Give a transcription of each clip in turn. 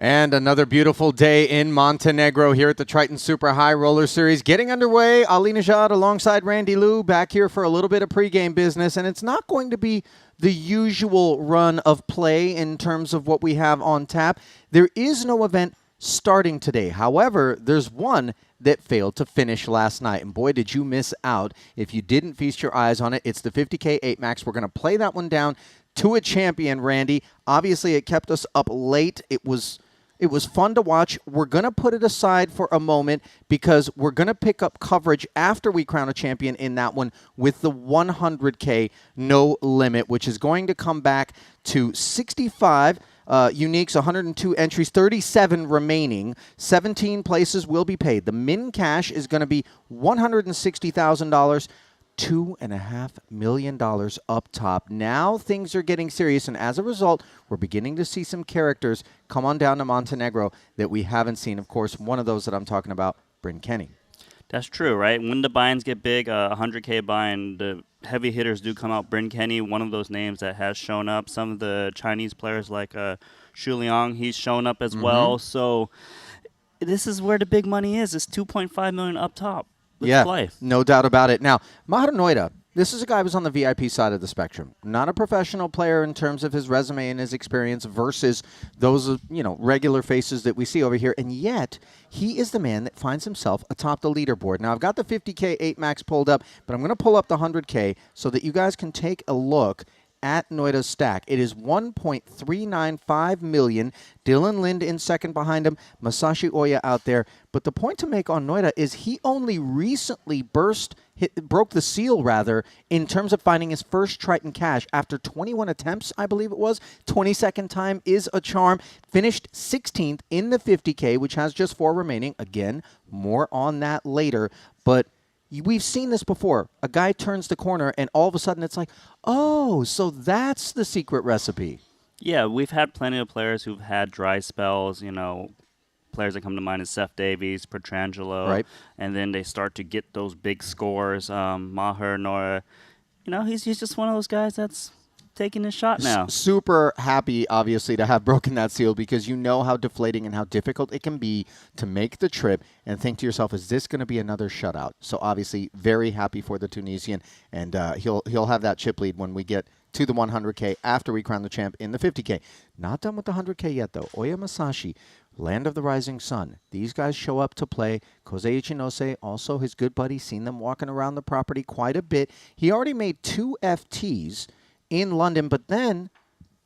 And another beautiful day in Montenegro here at the Triton Super High Roller Series. Getting underway, Ali Najad alongside Randy Liu back here for a little bit of pregame business. And it's not going to be the usual run of play in terms of what we have on tap. There is no event starting today. However, there's one that failed to finish last night. And boy, did you miss out if you didn't feast your eyes on it. It's the 50K 8 Max. We're going to play that one down to a champion, Randy. Obviously, it kept us up late. It was fun to watch. We're going to put it aside for a moment because we're going to pick up coverage after we crown a champion in that one with the 100K no limit, which is going to come back to 65 uniques, 102 entries, 37 remaining. 17 places will be paid. The min cash is going to be $160,000. $2.5 million up top. Now things are getting serious, and as a result, we're beginning to see some characters come on down to Montenegro that we haven't seen. Of course, one of those that I'm talking about, Bryn Kenny. That's true, right? When the buy-ins get big, 100K buy-in, the heavy hitters do come out. Bryn Kenny, one of those names that has shown up. Some of the Chinese players like Shu Liang, he's shown up as well. So this is where the big money is. It's $2.5 million up top. Let's play. No doubt about it. Now, Maher Noida, this is a guy who's on the VIP side of the spectrum. Not a professional player in terms of his resume and his experience versus those, regular faces that we see over here. And yet, he is the man that finds himself atop the leaderboard. Now, I've got the 50K 8 Max pulled up, but I'm going to pull up the 100K so that you guys can take a look at Noida's stack. It is $1.395 million. Dylan Lind in second behind him. Masashi Oya out there. But the point to make on Noida is he only recently broke the seal, in terms of finding his first Triton cash after 21 attempts, I believe it was. 22nd time is a charm. Finished 16th in the 50K, which has just 4 remaining. Again, more on that later. But we've seen this before. A guy turns the corner, and all of a sudden it's like, oh, so that's the secret recipe. Yeah, we've had plenty of players who've had dry spells, players that come to mind is Seth Davies, Petrangelo, right. And then they start to get those big scores. Maher Noida, he's just one of those guys that's taking his shot now. Super happy, obviously, to have broken that seal because you know how deflating and how difficult it can be to make the trip and think to yourself, is this going to be another shutout? So obviously, very happy for the Tunisian, and he'll have that chip lead when we get to the 100K after we crown the champ in the 50K. Not done with the 100K yet, though. Oya Masashi, Land of the Rising Sun. These guys show up to play. Kozei Ichinose, also his good buddy, seen them walking around the property quite a bit. He already made 2 FTs in London, but then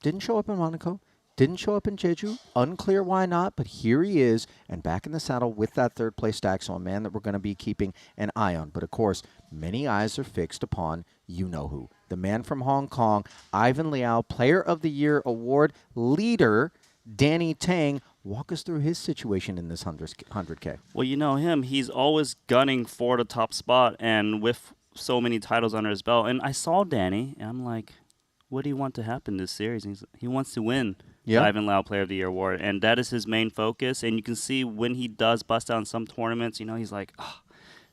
didn't show up in Monaco, didn't show up in Jeju. Unclear why not, but here he is, and back in the saddle with that third place stack, so a man that we're going to be keeping an eye on. But of course, many eyes are fixed upon you-know-who. The man from Hong Kong, Ivan Liao, Player of the Year award leader, Danny Tang. Walk us through his situation in this 100K. Well, you know him. He's always gunning for the top spot, and with so many titles under his belt. And I saw Danny, and I'm like, what do you want to happen this series? And he wants to win the Ivan Lau Player of the Year award, and that is his main focus. And you can see when he does bust out in some tournaments, he's like,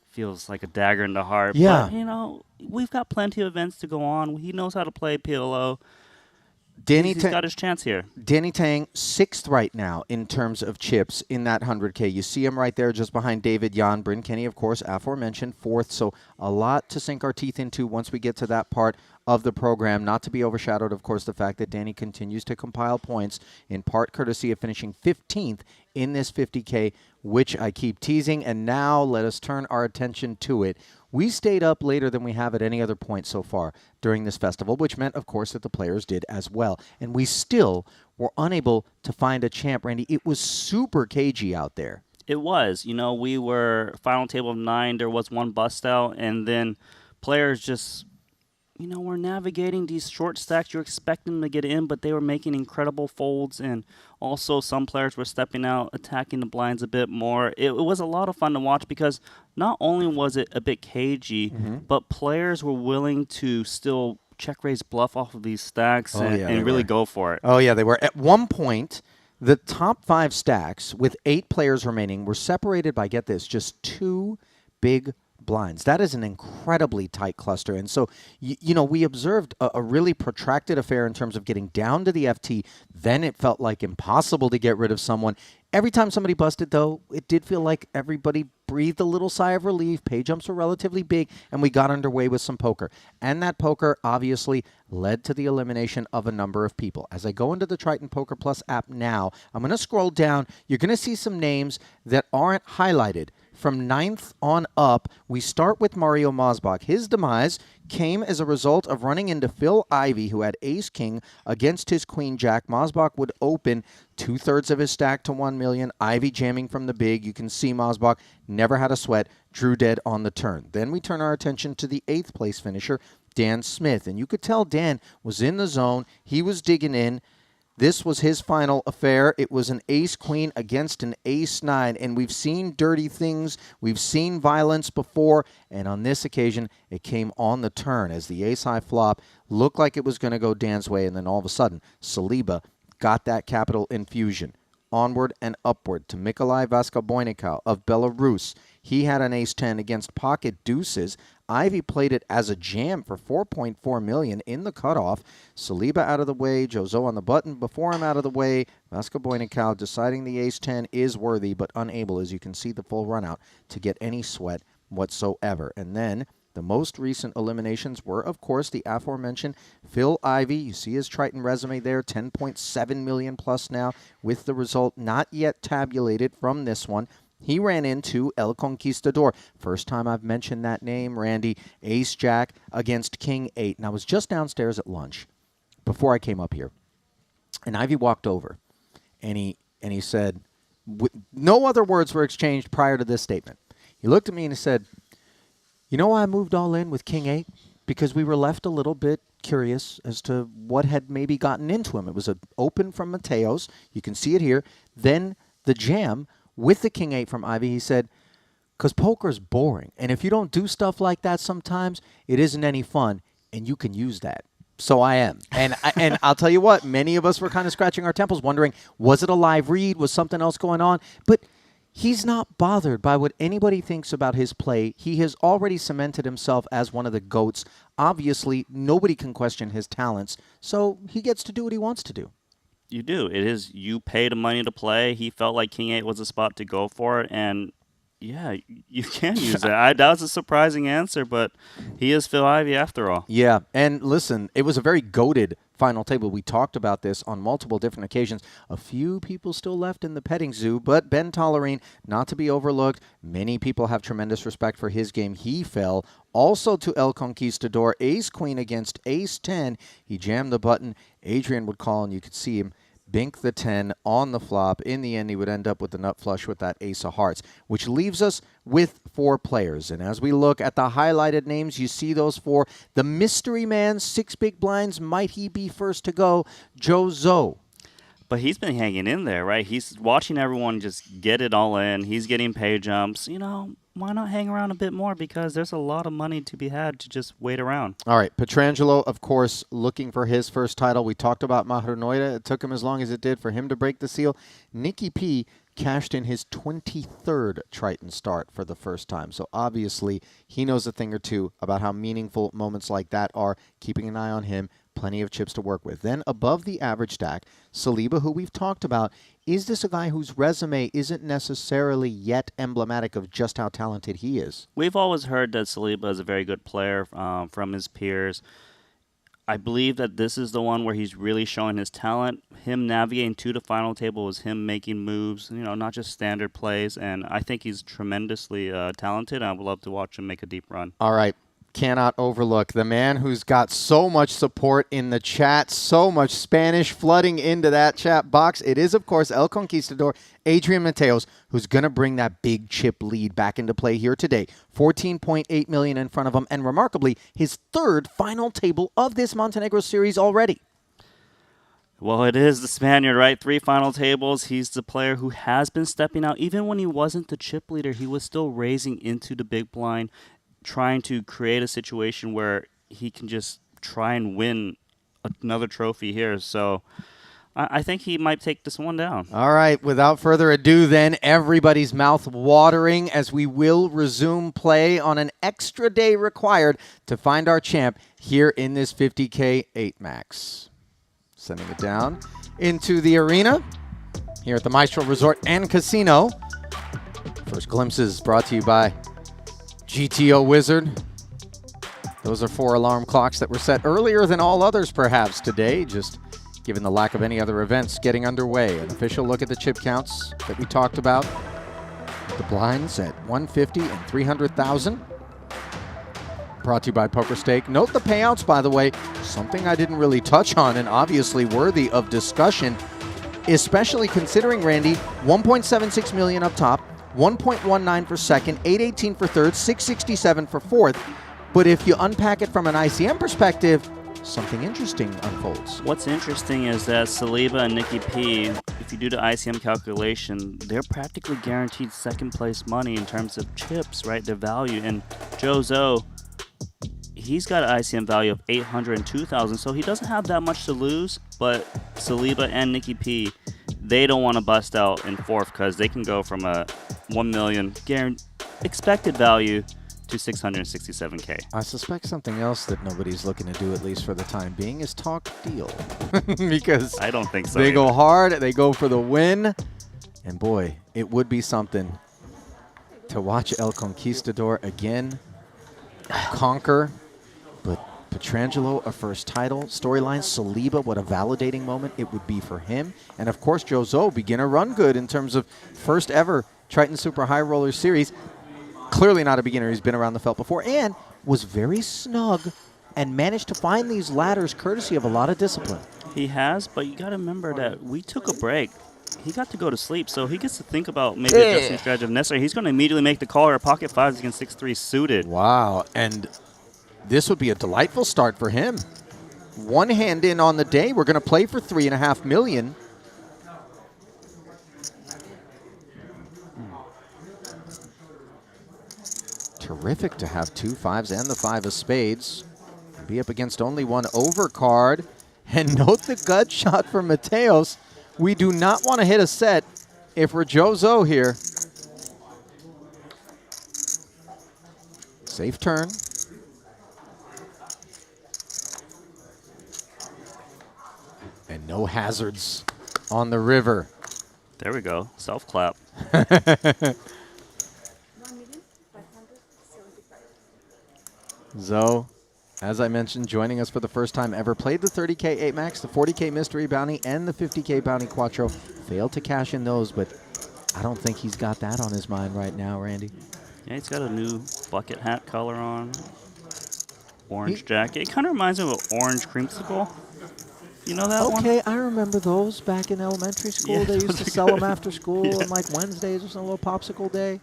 feels like a dagger in the heart. Yeah. But, we've got plenty of events to go on. He knows how to play PLO. He's got his chance here. Danny Tang, 6th right now in terms of chips in that 100K. You see him right there just behind David Yan. Bryn Kenny, of course, aforementioned, 4th. So a lot to sink our teeth into once we get to that part of the program. Not to be overshadowed, of course, the fact that Danny continues to compile points, in part courtesy of finishing 15th in this 50K, which I keep teasing. And now let us turn our attention to it. We stayed up later than we have at any other point so far during this festival, which meant, of course, that the players did as well. And we still were unable to find a champ, Randy. It was super cagey out there. It was. We were final table of 9. There was one bust out, and then players just, were navigating these short stacks. You're expecting them to get in, but they were making incredible folds, and also some players were stepping out, attacking the blinds a bit more. It was a lot of fun to watch because not only was it a bit cagey, but players were willing to still check raise bluff off of these stacks and really go for it. Oh, yeah, they were. At one point, the top 5 stacks with 8 players remaining were separated by, get this, just 2 big blinds. That is an incredibly tight cluster. And so, we observed a really protracted affair in terms of getting down to the FT. Then it felt like impossible to get rid of someone. Every time somebody busted, though, it did feel like everybody breathed a little sigh of relief. Pay jumps were relatively big, and we got underway with some poker. And that poker obviously led to the elimination of a number of people. As I go into the Triton Poker Plus app now, I'm going to scroll down. You're going to see some names that aren't highlighted. From 9th on up, we start with Mario Mosbach. His demise came as a result of running into Phil Ivey, who had ace-king against his queen-jack. Mosbach would open 2/3 of his stack to 1 million. Ivey jamming from the big. You can see Mosbach never had a sweat, drew dead on the turn. Then we turn our attention to the 8th place finisher, Dan Smith. And you could tell Dan was in the zone. He was digging in. This was his final affair. It was an ace-queen against an ace-9, and we've seen dirty things. We've seen violence before, and on this occasion, it came on the turn as the ace-high flop looked like it was going to go Dan's way, and then all of a sudden, Saliba got that capital infusion. Onward and upward to Mikolai Vaskobojnikov of Belarus. He had an ace-10 against pocket deuces. Ivey played it as a jam for 4.4 million in the cutoff. Saliba out of the way, Jozo on the button before him out of the way. Vaskobojnikov deciding the ace-10 is worthy, but unable, as you can see the full run out, to get any sweat whatsoever. And then the most recent eliminations were, of course, the aforementioned Phil Ivey. You see his Triton resume there, 10.7 million plus now, with the result not yet tabulated from this one. He ran into El Conquistador. First time I've mentioned that name, Randy. Ace-Jack against King-8. And I was just downstairs at lunch before I came up here. And Ivey walked over, and he said, no other words were exchanged prior to this statement. He looked at me and he said, "You know why I moved all in with King-8? Because we were left a little bit curious as to what had maybe gotten into him. It was an open from Mateos. You can see it here. Then the jam with the King-8 from Ivey." He said, "Because poker's boring. And if you don't do stuff like that sometimes, it isn't any fun. And you can use that." So I am. And I'll tell you what, many of us were kind of scratching our temples wondering, was it a live read? Was something else going on? But he's not bothered by what anybody thinks about his play. He has already cemented himself as one of the GOATs. Obviously, nobody can question his talents. So he gets to do what he wants to do. You do. It is, you pay the money to play. He felt like King 8 was the spot to go for it, and yeah, you can use it. That was a surprising answer, but he is Phil Ivey after all. Yeah, and listen, it was a very goated final table. We talked about this on multiple different occasions. A few people still left in the petting zoo, but Ben Tollerine, not to be overlooked. Many people have tremendous respect for his game. He fell also to El Conquistador, ace-queen against ace-10. He jammed the button. Adrian would call, and you could see him bink the 10 on the flop. In the end, he would end up with the nut flush with that ace of hearts, which leaves us with 4 players. And as we look at the highlighted names, you see those 4. The mystery man, 6 big blinds. Might he be first to go? Jozo. But he's been hanging in there, right? He's watching everyone just get it all in. He's getting pay jumps. You know, why not hang around a bit more? Because there's a lot of money to be had to just wait around. All right, Petrangelo, of course, looking for his first title. We talked about Mahrunoida. It took him as long as it did for him to break the seal. Nicky P cashed in his 23rd Triton start for the first time. So obviously, he knows a thing or two about how meaningful moments like that are. Keeping an eye on him. Plenty of chips to work with. Then above the average stack, Saliba, who we've talked about. Is this a guy whose resume isn't necessarily yet emblematic of just how talented he is? We've always heard that Saliba is a very good player from his peers. I believe that this is the one where he's really showing his talent. Him navigating to the final table was him making moves, you know, not just standard plays. And I think he's tremendously talented. I would love to watch him make a deep run. All right. Cannot overlook the man who's got so much support in the chat, so much Spanish flooding into that chat box. It is, of course, El Conquistador, Adrian Mateos, who's going to bring that big chip lead back into play here today. 14.8 million in front of him, and remarkably, his 3rd final table of this Montenegro series already. Well, it is the Spaniard, right? 3 final tables. He's the player who has been stepping out. Even when he wasn't the chip leader, he was still raising into the big blind, trying to create a situation where he can just try and win another trophy here. So I think he might take this one down. All right, without further ado then, everybody's mouth watering as we will resume play on an extra day required to find our champ here in this 50K 8 Max. Sending it down into the arena here at the Maestral Resort and Casino. First glimpses brought to you by GTO Wizard. Those are 4 alarm clocks that were set earlier than all others perhaps today, just given the lack of any other events getting underway. An official look at the chip counts that we talked about. The blinds at 150 and 300,000. Brought to you by PokerStake. Note the payouts, by the way, something I didn't really touch on and obviously worthy of discussion, especially considering, Randy, 1.76 million up top, 1.19 for second, 818 for third, 667 for fourth. But if you unpack it from an ICM perspective, something interesting unfolds. What's interesting is that Saliba and Nikki P, if you do the ICM calculation, they're practically guaranteed second place money in terms of chips, right? Their value. And Jozo, he's got an ICM value of 802,000, so he doesn't have that much to lose. But Saliba and Nikki P, they don't want to bust out in fourth because they can go from a 1 million expected value to 667K. I suspect something else that nobody's looking to do, at least for the time being, is talk deal. Because I don't think so. They go hard, they go for the win, and boy, it would be something to watch El Conquistador again conquer. But Petrangelo, a first title. Storyline, Saliba, what a validating moment it would be for him. And of course, Jozo, beginner run good in terms of first ever Triton Super High Roller Series. Clearly not a beginner. He's been around the felt before and was very snug and managed to find these ladders courtesy of a lot of discipline. He has, but you got to remember that we took a break. He got to go to sleep, so he gets to think about maybe adjusting strategy if necessary. He's going to immediately make the call or pocket fives against 6-3 suited. Wow, and this would be a delightful start for him. One hand in on the day. We're going to play for 3.5 million. Terrific to have 2 fives and the 5 of spades. Be up against only one overcard. And note the gut shot for Mateos. We do not want to hit a set if we're Jozo here. Safe turn. And no hazards on the river. There we go. Self-clap. Zoe, as I mentioned, joining us for the first time ever, played the 30K 8 Max, the 40K Mystery Bounty, and the 50K Bounty Quattro. Failed to cash in those, but I don't think he's got that on his mind right now, Randy. Yeah, he's got a new bucket hat color on. Orange jacket. It kind of reminds me of an orange creamsicle. You know that one? Okay, I remember those back in elementary school. Yeah, They used to sell them after school Yeah. on like Wednesdays or some little popsicle day.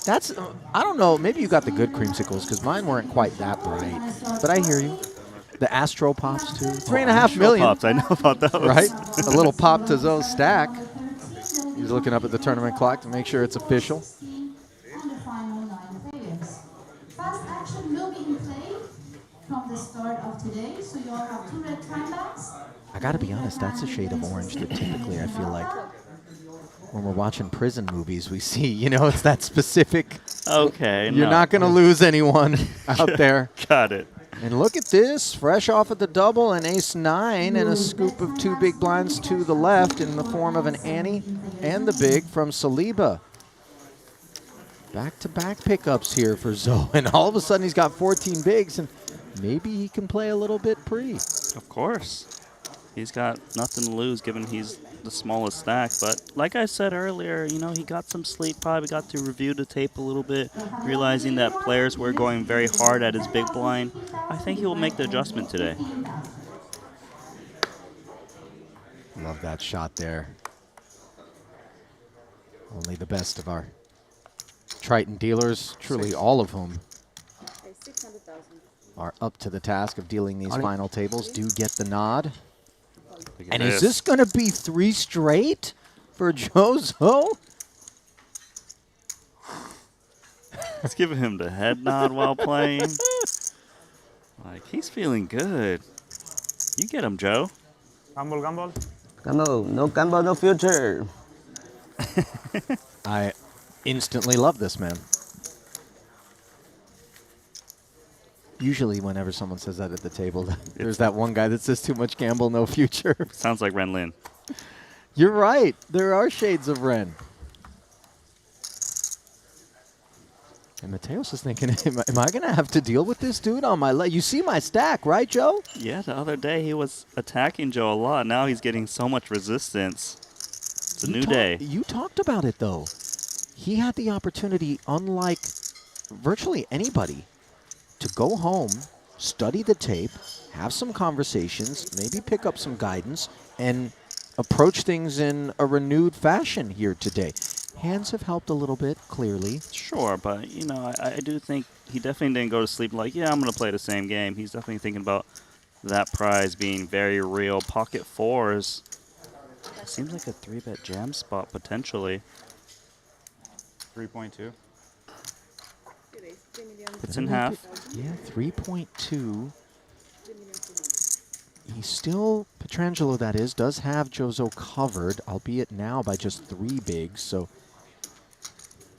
That's, I don't know, maybe you got the good creamsicles because mine weren't quite that bright. But I hear you. The Astro Pops too. 3.5 million. Pops, I know about those. Right? A little pop to Zoe's stack. He's looking up at the tournament clock to make sure it's official. And the final 9 players. Fast action will be in play from the start of today, so you all have 2 red time backs. I gotta be honest, that's a shade of orange that typically I feel like when we're watching prison movies we see, you know, it's that specific. Okay. You're no. not gonna lose anyone out there. Got it. And look at this, fresh off of the double, an ace-9 and a scoop of 2 big blinds to the left in the form of an Annie and the big from Saliba. Back-to-back pickups here for Zoe, and all of a sudden he's got 14 bigs, and maybe he can play a little bit pre. Of course. He's got nothing to lose given he's the smallest stack. But like I said earlier, you know, he got some sleep, probably got to review the tape a little bit, realizing that players were going very hard at his big blind. I think he will make the adjustment today. Love that shot there. Only the best of our Triton dealers, truly all of whom are up to the task of dealing these final tables, do get the nod. And is this going to be 3 straight for Jozo? It's giving him the head nod while playing. Like, he's feeling good. You get him, Joe. Gamble, gamble. Combo, no combo, no future. I instantly love this man. Usually whenever someone says that at the table, there's that one guy that says too much gamble, no future. Sounds like Ren Lin. You're right. There are shades of Ren. And Mateos is thinking, am I going to have to deal with this dude on my leg? You see my stack, right, Joe? Yeah, the other day he was attacking Joe a lot. Now he's getting so much resistance. It's a new day. You talked about it, though. He had the opportunity, unlike virtually anybody, to go home, study the tape, have some conversations, maybe pick up some guidance, and approach things in a renewed fashion here today. Hands have helped a little bit, clearly. Sure, but, you know, I do think he definitely didn't go to sleep like, yeah, I'm going to play the same game. He's definitely thinking about that prize being very real. Pocket fours. Seems like a 3-bet jam spot, potentially. 3.2. It's in half. Yeah, 3.2. He still, Petrangelo that is, does have Jozo covered, albeit now by just 3 bigs. So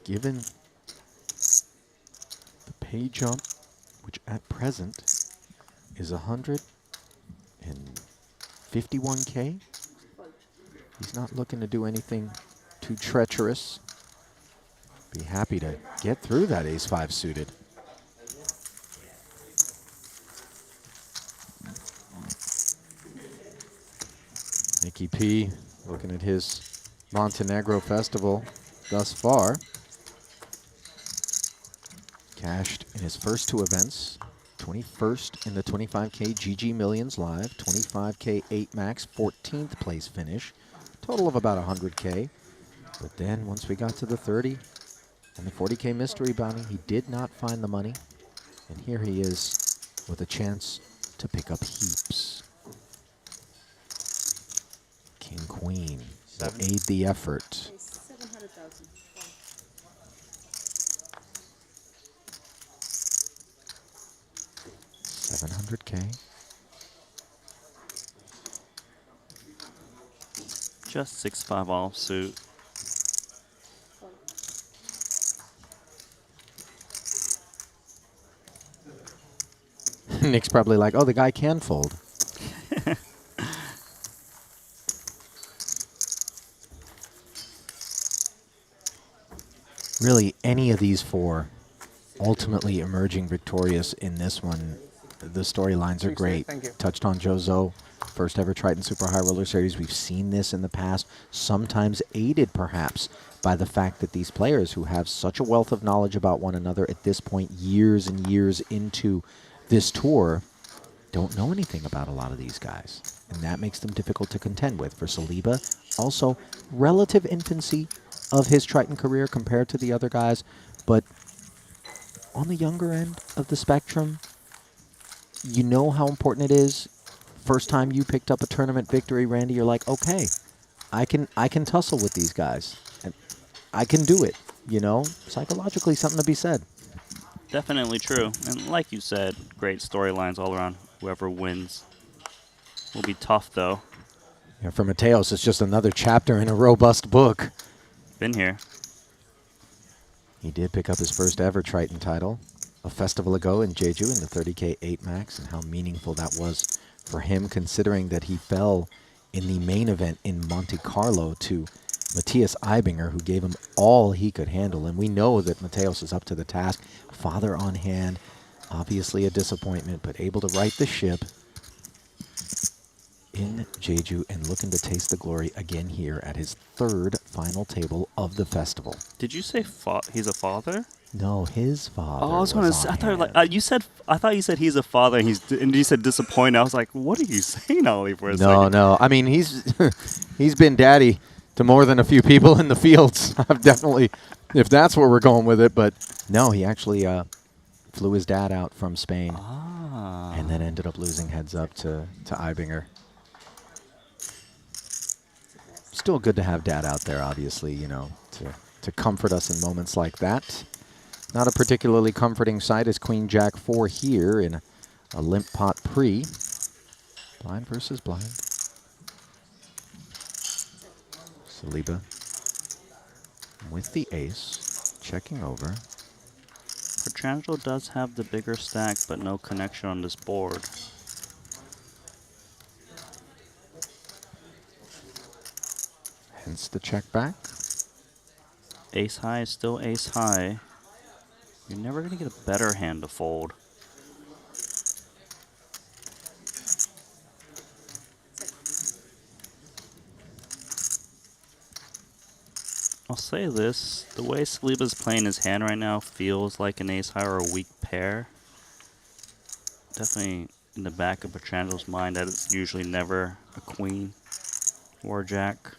given the pay jump, which at present is 151K, he's not looking to do anything too treacherous. Be happy to get through that ace-5 suited. Nicky P looking at his Montenegro festival thus far. Cashed in his first 2 events. 21st in the 25K GG Millions Live, 25K 8 Max, 14th place finish. Total of about 100K. But then once we got to the 30 and the 40K mystery bounty, he did not find the money. And here he is with a chance to pick up heaps. King Queen will aid the effort. 700K. Just 6-5 offsuit. Nick's probably like, oh, the guy can fold. Really, any of these 4 ultimately emerging victorious in this one. The storylines are great. Touched on Jozo, first ever Triton Super High Roller Series. We've seen this in the past, sometimes aided perhaps by the fact that these players who have such a wealth of knowledge about one another at this point, years and years into this tour, don't know anything about a lot of these guys. And that makes them difficult to contend with. For Saliba, also relative infancy of his Triton career compared to the other guys, but on the younger end of the spectrum, you know how important it is. First time you picked up a tournament victory, Randy, you're like, okay, I can tussle with these guys. And I can do it, you know? Psychologically, something to be said. Definitely true. And like you said, great storylines all around. Whoever wins will be tough, though. Yeah, for Mateos, it's just another chapter in a robust book. Been here. He did pick up his first ever Triton title a festival ago in Jeju in the 30K 8 Max, and how meaningful that was for him, considering that he fell in the main event in Monte Carlo to Matthias Eibinger, who gave him all he could handle. And we know that Mateos is up to the task. Father on hand, obviously a disappointment, but able to right the ship in Jeju and looking to taste the glory again here at his 3rd final table of the festival. Did you say he's a father? No, his father. Oh, I was going to say. I thought you said. I thought you said he's a father, and you said disappointed. I was like, what are you saying, Ollie? For a second. No. I mean, he's been daddy to more than a few people in the fields. I've definitely, if that's where we're going with it. But no, he actually flew his dad out from Spain, and then ended up losing heads up to Eibinger. Still good to have dad out there, obviously, you know, to comfort us in moments like that. Not a particularly comforting sight is Queen Jack 4 here in a limp pot pre. Blind versus blind. Saliba with the ace, checking over. Petrangelo does have the bigger stack, but no connection on this board. Hence the check back. Ace high is still ace high. You're never going to get a better hand to fold. I'll say this, the way Saliba's playing his hand right now feels like an ace high or a weak pair. Definitely in the back of Petrangelo's mind that it's usually never a queen or a jack.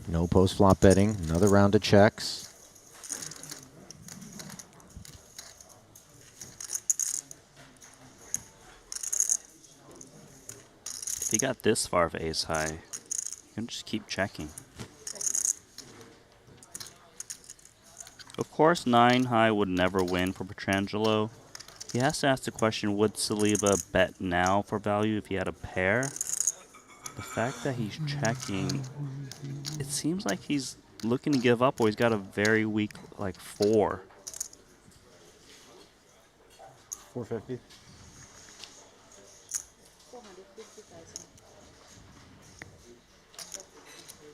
No post-flop betting. Another round of checks. If he got this far of ace high, you can just keep checking. Of course, 9 high would never win for Petrangelo. He has to ask the question, would Saliba bet now for value if he had a pair? The fact that he's checking, it seems like he's looking to give up or he's got a very weak, like, 4. 450.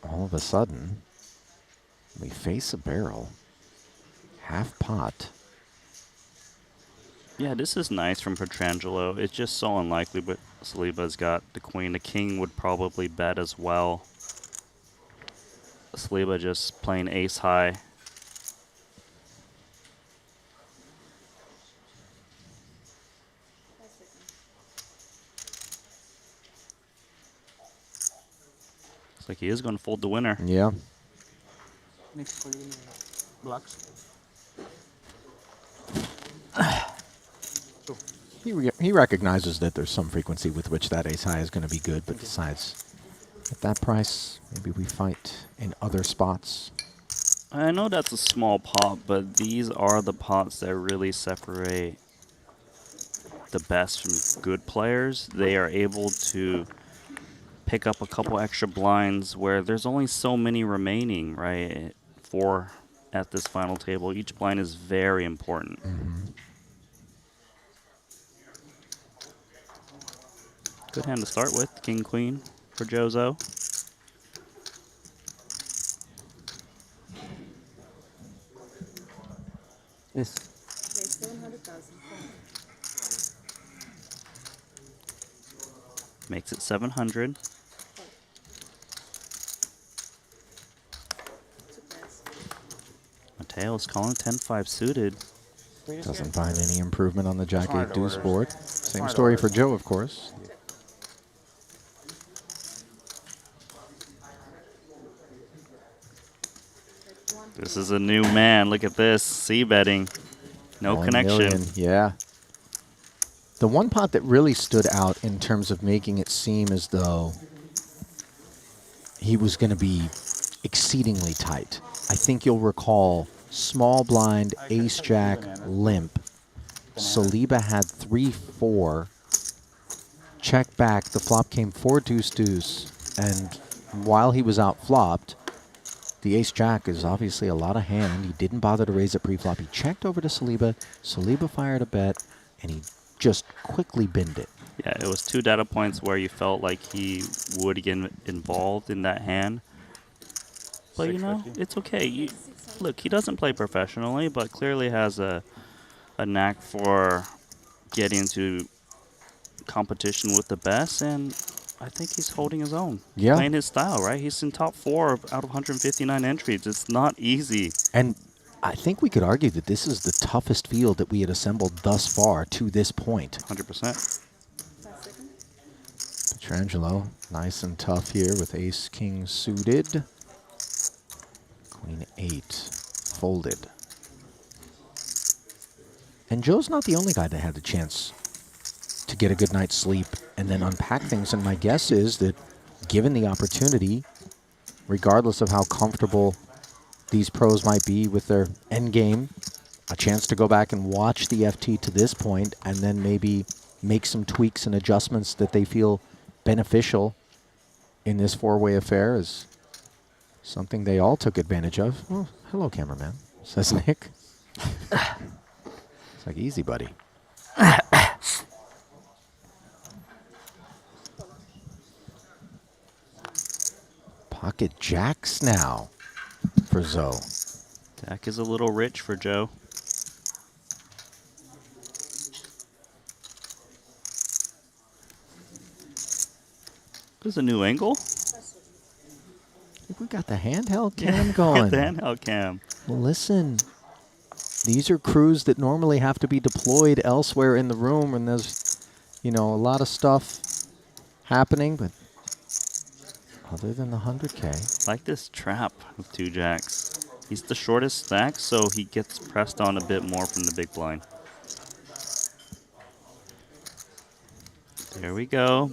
All of a sudden, we face a barrel. Half pot. Yeah, this is nice from Petrangelo. It's just so unlikely, but Saliba's got the queen. The king would probably bet as well. Saliba just playing ace high. Looks like he is going to fold the winner. Yeah. Blocks. He recognizes that there's some frequency with which that ace high is going to be good, but decides at that price, maybe we fight in other spots. I know that's a small pot, but these are the pots that really separate the best from good players. They are able to pick up a couple extra blinds where there's only so many remaining, right? 4 at this final table. Each blind is very important. Good hand to start with, King Queen for Jozo. Yes. Makes it 700. Mateo's calling 10-5 suited. Doesn't find any improvement on the Jack 8 deuce orders. board. Same story for Joe, of course. This is a new man. Look at this. C-betting. No 1 connection. million, yeah. The one pot that really stood out in terms of making it seem as though he was going to be exceedingly tight. I think you'll recall small blind, ace jack, limp. Saliba had 3-4. Check back. The flop came 4 deuce deuce. And while he was out flopped, the ace jack is obviously a lot of hand. He didn't bother to raise it pre-flop. He checked over to Saliba. Saliba fired a bet, and he just quickly binned it. Yeah, it was 2 data points where you felt like he would get involved in that hand. But, you know, it's okay. Look, he doesn't play professionally, but clearly has a knack for getting into competition with the best, and I think he's holding his own. Yeah. Playing his style, right? He's in top 4 out of 159 entries. It's not easy. And I think we could argue that this is the toughest field that we had assembled thus far to this point. 100%. Petrangelo, nice and tough here with ace king suited. Queen 8 folded. And Joe's not the only guy that had the chance to get a good night's sleep and then unpack things. And my guess is that given the opportunity, regardless of how comfortable these pros might be with their end game, a chance to go back and watch the FT to this point and then maybe make some tweaks and adjustments that they feel beneficial in this four-way affair is something they all took advantage of. Oh, hello, cameraman, says Nick. It's like, easy, buddy. Pocket jacks now for Zoe. Jack is a little rich for Joe. This is a new angle. I think we got the handheld cam going. Get the handheld cam. Well, listen, these are crews that normally have to be deployed elsewhere in the room, and there's, you know, a lot of stuff happening, but other than the 100K. Like this trap with 2 jacks. He's the shortest stack, so he gets pressed on a bit more from the big blind. There we go.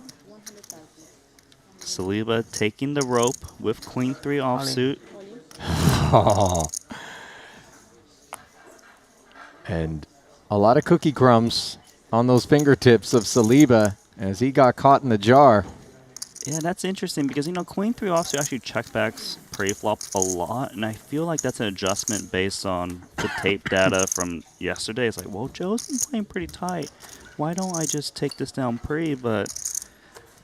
Saliba taking the rope with queen 3 offsuit. Oh. And a lot of cookie crumbs on those fingertips of Saliba as he got caught in the jar. Yeah, that's interesting because, you know, queen 3 offsuit actually checkbacks pre-flop a lot, and I feel like that's an adjustment based on the tape data from yesterday. It's like, well, Joe's been playing pretty tight. Why don't I just take this down pre? But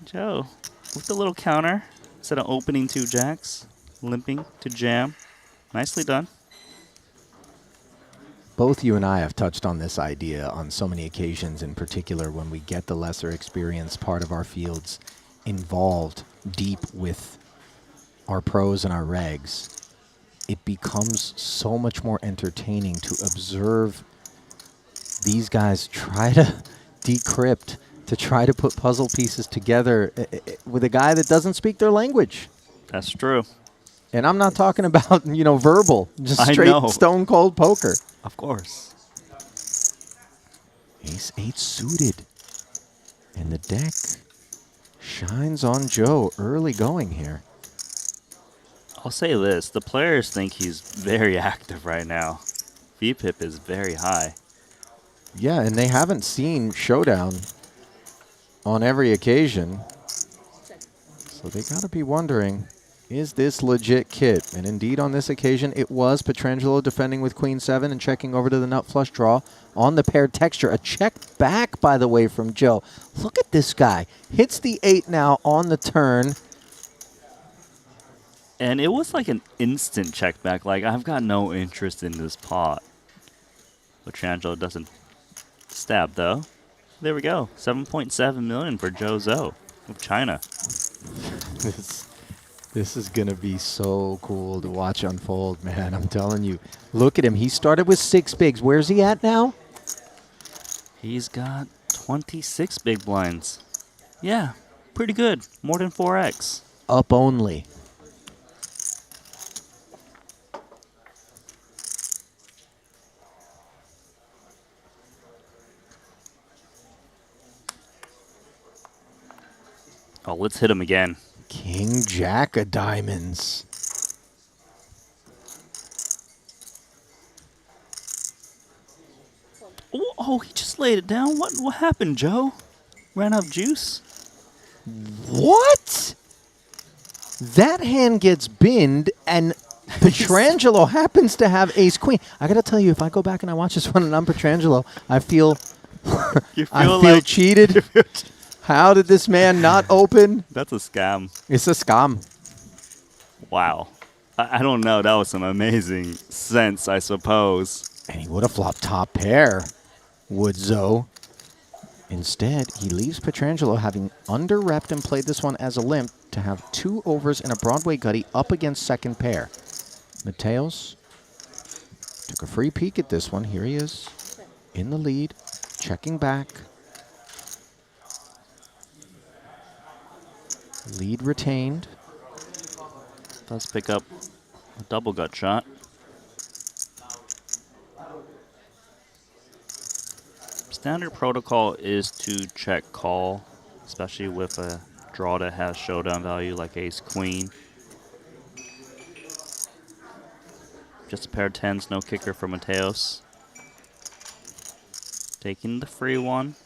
Joe, with the little counter, instead of opening 2 jacks, limping to jam. Nicely done. Both you and I have touched on this idea on so many occasions, in particular when we get the lesser experienced part of our fields involved deep with our pros and our regs. It becomes so much more entertaining to observe these guys try to decrypt, to try to put puzzle pieces together with a guy that doesn't speak their language. That's true. And I'm not talking about, you know, verbal, just I straight know. stone cold poker. Of course. Ace 8 suited. And the deck shines on Joe early going here. I'll say this. The players think he's very active right now. VPIP is very high. Yeah, and they haven't seen Showdown on every occasion. So they got to be wondering, is this legit kit? And indeed, on this occasion, it was Pietrangelo defending with Queen 7 and checking over to the nut flush draw on the paired texture. A check back, by the way, from Joe. Look at this guy. Hits the 8 now on the turn. And it was like an instant check back. Like, I've got no interest in this pot. Pietrangelo doesn't stab, though. There we go. 7.7 million for Joe Zoe of China. This is going to be so cool to watch unfold, man. I'm telling you. Look at him. He started with 6 bigs. Where's he at now? He's got 26 big blinds. Yeah, pretty good. More than 4x. Up only. Oh, let's hit him again. King Jack of diamonds. Oh, he just laid it down. What happened, Joe? Ran out of juice? What? That hand gets binned, and Pietrangelo happens to have ace queen. I got to tell you, if I go back and I watch this one and I'm Pietrangelo, I feel I feel like cheated. How did this man not open? That's a scam. It's a scam. Wow. I don't know. That was some amazing sense, I suppose. And he would have flopped top pair, would Zoe. Instead, he leaves Pietrangelo having under-repped and played this one as a limp to have 2 overs and a Broadway gutty up against second pair. Mateos took a free peek at this one. Here he is in the lead, checking back. Lead retained. Does pick up a double gut shot. Standard protocol is to check call, especially with a draw that has showdown value like ace queen. Just a pair of 10s, no kicker for Mateos. Taking the free one.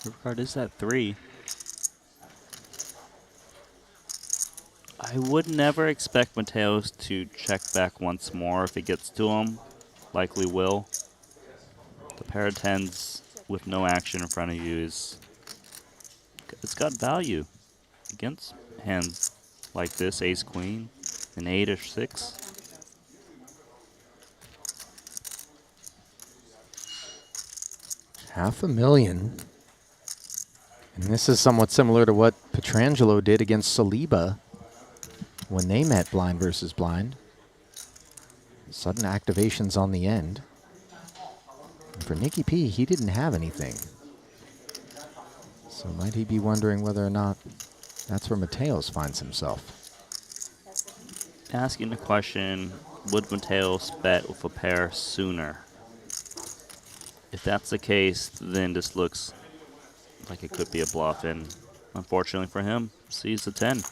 What card is that? 3. I would never expect Mateos to check back once more if it gets to him. Likely will. The pair of tens with no action in front of you is... It's got value against hands like this, ace-queen, an 8 or 6. $500,000. And this is somewhat similar to what Pietrangelo did against Saliba when they met blind versus blind. Sudden activations on the end. And for Nicky P, he didn't have anything. So might he be wondering whether or not that's where Mateos finds himself? Asking the question, would Mateos bet with a pair sooner? If that's the case, then this looks like it could be a bluff, and unfortunately for him, sees the 10.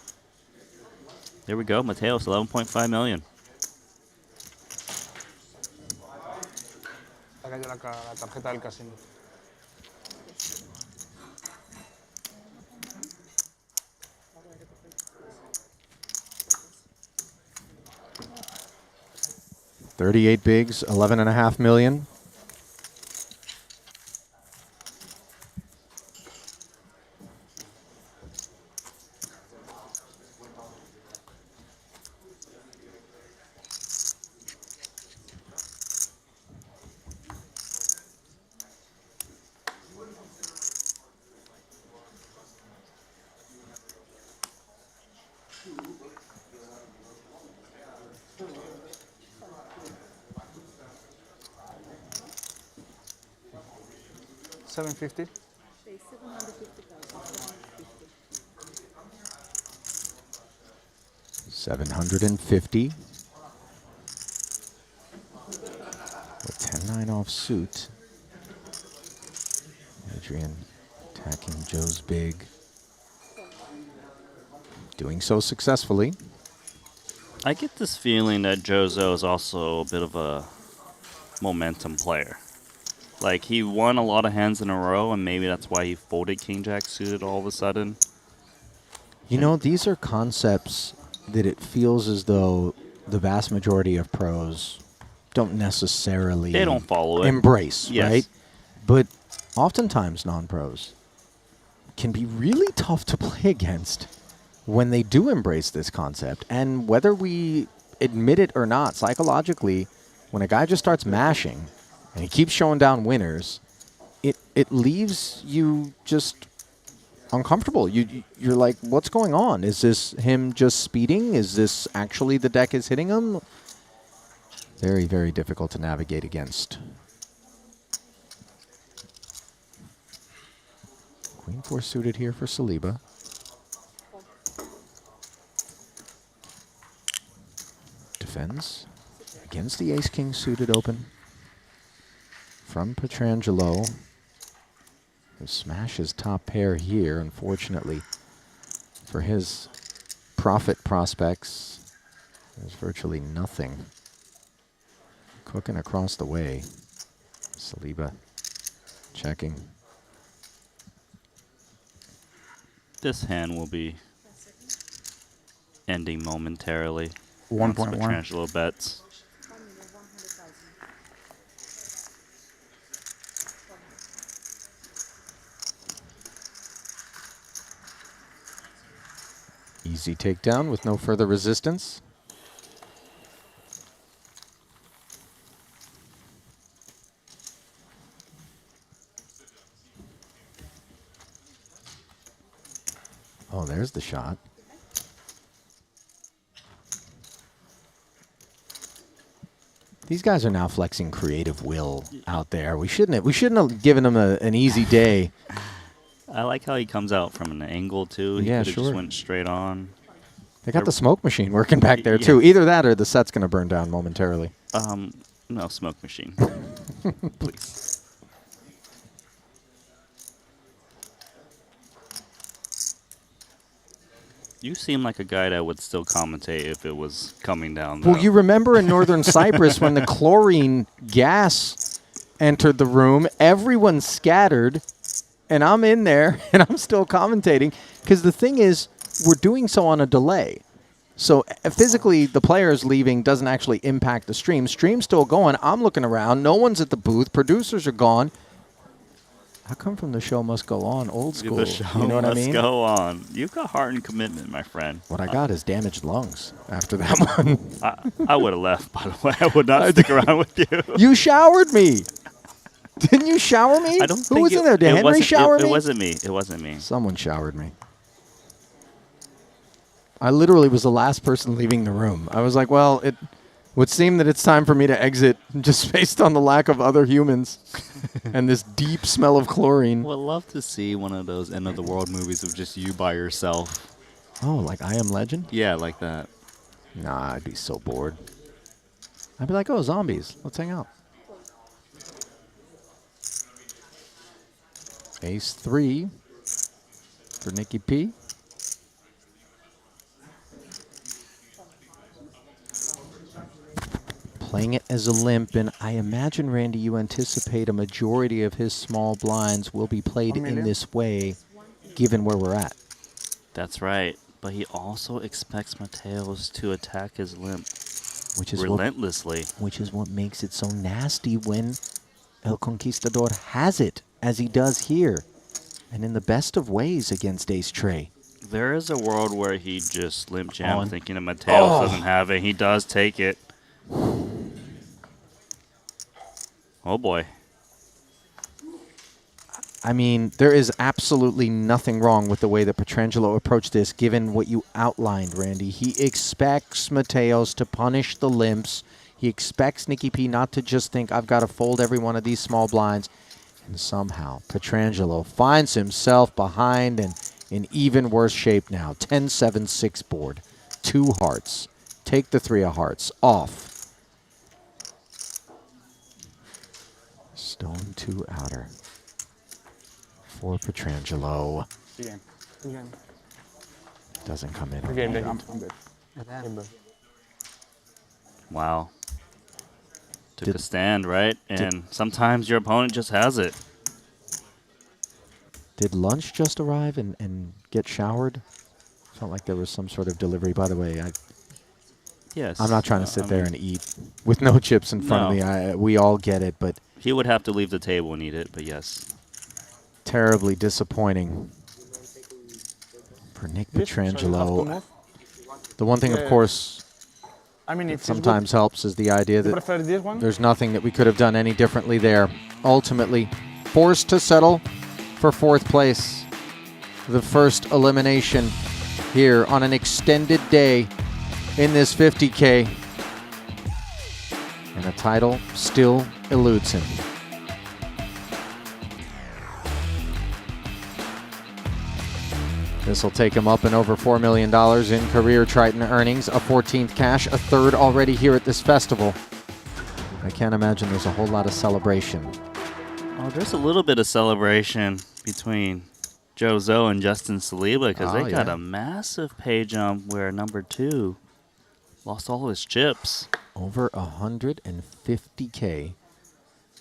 There we go, Mateos, 11.5 million. La tarjeta del casino. $38 bigs, $11.5 million. $750. 750. With 10-9 off suit. Adrian attacking Joe's big. Doing so successfully. I get this feeling that Jozo is also a bit of a momentum player. Like, he won a lot of hands in a row, and maybe that's why he folded King-Jack suited all of a sudden. You know, these are concepts that it feels as though the vast majority of pros don't necessarily They don't follow it. embrace, Yes. right? But oftentimes non-pros can be really tough to play against when they do embrace this concept. And whether we admit it or not, psychologically, when a guy just starts mashing and he keeps showing down winners, it leaves you just uncomfortable. You're like, what's going on? Is this him just speeding? Is this actually the deck is hitting him? Very, very difficult to navigate against. Queen 4 suited here for Saliba. Defends against the ace-king suited open from Pietrangelo, who smashes top pair here. Unfortunately for his profit prospects, there's virtually nothing cooking across the way. Saliba checking. This hand will be ending momentarily. 1.1. Pietrangelo bets. Easy takedown with no further resistance. Oh, there's the shot. These guys are now flexing creative will out there. We shouldn't have given them an easy day. I like how he comes out from an angle, too. He Yeah, could have sure. just went straight on. They got the smoke machine working back there, too. Either that or the set's going to burn down momentarily. No, smoke machine. Please. You seem like a guy that would still commentate if it was coming down. Well, though. you remember in northern Cyprus when the chlorine gas entered the room, everyone scattered, and I'm in there, and I'm still commentating. Because the thing is, we're doing so on a delay. So physically, the players leaving doesn't actually impact the stream. Stream's still going. I'm looking around. No one's at the booth. Producers are gone. How come from the show must go on? Old school. The show You know what I must mean? go on. You've got heart and commitment, my friend. What I got is damaged lungs after that one. I would have left, by the way. I would not stick around with you. You showered me. Didn't you shower me? I don't Who think was in there? Did Henry wasn't- shower me? It wasn't me. It wasn't me. Someone showered me. I literally was the last person leaving the room. I was like, well, it would seem that it's time for me to exit just based on the lack of other humans and this deep smell of chlorine. Would love to see one of those end of the world movies of just you by yourself. Oh, like I Am Legend? Yeah, like that. Nah, I'd be so bored. I'd be like, oh, zombies. Let's hang out. Ace 3 for Nikki P. Playing it as a limp, and I imagine, Randy, you anticipate a majority of his small blinds will be played in this way, given where we're at. That's right. But he also expects Mateos to attack his limp Which is relentlessly. which is what makes it so nasty when El Conquistador has it, as he does here, and in the best of ways against Ace Trey. There is a world where he just limp jam On. thinking that Mateos doesn't have it. He does take it. Oh boy. I mean, there is absolutely nothing wrong with the way that Petrangelo approached this, given what you outlined, Randy. He expects Mateos to punish the limps. He expects Nikki P not to just think, I've got to fold every one of these small blinds. And somehow, Petrangelo finds himself behind and in even worse shape now. 10-7-6 board. 2 hearts. Take the 3 of hearts. Off. Stone 2 outer. For Petrangelo. Again. Again. Doesn't come in. Again, I'm good. Wow. Took Did- a stand, right? And sometimes your opponent just has it. Did lunch just arrive and get showered? Felt like there was some sort of delivery. By the way, Yes. I'm not trying to sit I there mean, and eat with no chips in front of me. We all get it, but he would have to leave the table and eat it, but yes. terribly disappointing for Nick This, so you have to Petrangelo. move. The one thing, of Yeah. course, I mean, if it's sometimes helps is the idea good, you that prefer this one? there's nothing that we could have done any differently there. Ultimately, forced to settle for 4th place. The first elimination here on an extended day in this 50K. And the title still eludes him. This will take him up and over $4 million in career Triton earnings, a 14th cash, a 3rd already here at this festival. I can't imagine there's a whole lot of celebration. Oh, there's a little bit of celebration between Jozo and Justin Saliba because Oh, they got yeah. a massive pay jump where number 2 lost all his chips. Over 150K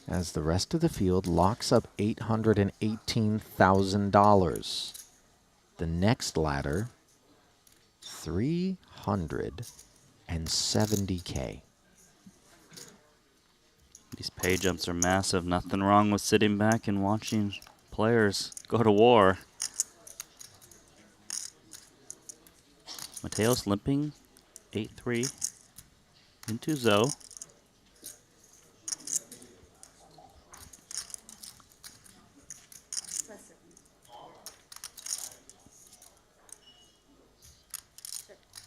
as the rest of the field locks up $818,000. The next ladder, 370K. These pay jumps are massive. Nothing wrong with sitting back and watching players go to war. Mateos limping 8-3 into Zoe.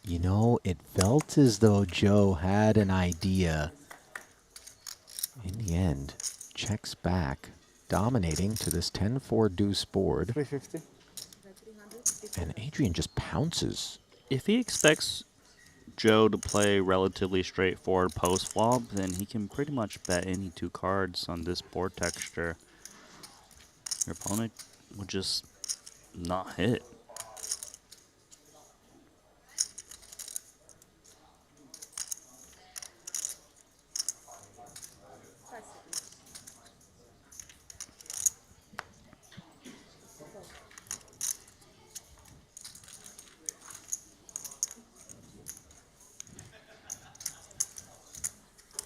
You know, it felt as though Joe had an idea. In the end, checks back, dominating to this 10-4 deuce board. 350. And Adrian just pounces. If he expects Joe to play relatively straightforward post flop, then he can pretty much bet any 2 cards on this board texture. Your opponent will just not hit.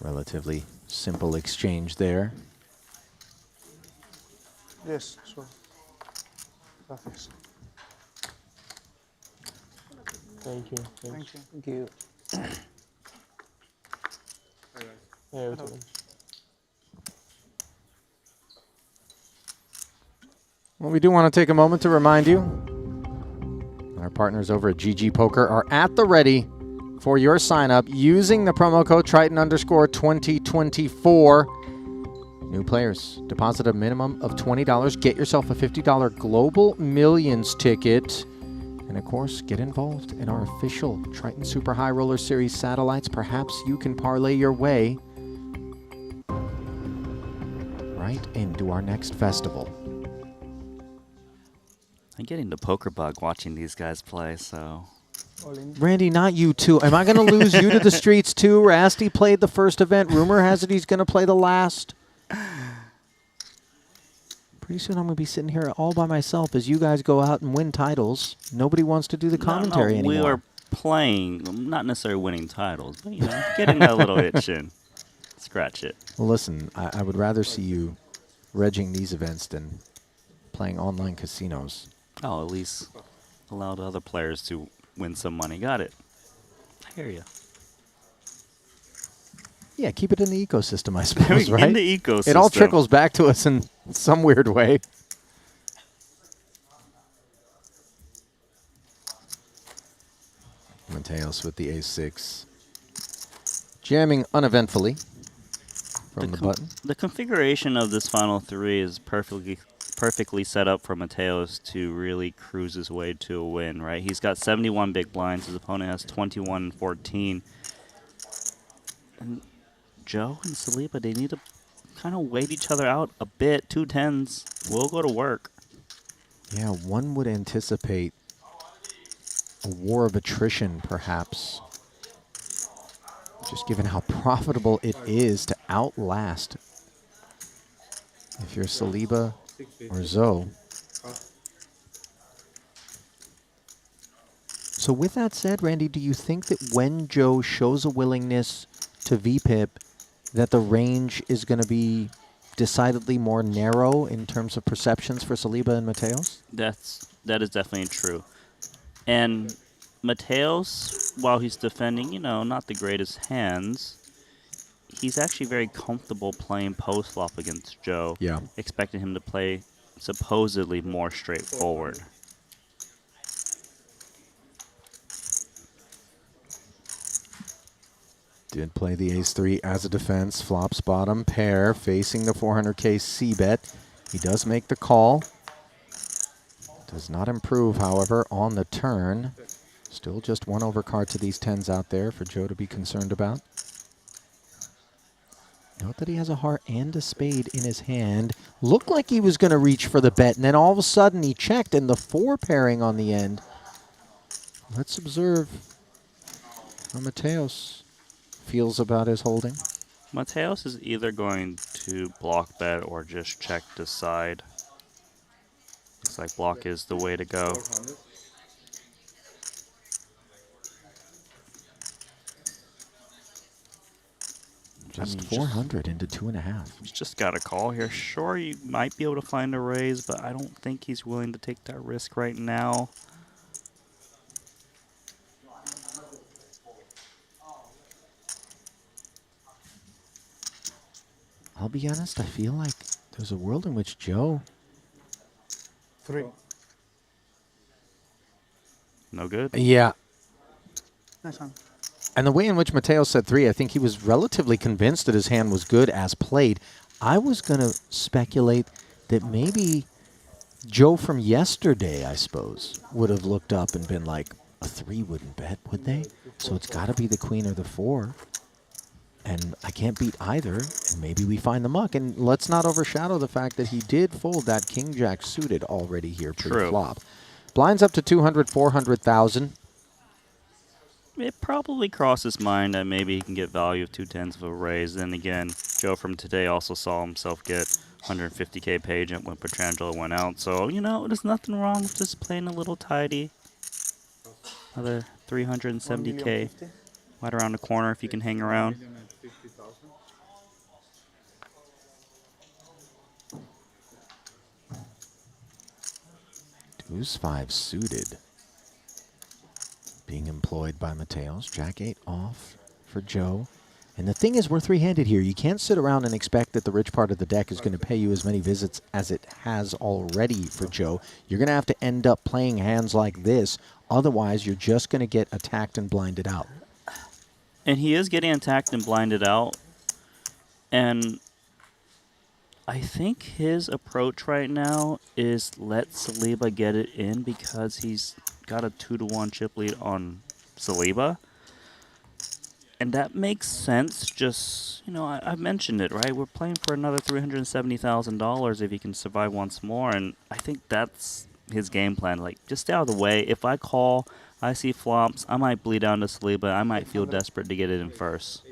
Relatively simple exchange there. Yes, sure. Gracias. Thank you. Thank you. Thank you. Yeah, it's okay. Well, we do want to take a moment to remind you our partners over at GG Poker are at the ready for your sign up using the promo code Triton_2024. New players, deposit a minimum of $20. Get yourself a $50 Global Millions ticket. And of course, get involved in our official Triton Super High Roller Series satellites. Perhaps you can parlay your way right into our next festival. I'm getting the poker bug watching these guys play, so... All in. Randy, not you too. Am I going to lose you to the streets too? Rasty played the first event. Rumor has it he's going to play the last. Pretty soon I'm going to be sitting here all by myself as you guys go out and win titles. Nobody wants to do the commentary anymore. We are playing, not necessarily winning titles, but, you know, getting that little itch in. Scratch it. Well, listen, I would rather see you regging these events than playing online casinos. Oh, at least allow the other players to win some money. Got it. I hear you. Yeah, keep it in the ecosystem, I suppose, right? In the ecosystem. It all trickles back to us in some weird way. Mateos with the ace-6. Jamming uneventfully from the button. The configuration of this final three is perfectly set up for Mateos to really cruise his way to a win, right? He's got 71 big blinds. His opponent has 21 and 14. And Joe and Saliba, they need to kind of wait each other out a bit. 2 10s will go to work. Yeah, one would anticipate a war of attrition, perhaps. Just given how profitable it is to outlast. If you're Saliba or Zoe. So with that said, Randy, do you think that when Joe shows a willingness to VPIP, that the range is going to be decidedly more narrow in terms of perceptions for Saliba and Mateos? That is definitely true. And Mateos, while he's defending, you know, not the greatest hands, he's actually very comfortable playing post-flop against Joe. Yeah. Expecting him to play supposedly more straightforward. Did play the ace-3 as a defense. Flops bottom pair facing the 400K C-bet. He does make the call. Does not improve, however, on the turn. Still just one overcard to these 10s out there for Joe to be concerned about. Note that he has a heart and a spade in his hand. Looked like he was going to reach for the bet, and then all of a sudden he checked, and the 4 pairing on the end. Let's observe how Mateos feels about his holding. Mateos is either going to block bet or just check the side. Looks like block is the way to go. Just 400 into 2.5. He's just got a call here. Sure, you might be able to find a raise, but I don't think he's willing to take that risk right now. I'll be honest, I feel like there's a world in which Joe... 3. No good? Yeah. Nice one. And the way in which Mateo said 3, I think he was relatively convinced that his hand was good as played. I was going to speculate that maybe Joe from yesterday, I suppose, would have looked up and been like, a 3 wouldn't bet, would they? So it's got to be the queen or the 4. And I can't beat either, and maybe we find the muck. And let's not overshadow the fact that he did fold that king-jack suited already here pre-flop. Blinds up to 200, 400,000. It probably crossed his mind that maybe he can get value of 2 10s of a raise. Then again, Joe from today also saw himself get 150K pagent when Petrangelo went out. So, you know, there's nothing wrong with just playing a little tidy. Another 370K. right around the corner if you can hang around. Deuce 5 suited. Being employed by Mateos. Jack 8 off for Joe. And the thing is, we're three-handed here. You can't sit around and expect that the rich part of the deck is going to pay you as many visits as it has already for Joe. You're going to have to end up playing hands like this. Otherwise, you're just going to get attacked and blinded out. And he is getting attacked and blinded out. And I think his approach right now is let Saliba get it in because he's got a 2-1 chip lead on Saliba. And that makes sense. Just, you know, I mentioned it, right? We're playing for another $370,000 if he can survive once more. And I think that's his game plan. Like, just stay out of the way. If I call, I see flops, I might bleed down to Saliba. I might feel desperate to get it in first.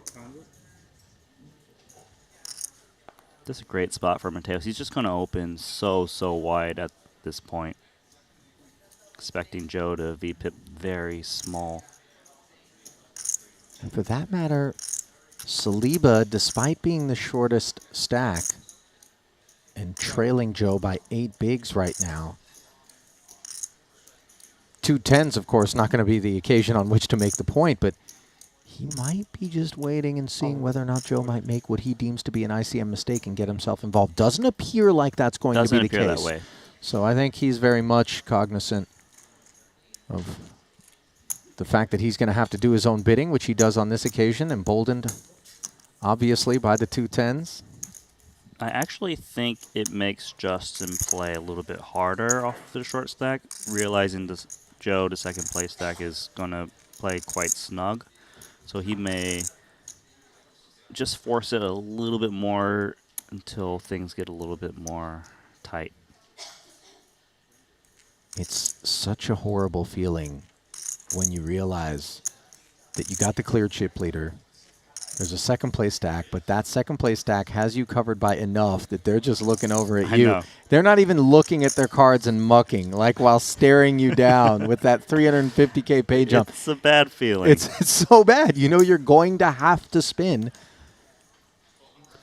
This is a great spot for Mateos. He's just going to open so wide at this point. Expecting Joe to VPip very small. And for that matter, Saliba, despite being the shortest stack and trailing Joe by 8 bigs right now, 2 10s, of course, not going to be the occasion on which to make the point, but he might be just waiting and seeing whether or not Joe might make what he deems to be an ICM mistake and get himself involved. Doesn't appear like that's going to be the case. Doesn't appear that way. So I think he's very much cognizant of the fact that he's going to have to do his own bidding, which he does on this occasion, emboldened, obviously, by the 2 10s. I actually think it makes Justin play a little bit harder off the short stack, realizing this Joe, the second place stack, is going to play quite snug. So he may just force it a little bit more until things get a little bit more tight. It's such a horrible feeling when you realize that you got the clear chip leader. There's a second place stack, but that second place stack has you covered by enough that they're just looking over at you. I know. They're not even looking at their cards and mucking, like while staring you down with that 350K pay jump. It's a bad feeling. It's so bad. You know you're going to have to spin.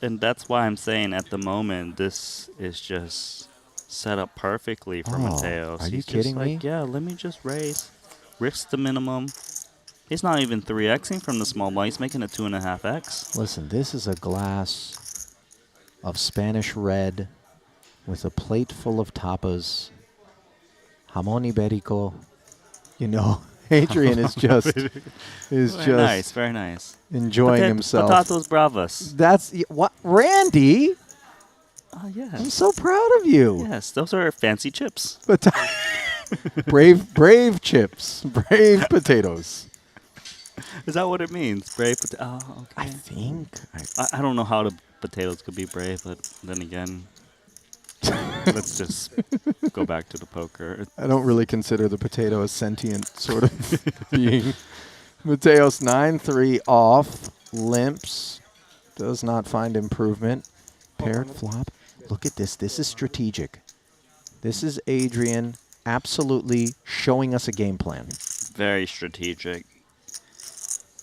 And that's why I'm saying at the moment, this is just set up perfectly for Mateos. Are you He's kidding just like, me? yeah, let me just raise. Risk the minimum. He's not even 3xing from the small blind. He's making a 2.5x. Listen, this is a glass of Spanish red with a plate full of tapas. Jamón ibérico. You know, Adrian is just Very nice. enjoying himself. Patatas bravas. That's what, Randy. Oh, yes. I'm so proud of you. Yes, those are fancy chips. But brave chips, brave potatoes. Is that what it means? Brave potato. Oh, okay. I think. I don't know how the potatoes could be brave, but then again, let's just go back to the poker. I don't really consider the potato a sentient sort of being. Mateos 9-3 off, limps, does not find improvement. Paired flop. Look at this. This is strategic. This is Adrian absolutely showing us a game plan. Very strategic.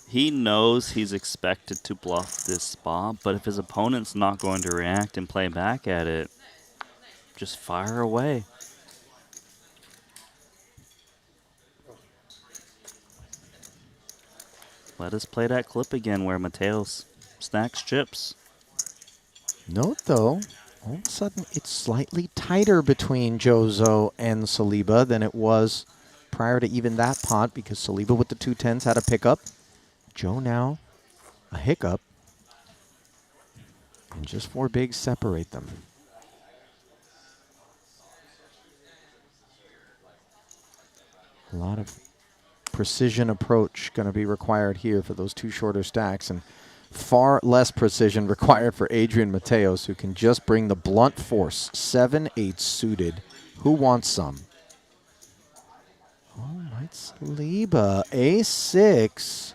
He knows he's expected to bluff this spot, but if his opponent's not going to react and play back at it, just fire away. Let us play that clip again where Mateos stacks chips. Note, though, all of a sudden it's slightly tighter between Jozo and Saliba than it was prior to even that pot because Saliba with the 2 10s had a pickup. Joe now a hiccup. And just 4 bigs separate them. A lot of precision approach going to be required here for those 2 shorter stacks, and far less precision required for Adrian Mateos, who can just bring the blunt force. 7-8 suited. Who wants some? All right, Saliba, A6.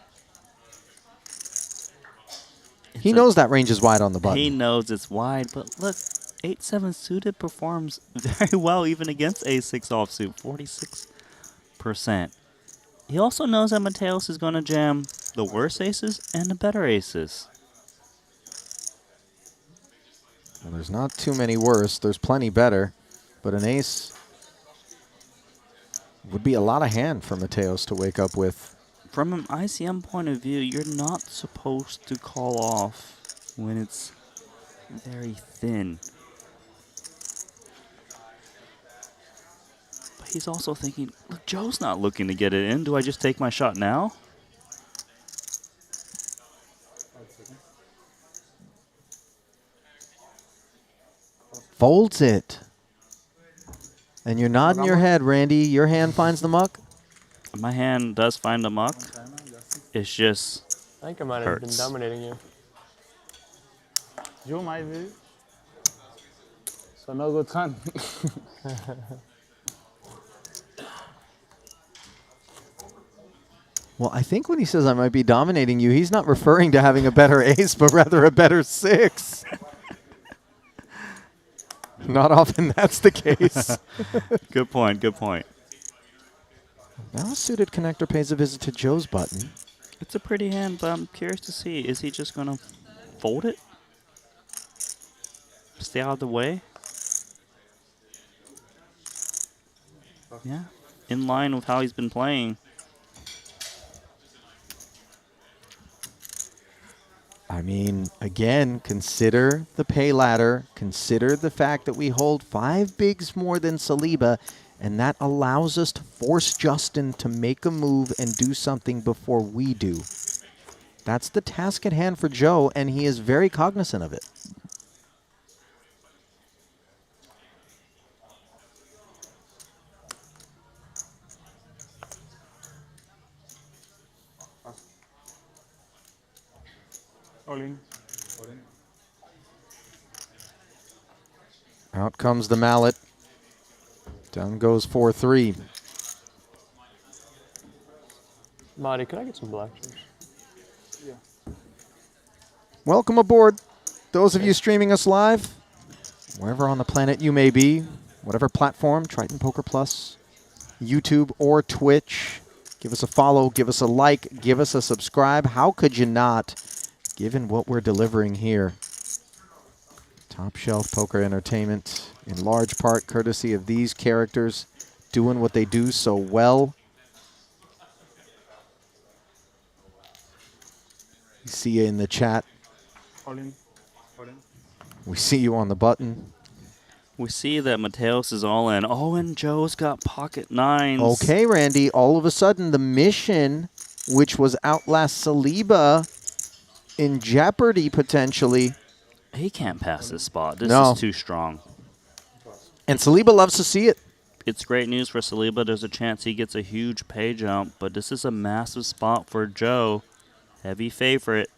He knows that range is wide on the button. He knows it's wide, but look, 8-7 suited performs very well even against A6 offsuit, 46%. He also knows that Mateos is going to jam the worse aces and the better aces. Well, there's not too many worse. There's plenty better. But an ace would be a lot of hand for Mateos to wake up with. From an ICM point of view, you're not supposed to call off when it's very thin. But he's also thinking, look, Joe's not looking to get it in. Do I just take my shot now? Folds it. And you're nodding your head, Randy. Your hand finds the muck? My hand does find a muck. It's just I think I might have been hurts. dominating you. You might be. So no good hand. Well, I think when he says I might be dominating you, he's not referring to having a better ace, but rather a better 6. Not often that's the case. Good point, good point. Now a suited connector pays a visit to Joe's button. It's a pretty hand, but I'm curious to see, is he just going to fold it? Stay out of the way? Yeah, in line with how he's been playing. I mean, again, consider the pay ladder. Consider the fact that we hold 5 bigs more than Saliba, and that allows us to force Justin to make a move and do something before we do. That's the task at hand for Joe, and he is very cognizant of it. All in. Out comes the mallet. Down goes 4-3. Marty, could I get some black juice? Welcome aboard, those of you streaming us live, wherever on the planet you may be, whatever platform, Triton Poker Plus, YouTube, or Twitch. Give us a follow, give us a like, give us a subscribe. How could you not, given what we're delivering here? Top shelf poker entertainment, in large part courtesy of these characters doing what they do so well. See you in the chat. All in. All in. We see you on the button. We see that Mateos is all in. Oh, and Joe's got pocket 9s. Okay, Randy, all of a sudden the mission, which was Outlast Saliba, in jeopardy potentially. He can't pass this spot. This No. is too strong. And Saliba loves to see it. It's great news for Saliba. There's a chance he gets a huge pay jump, but this is a massive spot for Joe. Heavy favorite.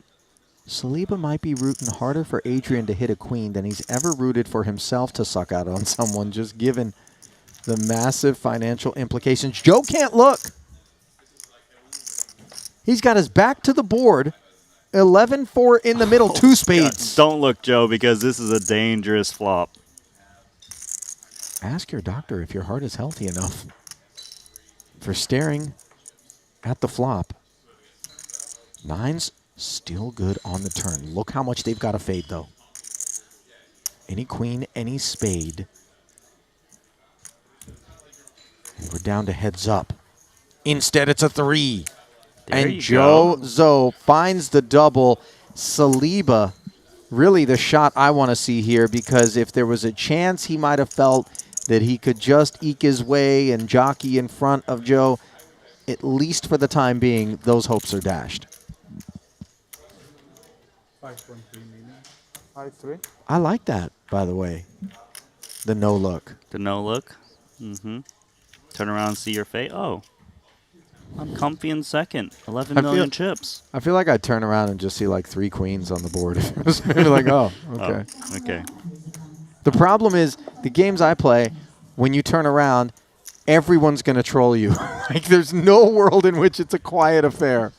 Saliba might be rooting harder for Adrian to hit a queen than he's ever rooted for himself to suck out on someone, just given the massive financial implications. Joe can't look. He's got his back to the board. 11-4 in the middle, 2 spades. Don't look, Joe, because this is a dangerous flop. Ask your doctor if your heart is healthy enough for staring at the flop. 9's still good on the turn. Look how much they've got to fade, though. Any queen, any spade. And we're down to heads up. Instead, it's a 3. There And you Joe go. Zoe finds the double. Saliba, really the shot I want to see here, because if there was a chance he might have felt that he could just eke his way and jockey in front of Joe, at least for the time being, those hopes are dashed. 5.3 million. 5-3. I like that, by the way. The no look. The no look. Mm-hmm. Turn around and see your face. Oh. I'm comfy in second. 11 I million feel- chips. I feel like I'd turn around and just see like 3 queens on the board. It was maybe like, oh, okay. Oh, okay. The problem is, the games I play, when you turn around, everyone's going to troll you. Like, there's no world in which it's a quiet affair.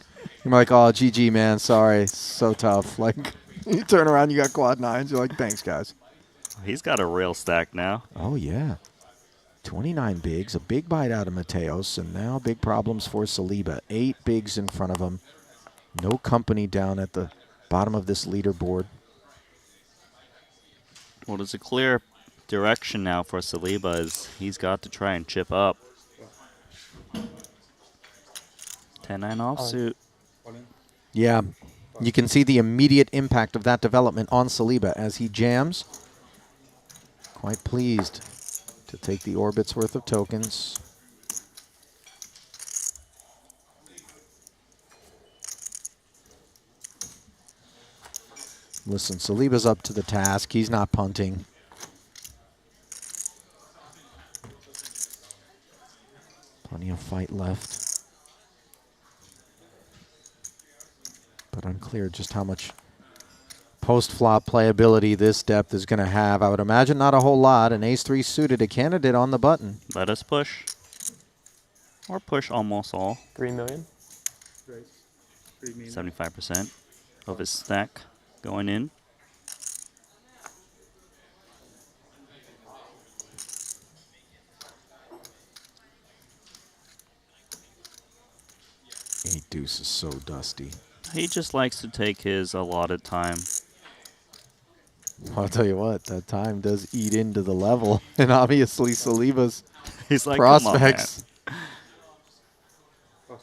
You're like, oh, GG, man, sorry, so tough. Like, you turn around, you got quad 9s. You're like, thanks, guys. He's got a real stack now. Oh, yeah. 29 bigs, a big bite out of Mateos, and now big problems for Saliba. 8 bigs in front of him. No company down at the bottom of this leaderboard. Well, there's a clear direction now for Saliba as he's got to try and chip up. 10-9 offsuit. All in. Yeah, you can see the immediate impact of that development on Saliba as he jams. Quite pleased to take the orbit's worth of tokens. Listen, Saliba's up to the task. He's not punting. Plenty of fight left. But unclear just how much post-flop playability this depth is going to have. I would imagine not a whole lot. An ace-3 suited, a candidate on the button. Let us push. Or push almost all. 3 million. Raise. 3 million. 75% of his stack going in. Eight deuce is so dusty. He just likes to take his allotted time. I'll tell you what, that time does eat into the level. And obviously Saliba's He's like, prospects. come on, man.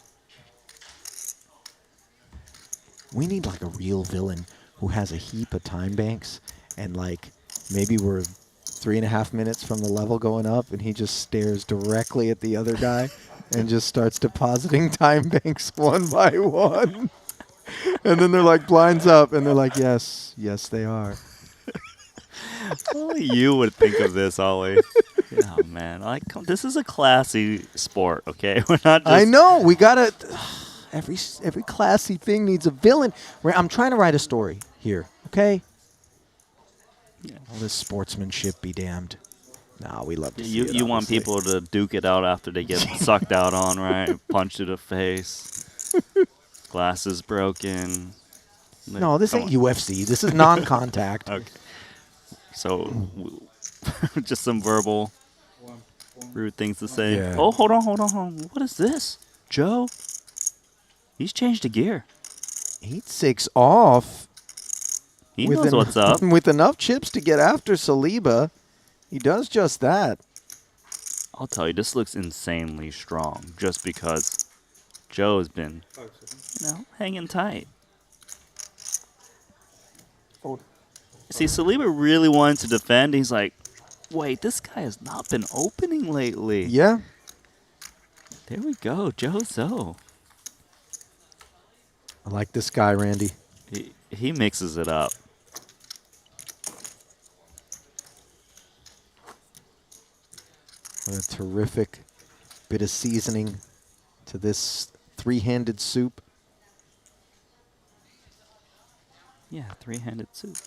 We need like a real villain who has a heap of time banks and like maybe we're 3.5 minutes from the level going up and he just stares directly at the other guy and just starts depositing time banks one by one. And then they're like blinds up and they're like, yes, yes they are. Only you would think of this, Ollie. Oh man, like this is a classy sport, okay? We're not just I know, we gotta, every classy thing needs a villain. I'm trying to write a story here, okay? Yeah. All this sportsmanship be damned. Nah, we love to see it, You want obviously. people to duke it out after they get sucked out on, right? Punch to the face. Glasses broken. No, this Come ain't on. UFC. This is non-contact. Okay. So, just some verbal rude things to say. Yeah. Oh, hold on. What is this? Joe? He's changed a gear. 8-6 off. He with knows what's up. With enough chips to get after Saliba, he does just that. I'll tell you, this looks insanely strong just because Joe's been, hanging tight. Fold. See, Saliba really wanted to defend. He's like, wait, this guy has not been opening lately. Yeah. There we go, Joe Zoe. I like this guy, Randy. He mixes it up. What a terrific bit of seasoning to this three-handed soup. Yeah, three-handed soup.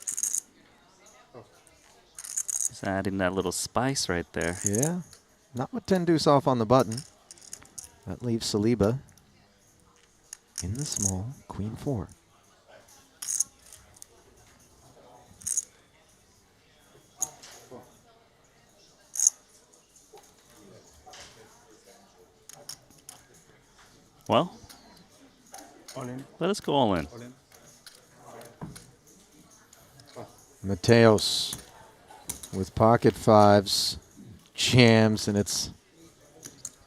He's adding that little spice right there. Yeah. Not with 10 deuce off on the button. That leaves Saliba in the small, queen 4. Well, All in. let us go all in. All in. Mateos with pocket fives, jams, and it's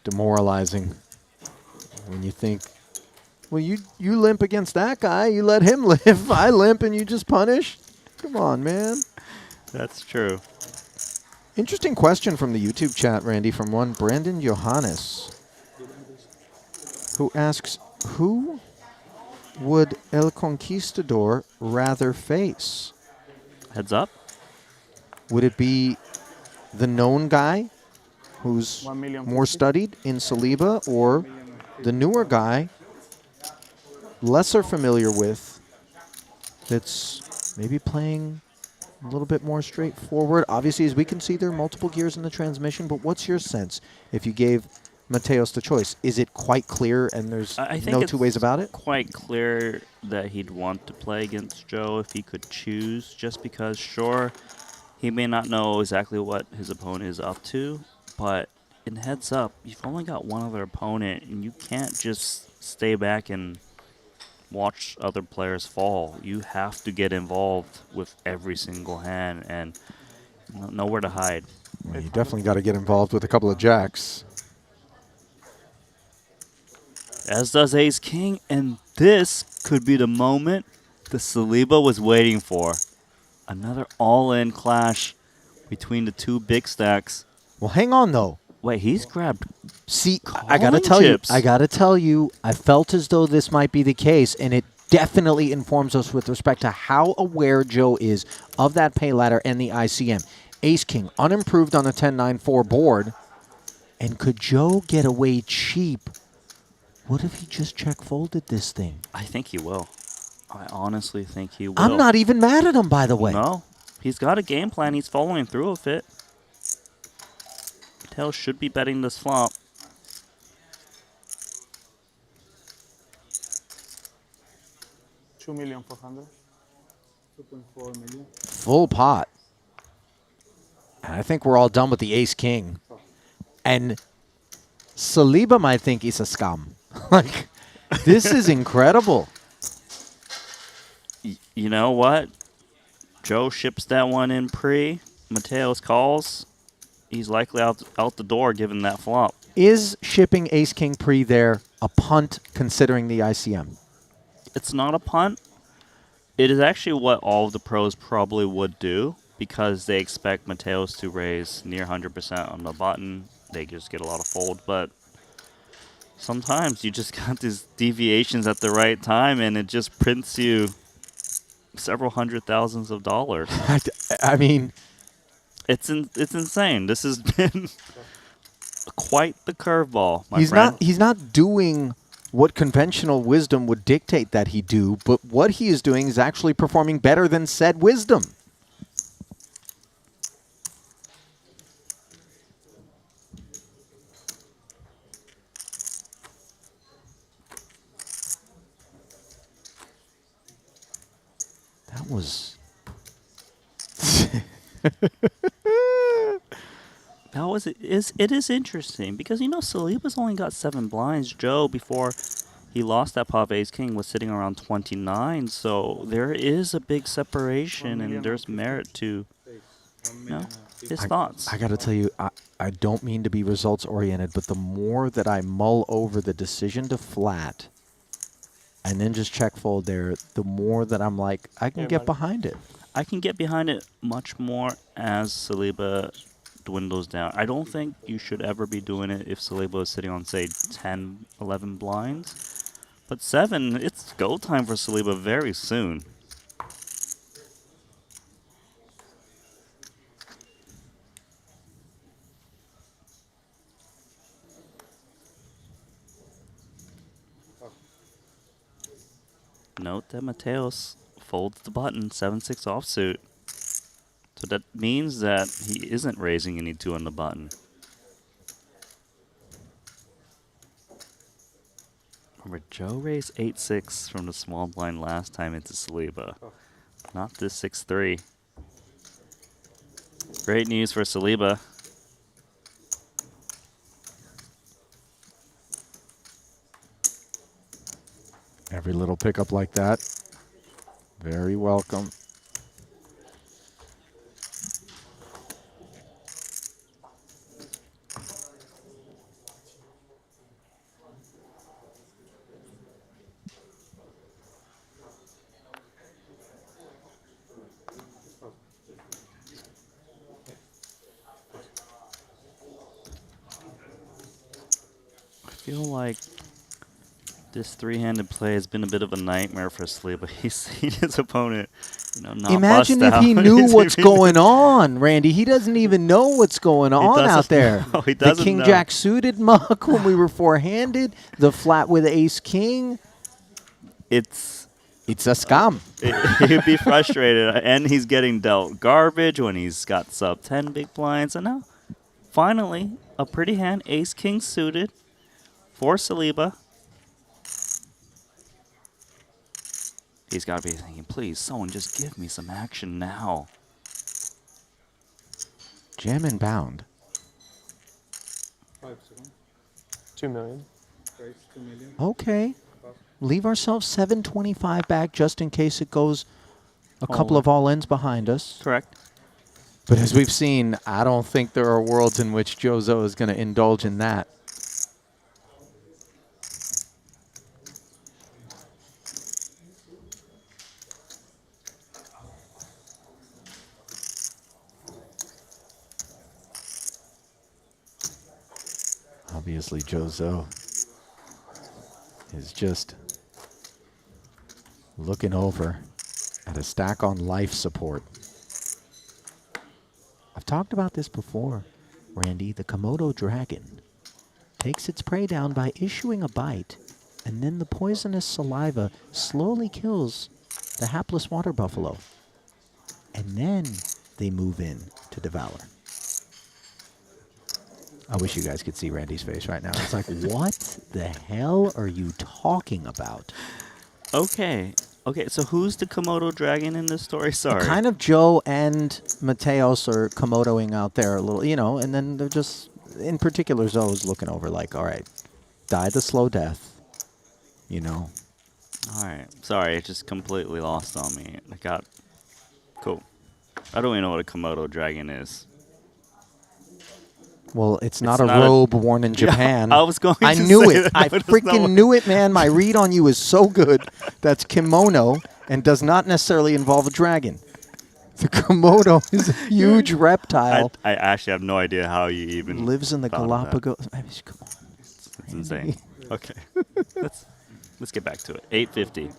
demoralizing when you think, well, you limp against that guy, you let him live. I limp and you just punish. Come on, man. That's true. Interesting question from the YouTube chat, Randy, from one Brandon Johannes, who asks, who would El Conquistador rather face? Heads up. Would it be the known guy who's 1,050,000. more studied in Saliba, or the newer guy, lesser familiar with, that's maybe playing a little bit more straightforward? Obviously, as we can see, there are multiple gears in the transmission, but what's your sense if you gave Mateos the choice? Is it quite clear and there's I think no it's two ways about it? quite clear that he'd want to play against Joe if he could choose, just because, sure, he may not know exactly what his opponent is up to, but in heads up, you've only got one other opponent, and you can't just stay back and watch other players fall. You have to get involved with every single hand and nowhere to hide. Well, you definitely got to get involved with a couple of jacks. As does Ace King, and this could be the moment the Saliba was waiting for. Another all-in clash between the two big stacks. Well, hang on though. Wait, he's grabbed. See, I gotta tell chips. you, I felt as though this might be the case, and it definitely informs us with respect to how aware Joe is of that pay ladder and the ICM. Ace King, unimproved on the 10-9-4 board, and could Joe get away cheap? What if he just check folded this thing? I think he will. I honestly think he will. I'm not even mad at him, by the way. No, he's got a game plan. He's following through with it. Tail should be betting this flop. $2,400,000. 2.4 million. Full pot. And I think we're all done with the Ace King. And Saliba might think he's a scam. Like, this is incredible. You know what? Joe ships that one in pre. Mateos calls. He's likely out the door given that flop. Is shipping Ace King pre there a punt considering the ICM? It's not a punt. It is actually what all of the pros probably would do because they expect Mateos to raise near 100% on the button. They just get a lot of fold, but sometimes you just got these deviations at the right time and it just prints you several hundred thousands of dollars. I mean, it's insane. This has been quite the curveball, my friend. He's not doing what conventional wisdom would dictate that he do, but what he is doing is actually performing better than said wisdom. That was... It is interesting because, you know, Saliba's only got 7 blinds. Joe, before he lost that pot of Ace King, was sitting around 29. So there is a big separation and there's merit to, you know, his thoughts. I got to tell you, I don't mean to be results oriented, but the more that I mull over the decision to flat and then just check fold there, the more that I'm like, I can get behind it. I can get behind it much more as Saliba dwindles down. I don't think you should ever be doing it if Saliba is sitting on, say, 10, 11 blinds. But 7, it's go time for Saliba very soon. Note that Mateos folds the button, 7-6 offsuit. So that means that he isn't raising any 2 on the button. Remember, Joe raised 8-6 from the small blind last time into Saliba. Not this 6-3. Great news for Saliba. Every little pickup like that, very welcome. I feel like this 3-handed play has been a bit of a nightmare for Saliba. He's seen his opponent, you know, not Imagine bust if out. he knew what's going on, Randy. He doesn't even know what's going on out there. No, he The doesn't King know. Jack suited muck when we were 4-handed. The flat with Ace King. It's a scam. He'd be frustrated, and he's getting dealt garbage when he's got sub 10 big blinds. And now, finally, a pretty hand, Ace King suited for Saliba. He's got to be thinking, please, someone just give me some action now. Jam and bound. 5 seconds. 2 million. Raise 2 million. Okay. leave ourselves 725 back just in case it goes a All couple in. of all-ins behind us. Correct. But as we've seen, I don't think there are worlds in which Jozo is going to indulge in that. Obviously, Jozo is just looking over at a stack on life support. I've talked about this before, Randy. The Komodo dragon takes its prey down by issuing a bite, and then the poisonous saliva slowly kills the hapless water buffalo. And then they move in to devour. I wish you guys could see Randy's face right now. It's like, what the hell are you talking about? Okay. Okay, so who's the Komodo dragon in this story? Sorry. Kind of Joe and Mateos are Komodoing out there a little, you know, and then they're just, in particular, Zoe's looking over like, all right, die the slow death, you know. All right. Sorry, it just completely lost on me. I got... Cool. I don't even know what a Komodo dragon is. Well, it's not It's a not a- robe worn in Japan. I was going I to knew say it. that. I No, it is not freaking what- knew it, man. My read on you is so good. That's kimono and does not necessarily involve a dragon. The Komodo is a huge reptile. I actually have no idea how you even Lives in the thought of that. Galapagos. I mean, come on. It's insane. Okay. let's get back to it. 850.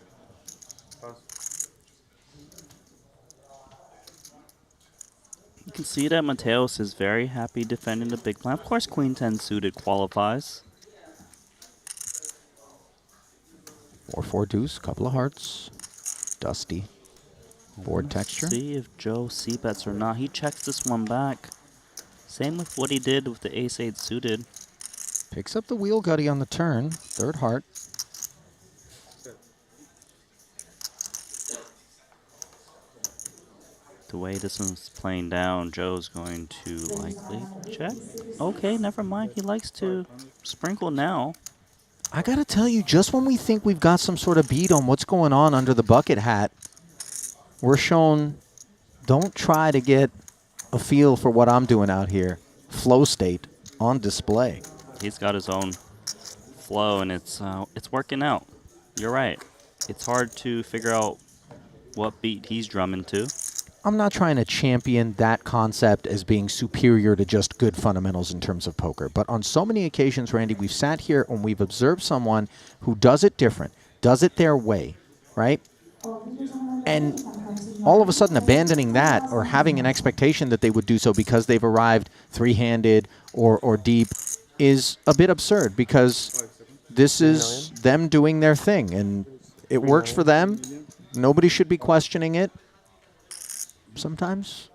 You can see that Mateos is very happy defending the big blind. Of course, Queen 10 suited qualifies. 4-4 deuce, couple of hearts. Dusty. Board texture. See if Joe c-bets or not. He checks this one back. Same with what he did with the ace-8 suited. Picks up the wheel gutty on the turn. Third heart. The way this one's playing down, Joe's going to likely check. Okay, never mind. He likes to sprinkle now. I got to tell you, just when we think we've got some sort of beat on what's going on under the bucket hat, we're shown, don't try to get a feel for what I'm doing out here. Flow state on display. He's got his own flow, and it's working out. You're right. It's hard to figure out what beat he's drumming to. I'm not trying to champion that concept as being superior to just good fundamentals in terms of poker. But on so many occasions, Randy, we've sat here and we've observed someone who does it different, does it their way, right? And all of a sudden abandoning that or having an expectation that they would do so because they've arrived three-handed or deep is a bit absurd, because this is them doing their thing and it works for them. Nobody should be questioning it. Sometimes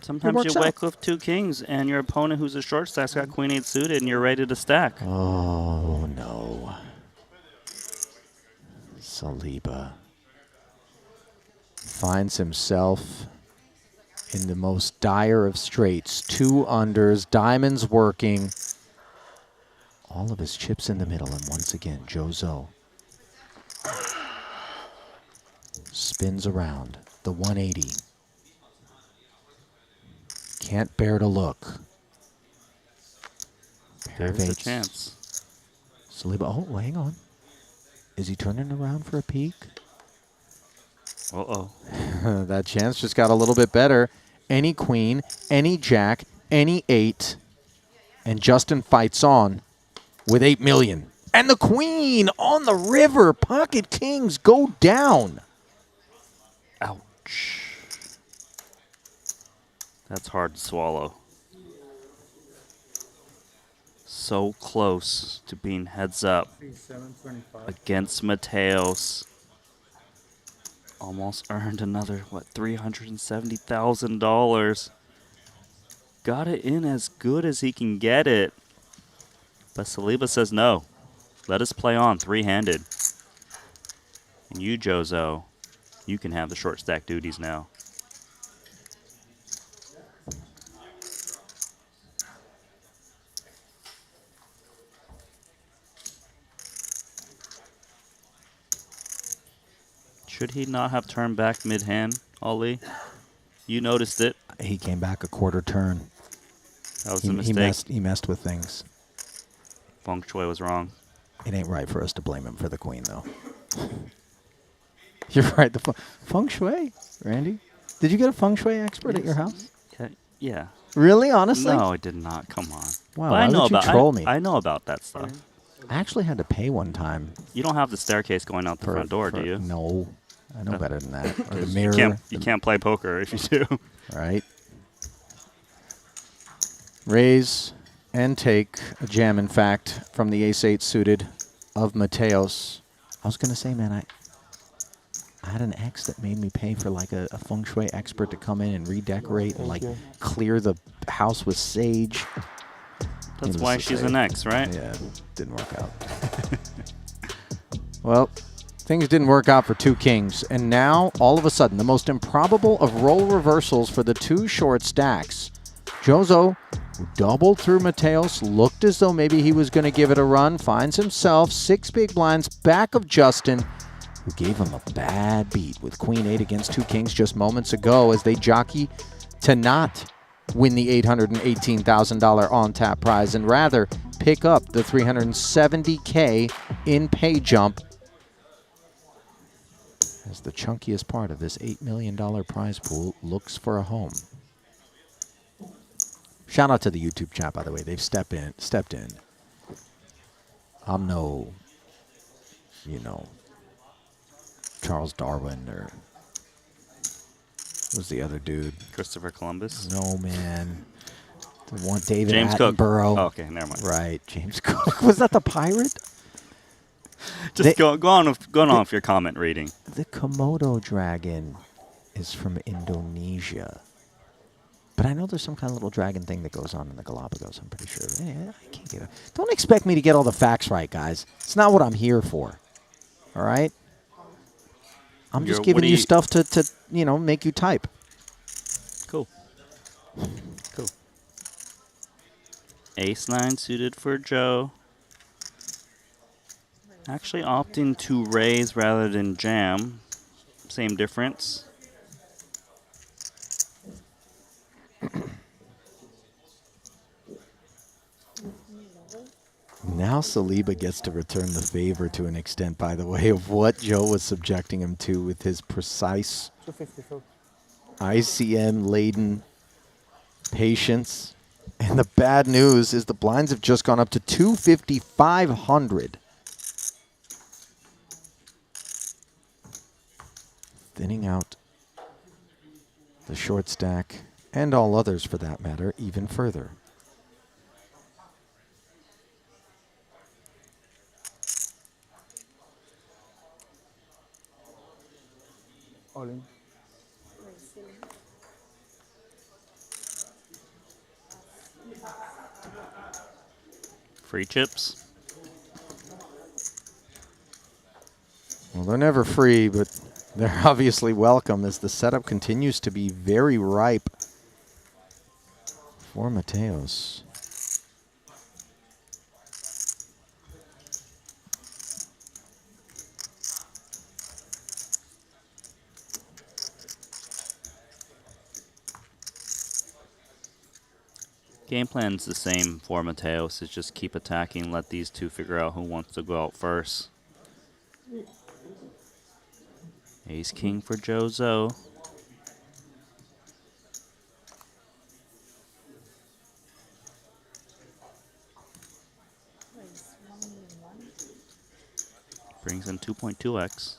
Sometimes works you out. wake with 2 kings, and your opponent who's a short stack's got Queen 8 suited, and you're ready to stack. Oh, no. Saliba finds himself in the most dire of straits. 2 unders, diamonds working. All of his chips in the middle, and once again, Jozo spins around the 180. Can't bear to look. Pair of There's a eights. chance. Saliba, oh, hang on. Is he turning around for a peek? Uh-oh. That chance just got a little bit better. Any queen, any jack, any 8. And Justin fights on with 8 million. And the queen on the river. Pocket kings go down. Ouch. That's hard to swallow. So close to being heads up 725. against Mateos. Almost earned another, what, $370,000. Got it in as good as he can get it. But Saliba says no. Let us play on three-handed. And you, Jozo, you can have the short stack duties now. Should he not have turned back mid-hand, Ali? You noticed it. He came back a quarter turn. That was a mistake. He messed with things. Feng Shui was wrong. It ain't right for us to blame him for the queen, though. You're right. The feng shui, Randy. Did you get a feng shui expert at your house? Yeah. Really? Honestly? No, I did not. Come on. Wow. But Why would you troll me? I know about that stuff. I actually had to pay one time. You don't have the staircase going out the front door, do you? No. I know better than that. Or the 'Cause mirror. You can't play poker if you do. Right. Raise and take a jam, in fact, from the ace-8 suited of Mateos. I was going to say, man, I had an ex that made me pay for like a feng shui expert to come in and redecorate and like clear the house with sage. That's why she's an ex, right? Yeah, didn't work out. Well, things didn't work out for two kings. And now, all of a sudden, the most improbable of role reversals for the two short stacks. Jozo, who doubled through Mateos, looked as though maybe he was going to give it a run, finds himself 6 big blinds back of Justin, who gave him a bad beat with Queen 8 against two kings just moments ago as they jockey to not win the $818,000 on-tap prize and rather pick up the $370K in pay jump as the chunkiest part of this $8 million prize pool looks for a home. Shout out to the YouTube chat, by the way. They've stepped in. I'm no, Charles Darwin or who's the other dude? Christopher Columbus? No, man. The one David James Cook. Attenborough. Oh, okay, never mind. Right, James Cook. Was that the pirate? Just go on with your comment reading. The Komodo dragon is from Indonesia. But I know there's some kind of little dragon thing that goes on in the Galapagos, I'm pretty sure. Yeah, I can't get it. Don't expect me to get all the facts right, guys. It's not what I'm here for. All right? I'm just giving you stuff to make you type. Cool. Cool. Ace-9 suited for Joe. Actually opting to raise rather than jam. Same difference. Now Saliba gets to return the favor to an extent, by the way, of what Joe was subjecting him to with his precise ICM-laden patience. And the bad news is the blinds have just gone up to 250,500. Thinning out the short stack, and all others for that matter, even further. All in. Free chips. Well, they're never free, but they're obviously welcome as the setup continues to be very ripe for Mateos. Game plan's the same for Mateos. It's just keep attacking, let these two figure out who wants to go out first. Ace-King for Jozo. Brings in 2.2x.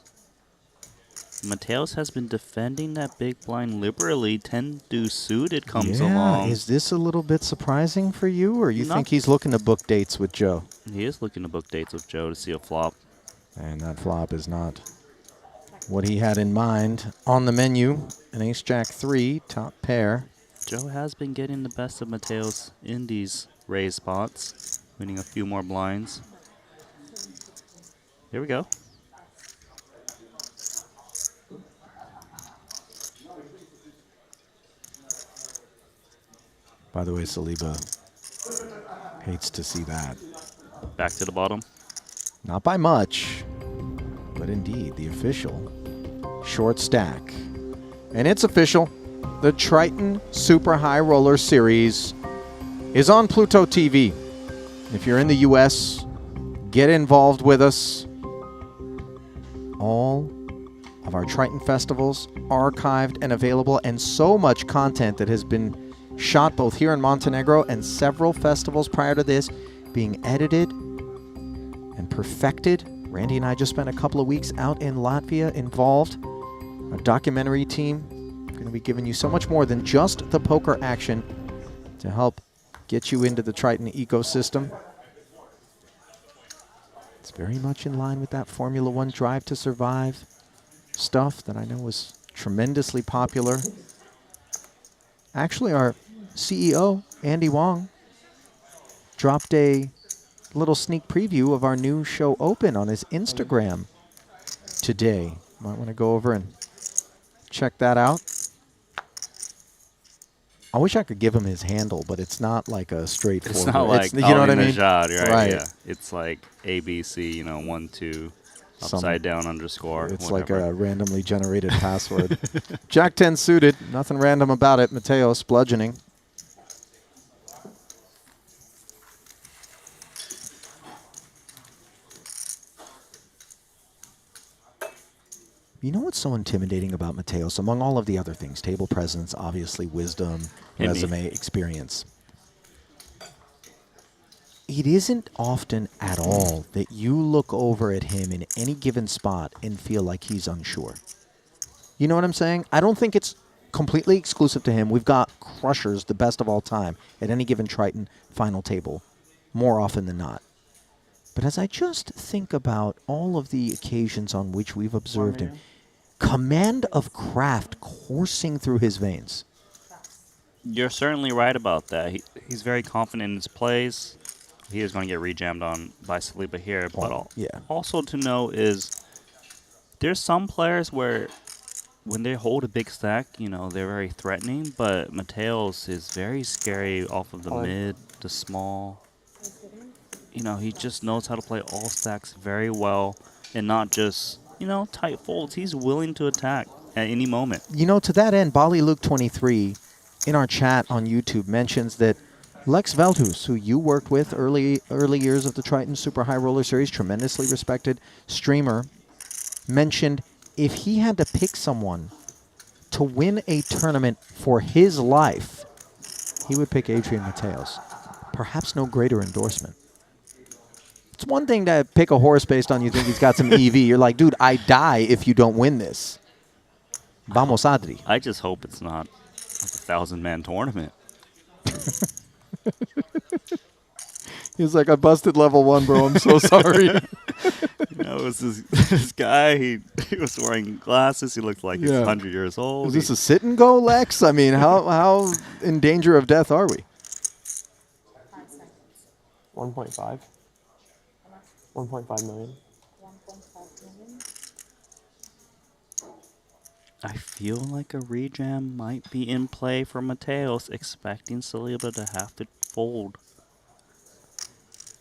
Mateos has been defending that big blind liberally. 10 deuce suited comes along. Is this a little bit surprising for you, or you think he's looking to book dates with Joe? He is looking to book dates with Joe to see a flop. And that flop is not what he had in mind. On the menu, an ace-jack 3, top pair. Joe has been getting the best of Mateos in these raise spots, winning a few more blinds. Here we go. By the way, Saliba hates to see that. Back to the bottom. Not by much, but indeed, the official short stack. And it's official. The Triton Super High Roller Series is on Pluto TV. If you're in the US, get involved with us. All of our Triton festivals archived and available, and so much content that has been shot both here in Montenegro and several festivals prior to this being edited and perfected. Randy and I just spent a couple of weeks out in Latvia involved. Our documentary team going to be giving you so much more than just the poker action to help get you into the Triton ecosystem. It's very much in line with that Formula One Drive to Survive stuff that I know was tremendously popular. Actually, our CEO, Andy Wong, dropped a little sneak preview of our new show Open on his Instagram today. Might want to go over and check that out. I wish I could give him his handle, but it's not like a straightforward. It's not like you know what I mean? right? Right. Yeah. It's like ABC, 1, 2, upside down underscore. It's whatever. like a randomly generated password. Jack 10 suited. Nothing random about it. Mateos bludgeoning. You know what's so intimidating about Mateos, among all of the other things? Table presence, obviously wisdom, resume, experience. It isn't often at all that you look over at him in any given spot and feel like he's unsure. You know what I'm saying? I don't think it's completely exclusive to him. We've got crushers, the best of all time, at any given Triton final table, more often than not. But as I just think about all of the occasions on which we've observed him, command of craft coursing through his veins. You're certainly right about that. He's very confident in his plays. He is going to get rejammed on by Saliba here. But also to know is there's some players where when they hold a big stack, they're very threatening. But Mateos is very scary off of the mid, the small. He just knows how to play all stacks very well and not just, tight folds. He's willing to attack at any moment. To that end, Bali Luke 23 in our chat on YouTube mentions that Lex Veldhuis, who you worked with early years of the Triton Super High Roller Series, tremendously respected streamer, mentioned if he had to pick someone to win a tournament for his life, he would pick Adrian Mateos. Perhaps no greater endorsement. It's one thing to pick a horse based on you think he's got some EV. You're like, dude, I die if you don't win this. Vamos, Adri. I just hope it's not like a 1,000-man tournament. He's like, I busted level 1, bro. I'm so sorry. It was this guy. He was wearing glasses. He looked like he's 100 years old. Is this a sit and go, Lex? I mean, how in danger of death are we? 1.5. 1.5 million. I feel like a rejam might be in play for Mateos, expecting Saliba to have to fold.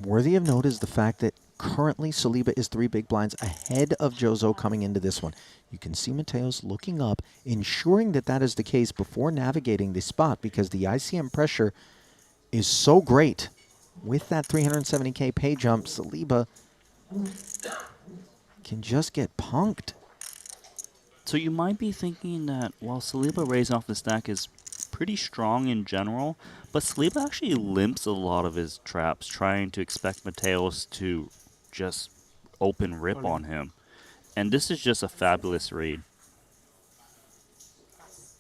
Worthy of note is the fact that currently Saliba is 3 big blinds ahead of Jozo coming into this one. You can see Mateos looking up, ensuring that that is the case before navigating the spot because the ICM pressure is so great. With that 370K pay jump, Saliba can just get punked. So you might be thinking that while Saliba raising off the stack is pretty strong in general, but Saliba actually limps a lot of his traps, trying to expect Mateos to just open rip on him. And this is just a fabulous read.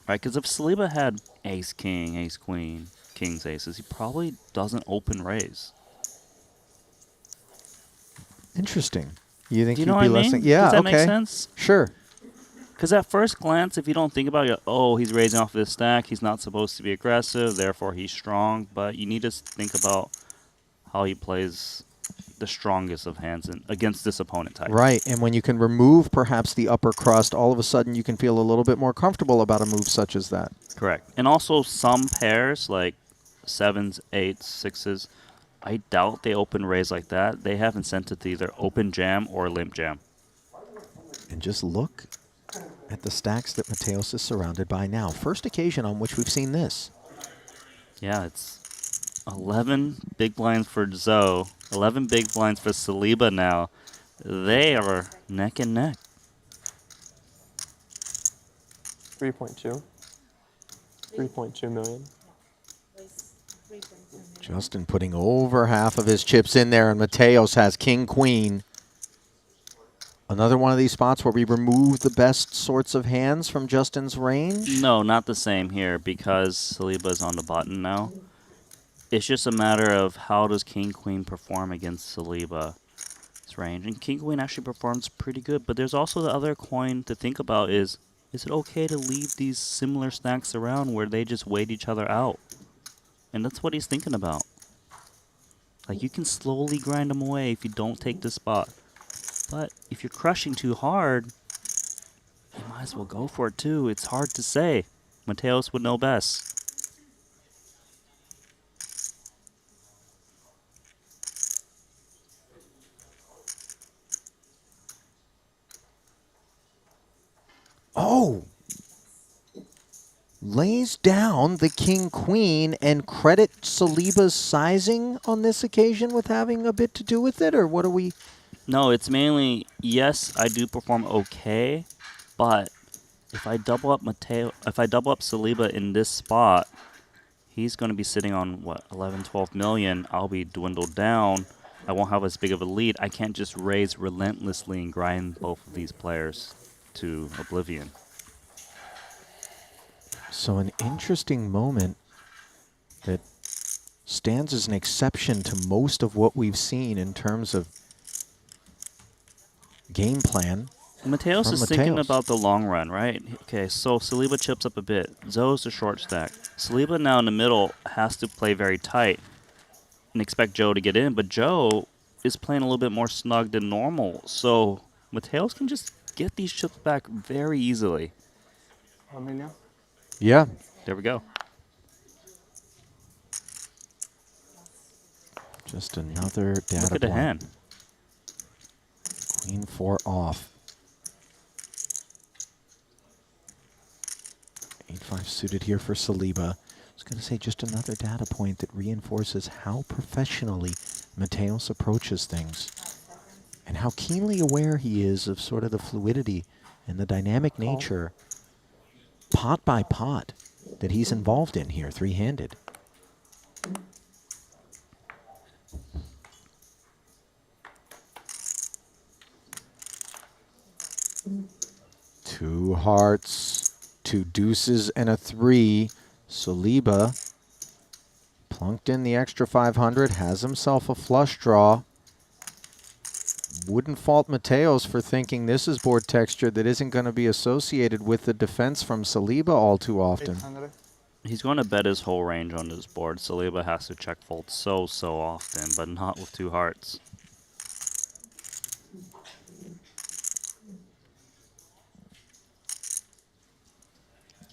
Right, because if Saliba had ace, king, ace, queen, king's aces, he probably doesn't open raise. Interesting. You think Do you he'd know be what I less mean? than, yeah, Does that okay. make sense? Sure. Because at first glance, if you don't think about it, oh, he's raising off this stack, he's not supposed to be aggressive, therefore he's strong. But you need to think about how he plays the strongest of hands against this opponent type. Right, and when you can remove perhaps the upper crust, all of a sudden you can feel a little bit more comfortable about a move such as that. Correct. And also some pairs, like 7s, 8s, 6s, I doubt they open raise like that. They have incentive to either open jam or limp jam. And just look at the stacks that Mateos is surrounded by now. First occasion on which we've seen this. Yeah, it's 11 big blinds for Zoe, 11 big blinds for Saliba now. They are neck and neck. 3.2. 3.2 million. Justin putting over half of his chips in there, and Mateos has king, queen. Another one of these spots where we remove the best sorts of hands from Justin's range? No, not the same here because Saliba's on the button now. It's just a matter of how does King Queen perform against Saliba's range. And King Queen actually performs pretty good, but there's also the other coin to think about is it okay to leave these similar stacks around where they just wait each other out? And that's what he's thinking about. Like, you can slowly grind them away if you don't take the spot. But if you're crushing too hard, you might as well go for it too. It's hard to say. Mateos would know best. Oh! Lays down the king, queen, and credit Saliba's sizing on this occasion with having a bit to do with it, or what are we... No, it's mainly, yes, I do perform okay, but if I double up Saliba in this spot, he's going to be sitting on, what, 11, 12 million. I'll be dwindled down. I won't have as big of a lead. I can't just raise relentlessly and grind both of these players to oblivion. So an interesting moment that stands as an exception to most of what we've seen in terms of game plan. Mateos is thinking Mateos. about the long run, right? Okay, so Saliba chips up a bit. Zoe's the short stack. Saliba now in the middle has to play very tight and expect Joe to get in, but Joe is playing a little bit more snug than normal. So Mateos can just get these chips back very easily. How many now? Yeah. There we go. Just another data Look at the point. hand. Queen 4 off. 8-5 suited here for Saliba. I was going to say just another data point that reinforces how professionally Mateos approaches things and how keenly aware he is of sort of the fluidity and the dynamic nature, pot by pot, that he's involved in here, three-handed. Two hearts, two deuces, and a 3. Saliba plunked in the extra 500, has himself a flush draw. Wouldn't fault Mateos for thinking this is board texture that isn't going to be associated with the defense from Saliba all too often. 800. He's going to bet his whole range on this board. Saliba has to check fold so often, but not with two hearts.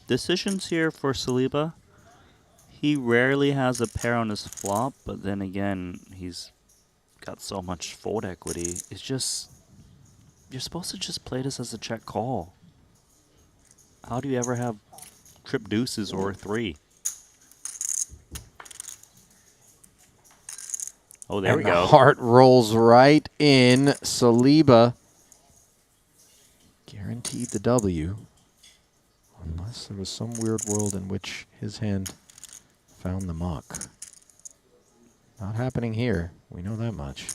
Decisions here for Saliba. He rarely has a pair on his flop, but then again, he's got so much fold equity. It's just, you're supposed to just play this as a check call. How do you ever have trip deuces or a 3? Oh, there we And the go. heart rolls right in. Saliba guaranteed the W. Unless there was some weird world in which his hand found the muck. Not happening here. We know that much.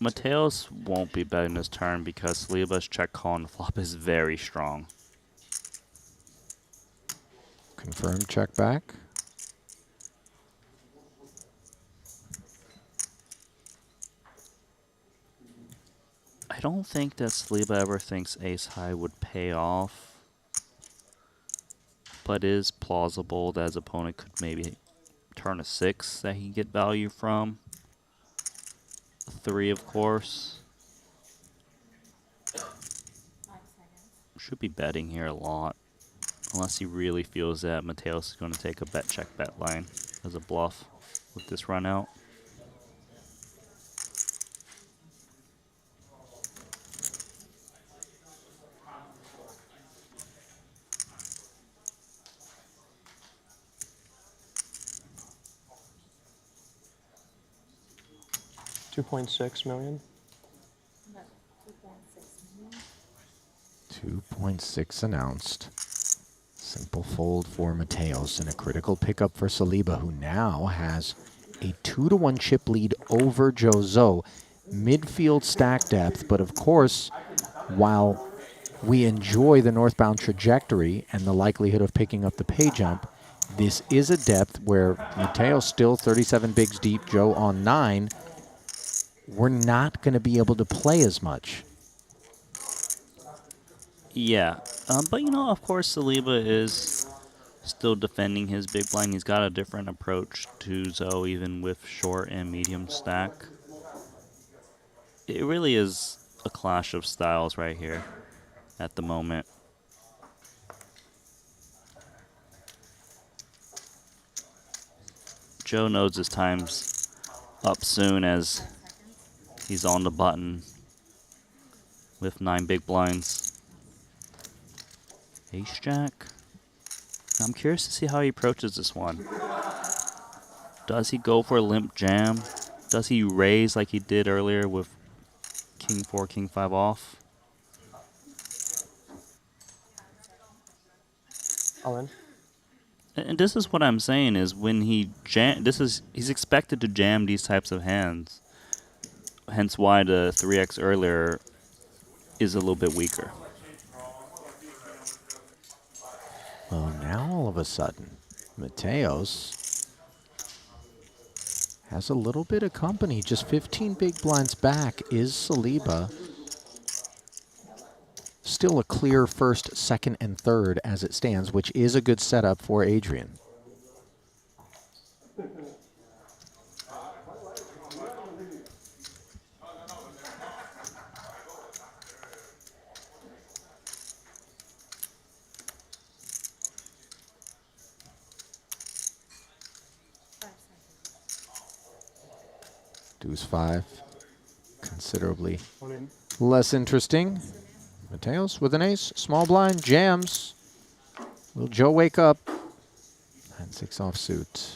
Mateos won't be betting this turn because Saliba's check call on the flop is very strong. Confirm check back. I don't think that Saliba ever thinks ace high would pay off. But it is plausible that his opponent could maybe turn a 6 that he can get value from. A 3, of course. Should be betting here a lot. Unless he really feels that Mateos is going to take a bet check bet line as a bluff with this run out. 2.6 million. 2.6 announced. Simple fold for Mateos and a critical pickup for Saliba, who now has a 2-to-1 chip lead over Jozo. Midfield stack depth, but of course, while we enjoy the northbound trajectory and the likelihood of picking up the pay jump, this is a depth where Mateos still 37 bigs deep, Joe on 9. We're not going to be able to play as much. Yeah, but you know, of course, Saliba is still defending his big blind. He's got a different approach to Zoe, even with short and medium stack. It really is a clash of styles right here at the moment. Joe knows his time's up soon as he's on the button with 9 big blinds. Ace Jack. I'm curious to see how he approaches this one. Does he go for a limp jam? Does he raise like he did earlier with King 4, King 5 off? All in. And this is what I'm saying is when he he's expected to jam these types of hands. Hence why the 3x earlier is a little bit weaker. Well, now all of a sudden, Mateos has a little bit of company. Just 15 big blinds back is Saliba. Still a clear first, second, and third as it stands, which is a good setup for Adrian. Deuce 5, considerably All in. less interesting. Mateos with an ace, small blind, jams. Will Joe wake up? 9-6 offsuit.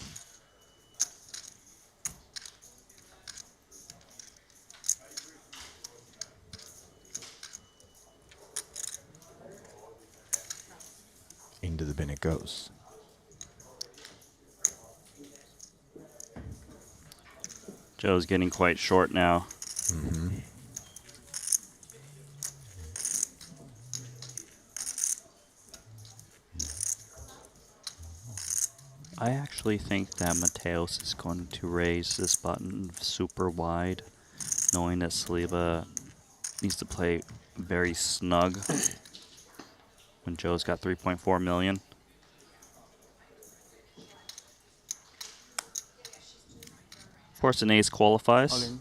Into the bin it goes. Joe's getting quite short now. I actually think that Mateos is going to raise this button super wide, knowing that Saliba needs to play very snug when Joe's got 3.4 million. Of course, an ace All qualifies. in.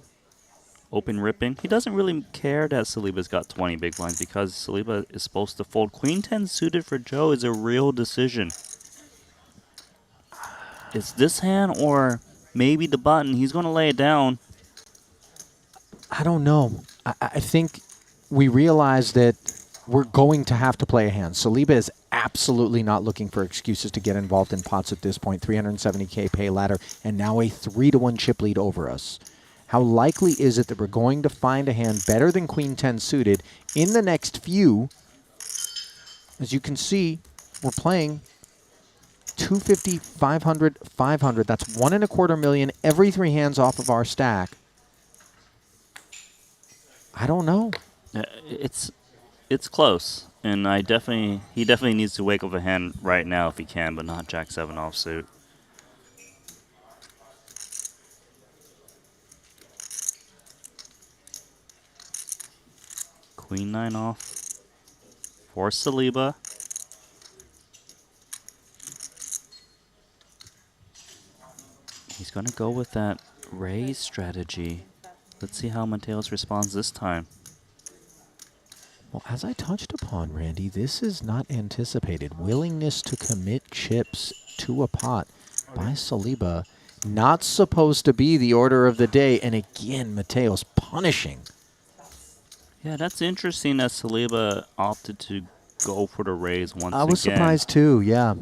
Open ripping. He doesn't really care that Saliba's got 20 big blinds because Saliba is supposed to fold. Queen 10 suited for Joe is a real decision. It's this hand or maybe the button. He's going to lay it down. I don't know. I think we realize that we're going to have to play a hand. Saliba is absolutely not looking for excuses to get involved in pots at this point. 370K pay ladder, and now a 3-to-1 chip lead over us. How likely is it that we're going to find a hand better than Queen 10 suited in the next few? As you can see, we're playing 250, 500, 500. That's 1.25 million every 3 hands off of our stack. I don't know. It's close, and he definitely needs to wake up a hand right now if he can, but not Jack 7 offsuit. Queen 9 off for Saliba. He's going to go with that raise strategy. Let's see how Mateos responds this time. Well, as I touched upon, Randy, this is not anticipated. Willingness to commit chips to a pot by Saliba. Not supposed to be the order of the day. And again, Mateos punishing. Yeah, that's interesting that Saliba opted to go for the raise once again. I was surprised too, yeah.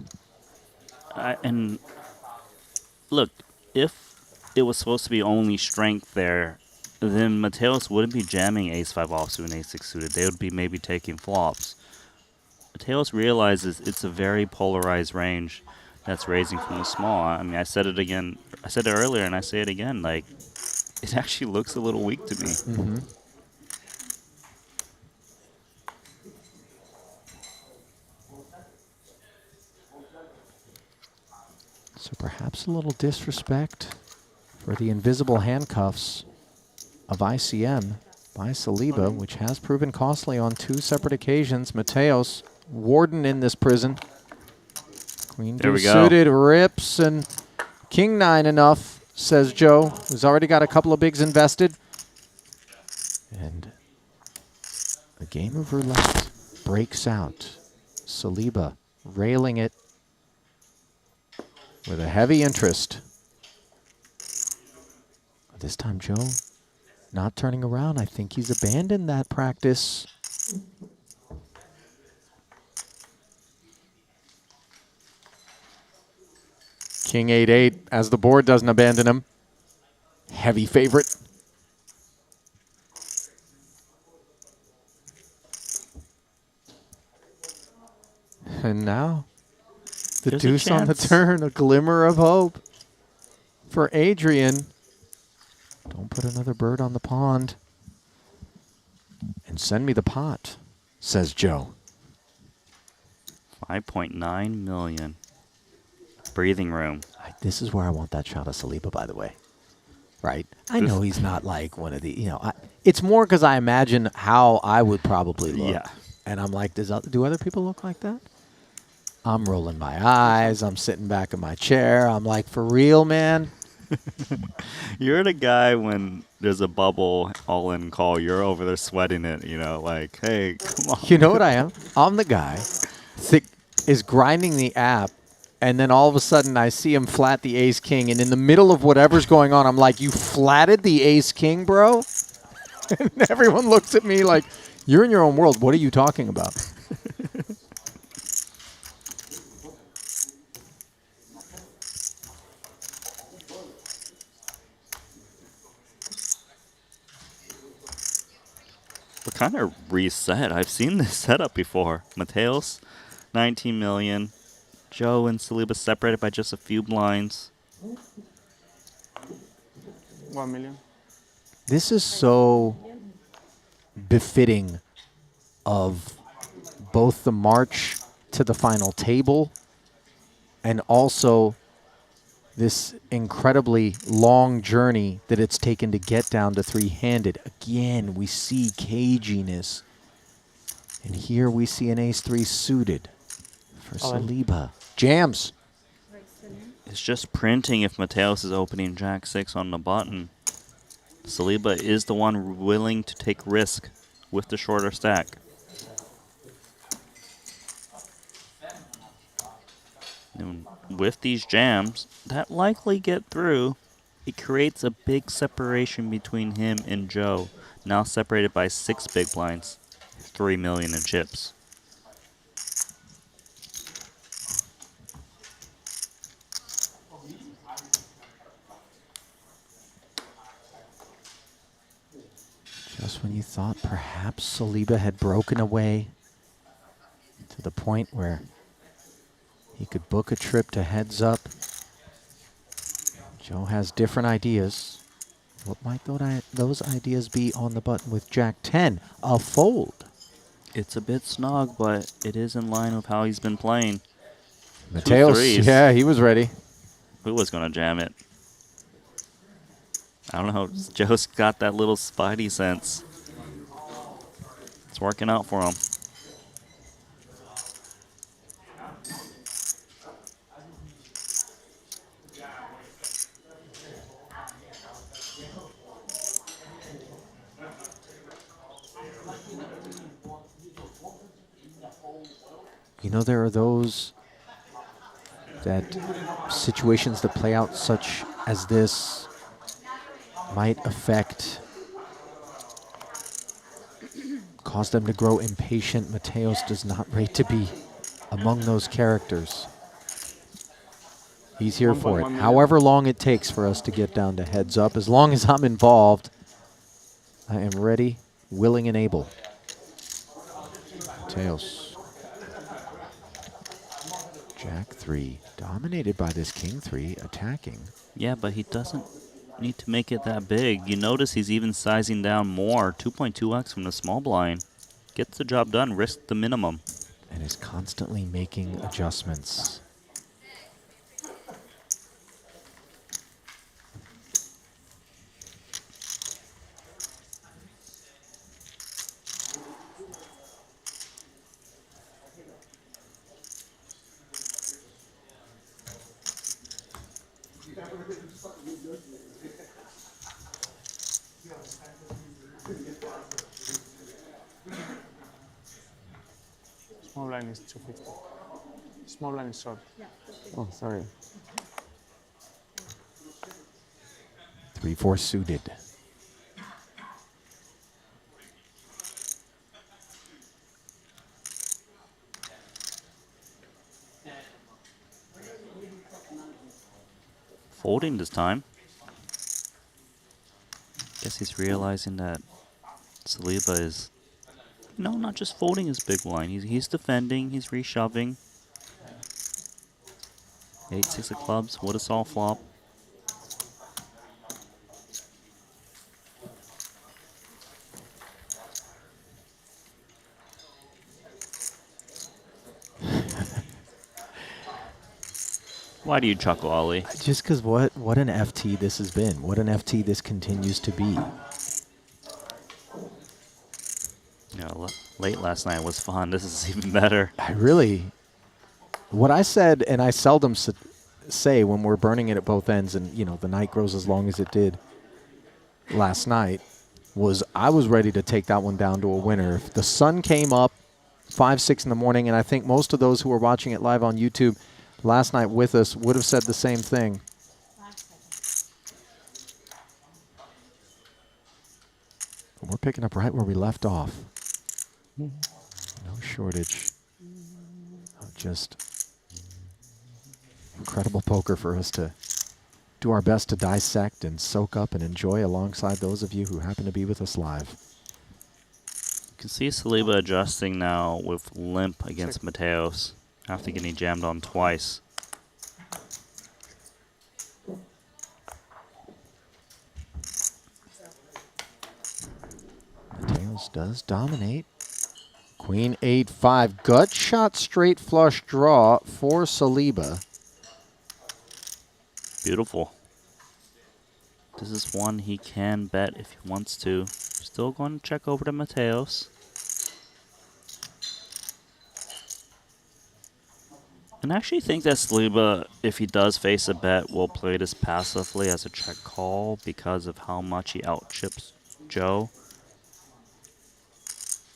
And look, if it was supposed to be only strength there, then Mateos wouldn't be jamming ace-5 offsuit and ace-6 suited. They would be maybe taking flops. Mateos realizes it's a very polarized range that's raising from the small. I mean, I said it again. I said it earlier, and I say it again. Like, it actually looks a little weak to me. Mm-hmm. So perhaps a little disrespect for the invisible handcuffs of ICM by Saliba, which has proven costly on 2 separate occasions. Mateos, warden in this prison. Queen There we deuce go. suited, rips, and king 9 enough, says Joe, who's already got a couple of bigs invested. And the game of roulette breaks out. Saliba railing it with a heavy interest. This time, Joe not turning around. I think he's abandoned that practice. King 8-8 as the board doesn't abandon him. Heavy favorite. And now the There's a deuce on the chance. turn, a glimmer of hope for Adrian. Don't put another bird on the pond. And send me the pot, says Joe. 5.9 million. Breathing room. This is where I want that shot of Saliba, by the way. Right? I know he's not like one of the, you know, it's more because I imagine how I would probably look. Yeah. And I'm like, do other people look like that? I'm rolling my eyes. I'm sitting back in my chair. I'm like, for real, man? You're the guy when there's a bubble all-in call. You're over there sweating it, you know, like, hey, come on. You know what I am? I'm the guy that is grinding the app, and then all of a sudden I see him flat the ace-king, and in the middle of whatever's going on, I'm like, you flatted the ace-king, bro? And everyone looks at me like, you're in your own world. What are you talking about? We're kind of reset. I've seen this setup before. Mateos, 19 million. Joe and Saliba separated by just a few blinds. 1 million. This is so befitting of both the march to the final table and also this incredibly long journey that it's taken to get down to 3-handed. Again, we see caginess. And here we see an ace-3 suited for Saliba. Jams. It's just printing if Mateos is opening Jack-6 on the button. Saliba is the one willing to take risk with the shorter stack. And with these jams that likely get through, it creates a big separation between him and Joe, now separated by 6 big blinds, 3 million in chips. Just when you thought perhaps Saliba had broken away to the point where he could book a trip to heads up, Joe has different ideas. What might those ideas be on the button with Jack 10? A fold. It's a bit snug, but it is in line with how he's been playing. Mateos, threes. yeah, he was ready. Who was going to jam it? I don't know. Joe's got that little spidey sense. It's working out for him. You know, there are those situations that play out such as this might cause them to grow impatient. Mateos does not rate to be among those characters. He's here for it. 1.1 million. However long it takes for us to get down to heads up, as long as I'm involved, I am ready, willing, and able. Tails. Jack 3, dominated by this King 3, attacking. Yeah, but he doesn't need to make it that big. You notice he's even sizing down more, 2.2x from the small blind. Gets the job done, risks the minimum. And is constantly making adjustments. Small blind is 250. Small blind is short. Oh, sorry. 3-4 suited. Folding this time. Guess he's realizing that Saliba is, no, not just folding his big blind. He's defending, he's reshoving. 8-6 of clubs, what a small flop. Why do you chuckle, Ollie? Just because what an FT this has been. What an FT this continues to be. Yeah, late last night was fun. This is even better. What I said, and I seldom say when we're burning it at both ends and, you know, the night grows as long as it did last night, was I was ready to take that one down to a winner. If the sun came up 5, 6 in the morning, and I think most of those who were watching it live on YouTube last night with us would have said the same thing. We're picking up right where we left off. No shortage of just incredible poker for us to do our best to dissect and soak up and enjoy alongside those of you who happen to be with us live. You can see Saliba adjusting now with limp against Mateos after getting jammed on twice. Mateos does dominate. Queen 8-5. Gut shot straight flush draw for Saliba. Beautiful. This is one he can bet if he wants to. Still going to check over to Mateos. And I actually think that Saliba, if he does face a bet, will play this passively as a check call because of how much he outchips Joe.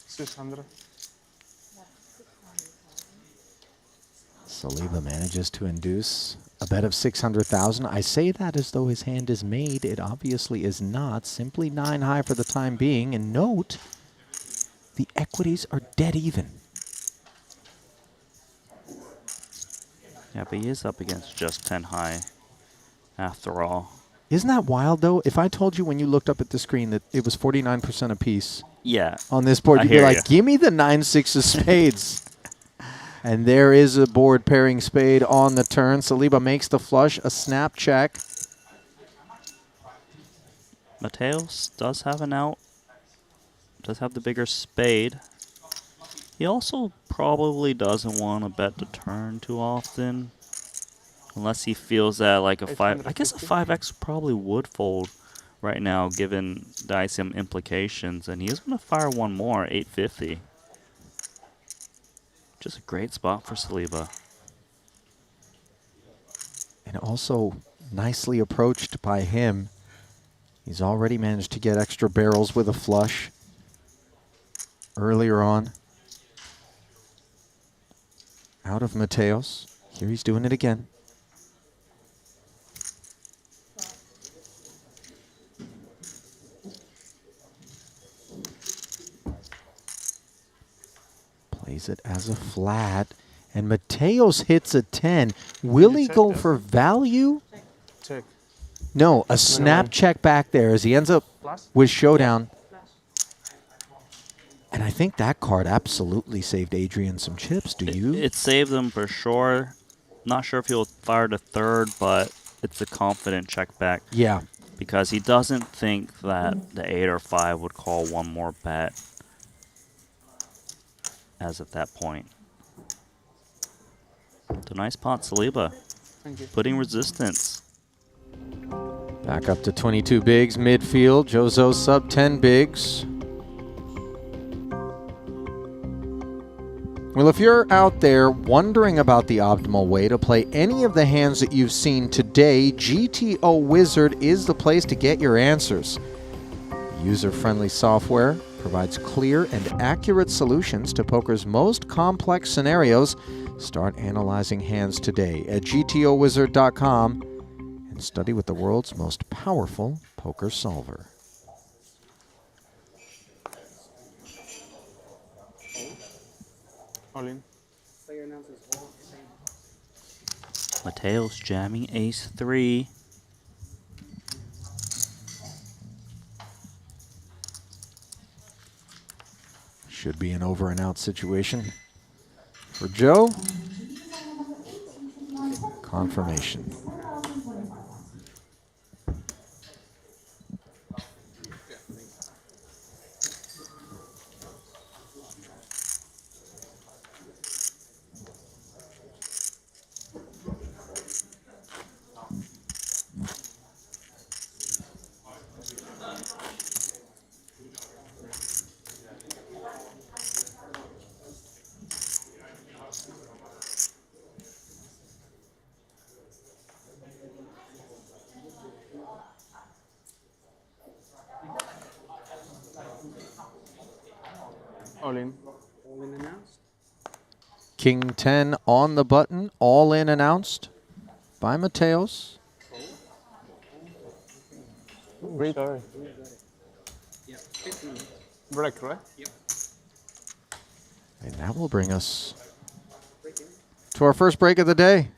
600. Saliba manages to induce a bet of 600,000. I say that as though his hand is made. It obviously is not. Simply 9 high for the time being. And note, the equities are dead even. Yeah, but he is up against just 10 high after all. Isn't that wild, though? If I told you when you looked up at the screen that it was 49% apiece Yeah. on this board, I you'd be hear like, ya. give me the 9-6 of spades. And there is a board pairing spade on the turn. Saliba makes the flush, a snap check. Mateos does have an out. Does have the bigger spade. He also probably doesn't want to bet the turn too often. Unless he feels that like a 5... I guess a 5x probably would fold right now given the ICM implications. And he is going to fire one more, 850. Just a great spot for Saliba. And also nicely approached by him. He's already managed to get extra barrels with a flush earlier on. Out of Mateos. Here he's doing it again. Plays it as a flat. And Mateos hits a 10. Will he check go that? for value? Check. No, a snap check back there as he ends up Plus? with showdown. think that card absolutely saved Adrian some chips. Do you? It saved him for sure. Not sure if he'll fire the third, but it's a confident check back. Yeah. Because he doesn't think that the 8 or 5 would call one more bet as at that point. It's a nice pot, Saliba. Thank you. Putting resistance. Back up to 22 bigs midfield. Jozo sub 10 bigs. Well, if you're out there wondering about the optimal way to play any of the hands that you've seen today, GTO Wizard is the place to get your answers. User-friendly software provides clear and accurate solutions to poker's most complex scenarios. Start analyzing hands today at gtowizard.com and study with the world's most powerful poker solver. All in. Mateo's jamming ace 3. Should be an over and out situation for Joe. Confirmation. All in. King 10 on the button, all in announced by Mateos. Great. Sorry. Break, right? And that will bring us to our first break of the day.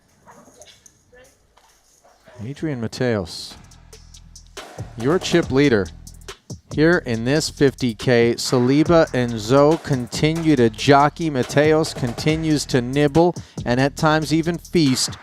Adrian Mateos, your chip leader. Here in this 50K, Saliba and Zoe continue to jockey. Mateos continues to nibble and at times even feast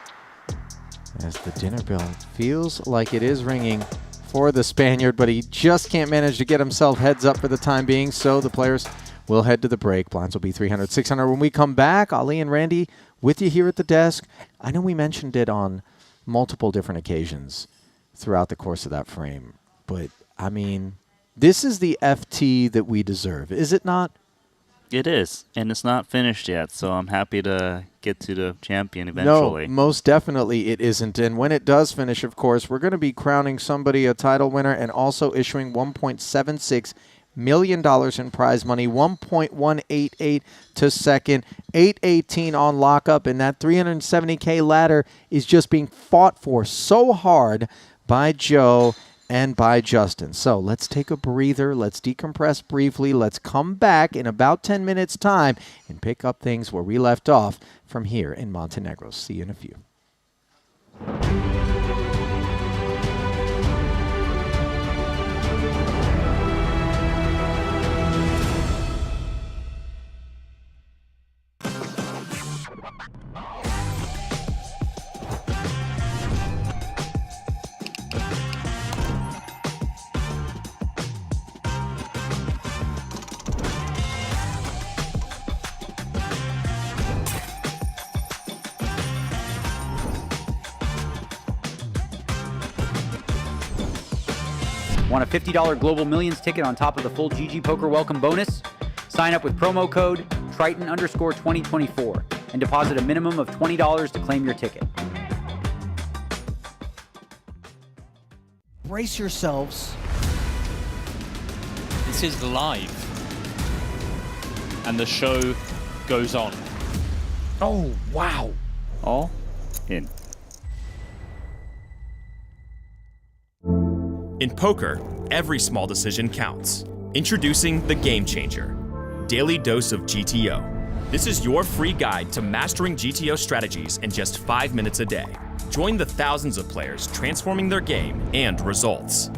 as the dinner bell feels like it is ringing for the Spaniard, but he just can't manage to get himself heads up for the time being, so the players will head to the break. Blinds will be 300, 600. When we come back, Ali and Randy with you here at the desk. I know we mentioned it on multiple different occasions throughout the course of that frame, but I mean, this is the FT that we deserve, is it not? It is, and it's not finished yet, so I'm happy to get to the champion eventually. No, most definitely it isn't. And when it does finish, of course, we're going to be crowning somebody a title winner and also issuing $1.76 million in prize money, 1.188 to second, 818 on lockup, and that 370K ladder is just being fought for so hard by Joe and by Justin. So let's take a breather. Let's decompress briefly. Let's come back in about 10 minutes' time and pick up things where we left off from here in Montenegro. See you in a few. Want a $50 Global Millions ticket on top of the full GG Poker welcome bonus? Sign up with promo code Triton_2024 and deposit a minimum of $20 to claim your ticket. Brace yourselves. This is live. And the show goes on. Oh, wow. All in. In poker, every small decision counts. Introducing the Game Changer, Daily Dose of GTO. This is your free guide to mastering GTO strategies in just 5 minutes a day. Join the thousands of players transforming their game and results.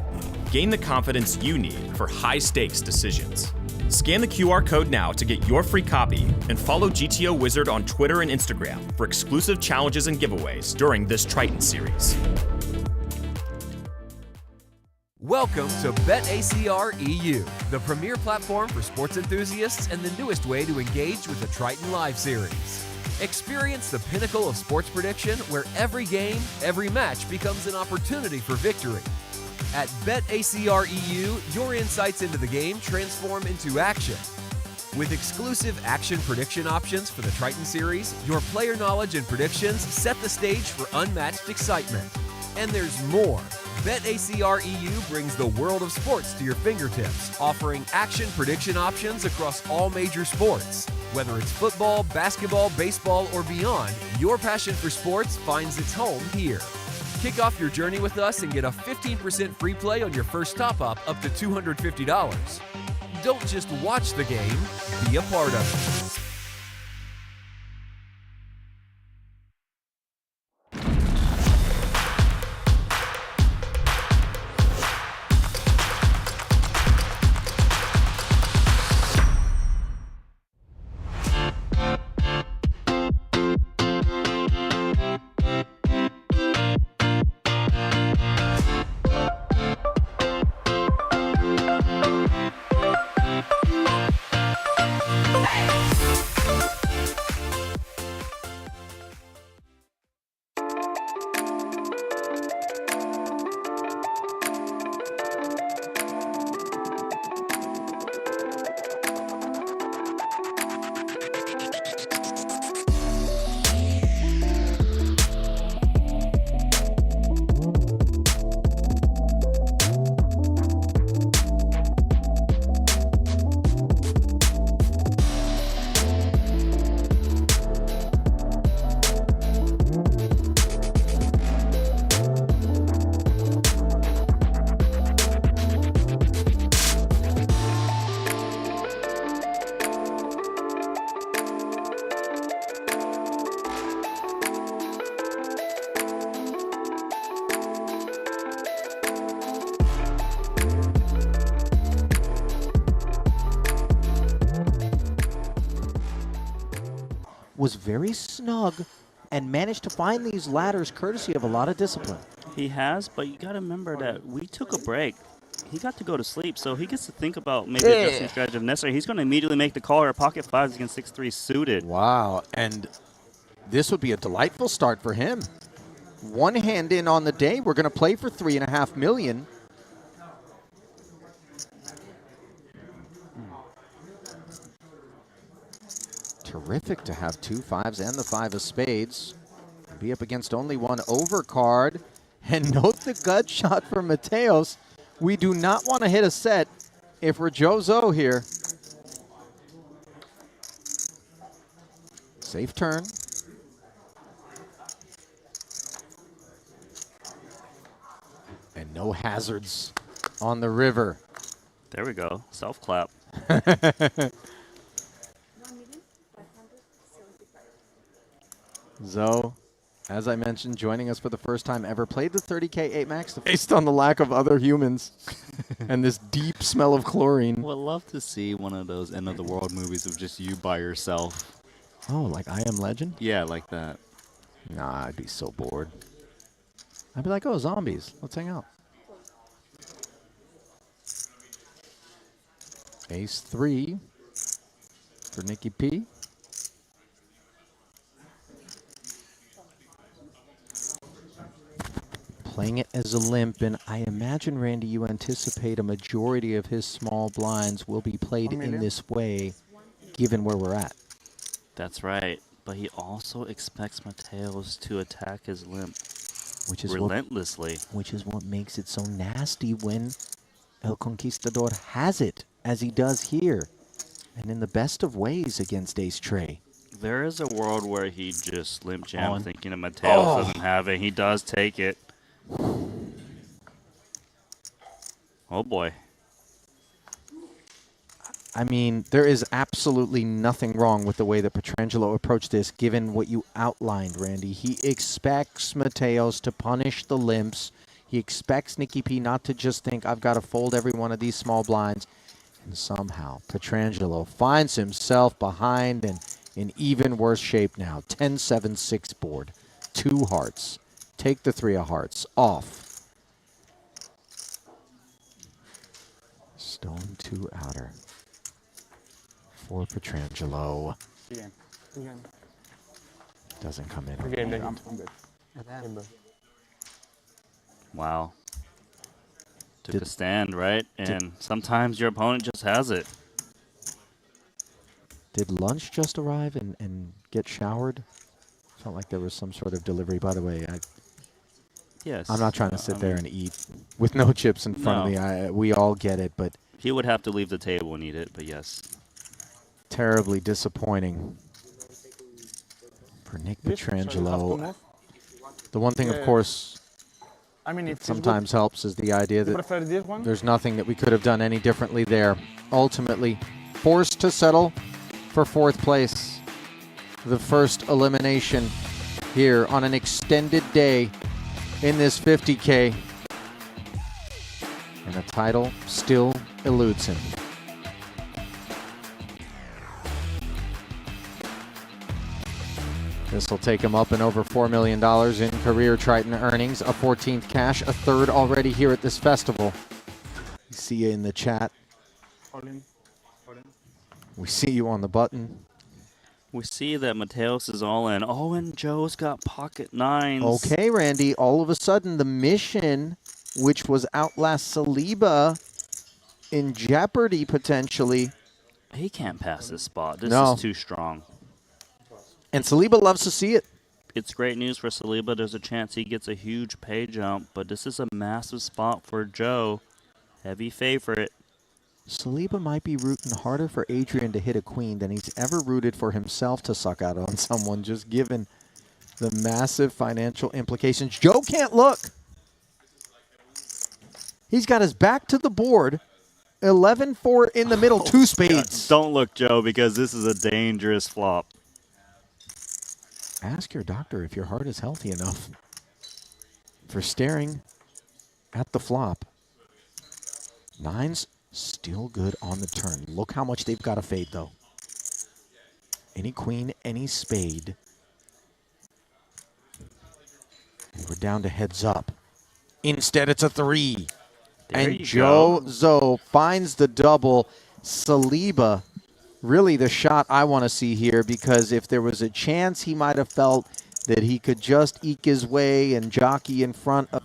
Gain the confidence you need for high-stakes decisions. Scan the QR code now to get your free copy and follow GTO Wizard on Twitter and Instagram for exclusive challenges and giveaways during this Triton series. Welcome to BetACR EU, the premier platform for sports enthusiasts and the newest way to engage with the Triton Live series. Experience the pinnacle of sports prediction where every game, every match becomes an opportunity for victory. At BetACR EU, your insights into the game transform into action. With exclusive action prediction options for the Triton series, your player knowledge and predictions set the stage for unmatched excitement. And there's more. BetACR EU brings the world of sports to your fingertips, offering action prediction options across all major sports. Whether it's football, basketball, baseball, or beyond, your passion for sports finds its home here. Kick off your journey with us and get a 15% free play on your first top-up up to $250. Don't just watch the game, be a part of it. Was very snug and managed to find these ladders courtesy of a lot of discipline. He has, but you got to remember that we took a break. He got to go to sleep, so he gets to think about maybe adjusting strategy if necessary. He's going to immediately make the call or pocket fives against 6-3 suited. Wow, and this would be a delightful start for him. One hand in on the day. We're going to play for $3.5 million. Terrific to have 2 5s and the 5 of spades. Be up against only one overcard. And note the gut shot from Mateos. We do not want to hit a set if we're Jozo here. Safe turn. And no hazards on the river. There we go. Self-clap. Zoe, as I mentioned, joining us for the first time ever, played with 30K 8 Max based on the lack of other humans and this deep smell of chlorine. Would love to see one of those end of the world movies of just you by yourself. Oh, like I Am Legend? Yeah, like that. Nah, I'd be so bored. I'd be like, oh, zombies. Let's hang out. Ace 3 for Nikki P. Playing it as a limp, and I imagine, Randy, you anticipate a majority of his small blinds will be played in this way, given where we're at. That's right. But he also expects Mateos to attack his limp Which is relentlessly. Which is what makes it so nasty when El Conquistador has it, as he does here, and in the best of ways against Ace Trey. There is a world where he just limp jam thinking that Mateos doesn't have it. He does take it. Oh, boy. I mean, there is absolutely nothing wrong with the way that Petrangelo approached this, given what you outlined, Randy. He expects Mateos to punish the limps. He expects Nikki P not to just think, I've got to fold every one of these small blinds. And somehow Pietrangelo finds himself behind and in even worse shape now. 10-7-6 board. 2 hearts. Take the 3 of hearts. Off. Stone 2 outer. For Pietrangelo. Again. Again. Doesn't come in. Again, I'm good. Wow. Took a stand, right? And sometimes your opponent just has it. Did lunch just arrive and get showered? Felt like there was some sort of delivery. By the way, Yes. I'm not trying to sit there and eat with no chips in front of me. We all get it, but he would have to leave the table and eat it, but yes. Terribly disappointing for Nick Pietrangelo. The one thing, of course, I mean, if sometimes helps is the idea that there's nothing that we could have done any differently there. Ultimately, forced to settle for 4th place. The first elimination here on an extended day in this 50K. And a title still eludes him. This will take him up and over $4 million in career Triton earnings, a 14th cash, a 3rd already here at this festival. We see you in the chat. We see you on the button. We see that Mateos is all in. Oh, and Joe's got pocket 9s. Okay, Randy, all of a sudden the mission, which was Outlast Saliba, in jeopardy potentially. He can't pass this spot. This No. is too strong. And Saliba loves to see it. It's great news for Saliba. There's a chance he gets a huge pay jump, but this is a massive spot for Joe. Heavy favorite. Saliba might be rooting harder for Adrian to hit a queen than he's ever rooted for himself to suck out on someone, just given the massive financial implications. Joe can't look. He's got his back to the board. 11-4 in the middle, 2 spades. Don't look, Joe, because this is a dangerous flop. Ask your doctor if your heart is healthy enough for staring at the flop. 9's still good on the turn. Look how much they've got to fade, though. Any queen, any spade. And we're down to heads up. Instead, it's a 3. There and you Joe go. Zoe finds the double. Saliba, really the shot I want to see here, because if there was a chance he might have felt that he could just eke his way and jockey in front of...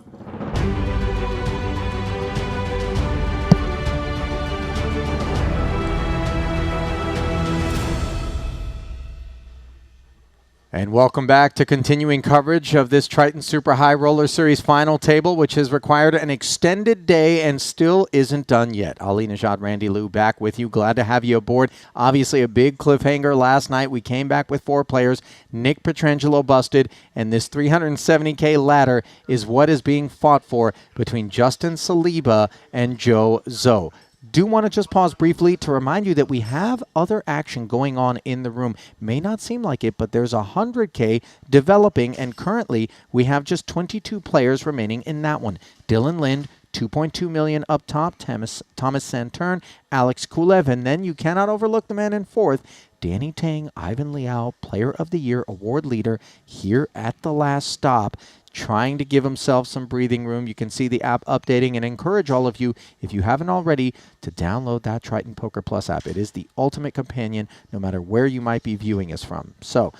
And welcome back to continuing coverage of this Triton Super High Roller Series final table, which has required an extended day and still isn't done yet. Ali Najad, Randy Liu back with you. Glad to have you aboard. Obviously a big cliffhanger last night. We came back with 4 players. Nick Pietrangelo busted, and this 370K ladder is what is being fought for between Justin Saliba and Joe Zoe. Do want to just pause briefly to remind you that we have other action going on in the room. May not seem like it, but there's 100K developing, and currently we have just 22 players remaining in that one. Dylan Lind, 2.2 million up top, Thomas Santern, Alex Kulev, and then you cannot overlook the man in 4th, Danny Tang, Ivan Liao, Player of the Year award leader here at the last stop, trying to give himself some breathing room. You can see the app updating, and encourage all of you, if you haven't already, to download that Triton Poker Plus app. It is the ultimate companion no matter where you might be viewing us from. So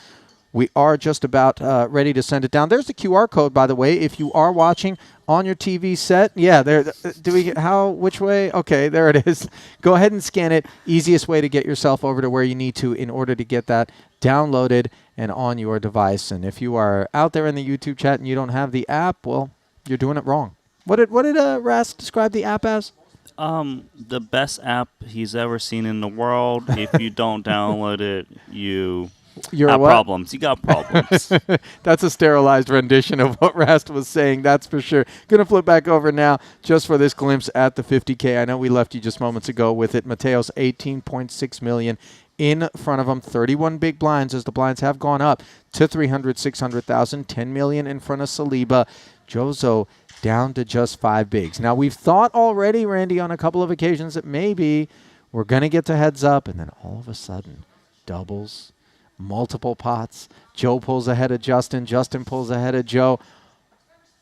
we are just about ready to send it down. There's the QR code, by the way, if you are watching on your TV set. Yeah, there. Do we get which way? Okay, there it is. Go ahead and scan it. Easiest way to get yourself over to where you need to in order to get that downloaded and on your device. And if you are out there in the YouTube chat and you don't have the app, well, you're doing it wrong. What did Ras describe the app as? The best app he's ever seen in the world. If you don't download it, you have problems. You got problems. That's a sterilized rendition of what Rast was saying, that's for sure. Going to flip back over now just for this glimpse at the 50K. I know we left you just moments ago with it. Mateos, 18.6 million in front of him. 31 big blinds as the blinds have gone up to 300, 600,000. 10 million in front of Saliba. Jozo down to just 5 bigs. Now, we've thought already, Randy, on a couple of occasions that maybe We're going to get to heads up, and then all of a sudden, doubles, multiple pots. Joe pulls ahead of Justin. Justin pulls ahead of Joe.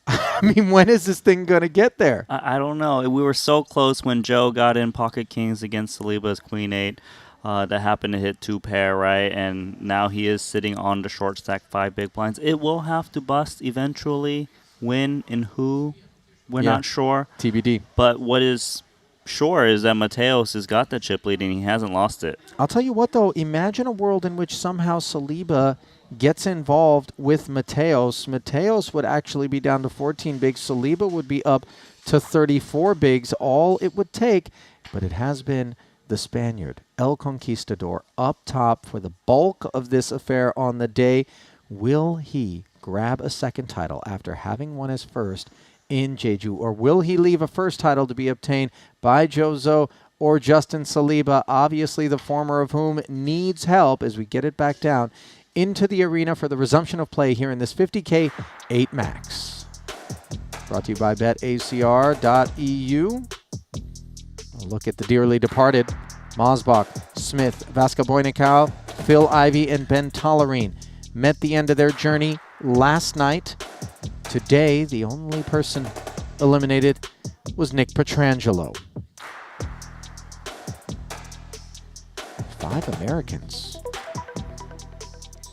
I mean, when is this thing going to get there? I don't know. We were so close when Joe got in pocket kings against Saliba's queen 8. That happened to hit 2 pair, right? And now he is sitting on the short stack 5 big blinds. It will have to bust eventually. When and who, we're not sure. TBD. But what is sure is that Mateos has got the chip lead and he hasn't lost it. I'll tell you what, though. Imagine a world in which somehow Saliba gets involved with Mateos. Mateos would actually be down to 14 bigs. Saliba would be up to 34 bigs. All it would take, but it has been the Spaniard, El Conquistador, up top for the bulk of this affair on the day. Will he grab a second title after having won his first in Jeju, or will he leave a first title to be obtained by Jozo or Justin Saliba, obviously the former of whom needs help as we get it back down into the arena for the resumption of play here in this 50K 8 Max. Brought to you by betacr.eu. A look at the dearly departed Mosbach, Smith, Vasca Boynikau, Phil Ivey, and Ben Tollerine met the end of their journey last night. Today, the only person eliminated was Nick Petrangelo. 5 Americans.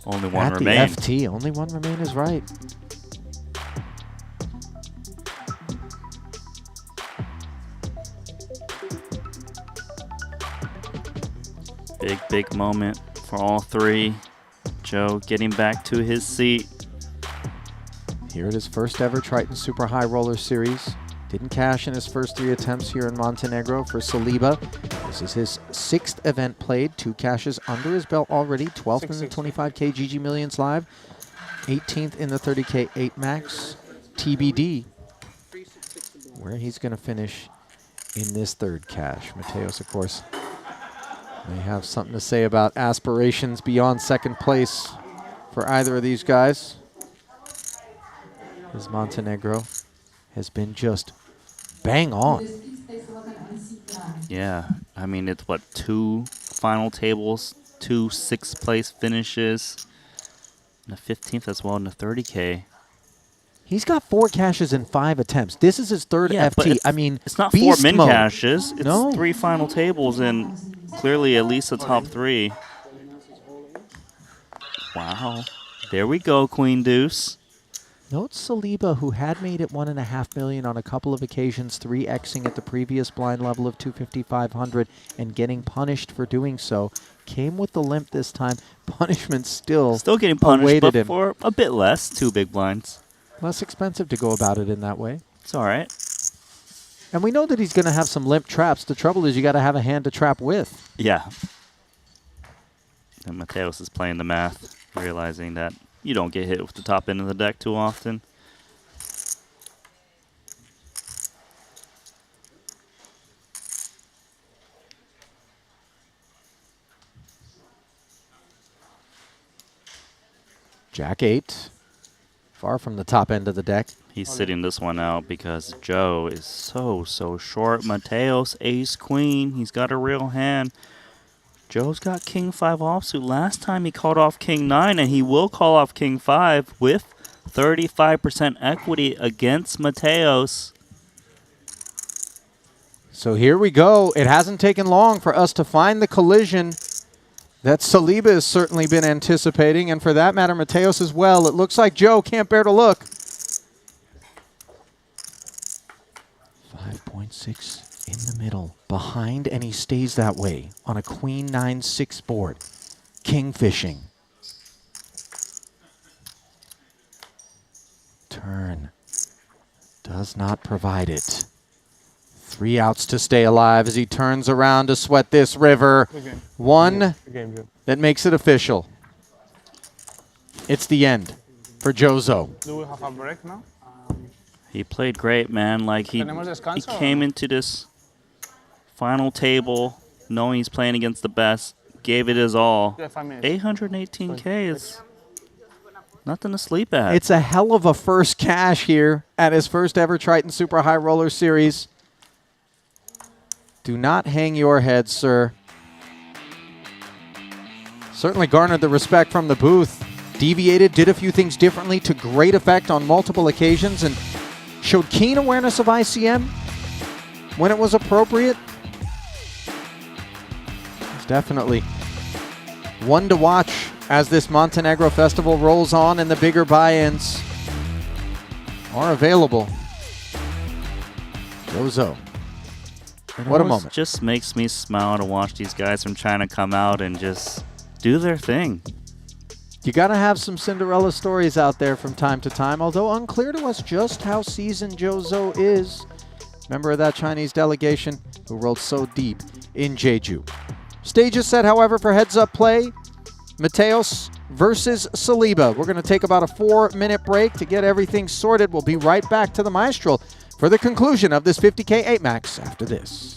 Only one at remain. the FT, only one remain is right. Big moment for all 3. Joe getting back to his seat. Here at his first ever Triton Super High Roller Series. Didn't cash in his first 3 attempts here in Montenegro for Saliba. This is his 6th event played. 2 cashes under his belt already. 12th in the 25K GG Millions Live. 18th in the 30K 8 Max. TBD where he's going to finish in this 3rd cash. Mateos, of course, may have something to say about aspirations beyond 2nd place for either of these guys. As Montenegro has been just bang on. Yeah, I mean, it's what, 2 final tables, 2 6th place finishes, and a 15th as well in the 30K. He's got 4 cashes in 5 attempts. This is his 3rd FT. I mean, it's not 4 beast min mode. cashes. It's No. 3 final tables and clearly at least the top 3. Wow. There we go, Queen Deuce. Note Saliba, who had made it $1.5 million on a couple of occasions, 3xing at the previous blind level of 250-500 and getting punished for doing so, came with the limp this time. Punishment still getting punished, awaited but him. for a bit less. 2 big blinds. Less expensive to go about it in that way. It's all right. And we know that he's going to have some limp traps. The trouble is you got to have a hand to trap with. Yeah. And Mateos is playing the math, realizing that you don't get hit with the top end of the deck too often. Jack 8. Far from the top end of the deck. He's sitting this one out because Joe is so short. Mateos, ace, queen. He's got a real hand. Joe's got king 5 offsuit. Last time he called off king 9, and he will call off king 5 with 35% equity against Mateos. So here we go. It hasn't taken long for us to find the collision that Saliba has certainly been anticipating, and for that matter, Mateos as well. It looks like Joe can't bear to look. 5.6 in the middle, behind, and he stays that way on a queen 9-6 board. King fishing. Turn. Does not provide it. 3 outs to stay alive as he turns around to sweat this river. One that makes it official. It's the end for Jozo. Do we have a break now? He played great, man. Like he came into this final table knowing he's playing against the best, gave it his all. 818K is nothing to sleep at. It's a hell of a first cash here at his first ever Triton Super High Roller Series. Do not hang your head, sir. Certainly garnered the respect from the booth. Deviated, did a few things differently to great effect on multiple occasions, and showed keen awareness of ICM when it was appropriate. It's definitely one to watch as this Montenegro festival rolls on and the bigger buy-ins are available. Gozo. What a moment. Just makes me smile to watch these guys from China come out and just do their thing. You got to have some Cinderella stories out there from time to time, although unclear to us just how seasoned Gozo is. Member of that Chinese delegation who rolled so deep in Jeju. Stage is set, however, for heads-up play. Mateos versus Saliba. We're going to take about a 4-minute break to get everything sorted. We'll be right back to the Maestral for the conclusion of this 50K 8 Max after this.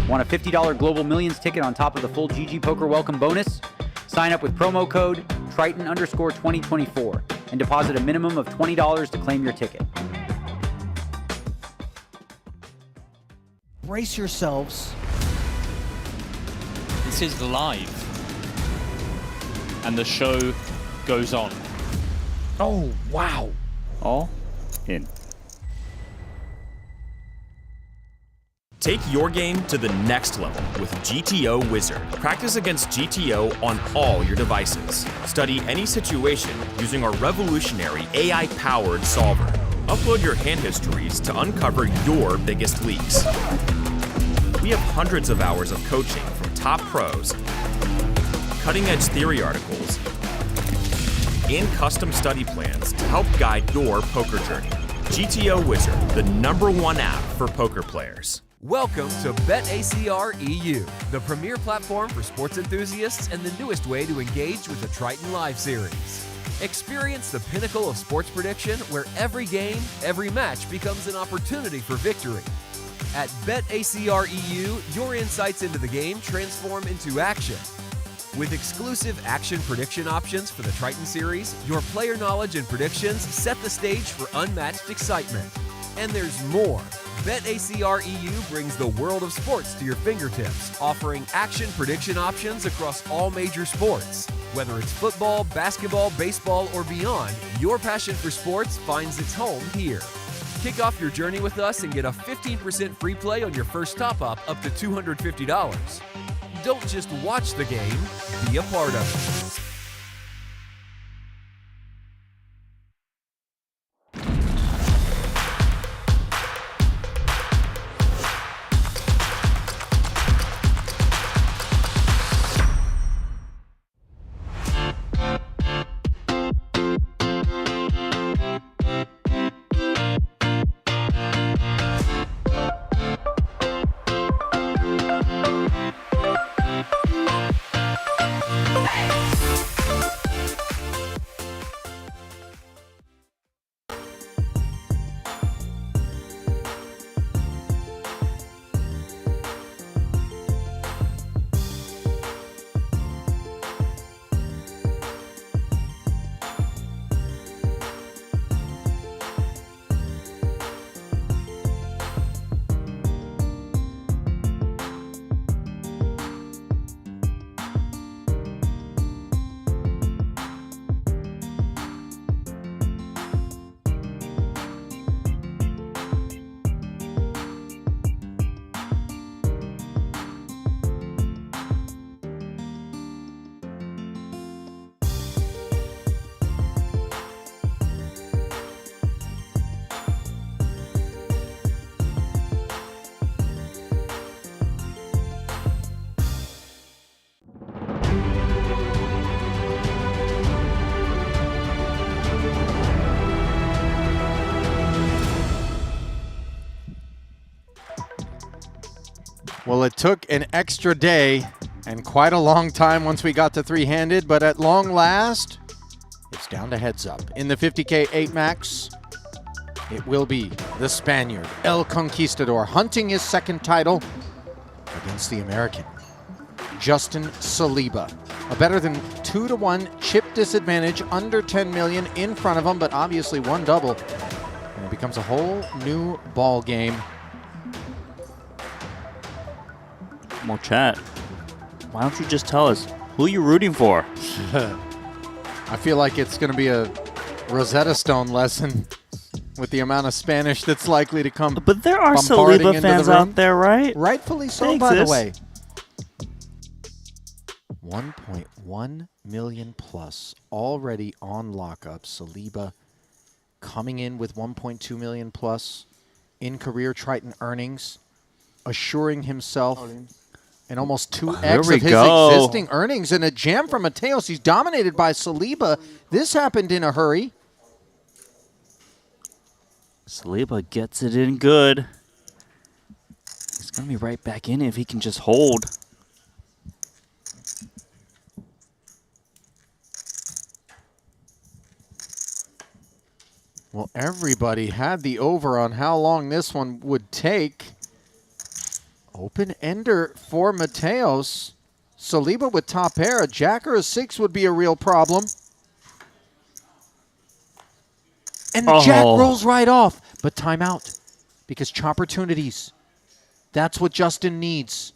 Want a $50 Global Millions ticket on top of the full GG Poker welcome bonus? Sign up with promo code Triton_2024 and deposit a minimum of $20 to claim your ticket. Brace yourselves. This is live. And the show goes on. Oh, wow. All in. Take your game to the next level with GTO Wizard. Practice against GTO on all your devices. Study any situation using our revolutionary AI-powered solver. Upload your hand histories to uncover your biggest leaks. We have hundreds of hours of coaching from top pros, cutting-edge theory articles, and custom study plans to help guide your poker journey. GTO Wizard, the #1 app for poker players. Welcome to BetACR EU, the premier platform for sports enthusiasts and the newest way to engage with the Triton Live series. Experience the pinnacle of sports prediction where every game, every match becomes an opportunity for victory. At BetACR EU, your insights into the game transform into action. With exclusive action prediction options for the Triton series, your player knowledge and predictions set the stage for unmatched excitement. And there's more. BetACR EU brings the world of sports to your fingertips, offering action prediction options across all major sports. Whether it's football, basketball, baseball, or beyond, your passion for sports finds its home here. Kick off your journey with us and get a 15% free play on your first top-up up to $250. Don't just watch the game, be a part of it. Well, it took an extra day and quite a long time once we got to three-handed, but at long last, it's down to heads up. In the 50K 8 max, it will be the Spaniard, El Conquistador, hunting his second title against the American, Justin Saliba. A better than 2-to-1 chip disadvantage, under 10 million in front of him, but obviously one double. And it becomes a whole new ball game. Well, chat, why don't you just tell us who you're rooting for? I feel like it's going to be a Rosetta Stone lesson with the amount of Spanish that's likely to come. But there are bombarding Saliba into fans the room. out there, right? Rightfully so, They by the exist. way. 1.1 million plus already on lockup. Saliba coming in with 1.2 million plus in career Triton earnings, assuring himself an almost 2x we of his go. existing earnings, and a jam from Mateos. He's dominated by Saliba. This happened in a hurry. Saliba gets it in good. He's going to be right back in if he can just hold. Well, everybody had the over on how long this one would take. Open ender for Mateos. Saliba with top pair. A jack or a 6 would be a real problem. And the jack rolls right off. But timeout. Because chopportunities. That's what Justin needs.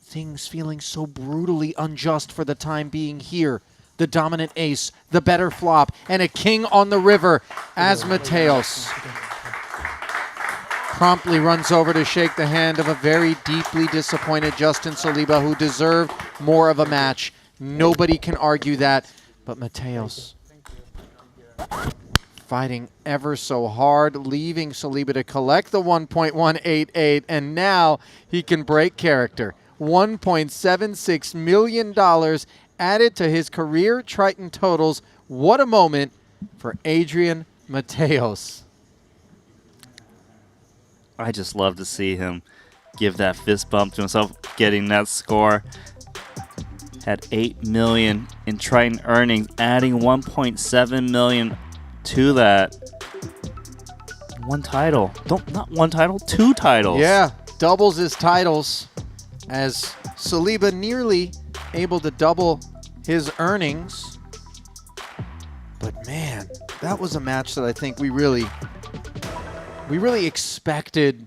Things feeling so brutally unjust for the time being here. The dominant ace, the better flop, and a king on the river as Mateos promptly runs over to shake the hand of a very deeply disappointed Justin Saliba, who deserved more of a match. Nobody can argue that, but Mateos fighting ever so hard, leaving Saliba to collect the 1.188, and now he can break character. $1.76 million added to his career Triton totals. What a moment for Adrian Mateos. I just love to see him give that fist bump to himself, getting that score. Had 8 million in Triton earnings, adding 1.7 million to that. One title. Not one title, 2 titles. Yeah, doubles his titles as Saliba nearly able to double his earnings. But man, that was a match that I think we really expected,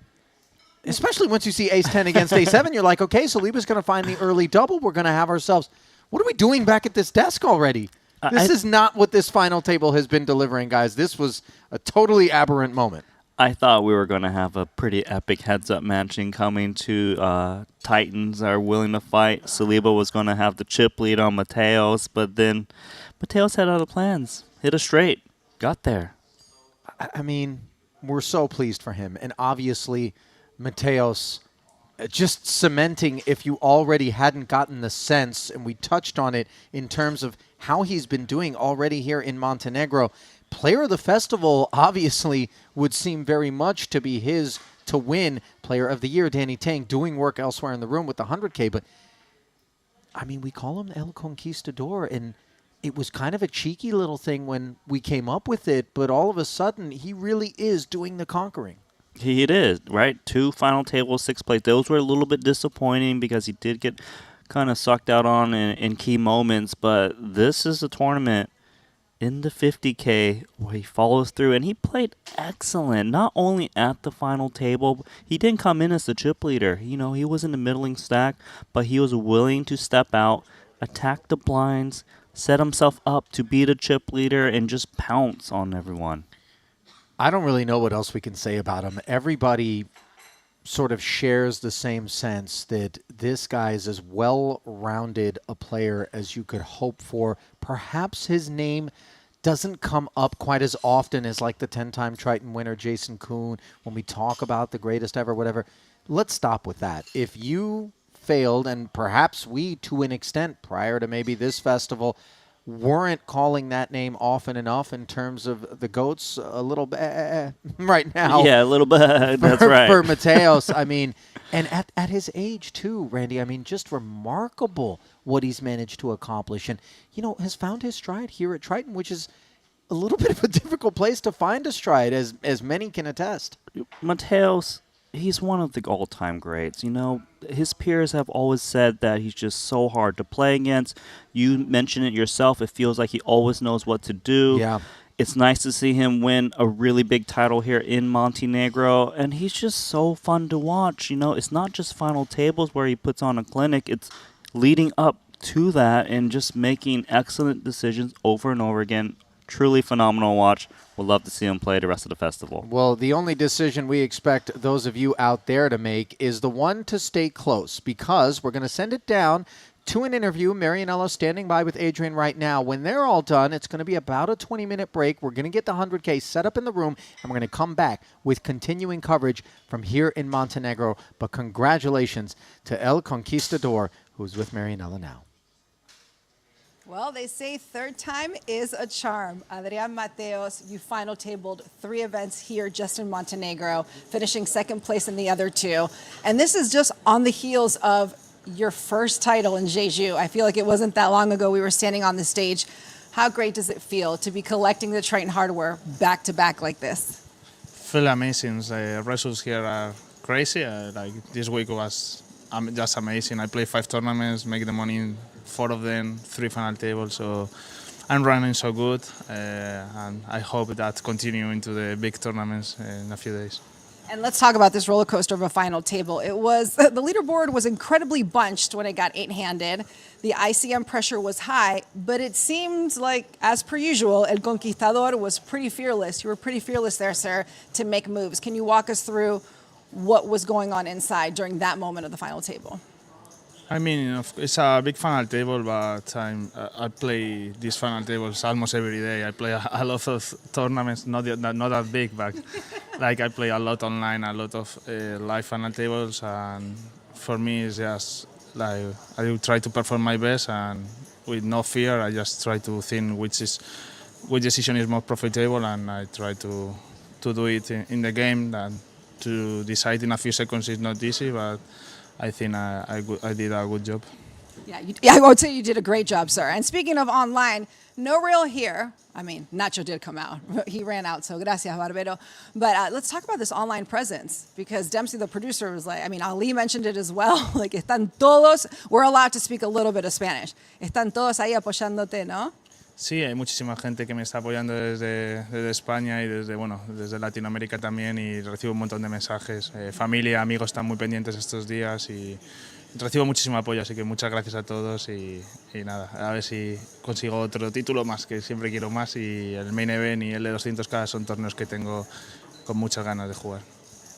especially once you see ace-10 against ace-7. You're like, okay, Saliba's going to find the early double. We're going to have ourselves, what are we doing back at this desk already? This is not what this final table has been delivering, guys. This was a totally aberrant moment. I thought we were going to have a pretty epic heads-up matching coming to Titans are willing to fight. Saliba was going to have the chip lead on Mateos, but then Mateos had other plans. Hit a straight. Got there. I mean, we're so pleased for him. And obviously, Mateos just cementing, if you already hadn't gotten the sense, and we touched on it in terms of how he's been doing already here in Montenegro. Player of the festival obviously would seem very much to be his to win. Player of the year, Danny Tang, doing work elsewhere in the room with the 100K. But, I mean, we call him El Conquistador, and it was kind of a cheeky little thing when we came up with it, but all of a sudden, he really is doing the conquering. It is, right? 2 final tables, 6th place. Those were a little bit disappointing because he did get kind of sucked out on in key moments, but this is a tournament in the 50K where he follows through, and he played excellent, not only at the final table. He didn't come in as the chip leader. You know, he was in the middling stack, but he was willing to step out, attack the blinds, set himself up to be the chip leader, and just pounce on everyone. I don't really know what else we can say about him. Everybody sort of shares the same sense that this guy is as well-rounded a player as you could hope for. Perhaps his name doesn't come up quite as often as like the 10-time Triton winner Jason Kuhn when we talk about the greatest ever, whatever. Let's stop with that. If you failed, and perhaps we to an extent prior to maybe this festival, weren't calling that name often enough in terms of the GOATs a little bit right now. Yeah, a little bit. That's right. For Mateos, I mean, and at his age too, Randy, I mean, just remarkable what he's managed to accomplish. And, has found his stride here at Triton, which is a little bit of a difficult place to find a stride, as many can attest. Mateos, he's one of the all-time greats. His peers have always said that he's just so hard to play against. You mentioned it yourself. It feels like he always knows what to do. Yeah. It's nice to see him win a really big title here in Montenegro, and he's just so fun to watch. It's not just final tables where he puts on a clinic. It's leading up to that and just making excellent decisions over and over again. Truly phenomenal watch. We'll love to see him play the rest of the festival. Well, the only decision we expect those of you out there to make is the one to stay close, because we're going to send it down to an interview. Marianella standing by with Adrian right now. When they're all done, it's going to be about a 20-minute break. We're going to get the 100K set up in the room, and we're going to come back with continuing coverage from here in Montenegro. But congratulations to El Conquistador, who's with Marianella now. Well, they say third time is a charm. Adrian Mateos, you final tabled 3 events here just in Montenegro, finishing second place in the other 2. And this is just on the heels of your first title in Jeju. I feel like it wasn't that long ago we were standing on the stage. How great does it feel to be collecting the Triton hardware back to back like this? Feel amazing. The results here are crazy. Like this week was just amazing. I played 5 tournaments, make the money in 4 of them, 3 final tables. So I'm running so good, and I hope that continue into the big tournaments in a few days. And let's talk about this roller coaster of a final table. The leaderboard was incredibly bunched when it got 8-handed. The ICM pressure was high, but it seemed like, as per usual, El Conquistador was pretty fearless. You were pretty fearless there, sir, to make moves. Can you walk us through what was going on inside during that moment of the final table? I mean, it's a big final table, but I play these final tables almost every day. I play a lot of tournaments, not that big, but like I play a lot online, a lot of live final tables, and for me it's just like I will try to perform my best, and with no fear, I just try to think which decision is more profitable, and I try to do it in the game. And to decide in a few seconds is not easy, but I think I did a good job. Yeah, I would say you did a great job, sir. And speaking of online, no real here. I mean, Nacho did come out. He ran out, so gracias, Barbero. But let's talk about this online presence, because Dempsey, the producer, was like, I mean, Ali mentioned it as well. Like, están todos, we're allowed to speak a little bit of Spanish. Están todos ahí apoyándote, ¿no? Sí, hay muchísima gente que me está apoyando desde España y desde Latinoamérica también, y recibo un montón de mensajes. Familia, amigos están muy pendientes estos días y recibo muchísimo apoyo, así que muchas gracias a todos y nada, a ver si consigo otro título más, que siempre quiero más, y el Main Event y el de 200K son torneos que tengo con muchas ganas de jugar.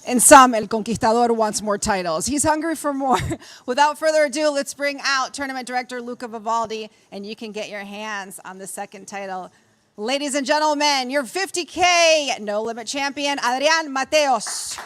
In sum, El Conquistador wants more titles. He's hungry for more. Without further ado, let's bring out Tournament Director Luca Vivaldi, and you can get your hands on the second title. Ladies and gentlemen, your 50K No Limit champion, Adrian Mateos.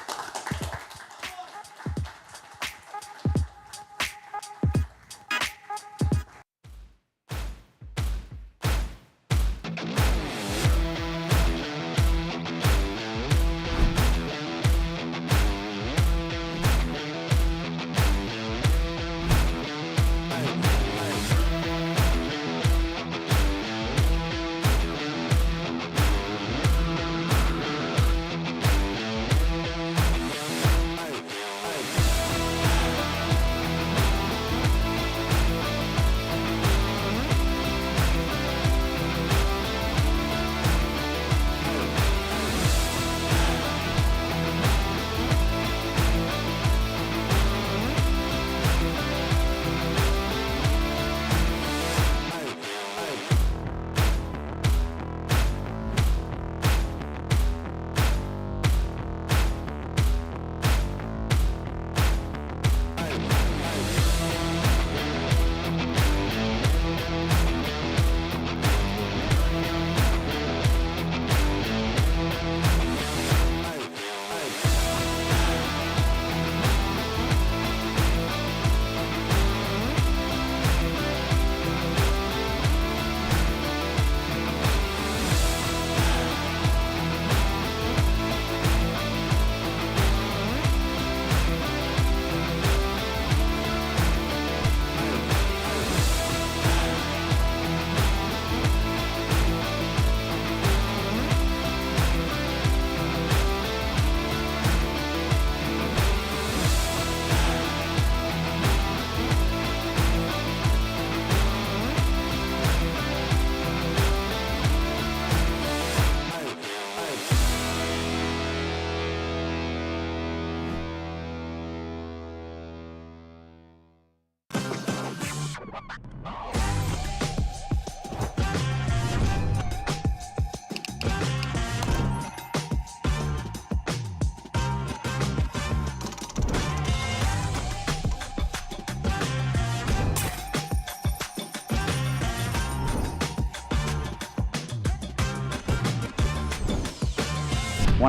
Want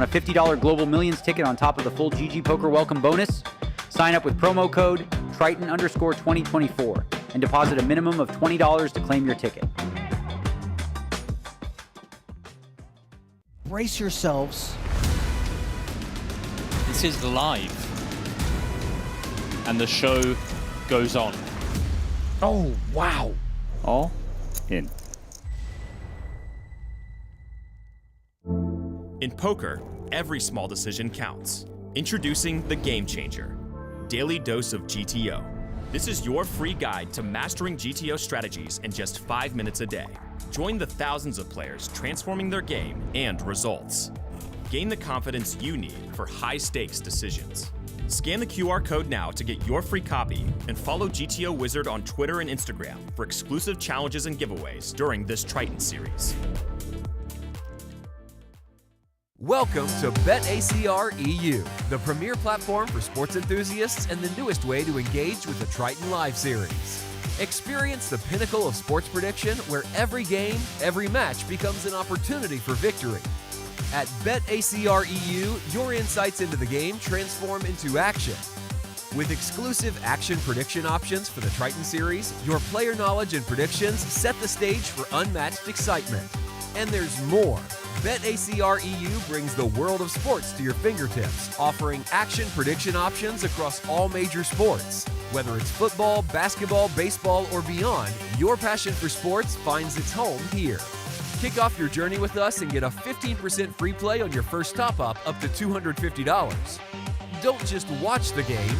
a $50 Global Millions ticket on top of the full GG Poker welcome bonus? Sign up with promo code Triton_2024 and deposit a minimum of $20 to claim your ticket. Brace yourselves. This is live. And the show goes on. Oh, wow. All in. In poker, every small decision counts. Introducing the Game Changer, Daily Dose of GTO. This is your free guide to mastering GTO strategies in just 5 minutes a day. Join the thousands of players transforming their game and results. Gain the confidence you need for high-stakes decisions. Scan the QR code now to get your free copy and follow GTO Wizard on Twitter and Instagram for exclusive challenges and giveaways during this Triton series. Welcome to BetACR EU, the premier platform for sports enthusiasts and the newest way to engage with the Triton Live series. Experience the pinnacle of sports prediction where every game, every match becomes an opportunity for victory. At BetACR EU, your insights into the game transform into action. With exclusive action prediction options for the Triton series, your player knowledge and predictions set the stage for unmatched excitement. And there's more. BetACR EU brings the world of sports to your fingertips, offering action prediction options across all major sports. Whether it's football, basketball, baseball, or beyond, your passion for sports finds its home here. Kick off your journey with us and get a 15% free play on your first top-up up to $250. Don't just watch the game,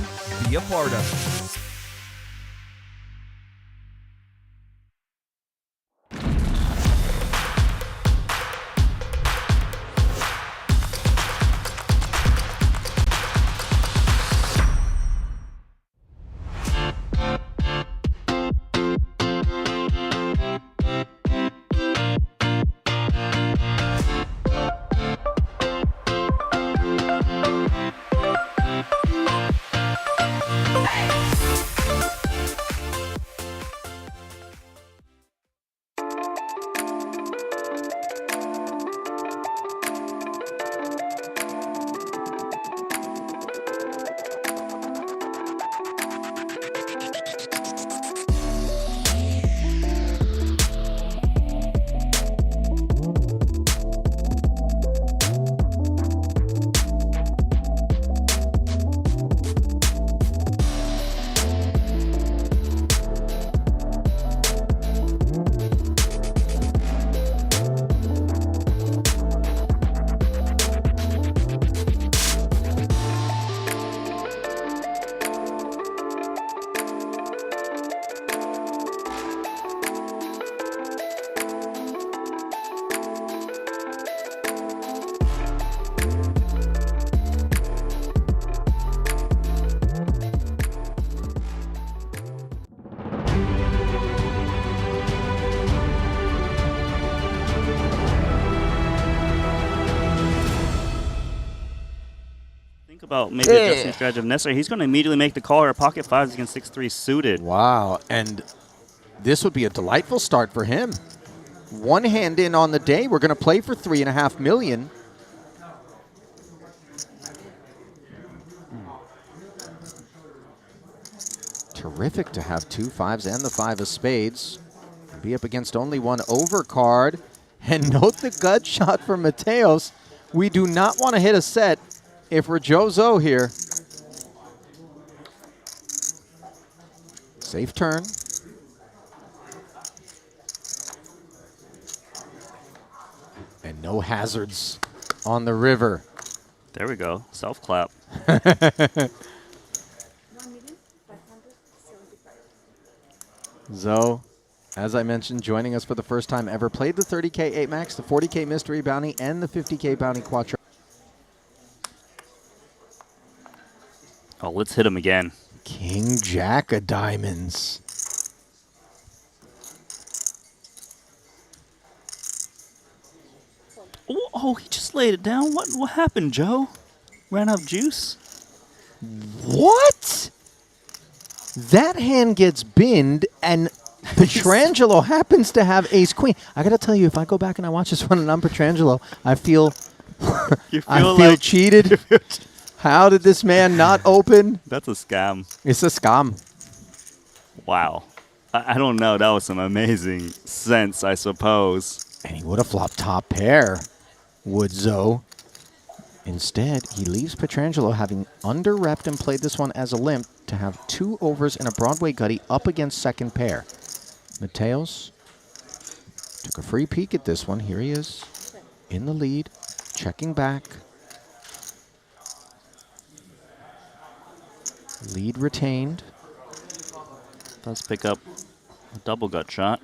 be a part of it. About maybe adjusting strategy if necessary. He's going to immediately make the call or pocket fives against 6-3 suited. Wow, and this would be a delightful start for him. One hand in on the day. We're going to play for $3.5 million. Terrific to have 2 fives and the 5 of spades. Be up against only one overcard. And note the gut shot from Mateos. We do not want to hit a set if we're Jozo here. Safe turn. And no hazards on the river. There we go. Self-clap. Zoe, as I mentioned, joining us for the first time ever, played the 30K 8-max, the 40K mystery bounty, and the 50K bounty quattro. Oh, let's hit him again. King Jack of diamonds. Oh, he just laid it down. What happened, Joe? Ran out of juice? What? That hand gets binned, and Petrangelo happens to have ace queen. I got to tell you, if I go back and I watch this one and I'm Petrangelo, I feel cheated. How did this man not open? That's a scam. It's a scam. Wow. I don't know. That was some amazing sense, I suppose. And he would have flopped top pair, would Zoe. Instead, he leaves Petrangelo having under-repped and played this one as a limp to have 2 overs and a Broadway gutty up against second pair. Mateos took a free peek at this one. Here he is in the lead, checking back. Lead retained. Does pick up a double gut shot.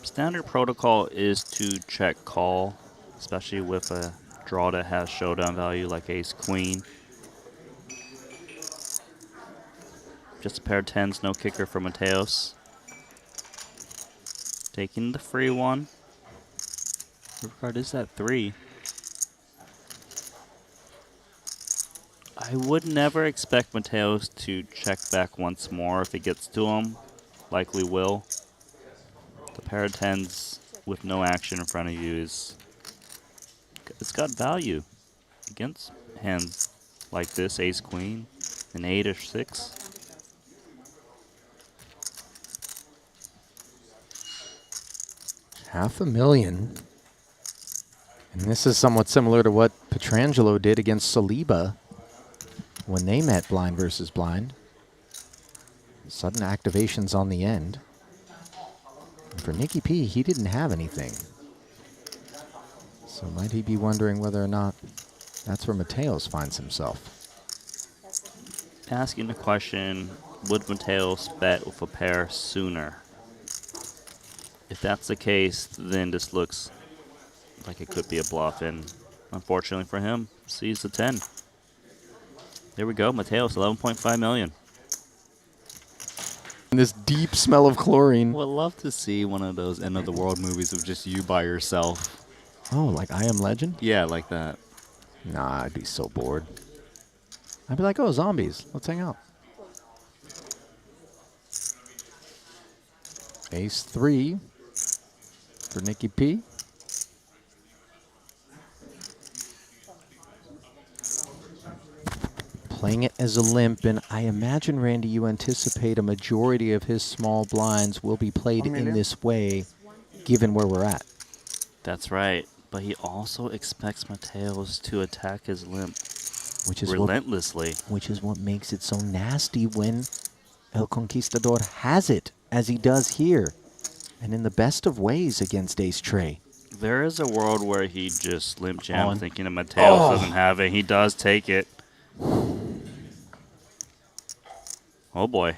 Standard protocol is to check call, especially with a draw that has showdown value like ace queen. Just a pair of 10s, no kicker for Mateos. Taking the free one. What card is that? 3. I would never expect Mateos to check back once more if it gets to him. Likely will. The pair of 10s with no action in front of you it's got value against hands like this, ace queen, an 8 or 6. $500,000. And this is somewhat similar to what Petrangelo did against Saliba when they met blind versus blind. Sudden activations on the end. And for Nicky P, he didn't have anything. So might he be wondering whether or not that's where Mateos finds himself? Asking the question, would Mateos bet with a pair sooner? If that's the case, then this looks like it could be a bluff, and unfortunately for him, sees the 10. There we go, Mateos, 11.5 million. And this deep smell of chlorine. Would love to see one of those end of the world movies of just you by yourself. Oh, like I Am Legend? Yeah, like that. Nah, I'd be so bored. I'd be like, oh, zombies, let's hang out. Ace 3 for Nicky P. Playing it as a limp, and I imagine, Randy, you anticipate a majority of his small blinds will be played in this way, given where we're at. That's right, but he also expects Mateos to attack his limp which is relentlessly. Which is what makes it so nasty when El Conquistador has it, as he does here, and in the best of ways against Ace Trey. There is a world where he just limp jam thinking that Mateos doesn't have it. He does take it. Oh boy.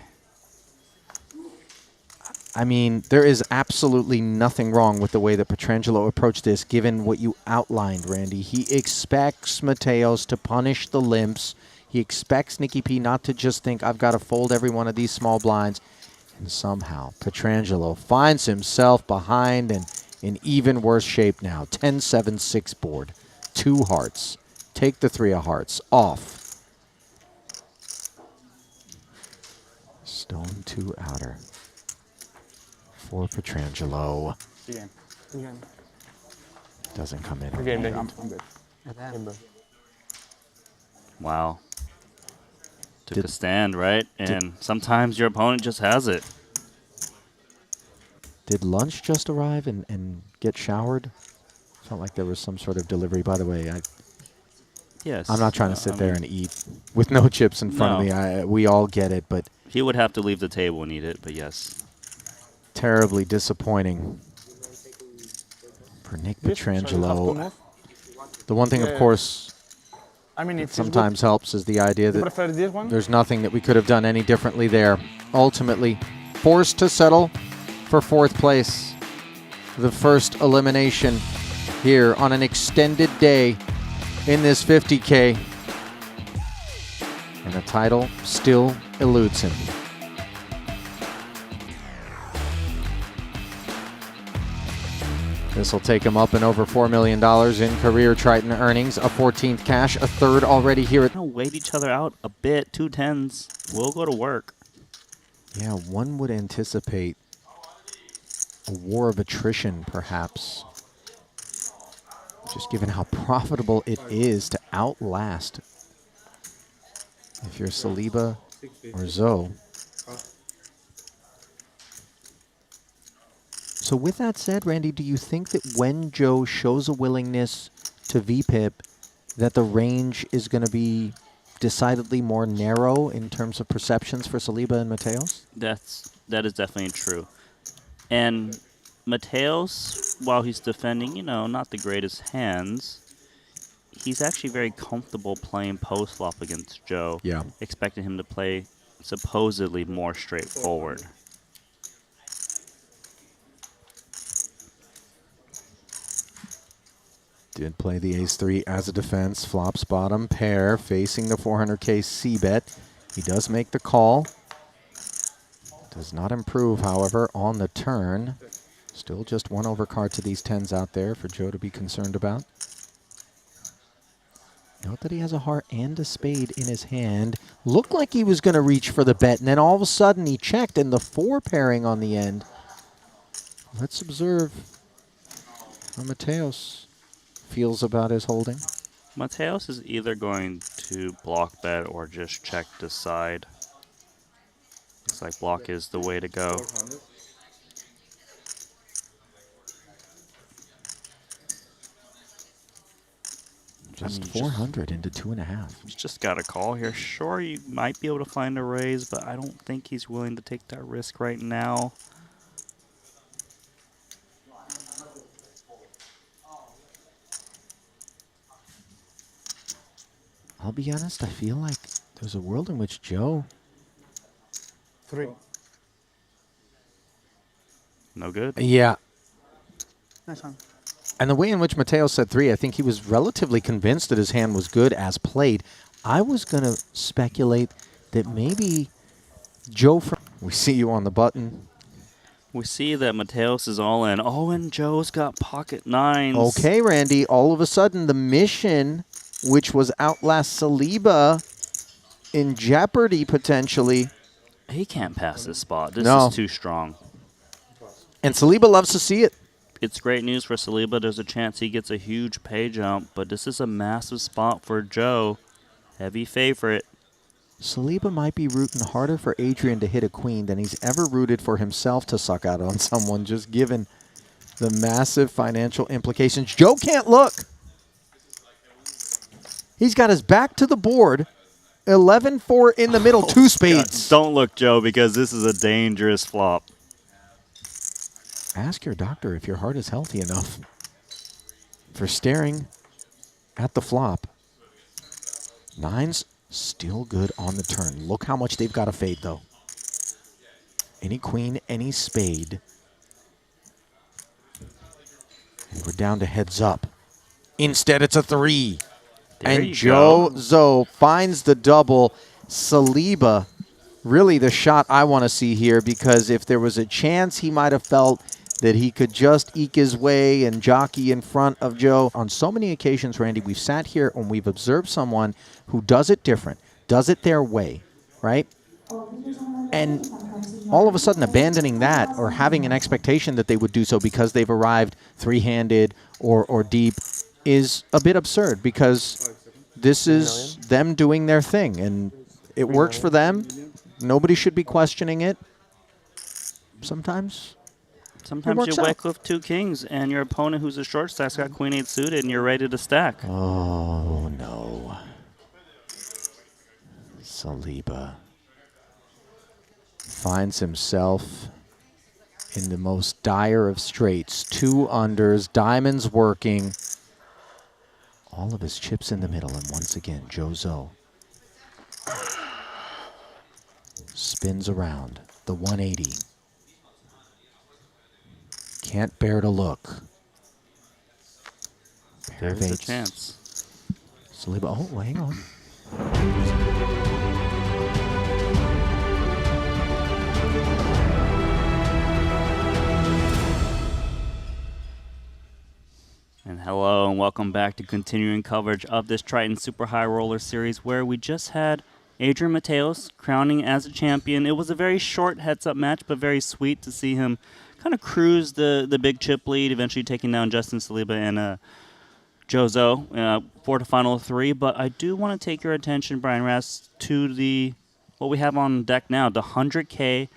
I mean, there is absolutely nothing wrong with the way that Petrangelo approached this, given what you outlined, Randy. He expects Mateos to punish the limps. He expects Nicky P not to just think, I've got to fold every one of these small blinds. And somehow, Petrangelo finds himself behind and in even worse shape now. 10-7-6 board. 2 hearts. Take the 3 of hearts. Off. Stone 2 outer. For Petrangelo. Doesn't come in. I'm good. Wow. Took a stand, right? And sometimes your opponent just has it. Did lunch just arrive and get showered? Felt like there was some sort of delivery. By the way, Yes. I'm not trying to sit there and eat with no chips in front of me. We all get it, but he would have to leave the table and eat it, but yes. Terribly disappointing for Nick Petrangelo. The one thing, of course, that sometimes helps is the idea that there's nothing that we could have done any differently there. Ultimately, forced to settle for 4th place. The first elimination here on an extended day in this 50K. And the title still eludes him. This will take him up and over $4 million in career Triton earnings, a 14th cash, a third already here at... Wait each other out a bit. 2 10s. We'll go to work. Yeah, one would anticipate a war of attrition, perhaps. Just given how profitable it is to outlast. If you're Saliba or Zoe. So with that said, Randy, do you think that when Joe shows a willingness to VPIP, that the range is going to be decidedly more narrow in terms of perceptions for Saliba and Mateos? That is definitely true. And Mateos, while he's defending, you know, not the greatest hands, he's actually very comfortable playing post-flop against Joe. Yeah. Expecting him to play supposedly more straightforward. Did play the ace-3 as a defense. Flops bottom pair facing the 400K c-bet. He does make the call. Does not improve, however, on the turn. Still just 1 overcard to these 10s out there for Joe to be concerned about. Note that he has a heart and a spade in his hand. Looked like he was going to reach for the bet, and then all of a sudden he checked, and the 4 pairing on the end. Let's observe how Mateos feels about his holding. Mateos is either going to block bet or just check this side. Looks like block is the way to go. Just 400 into 2.5. He's just got a call here. Sure, you might be able to find a raise, but I don't think he's willing to take that risk right now. I'll be honest, I feel like there's a world in which Joe... 3. No good? Yeah. Nice one. And the way in which Mateo said 3, I think he was relatively convinced that his hand was good as played. I was going to speculate that maybe Joe... We see you on the button. We see that Mateos is all in. Oh, and Joe's got pocket 9s. Okay, Randy, all of a sudden the mission, which was outlast Saliba, in jeopardy potentially. He can't pass this spot. This No. is too strong. And Saliba loves to see it. It's great news for Saliba. There's a chance he gets a huge pay jump, but this is a massive spot for Joe. Heavy favorite. Saliba might be rooting harder for Adrian to hit a queen than he's ever rooted for himself to suck out on someone, just given the massive financial implications. Joe can't look. He's got his back to the board. 11-4 in the middle, 2 spades. Don't look, Joe, because this is a dangerous flop. Ask your doctor if your heart is healthy enough for staring at the flop. 9's still good on the turn. Look how much they've got to fade, though. Any queen, any spade. And we're down to heads up. Instead, it's a 3. There and you Joe go. Zoe finds the double. Saliba, really the shot I want to see here, because if there was a chance he might have felt that he could just eke his way and jockey in front of Joe. On so many occasions, Randy, we've sat here and we've observed someone who does it different, does it their way, right? And all of a sudden abandoning that or having an expectation that they would do so because they've arrived three-handed or deep is a bit absurd, because this is them doing their thing and it works for them. Nobody should be questioning it. Sometimes you wake with 2 kings and your opponent who's a short stack's got queen 8 suited and you're ready to stack. Oh, no. Saliba finds himself in the most dire of straits. 2 unders, diamonds working. All of his chips in the middle, and once again, Joe Zoe spins around the 180. Can't bear to look. There's a chance. Saliba, oh, hang on. welcome back to continuing coverage of this Triton Super High Roller Series, where we just had Adrian Mateos crowning as a champion. It was a very short heads-up match, but very sweet to see him kind of cruise the big chip lead, eventually taking down Justin Saliba and Jozo for the final 3. But I do want to take your attention, Brian Rass, to what we have on deck now, the 100K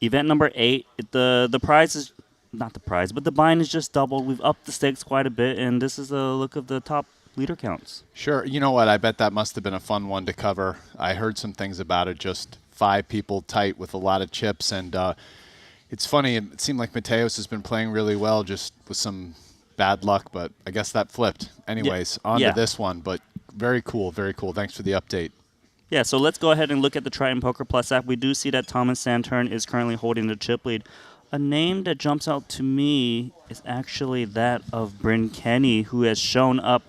event number 8. The prize is not the prize, but the buy-in is just doubled. We've upped the stakes quite a bit, and this is a look of the top leader counts. Sure. You know what? I bet that must have been a fun one to cover. I heard some things about it. Just 5 people tight with a lot of chips, and it's funny. It seemed like Mateos has been playing really well, just with some bad luck, but I guess that flipped. Anyways, on to this one. But very cool, very cool. Thanks for the update. Yeah, so let's go ahead and look at the Triton Poker Plus app. We do see that Thomas Santern is currently holding the chip lead. A name that jumps out to me is actually that of Bryn Kenny, who has shown up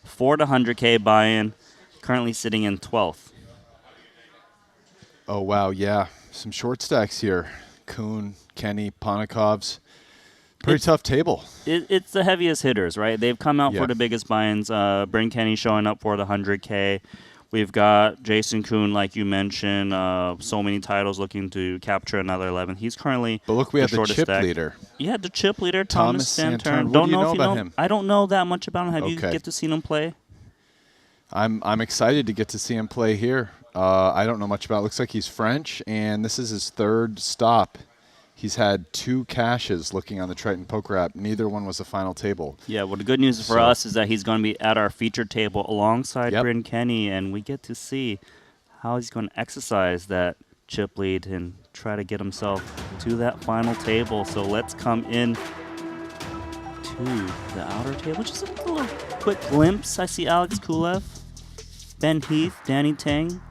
for the 100K buy-in, currently sitting in 12th. Oh, wow, yeah. Some short stacks here. Kuhn, Kenny, Ponikovs. Pretty tough table. It's the heaviest hitters, right? They've come out for the biggest buy-ins. Bryn Kenny showing up for the 100K. We've got Jason Kuhn, like you mentioned, so many titles looking to capture another 11. He's currently But look, we have the chip leader. Yeah, the chip leader, Thomas Santern. What do you know about him? I don't know that much about him. Have you get to see him play? I'm excited to get to see him play here. I don't know much about it. Looks like he's French, and this is his 3rd stop. He's had 2 cashes looking on the Triton Poker app. Neither one was a final table. Yeah, well, the good news for us is that he's going to be at our featured table alongside Bryn Kenny, and we get to see how he's going to exercise that chip lead and try to get himself to that final table. So let's come in to the outer table. Just a little quick glimpse. I see Alex Kulev, Ben Heath, Danny Tang,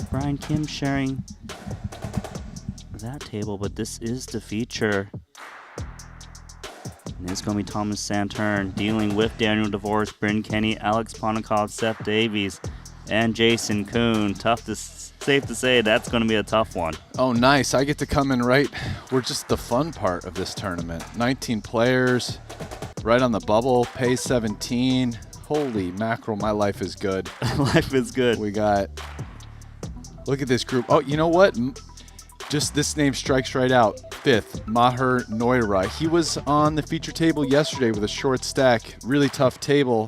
Brian Kim sharing that table, but this is the feature. And it's going to be Thomas Santern dealing with Daniel DeVos, Bryn Kenny, Alex Ponikov, Seth Davies, and Jason Kuhn. Safe to say that's going to be a tough one. Oh, nice. I get to come in right. We're just the fun part of this tournament. 19 players, right on the bubble, pay 17. Holy mackerel, my life is good. Life is good. We got, look at this group. Oh, you know what? Just this name strikes right out. 5th, Maher Neura. He was on the feature table yesterday with a short stack. Really tough table.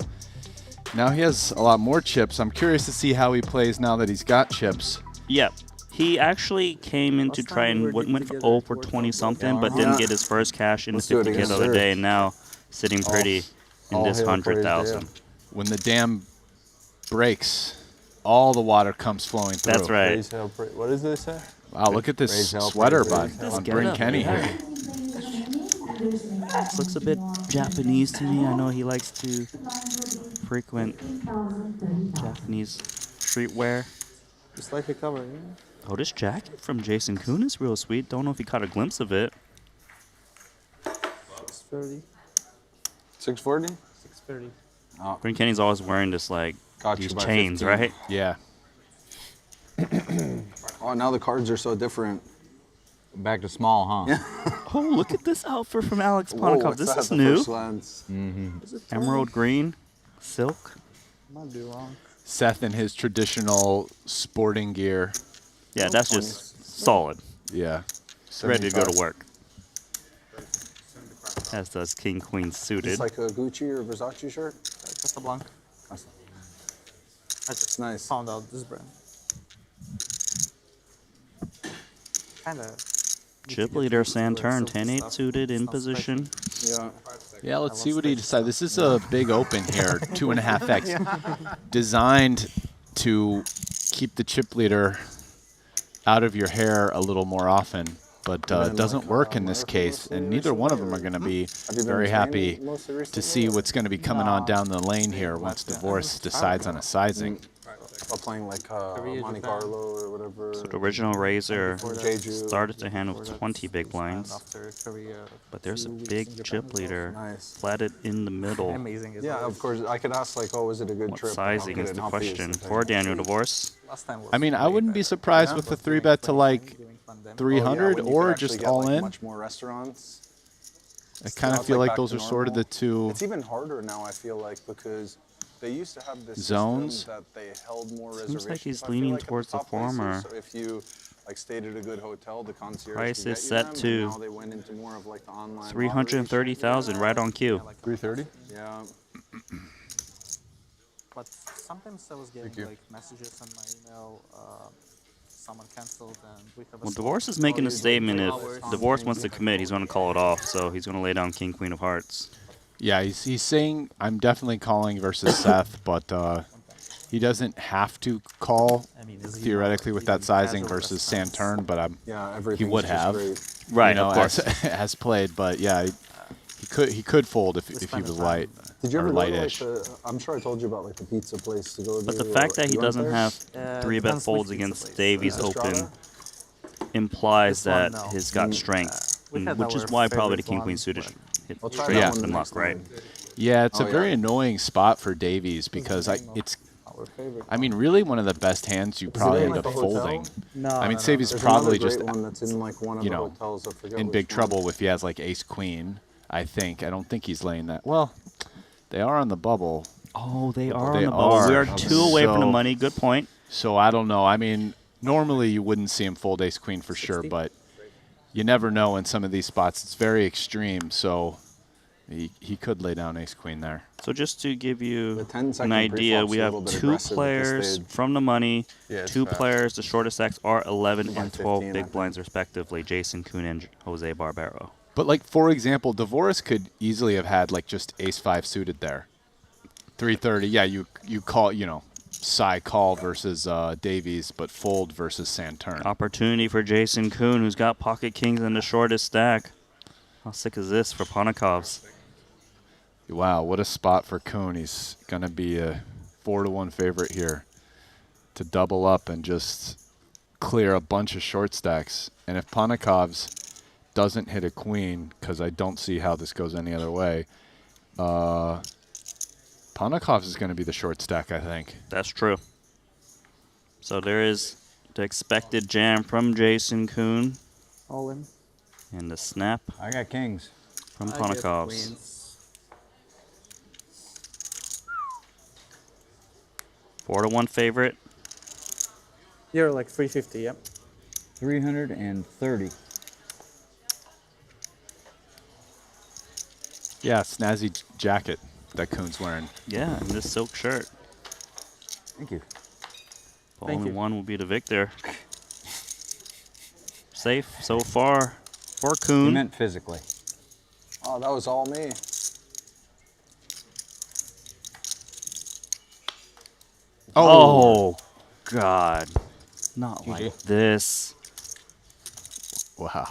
Now he has a lot more chips. I'm curious to see how he plays now that he's got chips. Yep. He actually came into Triton, went for 0 for 20-something, but didn't get his first cash in the 50K the other day, and now sitting pretty in this 100,000. When the dam breaks, all the water comes flowing through. That's right. What does this say? Wow, look at this sweater on Bryn Kenny here. This looks a bit Japanese to me. I know he likes to frequent Japanese streetwear. Just like a cover, yeah. Oh, this jacket from Jason Kuhn is real sweet. Don't know if he caught a glimpse of it. 630. 640? 630. Oh. Bryn Kenny's always wearing this, like, these chains, 15. right? Yeah. Oh, now the cards are so different. Back to small, huh? Yeah. Oh, look at this outfit from Alex Ponikov. This is new. Emerald green, silk. Might be wrong. Seth in his traditional sporting gear. Yeah, that's just solid. Yeah. Ready to go to work. As does King Queen suited. It's like a Gucci or Versace shirt. Casablanc. I just nice. found out this brand. Kind of. Chip leader Santern, 10-8 suited in position. Yeah. Yeah, let's see what he decides. This is a big open here, 2.5x. Designed to keep the chip leader out of your hair a little more often, but doesn't work in this case. And neither one of them are going to be very happy to see what's going to be coming on down the lane here once Divorce decides on a sizing. Playing like Monte Carlo or whatever. So the original Razor started to handle 20 big blinds, but there's a big chip leader flatted in the middle. Yeah, of course. I could ask like, oh, was it a good What trip? sizing is the question for Daniel Divorce. I mean, I wouldn't be surprised with the 3-bet to like 300 or just all in. Much more restaurants. I kind of feel like those are sort of the two. It's even harder now, I feel like, because they used to have this zones system that they held more Seems reservations. like he's I feel leaning like at towards the top places, former. So if you like stayed at a good hotel, the concierge Price could is get set you them, to and now they went into more of like the online 330,000 right on cue. 330? Yeah. But sometimes I was getting like messages on my email. Someone canceled, and we have a Well, slot. Divorce is making a statement. If Divorce wants to commit, he's going to call it off. So he's going to lay down King, Queen of Hearts. Yeah, he's saying I'm definitely calling versus Seth, but he doesn't have to call theoretically with that sizing versus Saturn, but he would have. Right, you know, of course. as played, but yeah, he could fold if he was light. Did you ever or go to, like, lightish. I'm sure I told you about like the pizza place to go to. But the fact that he doesn't have 3-bet folds against Davies open implies that he's got strength, which is why probably the King, Queen suited hit straight off the muck, right? Yeah, it's a very annoying spot for Davies because I mean, really one of the best hands you probably end up folding. I mean, Davies probably just, you know, in big trouble if he has like ace queen, I think. I don't think he's laying that. Well, they are on the bubble. Oh, they are on the bubble. We are 2 away from the money. Good point. So I don't know. I mean, normally you wouldn't see him fold ace queen for sure, but you never know in some of these spots. It's very extreme, so he could lay down ace queen there. So just to give you an idea, we have 2 players from the money, 2 players. The shortest stacks are 11 and 12 big blinds respectively, Jason Kuhn and Jose Barbero. But like, for example, Divorce could easily have had like just ace-5 suited there. 330, yeah, you call, you know, Psy call versus Davies, but fold versus Saturn. Opportunity for Jason Kuhn, who's got pocket kings in the shortest stack. How sick is this for Ponikovs? Wow, what a spot for Kuhn. He's going to be a 4-to-1 favorite here to double up and just clear a bunch of short stacks. And if Ponikovs doesn't hit a queen, because I don't see how this goes any other way, Ponikovs is going to be the short stack, I think. That's true. So there is the expected jam from Jason Kuhn. All in. And the snap. I got kings. From Ponikovs. 4-to-1 favorite. You're like 350, yep. 330. Yeah, snazzy jacket that Kuhn's wearing. Yeah, and this silk shirt. Thank you. Only one will be the victor. Safe so far for Kuhn. He meant physically. Oh, that was all me. Oh, God. Not like this. Wow.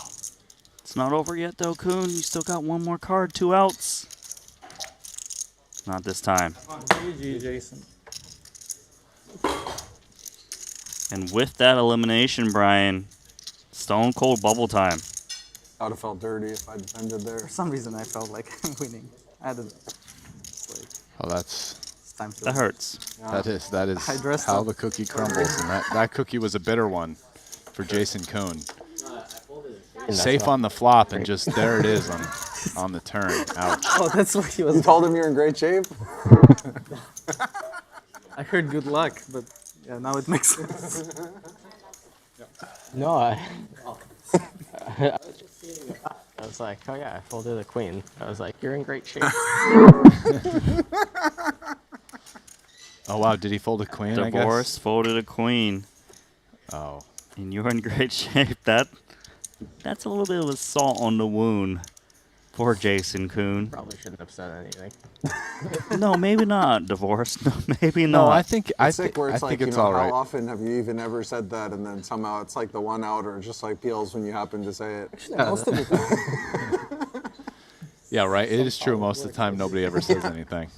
It's not over yet, though, Kuhn. You still got one more card, 2 outs. Not this time. GG, Jason. And with that elimination, Brian, stone cold bubble time. I would have felt dirty if I defended there. For some reason, I felt like I'm winning. I had a, like, Oh, that's... time to That hurts. Yeah. That is I dressed how up. the cookie crumbles. And that cookie was a bitter one for Jason Kuhn. Safe on the flop, and just there it is on the turn. Ouch. Oh, that's what he was. You told him you're in great shape? I heard good luck, but yeah, now it makes sense. No, I was like, oh yeah, I folded a queen. I was like, you're in great shape. Oh, wow. Did he fold a queen, I guess? Divorce folded a queen. Oh. And you're in great shape. That's a little bit of a salt on the wound for Jason Kuhn. Probably shouldn't have said anything. No, maybe not. Divorce. No, maybe No, not. I think It's sick where it's like, it's you know, all right. how often have you even ever said that, and then somehow it's like the one out, or just like peels when you happen to say it. Most of the time. Yeah, right. It is true. Most of the time, nobody ever says anything.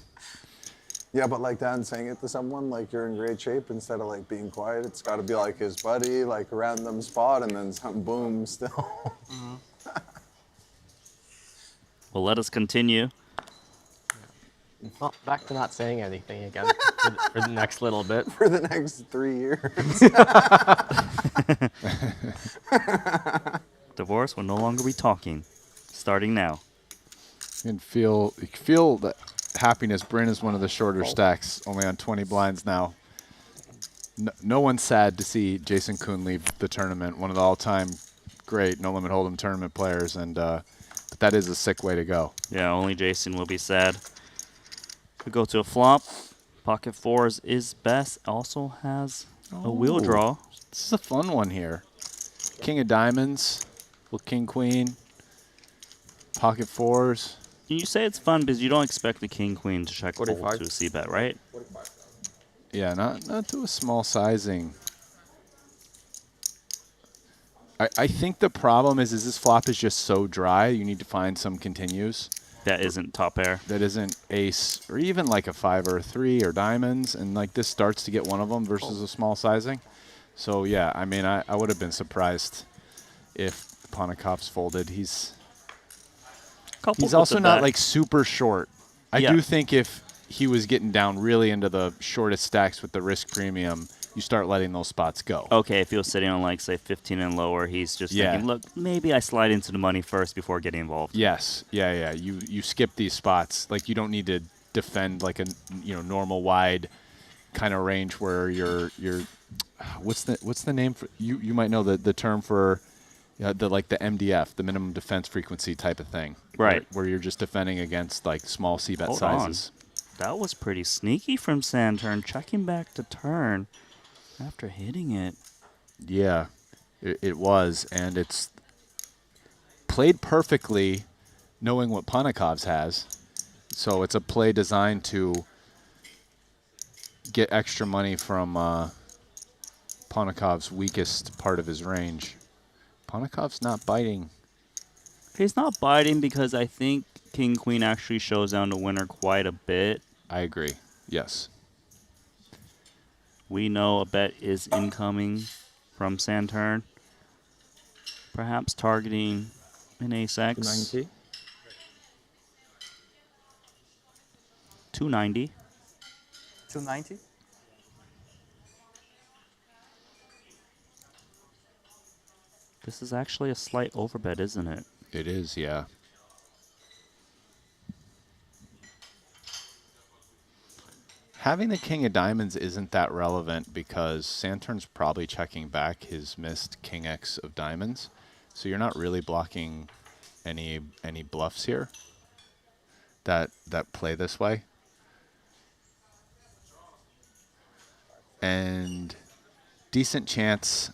Yeah, but like Dan saying it to someone, like you're in great shape, instead of like being quiet, it's got to be like his buddy, like a random spot, and then some boom still. Well, let us continue. Well, back to not saying anything again for the next little bit. For the next 3 years. Divorce will no longer be talking. Starting now. You can feel the happiness. Bryn is one of the shorter stacks, only on 20 blinds now. No one's sad to see Jason Kuhn leave the tournament, one of the all-time great No Limit Hold'em tournament players, and but that is a sick way to go. Yeah, only Jason will be sad. We go to a flop. Pocket fours is best. Also has a wheel draw. This is a fun one here. King of diamonds, little king queen, pocket fours. You say it's fun because you don't expect the king queen to check fold 45. to a c-bet, right? Yeah, not to a small sizing. I think the problem is this flop is just so dry. You need to find some continues. That isn't top pair. That isn't ace, or even like a 5 or a 3 or diamonds, and like this starts to get one of them versus a small sizing. So yeah, I mean, I would have been surprised if Ponikov's folded. He's also not like super short. I do think if he was getting down really into the shortest stacks with the risk premium, you start letting those spots go. Okay, if he was sitting on like say 15 and lower, he's just thinking, look, maybe I slide into the money first before getting involved. Yes, yeah. You skip these spots. Like you don't need to defend like a normal wide kind of range where you're what's the name for you might know the term for the MDF, the minimum defense frequency type of thing. Right. Where you're just defending against like small c-bet sizes. That was pretty sneaky from Santurn, checking back to turn after hitting it. Yeah, it was, and it's played perfectly knowing what Ponikov's has. So it's a play designed to get extra money from Ponikov's weakest part of his range. Ponikov's not biting. He's not biting because I think King Queen actually shows down the winner quite a bit. I agree. Yes. We know a bet is incoming from Santurn. Perhaps targeting an ace-x. 290. 290. 290. This is actually a slight overbet, isn't it? It is, yeah. Having the king of diamonds isn't that relevant because Santurn's probably checking back his missed king X of diamonds. So you're not really blocking any bluffs here that play this way. And decent chance,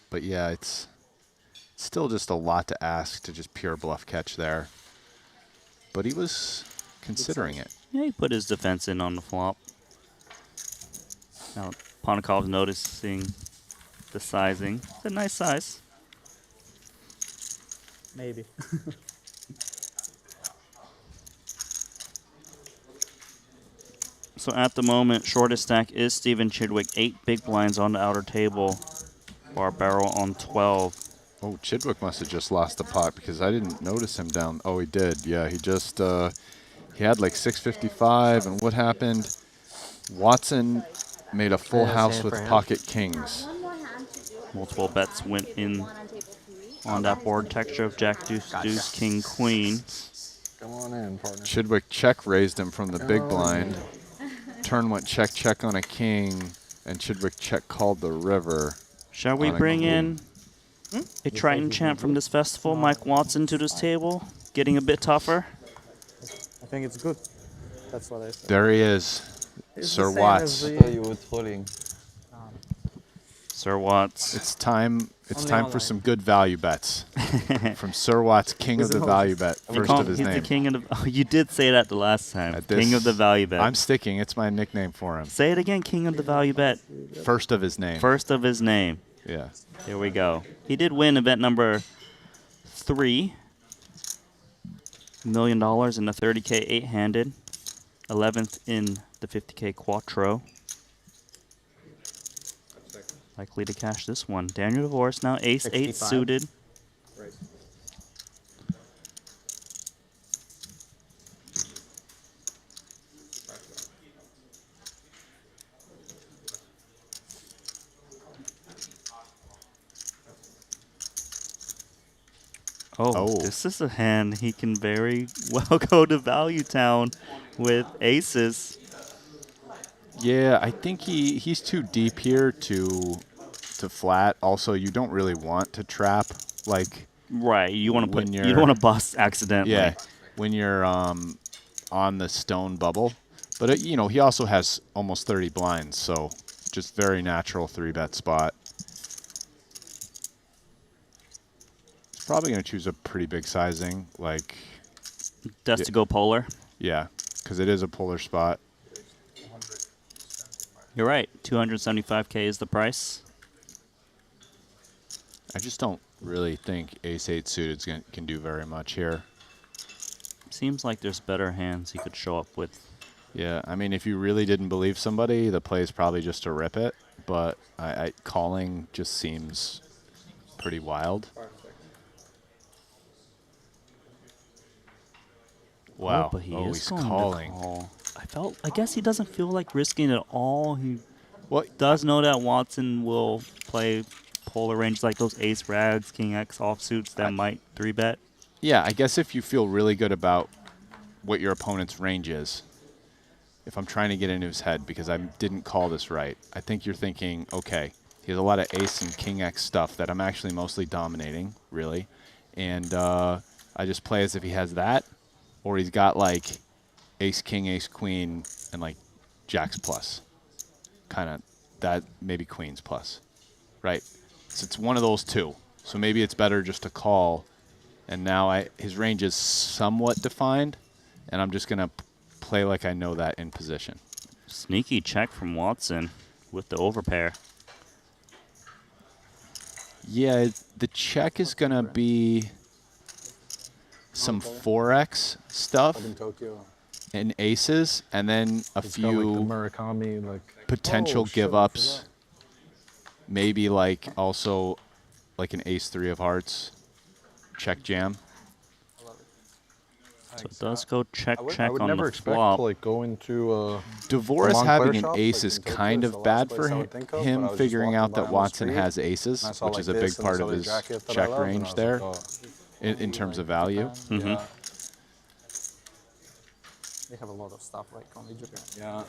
but yeah, it's still just a lot to ask to just pure bluff catch there. But he was considering it. Yeah, he put his defense in on the flop. Now Ponikov's noticing the sizing. It's a nice size. Maybe. So at the moment, shortest stack is Steven Chidwick. 8 big blinds on the outer table. Bar barrel on 12. Oh, Chidwick must have just lost the pot because I didn't notice him down. Oh, he did. Yeah, he just he had like 655, and what happened? Watson made a full house with pocket kings. Multiple bets went in on that board texture of Jack, Deuce, Deuce, King, Queen. Come on in, partner. Chidwick check raised him from the big blind. Turn went check, check on a king, and Chidwick check called the river. Shall we bring in a Triton champ from this festival, Mike Watson, to this table? Getting a bit tougher? I think it's good. That's what I said. There he is, It's Sir the same Watts. as I thought you were trolling. Sir Watts. It's time. It's Only time for online. some good value bets from Sir Watts, king of the value bet, first of his He's name. the king of the. Oh, you did say that the last time. King of the value bet. I'm sticking. It's my nickname for him. Say it again. King of the value bet. First of his name. First of his name. Yeah. Here we go. He did win event number 3. $1 million in the 30K 8-handed. 11th in the 50K Quattro. Likely to cash this one. Daniel Divorce now ace 8 65. suited. Oh, this is a hand he can very well go to Value Town with aces. Yeah, I think he's too deep here to flat. Also, you don't really want to trap like right. You want to when you don't want to bust accidentally. Yeah, when you're on the stone bubble. But you know, he also has almost 30 blinds, so just very natural 3-bet spot. He's probably going to choose a pretty big sizing, like Just to go polar. Yeah, because it is a polar spot. You're right. 275K is the price. I just don't really think ace-8 suited can do very much here. Seems like there's better hands he could show up with. Yeah, I mean, if you really didn't believe somebody, the play is probably just to rip it. But calling just seems pretty wild. Wow. Oh, but he is he's going to calling. call. I guess he doesn't feel like risking it all. He does know that Watson will play polar range like those ace rags, king X offsuits that might 3-bet. Yeah, I guess if you feel really good about what your opponent's range is, if I'm trying to get into his head because I didn't call this right, I think you're thinking, okay, he has a lot of ace and king X stuff that I'm actually mostly dominating, really. And I just play as if he has that, or he's got like ace king, ace queen, and like jacks plus. Kind of that, maybe queens plus, right? So it's one of those two. So maybe it's better just to call. And now his range is somewhat defined, and I'm just going to play like I know that in position. Sneaky check from Watson with the overpair. Yeah, the check is going to be some 4x stuff and aces, and then a few Murakami, potential give-ups. Maybe like also like an ace-3 of hearts. Check jam. So it does go check I would on never the expect flop. to like go into Divorce Montclair having an shop, ace like is in Tokyo kind is of the last bad place for I would think of, but I him was just figuring walking out by that on the Watson street, has aces, and I saw which like is a this big and part this of other his jacket that I check love, and I range was like, there oh. in terms of value. Yeah. They have a lot of stuff like only Japan. Yeah.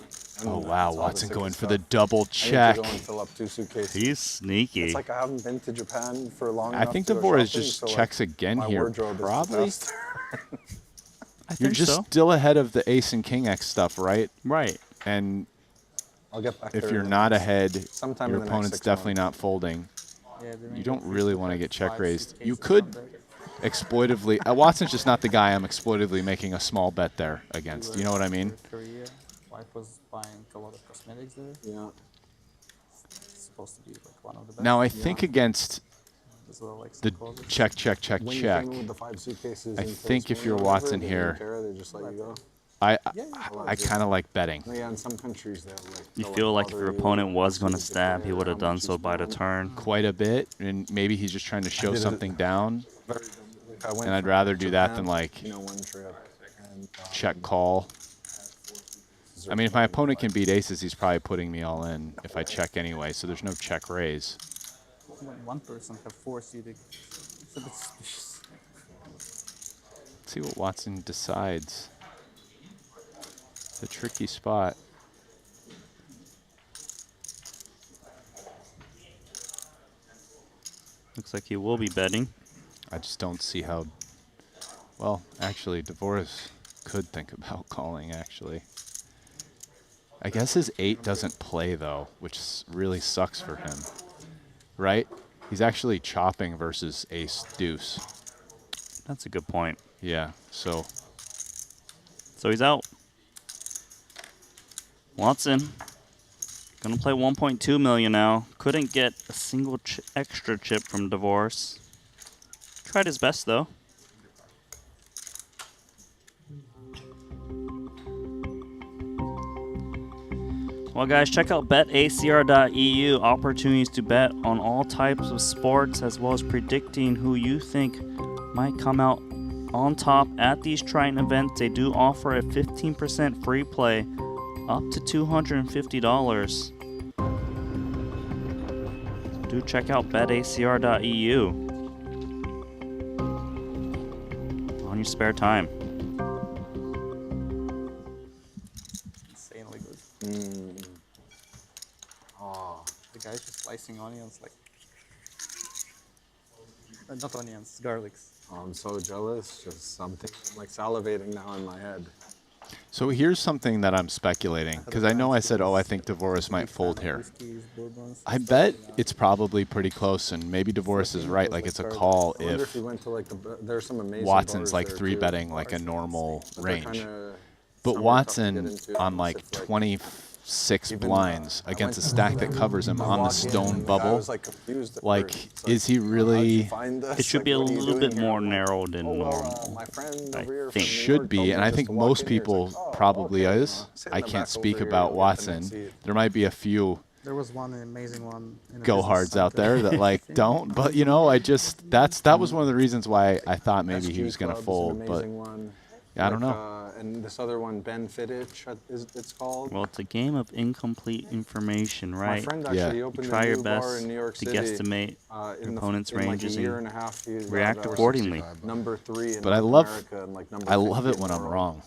Oh wow, It's all Watson the going sick for the stuff. double I need check. to go and fill up 2 suitcases. He's sneaky. It's like I haven't been to Japan for long I enough think to go Divorce shopping, just so, like, checks again my here, wardrobe is the probably. best. You're just still ahead of the ace and king X stuff, right? Right. And I'll get back if there you're in the not next- ahead, sometime your in the next opponent's 6 definitely months. not folding. Yeah, You don't really want to get check 5 raised. You suitcases could on there. exploitively. Watson's just not the guy I'm exploitively making a small bet there against. You know what I mean? Korea. Wife was buying a lot of cosmetics there. Yeah. It's supposed to be like one of the best. Now I think against As well, like the some closets. check, check, check, When you check. came in with the 5 suitcases I in think place if you're or whatever, Watson they here, didn't care, they just let you go. I kind of like betting. Yeah, in some countries they'll like. You they'll, feel like if bother your you opponent and was going to see the stab, he player, would have how done much so you by the spend. turn. Quite a bit, and maybe he's just trying to show did it something down. I went And I'd from rather do that Japan, than like you know, one trip and, check call. I mean, if my opponent can beat aces, he's probably putting me all in if I check anyway, so there's no check raise. One person have 4 seating. It's a bit suspicious. Let's see what Watson decides. It's a tricky spot. Looks like he will be betting. I just don't see how. Well, actually, Divorce could think about calling, actually. I guess his 8 doesn't play, though, which really sucks for him. Right? He's actually chopping versus ace deuce. That's a good point. Yeah, so he's out. Watson gonna play 1.2 million now. Couldn't get a single extra chip from Divorce. Tried his best though. Well, guys, check out betacr.eu. Opportunities to bet on all types of sports, as well as predicting who you think might come out on top at these Triton events. They do offer a 15% free play up to $250. Do check out betacr.eu. spare time. Insanely good. Oh. The guy's just slicing onions like. Not onions, garlics. Oh, I'm so jealous. Just something. I'm like salivating now in my head. So here's something that I'm speculating, because I know I said, oh, I think Dvorak might fold here. I bet it's probably pretty close, and maybe Dvorak is right. Like, it's a call I wonder if he went to like there's some amazing Watson's bars like there, 3-betting too. like a normal But they're range. kinda But some are tough to Watson get into on unless like it's, like, 26 even, blinds I against a went stack to that covers him I on the walk in stone and the guy bubble. was, like, confused at Like, first. It's is he "How'd you really? find us? It should be a Like, what are you little doing bit here?" more I'm like, narrow than "Oh, well, normal. my friend I over here from think. New Should York told be, me and I just think to walk most in here." He's like, people "Oh, probably okay, is. sit in I the can't back speak over here, about get the Watson. next seat." There might be a few There was one amazing one. In a go business hards out center. there that like don't, but you know, I just that was one of the reasons why I thought maybe he SG was going to Club is an fold, but amazing one. I don't Like, know. And this other one, Ben Fittich, it's called. Well, it's a game of incomplete information, right? My friend Yeah. actually You opened try a your new bar best in New York to City. guesstimate in your opponent's in like ranges a year and and a half, he react got, accordingly. number 3 in But I North love America and like number I love 50 it in when the I'm world. wrong.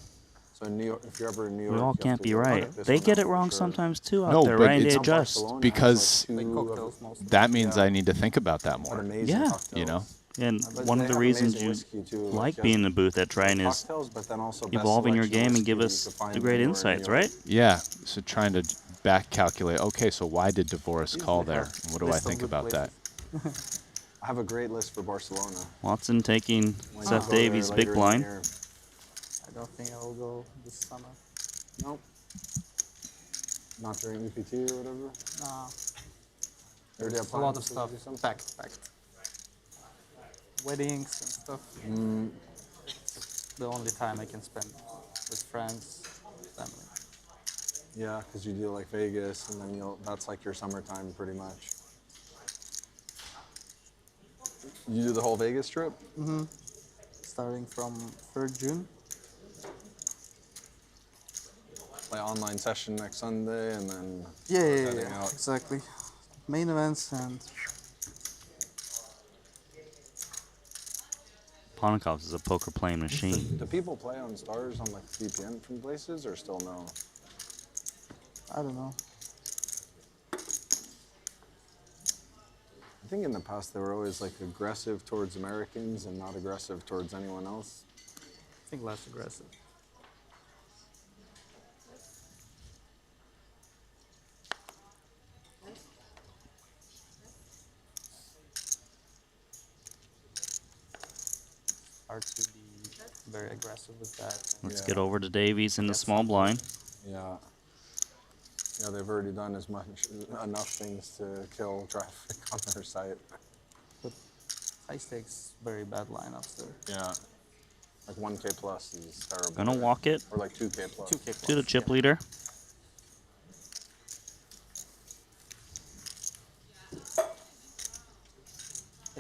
So in New York, if you're ever in New York, We all you have can't to be check right. this They one get out it for wrong sure. sometimes too out No, there, but right? And it's they adjust. Barcelona because has, like, two cocktails of- mostly. that means Yeah. I need to think about that what more. amazing Yeah. cocktails. You know? And But one they of the have reasons amazing you whiskey, too. like you being have in the booth at Triton is cocktails, but then also best evolving your selection of game and whiskey give that us you could find the great anywhere in insights, New York. right? Yeah. So trying to back calculate. Okay, so why did Dvorak call there? And what do I list of think good about that? I have a great list for Barcelona. Watson taking When you Seth go there Davies' later big in the blind. year. I don't think I will go this summer. Nope. Not during EPT or whatever. Nah. Or do you have There's a lot of plans to stuff do something? packed. Weddings and stuff. The only time I can spend with friends, family. Yeah, because you do like Vegas, and then that's like your summertime pretty much. You do the whole Vegas trip? Mm-hmm. Starting from 3rd June. Like online session next Sunday, and then Yeah, heading out. exactly. Main events and Ponikoff is a poker playing machine. Do people play on stars on like VPN from places, or still no? I don't know. I think in the past they were always like aggressive towards Americans and not aggressive towards anyone else. I think less aggressive. Hard to be very aggressive with that. Let's get over to Davies in the small blind. Yeah. Yeah, they've already done enough things to kill traffic on their site. But high stakes, very bad lineups there. Yeah. Like 1K plus is terrible. Gonna there. walk it. Or like 2K plus. 2K plus. To the chip leader.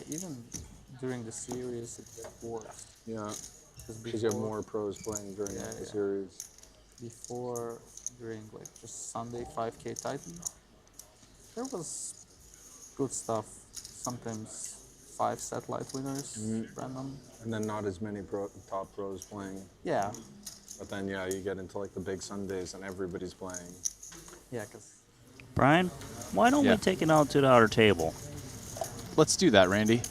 Even during the series, it gets worse. Yeah. Because you have more pros playing during the series. Before, during like just Sunday 5K Titan, there was good stuff. Sometimes 5 satellite winners, random. And then not as many top pros playing. Yeah. But then, yeah, you get into like the big Sundays and everybody's playing. Yeah, because Brian, why don't Yeah. we take it out to the outer table? Let's do that, Randy.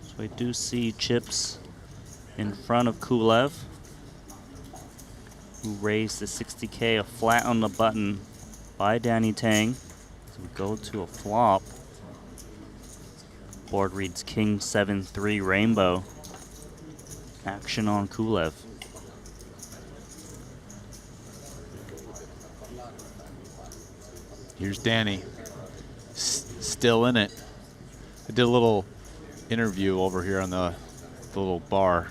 So we do see chips in front of Kulev, who raised the 60K a flat on the button by Danny Tang. So we go to a flop. Board reads King 7-3 Rainbow. Action on Kulev. Here's Danny. Still in it. I did a little interview over here on the little bar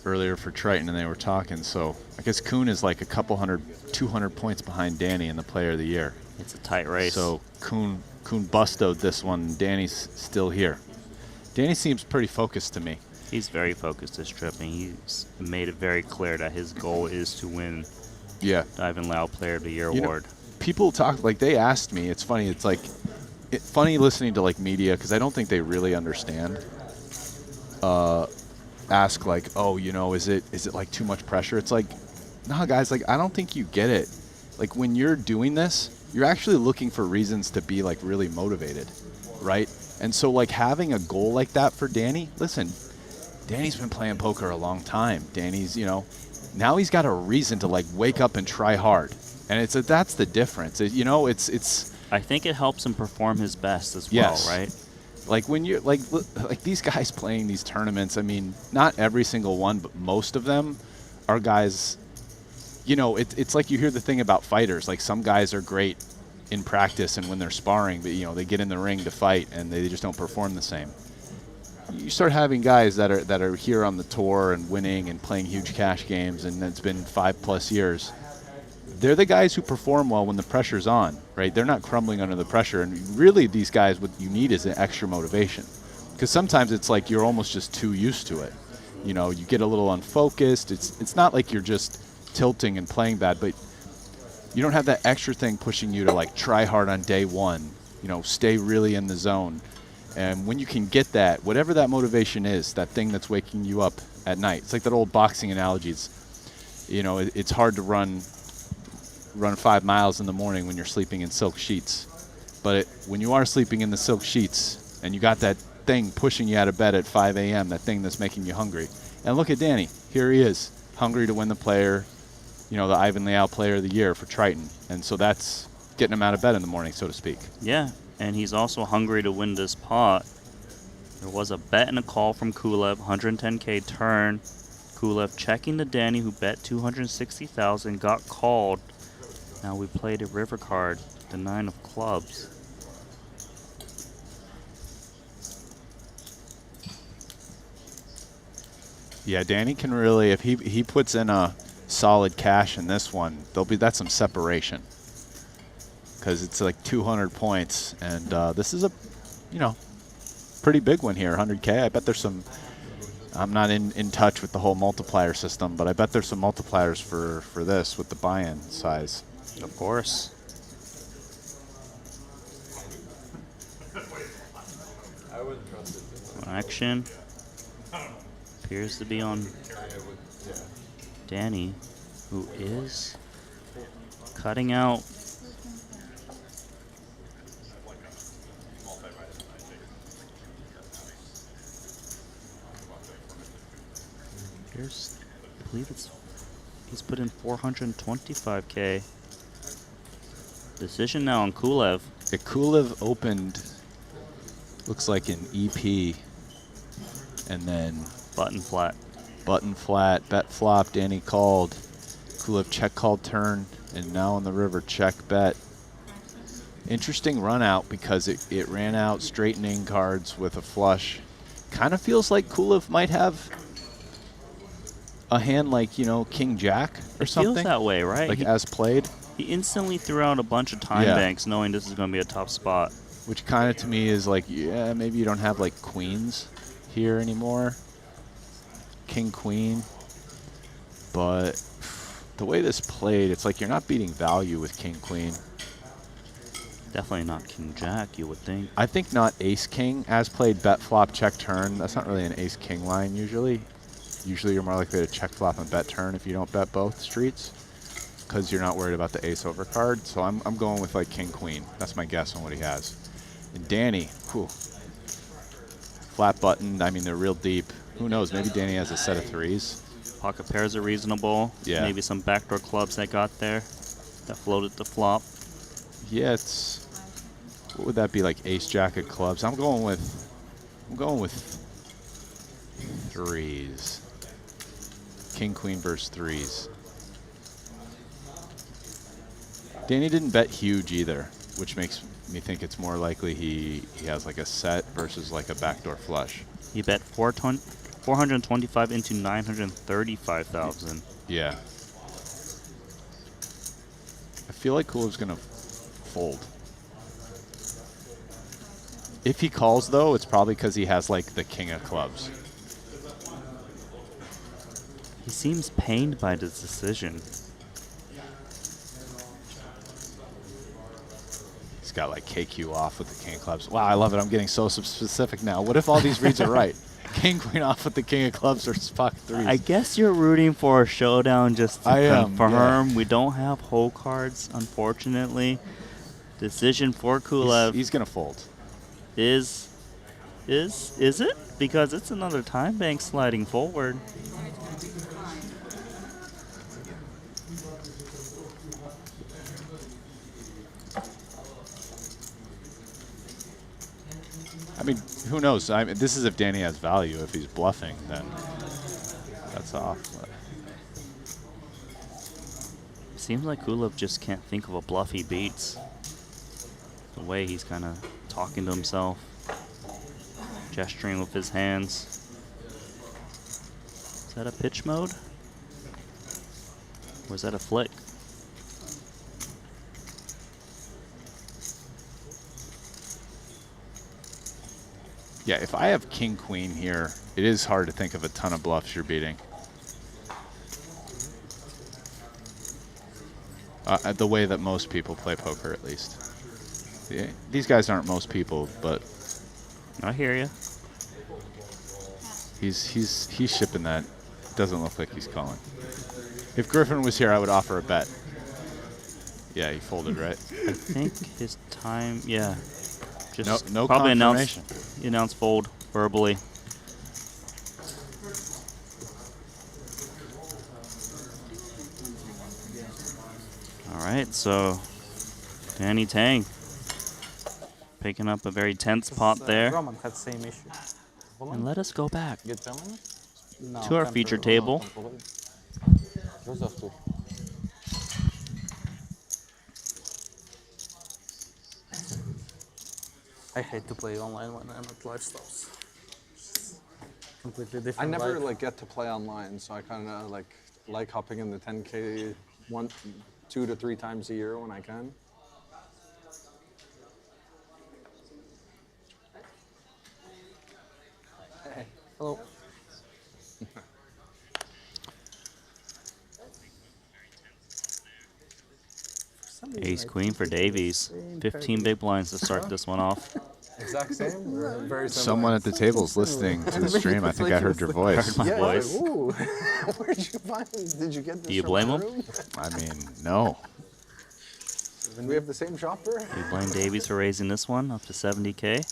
earlier for Triton, and they were talking. So I guess Kuhn is like a couple 200 points behind Danny in the Player of the Year. It's a tight race. So Kuhn bustoed this one. Danny's still here. Danny seems pretty focused to me. He's very focused this trip, and he's made it very clear that his goal is to win Ivan Lau Player of the Year award. People talk, like they asked me, it's funny, it's like, funny listening to like media, because I don't think they really understand. ask like, oh, you know, is it like too much pressure? It's like, nah, guys, like I don't think you get it. Like when you're doing this, you're actually looking for reasons to be like really motivated, right? And so like having a goal like that for Danny, listen, Danny's been playing poker a long time. Danny's, you know, now he's got a reason to like wake up and try hard. And that's the difference. It's I think it helps him perform his best as well, right? Like when you're like these guys playing these tournaments, I mean, not every single one, but most of them are guys, you know, it's like you hear the thing about fighters. Like some guys are great in practice and when they're sparring, but, you know, they get in the ring to fight and they just don't perform the same. You start having guys that are here on the tour and winning and playing huge cash games, and it's been 5+ years. They're the guys who perform well when the pressure's on, right? They're not crumbling under the pressure. And really, these guys, what you need is an extra motivation. Because sometimes it's like you're almost just too used to it. You know, you get a little unfocused. It's not like you're just tilting and playing bad, but you don't have that extra thing pushing you to like try hard on day one, you know, stay really in the zone. And when you can get that, whatever that motivation is, that thing that's waking you up at night, it's like that old boxing analogy. You know, it's hard to run 5 miles in the morning when you're sleeping in silk sheets. But when you are sleeping in the silk sheets and you got that thing pushing you out of bed at 5 a.m., that thing that's making you hungry. And look at Danny. Here he is, hungry to win the player, you know, the Ivan Leal Player of the Year for Triton. And so that's getting him out of bed in the morning, so to speak. Yeah, and he's also hungry to win this pot. There was a bet and a call from Kulev, 110K turn. Kulev checking to Danny, who bet 260,000, got called. Now we played a river card, the 9 of clubs. Yeah, Danny can really, if he puts in a solid cash in this one, that's some separation. Because it's like 200 points, and this is a, you know, pretty big one here, 100K. I bet there's some, I'm not in touch with the whole multiplier system, but I bet there's some multipliers for this with the buy-in size. Of course. Action appears to be on Danny, who is cutting out. Here's, I believe he's put in 425K. Decision now on Kulev. Yeah, Kulev opened, looks like an EP, and then button flat. Button flat, bet flop, Danny called. Kulev check called turn, and now on the river check bet. Interesting run out because it ran out straightening cards with a flush. Kind of feels like Kulev might have a hand like, you know, King Jack or something. Feels that way, right? Like as played. He instantly threw out a bunch of time banks knowing this is going to be a tough spot. Which kind of to me is like, yeah, maybe you don't have like queens here anymore. King, queen. But the way this played, it's like you're not beating value with king, queen. Definitely not king, jack, you would think. I think not ace, king. As played, bet flop, check turn. That's not really an ace, king line usually. Usually you're more likely to check flop and bet turn if you don't bet both streets, because you're not worried about the ace over card. So I'm going with like king, queen. That's my guess on what he has. And Danny, whew, flat button. I mean, they're real deep. Who knows? Maybe Danny has a set of threes. Pocket pairs are reasonable. Yeah. Maybe some backdoor clubs that got there that floated the flop. Yeah, it's, what would that be, like ace jack of clubs? I'm going with threes. King, queen versus threes. Danny didn't bet huge either, which makes me think it's more likely he has like a set versus like a backdoor flush. He bet 425 into 935,000. Yeah. I feel like Kulev's gonna fold. If he calls though, it's probably because he has like the king of clubs. He seems pained by this decision. He's got like KQ off with the king of clubs. Wow, I love it. I'm getting so specific now. What if all these reads are right? king queen off with the king of clubs or pocket threes. I guess you're rooting for a showdown just to confirm. Yeah. We don't have hole cards, unfortunately. Decision for Kulev. He's gonna fold. Is it? Because it's another time bank sliding forward. I mean, who knows? I mean, this is if Danny has value. If he's bluffing, then that's off. But Seems like Kulev just can't think of a bluff he beats. The way he's kind of talking to himself, gesturing with his hands. Is that a pitch mode? Or is that a flick? yeah, if I have king queen here, it is hard to think of a ton of bluffs you're beating. The way that most people play poker, at least. Yeah, these guys aren't most people, but I hear you. He's shipping that. Doesn't look like he's calling. If Griffin was here, I would offer a bet. Yeah, he folded, right? I think his time, yeah. Just no probably confirmation. announce fold verbally. All right, so Danny Tang picking up a very tense pot there. Roman had same issue. And let us go back No, to our feature table. I hate to play online when I'm at live stops. Completely different. I never life. like get to play online, so I kind of like hopping in the 10K 2 to 3 times a year when I can. Hey. Hello. Ace Queen for Davies. 15 big blinds to start this one off. Exact same? Or very similar? Someone at the table's listening to the stream. I think I heard your voice. Heard my voice. Like, ooh. Where'd you find? Did you get this? Do you from blame my him? room? I mean, no. And we have the same shopper? You blame Davies for raising this one up to 70K?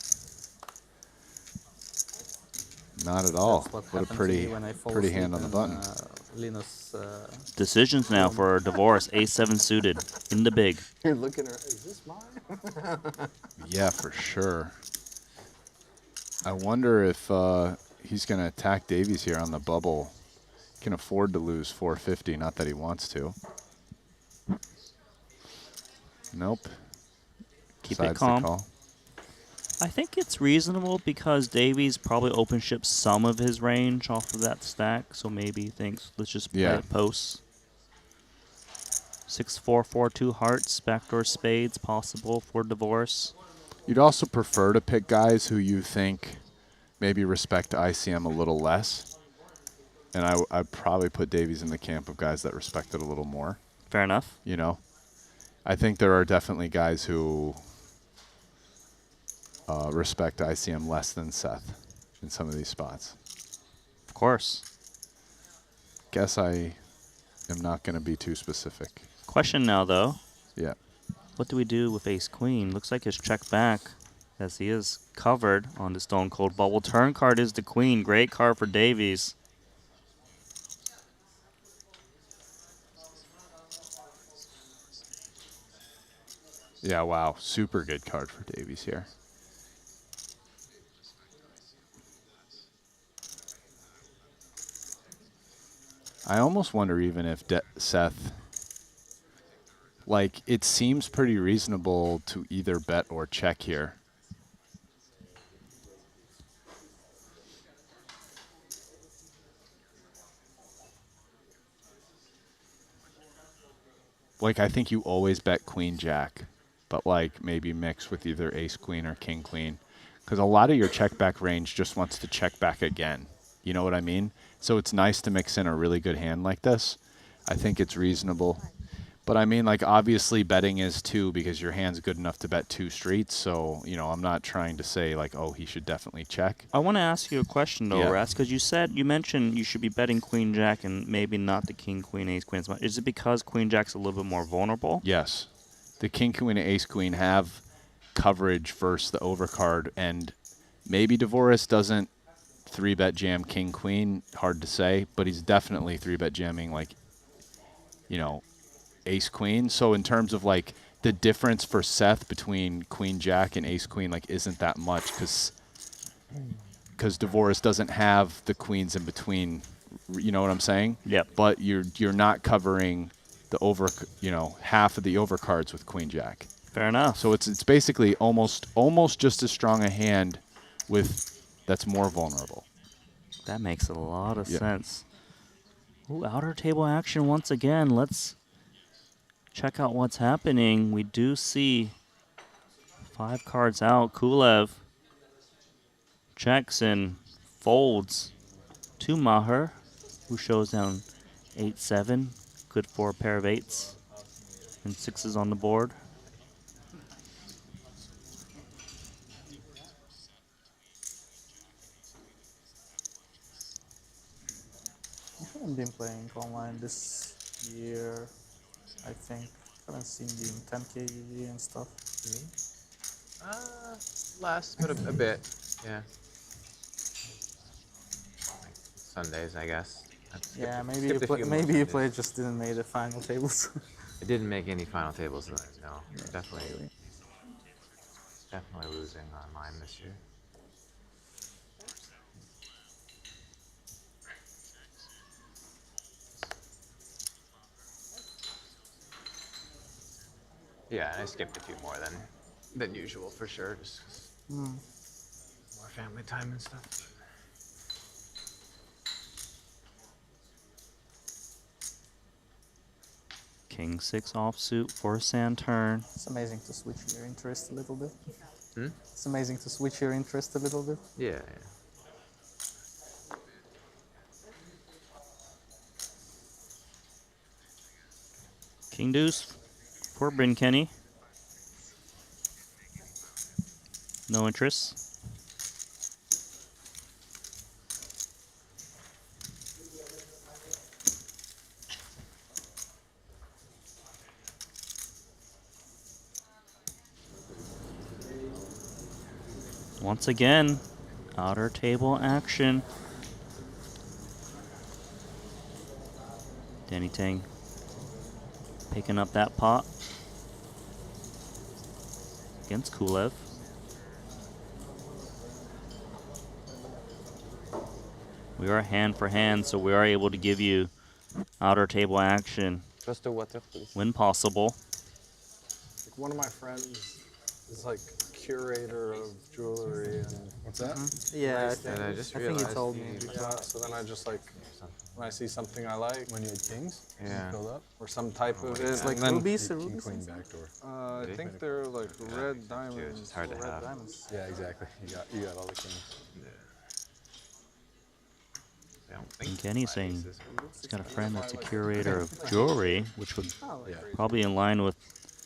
Not at all. That's what What a happened to pretty, me when I fall pretty asleep hand on the in, button. Linus. Decisions now for divorce. Ace-7 suited in the big. You're looking at, is this mine? Yeah, for sure. I wonder if he's going to attack Davies here on the bubble. He can afford to lose 450, not that he wants to. Nope. Keep Decides it to calm. call. I think it's reasonable because Davies probably open ships some of his range off of that stack, so maybe he thinks, let's just play it posts. 6-4-4-2 hearts, backdoor spades possible for divorce. You'd also prefer to pick guys who you think maybe respect ICM a little less. And I'd probably put Davies in the camp of guys that respect it a little more. Fair enough. You know? I think there are definitely guys who respect ICM less than Seth in some of these spots. Of course. Guess I am not going to be too specific. Question now, though. Yeah. What do we do with ace-queen? Looks like his check back, as he is covered on the Stone Cold Bubble. Turn card is the queen. Great card for Davies. Yeah, wow. Super good card for Davies here. I almost wonder even if Seth, like, it seems pretty reasonable to either bet or check here. Like, I think you always bet queen jack, but like maybe mix with either ace queen or king queen, because a lot of your check back range just wants to check back again. You know what I mean? So it's nice to mix in a really good hand like this. I think it's reasonable. But I mean, like, obviously betting is too, because your hand's good enough to bet 2 streets. So, you know, I'm not trying to say like, oh, he should definitely check. I want to ask you a question though, Yeah. Ras, because you mentioned you should be betting Queen Jack and maybe not the King Queen Ace Queen as much. Is it because Queen Jack's a little bit more vulnerable? Yes. The King Queen and Ace Queen have coverage versus the overcard, and maybe Dvoris doesn't 3-bet jam King Queen, hard to say, but he's definitely 3-bet jamming, like, you know, Ace Queen. So in terms of like the difference for Seth between Queen Jack and Ace Queen, like, isn't that much, because Dvoris doesn't have the queens in between. You know what I'm saying? Yep. But you're not covering the half of the overcards with Queen Jack. Fair enough. So it's basically almost just as strong a hand that's more vulnerable. That makes a lot of Yeah. sense. Ooh, outer table action once again. Let's check out what's happening. We do see 5 cards out. Kulev checks and folds to Maher, who shows down 8-7. Good for a pair of 8s and 6s on the board. I haven't been playing online this year, I think. Haven't seen the 10K UG and stuff. Last, but a bit, yeah. Like Sundays, I guess. Yeah, maybe you played, just didn't make the final tables. I didn't make any final tables, no. Definitely losing online this year. Yeah, I skipped a few more than usual for sure, just 'cause more family time and stuff. King 6 offsuit for Santurn. It's amazing to switch your interest a little bit. Hmm? It's amazing to switch your interest a little bit. Yeah. King Deuce for Bryn Kenny. No interest. Once again, outer table action. Danny Tang picking up that pot against Kulev. We are hand for hand, so we are able to give you outer table action Just a water, please. when possible. Like one of my friends is like curator of jewelry and what's that? Yeah, Nice I things. think you told me. Yeah, so then I just like when I see something I like, when you had kings, Yeah. build up or some type of it. It's and like then rubies or King rubies? Queen backdoor. I think they're like red diamonds. It's hard to red have. diamonds. Yeah, exactly. You got all the kings. And Kenny's saying he's got a friend that's a curator of jewelry, which would probably in line with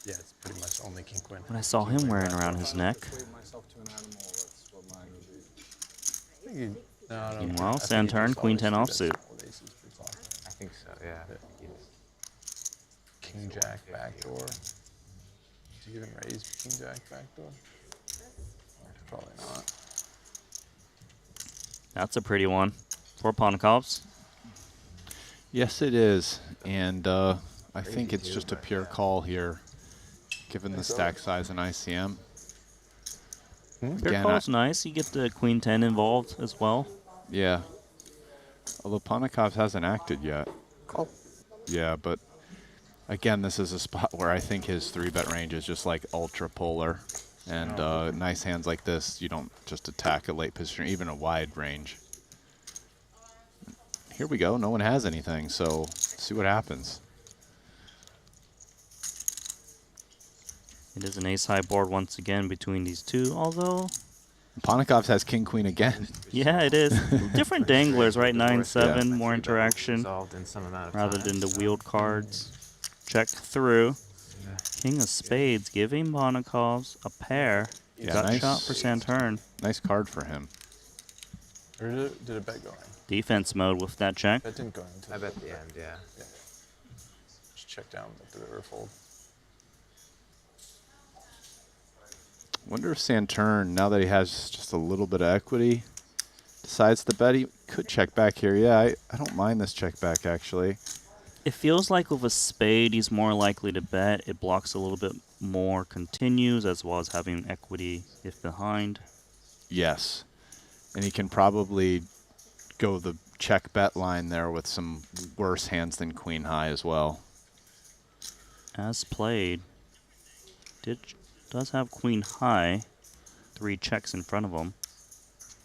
Yeah, it's pretty much only King Queen. what I saw him wearing around his neck. Equate myself to an animal, that's what mine would be. No, Meanwhile, Santurn, Queen 10 offsuit. I think so, yeah. King Jack backdoor. Do you even raise King Jack backdoor? Probably not. That's a pretty one for Ponkovs. Yes, it is, and I think it's just a pure call here, given the stack size in ICM. Your Again, call's nice. You get the Queen 10 involved as well. Yeah. Although Ponkovs hasn't acted yet. Call. Yeah, but again, this is a spot where I think his 3-bet range is just like ultra polar. And nice hands like this, you don't just attack a late position, even a wide range. Here we go. No one has anything, so see what happens. It is an ace-high board once again between these two, although... Ponkovs has King Queen again. Yeah, it is. Different danglers, right? 9-7, more interaction Resolved in some amount of rather time, than the so. wheeled cards. check through. King of Spades giving Bonakovs a pair. Yeah, Gut nice shot for Santurn. Nice card for him. Or did a bet go in? Defense mode with that check. That didn't go in. I bet the end, yeah. Just check down at the river fold. Wonder if Santurn, now that he has just a little bit of equity, decides to bet. He could check back here. Yeah, I don't mind this check back, actually. It feels like with a spade, he's more likely to bet. It blocks a little bit more continues, as well as having equity if behind. Yes. And he can probably go the check bet line there with some worse hands than queen high as well. As played, does have queen high, 3 checks in front of him.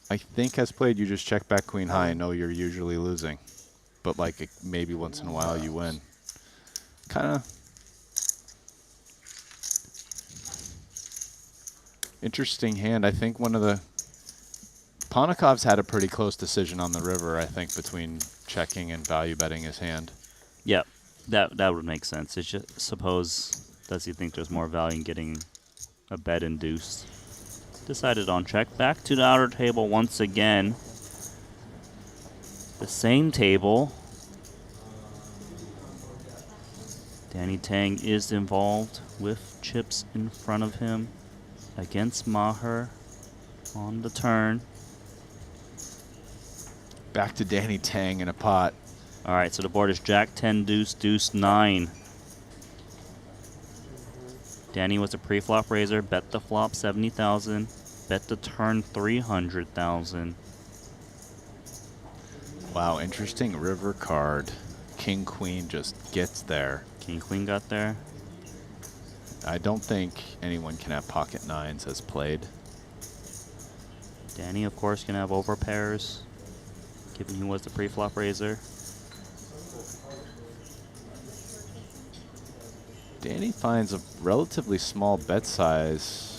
I think as played, you just check back queen high and know you're usually losing. But like maybe once in a while you win. Kind of interesting hand. I think one of the Bonakov's had a pretty close decision on the river, I think, between checking and value betting his hand. Yep, that would make sense. It's just, suppose, does he think there's more value in getting a bet induced? Decided on check. Back to the outer table once again. The same table. Danny Tang is involved with chips in front of him against Maher on the turn. Back to Danny Tang in a pot. All right, so the board is Jack 10, Deuce, Deuce 9. Danny was a pre-flop raiser, bet the flop 70,000, bet the turn 300,000. Wow, interesting river card. King Queen just gets there. King Queen got there. I don't think anyone can have pocket nines as played. Danny, of course, can have overpairs, given he was the pre-flop raiser. Danny finds a relatively small bet size.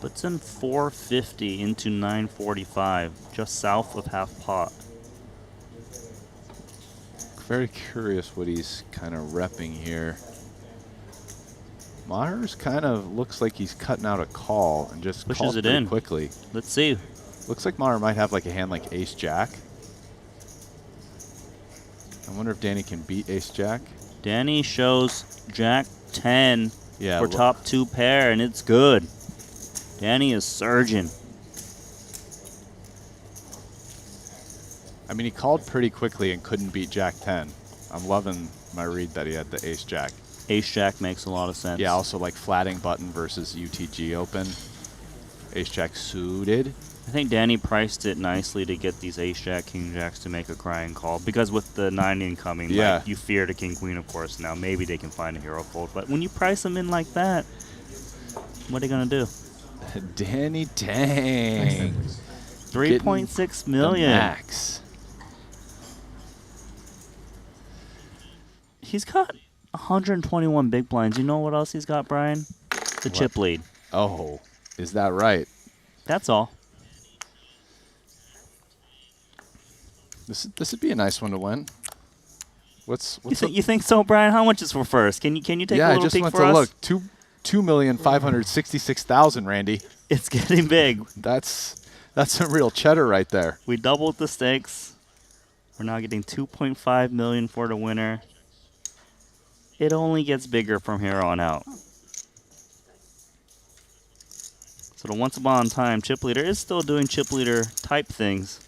Puts in 450 into 945, just south of half pot. Very curious what he's kind of repping here. Maher's kind of looks like he's cutting out a call and just Pushes calls it pretty in quickly. Let's see. Looks like Maher might have like a hand like ace-jack. I wonder if Danny can beat ace-jack. Danny shows Jack 10 Yeah, for top 2 pair, and it's good. Danny is surging. I mean, he called pretty quickly and couldn't beat Jack 10. I'm loving my read that he had the ace-jack. Ace-jack makes a lot of sense. Yeah, also like flatting button versus UTG open. Ace-jack suited. I think Danny priced it nicely to get these ace-jack, king-jacks to make a crying call. Because with the 9 incoming, Yeah. like, you fear the king-queen, of course. Now, maybe they can find a hero fold. But when you price them in like that, what are they going to do? Danny Tang. 3.6 million. Max. He's got 121 big blinds. You know what else he's got, Brian? The chip lead. Oh, is that right? That's all. This would be a nice one to win. What's You think so, Brian? How much is for first? Can you take a yeah, little I just peek went for to us? look. 2,566,000, Randy. It's getting big. That's some real cheddar right there. We doubled the stakes. We're now getting 2.5 million for the winner. It only gets bigger from here on out. So the once upon a time chip leader is still doing chip leader type things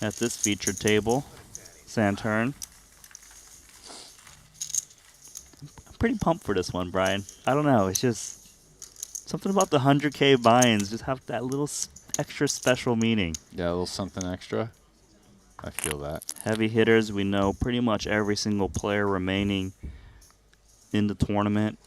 at this featured table. Santurn. I'm pretty pumped for this one, Brian. I don't know. It's just something about the 100K buy-ins just have that little extra special meaning. Yeah, a little something extra. I feel that. Heavy hitters, we know pretty much every single player remaining in the tournament.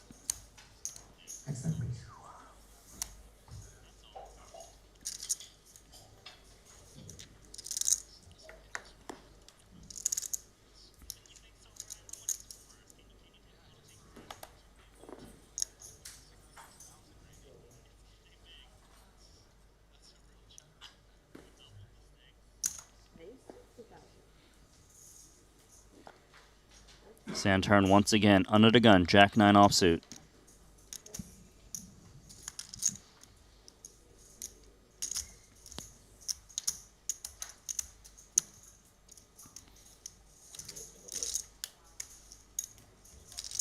Santurn once again under the gun, Jack 9 offsuit.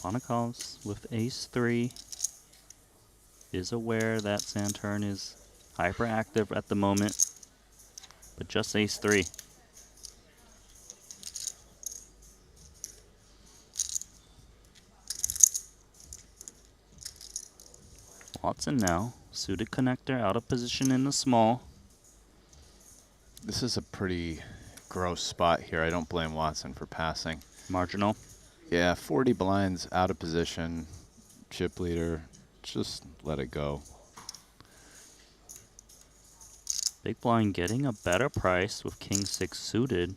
Monakovs with ace-3 is aware that Santurn is hyperactive at the moment, but just ace-3. Watson now, suited connector, out of position in the small. This is a pretty gross spot here. I don't blame Watson for passing. Marginal. Yeah, 40 blinds, out of position, chip leader. Just let it go. Big blind getting a better price with king 6 suited.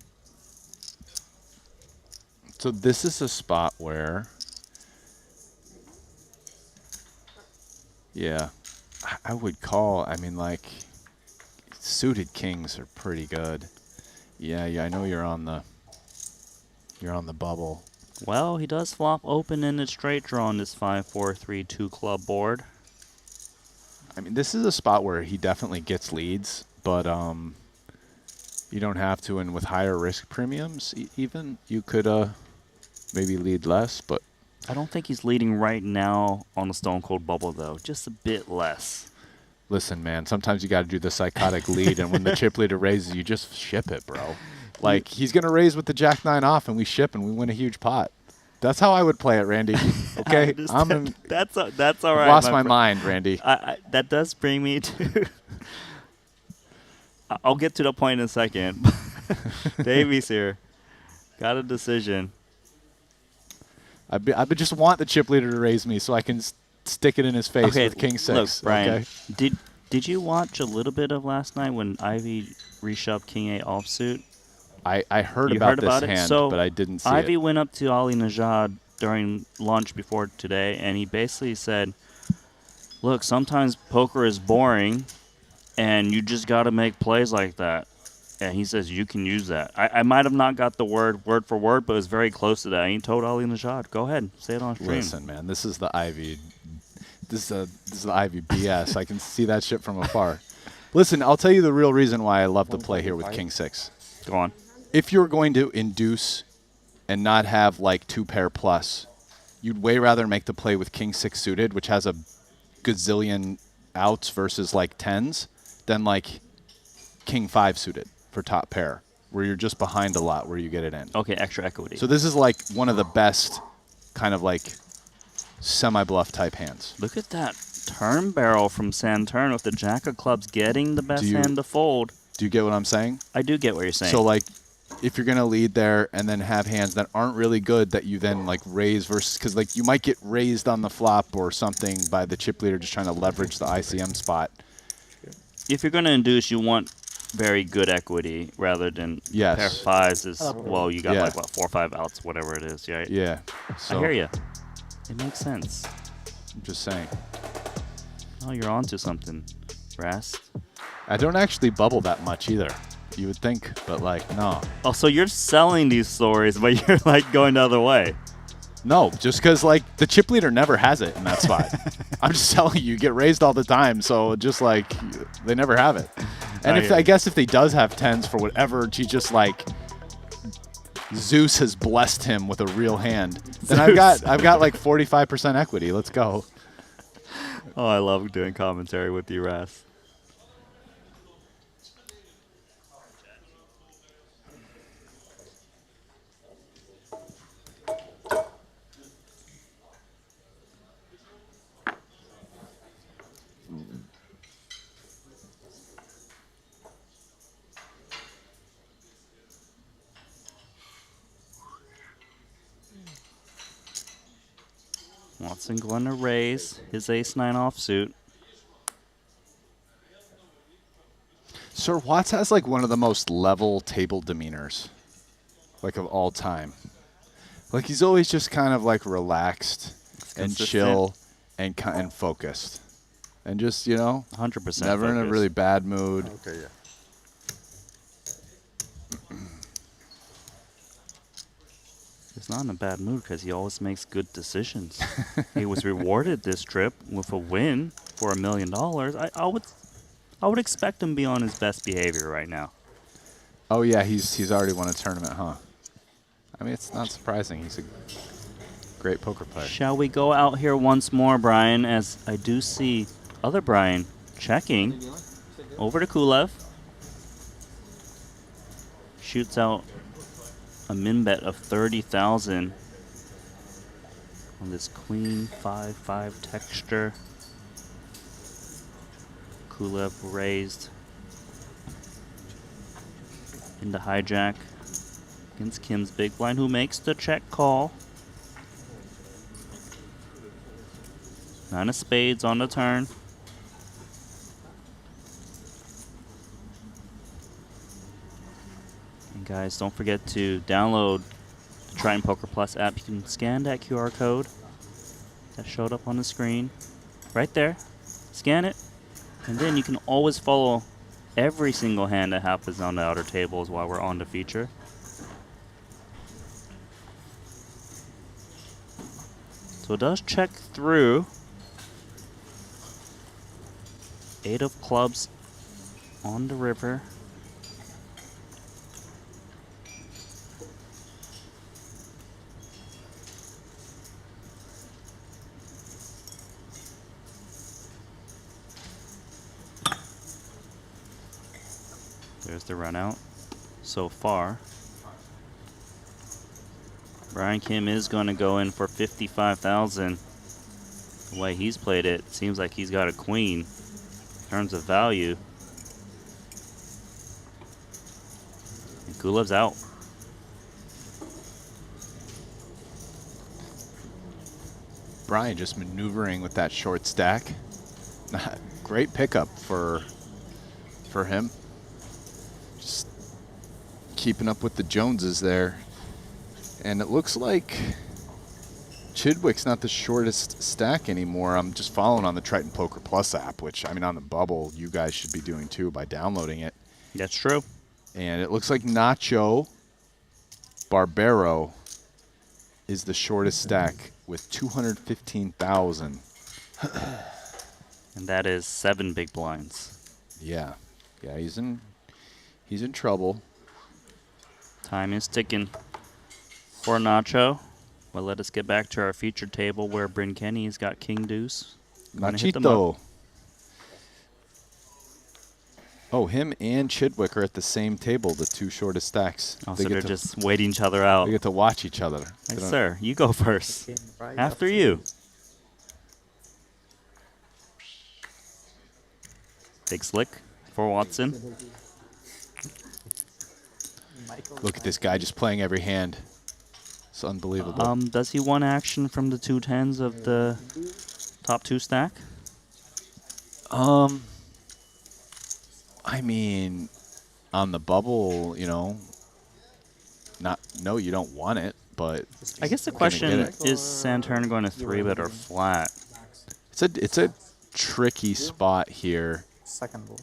So this is a spot where, yeah, I would call. I mean, like, suited kings are pretty good. Yeah, I know you're on the bubble. Well, he does flop open-ended straight draw on this 5-4-3-2 club board. I mean, this is a spot where he definitely gets leads, but you don't have to. And with higher risk premiums, even you could maybe lead less. But I don't think he's leading right now on the Stone Cold bubble, though. Just a bit less. Listen, man, sometimes you got to do the psychotic lead, and when the chip leader raises, you just ship it, bro. Like, he's going to raise with the Jack 9 off, and we ship, and we win a huge pot. That's how I would play it, Randy. Okay? That's all right. Lost my mind, Randy. That does bring me to... I'll get to the point in a second. Davey's here. Got a decision. I just want the chip leader to raise me so I can stick it in his face with king 6. Look, Brian, okay? did you watch a little bit of last night when Ivy reshoved king 8 offsuit? I heard about this hand, so but I didn't see Ivy it. went up to Ali Najad during lunch before today, and he basically said, look, sometimes poker is boring, and you just got to make plays like that. And he says you can use that. I might have not got the word for word, but it was very close to that. He told Ali Najad, go ahead, say it on stream. Listen, man, this is the Ivy. This is the Ivy BS. I can see that shit from afar. Listen, I'll tell you the real reason why I love to play here with king 6. Go on. If you're going to induce and not have like 2 pair plus, you'd way rather make the play with king 6 suited, which has a gazillion outs versus like 10s, than like king 5 suited for top pair, where you're just behind a lot where you get it in. Okay, extra equity. So this is like one of the best kind of like semi-bluff type hands. Look at that turn barrel from Santurn with the Jack of Clubs getting the best hand to fold. Do you get what I'm saying? I do get what you're saying. So like, if you're going to lead there and then have hands that aren't really good that you then like raise versus, because like you might get raised on the flop or something by the chip leader just trying to leverage the ICM spot. If you're going to induce, you want very good equity rather than pair 5s is, well, you got like, what, 4 or 5 outs, whatever it is, right? Yeah. So, I hear you. It makes sense. I'm just saying. Oh, you're onto something, Rast. I don't actually bubble that much either. You would think, but like, no. Oh, so you're selling these stories, but you're like going the other way. No, just because like the chip leader never has it in that spot. I'm just telling you, you get raised all the time, so just like they never have it. And I guess if he does have 10s for whatever, he just like Zeus has blessed him with a real hand. Then I've got like 45% equity. Let's go. Oh, I love doing commentary with you, Ras. Watson going to raise his ace-9 offsuit. Sir Watts has like one of the most level table demeanors, like of all time. Like he's always just kind of like relaxed and chill and focused, and just 100% never in a focused. really bad mood. Okay, yeah. He's not in a bad mood because he always makes good decisions. He was rewarded this trip with a win for $1 million. I would expect him to be on his best behavior right now. Oh yeah, he's already won a tournament, huh? I mean, it's not surprising. He's a great poker player. Shall we go out here once more, Brian, as I do see other Brian checking over to Kulev. Shoots out a min bet of 30,000 on this queen 5-5 texture. Kulev raised into hijack against Kim's big blind, who makes the check call. 9 of spades on the turn. And guys, don't forget to download the Triton Poker Plus app. You can scan that QR code that showed up on the screen right there. Scan it, and then you can always follow every single hand that happens on the outer tables while we're on the feature. So it does check through. 8 of clubs on the river. There's the run out so far. Brian Kim is going to go in for 55,000. The way he's played it, seems like he's got a queen in terms of value. And Kulev's out. Brian just maneuvering with that short stack. Great pickup for him. Just keeping up with the Joneses there. And it looks like Chidwick's not the shortest stack anymore. I'm just following on the Triton Poker Plus app, which, I mean, on the bubble, you guys should be doing too by downloading it. That's true. And it looks like Nacho Barbero is the shortest stack with 215,000. And that is 7 big blinds. Yeah. Yeah, he's in trouble. Time is ticking for Nacho. Well, let us get back to our featured table where Bryn Kenny's got King Deuce. Nachito. Oh, him and Chidwick are at the same table, the two shortest stacks. Oh, so they're just waiting each other out. They get to watch each other. Yes, sir. You go first. After you. Big slick for Watson. Look at this guy just playing every hand. It's unbelievable. Does he want action from the 2 10s of the top 2 stack? I mean, on the bubble, you know, no, you don't want it, but I guess the question is Santurn going to 3-bet or flat? It's a tricky spot here. Second ball.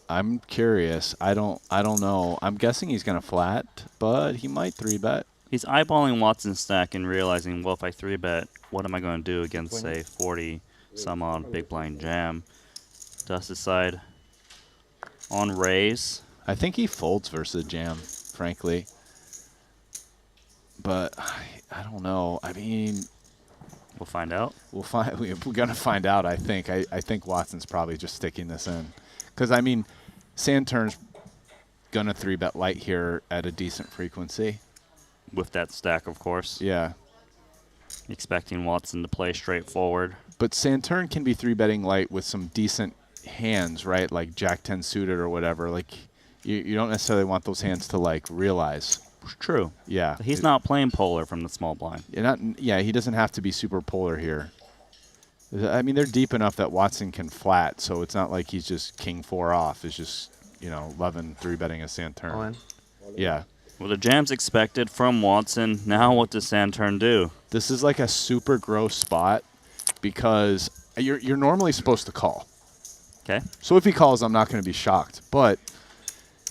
I'm curious. I don't know. I'm guessing he's going to flat, but he might 3-bet. He's eyeballing Watson's stack and realizing, well, if I 3-bet, what am I going to do against, say, 40-some-odd big blind jam? Does decide on raise. I think he folds versus jam, frankly. But I don't know. I mean, we'll find out. We're going to find out, I think. I think Watson's probably just sticking this in. Because, I mean, Santurn's going to 3-bet light here at a decent frequency. With that stack, of course. Yeah. Expecting Watson to play straightforward. But Santurn can be 3-betting light with some decent hands, right? Like Jack-10 suited or whatever. Like, you don't necessarily want those hands to, like, realize. True. Yeah. He's not playing polar from the small blind. Yeah, he doesn't have to be super polar here. I mean, they're deep enough that Watson can flat, so it's not like he's just king 4 off. It's just, you know, 11 3-betting a Santurn. All in. Yeah. Well, the jam's expected from Watson. Now what does Santurn do? This is like a super gross spot because you're normally supposed to call. Okay. So if he calls, I'm not going to be shocked. But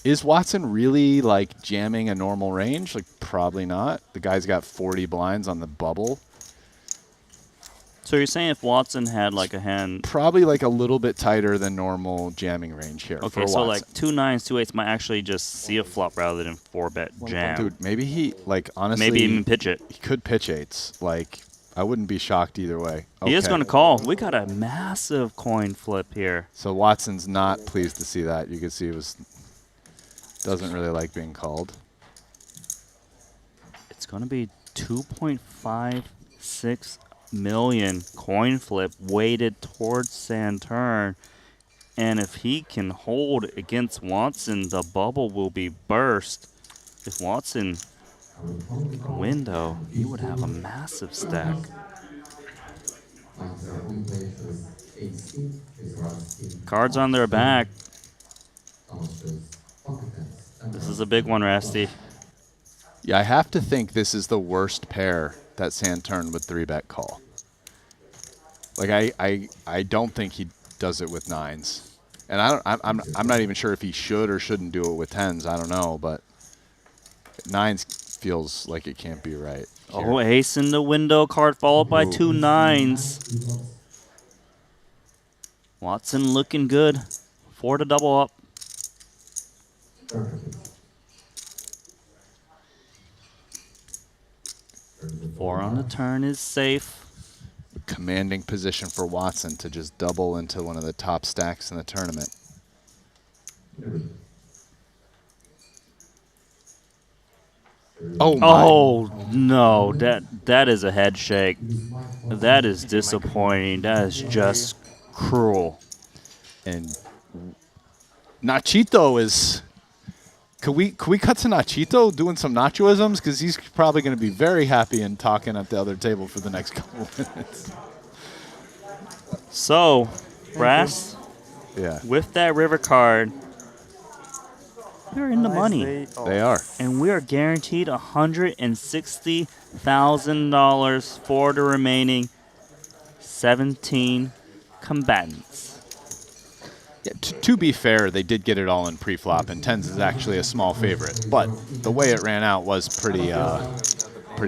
Is Watson really like jamming a normal range? Like probably not. The guy's got 40 blinds on the bubble. So you're saying if Watson had like a hand, probably like a little bit tighter than normal jamming range here. Okay, for so Watson. like 2 9s, 2 8s might actually just see a flop rather than 4-bet jam. Dude, maybe he like honestly. Maybe even pitch it. He could pitch 8s. Like I wouldn't be shocked either way. He is going to call. We got a massive coin flip here. So Watson's not pleased to see that. You can see it was doesn't really like being called. It's going to be 2.56 million coin flip weighted towards Santurn. And if he can hold against Watson, the bubble will be burst. If Watson window, he would have a massive stack. Cards on their back. This is a big one, Rasty. Yeah, I have to think this is the worst pair that Santurn would 3-bet call. Like I don't think he does it with 9s, and I'm not even sure if he should or shouldn't do it with 10s. I don't know, but 9s feels like it can't be right. Oh, ace in the window card followed by 2 9s. Watson looking good. 4 to double up. Four on the turn is safe. Commanding position for Watson to just double into one of the top stacks in the tournament. Oh, my. Oh no, that is a head shake. That is disappointing. That is just cruel. And Nachito is. Could we cut to Nachito doing some Nachoisms? Because he's probably going to be very happy and talking at the other table for the next couple of minutes. So, Brass, yeah, with that river card, we're in the money. They are. And we are guaranteed $160,000 for the remaining 17 combatants. Yeah, to be fair, they did get it all in pre-flop, and 10s is actually a small favorite. But the way it ran out was pretty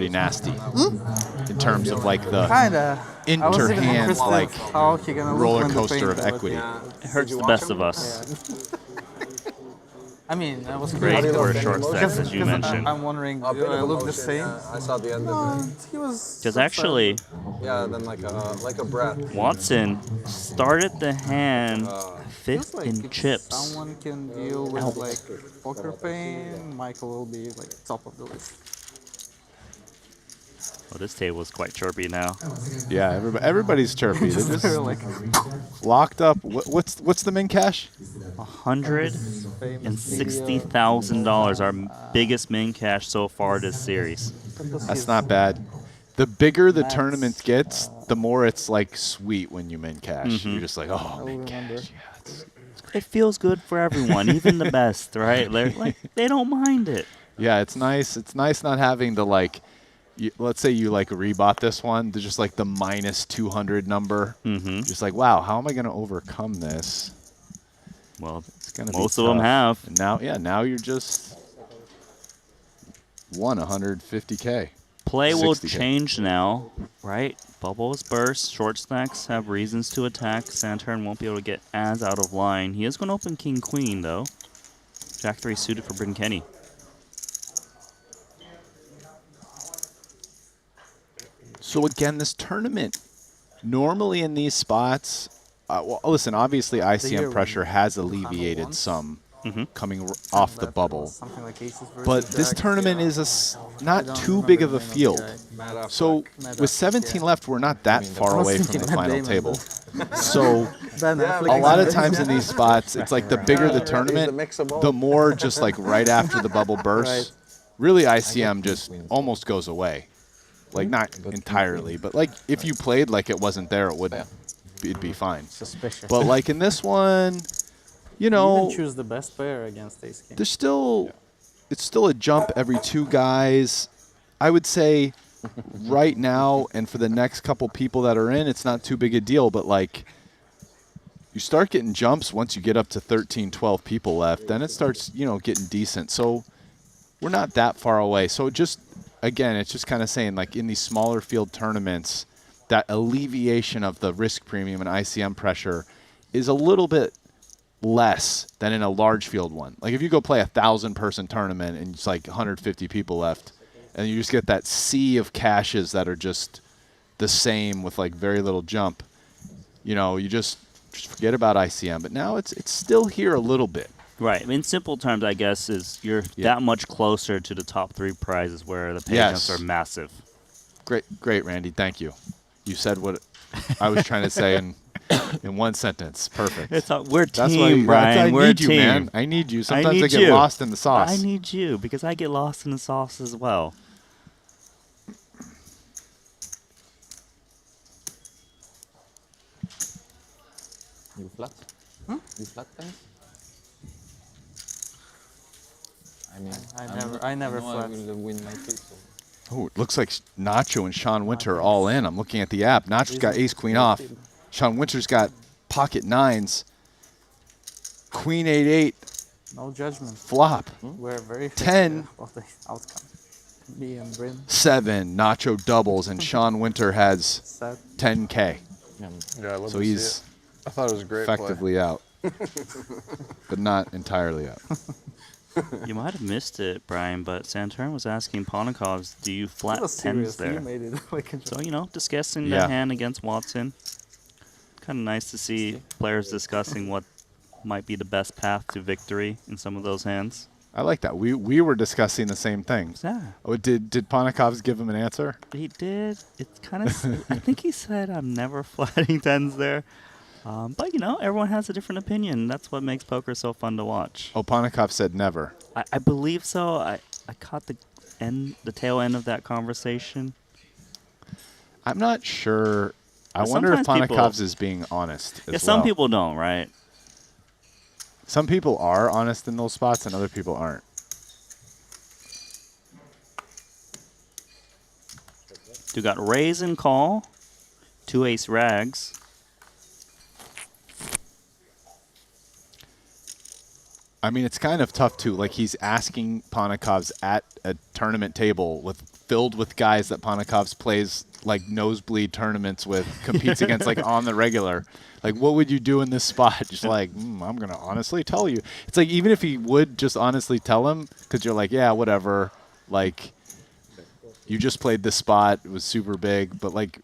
nasty in terms of like the interhand like roller coaster of equity. It hurts the best of us. I mean, that was great crazy. for short stacks, as you mentioned. I'm wondering, do I look the same? I saw the end of it. He was. Because actually, yeah, then like a breath. Watson started the hand fifth Like in if chips. someone can deal with Ouch. like poker pain, Michael will be like top of the list. Well, this table is quite chirpy now. Yeah, everybody's chirpy. They're just like locked up. What's the min cash? $160,000, our biggest min cash so far this series. That's not bad. The bigger the tournament gets, the more it's like sweet when you min cash. You're just like, oh, min cash. Yeah, It feels good for everyone, even the best, right? They don't mind it. Yeah, it's nice. It's nice not having to like. Let's say you like rebought this one, there's just like the minus 200 number. Just like, wow, how am I going to overcome this? Well, it's gonna most be of them tough. have. And now you're just won 150K. Play will 60K. change now, right? Bubbles burst. Short stacks have reasons to attack. Santurn won't be able to get as out of line. He is going to open King Queen though. Jack 3 suited for Bryn Kenny. So again, this tournament, normally in these spots, well, listen, obviously ICM pressure has alleviated some coming off the bubble. But this tournament is not too big of a field. So with 17 left, we're not that far away from the final table. So a lot of times in these spots, it's like the bigger the tournament, the more just like right after the bubble bursts, really ICM just almost goes away. Like not entirely, but like if you played like it wasn't there, it'd be fine. Suspicious. But like in this one, you know, even choose the best player against ace king. there's still, it's still a jump every 2 guys. I would say right now and for the next couple people that are in, it's not too big a deal. But like, you start getting jumps once you get up to 13, 12 people left. Then it starts, getting decent. So we're not that far away. So just, again, it's just kind of saying, like, in these smaller field tournaments, that alleviation of the risk premium and ICM pressure is a little bit less than in a large field one. Like, if you go play a 1,000-person tournament and it's like 150 people left, and you just get that sea of caches that are just the same with, like, very little jump, you just forget about ICM. But now it's still here a little bit. Right. In simple terms, I guess, is you're that much closer to the top 3 prizes where the payments are massive. Great, Randy. Thank you. You said what I was trying to say in one sentence. Perfect. We're team, Brian. I need you, man. I need you. Sometimes I get lost in the sauce. I need you because I get lost in the sauce as well. You flat? You flat, guys? I mean, I never flat. I will win my piece. So. Oh, it looks like Nacho and Sean Winter are all in. I'm looking at the app. Nacho's got ace queen off. Sean Winter's got pocket 9s. Queen 8-8. No judgment. Flop. We're very 10. Of the outcome. Me and Bryn. 7. Nacho doubles, and Sean Winter has 10K. Yeah, I love so to he's see it. I thought it was a great effectively play. out, but not entirely out. You might have missed it, Brian, but Santorin was asking Ponikov's, do you flat 10s there? You made it. So, discussing the hand against Watson. Kind of nice to see players discussing what might be the best path to victory in some of those hands. I like that. We were discussing the same thing. Yeah. Oh, did Ponikov's give him an answer? He did. It's kind of. I think he said, "I'm never flatting 10s there." But everyone has a different opinion. That's what makes poker so fun to watch. Oh, Ponikov said never. I believe so. I caught the tail end of that conversation. I'm not sure. I wonder if Ponikov's is being honest as well. Some people don't, right? Some people are honest in those spots, and other people aren't. You got raise and call, 2 ace rags. I mean, it's kind of tough too. Like, he's asking Ponikov's at a tournament table filled with guys that Ponikov's plays like nosebleed tournaments with, competes against like on the regular. Like, what would you do in this spot? Just like, I'm gonna honestly tell you. It's like, even if he would just honestly tell him, because you're like, yeah, whatever. Like, you just played this spot. It was super big, but like,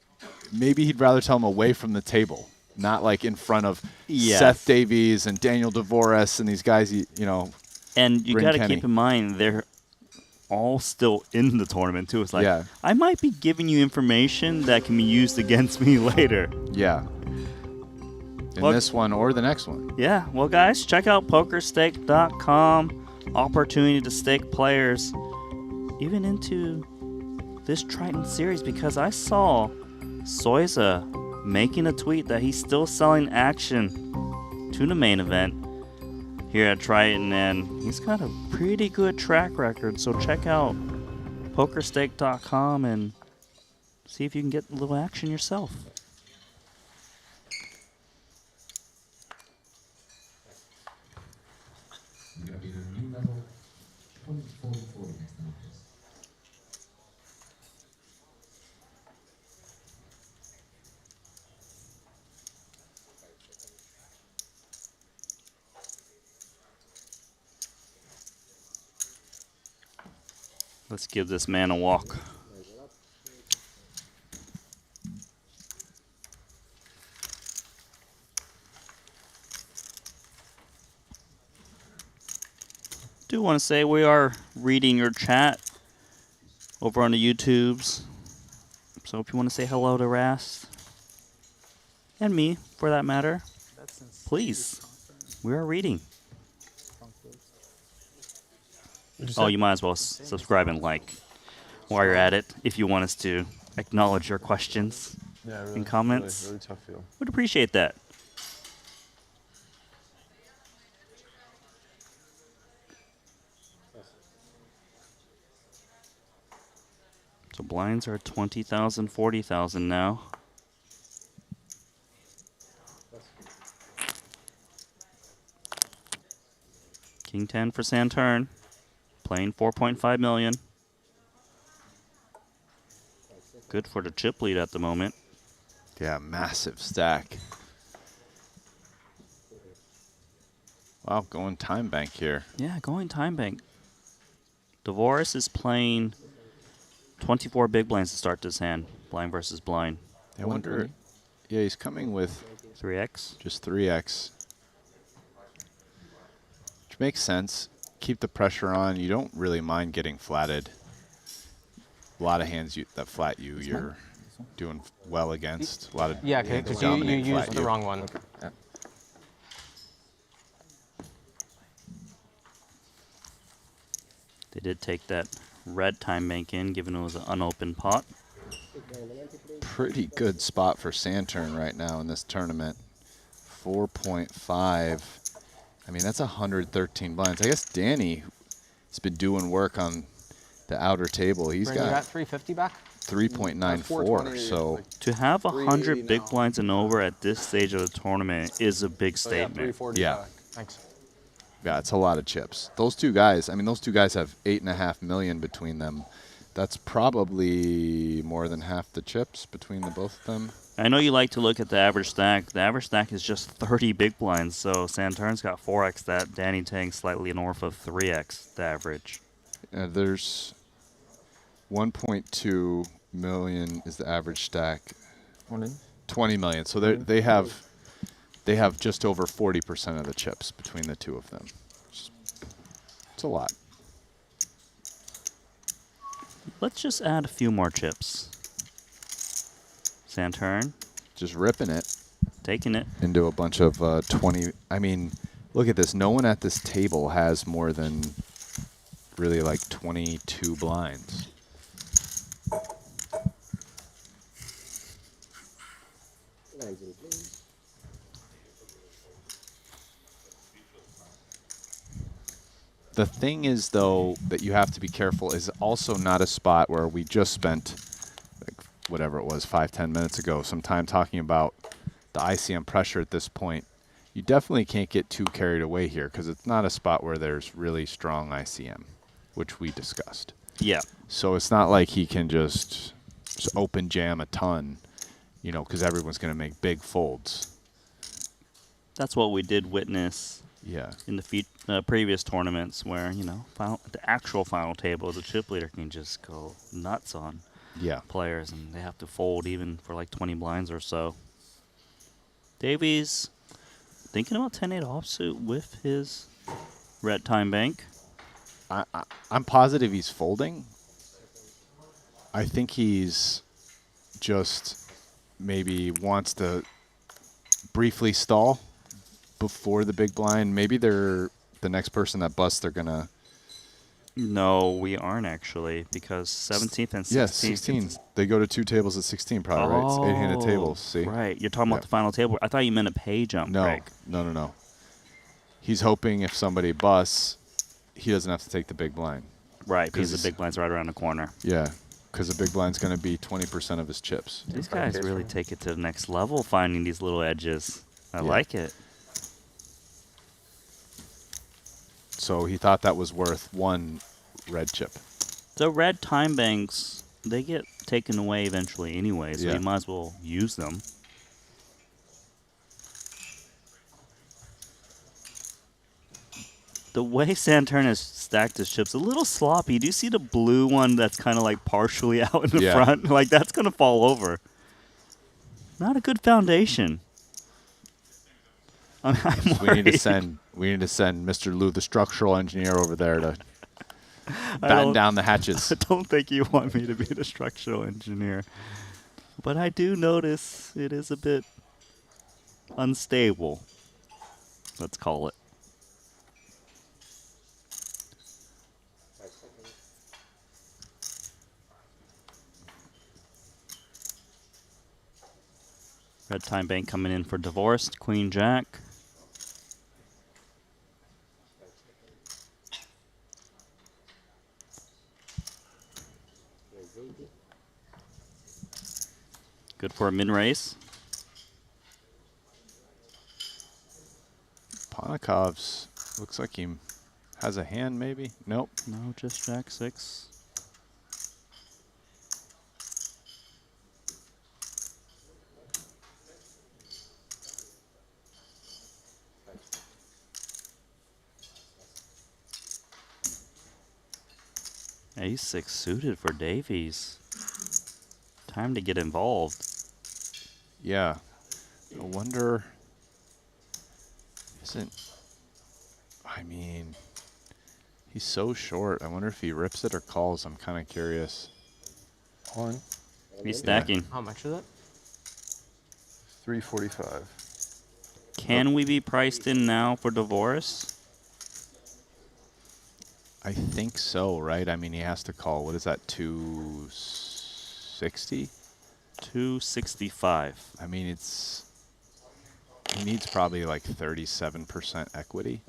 maybe he'd rather tell him away from the table. Not like in front of Seth Davies and Daniel DeVoris and these guys, And you got to keep in mind, they're all still in the tournament, too. It's like, I might be giving you information that can be used against me later. Yeah. In this one or the next one. Yeah. Well, guys, check out PokerStake.com. Opportunity to stake players even into this Triton series, because I saw Soiza making a tweet that he's still selling action to the main event here at Triton, and he's got a pretty good track record. So check out PokerStake.com and see if you can get a little action yourself. Let's give this man a walk. Do want to say we are reading your chat over on the YouTubes. So if you want to say hello to Rast and me, for that matter, please. We are reading. Oh, you might as well subscribe and like while you're at it, if you want us to acknowledge your questions and comments. Really tough field. Would appreciate that. So blinds are 20,000, 40,000 now. King 10 for Santurn. Playing 4.5 million. Good for the chip lead at the moment. Yeah, massive stack. Wow, going time bank here. Yeah, going time bank. Divorce is playing 24 big blinds to start this hand. Blind versus blind. I wonder. Yeah, he's coming with 3x. Just 3x. Which makes sense. Keep the pressure on. You don't really mind getting flatted. A lot of hands that flat you, you're doing well against. A lot of yeah, hands because that you dominate used flat the you. wrong one. Yeah. They did take that red time bank in, given it was an unopened pot. Pretty good spot for Santurn right now in this tournament. 4.5. I mean, that's 113 blinds. I guess Danny has been doing work on the outer table. He's Brandon, you got got 350 back? 3.94. So to have 100 big blinds and over at this stage of the tournament is a big statement. yeah. Thanks. Yeah, it's a lot of chips. Those two guys, I mean, those two guys have 8.5 million between them. That's probably more than half the chips between the both of them. I know you like to look at the average stack. The average stack is just 30 big blinds, so Santurn's got 4x that. Danny Tang's slightly north of 3x the average. There's 1.2 million is the average stack. 20 million. So they have just over 40% of the chips between the two of them. It's a lot. Let's just add a few more chips. Santurn. Just ripping it. Taking it. Into a bunch of 20. I mean, look at this. No one at this table has more than really like 22 blinds. The thing is, though, that you have to be careful is also not a spot where we just spent, like, whatever it was, 5-10 minutes ago, some time talking about the ICM pressure at this point. You definitely can't get too carried away here because it's not a spot where there's really strong ICM, which we discussed. Yeah. So it's not like he can just open jam a ton, you know, because everyone's going to make big folds. That's what we did witness. Yeah. In the previous tournaments, where the actual final table, the chip leader can just go nuts on players, and they have to fold even for like 20 blinds or so. Davies thinking about 10-8 offsuit with his red time bank. I'm positive he's folding. I think he's just maybe wants to briefly stall before the big blind. Maybe they're the next person that busts, they're going to... No, we aren't actually, because 17th and 16th. Yeah, 16. They go to two tables at 16 probably, right? It's 8-handed tables, see? Right. You're talking about the final table. I thought you meant a pay jump, No, Greg. no. He's hoping if somebody busts, he doesn't have to take the big blind. Right, because the big blind's right around the corner. Yeah, because the big blind's going to be 20% of his chips. These guys really take it to the next level, finding these little edges. I like it. So he thought that was worth one red chip. The red time banks, they get taken away eventually anyway, so you might as well use them. The way Santurn has stacked his chips, a little sloppy. Do you see the blue one that's kind of like partially out in the front? Like, that's going to fall over. Not a good foundation. I'm we need to send Mr. Lou, the structural engineer, over there to batten down the hatches. I don't think you want me to be the structural engineer. But I do notice it is a bit unstable. Let's call it. Red time bank coming in for divorced. Queen Jack. Good for a min-race. Ponikov's looks like he has a hand, maybe? Nope. No, just Jack 6. Ace-6 suited for Davies. Time to get involved. Yeah. I wonder... I mean... He's so short. I wonder if he rips it or calls. I'm kind of curious. He's stacking. How much is it? 345. Can we be priced in now for Divorce? I think so, right? I mean, he has to call. What is that, 260? 265. I mean, he needs probably like 37% equity.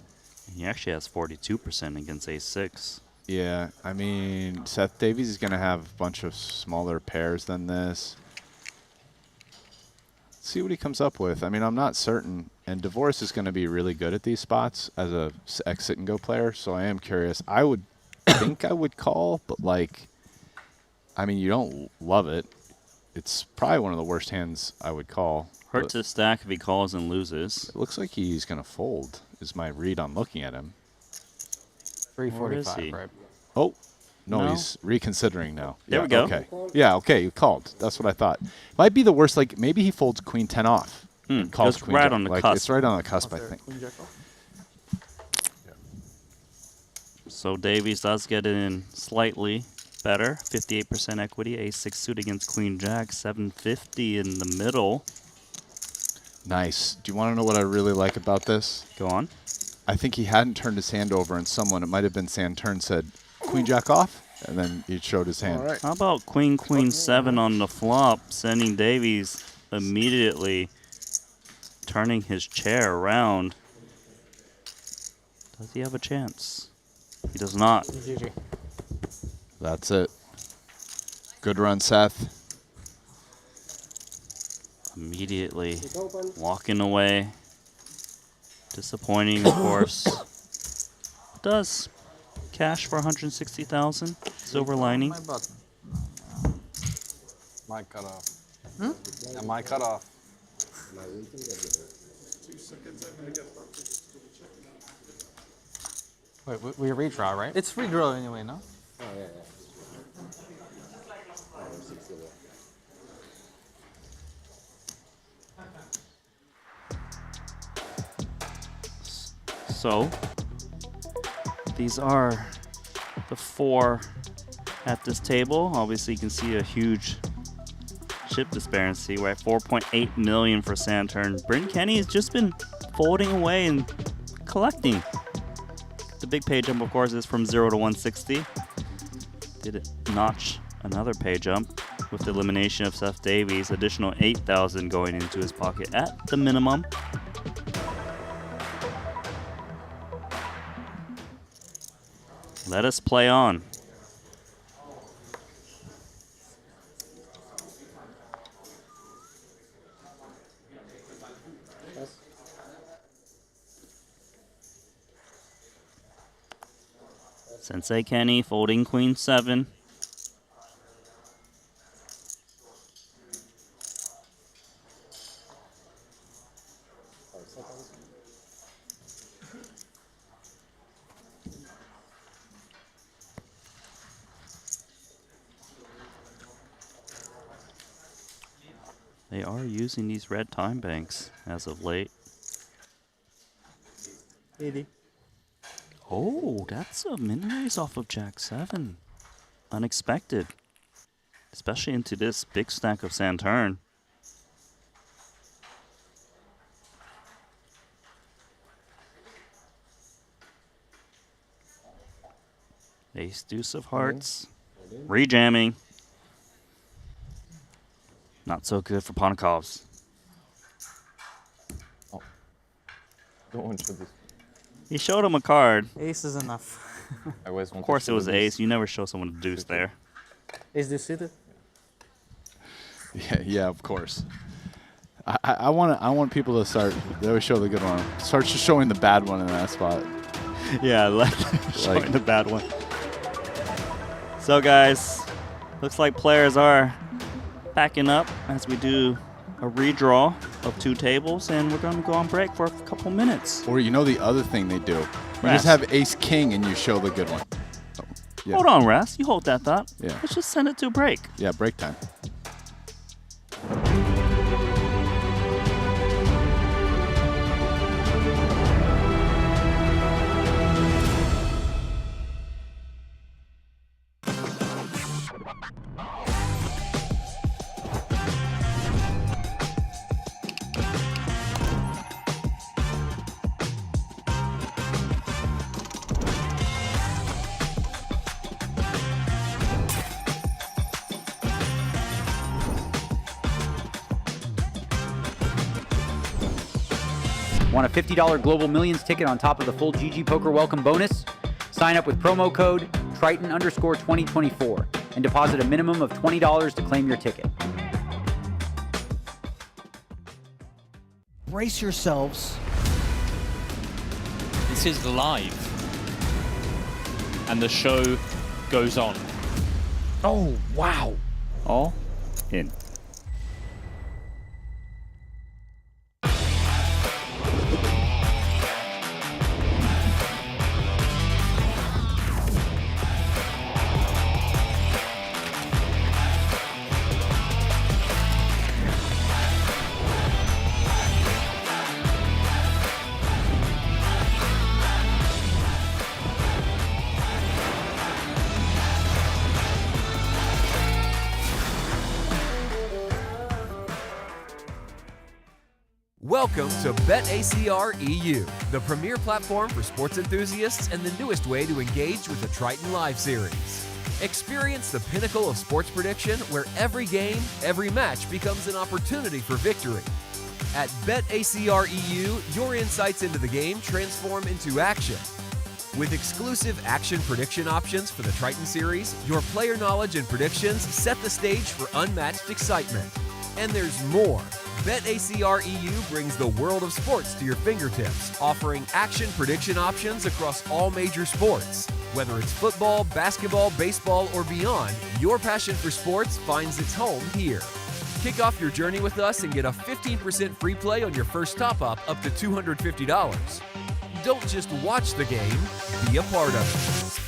He actually has 42% against Ace-6. Yeah, I mean, Seth Davies is going to have a bunch of smaller pairs than this. Let's see what he comes up with. I mean, I'm not certain. And Divorce is going to be really good at these spots as a exit and go player, so I am curious. I would think I would call, but like, I mean, you don't love it. It's probably one of the worst hands I would call. Hurts his stack if he calls and loses. It looks like he's going to fold, is my read on looking at him. 345, right? Oh, no, No. he's reconsidering now. There Yeah, we go. Okay. Yeah, okay, you called. That's what I thought. Might be the worst, like, maybe he folds queen 10 off. And calls Goes queen right jack. on the Like, cusp. It's right on the cusp, I think. So Davies does get it in slightly better. 58% equity. Ace-6 suit against Queen Jack. 750 in the middle. Nice. Do you want to know what I really like about this? Go on. I think he hadn't turned his hand over, and someone, it might have been Santern, said, Queen Jack off, and then he showed his hand. How about Queen 7 on the flop, sending Davies immediately turning his chair around? Does he have a chance? He does not. GG. That's it. Good run, Seth. Immediately walking away. Disappointing, of course. Does cash for 160,000. Silver lining. My cutoff. Yeah, my cutoff. Wait, we redraw, right? It's free draw anyway, no? Oh, yeah, So, these are the 4 at this table. Obviously, you can see a huge chip disparity. We're at 4.8 million for Santern. Bryn Kenny has just been folding away and collecting. The big pay jump, of course, is from 0 to 160. Did it notch another pay jump with the elimination of Seth Davies. Additional 8,000 going into his pocket at the minimum. Let us play on. Sensei Kenny folding Queen 7. They are using these red time banks as of late. 80. Oh, that's a min raise off of Jack 7. Unexpected. Especially into this big stack of Santern. Ace Deuce of Hearts. Rejamming. Not so good for Ponikovs. He showed him a card. Ace is enough. Of course it was ace. You never show someone a deuce there. Is this suited? Yeah, of course. I want people to start. They always show the good one. Start just showing the bad one in that spot. Yeah, showing the bad one. So guys, looks like players are backing up as we do a redraw of 2 tables, and we're going to go on break for a couple minutes. Or you know the other thing they do? You Ras. just have ace-king and you show the good one. So, yeah. Hold on, Ras. You hold that thought. Yeah. Let's just send it to a break. Yeah, break time. Want a $50 Global Millions ticket on top of the full GG Poker welcome bonus? Sign up with promo code Triton_2024 and deposit a minimum of $20 to claim your ticket. Brace yourselves. This is live. And the show goes on. Oh, wow. All in. Welcome to BetACR EU, the premier platform for sports enthusiasts and the newest way to engage with the Triton Live series. Experience the pinnacle of sports prediction where every game, every match becomes an opportunity for victory. At BetACR EU, your insights into the game transform into action. With exclusive action prediction options for the Triton series, your player knowledge and predictions set the stage for unmatched excitement. And there's more. BetACR EU brings the world of sports to your fingertips, offering action prediction options across all major sports. Whether it's football, basketball, baseball, or beyond, your passion for sports finds its home here. Kick off your journey with us and get a 15% free play on your first top-up up to $250. Don't just watch the game, be a part of it.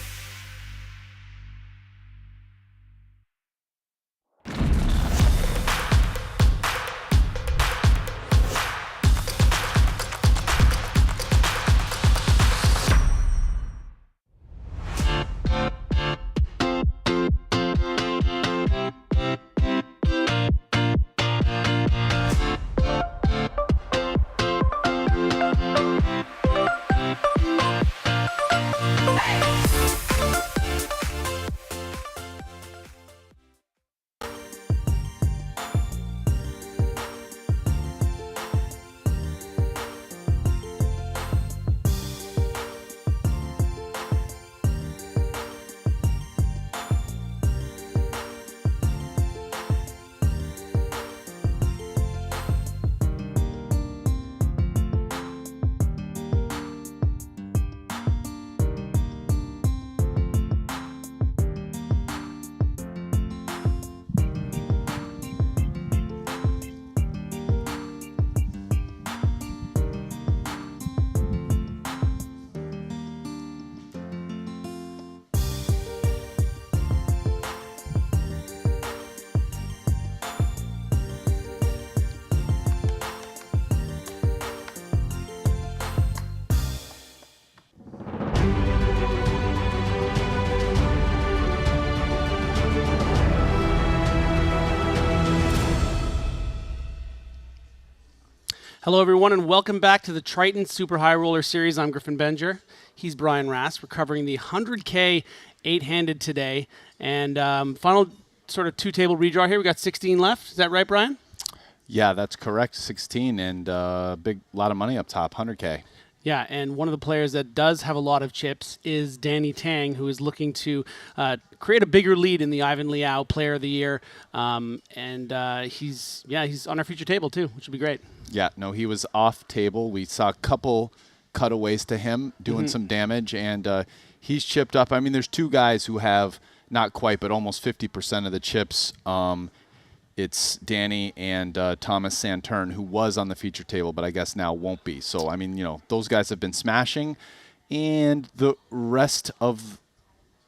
Hello, everyone, and welcome back to the Triton Super High Roller Series. I'm Griffin Benger. He's Brian Ras. We're covering the 100K 8-handed today. And final sort of 2-table redraw here. We got 16 left. Is that right, Brian? Yeah, that's correct. 16 and big lot of money up top, 100K. Yeah, and one of the players that does have a lot of chips is Danny Tang, who is looking to create a bigger lead in the Ivan Liao Player of the Year. He's on our future table, too, which would be great. Yeah, no, he was off table. We saw a couple cutaways to him, doing some damage, and he's chipped up. I mean, there's two guys who have not quite, but almost 50% of the chips. It's Danny and Thomas Santern, who was on the feature table, but I guess now won't be. So, I mean, those guys have been smashing, and the rest of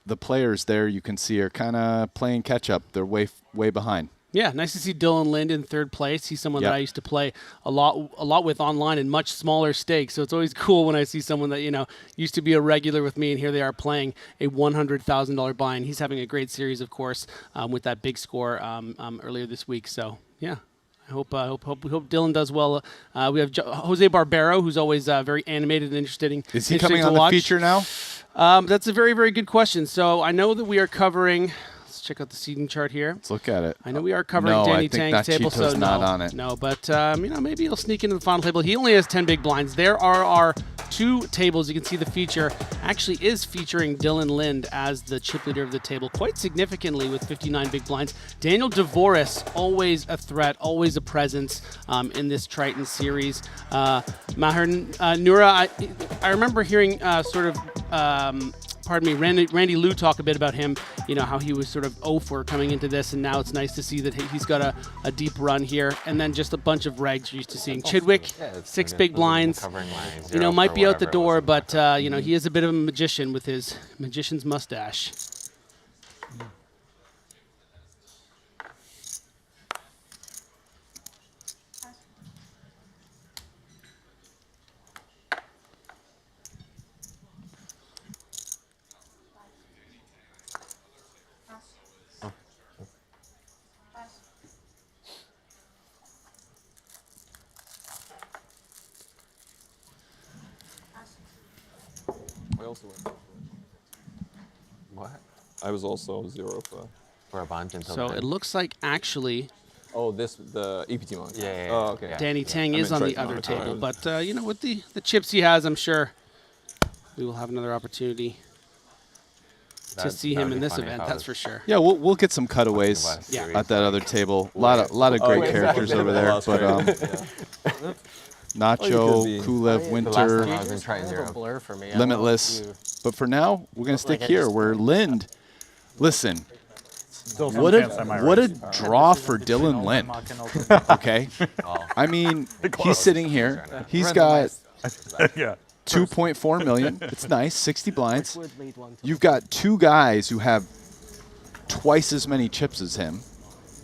the players there you can see are kind of playing catch up. They're way behind. Yeah, nice to see Dylan Lind in third place. He's someone that I used to play a lot with online in much smaller stakes. So it's always cool when I see someone that used to be a regular with me, and here they are playing a $100,000 buy-in. He's having a great series, of course, with that big score earlier this week. So yeah, I hope Dylan does well. We have Jose Barbero, who's always very animated and interesting. Is he coming on the feature now? That's a very, very good question. So I know that we are covering. Check out the seeding chart here. Let's look at it. I know we are covering Danny Tang's table, so not on it. No, but maybe he'll sneak into the final table. He only has 10 big blinds. There are our two tables. You can see the feature actually is featuring Dylan Lind as the chip leader of the table quite significantly with 59 big blinds. Daniel Dvoris, always a threat, always a presence in this Triton series. Maher Nura, I remember hearing Randy Lou talk a bit about him, how he was sort of 0 coming into this, and now it's nice to see that he's got a deep run here, and then just a bunch of regs you're used to seeing. Chidwick, 6 big blinds, might be out the door, but, he is a bit of a magician with his magician's mustache. What? I was also 0 for a bunch until So it looks like actually. Oh, the EPT mode. Yeah. Oh, okay. Danny Tang is on the other table, but with the chips he has, I'm sure we will have another opportunity to see him in this event. That's for sure. Yeah, we'll get some cutaways at that other table. A lot of great characters over there, but. Nacho, Kulev, Winter, Limitless. But for now, we're going to stick here where Lind, listen, what a draw for Dylan Lind, okay? I mean, he's sitting here. He's got 2.4 million. It's nice, 60 blinds. You've got two guys who have twice as many chips as him,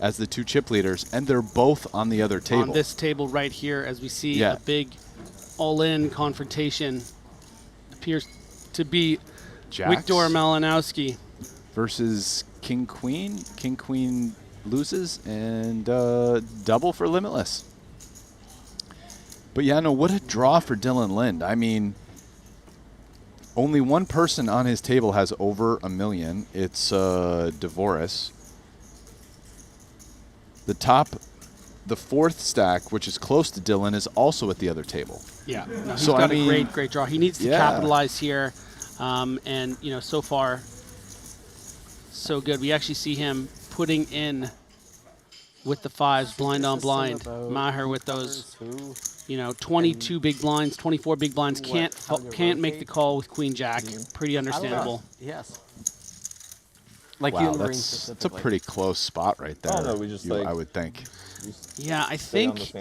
as the two chip leaders, and they're both on the other table. On this table right here, as we see a big all-in confrontation, appears to be Wiktor Malinowski versus King Queen. King Queen loses, and double for Limitless. But yeah, no, what a draw for Dylan Lind. I mean, only one person on his table has over $1 million. It's Dvoris. The fourth stack, which is close to Dylan, is also at the other table. Yeah, he's got a great draw. He needs to capitalize here, and so far, so good. We actually see him putting in with the 5s, blind on blind. Maher with those, 22 big blinds, 24 big blinds. Can't make the call with Queen Jack. Pretty understandable. Yes. Wow, that's a pretty close spot right there. I would think. Yeah, I think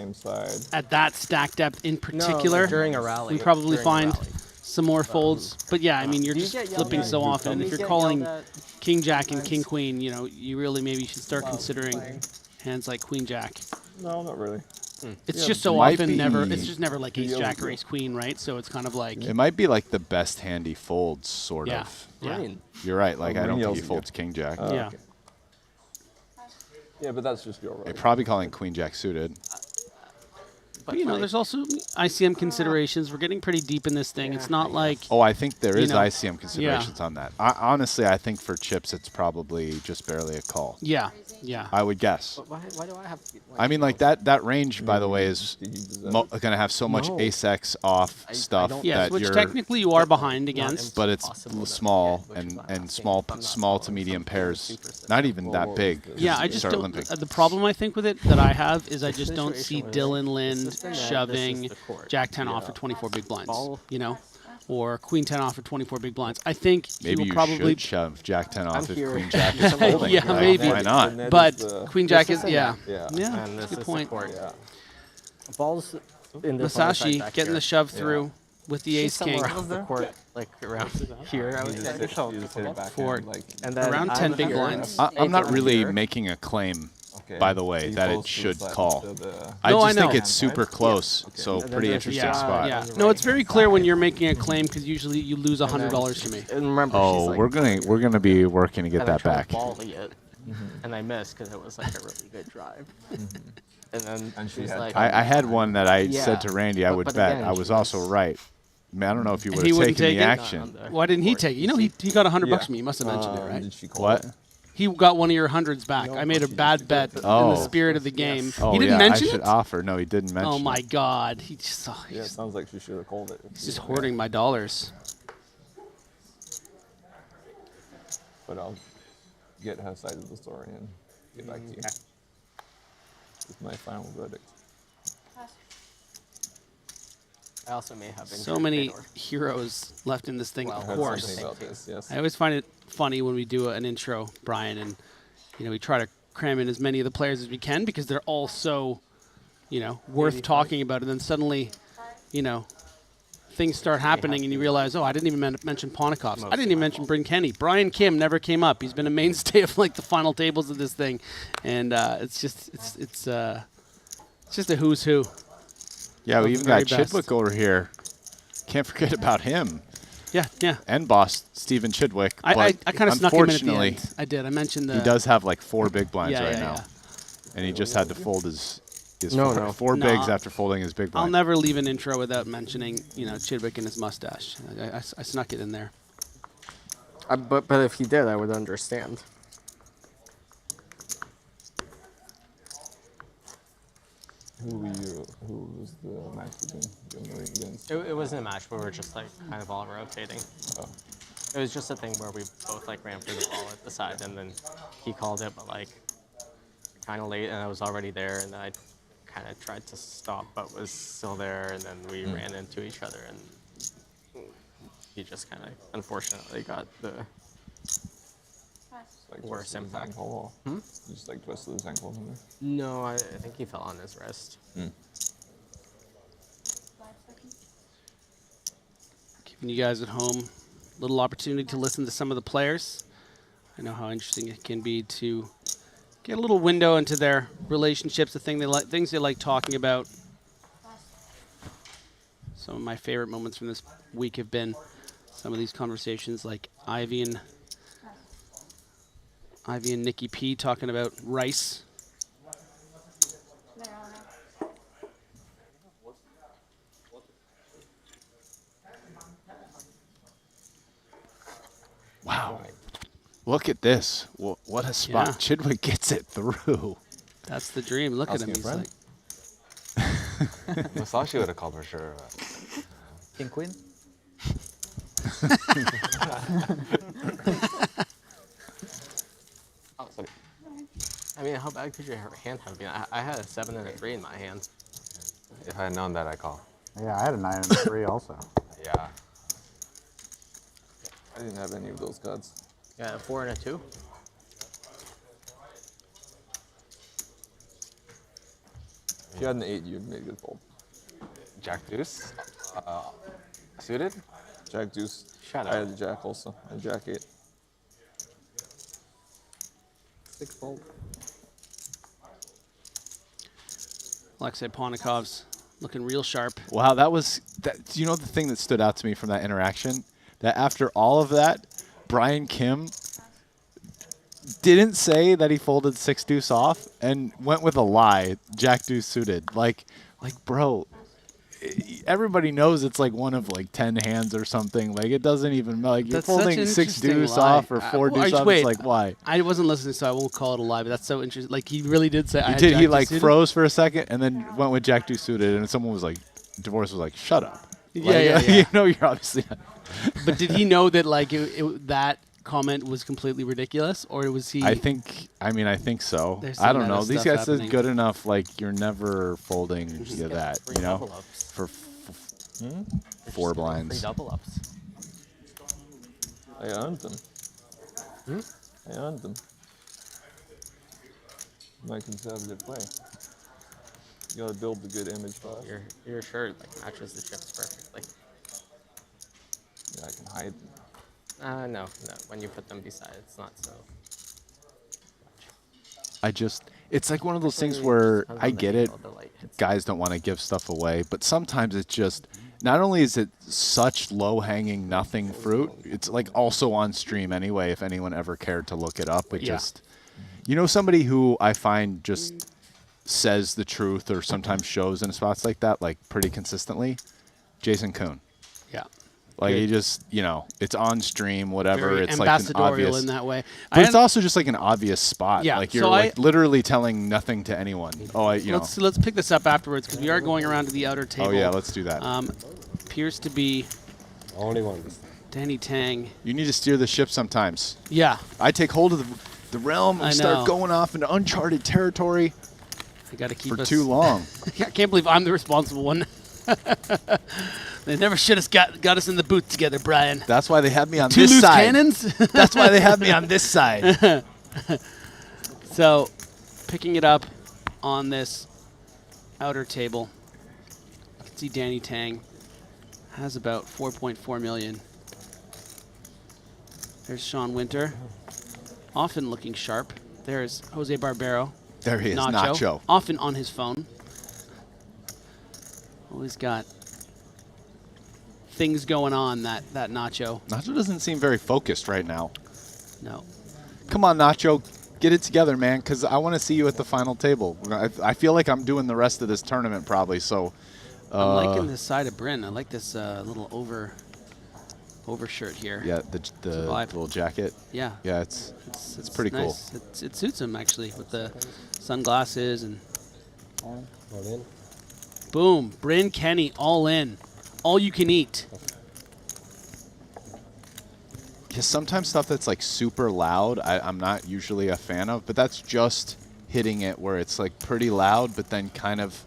at that stack depth in particular, during a rally, we probably find some more folds. But yeah, I mean, you're just flipping so often. And if you're calling King Jack and King Queen, you really maybe should start considering hands like Queen Jack. No, not really. It's just so often it's just never like Ace Jack or Ace Queen, right? So it's kind of like it might be like the best hand he folds, sort of. Yeah. You're right. Like I don't think he folds King Jack. Yeah. Okay. Yeah, but that's just your right. They're probably calling Queen Jack suited. But there's also ICM considerations. We're getting pretty deep in this thing. It's not like I think there is ICM considerations on that. Honestly, I think for chips, it's probably just barely a call. Yeah. I would guess. But why do I have? I mean, like that range, by the way, is going to have so much ace-x off stuff that which you're technically you are behind against. But it's small and small to medium pairs, not even that big. Yeah, I just don't. The problem I think with it that I have is I just don't see Dylan Lind shoving the court. Jack 10 off for 24 big blinds, Ball. you know, or Queen 10 off for 24 big blinds. I think Maybe he you will probably should shove Jack 10 off if here. Queen Jack is folding. yeah, Like, maybe. Why not? But Queen Jack is, yeah. Yeah. And That's this a good is point. the court. Balls in the Masashi back getting here. the shove through with the She's ace king. somewhere off the court, like around here, I would say. For And then around 10 big here, blinds. I'm not really here. making a claim, by the way, that it should call. I No, I just think know. it's super close, so then pretty there's- interesting Yeah, spot. yeah. No, it's very clear when you're making a claim because usually you lose $100 to me. And remember, Oh, she's like, we're gonna be working to get and I that tried back. to volley it, and I missed because it was like a really good drive. And then she was like, I had one that I Yeah. said to Randy I would But bet. again, I she was also right. I mean, I don't know if you And would he have wouldn't taken take the it? action. Why didn't he take it? You know, he got $100 from me. You must have mentioned it, right? Did she call What? it? He got one of your hundreds back. I made a bad bet in Oh. the spirit of the game. Oh, he didn't yeah, mention I should it? offer. No, he didn't mention Oh, my it. God. He just, Yeah, it sounds like she should have called it. he's just hoarding my dollars. But I'll get her side of the story and get back to you with my final verdict. I also may have been So many heroes left in this thing, Well, of I heard course. something about this, yes. I always find it funny when we do an intro, Brian, and we try to cram in as many of the players as we can because they're all so, worth talking about. And then suddenly, things start happening and you realize, I didn't even mention Ponikoffs. I didn't even mention Bryn Kenny. Brian Kim never came up. He's been a mainstay of like the final tables of this thing, and it's just a who's who. Yeah, of we the even very got best. Chidwick over here. Can't forget about him. Yeah. And boss Stephen Chidwick. I but kind of snuck him in at the unfortunately, end. I did. I mentioned the. he does have like 4 big blinds Yeah, right yeah, now, yeah. and he just had to fold his No, four, no. four No, bigs after folding his big blind. I'll never leave an intro without mentioning, Chidwick and his mustache. I snuck it in there. But if he did, I would understand. Who was the match between you and against? It wasn't a match where we were just like kind of all rotating. Oh. It was just a thing where we both like ran through the ball at the side, and then he called it, but like kind of late, and I was already there, and I kind of tried to stop, but was still there, and then we ran into each other, and he just kind of unfortunately got the worst impact. Ankle, just like twisted his ankle or something? No, I think he fell on his wrist. Giving you guys at home a little opportunity to listen to some of the players. I know how interesting it can be to get a little window into their relationships, things they like talking about. Some of my favorite moments from this week have been some of these conversations, like Ivy and Nikki P talking about rice. Wow. Look at this. What a spot. Yeah. Chidwick gets it through. That's the dream. Look at him. He's like, Masashi would have called for sure. King Queen? I mean, how bad could your hand have been? I had a 7 and a 3 in my hand. If I had known that, I'd call. Yeah, I had a 9 and a 3 also. Yeah. I didn't have any of those cards. Yeah, a 4 and a 2. If you had an 8, you'd make a good fold. Jack Deuce? Suited? Jack Deuce. Shut I up. had a Jack also. And Jack 8. 6 fold. Alexei Ponikov's looking real sharp. Wow, that was that. You know the thing that stood out to me from that interaction? That after all of that, Brian Kim didn't say that he folded 6 deuce off and went with a lie, Jack deuce suited. Like bro, everybody knows it's like one of like 10 hands or something. Like it doesn't even like you're That's such folding an 6 interesting deuce lie. off or 4 deuce off. Wait, It's like why? I wasn't listening, so I won't call it a lie. But that's so interesting. Like he really did say. I He had did. Jack He deuce like suited? froze for a second and then went with Jack deuce suited, and someone was like, Divorce was like, shut up. Yeah. You know, you're obviously not. But did he know that like that comment was completely ridiculous, or was he? I think so. There's I some don't know. meta These stuff guys happening. did good enough. Like, you're never folding that, Free you know, double ups. for They're 4 just blinds. Free double ups. I earned them. I earned them. My conservative play. You gotta build the good image first. Your shirt like matches the chips perfectly. Yeah, I can hide them. No. When you put them beside, it's not so. It's like one of those things where Depends I on the get it. angle the light hits. Guys don't want to give stuff away, but sometimes it's just, not only is it such low-hanging nothing fruit, it's like also on stream anyway, if anyone ever cared to look it up. It just, you know, somebody who I find just says the truth or sometimes shows in spots like that, like pretty consistently, Jason Kuhn. Yeah. Like, Good. he just, you know, it's on stream, whatever. Very it's like an ambassadorial obvious, in that way. But it's also just like an obvious spot. Yeah, Like, you're so like literally telling nothing to anyone. Oh, you know. Let's pick this up afterwards because we are going around to the outer table. Oh, yeah, let's do that. Appears to be only one. Danny Tang. You need to steer the ship sometimes. Yeah. I take hold of the realm and start going off into uncharted territory. I got to keep for us too long. I can't believe I'm the responsible one. They never should have got us in the booth together, Brian. That's why they have me on Two this loose side. cannons? That's why they have me on this side. So, picking it up on this outer table, you can see Danny Tang has about 4.4 million. There's Sean Winter, often looking sharp. There's Jose Barbero. There he is, Nacho. Often on his phone. Always got things going on, that Nacho. Nacho doesn't seem very focused right now. No. Come on, Nacho. Get it together, man, because I want to see you at the final table. I feel like I'm doing the rest of this tournament probably, so. I'm liking this side of Bryn. I like this little overshirt here. Yeah, the little jacket. Yeah. Yeah, it's pretty nice. cool. It suits him, actually, with the sunglasses and. All in. Boom. Bryn Kenny, all in. All you can eat. Yeah, sometimes stuff that's like super loud, I'm not usually a fan of, but that's just hitting it where it's like pretty loud, but then kind of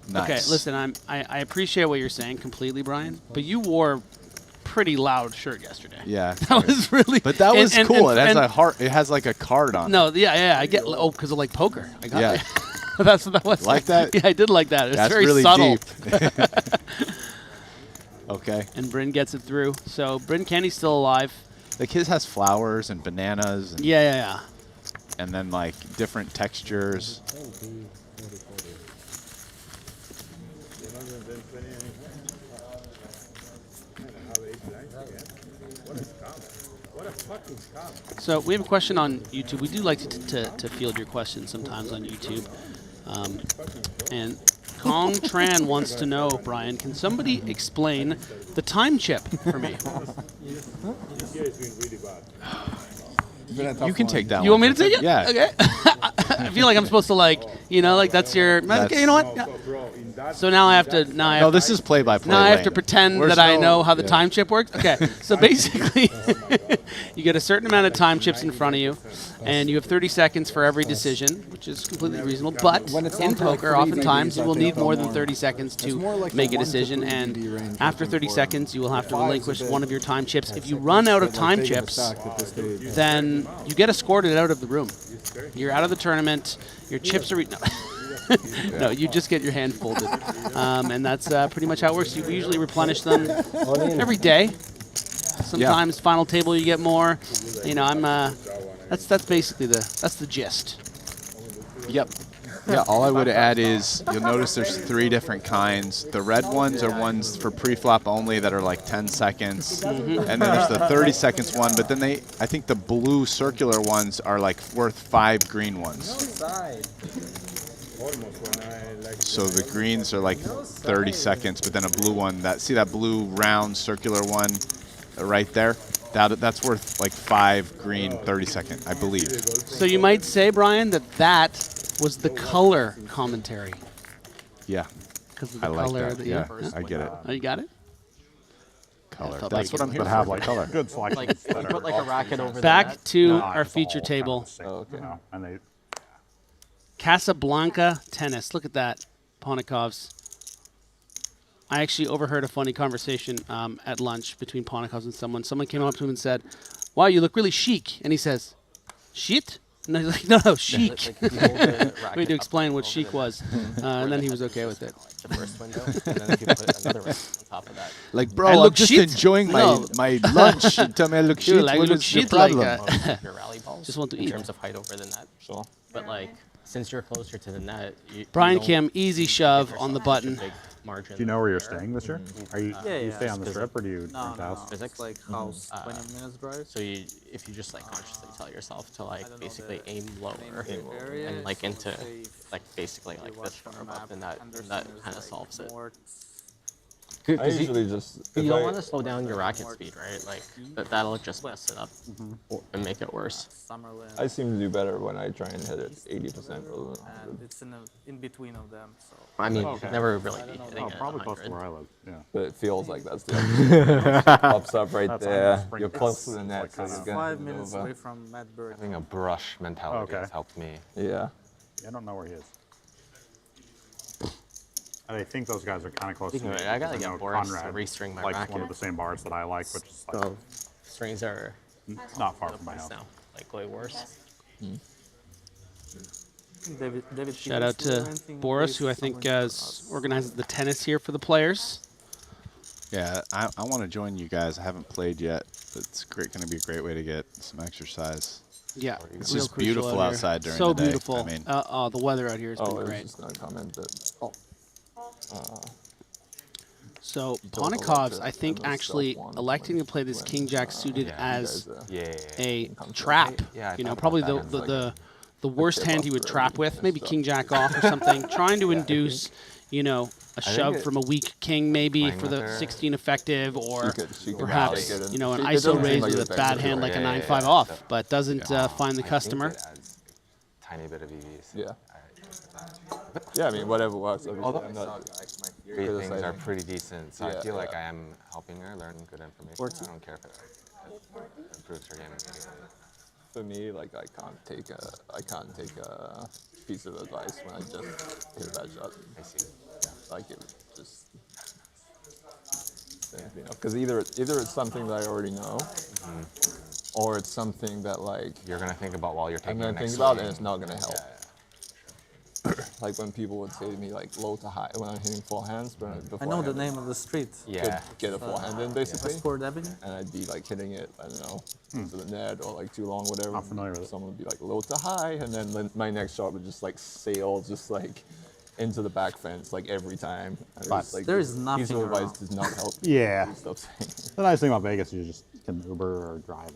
nice. Okay, listen, I appreciate what you're saying completely, Brian, but you wore a pretty loud shirt yesterday. Yeah. That was really. But that was cool. It has a heart. It has like a card on it. No, yeah, I get. Oh, because of like poker. I got it. Yeah. That's what that was. Like that? Yeah, I did like that. It's That's very really subtle. deep. Okay. And Bryn gets it through. So Bryn Kenny's still alive. Like his has flowers and bananas. And Yeah. And then like different textures. So we have a question on YouTube. We do like to field your questions sometimes on YouTube. And Kong Tran wants to know, Brian, can somebody explain the time chip for me? You can take that one. You want me to take it? Yeah. Okay. I feel like I'm supposed to like that's your. Okay, you know what? Yeah. So now I have to. No, this is play-by-play. Now I have to Lane. pretend Where's that I no- know how the yeah. time chip works. Okay, so basically, you get a certain amount of time chips in front of you, and you have 30 seconds for every decision, which is completely reasonable. But in poker, oftentimes you will need more than 30 seconds to make a decision, and after 30 seconds, you will have to relinquish one of your time chips. If you run out of time chips, then you get escorted out of the room. You're out of the tournament. Your chips are. No, you just get your hand folded, and that's pretty much how it works. You usually replenish them every day. Sometimes final table you get more. You know, that's basically that's the gist. Yep. Yeah, all I would add is you'll notice there's 3 different kinds. The red ones are ones for pre-flop only that are like 10 seconds. And then there's the 30 seconds one, but then I think the blue circular ones are like worth 5 green ones. So the greens are like 30 seconds, but then a blue one, see that blue round circular one right there? That's worth like 5 green 30 second, I believe. So you might say, Brian, that was the color commentary. Yeah. Because of the I like color. that. Yeah, I get it. Oh, you got it? color. felt That's like what it. I'm here But for. have like color. Good selection. Like, if you put like a racket over the Back net. to No, our it's feature all table. kind of the same, you know, and they Casablanca tennis. Look at that, Ponikovs. I actually overheard a funny conversation at lunch between Ponikovs and someone. Someone came up to him and said, "Wow, you look really chic." And he says, "Shit?" And he's like, "No, chic." Like, if you hold the We racket had to up explain what over chic the was, net, and where then the he was head okay is with it. just kinda like the first window, and then if you put another racket on top of that. Like, bro, I I'm look just shit? enjoying No. my lunch. You tell me I look Dude, shit. like, What you look is the shit like problem? Your rally balls. Just want to in eat. terms of height over the net. Sure. But like, since you're closer to the net, you Brian don't Kim, easy give shove yourself on the such a button. big margin Do you know where you're there. staying this year? Are you Yeah, you yeah. stay on the Just strip or do you No, rent no, house? no. Physics? It's like house, 20 minutes drive. So you, if you just like consciously tell yourself to like basically aim lower area, and like so into say like basically like watch this far the above, map, then that Anderson is, kind of like, solves it. more I usually just. You if don't I- want to slow down your racket speed, right? Like that'll just mess it up and make it worse. Summerlin. I seem to do better when I try and hit it 80% rather than 100. And it's in between of them. So I mean, Okay. never really be hitting it at Probably close 100. to where I live. Yeah. But it feels like that's the opposite. Pops up right That's there. almost spring You're fest. close to the net, It's so like you're kinda- gonna 5 hit it minutes over. away from Matt Bird. Having a brush mentality Okay. has helped me. Yeah. I don't know where he is. I think those guys are kind of close Speaking to of me. it, I gotta because get know Boris to Conrad restring my likes one racket. of the same bars that I like, which is like So strings are not far from my place house. now, like way worse. David Shout out Peters, to renting Boris, place who I think somewhere near us. organizes the tennis here for the players. Yeah, I want to join you guys. I haven't played yet, but it's going to be a great way to get some exercise. Yeah, It's real just crucial beautiful out here. outside during so the day. beautiful. I mean, The weather out here has Oh, been I was great. just gonna comment that. So don't elect Ponikovs, to I think, have a actually stealth one electing to play this when, King Jack suited yeah, as Yeah. a conflict. trap. Yeah, I You know, thought probably about the, that. the worst tip hand off he would for trap everything with, maybe and King Jack off or something, trying to I induce, you know, a think shove it- from a weak king maybe Playing for with the her. 16 effective, or She could perhaps, get in. you know, an It ISO doesn't seem raise like with it's a bad extra hand good. like a Yeah, 9-5 yeah, off, yeah. but doesn't find the I customer. think it adds a tiny bit of EVs. Yeah. Yeah, I mean, whatever works. Obviously, Although I'm my not theory things are criticizing. pretty decent, so I Yeah, feel like yeah. I am helping her learn good information. I don't care if it improves her game. For me, like I can't take a piece of advice when I just hit a bad shot. I see. Like it just, you know, because either it's something that I already know, or it's something that like You're gonna think about while you're I'm taking gonna the next think about it swing. and it's not gonna help. Yeah. Like when people would say to me like low to high when I'm hitting forehands, but before I know the hit name of the street. Yeah. get a forehand in basically. Westport Avenue. And I'd be like hitting it, I don't know, to the net or like too long, whatever. Not familiar with it. Someone would be like low to high, and then my next shot would just like sail just like into the back fence like every time. And But it's, like, there is piece nothing of advice wrong. does not help. Yeah. Stop saying. The nice thing about Vegas is you just can Uber or drive.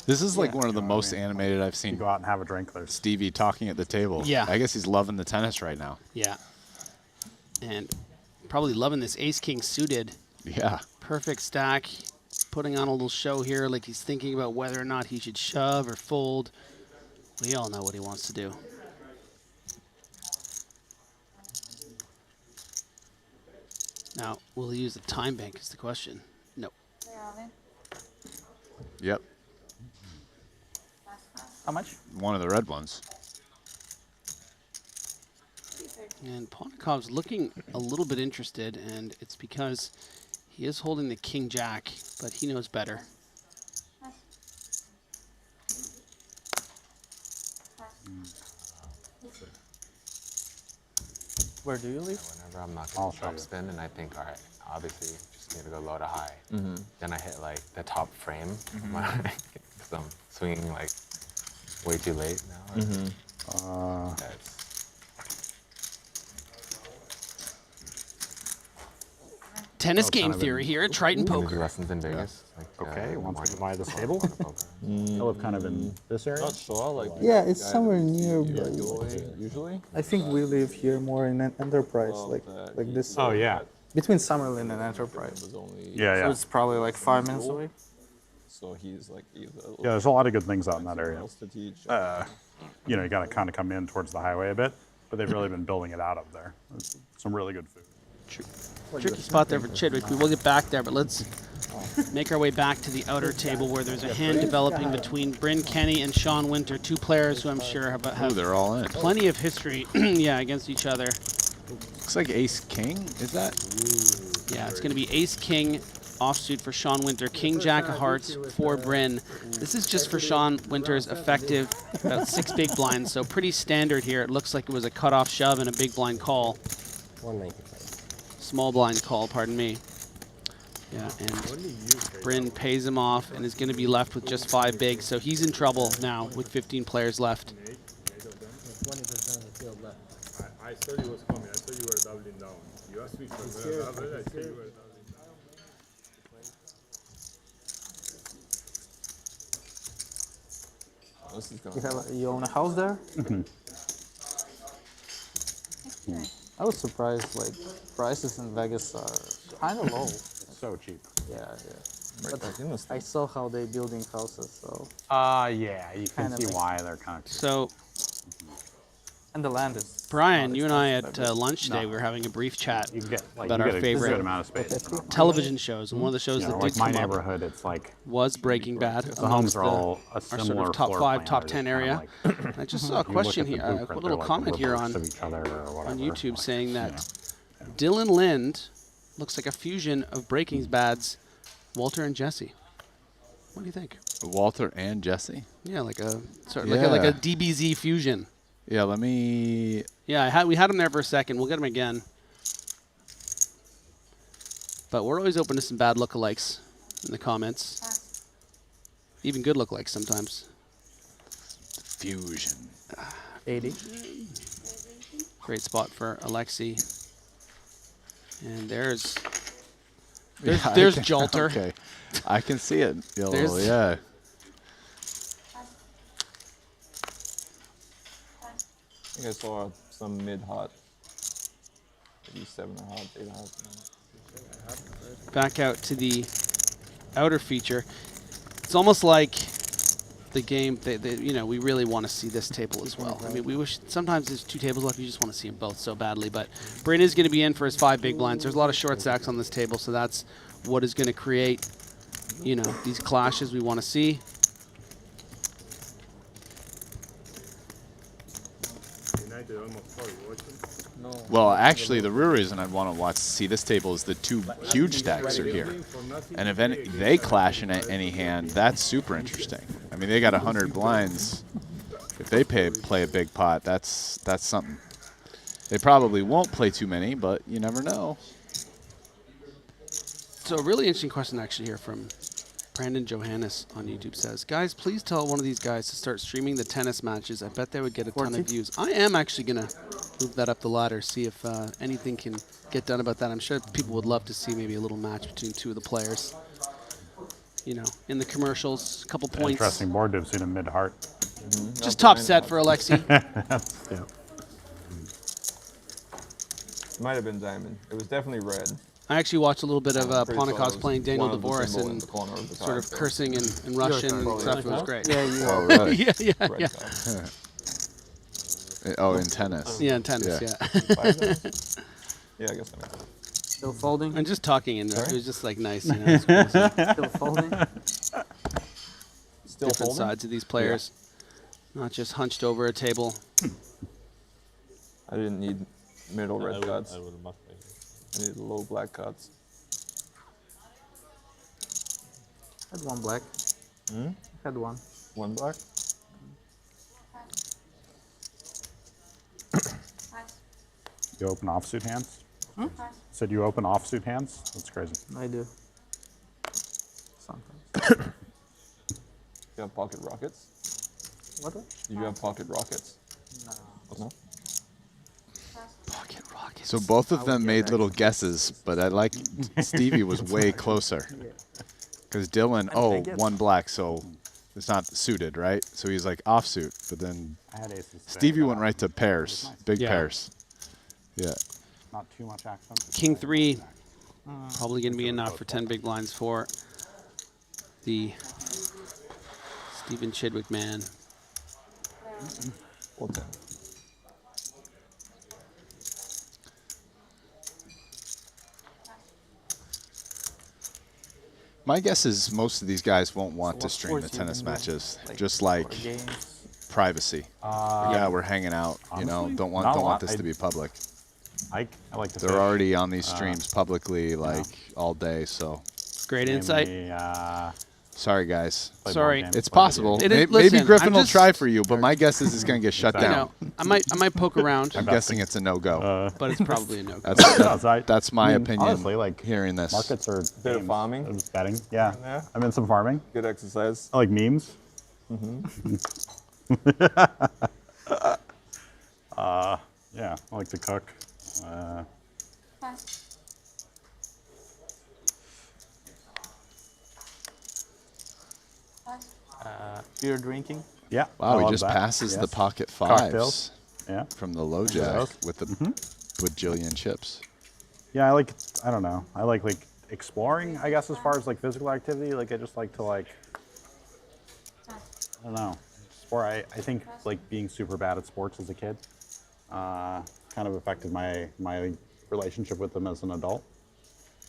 this is like one of the most animated I've You seen. go out and have a drink. There's Stevie talking at the table. Yeah. I guess he's loving the tennis right now. Yeah. And probably loving this ace-king suited. Yeah. Perfect stack. Putting on a little show here, like he's thinking about whether or not he should shove or fold. We all know what he wants to do. Now, will he use the time bank is the question. No. Yep. How much? One of the red ones. And Ponikov's looking a little bit interested, and it's because he is holding the King Jack, but he knows better. Where do you live? Whenever I'm not I'll getting show top you. spin, and I think, all right, obviously just need to go low to high. Then I hit like the top frame because I'm swinging like way too late now. Yeah, it's- Tennis Oh, game kind of theory in- here at Triton Maybe Poker. lessons in Vegas. Like, okay. Once we morning buy this poker. table, Poker. I live kind of in this area. Not sure, like Yeah, it's somewhere near. usually. I think we live here more in an Enterprise, Well, like this. Oh yeah. Between Summerlin and Enterprise. Was only Yeah, So yeah. it's probably like 5 minutes away. So he's like either Yeah, there's a lot of good things out in that area. else to teach. You know, you got to kind of come in towards the highway a bit, but they've really been building it out up there. There's some really good food. Tricky spot there for Chidwick. We will get back there, but let's make our way back to the outer table where there's a hand developing between Bryn Kenny and Sean Winter, two players who I'm sure have they're all in. plenty of history yeah, against each other. Looks like ace-king, is that? Yeah, it's going to be ace-king offsuit for Sean Winter, king-jack of hearts for Bryn. This is just for Sean Winter's effective, about 6 big blinds, so pretty standard here. It looks like it was a cutoff shove and a big blind call. Small blind call, pardon me. Yeah, and Bryn pays him off and is going to be left with just 5 bigs, so he's in trouble now with 15 players left. I thought you was coming. I thought you were doubling down. You asked me for the double. I thought you were doubling down. You own a house there? I was surprised, like, prices in Vegas are kind of low. So cheap. Yeah, yeah. But I saw how they building houses, so. Yeah, you can see why they're kind of. So, and the land is. Brian, you and I at lunch today, we were having a brief chat about our favorite television shows, and one of the shows that like did my come neighborhood, it's like was Breaking Bad. the homes are all a our sort similar of top floor 5, plan. top They're 10 just area. kinda like, I just saw a question here, a blueprint, little they're like comment here reverse on of each other or whatever. YouTube saying that Dylan Lind looks like a fusion of Breaking Bad's Walter and Jesse. What do you think? Walter and Jesse? Yeah, like a sort of like a DBZ fusion. Yeah, let me. Yeah, we had him there for a second. We'll get him again. But we're always open to some bad lookalikes in the comments. Even good lookalikes sometimes. Fusion. 80. Great spot for Alexi. And there's Yeah, Jolter. Okay. I can see it. There's- Yeah. I think I saw some mid-hot, maybe 7 hot, 8 hot. Back out to the outer feature. It's almost like the game, you know, we really want to see this table as well. I mean, we wish sometimes there's 2 tables left, you just want to see them both so badly. But Bryn is going to be in for his 5 big blinds. There's a lot of short stacks on this table, so that's what is going to create, you know, these clashes we want to see. Well, actually, the real reason I'd want to see this table is the 2 huge stacks are here. And if they clash in any hand, that's super interesting. I mean, they got 100 blinds. If they play a big pot, that's something. They probably won't play too many, but you never know. So a really interesting question actually here from Brandon Johannes on YouTube says, guys, please tell one of these guys to start streaming the tennis matches. I bet they would get a ton of views. I am actually going to move that up the ladder, see if anything can get done about that. I'm sure people would love to see maybe a little match between 2 of the players. You know, in the commercials, a couple points. Interesting board to have seen a mid-heart. Just top set for Alexi. Yeah. It might have been diamond. It was definitely red. I actually watched a little bit of Pretty sure Ponikov it playing was Daniel one of the Dvoris symbol in and the corner of the sort card, of so- cursing in Russian and stuff. It was great. Yeah, you Oh, really? yeah, yeah, Red yeah. card. Oh, in tennis. Yeah, in tennis, yeah. Yeah, I guess that makes sense. Still folding? And just talking in there, it was just like nice, you know. It's cool. Still folding? Still Different folding? sides of these players, not just hunched over a table. I didn't need middle red cuts. I would have I needed low black cuts. Had 1 black. Hmm? Had 1. 1 black? You open offsuit hands? Hmm? Said you open offsuit hands? That's crazy. I do. Sometimes. You have pocket rockets? What? Do you have pocket rockets? No. Pocket rockets. So both of them made little guesses, but I like Stevie was way closer. Because Dylan, oh, 1 black, so it's not suited, right? So he's like offsuit, but then I had aces. Stevie went right to pairs, big Yeah. pairs. Yeah. Not too much accent. King 3, probably going to be enough for 10 big blinds for the Stephen Chidwick man. Or 10. My guess is most of these guys won't want to stream the tennis matches, just like privacy. Yeah, we're hanging out. You know, Honestly, don't not a lot. want this to be public. I like to. They're fish. already on these streams publicly, like all day. So great insight. Sorry, guys. Sorry. It's possible. It is- Maybe listen, Griffin I'm will just- try for you, but my guess is it's going to get shut You down. know, I might poke around. I'm guessing it's a no-go. But it's probably a no-go. That's my opinion. Honestly, like hearing this. markets are Bit of farming. Just betting. Yeah. Yeah. I'm in some farming. Good exercise. I like memes. Yeah, I like to cook. Beer drinking. Yeah. I Wow, he love just that. passes the Yes. pocket fives Cocktails. Yeah. from the low jack with the bajillion chips. Yeah, I don't know. I like exploring, I guess, as far as like physical activity. Like I just like to I don't know. Sport. I think like being super bad at sports as a kid kind of affected my relationship with them as an adult.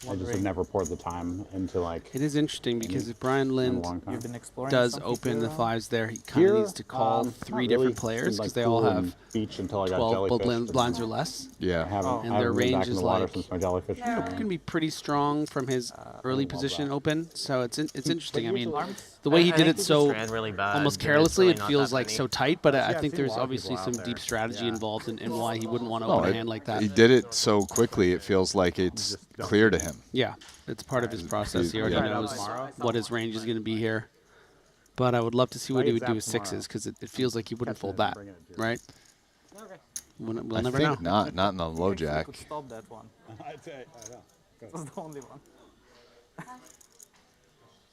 I just have never poured the time into like. It is interesting because if Brian Lind You've been exploring does something open here the now? fives there, he kind of needs to call not three really. different players Seemed like because they all pool have and beach until I got 12 jellyfished. blinds or less. Yeah. I haven't, And I their haven't been back range in is the water like since my jellyfish. can be pretty strong from his early position open. So it's interesting. I mean, the way he did it so really bad. almost There's carelessly, really it not feels that like many. so tight. But I I've think seen a there's lot of obviously people some out deep there. strategy involved in why he wouldn't want to No, open a hand like that. He did it so quickly, it feels like it's clear to him. Yeah, it's part of his process. He already Yeah. knows what his range is going to be here. But I would love to see what he would do with sixes because it feels like he wouldn't fold that, right? We'll I never think know. not in the low You jack. could stop that one. I know. It was the only one.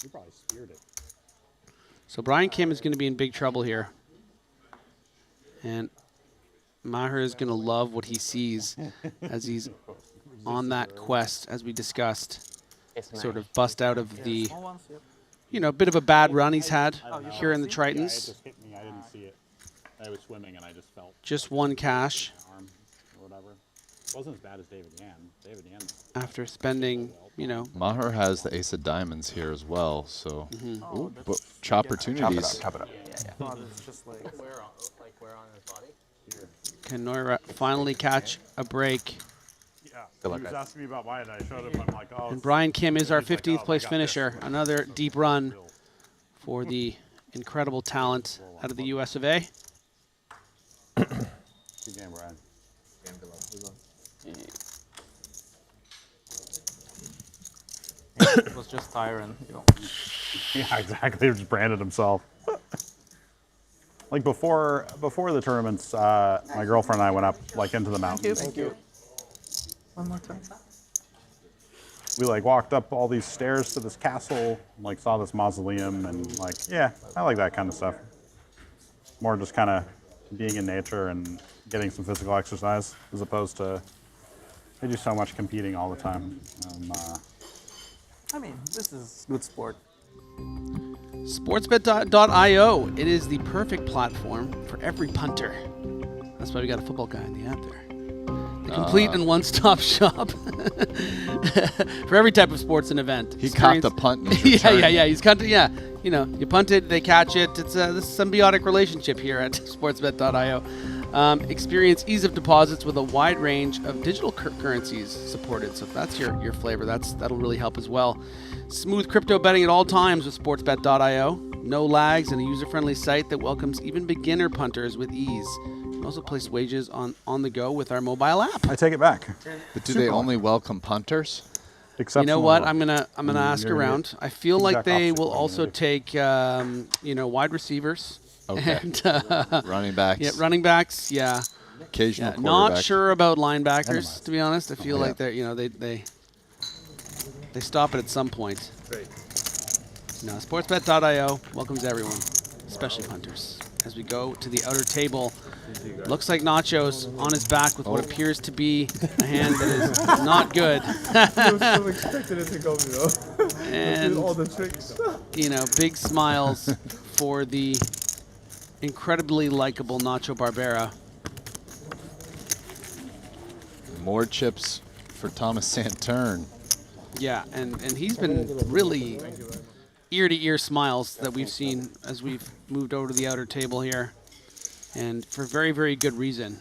You probably speared it. So Brian Kim is going to be in big trouble here. And Maher is going to love what he sees as he's on that quest, as we discussed, sort of bust out of the, bit of a bad run he's had here in the Yeah, it Tritons. just hit me. I didn't see it. I was swimming and I just felt Just one cash arm or whatever. It wasn't as bad as David Yan. David Yan. after spending, Maher has the ace of diamonds here as well, so Mhm. but opportunities. Chop it up. No, it's just like Where on his body? Can Noira finally catch a break? Yeah. He was asking me about mine and I showed him. I'm like, oh. And Brian Kim is our He's like, 15th oh, place I got finisher. Another deep run for the incredible talent out of the US of A. Good game, Brian. it was just Tyron. Yeah, exactly. He just branded himself. Like before the tournaments, my girlfriend and I went up into the mountains. Thank you. One more time. We walked up all these stairs to this castle, saw this mausoleum, and yeah, I like that kind of stuff. More just kind of being in nature and getting some physical exercise, as opposed to I do so much competing all the time. I mean, this is good sport. Sportsbet.io. It is the perfect platform for every punter. That's why we got a football guy in the app there. The complete and one-stop shop for every type of sports and event. He caught the punt and was yeah. returning. He's caught. Yeah, you punt it, they catch it. It's this symbiotic relationship here at Sportsbet.io. Experience ease of deposits with a wide range of digital currencies supported. So if that's your flavor, that'll really help as well. Smooth crypto betting at all times with Sportsbet.io. No lags and a user-friendly site that welcomes even beginner punters with ease. You can also place wagers on the go with our mobile app. I take it back. But do they only welcome punters? You know what? I'm gonna ask you're gonna around. get I feel like exact they opposite will of what I'm also gonna take wide receivers. Okay. And, Running backs. Yeah, running backs. Yeah. Occasional Yeah, not quarterback. sure about linebackers, to be honest. I feel yeah. like they're they stop it at some point. No, Sportsbet.io welcomes everyone, especially punters. As we go to the outer table, looks like Nacho's on his back with what appears to be a hand that is not good. I was expecting it to go, And all the tricks. Big smiles for the incredibly likable Nacho Barbera. More chips for Thomas Santern. Yeah, and he's been really ear-to-ear smiles that we've seen as we've moved over to the outer table here, and for very, very good reason.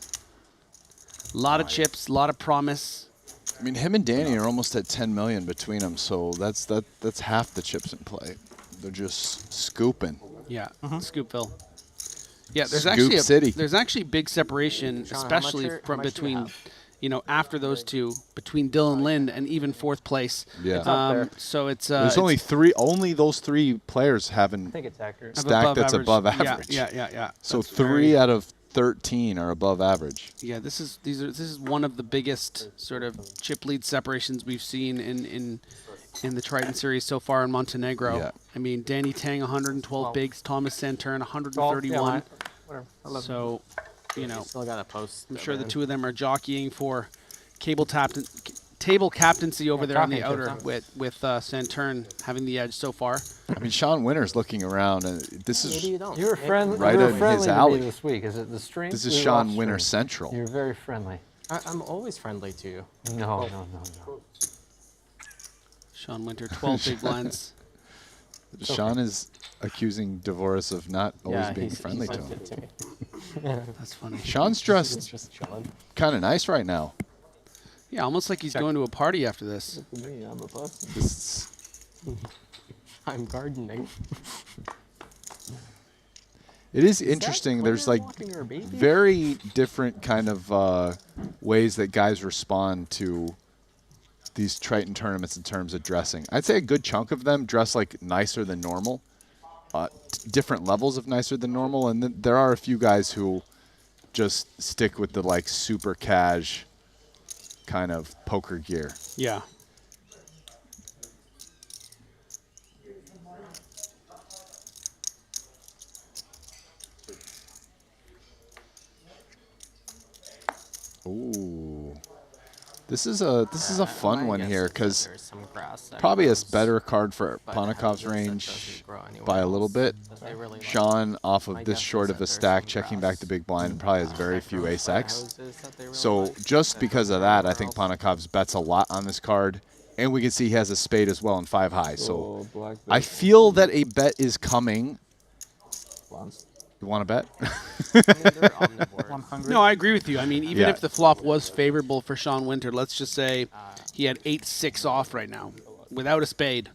A lot of chips, a lot of promise. I mean, him and Danny are almost at 10 million between them, so that's half the chips in play. They're just scooping. Yeah, Scoopville. Yeah, there's Scoop there's actually big separation, Sean, especially how much do you have? after those two, between Dylan Lind and even fourth place. Yeah. It's up there. So it's there's only those three players having I think it's accurate. stack that's above Yeah, average. yeah. So That's 3 out of 13 are above average. Yeah, this is one of the biggest sort of chip lead separations we've seen in the Triton series so far in Montenegro. Yeah. I mean, Danny Tang 112 bigs, Thomas Santern 131. Whatever. So, Still got a post. I'm sure the two of them are jockeying for table captaincy over there on the outer with Santern having the edge so far. I mean, Sean Winter's looking around, and this is You were friendly. right you were in friendly his to me alley. this week. Is it the stream? This is We Sean watched Winter stream. Central. You're very friendly. I'm always friendly to you. No. Sean Winter, 12 big blinds. Sean is accusing Devoris of not always being he's friendly to sent him. it to me. That's funny. Sean's dressed Just chilling. kind of nice right now. Yeah, almost like he's going to a party after this. Look at me, I'm a person. I'm gardening. It is interesting. There's like walking her baby? very different kind of ways that guys respond to these Triton tournaments in terms of dressing. I'd say a good chunk of them dress like nicer than normal, different levels of nicer than normal, and then there are a few guys who just stick with the like super cash kind of poker gear. Yeah. Ooh. This is a fun one here because there's some grass that probably a grows, better card for but Ponikov's houses that range doesn't grow anywhere by a little else, bit. but they really like Sean, off My of this guess short is of that a there's stack, some checking grass back the big blind, probably has very that few grows ace by X. houses that they really So like, just that because don't of grow that, I anywhere think else. Ponikov's bets a lot on this card, and we can see he has a spade as well in 5 high. So Oh, black I bet. feel that a bet is coming. Blondes. You want to bet? They're omnivores. No, I agree with you. I mean, even Yeah. if the flop was favorable for Sean Winter, let's just say he had 8-6 off right now without a spade.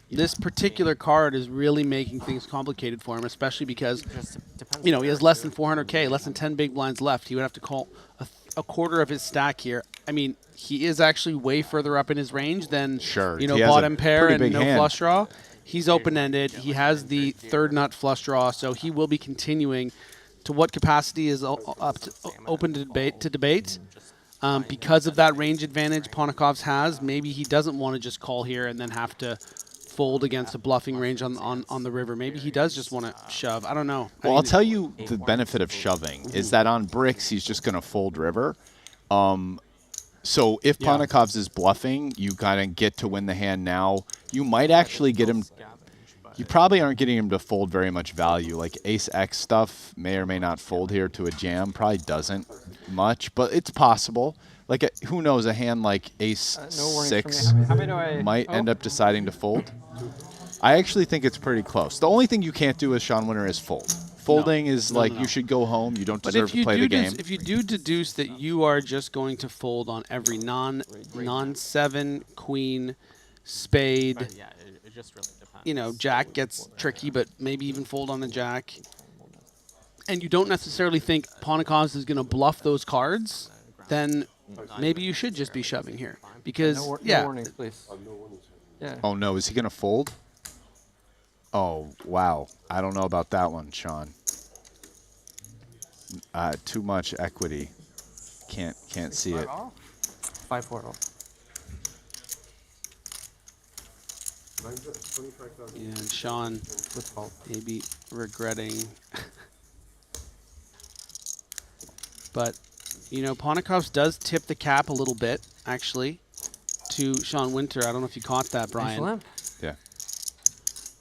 This particular card is really making things complicated for him, especially because, he has less than 400K, less than 10 big blinds left. He would have to call a quarter of his stack here. I mean, he is actually way further up in his range than, Sure. He has a bottom pair pretty and big no hand. flush draw. He's open-ended. He has the third nut flush draw, so he will be continuing. To what capacity is open to debate. Because of that range advantage Ponikov's has, maybe he doesn't want to just call here and then have to fold against a bluffing range on the river. Maybe he does just want to shove. I don't know. Well, I'll tell you the benefit of shoving is that on bricks, he's just going to fold river. So if Ponikov's is bluffing, you kind of get to win the hand now. You might actually get him. You probably aren't getting him to fold very much value. Like ace X stuff may or may not fold here to a jam. Probably doesn't much, but it's possible. Like who knows, a hand like ace No warnings 6 from me. How many do I- might end up deciding to fold. I actually think it's pretty close. The only thing you can't do as Sean Winter is fold. Folding is like you should go home. You don't deserve to play the game. If you do deduce that you are just going to fold on every non-7, queen, spade, Yeah, it just really depends. jack gets tricky, but maybe even fold on the jack, and you don't necessarily think Ponikov's is going to bluff those cards, then maybe you should just be shoving here. Because, No yeah. warnings, please. Yeah. Oh no, is he gonna fold? Oh wow, I don't know about that one, Sean. Too much equity. Can't see it. 5-4 off. Yeah, and Sean maybe regretting. But, Ponikov's does tip the cap a little bit, actually, to Sean Winter. I don't know if you caught that, Brian. limp. Yeah.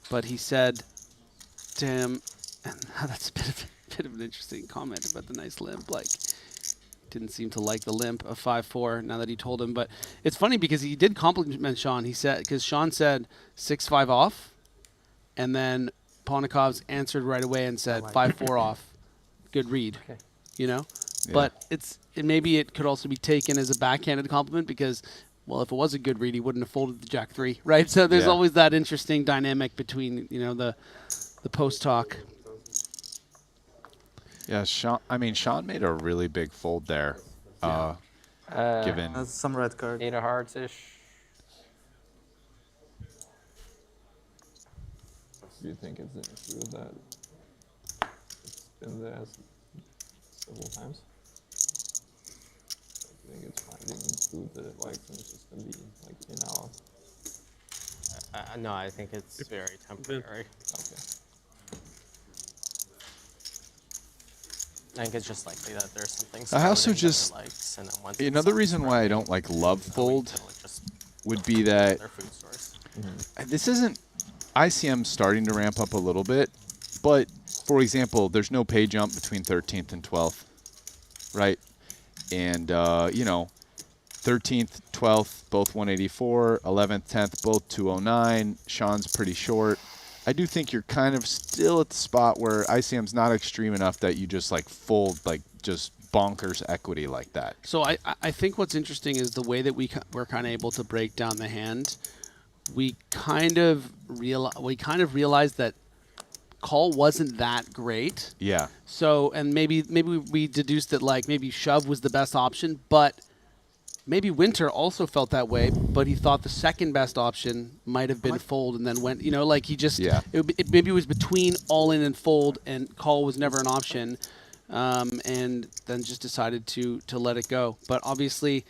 But he said to him, and that's a bit of an interesting comment about the nice limp. Like, didn't seem to like the limp of 5-4 now that he told him. But it's funny because he did compliment Sean. He said, because Sean said 6-5 off, and then Ponnikov's answered right away and said 5-4 off. Good read, you know? Yeah. But maybe it could also be taken as a backhanded compliment because, well, if it was a good read, he wouldn't have folded the Jack 3, right? So there's always that interesting dynamic between, you know, the post talk. Yeah, Sean made a really big fold there. Given That's some red card. 8 of hearts-ish. Do you think it's an issue that it's been there several times? I think it's finding food that it likes and it's just going to be like in our... No, I think it's very temporary. Okay. I think it's just likely that there's something I also scouting that just it likes, and then once another reason why I don't like love fold would be that this isn't ICM starting to ramp up a little bit, but for example, there's no pay jump between 13th and 12th, right? And you know, 13th, 12th, both 184, 11th, 10th, both 209. Sean's pretty short. I do think you're kind of still at the spot where ICM's not extreme enough that you just like fold like just bonkers equity like that. So I think what's interesting is the way that we're kind of able to break down the hand. We kind of realized that call wasn't that great. Yeah. So and maybe we deduced that like maybe shove was the best option, but maybe Winter also felt that way, but he thought the second best option might have been fold and then went, you know, like he just, maybe it was between all in and fold and call was never an option, and then just decided to let it go. But obviously,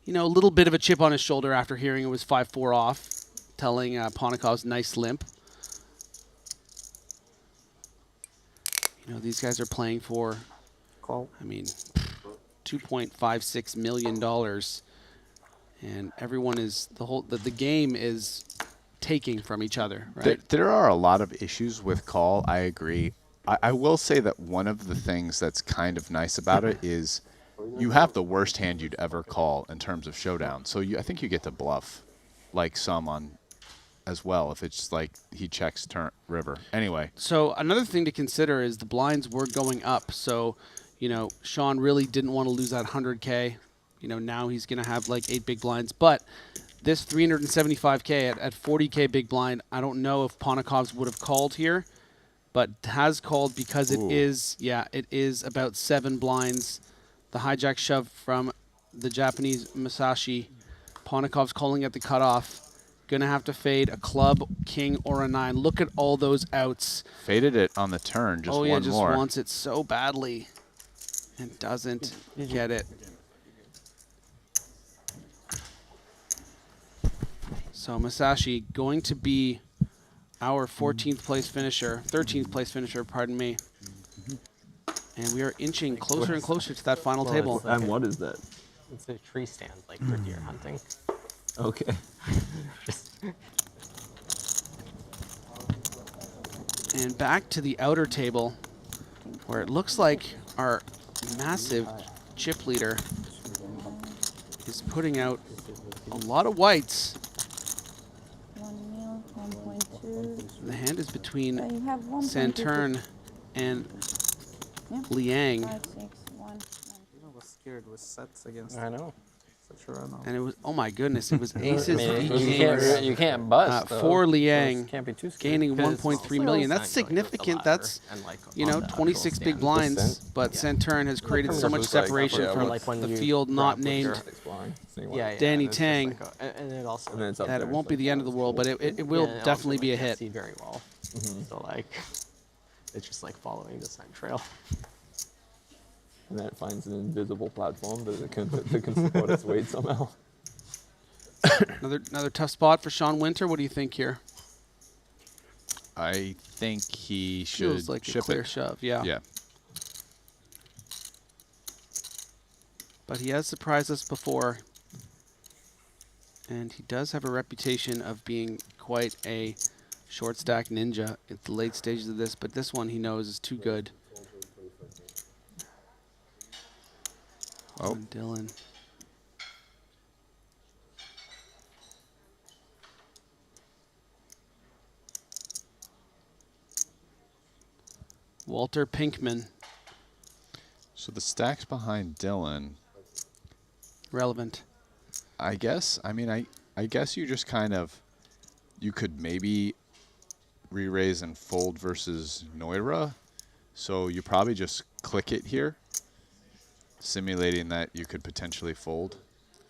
you know, a little bit of a chip on his shoulder after hearing it was 5-4 off, telling Ponnikov's nice limp. You know, these guys are playing for, I mean, $2.56 million, and everyone is the game is taking from each other, right? There are a lot of issues with call. I agree. I will say that one of the things that's kind of nice about it is you have the worst hand you'd ever call in terms of showdown. So I think you get to bluff like some on as well if it's like he checks turn river. Anyway. So another thing to consider is the blinds were going up. So, you know, Sean really didn't want to lose that 100K. You know, now he's going to have like 8 big blinds. But this 375K at 40K big blind, I don't know if Ponnikov's would have called here, but has called because it is about 7 blinds. The hijack shove from the Japanese Masashi. Ponnikov's calling at the cutoff. Gonna have to fade a club, king, or a 9. Look at all those outs. Faded it on the turn, just one more. Oh yeah, just wants it so badly and doesn't get it. So Masashi going to be our 14th place finisher, 13th place finisher, pardon me. And we are inching closer and closer to that final table. And what is that? It's a tree stand, like for deer hunting. Okay. And back to the outer table, where it looks like our massive chip leader is putting out a lot of whites. 1 mil, 1.2. The hand is between So you have 1.2. Saturn and Liang. 5, 6, 1. I was scared with sets against. I know. And it was, oh my goodness, it was aces, you can't bust. for Liang, Can't be too scared. gaining 1.3 million. That's significant. That's, you know, 26 big blinds, but Saturn has created so much separation from the field not named Danny Tang that it won't be the end of the world, but it will definitely be a hit. See very well. So like, it's just like following the scent trail. And then it finds an invisible platform that can support its weight somehow. Another tough spot for Sean Winter. What do you think here? I think he should Feels like a clear shove, yeah. Yeah. But he has surprised us before. And he does have a reputation of being quite a short stack ninja at the late stages of this, but this one he knows is too good. Oh. Dylan. Walter Pinkman. So the stacks behind Dylan. Relevant. I guess. I mean, I guess you just kind of, you could maybe re-raise and fold versus Noira. So you probably just click it here, simulating that you could potentially fold.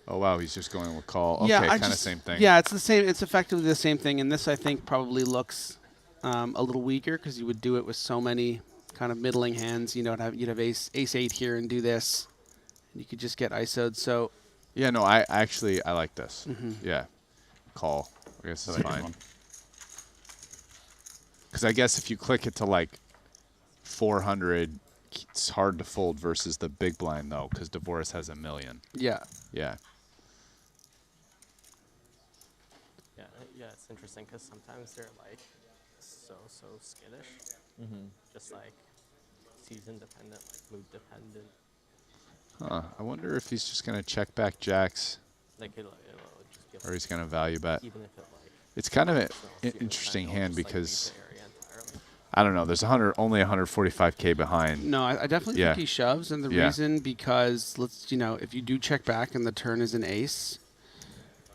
Oh, wow, he's just going with call. Okay, Yeah, kind of same thing. Yeah, it's the same. It's effectively the same thing. And this, I think, probably looks a little weaker because you would do it with so many kind of middling hands. You know, you'd have ace 8 here and do this. And you could just get ISO'd. So. Yeah, no, I like this. Mm-hmm. Yeah, call. I guess it's Like fine. Because I guess if you click it to like 400, it's hard to fold versus the big blind though, because Dvoris has 1 million. Yeah. Yeah. Yeah, it's interesting because sometimes they're like so skittish, just like season dependent, like mood dependent. Huh. I wonder if he's just gonna check back jacks, Like it'll just be or he's gonna value bet. Even if it like. It's kind of an interesting hand because I don't know. There's only 145K behind. No, I definitely think he shoves, and the reason because if you do check back and the turn is an ace,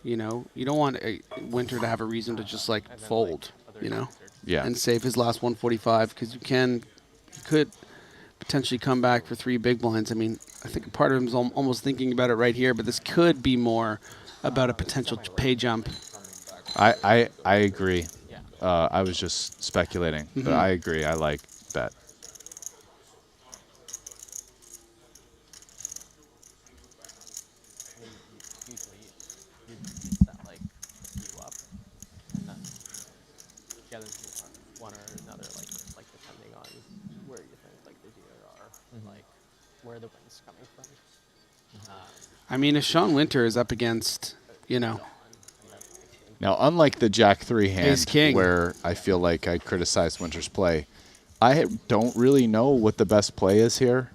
you don't want Winter to have a reason to just like fold, and save his last 145 because you could potentially come back for 3 big blinds. I mean, I think a part of him is almost thinking about it right here, but this could be more about a potential pay jump. I agree. I was just speculating, but I agree. I like that. Usually you set like a few up, and then get into one or another, like depending on where you think like the dealer are, like where the wind's coming from. I mean, if Sean Winter is up against, Now, unlike the Jack 3 hand, Ace King, where I feel like I criticized Winter's play, I don't really know what the best play is here,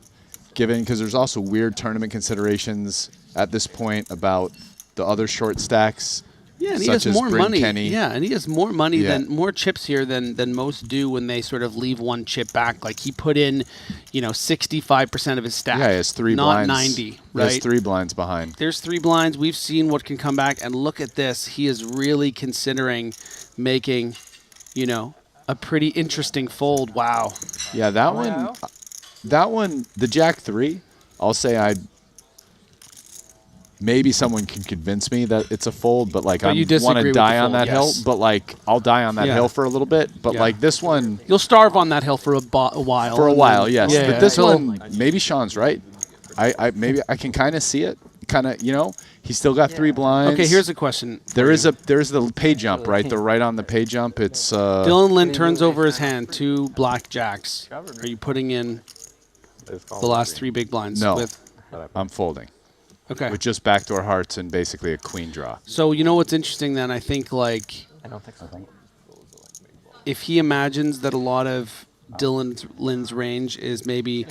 because there's also weird tournament considerations at this point about the other short stacks. Yeah, and he such has as more Bryn money. Kenny. Yeah, and he has more money more chips here than most do when they sort of leave one chip back. Like he put in, 65% of his stack. Yeah, he has 3 not blinds. 90, right? He has 3 blinds behind. There's 3 blinds. We've seen what can come back, and look at this. He is really considering making, a pretty interesting fold. Wow. Yeah, that one, the Jack 3, I'll say maybe someone can convince me that it's a fold, but like I want to die on that hill. But like I'll die on that hill for a little bit. But like this one, you'll starve on that hill for a while. For a while, yes. Yeah, but this one, maybe Sean's right. Maybe I can kind of see it. Kind of, he's still got 3 blinds. Okay, here's a question. There is the pay jump, right? They're right on the pay jump. It's Dylan Lynn turns over his hand, 2 black jacks. Are you putting in the last 3 big blinds? No, I'm folding. Okay. With just backdoor hearts and basically a queen draw. So what's interesting then? I think I don't think so. If he imagines that a lot of Dylan Lynn's range is maybe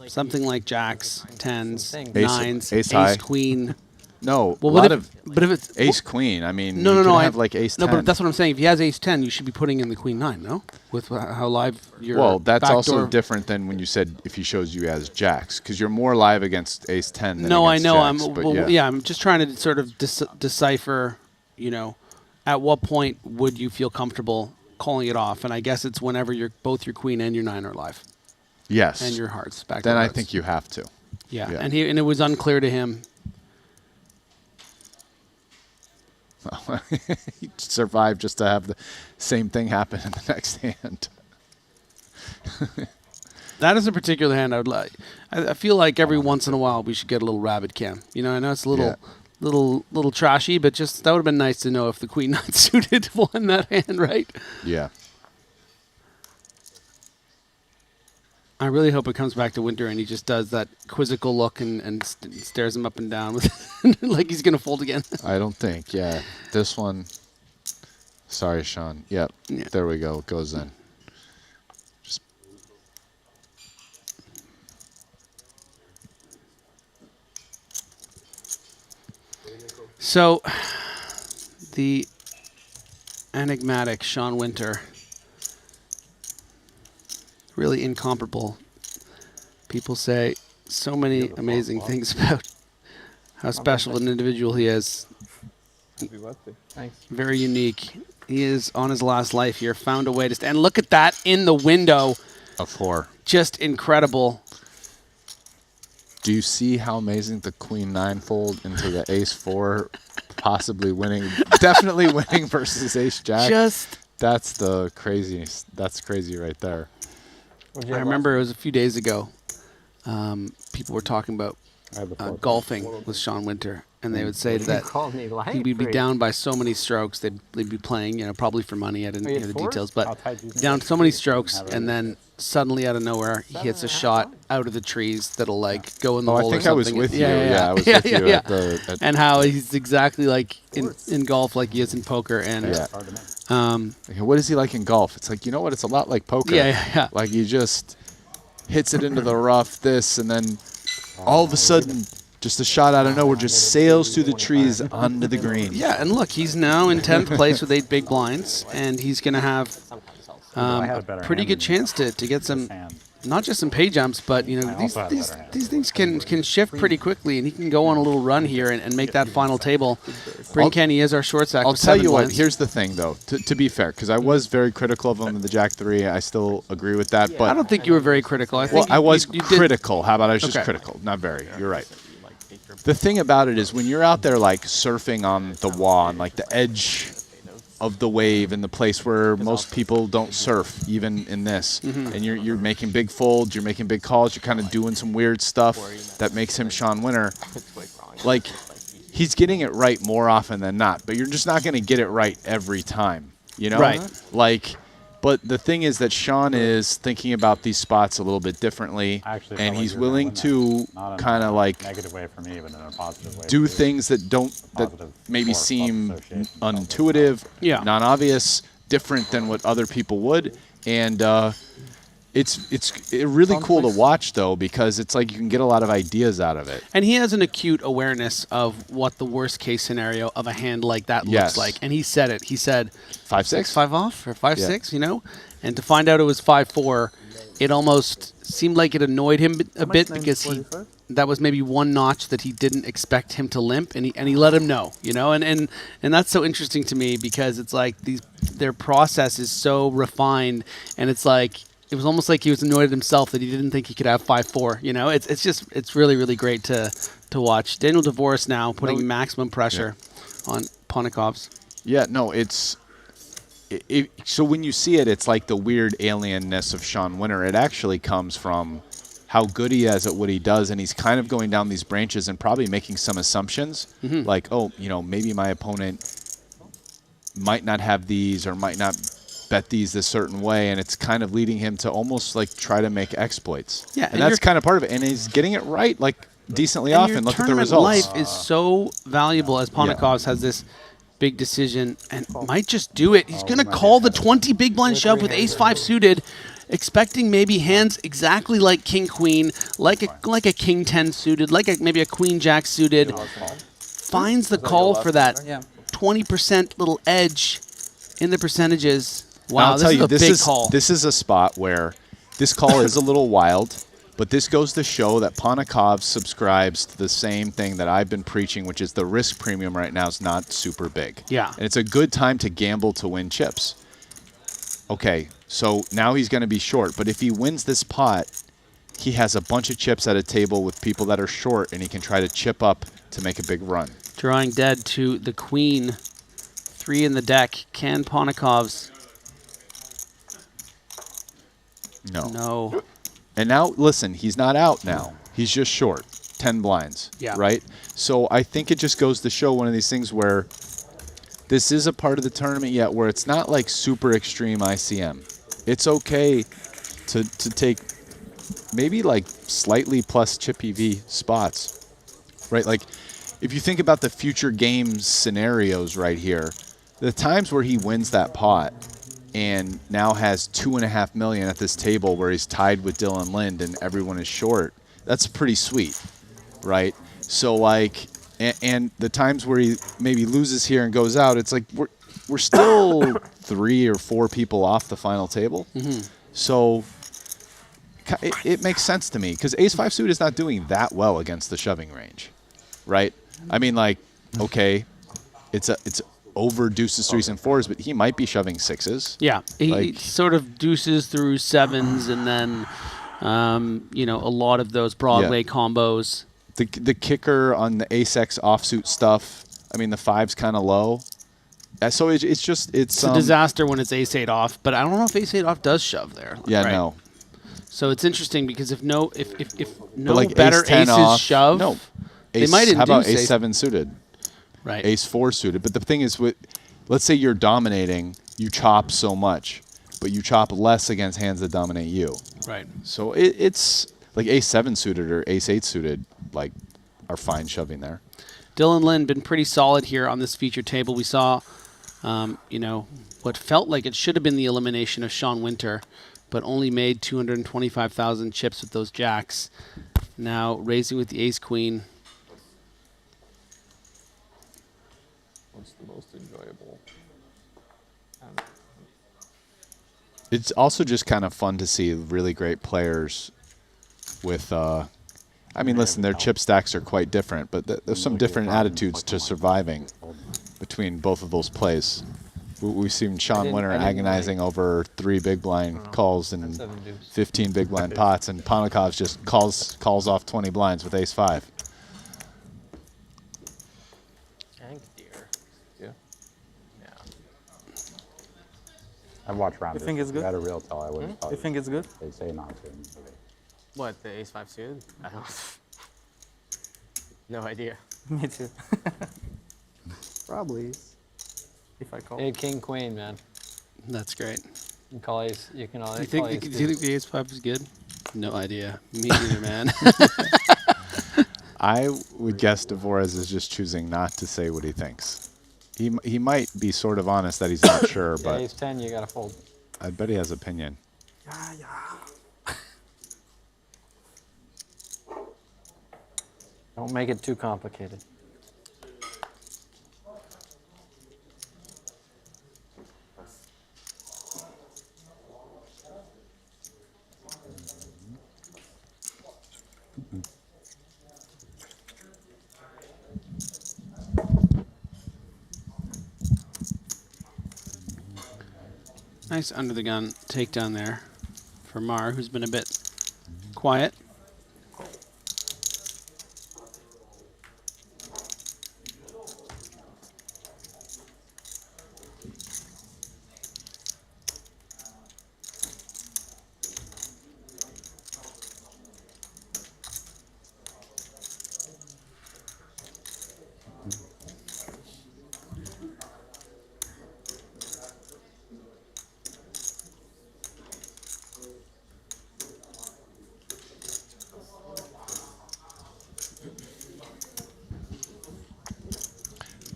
something like jacks, 10s, 9s, ace queen. No, but if it's ace queen, I mean, no, I have like ace 10. No, but that's what I'm saying. If he has ace 10, you should be putting in the queen 9, no? With how live your Well, that's backdoor. also different than when you said if he shows you as jacks, because you're more live against ace 10 than No, I against know. jacks, I'm just trying to sort of decipher, at what point would you feel comfortable calling it off? And I guess it's whenever both your queen and your 9 are live. Yes. And your hearts back. Then I think you have to. Yeah. And it was unclear to him. He survived just to have the same thing happen in the next hand. That is a particular hand I would like. I feel like every once in a while we should get a little rabbit cam. I know it's a little trashy, but just that would have been nice to know if the queen 9 suited won that hand, right? Yeah. I really hope it comes back to Winter and he just does that quizzical look and stares him up and down with like he's going to fold again. I don't think, yeah. This one, sorry, Sean. Yep, there we go. It goes in. So, the enigmatic Sean Winter, really incomparable. People say so many amazing things about how special an individual he is. Happy birthday. Thanks. Very unique. He is on his last life here. Found a way to stand. Look at that in the window. A 4. Just incredible. Do you see how amazing the Queen 9 fold into the Ace 4, possibly winning, definitely winning versus Ace Jack? That's the craziest. That's crazy right there. I remember it was a few days ago. People were talking about golfing with Sean Winter, and they would say that he would be down by so many strokes. They'd be playing, probably for money. I didn't hear the details, but down so many strokes, and then suddenly out of nowhere, he hits a shot out of the trees that'll go in the hole or something. I think I was with you. Yeah, I was with you at the. And how he's exactly like in golf, like he is in poker. And what is he like in golf? It's like, you know what? It's a lot like poker. Yeah. Like he just hits it into the rough, and then all of a sudden, just a shot out of nowhere just sails through the trees onto the green. Yeah, and look, he's now in 10th place with 8 big blinds, and he's going to have a pretty good chance to get some, not just some pay jumps, but these things can shift pretty quickly, and he can go on a little run here and make that final table. Bryn Kenny is our short stack. I'll tell you what. Here's the thing, though. To be fair, because I was very critical of him in the Jack 3. I still agree with that. But I don't think you were very critical. I think I was critical. How about I was just critical? Not very. You're right. The thing about it is when you're out there surfing on the wall, on the edge of the wave, in the place where most people don't surf, even in this, and you're making big folds, you're making big calls, you're kind of doing some weird stuff that makes him Sean Winter. He's getting it right more often than not, but you're just not going to get it right every time, Right. But the thing is that Sean is thinking about these spots a little bit differently, and he's willing to kind of negative way for me, but in a positive way. do things that maybe seem unintuitive, non-obvious, different than what other people would, and it's really cool to watch though, because it's like you can get a lot of ideas out of it. And he has an acute awareness of what the worst case scenario of a hand like that looks like. And he said it. He said 5-6, 5 off or 5-6, And to find out it was 5-4, it almost seemed like it annoyed him a bit because that was maybe one notch that he didn't expect him to limp, and he let him know, and that's so interesting to me, because it's like their process is so refined, and it's like it was almost like he was annoyed at himself that he didn't think he could have 5-4. It's really, really great to watch. Daniel DeVoris now putting maximum pressure on Ponikovs. Yeah, no, so when you see it, it's like the weird alienness of Sean Winter. It actually comes from how good he is at what he does, and he's kind of going down these branches and probably making some assumptions, like, maybe my opponent might not have these or might not bet these a certain way, and it's kind of leading him to almost try to make exploits. Yeah, and that's kind of part of it, and he's getting it right decently often. Look at the results. Life is so valuable, as Ponikovs has this big decision and might just do it. He's going to call the 20 big blind shove with ace-5 suited, expecting maybe hands exactly like king-queen, like a king-10 suited, maybe a queen-jack suited. Finds the call for that 20% little edge in the percentages. Wow, I'll tell you, this is a big call. This is a spot where this call is a little wild, but this goes to show that Ponikov subscribes to the same thing that I've been preaching, which is the risk premium right now is not super big. Yeah. And it's a good time to gamble to win chips. Okay, so now he's going to be short, but if he wins this pot, he has a bunch of chips at a table with people that are short, and he can try to chip up to make a big run. Drawing dead to the queen. 3 in the deck. Can Ponikovs? No. And now, listen, he's not out now. He's just short. 10 blinds. Yeah. Right? So I think it just goes to show one of these things where this is a part of the tournament yet where it's not like super extreme ICM. It's okay to take maybe slightly plus chip EV spots. Right? If you think about the future games scenarios right here, the times where he wins that pot and now has $2.5 million at this table where he's tied with Dylan Lind and everyone is short, that's pretty sweet, right? So and the times where he maybe loses here and goes out, it's like we're still 3 or 4 people off the final table. So it makes sense to me because ace-5 suit is not doing that well against the shoving range, right? I mean, like, okay, it's over deuces, 3s, and 4s, but he might be shoving 6s. Yeah, he like, sort of deuces through 7s, and then you know, a lot of those Broadway combos. The kicker on the ace-x offsuit stuff, I mean, the 5's kind of low. So it's a disaster when it's ace-8 off, but I don't know if ace-8 off does shove there. Yeah, right? no. So it's interesting because if no like better ace-10 aces off, shove, no. they might induce how about ace-7 suited? Right. Ace-4 suited. But the thing is, let's say you're dominating, you chop so much, but you chop less against hands that dominate you. Right. So it's like ace-7 suited or ace-8 suited, like, are fine shoving there. Dylan Lin been pretty solid here on this feature table. We saw, you know, what felt like it should have been the elimination of Sean Winter, but only made 225,000 chips with those jacks. Now raising with the ace-queen. What's the most enjoyable? It's also just kind of fun to see really great players with, I mean, listen, their chip stacks are quite different, but there's some different attitudes to surviving between both of those plays. We've seen Sean Winter agonizing over 3 big blind calls and 15 big blind pots, and Panikov just calls off 20 blinds with ace-5. I've watched rounds. You think it's good? If I had a real tell, I would. You think it's good? They say not to. What, the ace-5 suited? I don't no idea. Me too. Probably. If I call. Hey, king, queen, man. That's great. You can call ace. You can always. Do you think the ace-5 is good? No idea. Me neither, man. I would guess Dvorez is just choosing not to say what he thinks. He might be sort of honest that he's not sure, but ace-10, you gotta fold. I bet he has opinion. Don't make it too complicated. Nice under the gun takedown there for Mar, who's been a bit quiet.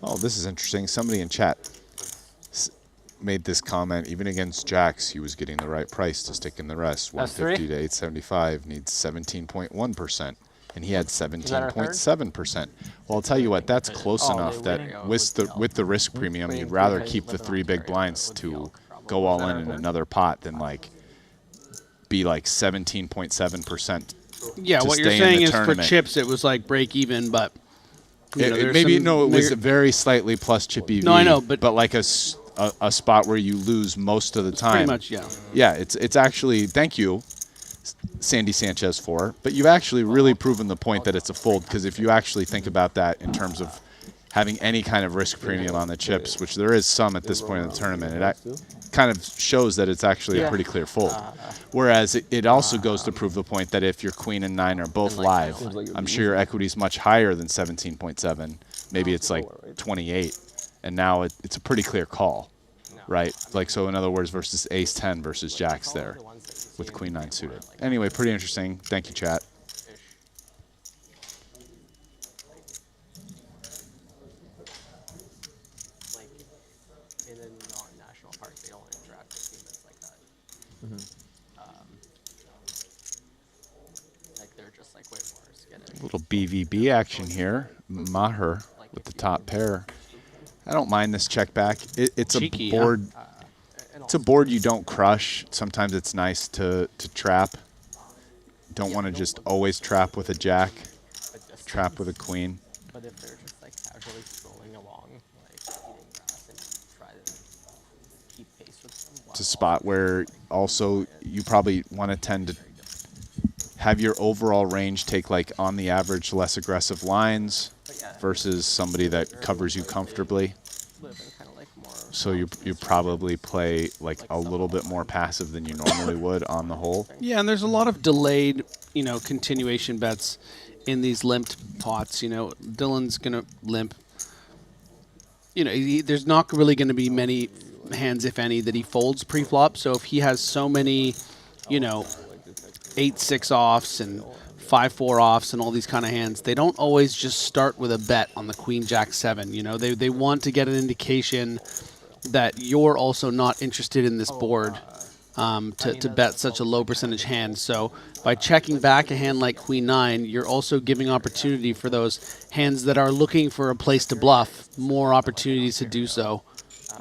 Oh, this is interesting. Somebody in chat made this comment. Even against jacks, he was getting the right price to stick in the rest. 150 to 875 needs 17.1%, and he had 17.7%. Well, I'll tell you what, that's close enough that with the risk premium, you'd rather keep the 3 big blinds to go all in another pot than like be like 17.7%. Yeah, what you're saying is for chips, it was like break even, but. It was a very slightly plus chip EV. No, I know, but like a spot where you lose most of the time. Pretty much, yeah. Yeah, it's actually, thank you, Sandy Sanchez, for, but you've actually really proven the point that it's a fold, because if you actually think about that in terms of having any kind of risk premium on the chips, which there is some at this point in the tournament, it kind of shows that it's actually a pretty clear fold. Whereas it also goes to prove the point that if your queen and 9 are both live, I'm sure your equity is much higher than 17.7. Maybe it's like 28, and now it's a pretty clear call, right? Like, so in other words, versus ace-10 versus jacks there with queen 9 suited. Anyway, pretty interesting. Thank you, chat. Like they're just just like way more skittish. A little BVB action here. Maher with the top pair. I don't mind this check back. It's Cheeky, a board. It's a board you don't crush. Sometimes it's nice to trap. Don't want to just always trap with a jack. Trap with a queen. But if they're just like casually strolling along, like eating grass, and you try to keep pace with them. It's a spot where also you probably want to tend to have your overall range take like on the average less aggressive lines versus somebody that covers you comfortably. So you probably play like a little bit more passive than you normally would on the hole. Yeah, and there's a lot of delayed, continuation bets in these limped pots. Dylan's gonna limp. There's not really going to be many hands, if any, that he folds pre-flop. So if he has so many, 8-6 offs and 5-4 offs and all these kind of hands, they don't always just start with a bet on the Queen Jack 7. They want to get an indication that you're also not interested in this board to bet such a low percentage hand. So by checking back a hand like Queen 9, you're also giving opportunity for those hands that are looking for a place to bluff, more opportunities to do so.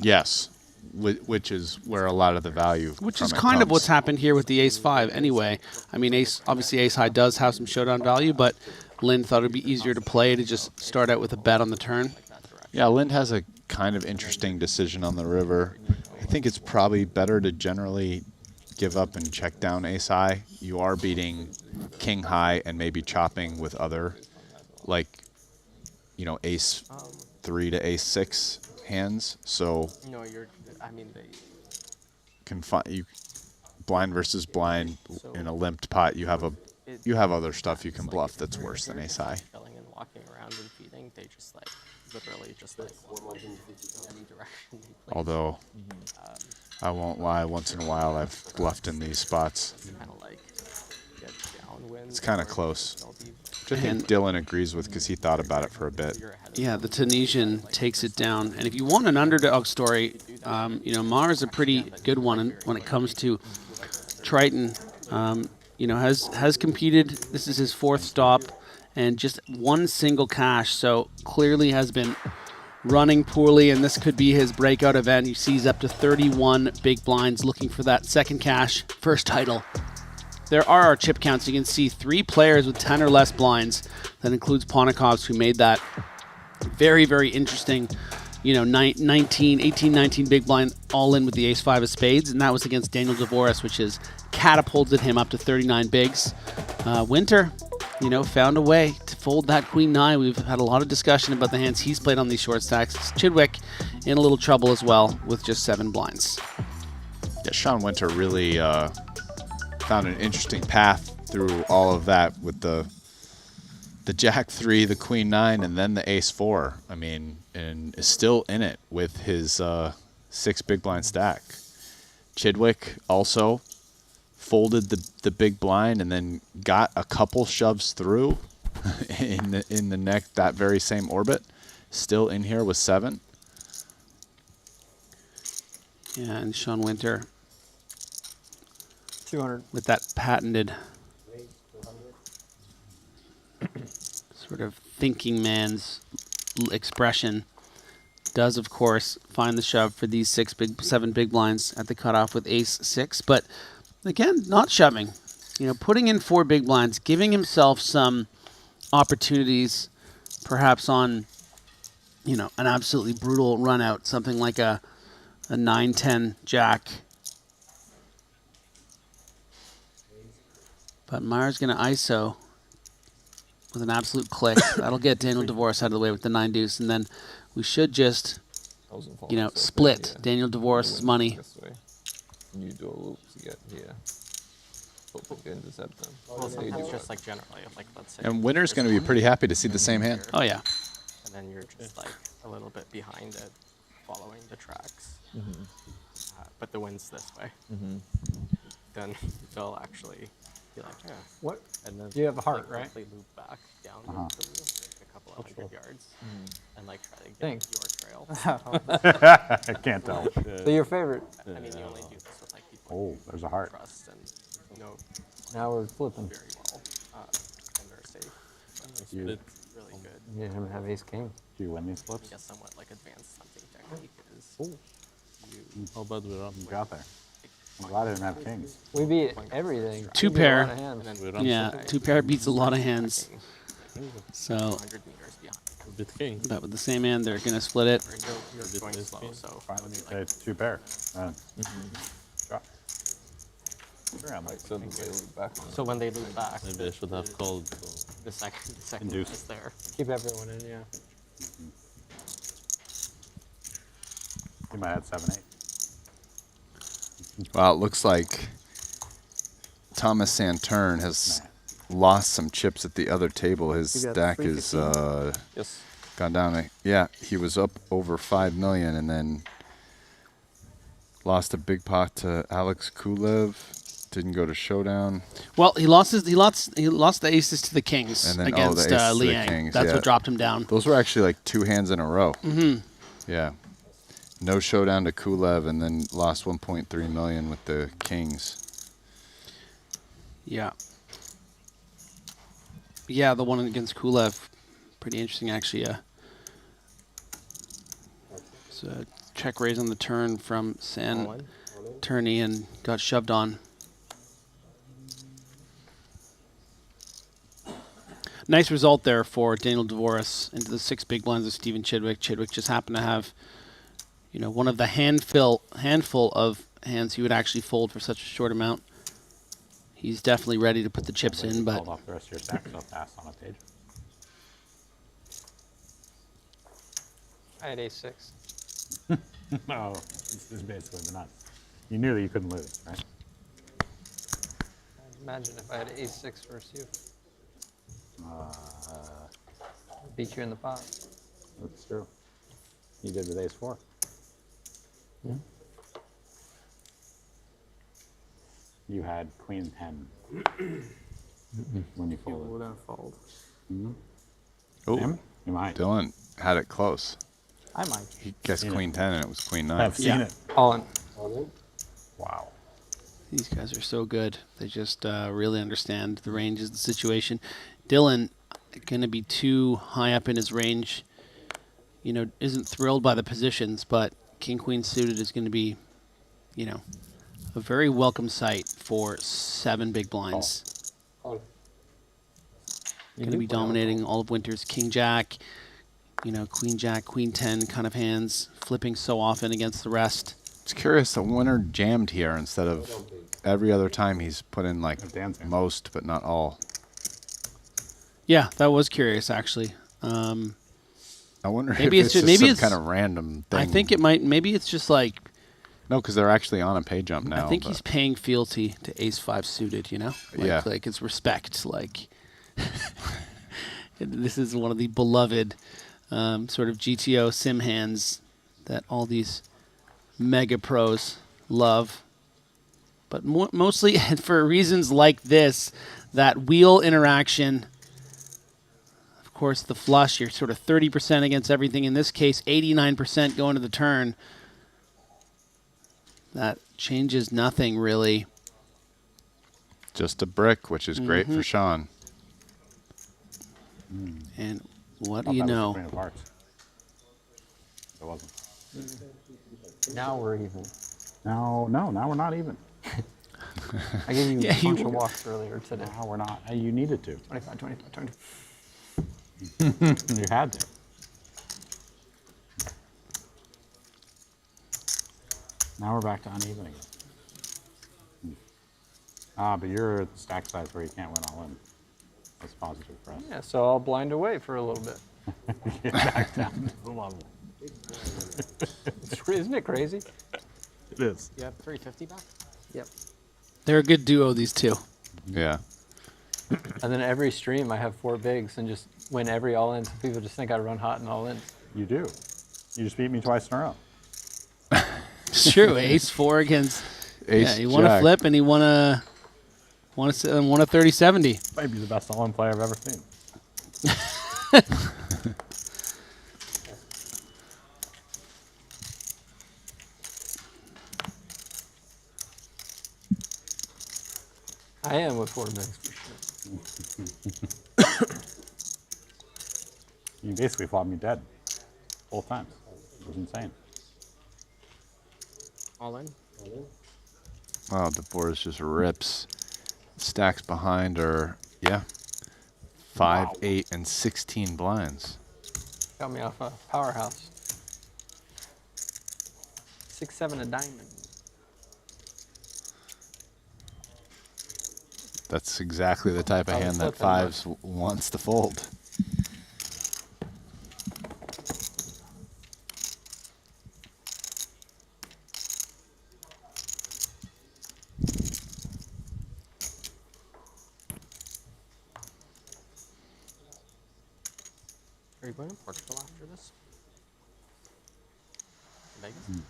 Yes, which is where a lot of the value Which is kind of what's happened here with the Ace-5 anyway. I mean, obviously Ace-High does have some showdown value, but Lind thought it would be easier to play to just start out with a bet on the turn. Yeah, Lind has a kind of interesting decision on the river. I think it's probably better to generally give up and check down Ace-High. You are beating King-High and maybe chopping with other, like, Ace-3 to Ace-6 hands. So No, I mean, you blind versus blind in a limped pot. You have other stuff you can bluff that's worse than Ace-High. Going and walking around and feeding, they just like literally just like any direction. Although I won't lie, once in a while I've bluffed in these spots. It's kind of close, which I think Dylan agrees with because he thought about it for a bit. Yeah, the Tunisian takes it down. And if you want an underdog story, Maher is a pretty good one when it comes to Triton. Has competed. This is his 4th stop and just one single cash. So clearly has been running poorly, and this could be his breakout event. He sees up to 31 big blinds looking for that second cash, first title. There are our chip counts. You can see 3 players with 10 or less blinds. That includes Ponikovs, who made that very, very interesting, 18-19 big blind all in with the Ace-5 of spades, and that was against Daniel Dvorak, which has catapulted him up to 39 bigs. Winter, found a way to fold that Queen 9. We've had a lot of discussion about the hands he's played on these short stacks. Chidwick in a little trouble as well with just 7 blinds. Yeah, Sean Winter really found an interesting path through all of that with the Jack 3, the Queen 9, and then the Ace 4. I mean, and is still in it with his 6 big blind stack. Chidwick also folded the big blind and then got a couple shoves through in the neck, that very same orbit. Still in here with 7. Yeah, and Sean Winter 200 with that patented sort of thinking man's expression does, of course, find the shove for these 7 big blinds at the cutoff with Ace-6. But again, not shoving. Putting in 4 big blinds, giving himself some opportunities, perhaps on, an absolutely brutal run out, something like a 9-10 Jack. But Maher's going to ISO with an absolute click. That'll get Daniel Dvorak out of the way with the 9 deuce, and then we should just, split Daniel Dvorak's money. You do a loop to get here. Hopefully intercept them. Well, sometimes just like generally, like let's say. And Winter's going to be pretty happy to see the same hand. Oh yeah. And then you're just like a little bit behind it, following the tracks. But the wind's this way. Then they'll actually be like, yeah. What? And then you have a heart, right? They loop back down a couple of hundred yards and like try to get your trail. I can't tell. So your favorite? I mean, you only do this with like people there's a heart. trust and know now we're flipping. very well. And You, really good. You didn't have ace king. do you win these flips? I guess somewhat like advanced hunting technique is you How bad we run? Got there. I'm glad I didn't have kings. We beat everything. Two We beat a pair. lot of hands. Yeah, 2 pair beats a lot of hands. So, 100 meters behind. Bit king. but with the same hand, they're going to split it. You're going slow, so Finally, it's 2 pair. Drop. So when they lose back, Maybe I should have called. the second Induce. is there. Keep everyone in, yeah. You might have 7-8. Well, it looks like Thomas Santern has lost some chips at the other table. His You got stack 315? is Yes. gone down. Yeah, he was up over 5 million and then lost a big pot to Alex Kulev. Didn't go to showdown. Well, he lost the aces to the kings And then against the aces to the Liang. kings, That's yeah. what dropped him down. Those were actually like 2 hands in a row. Mm-hmm. Yeah. No showdown to Kulev and then lost 1.3 million with the kings. Yeah. Yeah, the one against Kulev, pretty interesting actually. It's a check raise on the turn from Santurney and got shoved on. Nice result there for Daniel Dvoris into the 6 big blinds of Stephen Chidwick. Chidwick just happened to have, one of the handful of hands he would actually fold for such a short amount. He's definitely ready to put the chips in, but Called off the rest of your stack so fast on a page. I had ace 6. No, this is basically the nuts. You knew that you couldn't lose, right? Imagine if I had ace 6 versus you. Beat you in the pot. That's true. You did with ace 4. Yeah. You had queen 10 when you You folded. wouldn't fold. Oh, Him? You might. Dylan had it close. I might. He guessed Seen queen it. 10 and it was queen 9. I've seen it. All in. Wow. these guys are so good. They just really understand the ranges of the situation. Dylan, going to be too high up in his range, isn't thrilled by the positions, but king-queen suited is going to be, a very welcome sight for 7 big blinds. Going to be dominating all of Winter's king-jack, queen-jack, queen-10 kind of hands, flipping so often against the rest. It's curious, the winner jammed here instead of every other time he's put in like most, but not all. Yeah, that was curious, actually. I wonder maybe if it's it's just, some kind of random thing. I think it might. Maybe it's just like. No, because they're actually on a pay jump now. I think he's paying fealty to Ace-5 suited. Yeah. Like it's respect. Like this is one of the beloved sort of GTO sim hands that all these mega pros love. But mostly for reasons like this, that wheel interaction. Of course, the flush, you're sort of 30% against everything. In this case, 89% going to the turn. That changes nothing, really. Just a brick, which is great for Sean. And what do you know? It wasn't. Now we're even. No, now we're not even. I gave you Yeah, a bunch you of were. walks earlier today. No, we're not. You needed to. 25, 25, 20. You had to. Now we're back to uneven again. But you're at the stack size where you can't win all in. That's positive for us. Yeah, so I'll blind away for a little bit. Get back down to the level. Isn't it crazy? It is. You have 350 back? Yep. They're a good duo, these two. Yeah. And then every stream I have 4 bigs and just win every all-in, so people just think I run hot and all-in. You do. You just beat me twice in a row. It's true. Ace-4 against. Ace he won a Jack. flip and he won a 30-70. Might be the best all-in player I've ever seen. I am with 4 bigs for sure. You basically fought me dead both times. It was insane. All in. Wow, the board just rips. Stacks behind are, yeah, 5, 8, and 16 blinds. Got me off a powerhouse. 6-7 a diamond. That's exactly the type of hand that fives wants to fold. Are you going to Portugal after this? Vegas?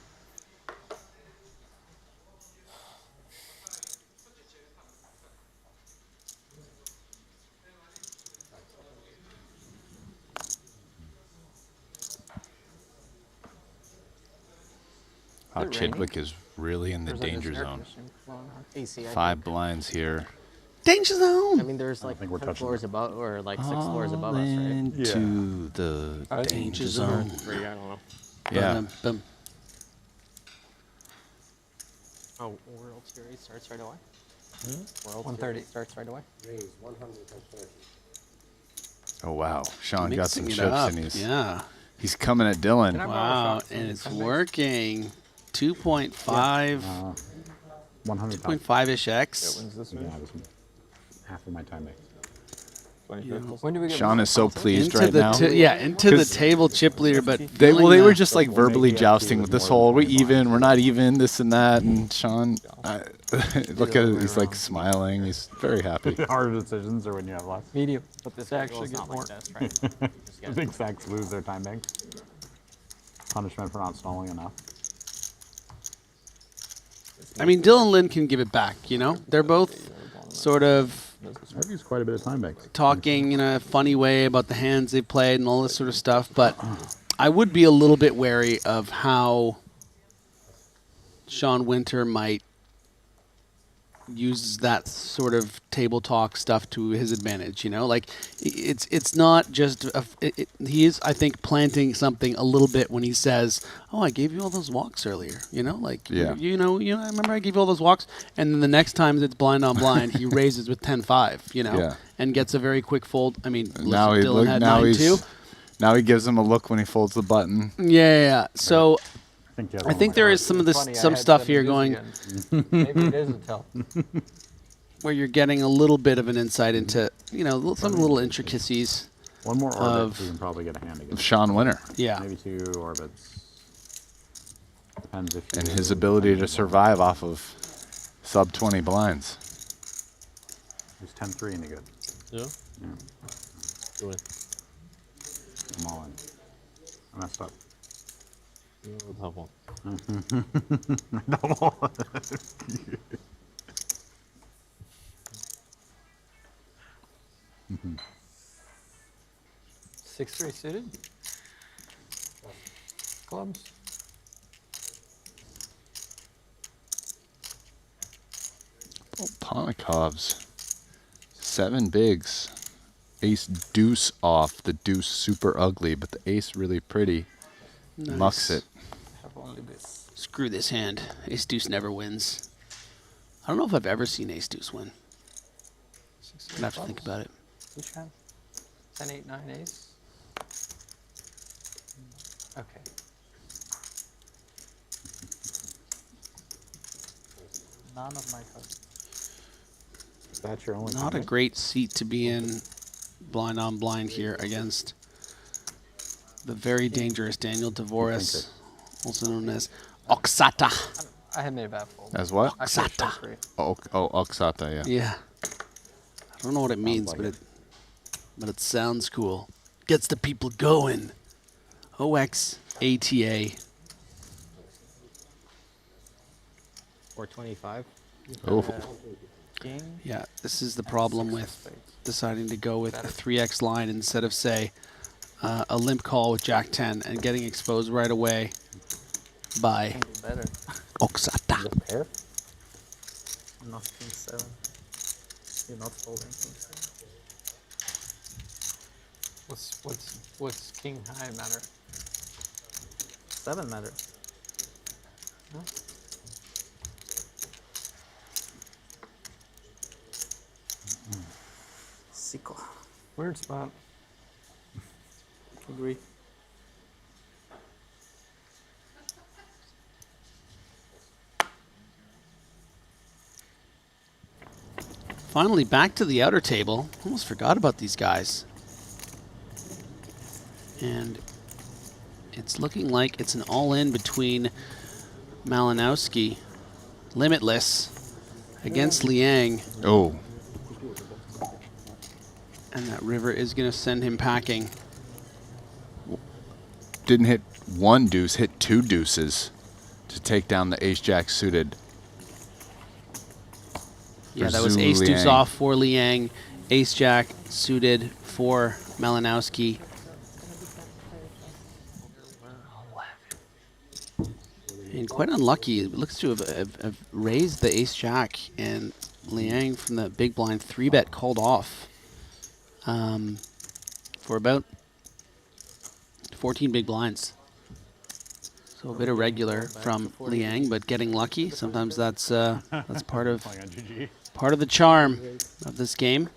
Wow, Chidwick is really in the danger zone. AC, 5 blinds here. Danger zone. I mean, there's like 10 floors above, or like 6 floors above us, right? Into the danger zone. 3, I don't know. Yeah. Oh, World Series starts right away? World 130 Series starts right away? Oh, wow. Sean got some Mixing it chips up, and he's, yeah. he's coming at Dylan. Wow, and it's working. 2.5. 100 2.5-ish X. Yeah, this one. Half of my time mix. When do we get Sean is so pleased into right the now. yeah, into the table chip leader, but They feeling were the- just like verbally jousting with this hole. We're even, we're not even, this and that. And Sean, look at it, he's like smiling. He's very happy. Harder decisions are when you have less. Medium. But this actually actually get not more. like this, right? The big stacks lose their time banks. Punishment for not stalling enough. I mean, Dylan and Lynn can give it back, you know? They're both sort of I've used quite a bit of time banks. talking in a funny way about the hands they played and all this sort of stuff, but I would be a little bit wary of how Sean Winter might use that sort of table talk stuff to his advantage, you know? Like, it's not just, he is, I think, planting something a little bit when he says, oh, I gave you all those walks earlier, you know? Like, Yeah. you know, I remember I gave you all those walks, and then the next time it's blind on blind, he raises with 10-5, you know? Yeah. And gets a very quick fold. I mean, listen, Now he Dylan had now 9-2. now he gives him a look when he folds the button. Yeah. So I think there is some of this, Funny, I some had stuff 7 here deuce going again. Maybe it is a tell. where you're getting a little bit of an insight into, you know, some little intricacies. One more orbit, of we can probably get a hand again. Of Sean Winter. Yeah. Maybe 2 orbits. Depends if you And his ability to survive off of sub 20 blinds. He's 10-3 in the good. Yeah. Yeah. I'm all in. I messed up. Double. Double. 6-3 suited. Clubs. Oh, Ponikovs. 7 bigs. Ace deuce off. The deuce super ugly, but the ace really pretty. Nice. Mucks it. Have only this. Screw this hand. Ace deuce never wins. I don't know if I've ever seen ace deuce win. I'm gonna have to think about it. Which hand? 10-8-9 ace. Okay. None of my cards. That's your only Not a great seat to be in, blind on blind here against the very dangerous Daniel Dvoris, also known as Oksata. I had made a bad fold. As what? I could've shot 3. Oh, Oksata, yeah. Yeah. I don't know what it means, but it sounds cool. Gets the people going. OXATA. 425. Oh. Yeah, this is the problem with deciding to go with a 3x line instead of, say, a limp call with Jack 10 and getting exposed right away by Better. Oksata. Pair? Not king 7. You're not folding king 7. What's king high matter? 7 matter. No? Sicko. Weird spot. Agree. Finally, back to the outer table. Almost forgot about these guys. And it's looking like it's an all-in between Malinowski, Limitless, against Liang. Oh. And that river is going to send him packing. Didn't hit 1 deuce, hit 2 deuces to take down the ace-jack suited. Yeah, that was ace deuce off for Liang, ace jack suited for Malinowski. And quite unlucky. It looks to have raised the ace jack, and Liang from the big blind 3-bet called off for about 14 big blinds. So a bit irregular from Liang, but getting lucky. Sometimes that's part of the charm of this game.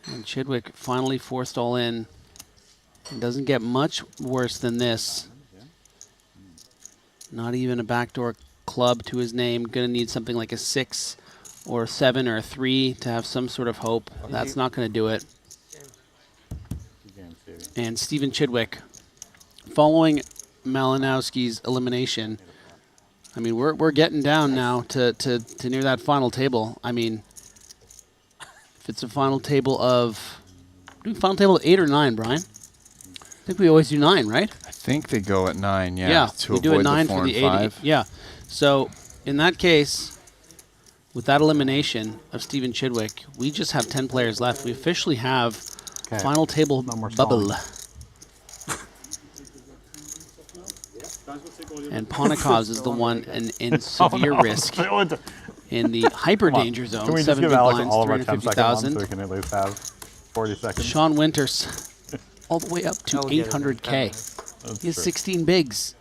And Chidwick finally forced all in. It doesn't get much worse than this. Not even a backdoor club to his name. Gonna need something like a 6 or a 7 or a 3 to have some sort of hope. That's not gonna do it. And Stephen Chidwick, following Malinowski's elimination, I mean, we're getting down now to near that final table. I mean, if it's a final table of, final table of 8 or 9, Brian? I think we always do 9, right? I think they go at 9, yeah. Yeah, to we do avoid a 9 the 4 for the and 8. 5. Yeah, so in that case, with that elimination of Stephen Chidwick, we just have 10 players left. We officially have final table bubble. And Ponikovs is the one in severe risk in the hyper danger zone. Can we just 7 give big Alex blinds, all of our 10 second ones so 350,000. we can at least have 40 seconds? Sean Winters, all the way up to 800K. He has 16 bigs.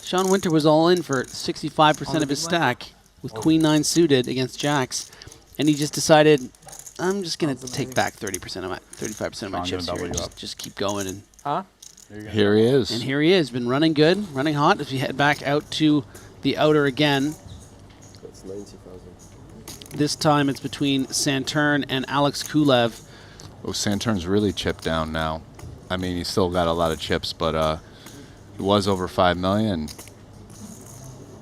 Sean Winter was all in for 65% of his stack with Queen 9 suited against Jacks, and he just decided, I'm just going to take back 35% of my chips here. Just keep going. And Here he is. And here he is. Been running good, running hot. As we head back out to the outer again. That's 90,000. This time it's between Saturn and Alex Kulev. Oh, Saturn's really chipped down now. I mean, he's still got a lot of chips, but he was over 5 million.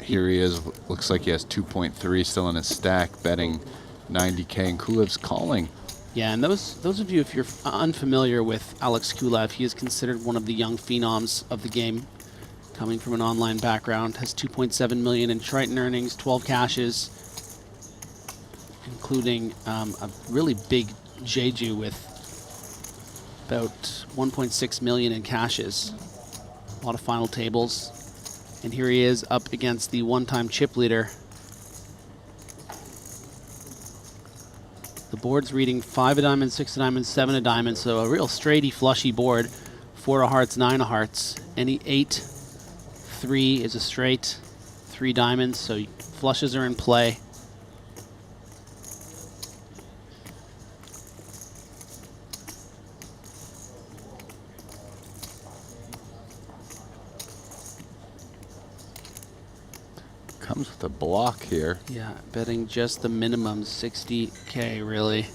Here he is. Looks like he has 2.3 still in his stack, betting 90K, and Kulev's calling. Yeah, and those of you, if you're unfamiliar with Alex Kulev, he is considered one of the young phenoms of the game, coming from an online background. Has 2.7 million in Triton earnings, 12 cashes, including a really big Jeju with about 1.6 million in cashes. A lot of final tables. And here he is up against the one-time chip leader. The board's reading 5 of diamonds, 6 of diamonds, 7 of diamonds, so a real straighty, flushy board. 4 of hearts, 9 of hearts. Any 8, 3 is a straight, 3 diamonds, so flushes are in play. Comes with a block here. Yeah, betting just the minimum, 60K, really.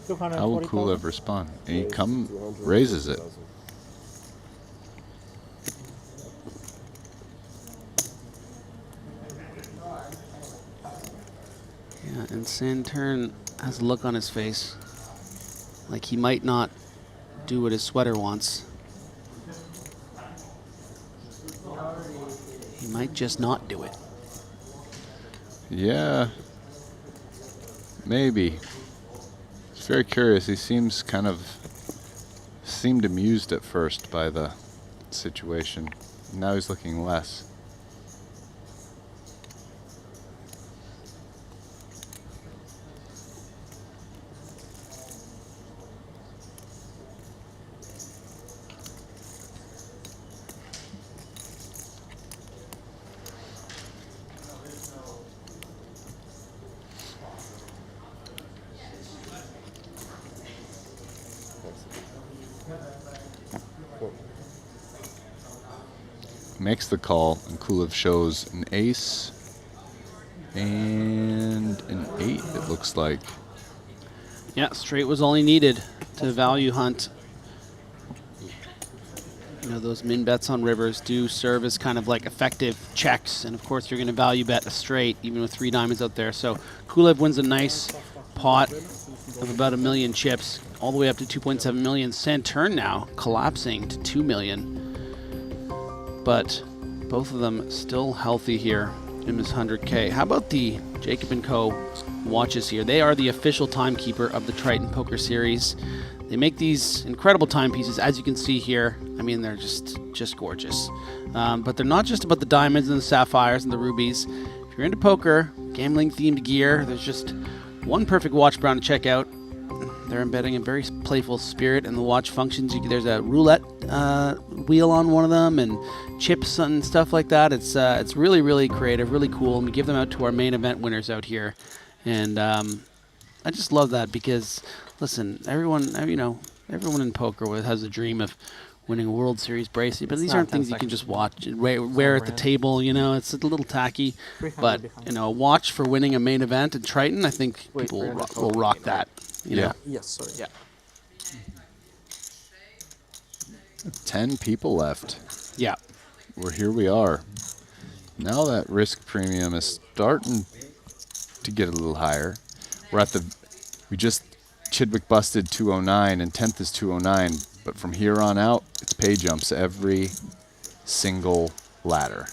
How will Kulev respond? And he raises it. Yeah, and Saturn has a look on his face like he might not do what his sweater wants. He might just not do it. Yeah, maybe. It's very curious. He seemed amused at first by the situation. Now he's looking less. makes the call, and Kulev shows an ace and an 8, it looks like. Yeah, straight was all he needed to value hunt. You know, those min bets on rivers do serve as kind of like effective checks, and of course you're going to value bet a straight even with 3 diamonds out there. So Kulev wins a nice pot of about 1 million chips, all the way up to 2.7 million. Santurn now collapsing to 2 million, but both of them still healthy here in this 100K. How about the Jacob & Co. watches here? They are the official timekeeper of the Triton Poker Series. They make these incredible timepieces, as you can see here. I mean, they're just gorgeous. But they're not just about the diamonds and the sapphires and the rubies. If you're into poker, gambling-themed gear, there's just one perfect watch brown to check out. They're embedding a very playful spirit in the watch functions. There's a roulette wheel on one of them, and chips and stuff like that. It's really, really creative, really cool, and we give them out to our main event winners out here. And I just love that because, listen, everyone in poker has a dream of winning a World Series bracelet, but these aren't things you can just watch and wear at the table. You know, it's a little tacky, but you know, a watch for winning a main event at Triton, I think people will rock that. You know? Yes, sorry. Yeah. 10 people left. Yeah. Here we are. Now that risk premium is starting to get a little higher. We just Chidwick busted 209 and 10th is 209, but from here on out, it's pay jumps every single ladder.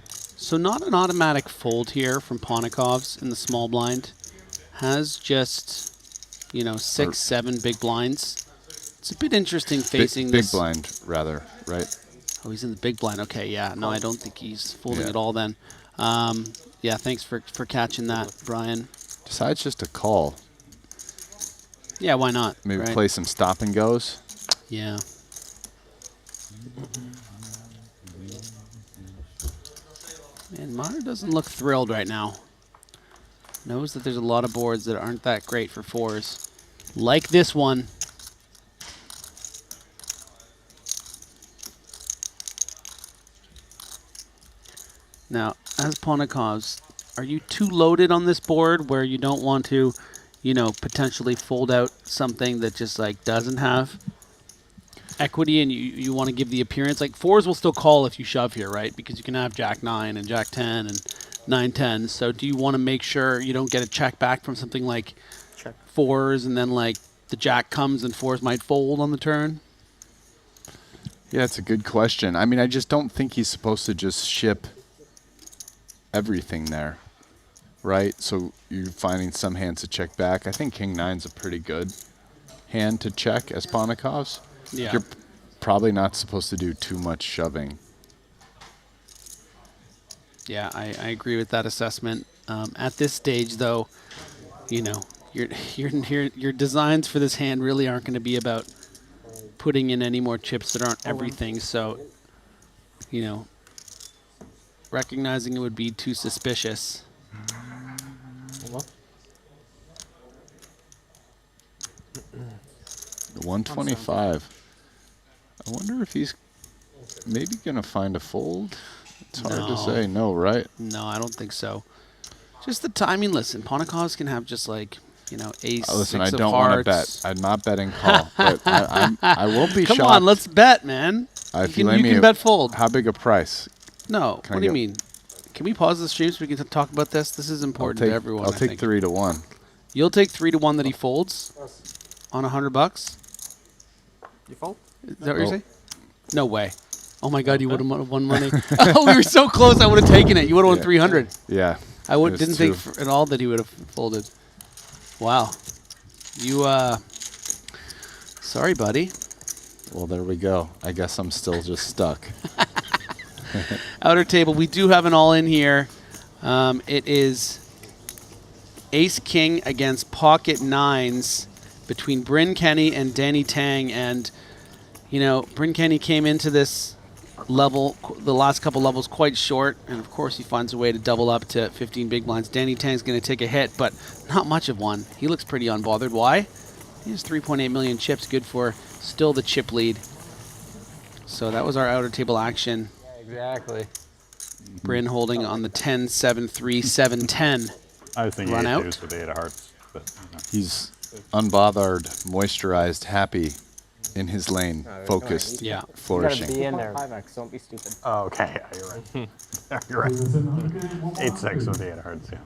So not an automatic fold here from Ponikov's in the small blind. Has just, 6, 7 big blinds. It's a bit interesting facing big this. blind, rather, right? Oh, he's in the big blind. Okay, yeah. No, I don't think he's folding at all then. Yeah, thanks for catching that, Brian. Decides just to call. Yeah, why not? Maybe right? play some stop and goes. Yeah. Man, Mater doesn't look thrilled right now. Knows that there's a lot of boards that aren't that great for 4s. Like this one. Now, as Ponikov's, are you too loaded on this board where you don't want to, potentially fold out something that just doesn't have equity, and you want to give the appearance? Like 4s will still call if you shove here, right? Because you can have Jack 9 and Jack 10 and 9 10. So do you want to make sure you don't get a check back from something like 4s, and then the Jack comes and 4s might fold on the turn? Yeah, it's a good question. I mean, I just don't think he's supposed to just ship everything there, right? So you're finding some hands to check back. I think King 9's a pretty good hand to check as Ponikov's. Yeah. You're probably not supposed to do too much shoving. Yeah, I agree with that assessment. At this stage, though, your designs for this hand really aren't going to be about putting in any more chips that aren't everything. So, recognizing it would be too suspicious. 125. I wonder if he's maybe going to find a fold. It's hard to say. No, right? No, I don't think so. Just the timing. Listen, Ponikovs can have just ace, listen, 6 I don't want to bet. I'm not betting call, but I won't be shocked. Come on, let's bet, man. If you can bet fold. How big a price? No, what do you mean? Can we pause the stream so we can talk about this? This is important to everyone. I'll take 3 to 1. You'll take 3 to 1 that he folds on $100. You fold? Is that what you're saying? No way. Oh my God, you would have won money. Oh, we were so close. I would have taken it. You would have won 300. Yeah. I didn't think at all that he would have folded. Wow. You, sorry, buddy. Well, there we go. I guess I'm still just stuck. Outer table. We do have an all-in here. It is Ace-King against Pocket Nines between Bryn Kenny and Danny Tang. And, Bryn Kenny came into this level, the last couple levels, quite short. And, of course, he finds a way to double up to 15 big blinds. Danny Tang's going to take a hit, but not much of one. He looks pretty unbothered. Why? He has 3.8 million chips, good for still the chip lead. So that was our outer table action. Exactly. Bryn holding on the 10, 7, 3, 7, 10. I was thinking Run 8 out. deuce with 8 of hearts, but He's unbothered, moisturized, happy in his lane, focused, Yeah. flourishing. Be in there. 5x. Don't be stupid. oh, okay, yeah, you're right. Yeah, you're right. 8-6 with 8 of hearts, yeah.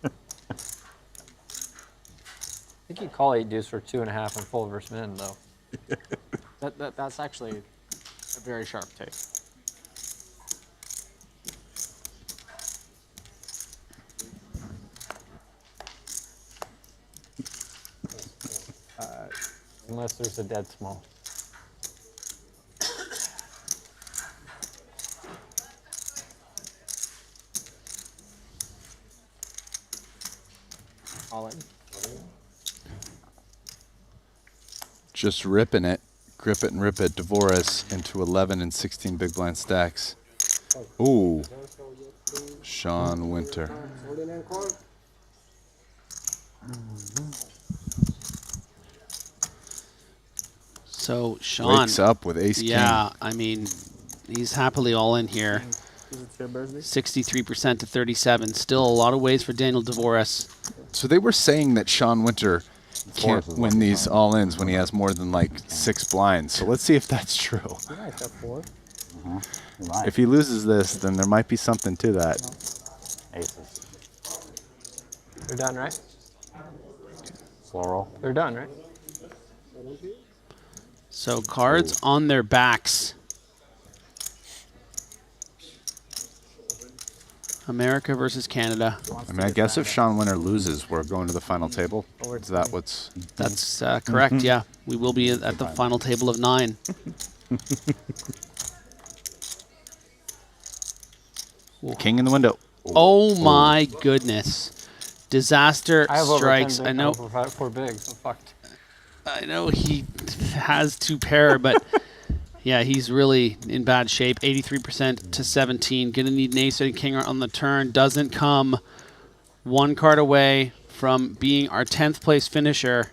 I think you call 8 deuce for 2.5 and full versus min though. That's actually a very sharp take. Unless there's a dead small. All in. Just ripping it, grip it and rip it. Dvoris into 11 and 16 big blind stacks. Ooh, Sean Winter. So Sean Wakes up with ace king. Yeah, I mean, he's happily all in here. 63% to 37. Still a lot of ways for Daniel Dvoris. So they were saying that Sean Winter can't win these all-ins when he has more than like 6 blinds. So let's see if that's true. If he loses this, then there might be something to that. Aces. They're done, right? Slow roll. They're done, right? So cards on their backs. America versus Canada. I mean, I guess if Sean Winter loses, we're going to the final table. Is that what's... That's correct, yeah. We will be at the final table of 9. King in the window. Oh my goodness. Disaster I have over strikes. 10 I know. over 4 bigs. I'm fucked. I know he has 2 pair, but yeah, he's really in bad shape. 83% to 17. Gonna need an ace and king on the turn. Doesn't come 1 card away from being our 10th place finisher.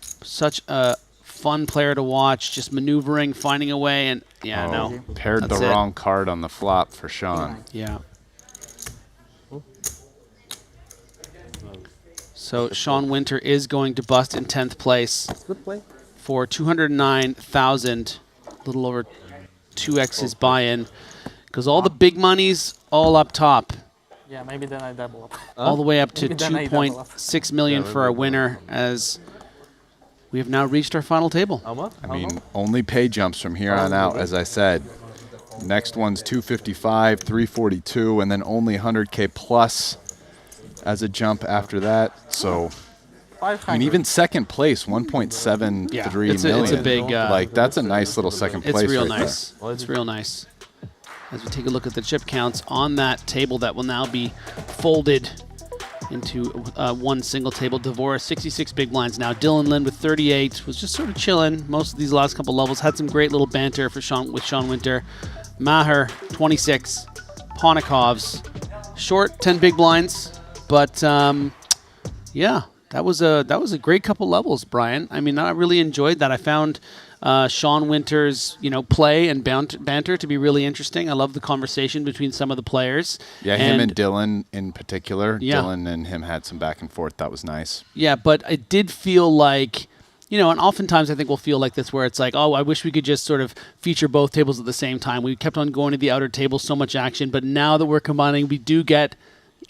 Such a fun player to watch, just maneuvering, finding a way, and yeah, no. Paired the wrong card on the flop for Sean. Yeah. So Sean Winter is going to bust in 10th place for 209,000, a little over 2x his buy-in, because all the big money's all up top. Yeah, maybe then I double up. All the way up to Maybe then I double up. 2.6 million for our winner, as we have now reached our final table. I mean, only pay jumps from here on out, as I said. Next one's 255, 342, and then only 100K plus as a jump after that. So, I mean, even second place, 1.73 million. It's a big... like, that's a nice little second place. It's real right nice. there. It's real nice. As we take a look at the chip counts on that table that will now be folded into one single table. Dvoris, 66 big blinds now. Dylan Lin with 38 was just sort of chilling most of these last couple levels. Had some great little banter with Sean Winter. Maher, 26. Ponikov's short, 10 big blinds. But yeah, that was a great couple levels, Brian. I mean, I really enjoyed that. I found Sean Winter's play and banter to be really interesting. I love the conversation between some of the players. Yeah, him and Dylan in particular. Yeah. Dylan and him had some back and forth. That was nice. Yeah, but it did feel like, and oftentimes I think we'll feel like this where it's like, oh, I wish we could just sort of feature both tables at the same time. We kept on going to the outer table, so much action, but now that we're combining, we do get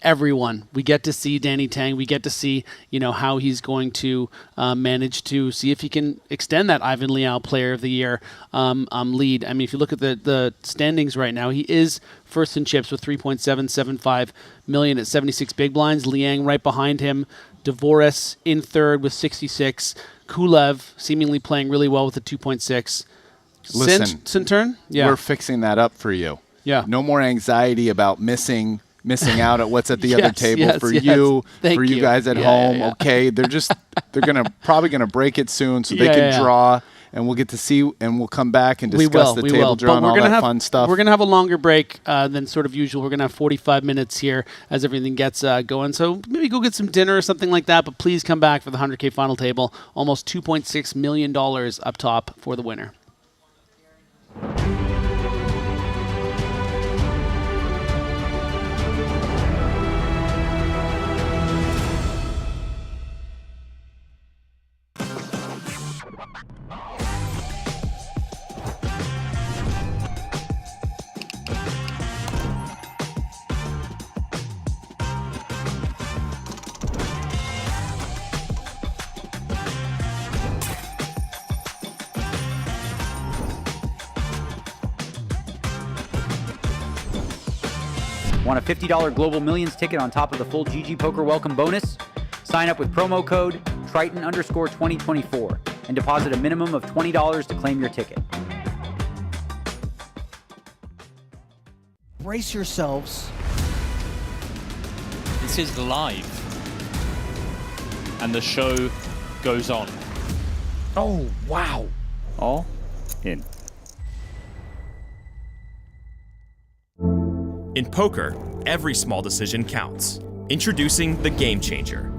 everyone. We get to see Danny Tang. We get to see, how he's going to manage to see if he can extend that Ivan Liao Player of the Year lead. I mean, if you look at the standings right now, he is first in chips with 3.775 million at 76 big blinds. Liang right behind him. Dvoris in third with 66. Kulev seemingly playing really well with a 2.6. Listen, Centurn? Yeah. We're fixing that up for you. Yeah. No more anxiety about missing out at what's at the other table for you, Thank for you guys at Yeah, home. yeah, yeah. Okay, they're probably gonna break it soon, so they can draw, and we'll get to see, and we'll come back and discuss the table draw and all that fun stuff. We're gonna have a longer break than sort of usual. We're gonna have 45 minutes here as everything gets going. So maybe go get some dinner or something like that. But please come back for the 100K final table. Almost $2.6 million up top for the winner. Want a $50 Global Millions ticket on top of the full GG Poker welcome bonus? Sign up with promo code Triton_2024 and deposit a minimum of $20 to claim your ticket. Brace yourselves. This is live. And the show goes on. Oh, wow. All in. In poker, every small decision counts. Introducing the Game Changer,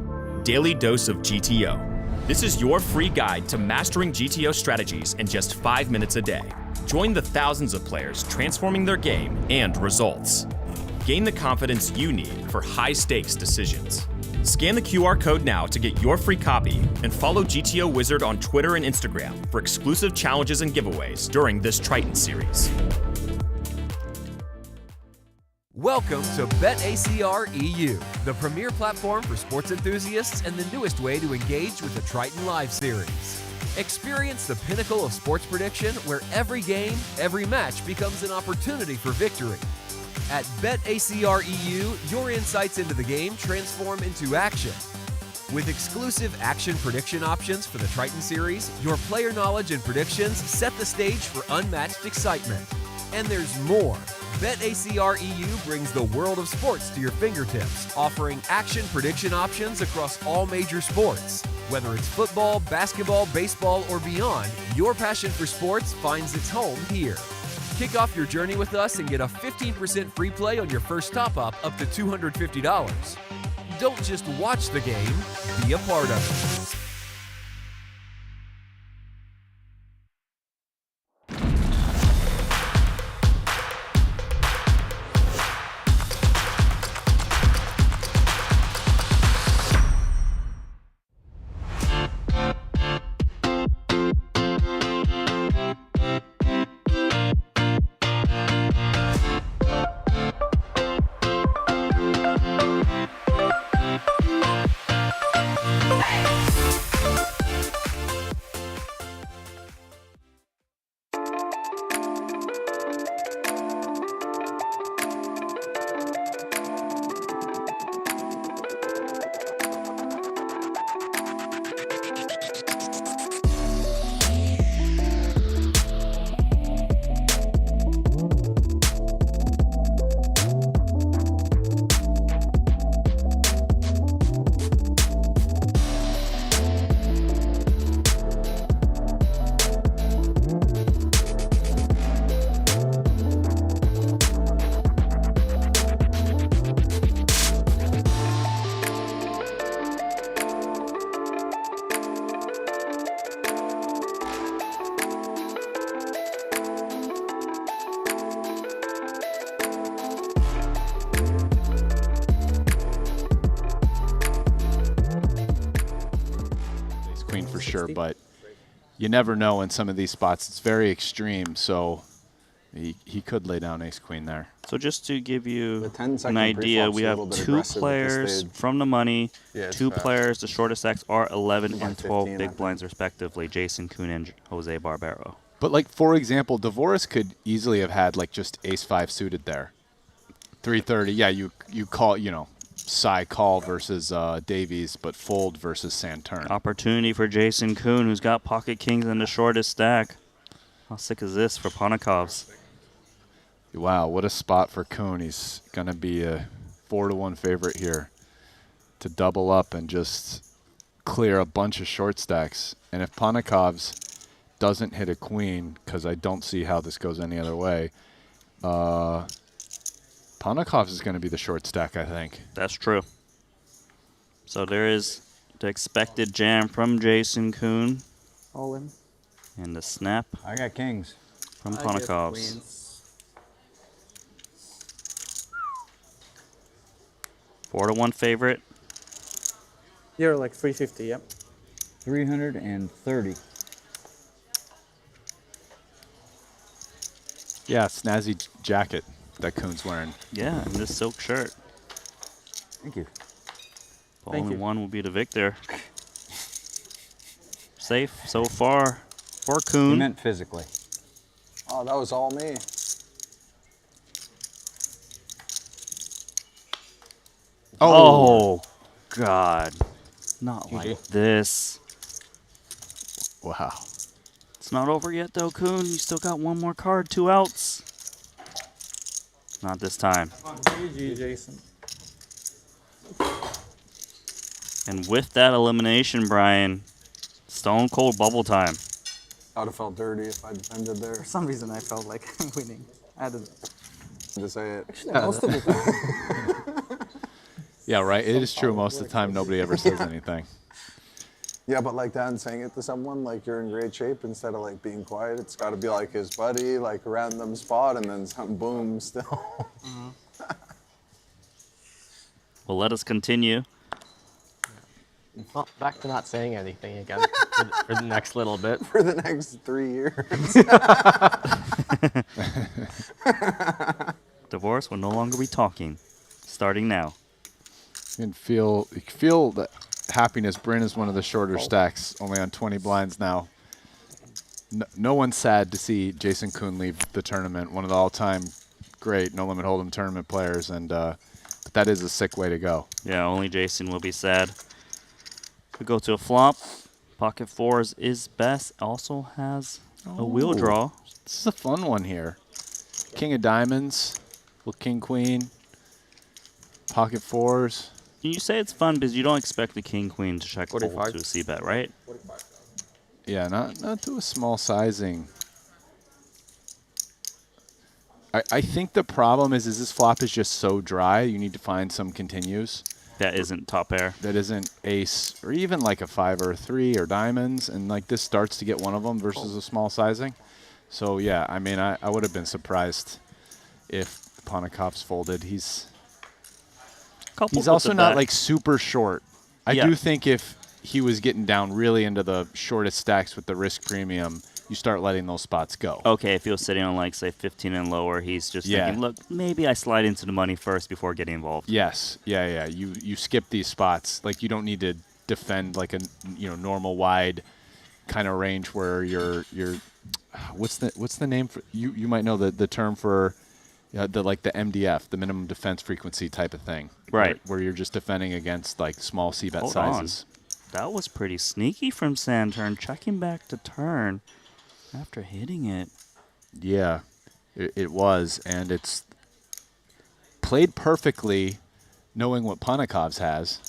Daily Dose of GTO. This is your free guide to mastering GTO strategies in just 5 minutes a day. Join the thousands of players transforming their game and results. Gain the confidence you need for high-stakes decisions. Scan the QR code now to get your free copy and follow GTO Wizard on Twitter and Instagram for exclusive challenges and giveaways during this Triton series. Welcome to BetACR EU, the premier platform for sports enthusiasts and the newest way to engage with the Triton Live series. Experience the pinnacle of sports prediction where every game, every match becomes an opportunity for victory. At BetACR EU, your insights into the game transform into action. With exclusive action prediction options for the Triton series, your player knowledge and predictions set the stage for unmatched excitement. And there's more. BetACR EU brings the world of sports to your fingertips, offering action prediction options across all major sports. Whether it's football, basketball, baseball, or beyond, your passion for sports finds its home here. Kick off your journey with us and get a 15% free play on your first top-up up to $250. Don't just watch the game, be a part of it. For sure, but you never know in some of these spots. It's very extreme, so he could lay down ace-queen there. So just to give you an 10-second idea, we have pre-flop's a little bit 2 aggressive at this players stage. from the money, Yeah, it's 2 fast. players, the shortest stacks are 11 and 12 15, I big think. blinds respectively, Jason Kuhn and Jose Barbero. But like, for example, Dvorak could easily have had like just ace-5 suited there. 330, yeah, you call, you know, Cy call versus Davies, but fold versus Santurn. Opportunity for Jason Kuhn, who's got pocket kings in the shortest stack. How sick is this for Ponikovs? Wow, what a spot for Kuhn. He's going to be a 4-1 favorite here to double up and just clear a bunch of short stacks. And if Ponikovs doesn't hit a queen, because I don't see how this goes any other way, Ponikovs is going to be the short stack, I think. That's true. So there is the expected jam from Jason Kuhn. All in. And the snap. I got kings. From I get Ponikovs. queens. 4-1 favorite. You're like 350, yep. 330. Yeah, snazzy jacket that Kuhn's wearing. Yeah, and this silk shirt. Thank you. The Thank only you. one will be the victor. Safe so far for You Kuhn. meant physically. Oh, that was all me. Oh, God. Not like this. Wow. It's not over yet, though, Kuhn. You still got one more card, 2 outs. Not this time. GG, Jason. And with that elimination, Brian, stone cold bubble time. I would have felt dirty if I defended there. For some reason, I felt like I'm winning. I had to say it. Actually, most of the time. Yeah, right. It is true. Most of the time, nobody ever says anything. Yeah, but like Dan saying it to someone, like you're in great shape, instead of like being quiet, it's got to be like his buddy, like a random spot, and then some boom still. Well, let us continue. Well, back to not saying anything again for the next little bit. For the next 3 years. Divorce will no longer be talking. Starting now. You can feel the happiness. Bryn is one of the shorter stacks, only on 20 blinds now. No one's sad to see Jason Kuhn leave the tournament. One of the all-time great No Limit Hold'em tournament players, and but that is a sick way to go. Yeah, only Jason will be sad. We go to a flop. Pocket fours is best. Also has a wheel draw. This is a fun one here. King of diamonds, little king queen, pocket fours. You say it's fun because you don't expect the king queen to check fold 45. to a c-bet, right? Yeah, not to a small sizing. I think the problem is this flop is just so dry. You need to find some continues. That isn't top pair. That isn't ace, or even like a 5 or a 3 or diamonds, and like this starts to get one of them versus a small sizing. So yeah, I mean, I would have been surprised if Ponikov's folded. He's also not like super short. I do think if he was getting down really into the shortest stacks with the risk premium, you start letting those spots go. Okay, if he was sitting on like say 15 and lower, he's just thinking, look, maybe I slide into the money first before getting involved. Yes, yeah. You skip these spots. Like you don't need to defend like a normal wide kind of range where you're what's the name for you might know the term for the MDF, the minimum defense frequency type of thing. Right. Where you're just defending against like small c-bet Hold sizes. on. That was pretty sneaky from Sandturn, checking back to turn after hitting it. Yeah, it was, and it's played perfectly knowing what Ponikov's has.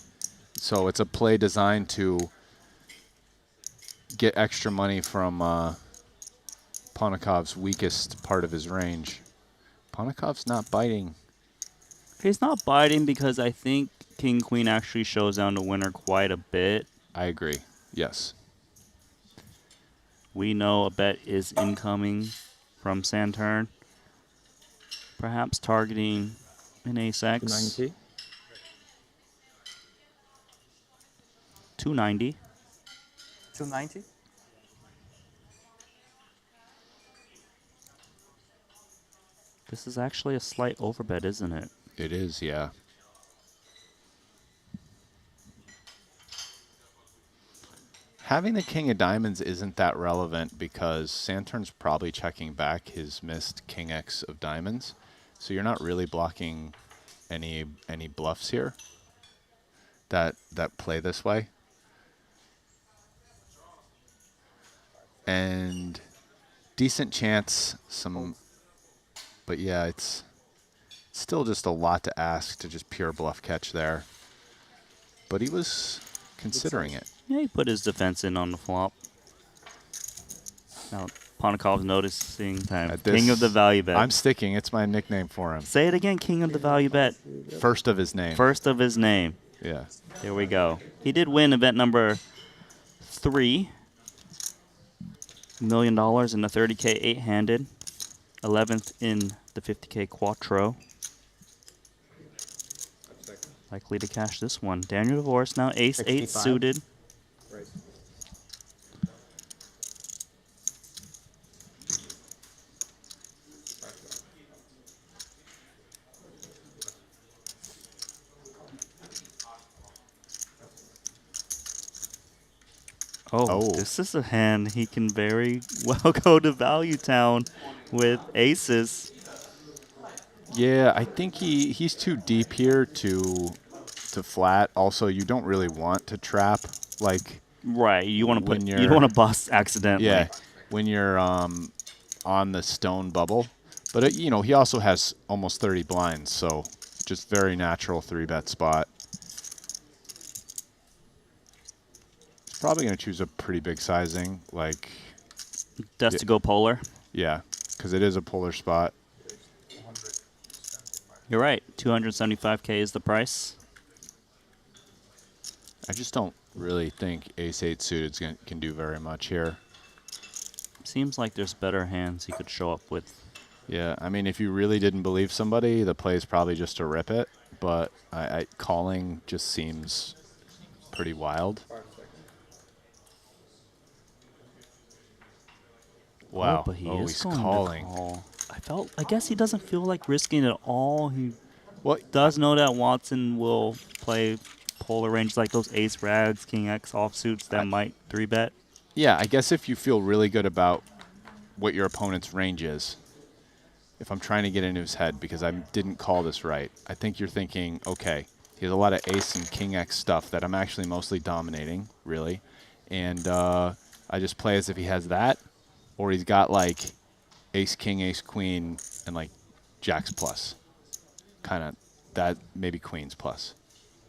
So it's a play designed to get extra money from Ponikov's weakest part of his range. Ponikov's not biting. He's not biting because I think King Queen actually shows down the winner quite a bit. I agree. Yes. We know a bet is incoming from Sandturn. Perhaps targeting an ace-x. 290. 290. 290? This is actually a slight overbet, isn't it? It is, yeah. Having the king of diamonds isn't that relevant because Santurn's probably checking back his missed king x of diamonds. So you're not really blocking any bluffs here that play this way. And decent chance but yeah, it's still just a lot to ask to just pure bluff catch there. But he was considering it. Yeah, he put his defense in on the flop. Now, Ponikov's noticing time. King of the value bet. I'm sticking. It's my nickname for him. Say it again, King of the value bet. First of his name. First of his name. Yeah. Here we go. He did win event number 3. $1 million in the 30K 8-handed. 11th in the 50K Quattro. Likely to cash this one. Daniel Divorce now ace 8 suited. Right. Oh, this is a hand he can very well go to Value Town with aces. Yeah, I think he's too deep here to to flat. Also, you don't really want to trap like. Right. You want to put. You're, you don't want to bust accidentally. Yeah. When you're on the stone bubble, but you know he also has almost 30 blinds, so just very natural 3-bet spot. He's probably going to choose a pretty big sizing, like. Just to go polar. Yeah, because it is a polar spot. You're right. 275K is the price. I just don't really think Ace-8 suited can do very much here. Seems like there's better hands he could show up with. Yeah, I mean, if you really didn't believe somebody, the play is probably just to rip it. But calling just seems pretty wild. Wow. Oh, but he's calling. I guess he doesn't feel like risking it all. He does know that Watson will play polar range like those ace rags, king X offsuits that might 3-bet. Yeah, I guess if you feel really good about what your opponent's range is, if I'm trying to get into his head because I didn't call this right, I think you're thinking, okay, he has a lot of ace and king X stuff that I'm actually mostly dominating, really. And I just play as if he has that, or he's got like ace king, ace queen, and like jacks plus. Kind of that, maybe queens plus,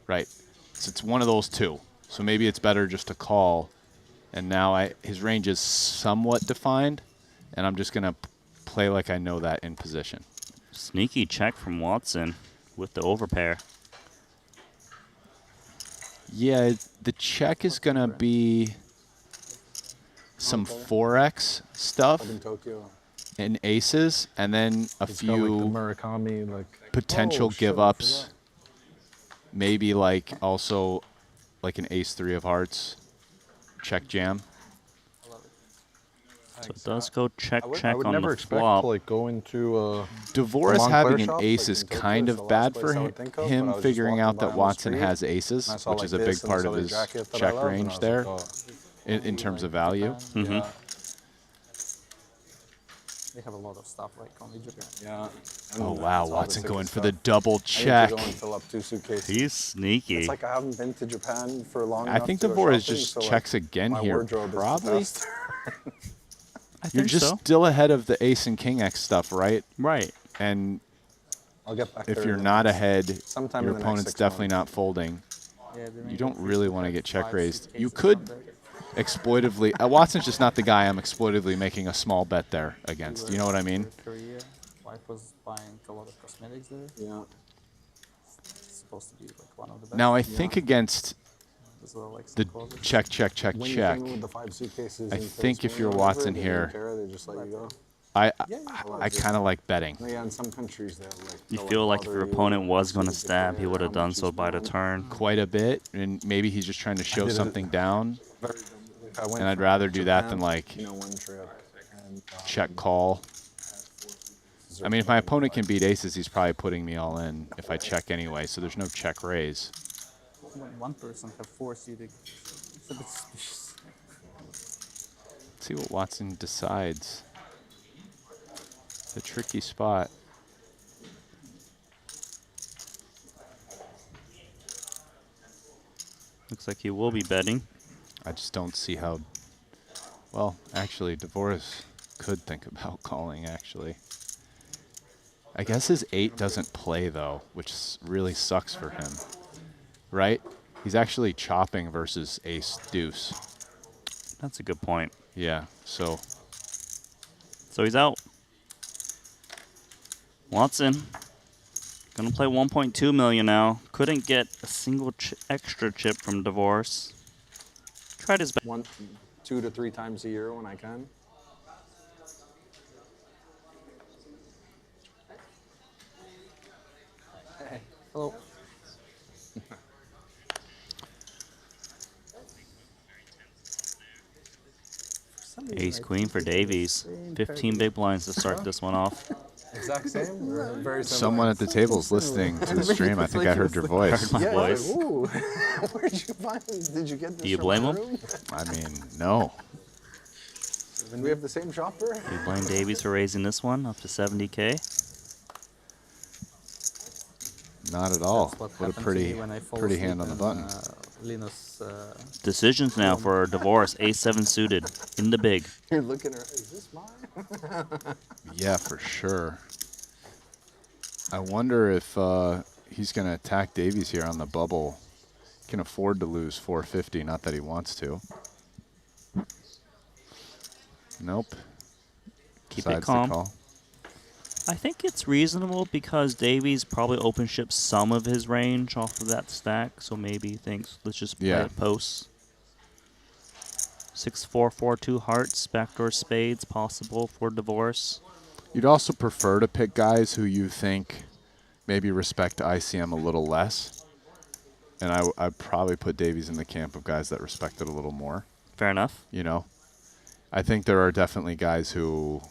right? So it's one of those two. So maybe it's better just to call. And now his range is somewhat defined, and I'm just going to play like I know that in position. Sneaky check from Watson with the overpair. Yeah, the check is going to be some 4X stuff and aces, and then a He's got, like, the few Murakami, potential give-ups. Maybe like also like an ace-3 of hearts. Check jam. So it does go check I would on never the expect flop. to like go into Devoris Montclair having an shop, ace like, is in Tokyo kind is of the last bad place for I would think of, but I him was just figuring walking out by that on the Watson street, has aces, and I saw, which like, is a this big and part this of other his jacket that I check love, and I range was there like, in terms of value. Yeah. They have a lot of stuff like only Japan. Yeah. Oh, wow. Watson going for the double check. I need to go and fill up 2 suitcases. He's sneaky. It's like I haven't been to Japan for long I enough think to go Devoris shopping, just so, like, checks again my here. wardrobe is Probably. just You're just still ahead of the ace and king X stuff, right? Right. And I'll get back if there you're in the not next- ahead, sometime your in the next opponent's 6 definitely months. not folding. Yeah, You don't really want to get check raised. You could exploitively. Watson's just not the guy I'm exploitively making a small bet there against. You know what I mean? Korea, wife was buying a lot of cosmetics there. Yeah. It's supposed to be like one of the best. Now I think against As well, like some the closets. check, When you check. came in with the 5 suitcases I and think things if you're went over, Watson they here, didn't care, they just let you go. I kind of like betting. Yeah, in some countries they'll like. You they'll, feel like if bother your you opponent and was see going to if they stab, care he would have how done much so you by the spend. turn. Quite a bit, and maybe he's just trying to show did it- something down. I went And I'd from rather do that Japan, than like you know, one trip and, check call. I mean, if my opponent can beat aces, he's probably putting me all in if I check anyway, so there's no check raise. When one person have 4 seating, it's a bit suspicious. Let's see what Watson decides. It's a tricky spot. Looks like he will be betting. I just don't see how. Well, actually, Devoris could think about calling, actually. I guess his 8 doesn't play, though, which really sucks for him. Right? He's actually chopping versus ace deuce. That's a good point. Yeah, so. So he's out. Watson. Gonna play 1.2 million now. Couldn't get a single extra chip from Devoris. Tried his best. 2 to 3 times a year when I can. Hey, hello. Ace queen for Davies. 15 big blinds to start this one off. Exact same? Or very similar? Someone at the table is listening to the stream. I think I heard your voice. Heard my voice. Like, ooh, where'd you find this? Did you get this Do you from blame my him? room? I mean, no. And we have the same shopper? You blame Davies for raising this one up to 70K. Not at all. That's what What a happened to pretty, me when I fall pretty asleep hand on the in, button. Linus, Decisions now for Divorce. A7 suited in the big. You're looking around. Is this mine? Yeah, for sure. I wonder if he's going to attack Davies here on the bubble. Can afford to lose 450, not that he wants to. Nope. Keep Decides it calm. to call. I think it's reasonable because Davies probably open ships some of his range off of that stack, so maybe he thinks, let's just play it posts. 6-4-4-2 hearts, backdoor spades possible for Divorce. You'd also prefer to pick guys who you think maybe respect ICM a little less. And I'd probably put Davies in the camp of guys that respect it a little more. Fair enough. You know, I think there are definitely guys who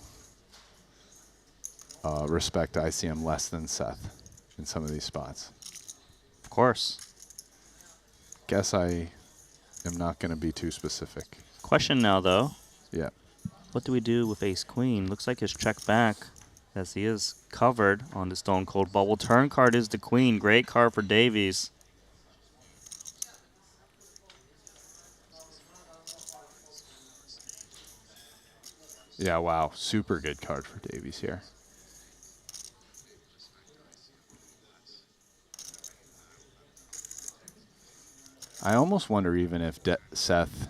respect ICM less than Seth in some of these spots. Of course. Guess I am not going to be too specific. Question now, though. Yeah. What do we do with ace-queen? Looks like his check back, as he is covered on the Stone Cold Bubble. Turn card is the queen. Great card for Davies. Yeah, wow. Super good card for Davies here. I almost wonder even if Seth,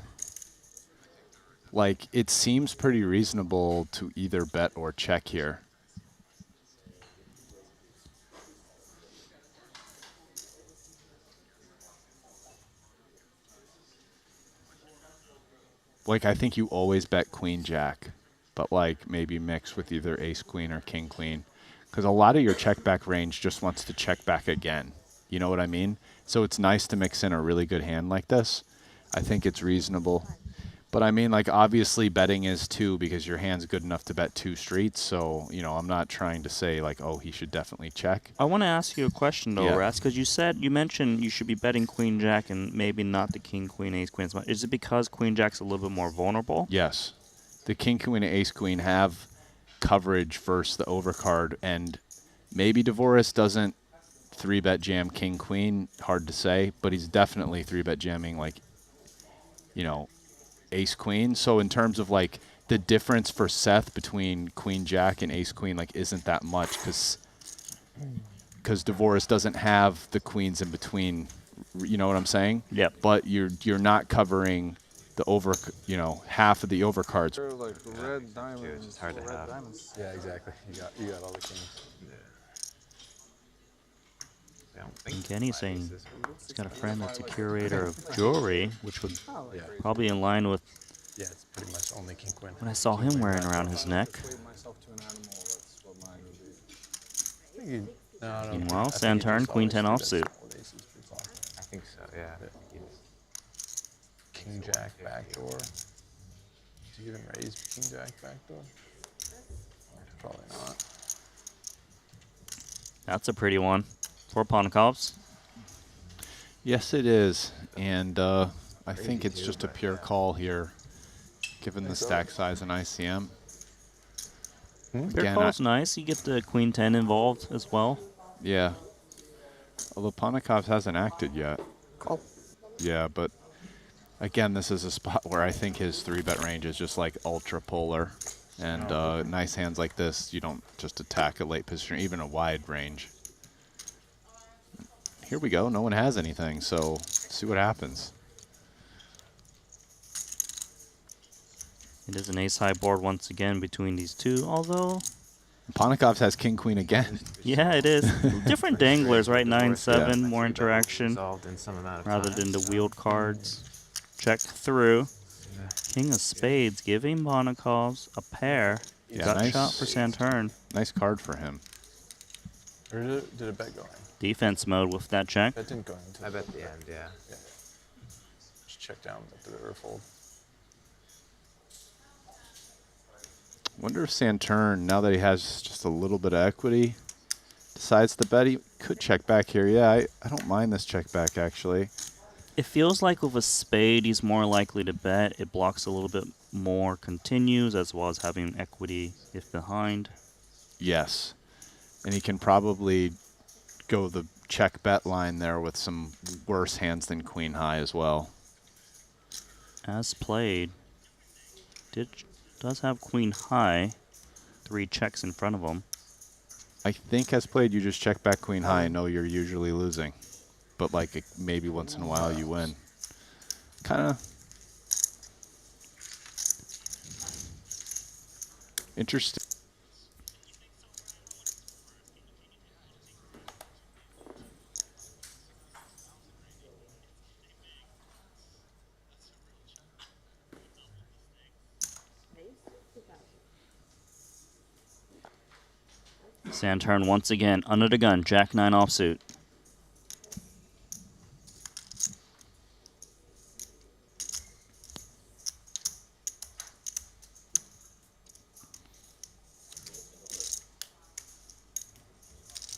like, it seems pretty reasonable to either bet or check here. Like, I think you always bet queen jack, but like maybe mix with either ace queen or king queen, because a lot of your check back range just wants to check back again. You know what I mean? So it's nice to mix in a really good hand like this. I think it's reasonable. But I mean, like, obviously betting is two because your hand's good enough to bet two streets. So, you know, I'm not trying to say like, oh, he should definitely check. I want to ask you a question though, Yeah. Ras, because you mentioned you should be betting queen jack and maybe not the king queen ace queen as much. Is it because queen jack's a little bit more vulnerable? Yes. The king queen and ace queen have coverage versus the overcard, and maybe Divorce doesn't 3-bet jam king queen, hard to say, but he's definitely 3-bet jamming, like, you know, ace queen. So in terms of like the difference for Seth between queen jack and ace queen, like, isn't that much because Divorce doesn't have the queens in between. You know what I'm saying? Yep. But you're not covering the half of the overcards. They're like red diamonds. Dude, it's just hard to have. Diamonds. Yeah, exactly. You got all the kings. And Kenny's saying he's got a friend that's a curator of jewelry, which would probably in line with Yeah, it's pretty much only king queen. what I saw him wearing around his neck. Meanwhile, Santurn, queen 10 offsuit. I think so, yeah. King jack backdoor. Do you even raise king jack backdoor? Probably not. That's a pretty one. For Ponkovs. Yes, it is. And I think it's just a pure call here, given the stack size in ICM. Pure call's nice. You get the queen 10 involved as well. Yeah. Although Ponkovs hasn't acted yet. Call. Yeah, but again, this is a spot where I think his 3-bet range is just like ultra polar. And nice hands like this, you don't just attack a late position, even a wide range. Here we go. No one has anything, so let's see what happens. It is an ace-high board once again between these two, although... Ponkovs has king-queen again. Yeah, it is. Different danglers, right? 9-7, more interaction, In some amount of rather time. than the wheeled cards. Check through. King of spades, giving Ponkovs a pair. Yeah, Gut nice shot for Santurn. Nice card for him. Or did a bet go in? Defense mode with that check. That didn't go in. I bet the end, yeah. Just check down at the river fold. Wonder if Santurn, now that he has just a little bit of equity, decides to bet. He could check back here. Yeah, I don't mind this check back, actually. It feels like with a spade, he's more likely to bet. It blocks a little bit more continues, as well as having equity if behind. Yes. And he can probably go the check bet line there with some worse hands than queen high as well. As played, does have queen high, 3 checks in front of him. I think as played, you just check back queen high and know you're usually losing. But like maybe once in a while you win. Kind of interesting. Santurn once again under the gun, Jack 9 offsuit.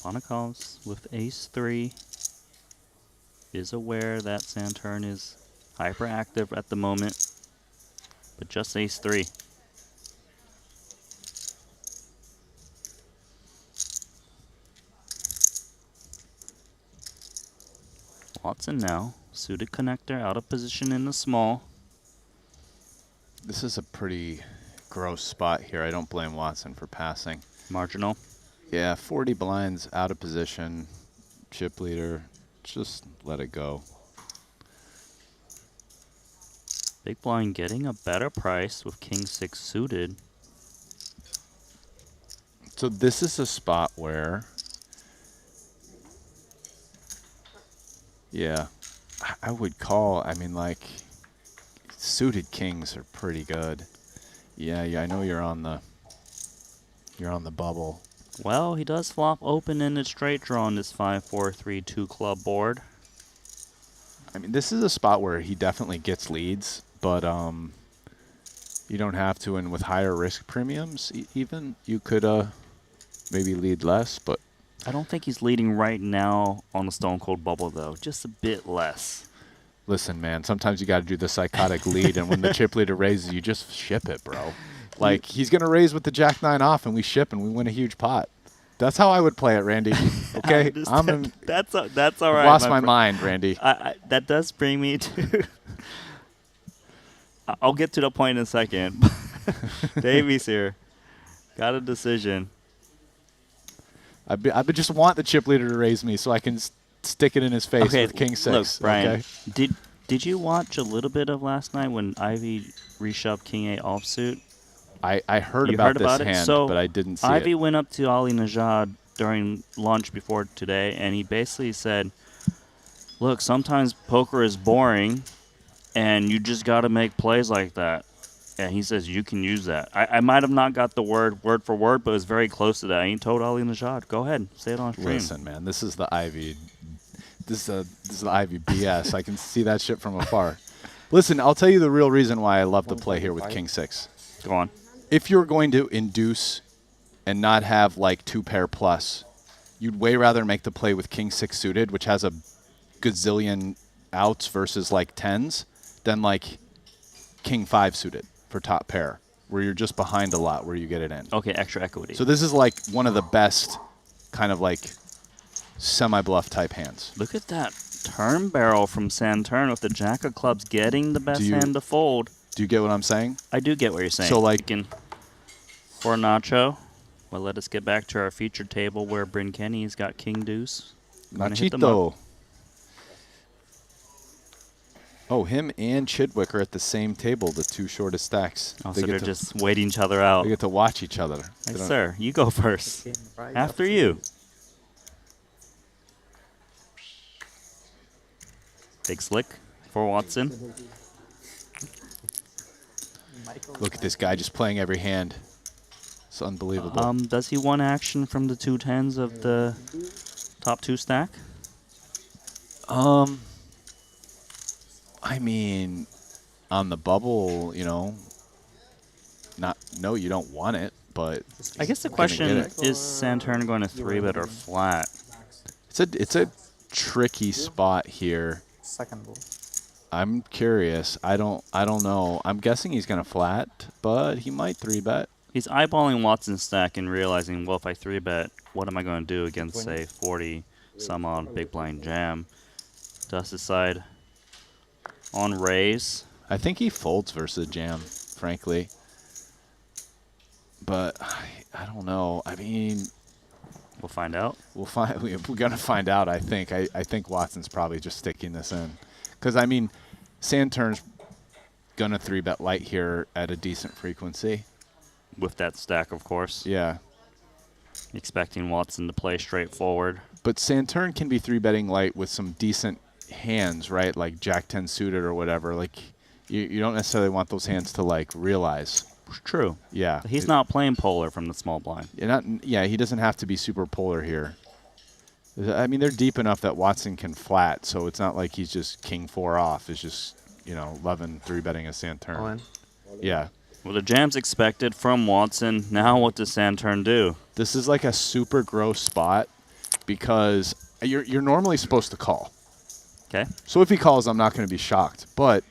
Monakovs with ace 3 is aware that Santurn is hyperactive at the moment, but just ace 3. Watson now, suited connector, out of position in the small. This is a pretty gross spot here. I don't blame Watson for passing. Marginal. Yeah, 40 blinds, out of position, chip leader. Just let it go. Big blind getting a better price with king 6 suited. So this is a spot where, yeah, I would call. I mean, like, suited kings are pretty good. Yeah, I know you're on the bubble. Well, he does flop open in a straight draw on this 5-4-3-2 club board. I mean, this is a spot where he definitely gets leads, but you don't have to. And with higher risk premiums, even you could maybe lead less. But I don't think he's leading right now on the Stone Cold bubble, though. Just a bit less. Listen, man, sometimes you got to do the psychotic lead, and when the chip leader raises, you just ship it, bro. Like, he's going to raise with the Jack 9 off, and we ship, and we win a huge pot. That's how I would play it, Randy. Okay? That's all right. Lost my mind, Randy. That does bring me to... I'll get to the point in a second. Davies here. Got a decision. I just want the chip leader to raise me so I can stick it in his face with king 6. Look, Brian, okay? did you watch a little bit of last night when Ivy reshoved king 8 offsuit? I heard about this hand, so but I didn't see Ivy it. went up to Ali Najad during lunch before today, and he basically said, look, sometimes poker is boring, and you just got to make plays like that. And he says you can use that. I might have not got the word for word, but it was very close to that. He told Ali Najad, go ahead, say it on stream. Listen, man, this is the Ivy. This is the Ivy BS. I can see that shit from afar. Listen, I'll tell you the real reason why I love to play here with king 6. Go on. If you're going to induce and not have like 2 pair plus, you'd way rather make the play with king 6 suited, which has a gazillion outs versus like 10s, than like king 5 suited for top pair, where you're just behind a lot where you get it in. Okay, extra equity. So this is like one of the best kind of like semi-bluff type hands. Look at that turn barrel from Santurn with the Jack of Clubs getting the best hand to fold. Do you get what I'm saying? I do get what you're saying. So like for Nacho, well, let us get back to our featured table where Bryn Kenny's got king deuce. Nachito. Oh, him and Chidwick are at the same table, the 2 shortest stacks. Oh, so they're just waiting each other out. They get to watch each other. Yes, sir. You go first. After you. Big slick for Watson. Look at this guy just playing every hand. It's unbelievable. Does he want action from the 2 10s of the top 2 stack? I mean, on the bubble, you know, no, you don't want it, but I guess the question is Santurn going to 3-bet or flat? It's a tricky spot here. Second ball. I'm curious. I don't know. I'm guessing he's going to flat, but he might 3-bet. He's eyeballing Watson's stack and realizing, well, if I 3-bet, what am I going to do against, say, 40 some on big blind jam. Does decide on raise. I think he folds versus jam, frankly. But I don't know. I mean, we'll find out. We're gonna find out. I think. I think Watson's probably just sticking this in, because I mean, sand turn's gonna 3-bet light here at a decent frequency. With that stack, of course. Yeah. Expecting Watson to play straightforward. But sand turn can be 3-betting light with some decent hands, right? Like Jack 10 suited or whatever. Like you don't necessarily want those hands to like realize. True. Yeah. He's not playing polar from the small blind. Yeah, he doesn't have to be super polar here. I mean, they're deep enough that Watson can flat, so it's not like he's just king 4 off. It's just, 11 3-betting a sand turn. All in. Yeah. Well, the jam's expected from Watson. Now what does sand turn do? This is like a super gross spot because you're normally supposed to call. Okay. So if he calls, I'm not going to be shocked. But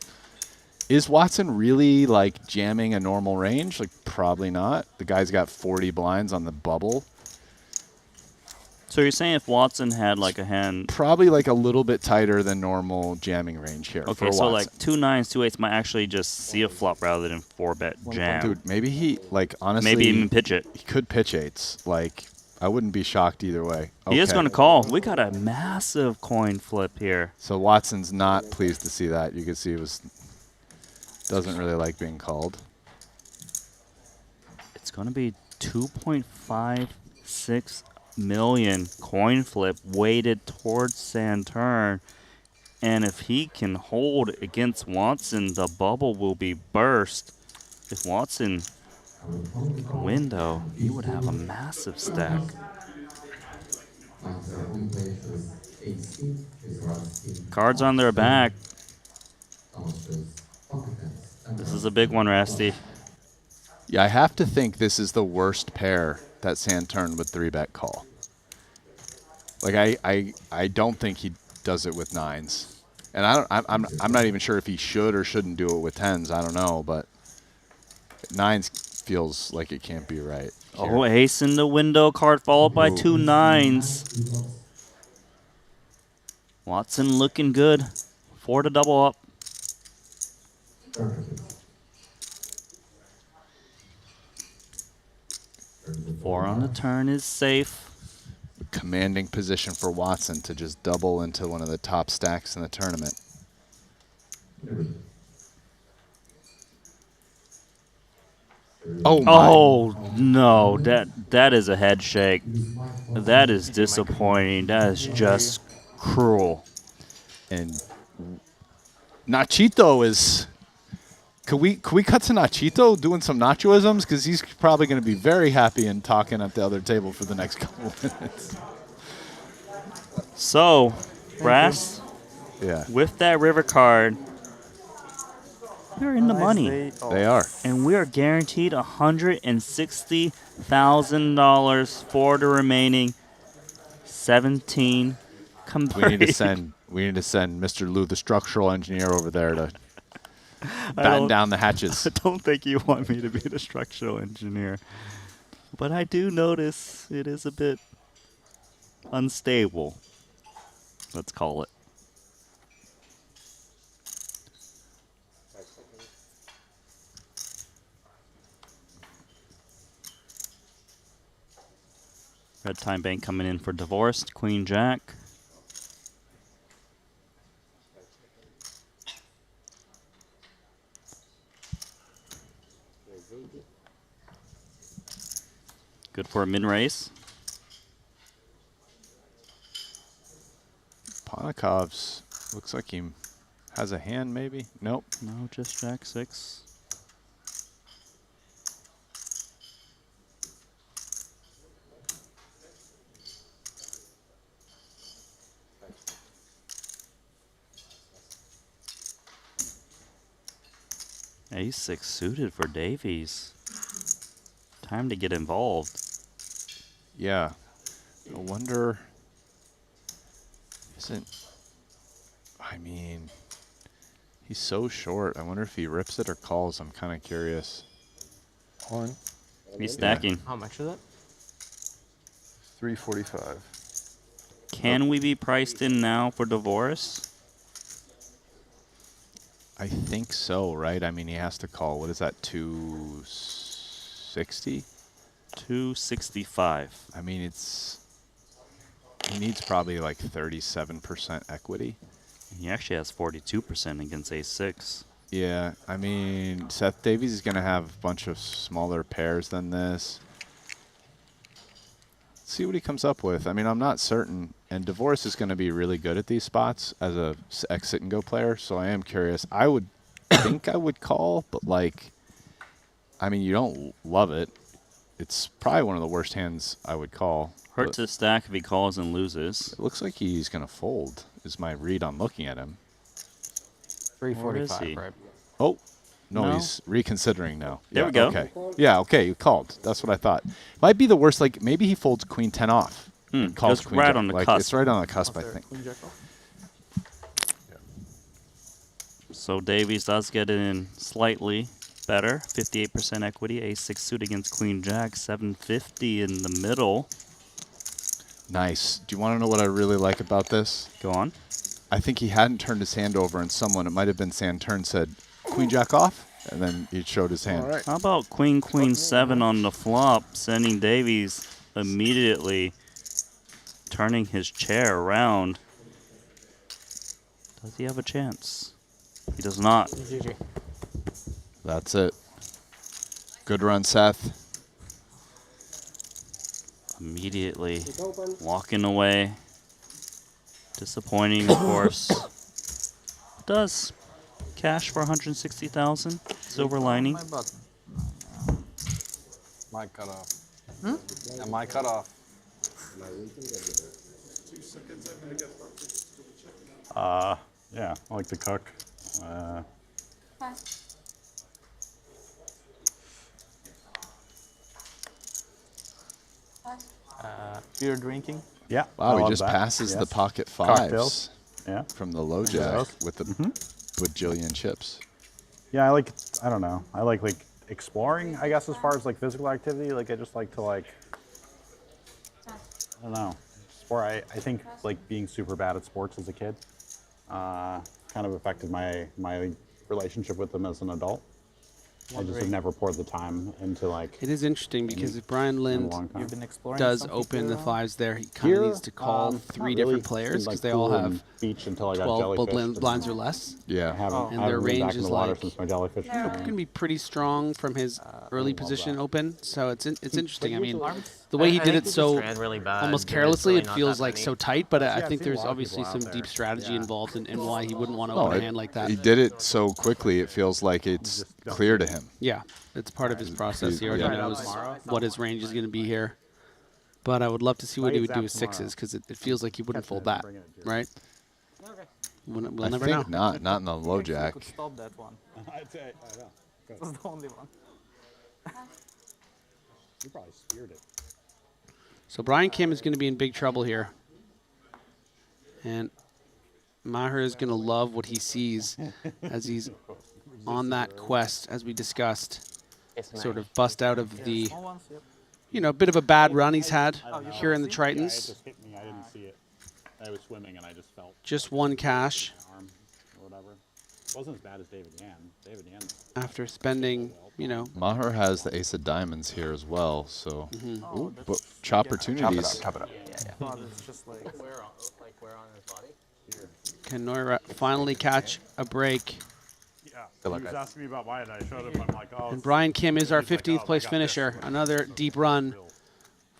is Watson really like jamming a normal range? Like probably not. The guy's got 40 blinds on the bubble. So you're saying if Watson had like a hand, probably like a little bit tighter than normal jamming range here. Okay, so like 2 9s, 2 8s might actually just see a flop rather than 4-bet jam. Dude, maybe he like honestly maybe even pitch it. He could pitch 8s. Like I wouldn't be shocked either way. Okay. He is going to call. We got a massive coin flip here. So Watson's not pleased to see that. You can see he doesn't really like being called. It's going to be 2.56 million coin flip weighted towards sand turn, and if he can hold against Watson, the bubble will be burst. If Watson win though, he would have a massive stack. Cards on their back. This is a big one, Rasty. Yeah, I have to think this is the worst pair that sand turn with 3-bet call. Like I don't think he does it with 9s, and I'm not even sure if he should or shouldn't do it with 10s. I don't know, but 9s feels like it can't be right. Oh, ace in the window card followed by 2 9s. Watson looking good. 4 to double up. Four on the turn is safe. Commanding position for Watson to just double into one of the top stacks in the tournament. Oh my. Oh no, that is a head shake. That is disappointing. That is just cruel. And Nachito is. Could we cut to Nachito doing some Nachoisms? Because he's probably going to be very happy and talking at the other table for the next couple of minutes. So, Brass, yeah, with that river card, we're in the money. They are. And we are guaranteed $160,000 for the remaining 17 We need to send Mr. Lou, the structural engineer, over there to batten down the hatches. I don't think you want me to be the structural engineer. But I do notice it is a bit unstable. Let's call it. Red Time Bank coming in for divorced. Queen Jack. Good for a min-race. Ponikov's looks like he has a hand, maybe? Nope. No, just Jack 6. Ace 6 suited for Davies. Time to get involved. Yeah. I wonder. I mean, he's so short. I wonder if he rips it or calls. I'm kind of curious. On. He's stacking. How much is it? 345. Can we be priced in now for Divorce? I think so, right? I mean, he has to call. What is that? 260? 265. I mean, he needs probably like 37% equity. He actually has 42% against A6. Yeah, I mean, Seth Davies is going to have a bunch of smaller pairs than this. Let's see what he comes up with. I mean, I'm not certain. And Divorce is going to be really good at these spots as a exit and go player, so I am curious. I would think I would call, but like, I mean, you don't love it. It's probably one of the worst hands I would call. Hurts his stack if he calls and loses. It looks like he's going to fold, is my read on looking at him. 345, right? Oh, no, No. he's reconsidering now. There Yeah, we go. Okay. Yeah, okay, you called. That's what I thought. Might be the worst, like, maybe he folds queen 10 off. And calls Just queen right jack. on the like, cusp. It's right on the cusp, I think. So Davies does get it in slightly better. 58% equity. A6 suit against Queen Jack. 750 in the middle. Nice. Do you want to know what I really like about this? Go on. I think he hadn't turned his hand over, and someone, it might have been Santern, said, Queen Jack off, and then he showed his hand. How about Queen 7 on the flop, sending Davies immediately turning his chair around? Does he have a chance? He does not. GG. That's it. Good run, Seth. Immediately walking away. Disappointing, of course. Does cash for 160,000. Silver lining. My cutoff. Yeah, my cutoff. Yeah, I like to cook. Beer drinking? Yeah. Wow, I he love just that. passes the Yes. pocket fives. Cocktails. Yeah. From the low jack with the bajillion chips. Yeah, I don't know. I like exploring, I guess, as far as like physical activity. Like I just like to I don't know. Sport. I think like being super bad at sports as a kid kind of affected my relationship with them as an adult. I just have never poured the time into like. It is interesting because if Brian Lind You've been exploring does something open the here? fives there, he kind of Here, needs to call not three really. different players Seemed like because they all pool have and beach until I got 12 jellyfished blinds and or less. Yeah. And their range back in is the water like since my jellyfish. it can be pretty strong from his early position open. So it's interesting. I mean, the way he I did think it he so just ran really bad. almost There's carelessly, really it not feels that like many. so tight. But I I've think seen a there's lot of obviously people some out deep there. strategy involved in why he wouldn't want to No, open a hand like that. He did it so quickly, it feels like it's clear to him. Yeah, it's part of his process. He already Yeah. knows what his range is going to be here. But I would love to see what he would do with sixes because it feels like he wouldn't fold that, right? We'll I never know. think not in the low jack. Could stop that one. I know. That's the only one. You probably speared it. So Brian Kim is going to be in big trouble here. And Maher is going to love what he sees as he's on that quest, as we discussed, sort of bust out of the, bit of a bad run he's had here in the Yeah, it Tritons. just hit me. I didn't see it. I was swimming and I just felt Just one cash arm or whatever. It wasn't as bad as David Yan. David Yan. after spending, Maher has the ace of diamonds here as well, so ooh, but Chop opportunities. it up. Oh, it's just like Where on his body? can Noira finally catch a break. Yeah. Good He luck, was guys. asking me about why I showed up. I'm like, oh. And Brian Kim is our He's like, 15th oh, place I got finisher. this. Another deep run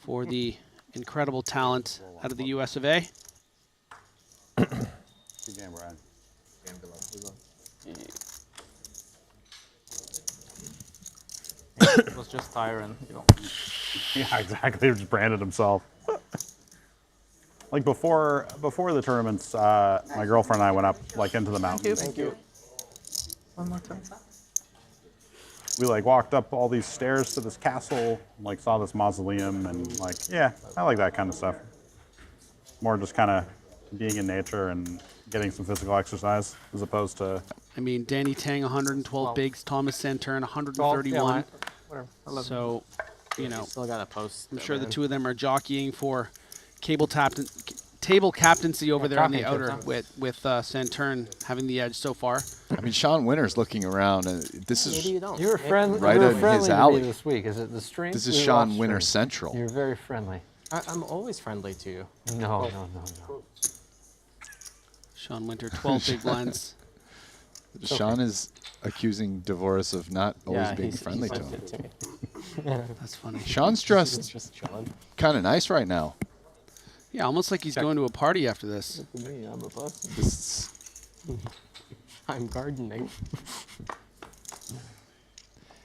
for the incredible talent out of the US of A. Good game, Brian. it was just Tyron. Yeah, exactly. He just branded himself. Like before the tournaments, my girlfriend and I went up into the mountains. Thank you. One more time. We walked up all these stairs to this castle, saw this mausoleum, and yeah, I like that kind of stuff. More just kind of being in nature and getting some physical exercise as opposed to. I mean, Danny Tang, 112 bigs, Thomas Santern, 131. Whatever. So, Still got to post. I'm sure the two of them are jockeying for cable table captaincy over there on the talking to outer him. with Santurn having the edge so far. I mean, Sean Winter's looking around, and this is You were friendly. right you were in friendly his to me alley. this week. Is it the stream? This is We Sean watched Winter stream. Central. You're very friendly. I'm always friendly to you. No. Sean Winter, 12 big blinds. Sean is accusing Devoris of not always being he's friendly to sent him. it to me. That's funny. Sean's dressed Just Sean. kind of nice right now. Yeah, almost like he's going to a party after this. Look at me, I'm a person. I'm gardening.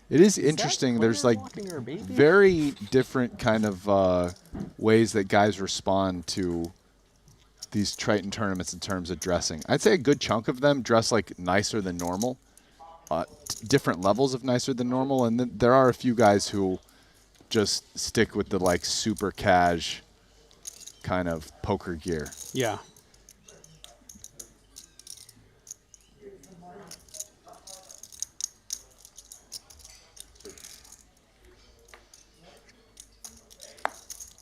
It is interesting. There's like walking her baby? very different kind of ways that guys respond to these Triton tournaments in terms of dressing. I'd say a good chunk of them dress like nicer than normal, different levels of nicer than normal, and then there are a few guys who just stick with the like super cash kind of poker gear. Yeah.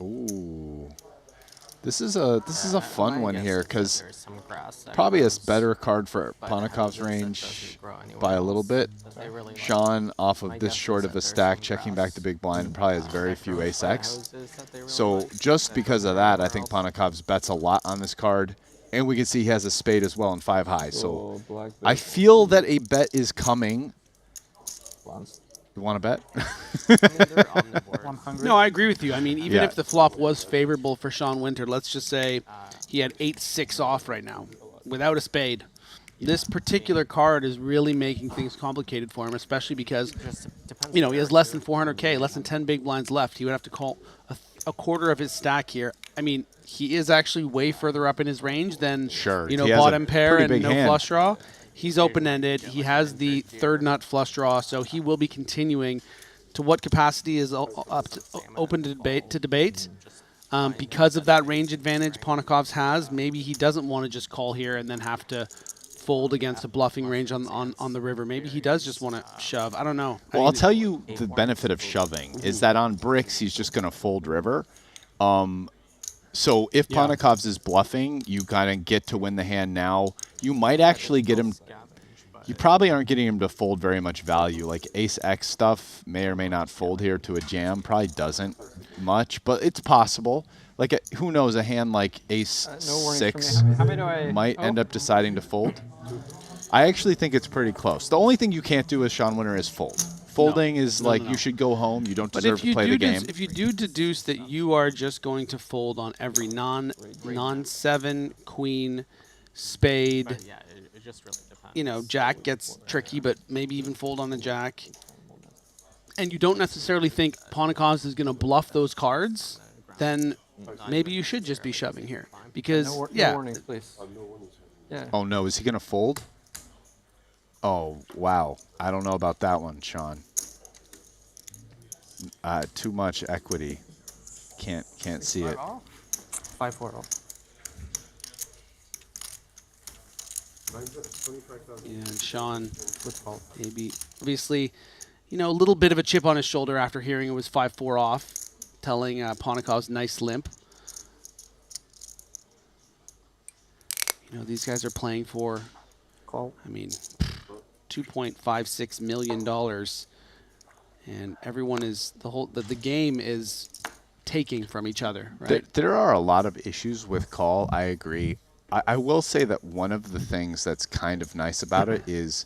Ooh, this is a fun one here because there's some grass that probably a grows, better card for but Ponikov's houses that range doesn't grow anywhere by a little else, bit. that they really like. Sean, off My of this guess short is of that a there's stack, some checking grass back the big blind, and probably has very that few grows ace by X. houses that they really So like, just that because of that, I think Ponikov's bets a lot on this card. And we can see he has a spade as well in 5 high. So black I feel that a bet is coming. You want to bet? No, I agree with you. I mean, even Yeah. if the flop was favorable for Sean Winter, let's just say he had 8-6 off right now without a spade. This particular card is really making things complicated for him, especially because, he has less than 400K, less than 10 big blinds left. He would have to call a quarter of his stack here. I mean, he is actually way further up in his range than, He has bottom a pair pretty and big no hand. flush draw. He's open-ended. He has the third nut flush draw, so he will be continuing. To what capacity is open to debate. Because of that range advantage Ponikov's has, maybe he doesn't want to just call here and then have to fold against a bluffing range on the river. Maybe he does just want to shove. I don't know. Well, I'll tell you the benefit of shoving is that on bricks, he's just going to fold river. So if Ponikov's is bluffing, you kind of get to win the hand now. You might actually get him. You probably aren't getting him to fold very much value. Like ace X stuff may or may not fold here to a jam. Probably doesn't much, but it's possible. Like who knows, a hand like ace No warnings 6 from me. How many do I- might end up deciding to fold. I actually think it's pretty close. The only thing you can't do as Sean Winter is fold. Folding is like you should go home. You don't deserve to play the game. If you do deduce that you are just going to fold on every non-7, queen, spade, But yeah, it just really depends. jack gets tricky, but maybe even fold on the jack. And you don't necessarily think Ponikov's is going to bluff those cards, then maybe you should just be shoving here. Because, No yeah. warnings, please. Yeah. Oh no, is he gonna fold? Oh wow, I don't know about that one, Sean. Too much equity. Can't see it. 5-4 off. Yeah, and Sean, maybe, obviously, a little bit of a chip on his shoulder after hearing it was 5-4 off, telling Ponikov's nice limp. These guys are playing for, $2.56 million, and everyone is the game is taking from each other, right? There are a lot of issues with call. I agree. I will say that one of the things that's kind of nice about it is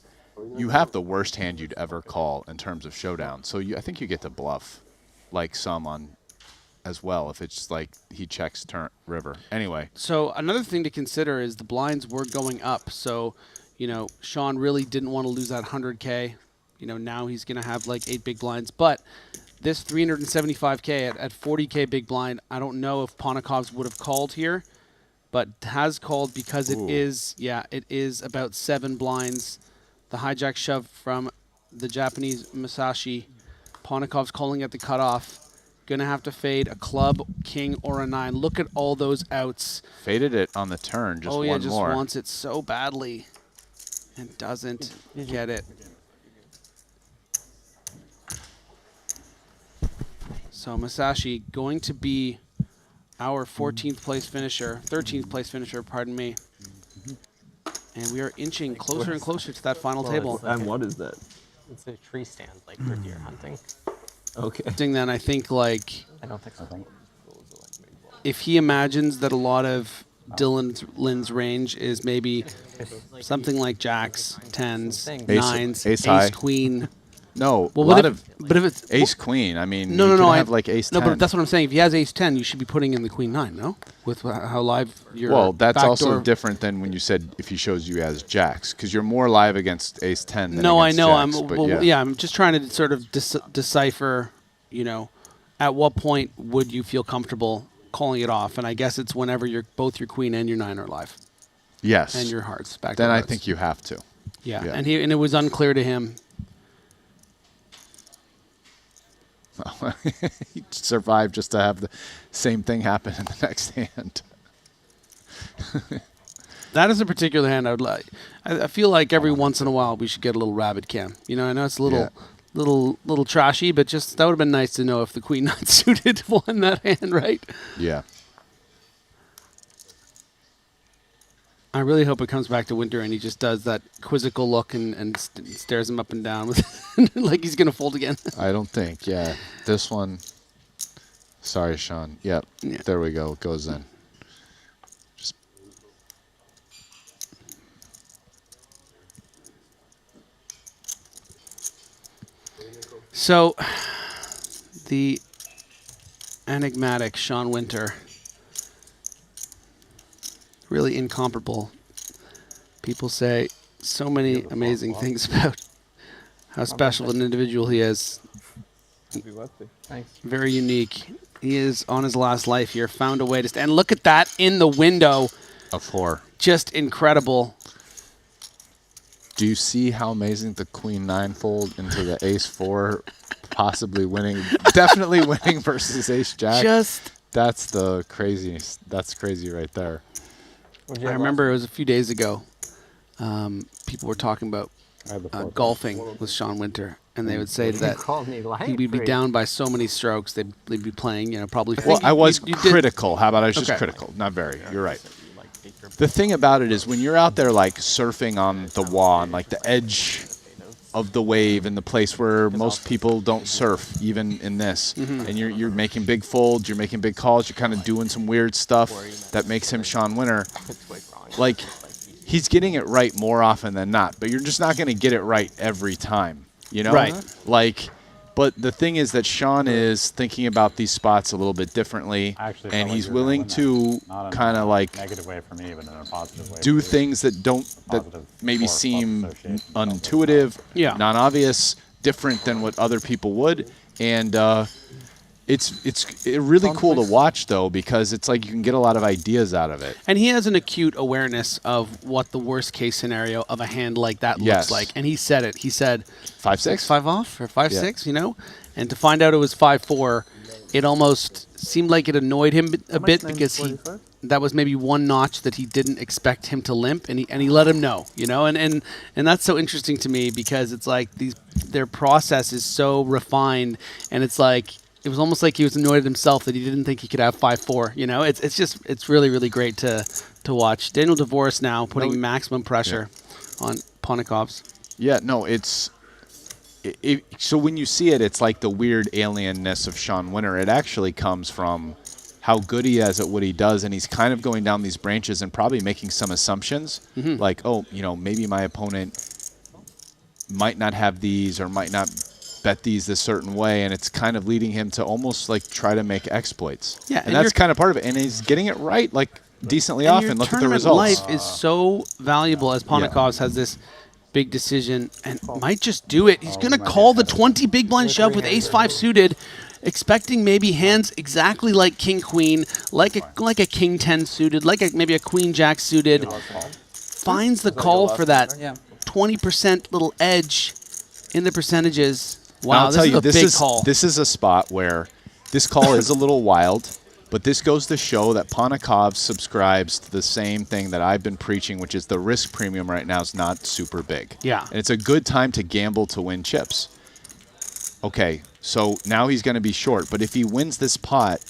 you have the worst hand you'd ever call in terms of showdown. So I think you get to bluff, like some on as well if it's like he checks turn river. Anyway. So another thing to consider is the blinds were going up. So, Sean really didn't want to lose that 100K. Now he's going to have like 8 big blinds. But this 375K at 40K big blind, I don't know if Ponikov's would have called here, but has called because it is about 7 blinds. The hijack shove from the Japanese Masashi. Ponikov's calling at the cutoff. Going to have to fade a club, king, or a 9. Look at all those outs. Faded it on the turn, just one more. Just wants it so badly and doesn't get it. So Masashi going to be our 14th place finisher, 13th place finisher, pardon me. And we are inching closer and closer to that final table. And what is that? It's a tree stand, like for deer hunting. Okay. Then I think like I don't think so. if he imagines that a lot of Dylan's range is maybe something like jacks, tens, nines, ace high. queen. No, well, but if it's ace queen, I mean, no, you no, could no. have like ace 10. No, but that's what I'm saying. If he has ace 10, you should be putting in the queen 9, no? With how live your well, that's also backdoor- different than when you said if he shows you as jacks, because you're more live against ace 10 than No, I against know. jacks, but Well, yeah, I'm just trying to sort of decipher, at what point would you feel comfortable calling it off? And I guess it's whenever both your queen and your 9 are live. Yes. And your hearts. Then I think you have to. Yeah. And it was unclear to him. He survived just to have the same thing happen in the next hand. That is a particular hand I would like. I feel like every once in a while we should get a little rabbit cam. I know it's a little trashy, but just that would have been nice to know if the queen 9 suited won that hand, right? Yeah. I really hope it comes back to Winter and he just does that quizzical look and stares him up and down with like he's going to fold again. I don't think, yeah. This one, sorry, Sean. Yep, yeah. There we go. It goes in. So, the enigmatic Sean Winter, really incomparable. People say so many amazing things about how special an individual he is. Happy birthday. Thanks. Very unique. He is on his last life here, found a way to and look at that in the window. A 4. Just incredible. Do you see how amazing the queen 9 fold into the ace 4, possibly winning, definitely winning versus ace jack? That's the craziest. That's crazy right there. I remember it was a few days ago. People were talking about golfing with Sean Winter, and they would say that he would be down by so many strokes. They'd be playing, probably. Well, I was critical. How about I was just critical? Not very. You're right. The thing about it is when you're out there like surfing on the wand, like the edge of the wave in the place where most people don't surf, even in this, and you're making big folds, you're making big calls, you're kind of doing some weird stuff that makes him Sean Winter. Like, he's getting it right more often than not, but you're just not going to get it right every time, Right. Like, but the thing is that Sean is thinking about these spots a little bit differently, and he's willing to kind of like negative way for me, but in a positive way. Do things that maybe seem unintuitive, non-obvious, different than what other people would, and it's really cool to watch though, because it's like you can get a lot of ideas out of it. And he has an acute awareness of what the worst case scenario of a hand like that looks like. And he said it. He said 5-6, 5 off or 5-6, And to find out it was 5-4, it almost seemed like it annoyed him a bit because that was maybe one notch that he didn't expect him to limp, and he let him know, and that's so interesting to me because it's like their process is so refined, and it's like it was almost like he was annoyed at himself that he didn't think he could have 5-4. It's really, really great to watch. Daniel DeVoris now putting maximum pressure on Ponikov's. Yeah, no, so when you see it, it's like the weird alienness of Sean Winter. It actually comes from how good he is at what he does, and he's kind of going down these branches and probably making some assumptions, like, maybe my opponent might not have these or might not bet these a certain way, and it's kind of leading him to almost like try to make exploits. Yeah, and that's kind of part of it, and he's getting it right like decently often. Look at the results. Life is so valuable as Ponikov's has this big decision and might just do it. He's going to call the 20 big blind shove with ace-5 suited, expecting maybe hands exactly like king-queen, like a king-10 suited, maybe a queen-jack suited. Finds the call for that 20% little edge in the percentages. Wow, this is a big call. This is a spot where this call is a little wild, but this goes to show that Ponikov subscribes to the same thing that I've been preaching, which is the risk premium right now is not super big. Yeah. And it's a good time to gamble to win chips. Okay, so now he's going to be short, but if he wins this pot,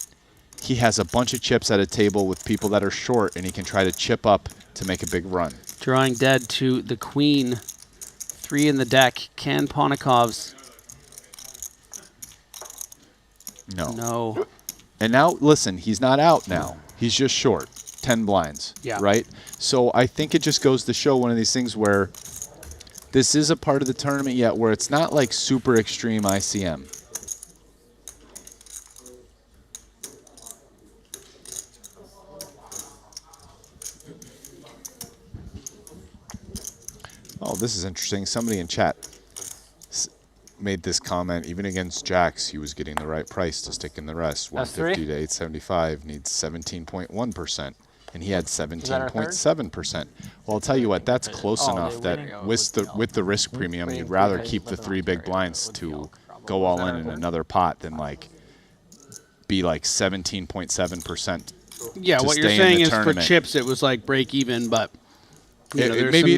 he has a bunch of chips at a table with people that are short, and he can try to chip up to make a big run. Drawing dead to the queen. 3 in the deck. Can Ponikov's? No. No. And now, listen, he's not out now. He's just short. 10 blinds. Yeah. Right? So I think it just goes to show one of these things where this is a part of the tournament yet where it's not like super extreme ICM. Oh, this is interesting. Somebody in chat made this comment. Even against jacks, he was getting the right price to stick in the rest. 150 to 875 needs 17.1%, and he had 17.7%. Well, I'll tell you what, that's close enough that with the risk premium, you'd rather keep the 3 big blinds to go all in another pot than like be like 17.7%. Yeah, what you're saying is for chips, it was like break even, but. You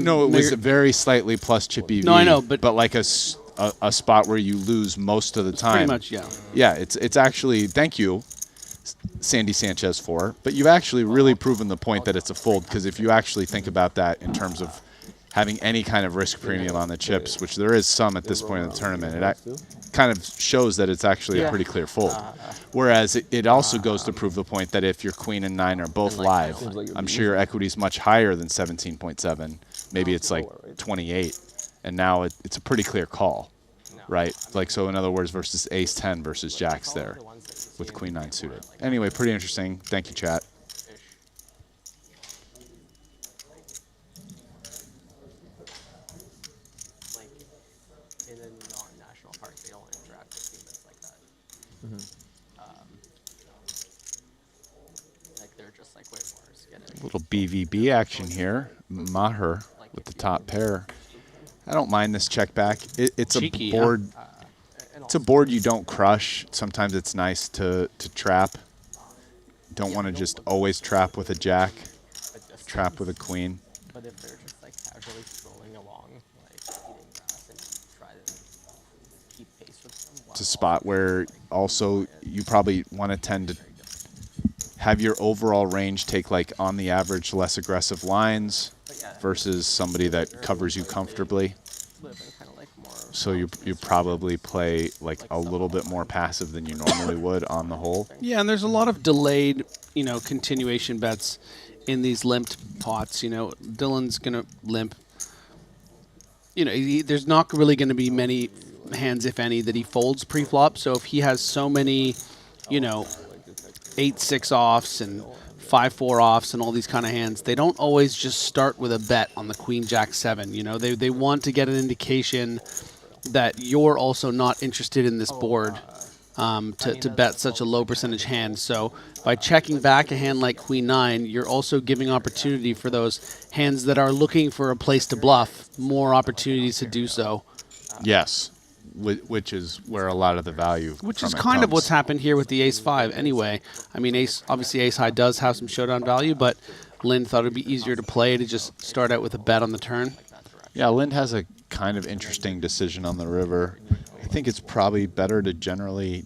know, it was a very slightly plus chip EV. No, I know, but like a spot where you lose most of the time. Pretty much, yeah. Yeah, it's actually, thank you, Sandy Sanchez, for. But you've actually really proven the point that it's a fold, because if you actually think about that in terms of having any kind of risk premium on the chips, which there is some at this point in the tournament, it kind of shows that it's actually a pretty clear fold. Whereas it also goes to prove the point that if your queen and 9 are both live, I'm sure your equity is much higher than 17.7. Maybe it's like 28, and now it's a pretty clear call, right? Like, so in other words, versus ace 10 versus jacks there with queen 9 suited. Anyway, pretty interesting. Thank you, chat. A little BVB action here. Maher with the top pair. I don't mind this check back. It's cheeky, a board. It's a board you don't crush. Sometimes it's nice to trap. Don't want to just always trap with a jack. Trap with a queen. But if they're just like casually strolling along, like eating grass, and you try to keep pace with them. It's a spot where also you probably want to tend to have your overall range take like on the average less aggressive lines versus somebody that covers you comfortably. So you probably play like a little bit more passive than you normally would on the whole. Yeah, and there's a lot of delayed, continuation bets in these limped pots. Dylan's gonna limp. There's not really going to be many hands, if any, that he folds pre-flop. So if he has so many, 8-6 offs and 5-4 offs and all these kind of hands, they don't always just start with a bet on the queen jack 7. They want to get an indication that you're also not interested in this board to bet such a low percentage hand. So by checking back a hand like queen 9, you're also giving opportunity for those hands that are looking for a place to bluff more opportunities to do so. Yes. Which is where a lot of the value Which is kind of what's happened here with the ace-5 anyway. I mean, obviously ace-high does have some showdown value, but Lind thought it would be easier to play to just start out with a bet on the turn. Yeah, Lind has a kind of interesting decision on the river. I think it's probably better to generally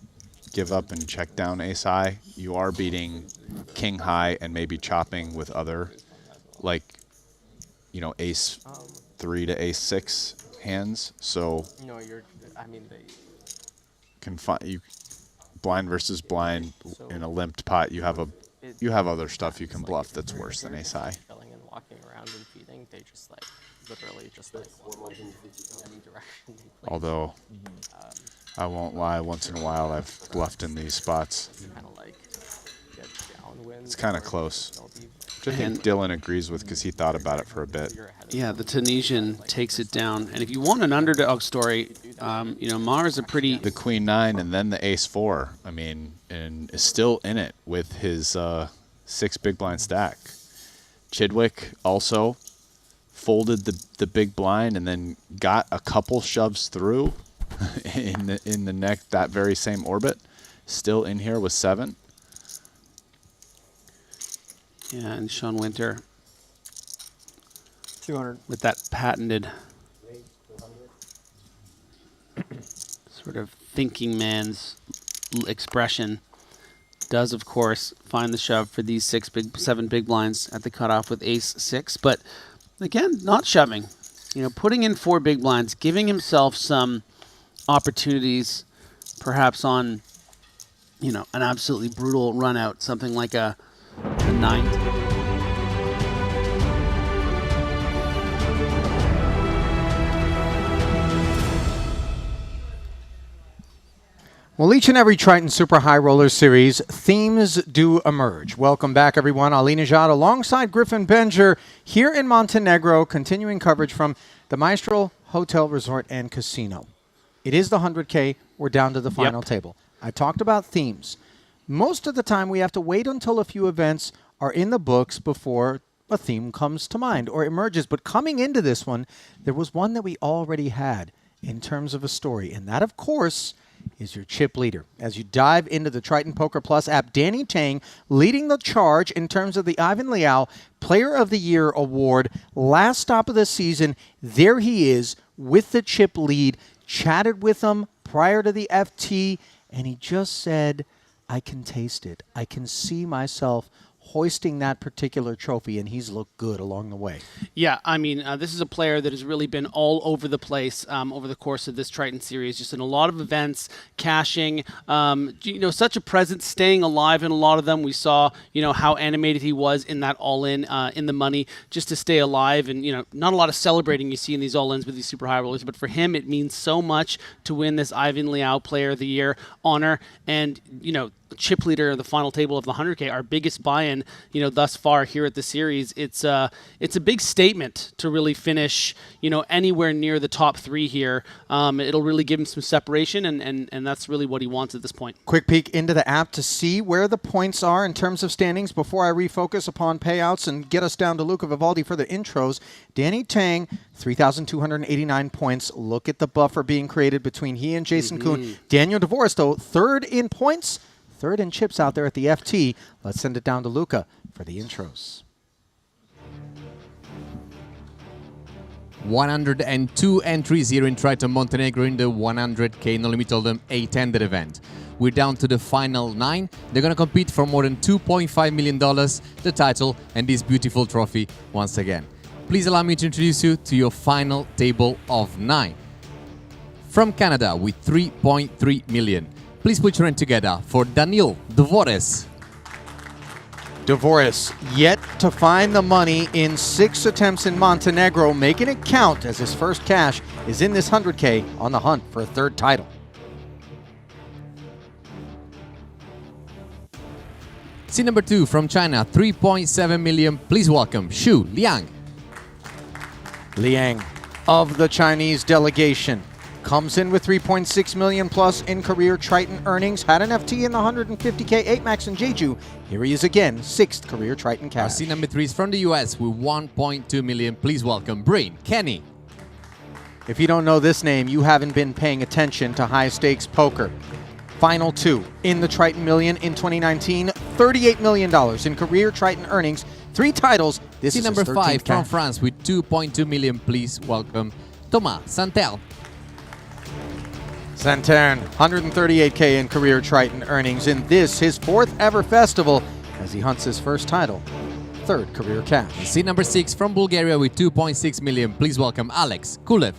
give up and check down ace-high. You are beating king-high and maybe chopping with other, like, ace-3 to ace-6 hands. So blind versus blind in a limped pot, you have other stuff you can bluff that's worse than ace high. And walking around and feeding, they just literally just any direction. Although I won't lie, once in a while I've bluffed in these spots. It's kind of close. Which I think Dylan agrees with because he thought about it for a bit. Yeah, the Tunisian takes it down. And if you want an underdog story, Maher's a pretty... The queen 9 and then the ace 4, and is still in it with his 6 big blind stack. Chidwick also folded the big blind and then got a couple shoves through in the neck, that very same orbit. Still in here with 7. Yeah, and Sean Winter 200 with that patented sort of thinking man's expression. does, of course, find the shove for these 7 big blinds at the cutoff with ace-6. But again, not shoving. You know, putting in 4 big blinds, giving himself some opportunities, perhaps on, you know, an absolutely brutal run out, something like a 9. Well, each and every Triton Super High Roller Series, themes do emerge. Welcome back, everyone. Ali Najad alongside Griffin Benger here in Montenegro, continuing coverage from the Maestral Hotel, Resort, and Casino. It is the 100K. We're down to the final table. I talked about themes. Most of the time, we have to wait until a few events are in the books before a theme comes to mind or emerges. But coming into this one, there was one that we already had in terms of a story, and that, of course, is your chip leader. As you dive into the Triton Poker Plus app, Danny Tang leading the charge in terms of the Ivan Liao Player of the Year award. Last stop of the season, there he is with the chip lead. Chatted with him prior to the FT, and he just said, I can taste it. I can see myself hoisting that particular trophy, and he's looked good along the way. Yeah, I mean, this is a player that has really been all over the place over the course of this Triton series, just in a lot of events, cashing, you know, such a presence, staying alive in a lot of them. We saw, you know, how animated he was in that all-in, in the money, just to stay alive, and, you know, not a lot of celebrating you see in these all-ins with these super high rollers, but for him, it means so much to win this Ivan Liao Player of the Year honor, and, you know, chip leader of the final table of the 100K, our biggest buy-in, you know, thus far here at the series. It's a big statement to really finish, you know, anywhere near the top 3 here. It'll really give him some separation, and that's really what he wants at this point. Quick peek into the app to see where the points are in terms of standings before I refocus upon payouts and get us down to Luca Vivaldi for the intros. Danny Tang, 3,289 points. Look at the buffer being created between he and Jason Kuhn. Daniel DeVoris, though, 3rd in points, 3rd in chips out there at the FT. Let's send it down to Luca for the intros. 102 entries here in Triton, Montenegro in the 100K No Limit Hold'em 8-handed event. We're down to the final 9. They're going to compete for more than $2.5 million, the title, and this beautiful trophy once again. Please allow me to introduce you to your final table of 9. From Canada with 3.3 million. Please put your hand together for Daniel DeVoris. DeVoris yet to find the money in 6 attempts in Montenegro, making it count as his first cash is in this 100K on the hunt for a 3rd title. Seat number 2 from China, 3.7 million. Please welcome Xu Liang. Liang of the Chinese delegation comes in with 3.6 million plus in career Triton earnings. Had an FT in the 150K 8 max in Jeju. Here he is again, 6th career Triton cash. Our seat number 3 is from the US with 1.2 million. Please welcome Breen Kenny. If you don't know this name, you haven't been paying attention to high stakes poker. Final 2 in the Triton Million in 2019, $38 million in career Triton earnings. 3 titles. This seat is number 5 from cash. France with 2.2 million. Please welcome Thomas Santel. Santerne, 138K in career Triton earnings in this, his 4th ever festival, as he hunts his first title, 3rd career cash. Seat number 6 from Bulgaria with 2.6 million. Please welcome Alex Kulev.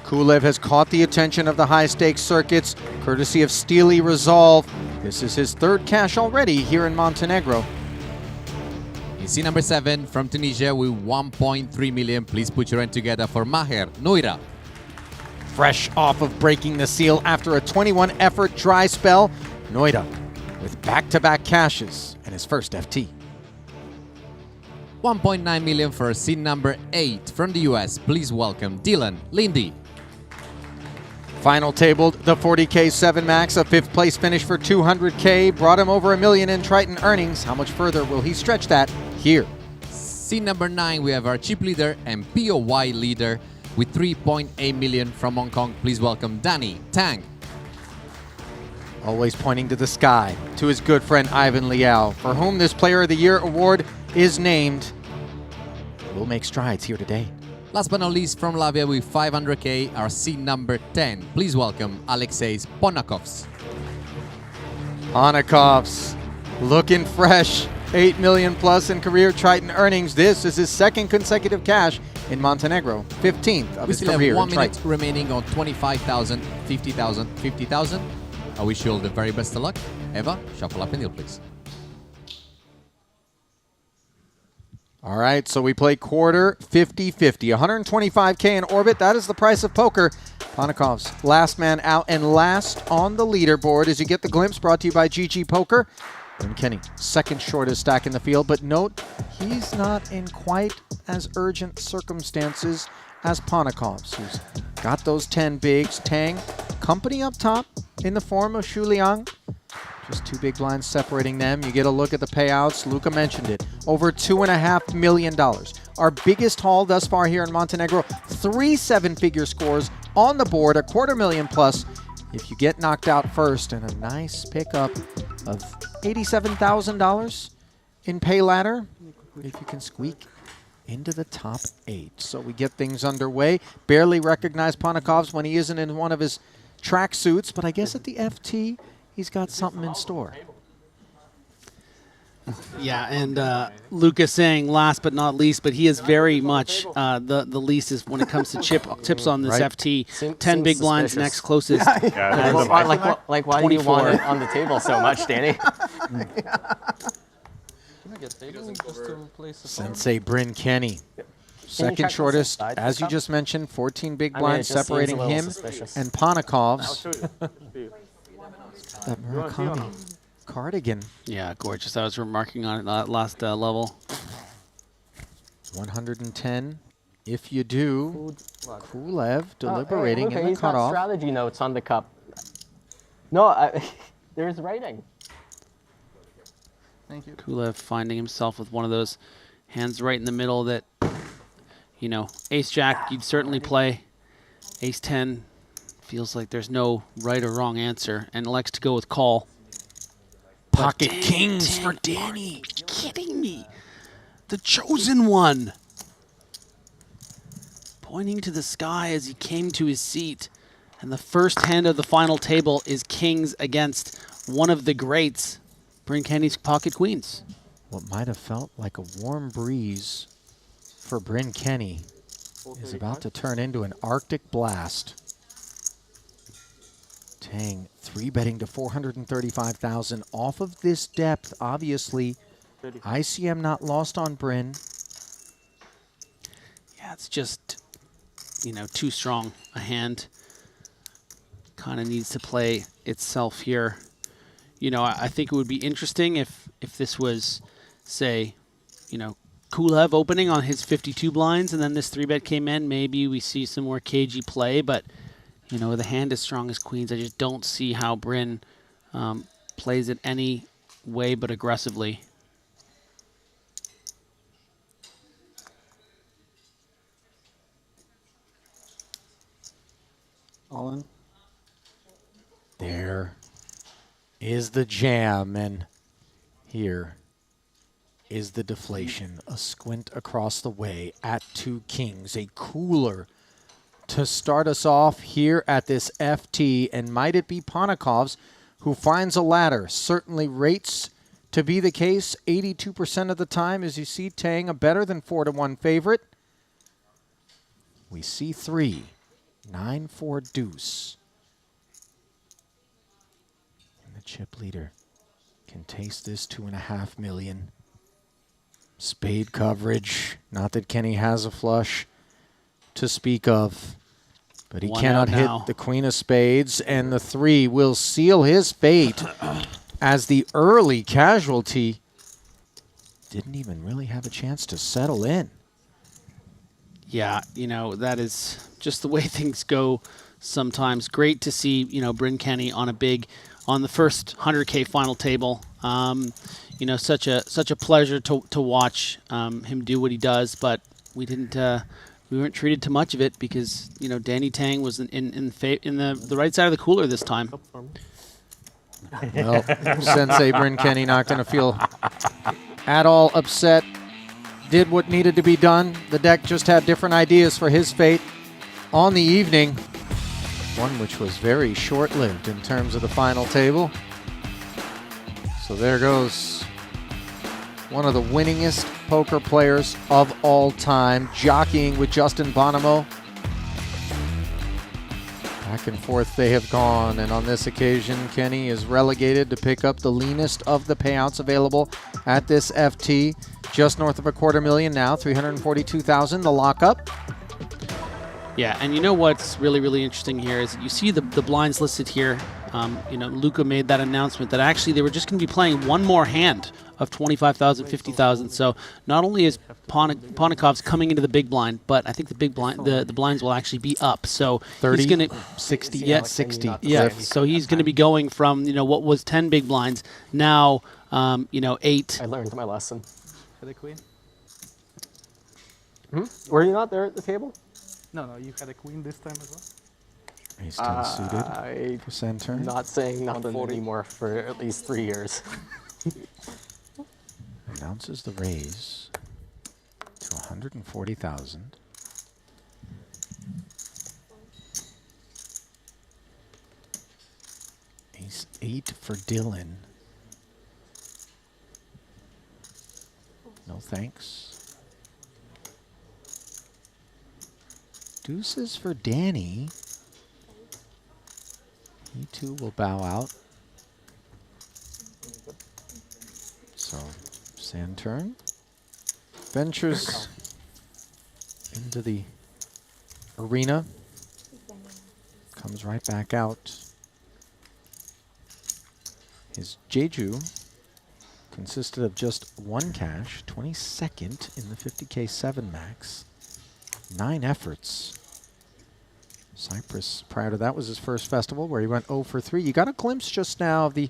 Kulev has caught the attention of the high-stakes circuits, courtesy of Steely Resolve. This is his 3rd cash already here in Montenegro. Seat number 7 from Tunisia with 1.3 million. Please put your hand together for Maher Noira. Fresh off of breaking the seal after a 21-effort dry spell, Noida with back-to-back cashes and his first FT. 1.9 million for seat number 8 from the US. Please welcome Dylan Lindy. Final tabled the 40K 7 max, a 5th place finish for 200K, brought him over $1 million in Triton earnings. How much further will he stretch that here? Seat number 9, we have our chip leader and POY leader with 3.8 million from Hong Kong. Please welcome Danny Tang. Always pointing to the sky, to his good friend Ivan Liao, for whom this Player of the Year award is named. We'll make strides here today. Last but not least, from Latvia with 500K, our seat number 10. Please welcome Alexei Ponakovs. Onikov's looking fresh. 8 million plus in career Triton earnings. This is his second consecutive cash in Montenegro. 15th of We his still career have 1 in minute Triton. remaining on 25,000, 50,000, 50,000. I wish you all the very best of luck. Eva, shuffle up and deal, please. All right, so we play quarter 50-50. 125K in orbit. That is the price of poker. Ponikov's last man out and last on the leaderboard as you get the glimpse brought to you by GG Poker. And Kenny, second shortest stack in the field, but note he's not in quite as urgent circumstances as Ponikov's, who's got those 10 bigs. Tang, company up top in the form of Shu Liang. Just 2 big blinds separating them. You get a look at the payouts. Luca mentioned it. Over $2.5 million. Our biggest haul thus far here in Montenegro. 3 7-figure scores on the board. $250,000 plus if you get knocked out first. And a nice pickup of $87,000 in pay ladder if you can squeak into the top 8. So we get things underway. Barely recognize Ponikov's when he isn't in one of his track suits, but I guess at the FT, he's got something in store. Yeah, and Lucas saying last but not least, but he is very much the least is when it comes to tips on this Right. FT. Seems 10 big blinds, suspicious. next closest. Like why do you want it on the table so much, Danny? Can I get tables just to place the phone? Sensei Bryn Kenny. Second check this shortest, inside the as you cup? just mentioned, 14 big I mean, it blinds just seems a separating little him suspicious. and Ponikov's. That Murakami cardigan. Yeah, gorgeous. I was remarking on it that last level. 110. If you do, Kulev deliberating Luca, in the he's got cutoff. strategy notes on the cup. No, there's writing. Thank you. Kulev finding himself with one of those hands right in the middle that, you know, ace-jack, you'd certainly play. Ace-10 feels like there's no right or wrong answer, and elects to go with call. Pocket But kings Danny, for Danny. Are you kidding me? The chosen one. Pointing to the sky as he came to his seat. And the first hand of the final table is kings against one of the greats, Bryn Kenny's pocket queens. What might have felt like a warm breeze for Bryn Kenny is about to turn into an Arctic blast. Tang 3-betting to 435,000 off of this depth. Obviously, ICM not lost on Bryn. Yeah, it's just, you know, too strong a hand. Kind of needs to play itself here. You know, I think it would be interesting if this was, say, you know, Kulev opening on his 52 blinds and then this 3-bet came in. Maybe we see some more cagey play, but, you know, with a hand as strong as queens, I just don't see how Bryn plays it any way but aggressively. All in. There is the jam, and here is the deflation. A squint across the way at 2 kings. A cooler to start us off here at this FT, and might it be Ponikov's who finds a ladder? Certainly rates to be the case 82% of the time, as you see Tang a better than 4-1 favorite. We see 3, 9-4 deuce. And the chip leader can taste this $2.5 million. Spade coverage. Not that Kenny has a flush to speak of, but he One cannot out hit now. the queen of spades, and the 3 will seal his fate as the early casualty didn't even really have a chance to settle in. Yeah, you know, that is just the way things go sometimes. Great to see, you know, Bryn Kenny on the first 100K final table. You know, such a pleasure to watch him do what he does, but we weren't treated to much of it because, you know, Danny Tang was in the right side of the cooler this time. Well, Sensei Bryn Kenny not going to feel at all upset. Did what needed to be done. The deck just had different ideas for his fate on the evening. One which was very short-lived in terms of the final table. So there goes one of the winningest poker players of all time, jockeying with Justin Bonomo. Back and forth they have gone, and on this occasion, Kenny is relegated to pick up the leanest of the payouts available at this FT. Just north of $250,000 now, $342,000, the lockup. Yeah, and you know what's really, really interesting here is you see the blinds listed here. You know, Luca made that announcement that actually they were just going to be playing one more hand of 25,000, 50,000. So not only is Ponikov's coming into the big blind, but I think the big blind, the blinds will actually be up. So 30, he's going to 60, yeah, 60. Yeah, so he's going to be going from, you know, what was 10 big blinds now, you know, 8. I learned my lesson. For the queen? Were you not there at the table? No, you had a queen this time as well? Ace 10 suited for center. Not saying nothing anymore for at least 3 years. Announces the raise to 140,000. Ace 8 for Dylan. No thanks. Deuces for Danny. He too will bow out. So, sand turn. Ventures into the arena. Comes right back out. His Jeju consisted of just 1 cash, 22nd in the 50K 7 max. 9 efforts. Cyprus, prior to that, was his first festival where he went 0 for 3. You got a glimpse just now of the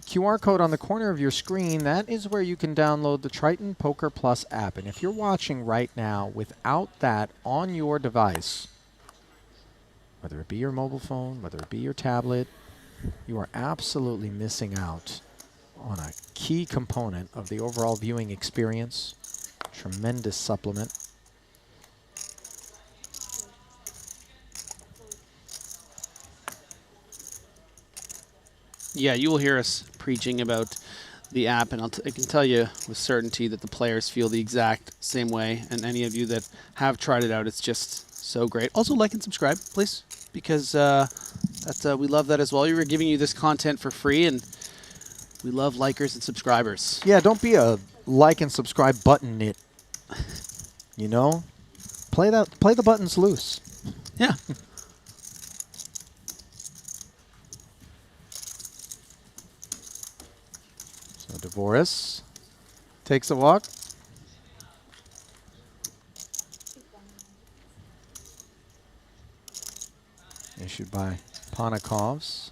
QR code on the corner of your screen. That is where you can download the Triton Poker Plus app. And if you're watching right now without that on your device, whether it be your mobile phone, whether it be your tablet, you are absolutely missing out on a key component of the overall viewing experience. Tremendous supplement. Yeah, you will hear us preaching about the app, and I can tell you with certainty that the players feel the exact same way. And any of you that have tried it out, it's just so great. Also, like and subscribe, please, because we love that as well. We were giving you this content for free, and we love likers and subscribers. Yeah, don't be a like and subscribe button nit. You know, play the buttons loose. Yeah. So Dvoris takes a walk. Issued by Ponikovs.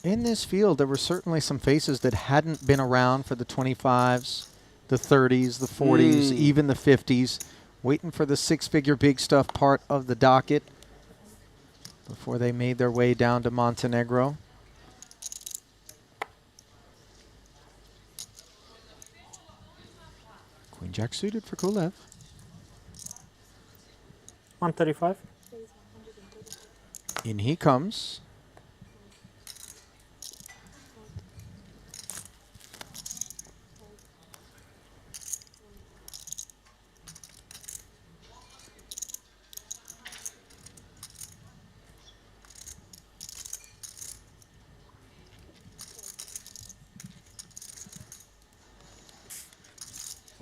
In this field, there were certainly some faces that hadn't been around for the 25s, the 30s, the 40s, even the 50s, waiting for the six-figure big stuff part of the docket before they made their way down to Montenegro. Queen Jack suited for Kulev. 135. In he comes.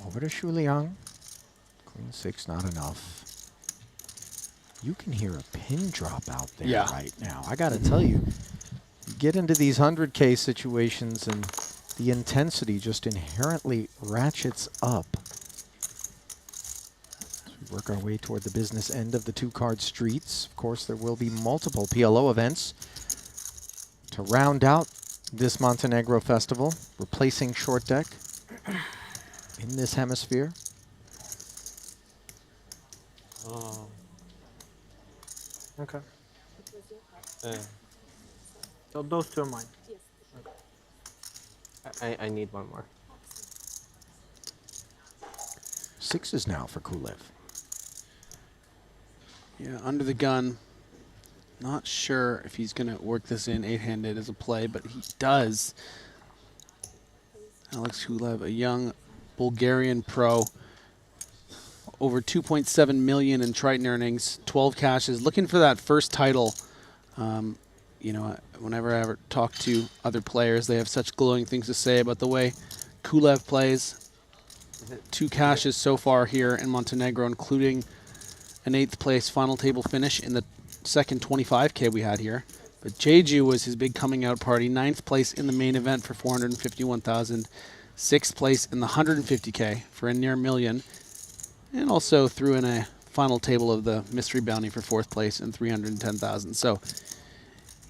Over to Shu Liang. Queen 6, not enough. You can hear a pin drop out there right now. I got to tell you, you get into these 100K situations and the intensity just inherently ratchets up. As we work our way toward the business end of the two-card streets, of course, there will be multiple PLO events to round out this Montenegro festival, replacing short deck in this hemisphere. Okay. So those two are mine. I need one more. 6 is now for Kulev. Yeah, under the gun. Not sure if he's going to work this in 8-handed as a play, but he does. Alex Kulev, a young Bulgarian pro, over 2.7 million in Triton earnings, 12 cashes, looking for that first title. You know, whenever I ever talk to other players, they have such glowing things to say about the way Kulev plays. 2 cashes so far here in Montenegro, including an 8th place final table finish in the second 25K we had here. But Jeju was his big coming out party. 9th place in the main event for 451,000. 6th place in the 150K for a near million. And also threw in a final table of the mystery bounty for 4th place and 310,000. So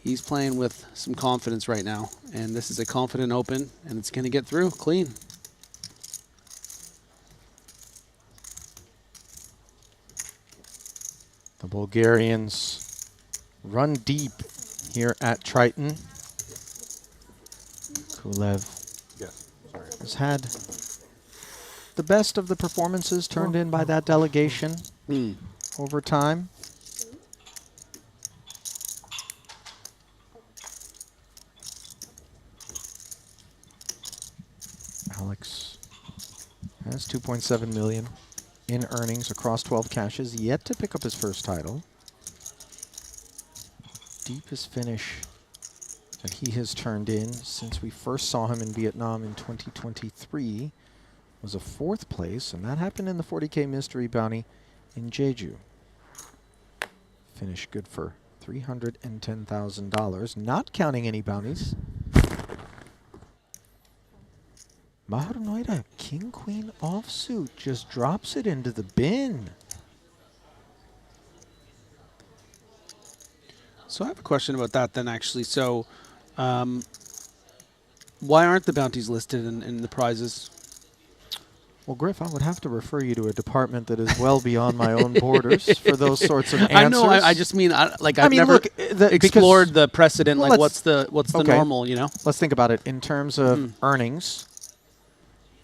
he's playing with some confidence right now. And this is a confident open, and it's going to get through clean. The Bulgarians run deep here at Triton. Kulev has had the best of the performances turned in by that delegation over time. Alex has 2.7 million in earnings across 12 cashes, yet to pick up his first title. Deepest finish that he has turned in since we first saw him in Vietnam in 2023 was a 4th place, and that happened in the 40K mystery bounty in Jeju. Finish good for $310,000, not counting any bounties. Mahar Noida, King Queen offsuit, just drops it into the bin. So I have a question about that then, actually. So why aren't the bounties listed in the prizes? Well, Griff, I would have to refer you to a department that is well beyond my own borders for those sorts of answers. I know. I just mean, I've never explored the precedent. Well, like, what's the normal? You know. Let's think about it in terms of earnings.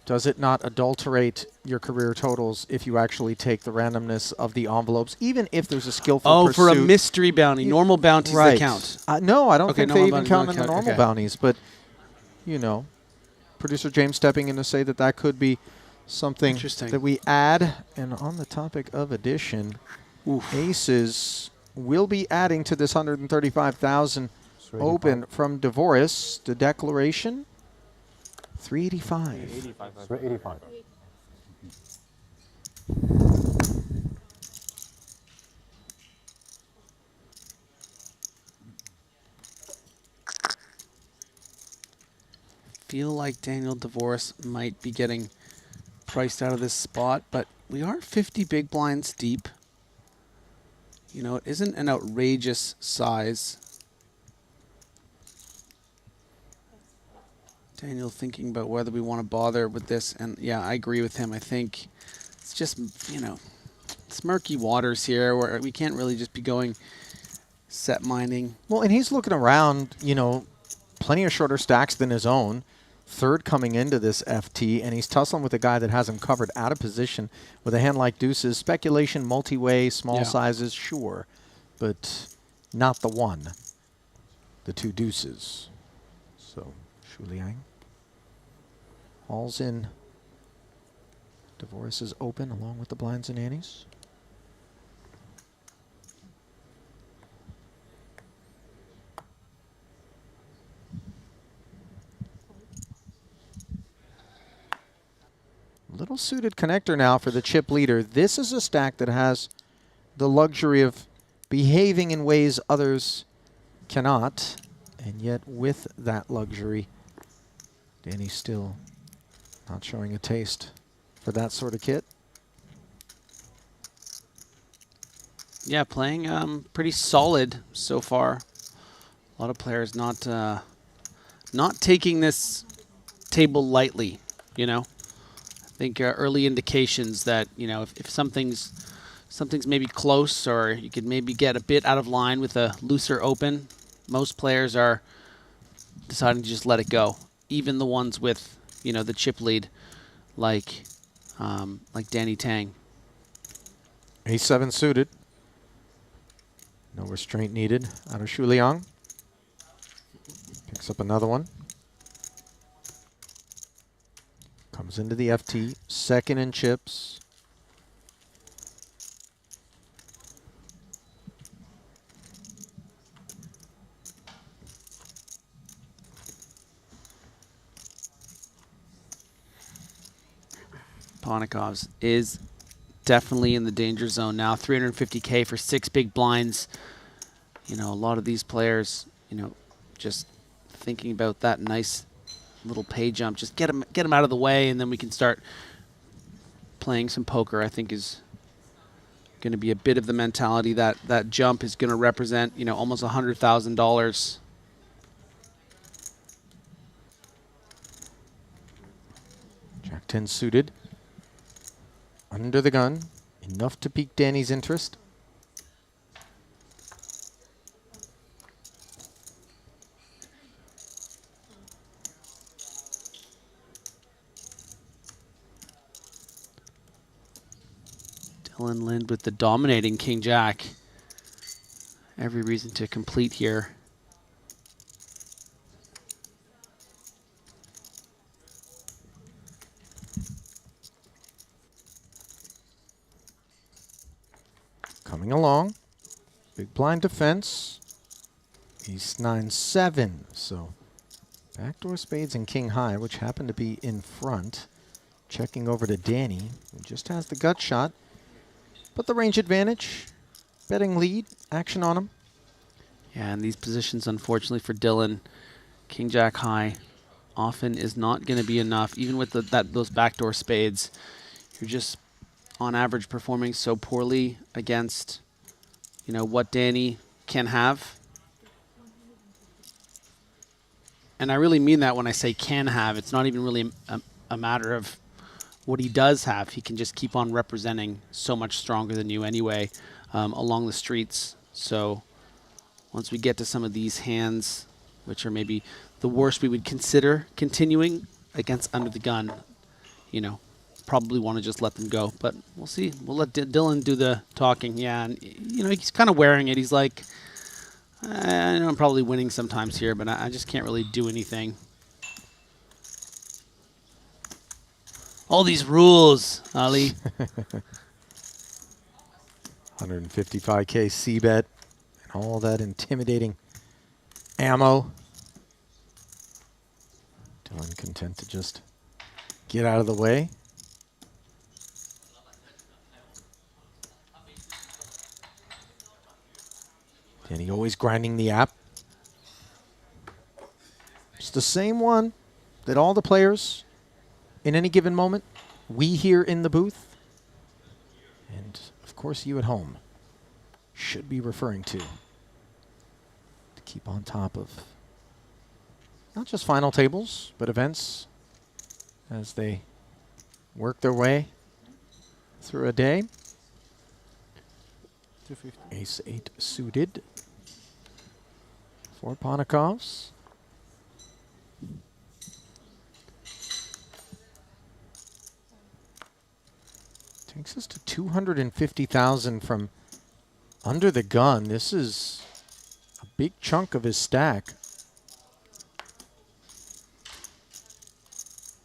Does it not adulterate your career totals if you actually take the randomness of the envelopes, even if there's a skillful pursuit? For a mystery bounty, normal bounties right. They count. No, I don't think they even count in the count. normal bounties. But, you know, producer James stepping in to say that that could be something that we add. And on the topic of addition, Aces will be adding to this 135,000 open from Devoris, the declaration. 385. 385. Feel like Daniel Devoris might be getting priced out of this spot, but we are 50 big blinds deep. You know, it isn't an outrageous size. Daniel thinking about whether we want to bother with this, and yeah, I agree with him. I think it's just, you know, it's murky waters here where we can't really just be going set mining. Well, and he's looking around, you know, plenty of shorter stacks than his own. 3rd coming into this FT, and he's tussling with a guy that has him covered out of position with a hand like deuces. Speculation, multi-way, small sizes, sure, but not the one. The 2 deuces. So, Shu Liang. All's in. Devoris is open along with the blinds and antes. Little suited connector now for the chip leader. This is a stack that has the luxury of behaving in ways others cannot. And yet with that luxury, Danny's still not showing a taste for that sort of kit. Yeah, playing pretty solid so far. A lot of players not taking this table lightly, you know. I think early indications that, you know, if something's maybe close, or you could maybe get a bit out of line with a looser open, most players are deciding to just let it go. Even the ones with, you know, the chip lead, like Danny Tang. Ace 7 suited. No restraint needed out of Shu Liang. Picks up another one. Comes into the FT, second in chips. Ponikov's is definitely in the danger zone now. 350K for 6 big blinds. You know, a lot of these players, you know, just thinking about that nice little pay jump. Just get him out of the way, and then we can start playing some poker, I think is going to be a bit of the mentality. That jump is going to represent, you know, almost $100,000. Jack 10 suited. Under the gun. Enough to pique Danny's interest. Dylan Lind with the dominating King Jack. Every reason to complete here. Coming along. Big blind defense. Ace 9-7. So backdoor spades and king high, which happen to be in front. Checking over to Danny, who just has the gut shot. But the range advantage. Betting lead. Action on him. Yeah, and these positions, unfortunately for Dylan, King Jack high often is not going to be enough. Even with those backdoor spades, you're just on average performing so poorly against, you know, what Danny can have. And I really mean that when I say can have. It's not even really a matter of what he does have. He can just keep on representing so much stronger than you anyway along the streets. So once we get to some of these hands, which are maybe the worst we would consider continuing against under the gun, you know, probably want to just let them go. But we'll see. We'll let Dylan do the talking. Yeah, and, you know, he's kind of wearing it. He's like, I know I'm probably winning sometimes here, but I just can't really do anything. All these rules, Ali. 155K C-bet and all that intimidating ammo. Dylan content to just get out of the way. Danny always grinding the app. It's the same one that all the players in any given moment, we here in the booth, and of course you at home, should be referring to keep on top of not just final tables, but events as they work their way through a day. 250. Ace 8 suited for Ponikovs. Takes us to 250,000 from under the gun. This is a big chunk of his stack.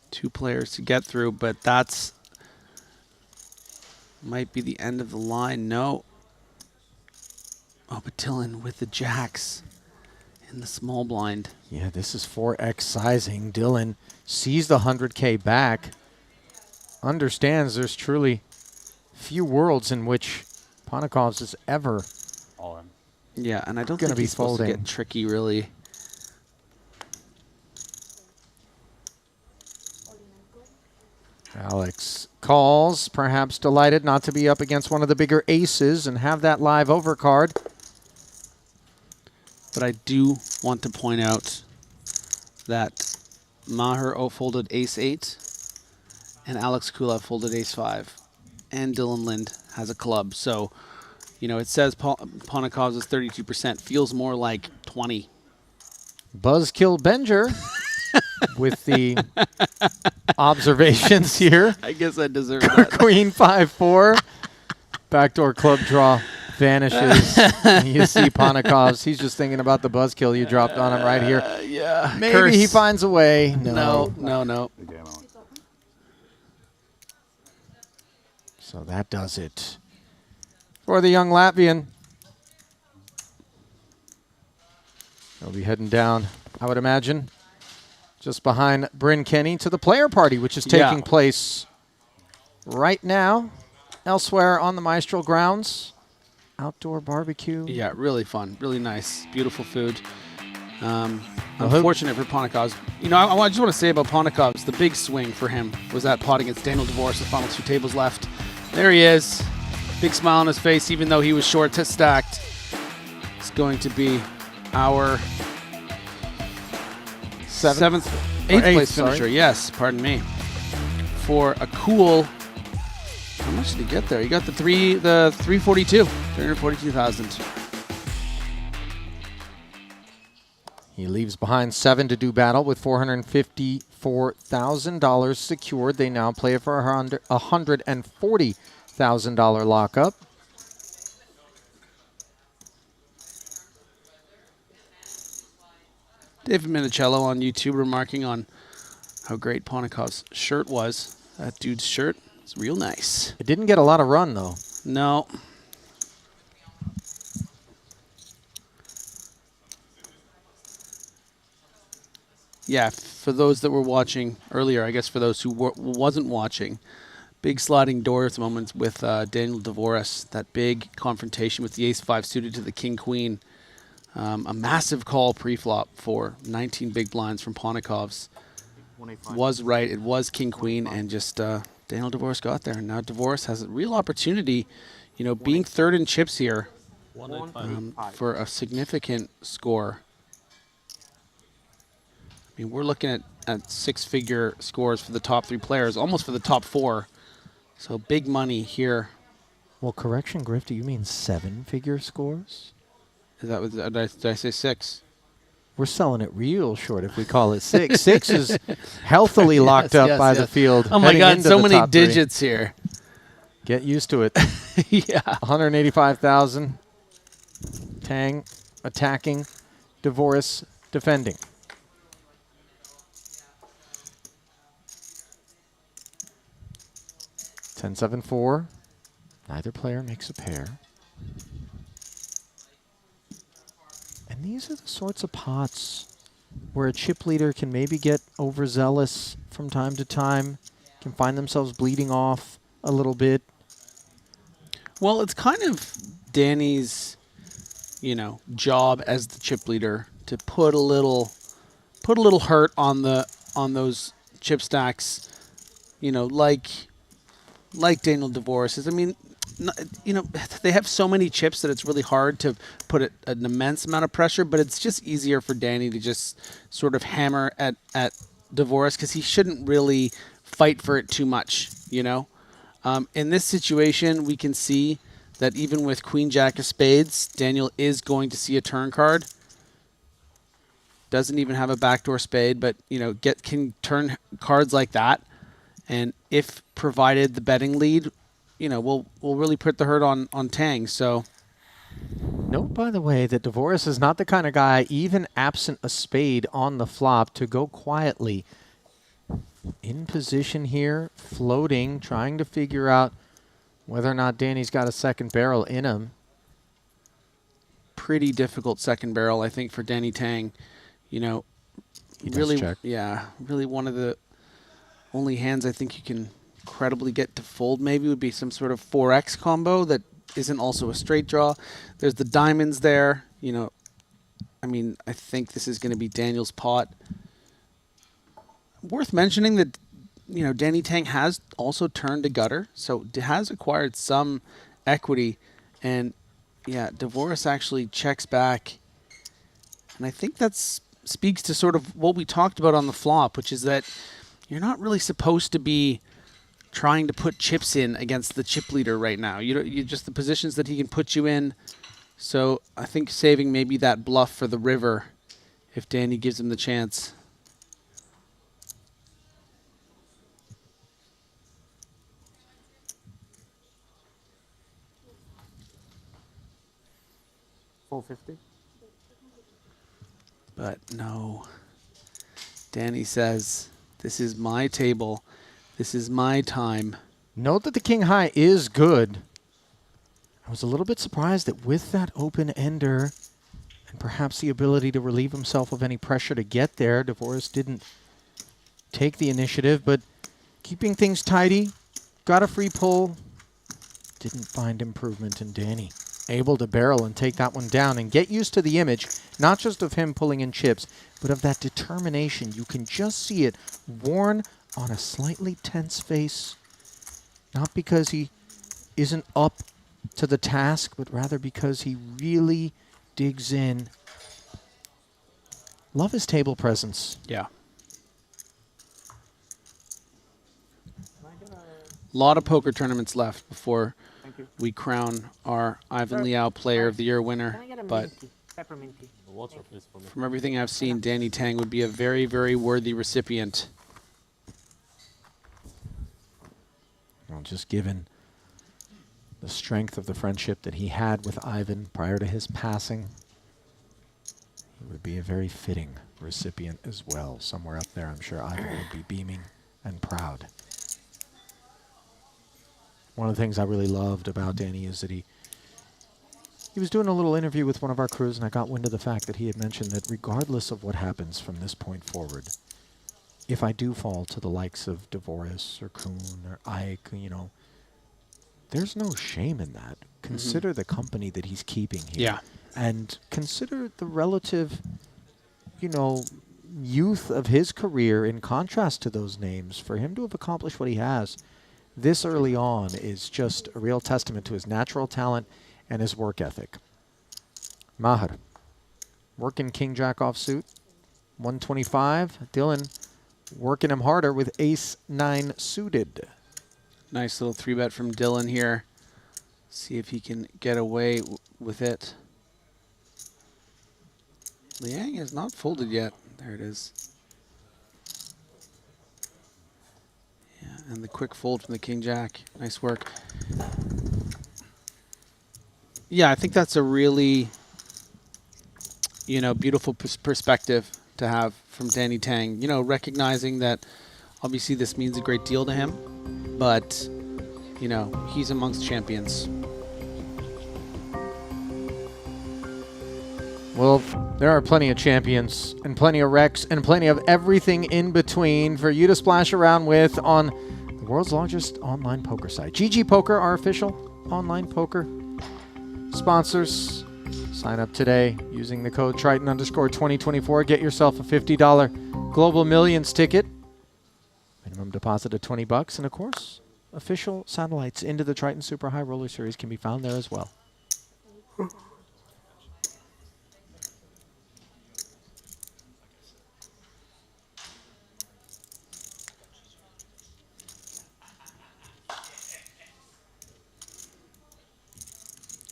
2 players to get through, but that's might be the end of the line. No. Oh, but Dylan with the jacks in the small blind. Yeah, this is 4x sizing. Dylan sees the 100K back, understands there's truly few worlds in which Ponikovs is ever all in. Yeah, and I don't gonna think be he's supposed folding. to get tricky, really. Alex calls, perhaps delighted not to be up against one of the bigger aces and have that live overcard. But I do want to point out that Maher folded ace-8 and Alex Kula folded ace-5. And Dylan Lind has a club. So, you know, it says Ponikovs is 32%. Feels more like 20. Buzzkill Benger with the observations here. I guess I deserve that. Queen 5-4. Backdoor club draw vanishes. And you see Ponikov's. He's just thinking about the buzzkill you dropped on him right here. Yeah. Maybe Curse. he finds a way. No. So that does it for the young Latvian. He'll be heading down, I would imagine, just behind Bryn Kenny to the player party, which is taking place right now elsewhere on the Maestral grounds. Outdoor barbecue. Yeah, really fun, really nice, beautiful food. Unfortunate for Ponikov's. You know, I just want to say about Ponikov's, the big swing for him was that pot against Daniel Dvorak, the final 2 tables left. There he is, big smile on his face, even though he was short to stacked. It's going to be our eighth place finisher. Yes, pardon me. For a cool, how much did he get there? He got the 342,000. He leaves behind 7 to do battle with $454,000 secured. They now play for a $140,000 lockup. David Minicello on YouTube remarking on how great Ponikov's shirt was. That dude's shirt is real nice. It didn't get a lot of run, though. No. Yeah, for those that were watching earlier, I guess for those who wasn't watching, big sliding doors moments with Daniel Dvorak, that big confrontation with the ace-5 suited to the king-queen. A massive call pre-flop for 19 big blinds from Ponikov's. Was right. It was king-queen, and just Daniel Dvorak got there. And now Dvorak has a real opportunity, you know, being third in chips here for a significant score. I mean, we're looking at 6-figure scores for the top 3 players, almost for the top 4. So big money here. Well, correction, Griff, do you mean 7-figure scores? Is that what, did I say 6? We're selling it real short if we call it 6. 6 is healthily locked up by the field. Oh my God, so many digits here. Get used to it. Yeah. 185,000. Tang attacking. Dvorak defending. $10-7-4. Neither player makes a pair. And these are the sorts of pots where a chip leader can maybe get overzealous from time to time, can find themselves bleeding off a little bit. Well, it's kind of Danny's, you know, job as the chip leader to put a little hurt on those chip stacks, you know, like Daniel Dvorak is. I mean, you know, they have so many chips that it's really hard to put an immense amount of pressure, but it's just easier for Danny to just sort of hammer at Dvorak because he shouldn't really fight for it too much, you know. In this situation, we can see that even with Queen Jack of Spades, Daniel is going to see a turn card. Doesn't even have a backdoor spade, but, you know, can turn cards like that. And if provided the betting lead, you know, we'll really put the hurt on Tang. So note, by the way, that Dvorak is not the kind of guy, even absent a spade on the flop, to go quietly in position here, floating, trying to figure out whether or not Danny's got a second barrel in him. Pretty difficult second barrel, I think, for Danny Tang. You know, really, yeah, really one of the only hands I think you can credibly get to fold maybe would be some sort of 4X combo that isn't also a straight draw. There's the diamonds there. You know, I mean, I think this is going to be Daniel's pot. Worth mentioning that, you know, Danny Tang has also turned to gutter, so has acquired some equity. And, yeah, Dvorak actually checks back. And I think that speaks to sort of what we talked about on the flop, which is that you're not really supposed to be trying to put chips in against the chip leader right now. You just the positions that he can put you in. So I think saving maybe that bluff for the river if Danny gives him the chance. Full 50. But no. Danny says, this is my table. This is my time. Note that the king high is good. I was a little bit surprised that with that open ender and perhaps the ability to relieve himself of any pressure to get there, Dvorak didn't take the initiative, but keeping things tidy, got a free pull, didn't find improvement in Danny. Able to barrel and take that one down and get used to the image, not just of him pulling in chips, but of that determination. You can just see it worn on a slightly tense face, not because he isn't up to the task, but rather because he really digs in. Love his table presence. Yeah. A lot of poker tournaments left before we crown our Ivan Liao Player of the Year winner. But from everything I've seen, Danny Tang would be a very, very worthy recipient. Well, just given the strength of the friendship that he had with Ivan prior to his passing, he would be a very fitting recipient as well. Somewhere up there, I'm sure Ivan would be beaming and proud. One of the things I really loved about Danny is that he was doing a little interview with one of our crews, and I got wind of the fact that he had mentioned that regardless of what happens from this point forward, if I do fall to the likes of Dvorak or Kuhn or Ike, you know, there's no shame in that. Consider the company that he's keeping here. Yeah. And consider the relative, you know, youth of his career in contrast to those names. For him to have accomplished what he has this early on is just a real testament to his natural talent and his work ethic. Maher, working King-Jack offsuit, 125. Dylan working him harder with Ace-9 suited. Nice little 3-bet from Dylan here. See if he can get away with it. Liang has not folded yet. There it is. Yeah, and the quick fold from the King-Jack. Nice work. Yeah, I think that's a really, you know, beautiful perspective to have from Danny Tang. You know, recognizing that obviously this means a great deal to him, but, you know, he's amongst champions. Well, there are plenty of champions and plenty of wrecks and plenty of everything in between for you to splash around with on the world's largest online poker site. GG Poker, our official online poker sponsors. Sign up today using the code Triton_2024. Get yourself a $50 Global Millions ticket. Minimum deposit of $20. And of course, official satellites into the Triton Super High Roller Series can be found there as well.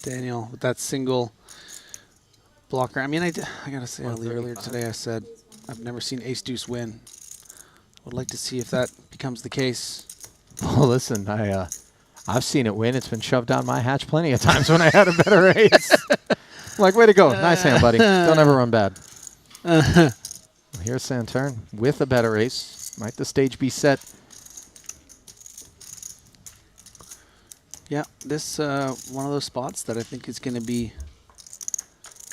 Daniel, with that single blocker. I mean, I gotta say, Ali, earlier today I said I've never seen Ace-Deuce win. Would like to see if that becomes the case. Well, listen, I've seen it win. It's been shoved down my hatch plenty of times when I had a better ace. Like, way to go. Nice hand, buddy. Don't ever run bad. Well, here's Santurn with a better ace. Might the stage be set? Yeah, this one of those spots that I think is going to be,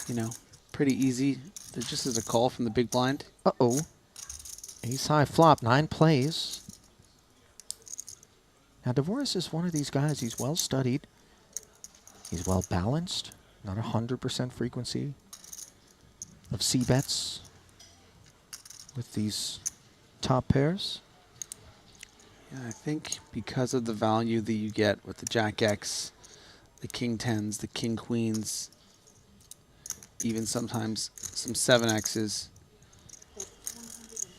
you know, pretty easy. There just is a call from the big blind. Uh-oh. Ace high flop, 9 plays. Now, Dvorak is one of these guys. He's well studied. He's well balanced. Not 100% frequency of C-bets with these top pairs. Yeah, I think because of the value that you get with the Jack X, the King 10s, the King Queens, even sometimes some 7Xs, I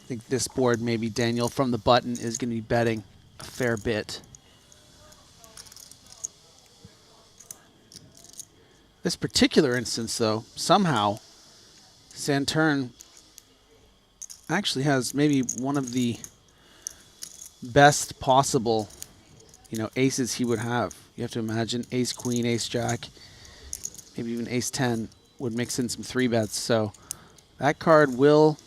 think this board, maybe Daniel from the button, is going to be betting a fair bit. This particular instance, though, somehow Santurn actually has maybe one of the best possible, you know, aces he would have. You have to imagine ace queen, ace jack, maybe even ace 10 would mix in some 3-bets. So that card will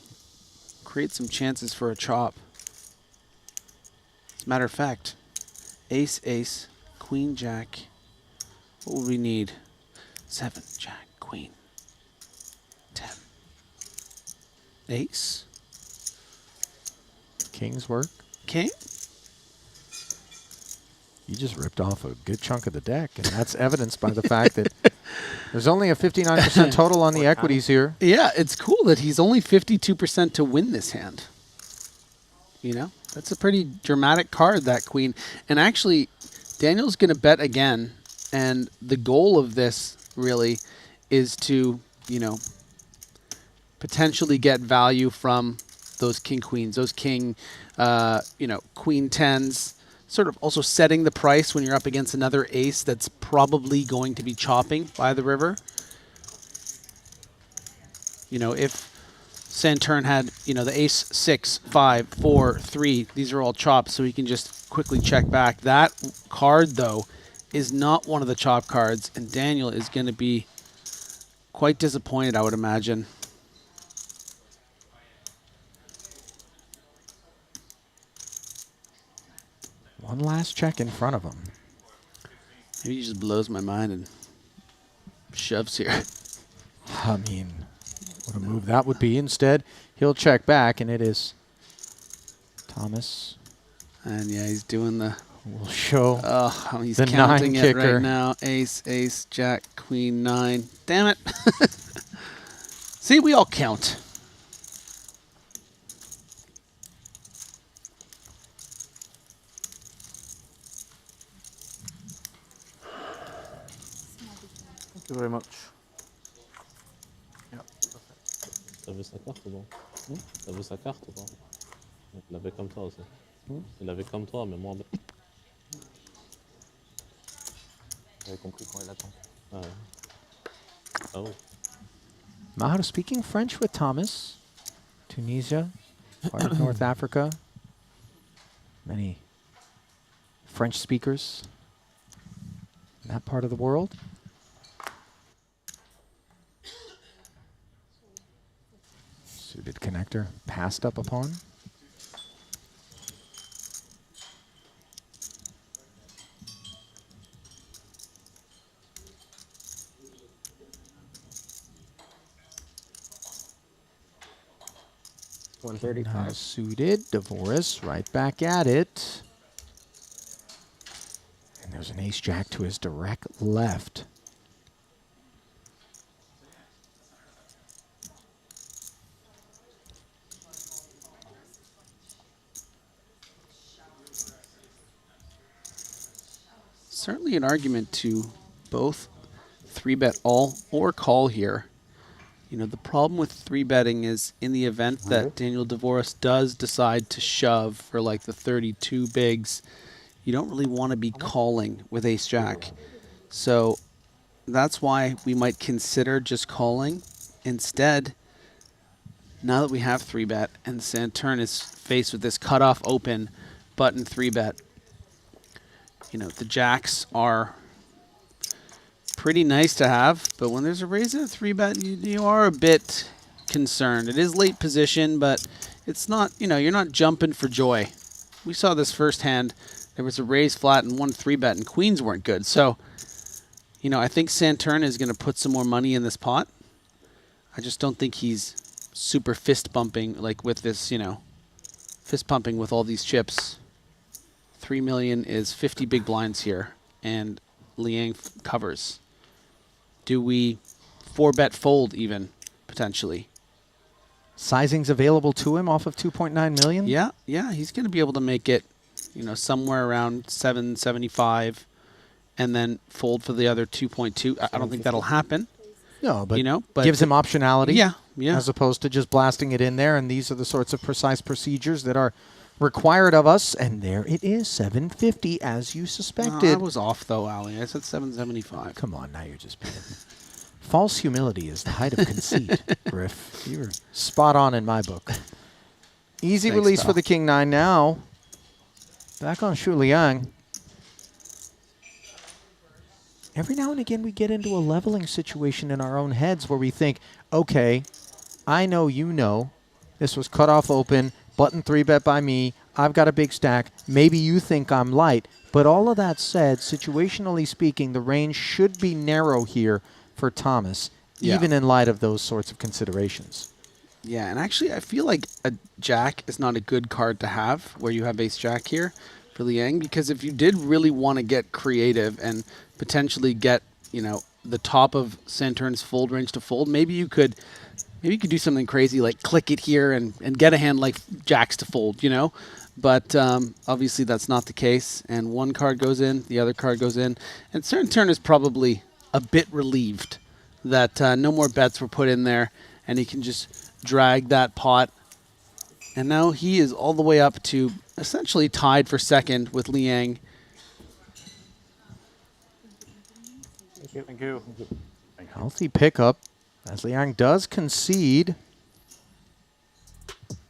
create some chances for a chop. As a matter of fact, ace, ace, queen, jack. What would we need? 7, jack, queen, 10. Ace. King's work. King. You just ripped off a good chunk of the deck, and that's evidenced by the fact that there's only a 59% total on the equities here. Yeah, it's cool that he's only 52% to win this hand. You know, that's a pretty dramatic card, that queen. And actually, Daniel's going to bet again, and the goal of this really is to, you know, potentially get value from those king queens, those king, you know, queen tens. Sort of also setting the price when you're up against another ace that's probably going to be chopping by the river. You know, if Saturn had, you know, the ace 6, 5, 4, 3, these are all chops, so he can just quickly check back. That card, though, is not one of the chop cards, and Daniel is going to be quite disappointed, I would imagine. One last check in front of him. Maybe he just blows my mind and shoves here. I mean, what a move that would be. Instead, he'll check back, and it is Thomas. And yeah, he's doing the... We'll show oh, he's the counting 9 it kicker right now. Ace, ace, jack, queen, 9. Damn it. See, we all count. Thank you very much. T'as vu sa carte ou non? T'as vu sa carte ou pas? Il l'avait comme toi aussi. Il l'avait comme toi, mais moins. J'avais compris quand il attend. Ah ouais. Oh. Mahado speaking French with Thomas. Tunisia, part of North Africa. Many French speakers in that part of the world. Suited connector passed up upon. Now suited, Dvoris right back at it. And there's an ace-jack to his direct left. Certainly an argument to both 3-bet all or call here. You know, the problem with 3-betting is in the event that Daniel Dvoris does decide to shove for like the 32 bigs, you don't really want to be calling with ace-jack. So that's why we might consider just calling. Instead, now that we have 3-bet and Saturn is faced with this cutoff open button 3-bet, you know, the jacks are pretty nice to have, but when there's a raise at 3-bet, you are a bit concerned. It is late position, but it's not, you know, you're not jumping for joy. We saw this first hand. There was a raise flat and 1 3-bet, and queens weren't good. So, you know, I think Saturn is going to put some more money in this pot. I just don't think he's super fist bumping, like with this, you know, fist pumping with all these chips. 3 million is 50 big blinds here, and Liang covers. Do we 4-bet fold even, potentially? Sizing's available to him off of 2.9 million? Yeah, yeah, he's going to be able to make it, you know, somewhere around 775 and then fold for the other 2.2. I don't think that'll happen. No, but, you know, gives him optionality. Yeah, yeah. As opposed to just blasting it in there, and these are the sorts of precise procedures that are required of us, and there it is, 750 as you suspected. I was off though, Ali. I said 775. Come on, now you're just being... False humility is the height of conceit, Griff. You were spot on in my book. Easy Thanks, release pal. for the king 9 now. Back on Shu Liang. every now and again we get into a leveling situation in our own heads where we think, okay, I know you know, this was cut off open, button 3-bet by me, I've got a big stack, maybe you think I'm light. But all of that said, situationally speaking, the range should be narrow here for Thomas, even in light of those sorts of considerations. Yeah, and actually I feel like a jack is not a good card to have where you have ace-jack here for Liang, because if you did really want to get creative and potentially get, you know, the top of Santurn's fold range to fold, maybe you could do something crazy like click it here and get a hand like jacks to fold, you know? But obviously that's not the case, and one card goes in, the other card goes in, and Santurn is probably a bit relieved that no more bets were put in there, and he can just drag that pot. And now he is all the way up to essentially tied for second with Liang. Thank you. Healthy pickup as Liang does concede.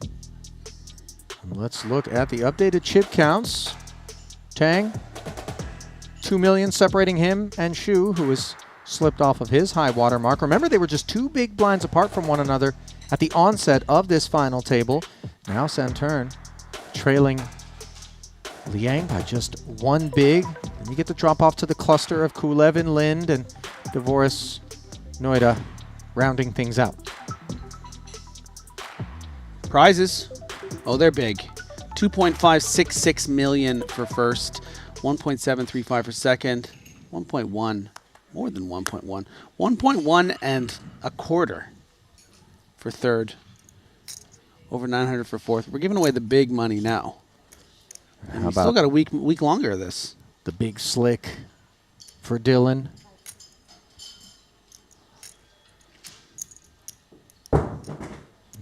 And let's look at the updated chip counts. Tang, 2 million separating him and Shu, who has slipped off of his high water mark. Remember, they were just 2 big blinds apart from one another at the onset of this final table. Now Santurn trailing Liang by just 1 big. Then you get the drop off to the cluster of Kulev and Lind, and Devoris Noida rounding things out. Prizes. Oh, they're big. 2.566 million for first, 1.735 for second, 1.1, more than 1.1, 1.1 and a quarter for third, over 900 for fourth. We're giving away the big money now. And we still got a week longer of this. The big slick for Dylan.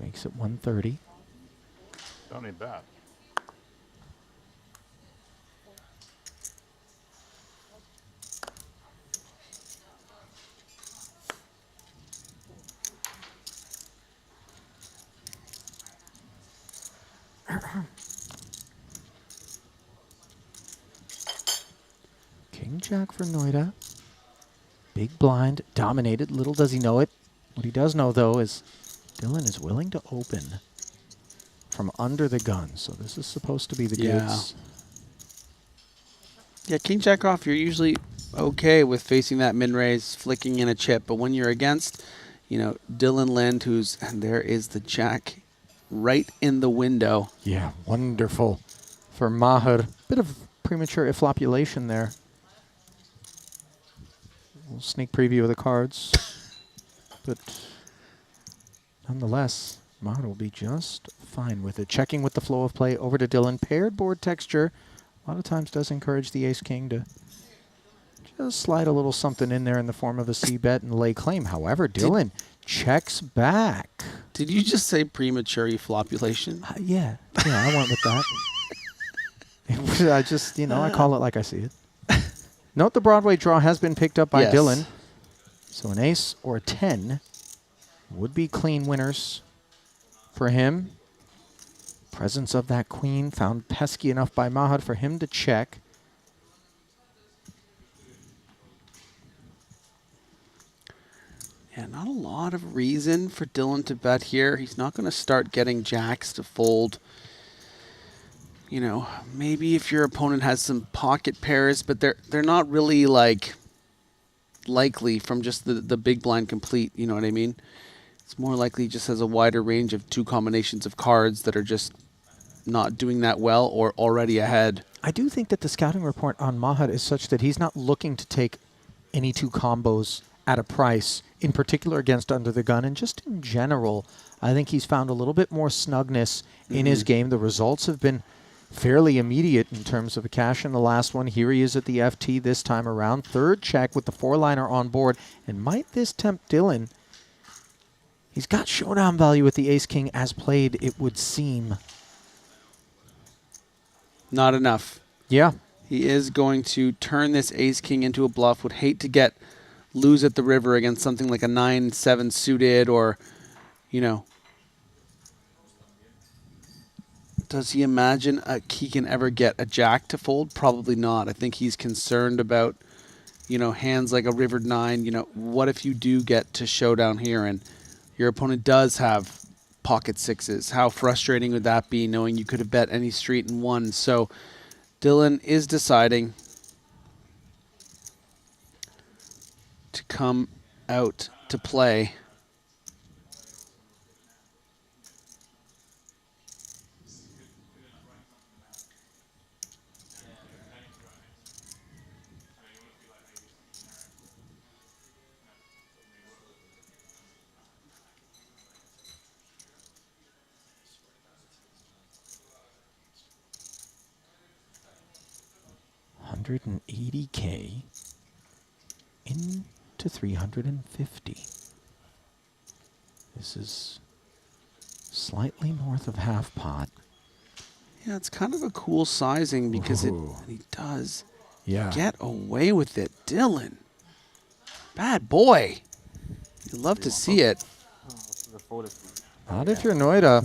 Makes it 130. Don't need that. King Jack for Noida. Big blind, dominated. Little does he know it. What he does know, though, is Dylan is willing to open from under the gun. So this is supposed to be the goods. Yeah, King Jack off, you're usually okay with facing that min-raise, flicking in a chip. But when you're against, you know, Dylan Lind, and there is the Jack right in the window. Yeah, wonderful for Maher. Bit of premature efflopulation there. A little sneak preview of the cards. But nonetheless, Maher will be just fine with it. Checking with the flow of play over to Dylan. Paired board texture a lot of times does encourage the ace-king to just slide a little something in there in the form of a C-bet and lay claim. However, Dylan checks back. Did you just say premature efflopulation? Yeah, I went with that. I just, I call it like I see it. Note the Broadway draw has been picked up by Dylan. So an ace or a 10 would be clean winners for him. Presence of that queen found pesky enough by Mahad for him to check. Yeah, not a lot of reason for Dylan to bet here. He's not going to start getting jacks to fold. You know, maybe if your opponent has some pocket pairs, but they're not really like likely from just the big blind complete, you know what I mean? It's more likely he just has a wider range of 2 combinations of cards that are just not doing that well or already ahead. I do think that the scouting report on Mahad is such that he's not looking to take any 2 combos at a price, in particular against under the gun, and just in general, I think he's found a little bit more snugness in his game. The results have been fairly immediate in terms of a cash in the last one. Here he is at the FT this time around. 3rd check with the 4-liner on board. And might this tempt Dylan? He's got showdown value with the ace-king as played, it would seem. Not enough. Yeah. He is going to turn this ace-king into a bluff. Would hate to lose at the river against something like a 9-7 suited or, you know. Does he imagine he can ever get a jack to fold? Probably not. I think he's concerned about, you know, hands like a river 9, you know, what if you do get to showdown here and your opponent does have pocket 6s? How frustrating would that be, knowing you could have bet any street and won? So Dylan is deciding to come out to play. $180K into 350. This is slightly north of half pot. Yeah, it's kind of a cool sizing because he does Yeah. get away with it. Dylan, bad boy. You love to see it. Not if you're Noida,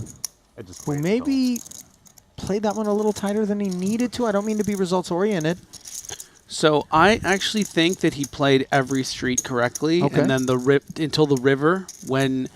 who maybe played that one a little tighter than he needed to. I don't mean to be results oriented. So I actually think that he played every street correctly, Okay. and then until the river, when,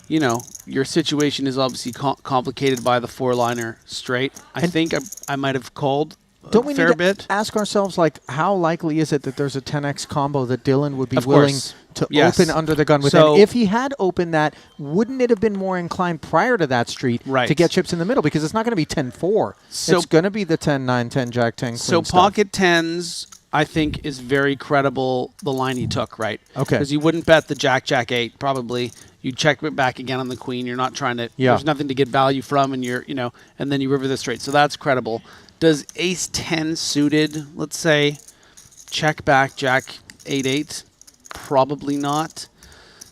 you know, your situation is obviously complicated by the 4-liner straight. I think I might have called Don't we a fair need to bit. ask ourselves, like, how likely is it that there's a 10x combo that Dylan would be willing to open under the gun with? So, and if he had opened that, wouldn't it have been more inclined prior to that street to get chips in the middle? Because it's not going to be 10-4. So- it's going to be the 10-9, 10-jack, 10 queen So stuff. pocket 10s, I think, is very credible, the line he took, right? Okay. Because you wouldn't bet the jack, jack 8, probably. You check it back again on the queen. You're not trying to, there's nothing to get value from, and you're, you know, and then you river the straight. So that's credible. Does ace 10 suited, let's say, check back jack 8-8? Probably not.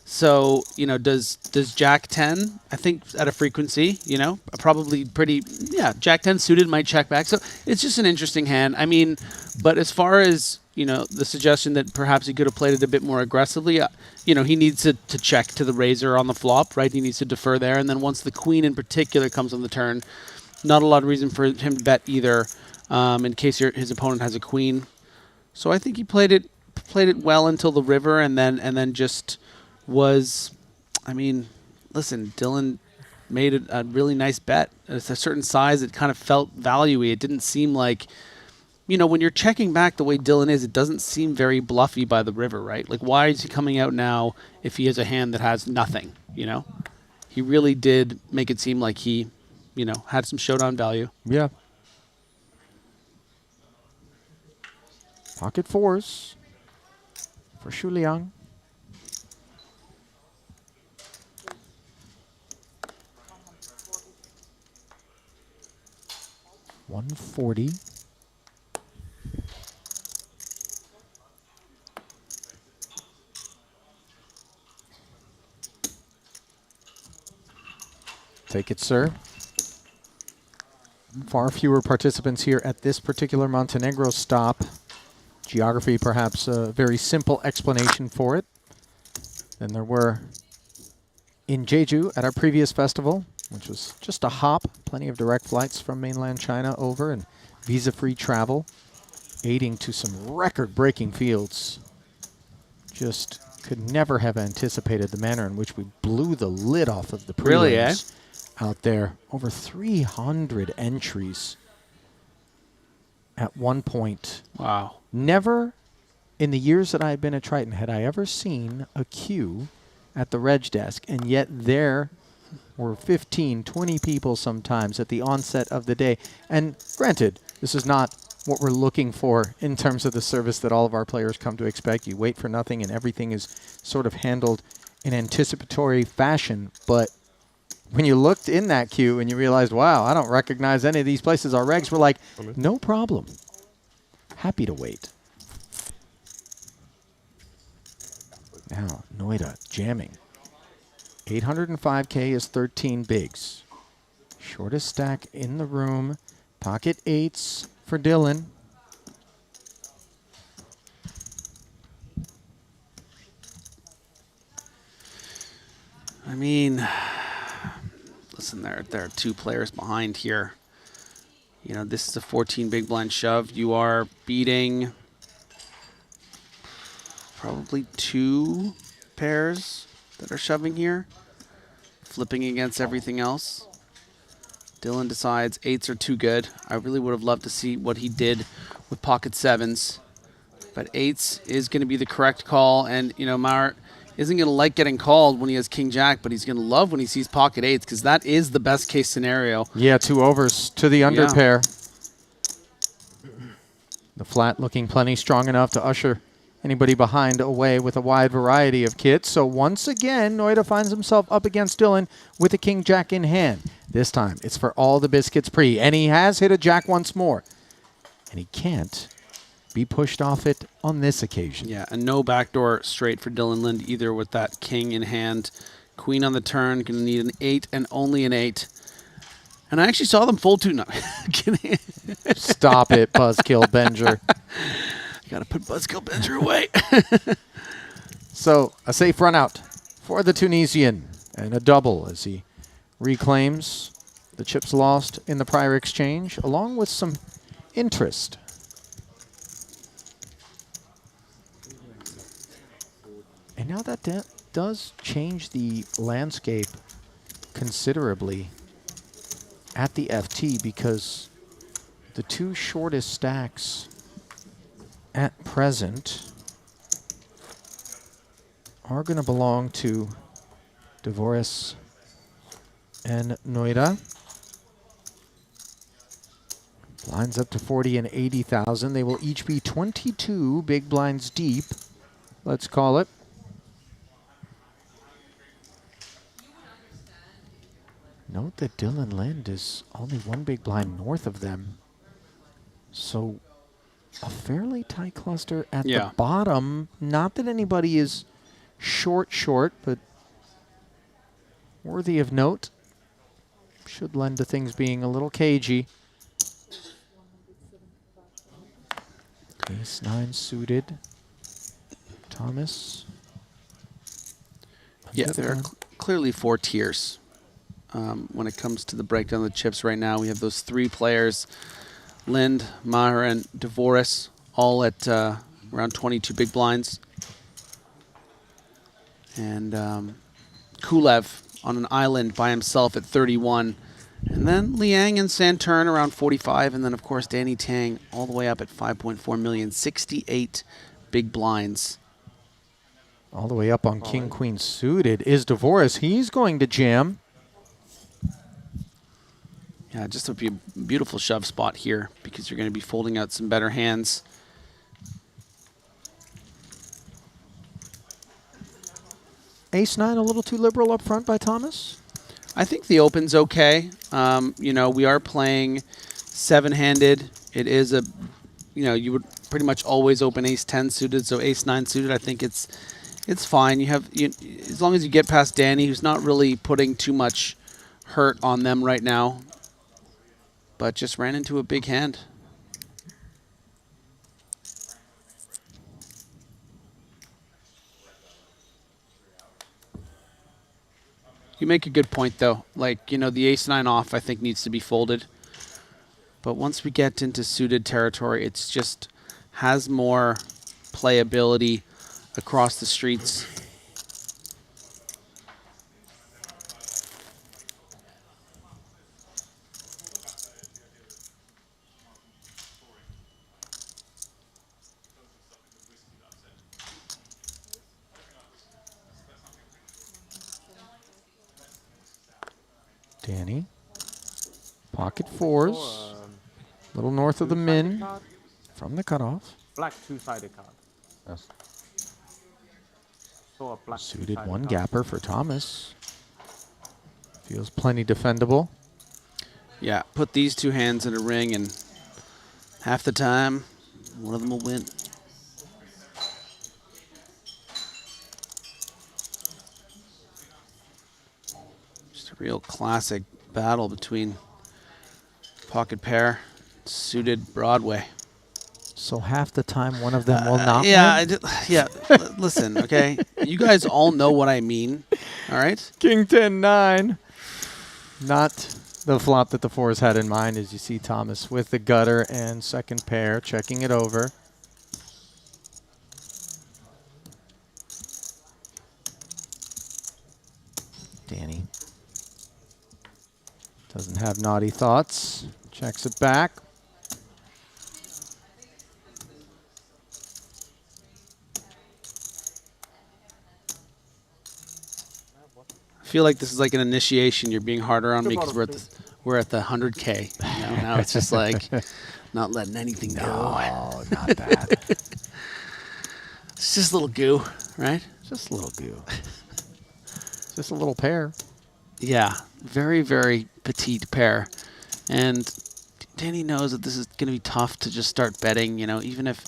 So, you know, does jack 10, I think at a frequency, you know, probably pretty, yeah, jack 10 suited might check back. So it's just an interesting hand. I mean, but as far as, you know, the suggestion that perhaps he could have played it a bit more aggressively, you know, he needs to check to the razor on the flop, right? He needs to defer there. And then once the queen in particular comes on the turn, not a lot of reason for him to bet either, in case his opponent has a queen. So I think he played it well until the river, and then just was, I mean, listen, Dylan made a really nice bet. It's a certain size. It kind of felt value-y. It didn't seem like, you know, when you're checking back the way Dylan is, it doesn't seem very bluffy by the river, right? Like, why is he coming out now if he has a hand that has nothing, you know? He really did make it seem like he, you know, had some showdown value. Yeah. Pocket 4s for Shu Liang. $140. Take it, sir. Far fewer participants here at this particular Montenegro stop. Geography, perhaps a very simple explanation for it than there were in Jeju at our previous festival, which was just a hop. Plenty of direct flights from mainland China over and visa-free travel, aiding to some record-breaking fields. Just could never have anticipated the manner in which we blew the lid off of the prelims. Really, eh? Out there. Over 300 entries at one point. Wow. Never in the years that I had been at Triton had I ever seen a queue at the reg desk, and yet there were 15, 20 people sometimes at the onset of the day. And granted, this is not what we're looking for in terms of the service that all of our players come to expect. You wait for nothing and everything is sort of handled in anticipatory fashion, but when you looked in that queue and you realized, wow, I don't recognize any of these places. Our regs were like, no problem. Happy to wait. Now, Noida jamming. 805K is 13 bigs. Shortest stack in the room. Pocket 8s for Dylan. I mean, listen, there are two players behind here. You know, this is a 14 big blind shove. You are beating probably 2 pairs that are shoving here, flipping against everything else. Dylan decides 8s are too good. I really would have loved to see what he did with pocket 7s. But 8s is going to be the correct call. And, you know, Maher isn't going to like getting called when he has King Jack, but he's going to love when he sees pocket 8s because that is the best case scenario. Yeah, 2 overs to the under pair. The flat looking plenty strong enough to usher anybody behind away with a wide variety of kits. So once again, Noida finds himself up against Dylan with a King Jack in hand. This time, it's for all the biscuits pre. And he has hit a Jack once more. And he can't be pushed off it on this occasion. Yeah, and no backdoor straight for Dylan Lind either with that king in hand. Queen on the turn, going to need an 8 and only an 8. And I actually saw them fold 2. No, kidding. Stop it, Buzzkill Benger. You got to put Buzzkill Benger away. So a safe run out for the Tunisian and a double as he reclaims the chips lost in the prior exchange, along with some interest. And now that does change the landscape considerably at the FT, because the 2 shortest stacks at present are going to belong to Dvoris and Noida. Blinds up to 40 and 80,000. They will each be 22 big blinds deep, let's call it. Note that Dylan Lind is only 1 big blind north of them. So a fairly tight cluster at the bottom. Not that anybody is short, but worthy of note. Should lend to things being a little cagey. Ace-9 suited. Thomas. Yeah, there are clearly 4 tiers. When it comes to the breakdown of the chips right now, we have those 3 players, Lind, Maher, and Dvoris, all at around 22 big blinds. And Kulev on an island by himself at 31. And then Liang and Santurn around 45. And then, of course, Danny Tang all the way up at 5.4 million, 68 big blinds. All the way up on King, Queen suited is Dvoris. He's going to jam. Yeah, just would be a beautiful shove spot here because you're going to be folding out some better hands. Ace-9 a little too liberal up front by Thomas? I think the open's okay. You know, we are playing 7-handed. It is a, you know, you would pretty much always open Ace-10 suited, so Ace-9 suited, I think it's fine. You have, as long as you get past Danny, who's not really putting too much hurt on them right now, but just ran into a big hand. You make a good point, though. Like, you know, the Ace-9 off, I think, needs to be folded. But once we get into suited territory, it's just has more playability across the streets. Danny. Pocket 4s. A little north of the min from the cutoff. Black 2-sided card. Yes. So a black Suited 2-sided 1 card. gapper for Thomas. Feels plenty defendable. Yeah, put these 2 hands in a ring, and half the time, one of them will win. Just a real classic battle between pocket pair, suited Broadway. So half the time, one of them will not win? Listen, okay? You guys all know what I mean, all right? King 10-9. Not the flop that the 4s had in mind, as you see Thomas with the gutter and second pair, checking it over. have naughty thoughts. Checks it back. I feel like this is like an initiation. You're being harder on me because we're at the 100K. You know? Now it's just like not letting anything go. No, not that. It's just a little goo, right? Just a little goo. Just a little pear. Yeah, very, very petite pair. And Danny knows that this is going to be tough to just start betting. You know, even if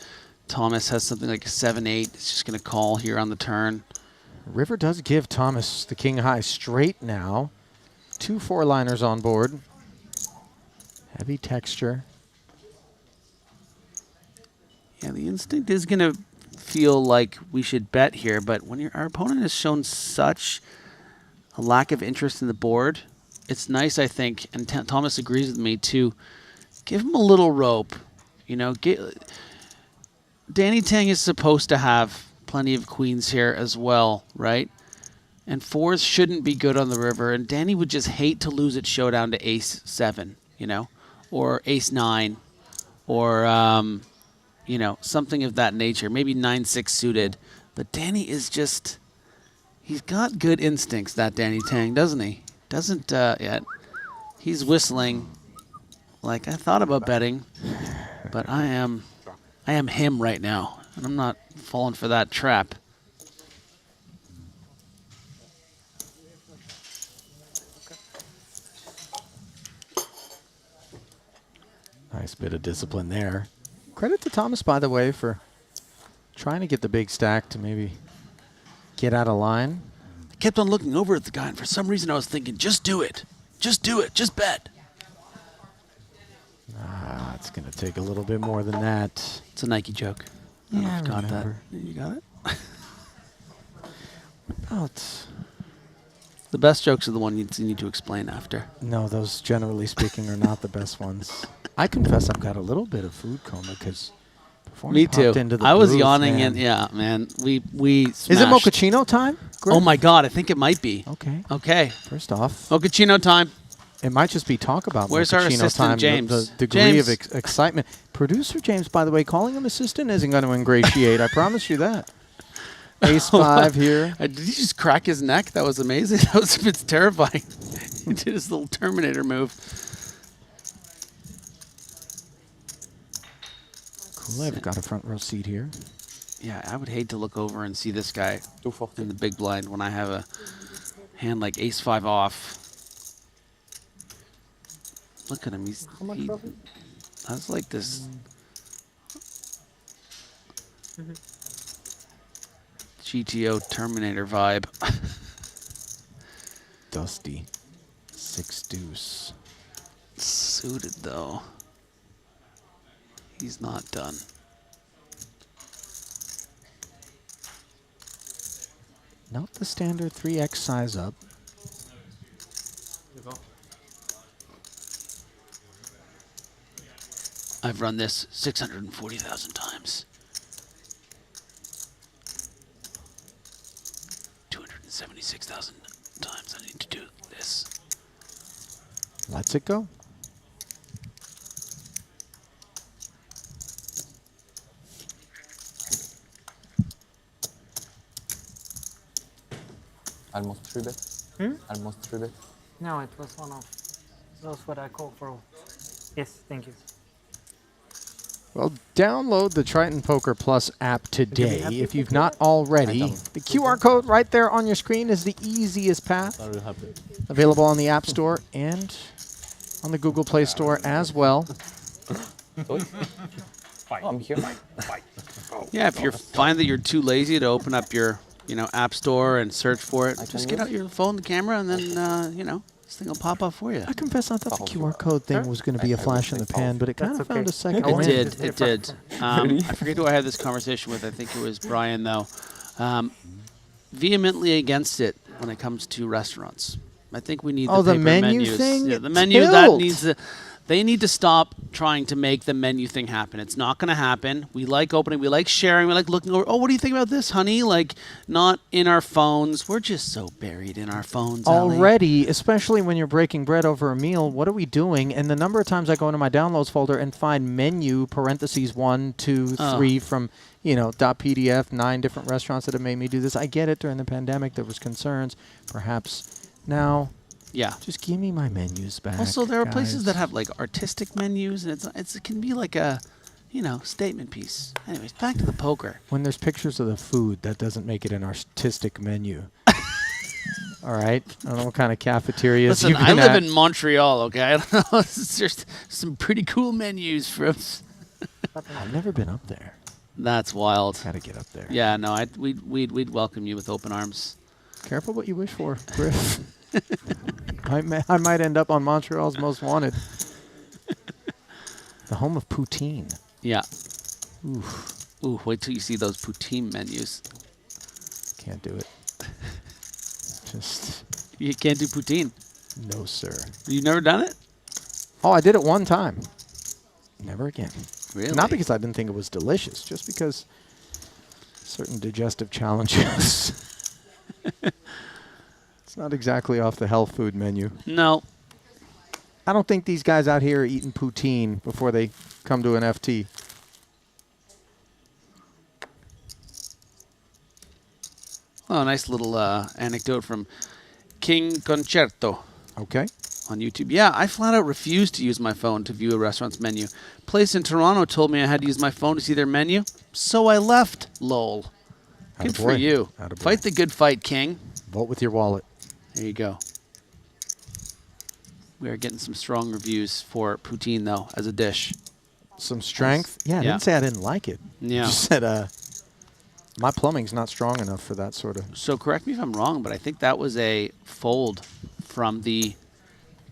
Thomas has something like a 7-8, it's just going to call here on the turn. River does give Thomas the king high straight now. 2 4-liners on board. Heavy texture. Yeah, the instinct is going to feel like we should bet here, but when our opponent has shown such a lack of interest in the board, it's nice, I think, and Thomas agrees with me, to give him a little rope. You know, Danny Tang is supposed to have plenty of queens here as well, right? And 4s shouldn't be good on the river, and Danny would just hate to lose at showdown to ace-7, you know, or ace-9, or, you know, something of that nature, maybe 9-6 suited. But Danny is just, he's got good instincts, that Danny Tang, doesn't he? Doesn't yet. He's whistling like, I thought about betting, but I am him right now, and I'm not falling for that trap. Nice bit of discipline there. Credit to Thomas, by the way, for trying to get the big stack to maybe get out of line. I kept on looking over at the guy, and for some reason I was thinking, just do it. Just do it. Just bet. Ah, it's going to take a little bit more than that. It's a Nike joke. Yeah, I got remember. that. You got it? About the best jokes are the ones you need to explain after. No, those, generally speaking, are not the best ones. I confess I've got a little bit of food coma because before Me I too. popped into the I was booth, yawning, man. and yeah, man, we Is it smashed. mochaccino time? Griff? Oh my God, I think it might be. Okay. Okay. First off, mochaccino time. It might just be talk about Where's our mochaccino assistant, time. James? The degree James. of excitement. Producer James, by the way, calling him assistant isn't going to ingratiate. I promise you that. Ace-5 here. Did he just crack his neck? That was amazing. That was a bit terrifying. He did his little Terminator move. Cool. I've got a front row seat here. Yeah, I would hate to look over and see this guy in the big blind when I have a hand like ace-5 off. Look at him. He has like this GTO Terminator vibe. Dusty. 6-deuce. Suited though. He's not done. Not the standard 3x size up. I've run this 640,000 times. 276,000 times I need to do this. Let's it go. Almost 3-bet. Almost 3-bet. No, it was one of those what I call for. Yes, thank you. Well, download the Triton Poker Plus app today if you've not already. The QR code right there on your screen is the easiest path. Available on the App Store and on the Google Play Store as well. I'm here. Yeah, if you find that you're too lazy to open up your, App Store and search for it, just get out your phone, the camera, and then, this thing will pop up for you. I confess I thought the QR code thing was going to be a flash in the pan, but it kind of found a second It win. did. It did. I forget who I had this conversation with. I think it was Brian, though. Vehemently against it when it comes to restaurants. I think we need the the paper menu menus. thing? Yeah, the menu that They need to stop trying to make the menu thing happen. It's not going to happen. We like opening. We like sharing. We like looking over. Oh, what do you think about this, honey? Like, not in our phones. We're just so buried in our phones already, especially when you're breaking bread over a meal. What are we doing? And the number of times I go into my downloads folder and find menu parentheses 1, 2, 3 from .pdf, 9 different restaurants that have made me do this. I get it. During the pandemic, there was concerns. Perhaps now. Yeah. Just give me my menus back. Also, there are places guys. that have like artistic menus, and it can be like a, statement piece. Anyways, back to the poker. When there's pictures of the food, that doesn't make it an artistic menu. All right? I don't know what kind of cafeterias Listen, you've been I live at. in Montreal, okay? I don't know. There's some pretty cool menus from... I've never been up there. That's wild. Got to get up there. Yeah, no, we'd welcome you with open arms. Careful what you wish for, Griff. I might end up on Montreal's Most Wanted. The home of poutine. Yeah. Oof. Ooh, wait till you see those poutine menus. Can't do it. Just. You can't do poutine? No, sir. You've never done it? Oh, I did it one time. Never again. Really? Not because I didn't think it was delicious, just because certain digestive challenges. It's not exactly off the health food menu. No. I don't think these guys out here are eating poutine before they come to an FT. Oh, nice little anecdote from King Concerto. Okay. On YouTube. Yeah, I flat out refused to use my phone to view a restaurant's menu. Place in Toronto told me I had to use my phone to see their menu, so I left. Lol. Good for you. Fight the good fight, King. Vote with your wallet. There you go. We are getting some strong reviews for poutine, though, as a dish. Some strength? Yeah, I didn't say I didn't like it. Yeah. Just said my plumbing's not strong enough for that sort of... So correct me if I'm wrong, but I think that was a fold from the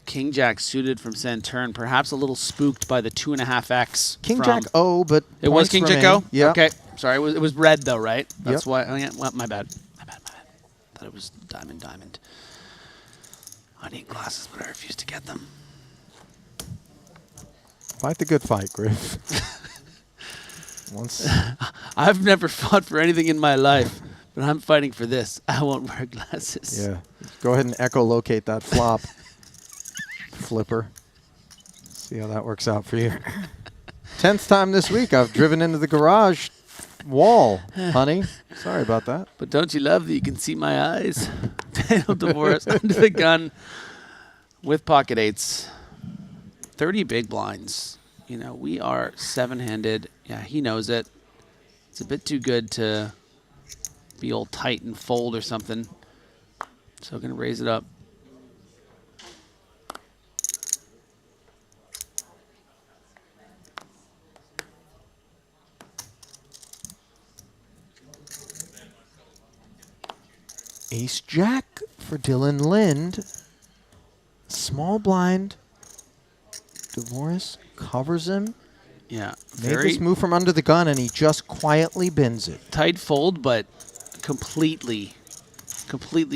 King Jack suited from Saturn, perhaps a little spooked by the 2.5x. King Jack O, but it was King Jack O? Yeah. Okay. Sorry, it was red, though, right? That's Yep. why... Oh, yeah, well, my bad. Thought it was diamond. I need glasses, but I refuse to get them. Fight the good fight, Griff. Once I've never fought for anything in my life, but I'm fighting for this. I won't wear glasses. Yeah. Go ahead and echolocate that flop. Flipper. See how that works out for you. 10th time this week I've driven into the garage wall, honey. Sorry about that. But don't you love that you can see my eyes? Daniel Divorce under the gun with pocket eights. 30 big blinds. We are 7-handed. Yeah, he knows it. It's a bit too good to be old tight and fold or something. So going to raise it up. Ace Jack for Dylan Lind. Small blind. Divorce covers him. Yeah. Made this move from under the gun, and he just quietly bins it. Tight fold, but completely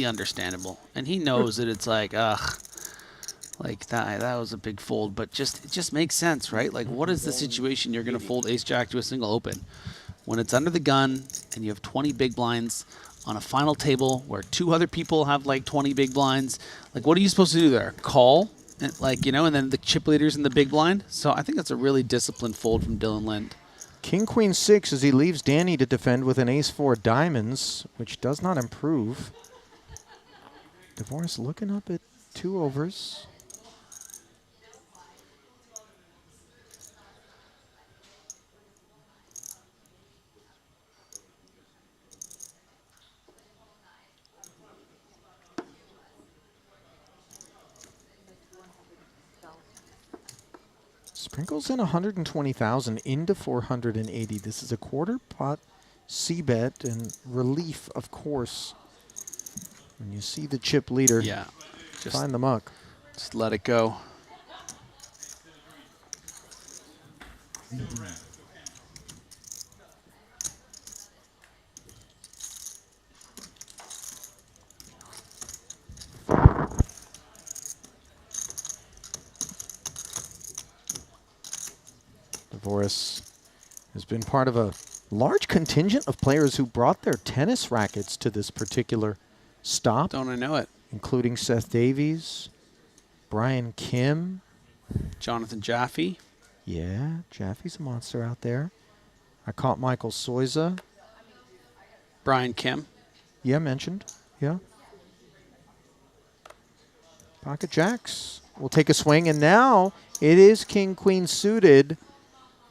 understandable. And he knows that it's like, like that was a big fold, but it just makes sense, right? Like, what is the situation you're going to fold Ace Jack to a single open? When it's under the gun, and you have 20 big blinds on a final table where 2 other people have like 20 big blinds, like what are you supposed to do there? Call? And and then the chip leaders in the big blind. So I think that's a really disciplined fold from Dylan Lind. King Queen 6 as he leaves Danny to defend with an Ace 4 diamonds, which does not improve. Divorce looking up at 2 overs. Sprinkles in 120,000 into 480. This is a quarter pot C-bet and relief, of course. When you see the chip leader, Yeah. find the muck. Just let it go. Voris has been part of a large contingent of players who brought their tennis rackets to this particular stop. Don't I know it? Including Seth Davies, Brian Kim. Jonathan Jaffe. Yeah, Jaffe's a monster out there. I caught Michael Soiza. Brian Kim. Yeah, mentioned. Yeah. Pocket jacks. We'll take a swing, and now it is king-queen suited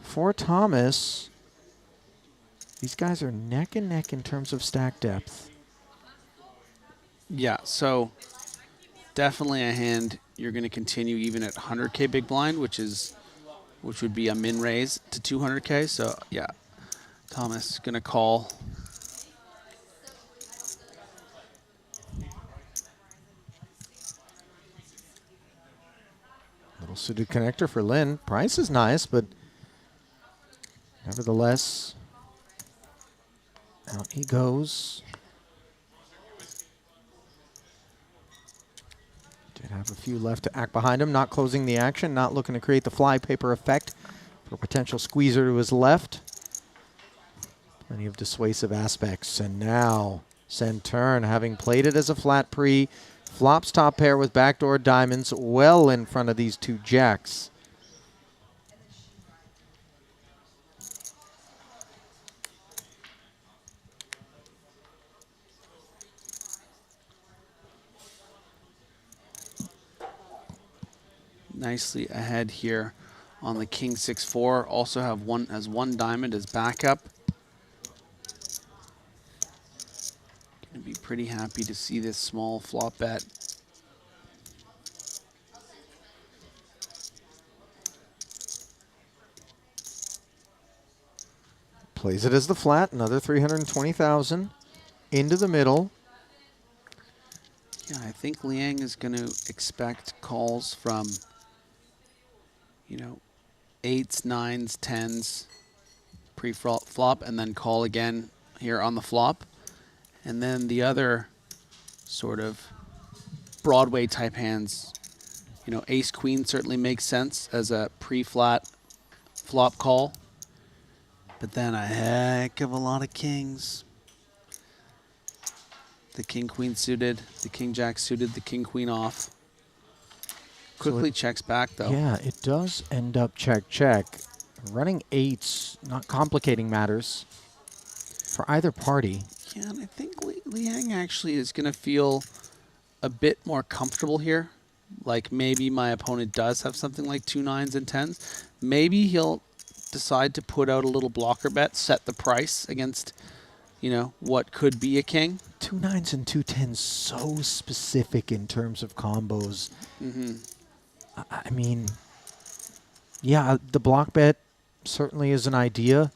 for Thomas. These guys are neck and neck in terms of stack depth. Yeah, so definitely a hand you're going to continue even at 100K big blind, which would be a min raise to 200K. So yeah, Thomas going to call. Little suited connector for Lynn. Price is nice, but nevertheless, out he goes. Did have a few left to act behind him, not closing the action, not looking to create the flypaper effect for a potential squeezer to his left. Plenty of dissuasive aspects, and now send turn, having played it as a flat pre, flops top pair with backdoor diamonds well in front of these two jacks. Nicely ahead here on the king 6-4. Also have one diamond as backup. Gonna be pretty happy to see this small flop bet. Plays it as the flat, another 320,000 into the middle. Yeah, I think Liang is going to expect calls from, you know, 8s, 9s, 10s pre-flop, and then call again here on the flop. And then the other sort of Broadway type hands, you know, ace queen certainly makes sense as a pre-flat flop call. But then a heck of a lot of kings. The king queen suited, the king jack suited, the king queen off. Quickly checks back though. Yeah, it does end up check. Running 8s, not complicating matters for either party. Yeah, and I think Liang actually is going to feel a bit more comfortable here. Like maybe my opponent does have something like 2 9s and 10s. Maybe he'll decide to put out a little blocker bet, set the price against, you know, what could be a king. 2 9s and 2 10s, so specific in terms of combos. Mm-hmm. I mean, yeah, the block bet certainly is an idea.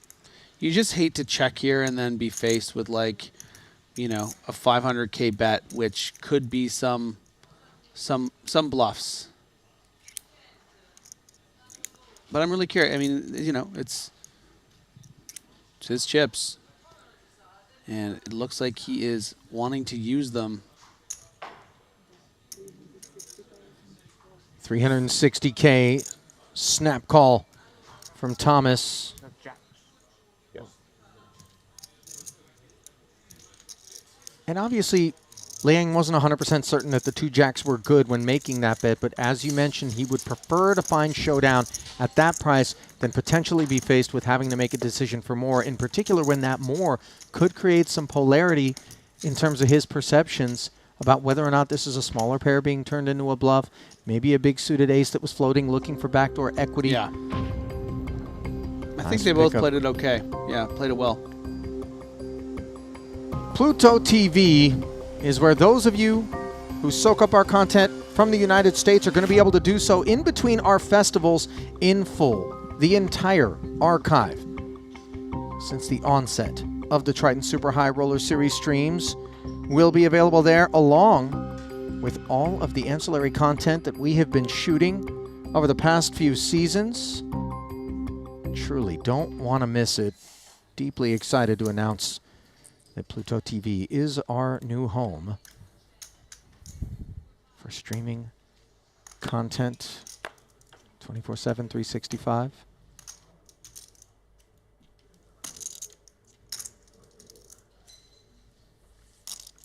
You just hate to check here and then be faced with, like, you know, a 500K bet, which could be some bluffs. But I'm really curious. I mean, you know, it's his chips. And it looks like he is wanting to use them. 360K snap call from Thomas. And obviously, Liang wasn't 100% certain that the 2 jacks were good when making that bet, but as you mentioned, he would prefer to find showdown at that price than potentially be faced with having to make a decision for more, in particular when that more could create some polarity in terms of his perceptions about whether or not this is a smaller pair being turned into a bluff, maybe a big suited ace that was floating looking for backdoor equity. Yeah. I think they both played it okay. Yeah, played it well. Pluto TV is where those of you who soak up our content from the United States are going to be able to do so in between our festivals in full. The entire archive since the onset of the Triton Super High Roller Series streams will be available there, along with all of the ancillary content that we have been shooting over the past few seasons. Truly don't want to miss it. Deeply excited to announce that Pluto TV is our new home for streaming content 24/7, 365.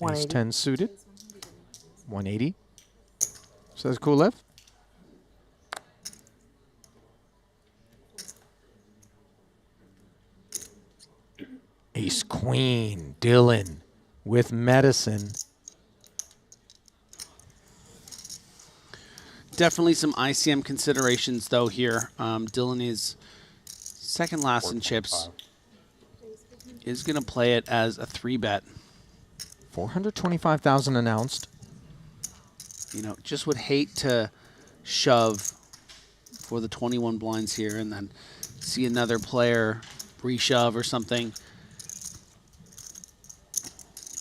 Ace 10 suited. 180. Says Kulev. Ace Queen. Dylan with medicine. Definitely some ICM considerations, though, here. Dylan is second last in chips. Is going to play it as a 3-bet. 425,000 announced. You know, just would hate to shove for the 21 blinds here and then see another player reshove or something.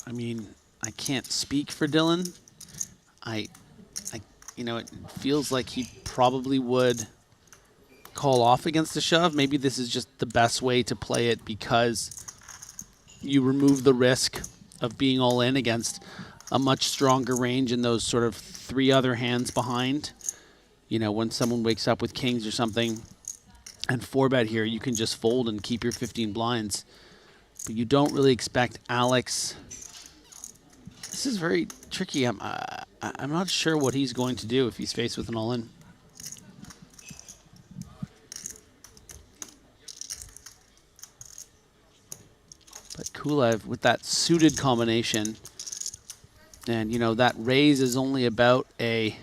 I mean, I can't speak for Dylan. You know, it feels like he probably would call off against the shove. Maybe this is just the best way to play it because you remove the risk of being all in against a much stronger range in those sort of 3 other hands behind. You know, when someone wakes up with kings or something and 4-bet here, you can just fold and keep your 15 blinds. But you don't really expect Alex. This is very tricky. I'm not sure what he's going to do if he's faced with an all-in. But Kulev with that suited combination, and you know that raise is only about a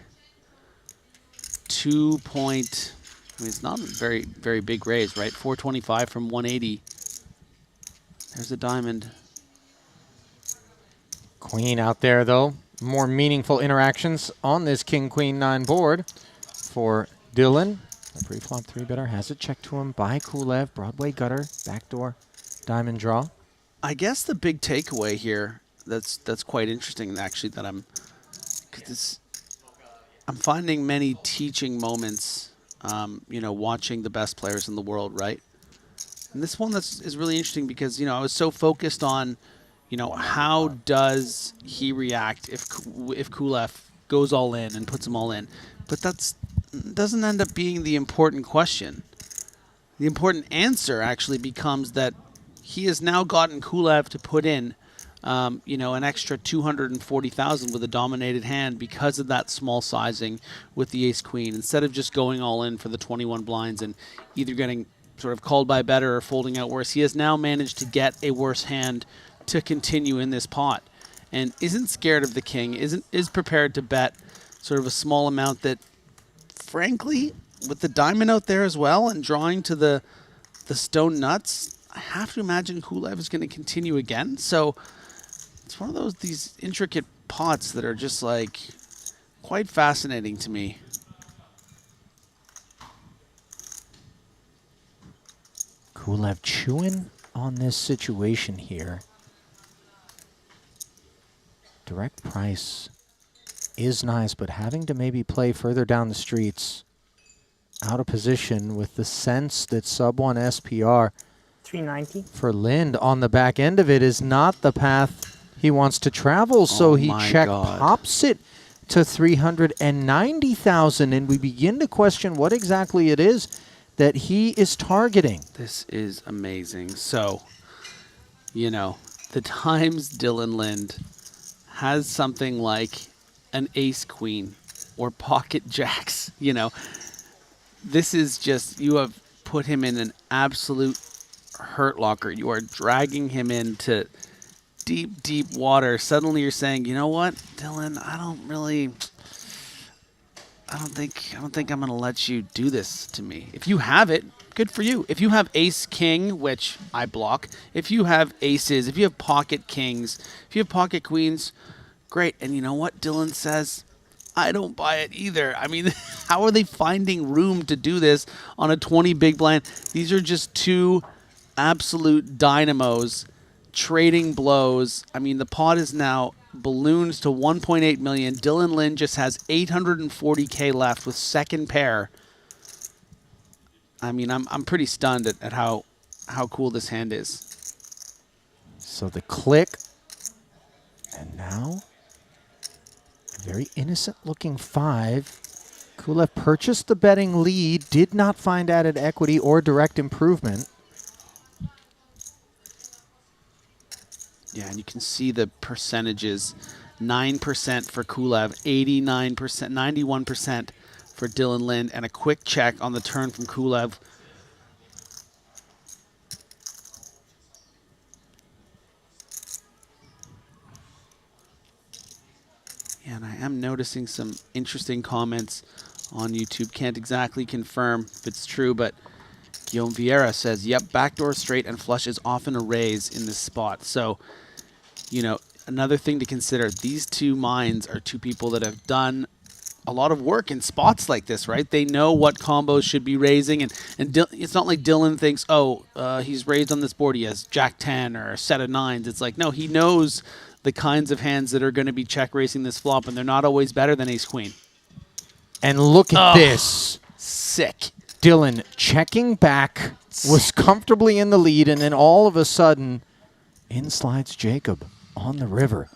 2 point. I mean, it's not a very, very big raise, right? 425 from 180. There's a diamond. Queen out there, though. More meaningful interactions on this King-Queen-9 board for Dylan. The pre-flop 3-better has it checked to him by Kulev. Broadway gutter, backdoor, diamond draw. I guess the big takeaway here that's quite interesting, actually, that I'm finding many teaching moments, you know, watching the best players in the world, right? And this one is really interesting because, you know, I was so focused on, you know, how does he react if Kulev goes all in and puts him all in? But that doesn't end up being the important question. The important answer actually becomes that he has now gotten Kulev to put in, you know, an extra 240,000 with a dominated hand because of that small sizing with the ace-queen. Instead of just going all in for the 21 blinds and either getting sort of called by better or folding out worse, he has now managed to get a worse hand to continue in this pot, and isn't scared of the king, is prepared to bet sort of a small amount that, frankly, with the diamond out there as well and drawing to the stone nuts, I have to imagine Kulev is going to continue again. So it's one of these intricate pots that are just like quite fascinating to me. Kulev chewing on this situation here. Direct price is nice, but having to maybe play further down the streets, out of position with the sense that sub-1 SPR 390 for Lind on the back end of it is not the path he wants to travel. So he pops it to 390,000, and we begin to question what exactly it is that he is targeting. This is amazing. So, you know, the times Dylan Lind has something like an ace-queen or pocket jacks, you know, this is just, you have put him in an absolute hurt locker. You are dragging him into deep, deep water. Suddenly you're saying, you know what, Dylan, I don't think I'm going to let you do this to me. If you have it, good for you. If you have ace-king, which I block, if you have aces, if you have pocket kings, if you have pocket queens, great. And you know what Dylan says? I don't buy it either. I mean, how are they finding room to do this on a 20 big blind? These are just two absolute dynamos trading blows. I mean, the pot is now balloons to 1.8 million. Dylan Lind just has 840K left with second pair. I mean, I'm pretty stunned at how cool this hand is. So the click, and now very innocent looking 5. Kulev purchased the betting lead, did not find added equity or direct improvement. Yeah, and you can see the percentages. 9% for Kulev, 89%, 91% for Dylan Lind, and a quick check on the turn from Kulev. And I am noticing some interesting comments on YouTube. Can't exactly confirm if it's true, but Guillaume Vieira says, yep, backdoor straight and flush is often a raise in this spot. So, you know, another thing to consider, these two minds are two people that have done a lot of work in spots like this, right? They know what combos should be raising, and it's not like Dylan thinks, oh, he's raised on this board, he has Jack 10 or a set of 9s. It's like, no, he knows the kinds of hands that are going to be check raising this flop, and they're not always better than ace queen. And look at this. Sick. Dylan checking back, was comfortably in the lead, and then all of a sudden, in slides Jacob on the river,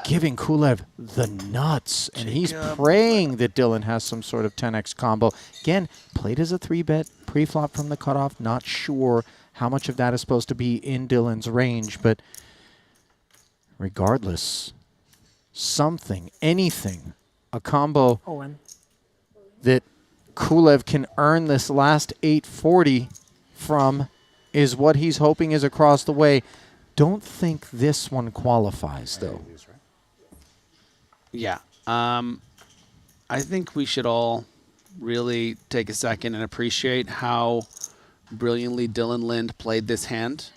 giving Kulev the nuts. And he's praying that Dylan has some sort of 10x combo. Again, played as a 3-bet pre-flop from the cutoff. Not sure how much of that is supposed to be in Dylan's range, but regardless, something, anything, a combo that Kulev can earn this last 840 from is what he's hoping is across the way. Don't think this one qualifies, though. Yeah. I think we should all really take a second and appreciate how brilliantly Dylan Lind played this hand.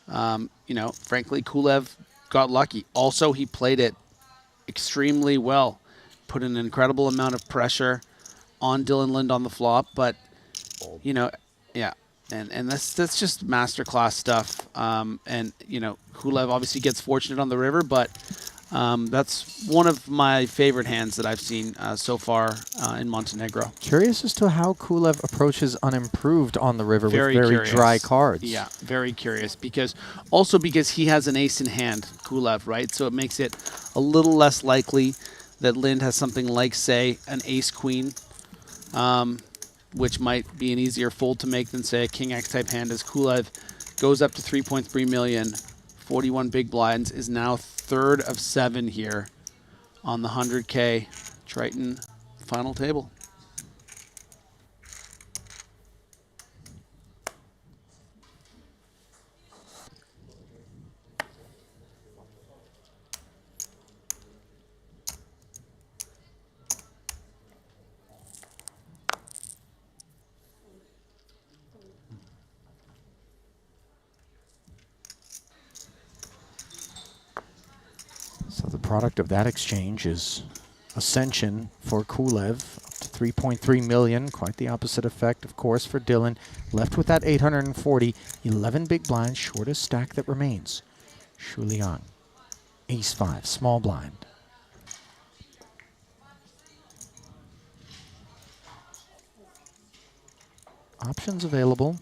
You know, frankly, Kulev got lucky. Also, he played it extremely well. Put an incredible amount of pressure on Dylan Lind on the flop, but, you know, yeah. And that's just masterclass stuff. And, you know, Kulev obviously gets fortunate on the river, but that's one of my favorite hands that I've seen so far in Montenegro. Curious as to how Kulev approaches unimproved on the river with very curious. dry cards. Yeah, very curious. Because he has an ace in hand, Kulev, right? So it makes it a little less likely that Lind has something like, say, an ace-queen, which might be an easier fold to make than, say, a King X type hand, as Kulev goes up to 3.3 million, 41 big blinds, is now third of 7 here on the 100K Triton final table. So the product of that exchange is ascension for Kulev, up to 3.3 million. Quite the opposite effect, of course, for Dylan. Left with that 840, 11 big blinds, shortest stack that remains. Shu Liang, ace-5, small blind. Options available.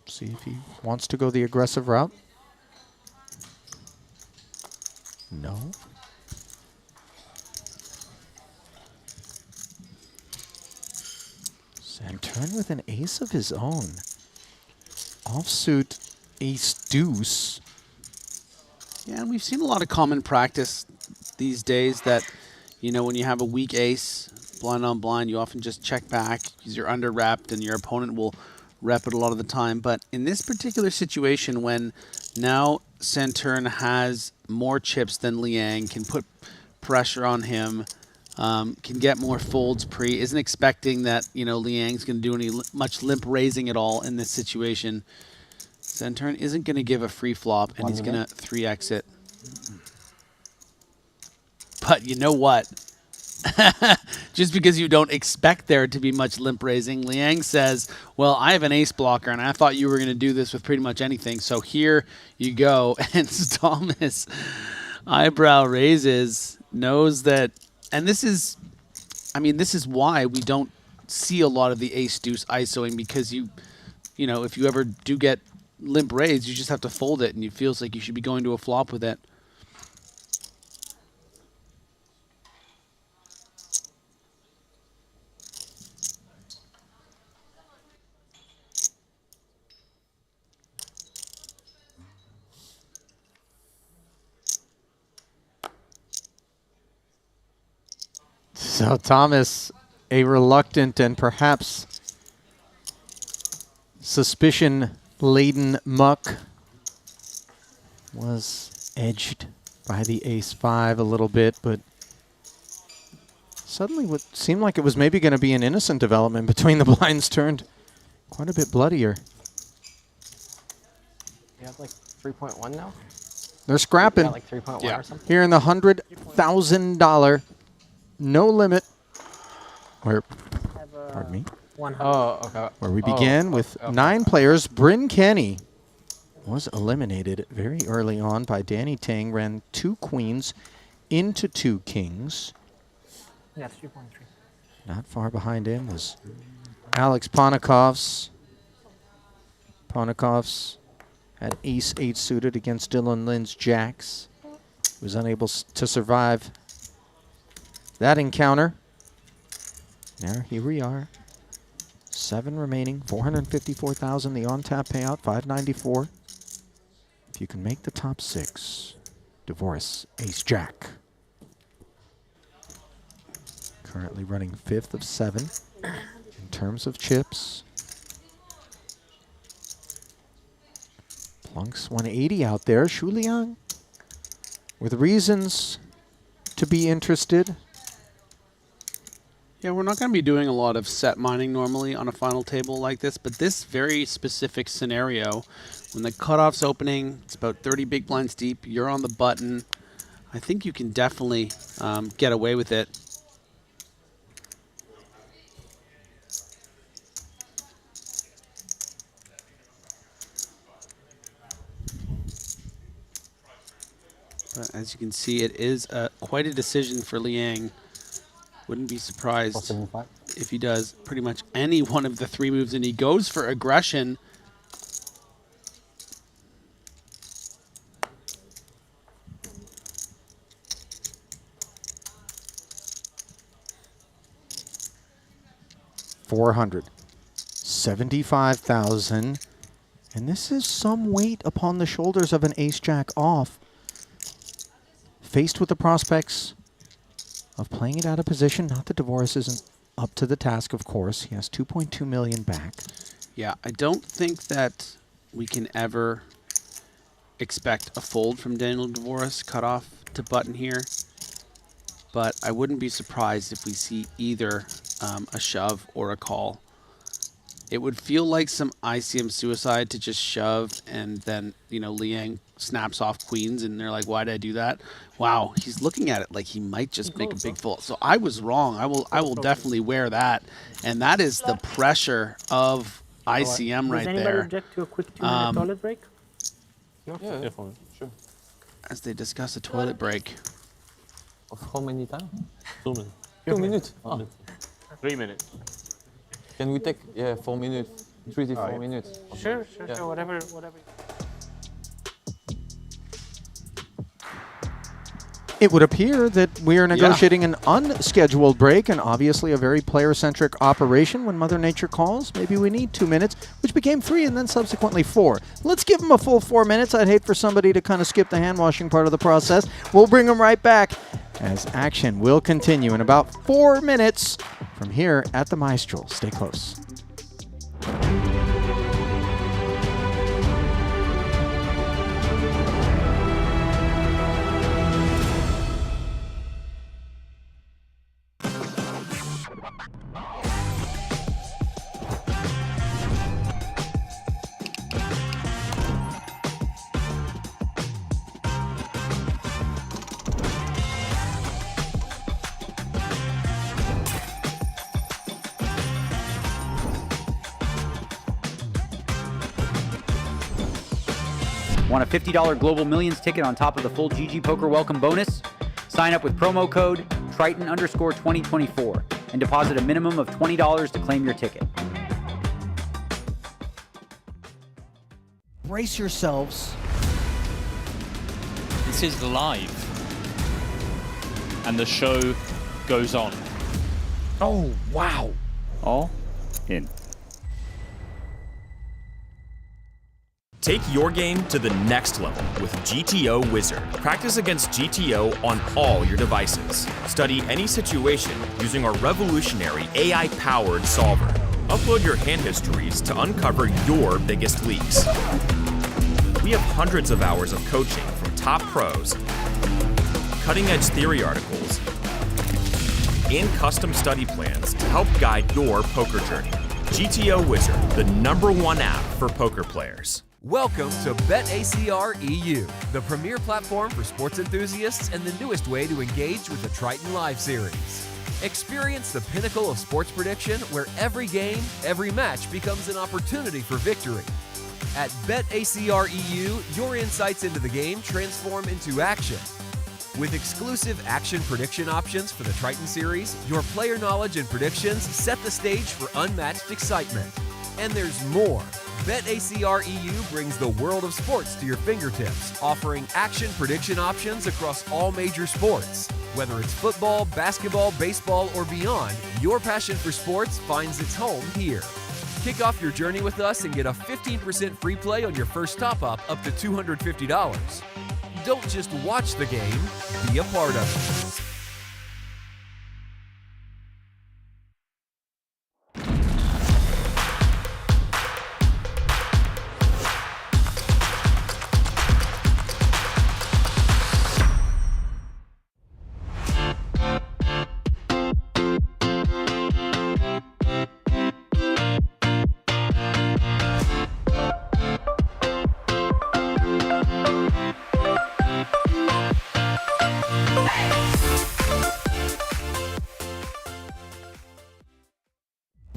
See if he wants to go the aggressive route. No. Santurn with an ace of his own. Offsuit ace deuce. Yeah, and we've seen a lot of common practice these days that, you know, when you have a weak ace, blind on blind, you often just check back because you're under repped and your opponent will rep it a lot of the time. But in this particular situation, when now Santurn has more chips than Liang, can put pressure on him, can get more folds pre, isn't expecting that, you know, Liang's going to do much limp raising at all in this situation. Santurn isn't going to give a free flop, and he's going to 3x it. But you know what? Just because you don't expect there to be much limp raising, Liang says, well, I have an ace blocker, and I thought you were going to do this with pretty much anything, so here you go. And Thomas eyebrow raises, knows that, and this is, I mean, this is why we don't see a lot of the ace-deuce ISOing, because you know, if you ever do get limp raised, you just have to fold it, and it feels like you should be going to a flop with it. So Thomas, a reluctant and perhaps suspicion-laden muck, was edged by the ace-5 a little bit, but suddenly what seemed like it was maybe going to be an innocent development between the blinds turned quite a bit bloodier. You have like 3.1 now? They're scrapping. Yeah, like 3.1 or something? Here in the $100,000 no limit. Where, pardon me. Oh, okay. Where we began with 9 players. Bryn Kenny was eliminated very early on by Danny Tang. Ran 2 queens into 2 kings. Yeah, 3.3. Not far behind him was Alex Ponikovs. Ponikovs had ace-8 suited against Dylan Lynn's jacks. He was unable to survive that encounter. Now here we are. 7 remaining, 454,000. The on-tap payout, 594. If you can make the top 6, divorce ace-jack. Currently running 5th of 7 in terms of chips. Plunks 180 out there. Shu Liang with reasons to be interested. Yeah, we're not going to be doing a lot of set mining normally on a final table like this, but this very specific scenario, when the cutoff's opening, it's about 30 big blinds deep, you're on the button, I think you can definitely get away with it. But as you can see, it is quite a decision for Liang. Wouldn't be surprised if he does pretty much any one of the 3 moves, and he goes for aggression. $475,000, and this is some weight upon the shoulders of an ace-jack off. Faced with the prospects of playing it out of position, not that Divorce isn't up to the task, of course. He has $2.2 million back. Yeah, I don't think that we can ever expect a fold from Daniel Divorce cut off to button here, but I wouldn't be surprised if we see either a shove or a call. It would feel like some ICM suicide to just shove, and then, you know, Liang snaps off queens, and they're like, why did I do that? Wow, he's looking at it like he might just make a big fold. So I was wrong. I will definitely wear that. And that is the pressure of ICM right Does anybody there. object to a quick 2-minute toilet break? No, yeah, sure. As they discuss a toilet break. Of how many time? 2 minutes. 2 minutes. 3 minutes. Can we take 4 minutes? 3 to 4 minutes. Sure, Yeah. sure, whatever. It would appear that we are negotiating an unscheduled break, and obviously a very player-centric operation. When Mother Nature calls, maybe we need 2 minutes, which became 3 and then subsequently 4. Let's give them a full 4 minutes. I'd hate for somebody to kind of skip the hand-washing part of the process. We'll bring them right back as action will continue in about 4 minutes from here at the Maestral. Stay close. Want a $50 Global Millions ticket on top of the full GG Poker welcome bonus? Sign up with promo code Triton_2024 and deposit a minimum of $20 to claim your ticket. Brace yourselves. This is live. And the show goes on. Oh, wow. All in. Take your game to the next level with GTO Wizard. Practice against GTO on all your devices. Study any situation using our revolutionary AI-powered solver. Upload your hand histories to uncover your biggest leaks. We have hundreds of hours of coaching from top pros, cutting-edge theory articles, and custom study plans to help guide your poker journey. GTO Wizard, the #1 app for poker players. Welcome to BetACR EU, the premier platform for sports enthusiasts and the newest way to engage with the Triton Live series. Experience the pinnacle of sports prediction where every game, every match becomes an opportunity for victory. At BetACR EU, your insights into the game transform into action. With exclusive action prediction options for the Triton series, your player knowledge and predictions set the stage for unmatched excitement. And there's more. BetACR EU brings the world of sports to your fingertips, offering action prediction options across all major sports. Whether it's football, basketball, baseball, or beyond, your passion for sports finds its home here. Kick off your journey with us and get a 15% free play on your first top-up up to $250. Don't just watch the game, be a part of it.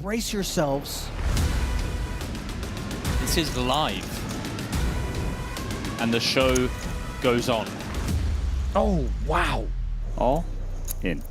Brace yourselves. This is live. And the show goes on. Oh, wow. All in.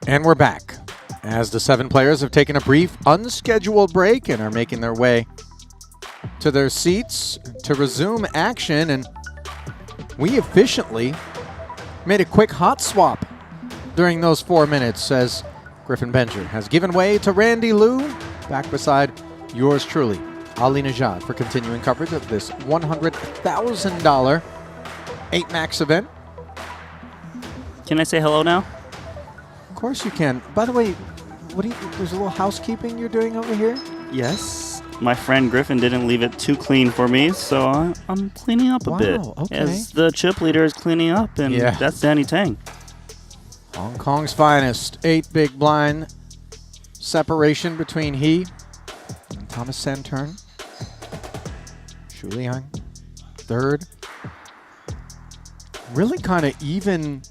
And we're back as the 7 players have taken a brief unscheduled break and are making their way to their seats to resume action. And we efficiently made a quick hot swap during those 4 minutes as Griffin Benjer has given way to Randy Liu, back beside yours truly, Ali Najad, for continuing coverage of this $100,000 8-max event. Can I say hello now? Of course you can. By the way, there's a little housekeeping you're doing over here? Yes. My friend Griffin didn't leave it too clean for me, so I'm cleaning up a bit. Okay. As the chip leader is cleaning up, and that's Danny Tang. Hong Kong's finest. 8 big blind separation between he and Thomas Santern. Shu Liang, third. Really kind of even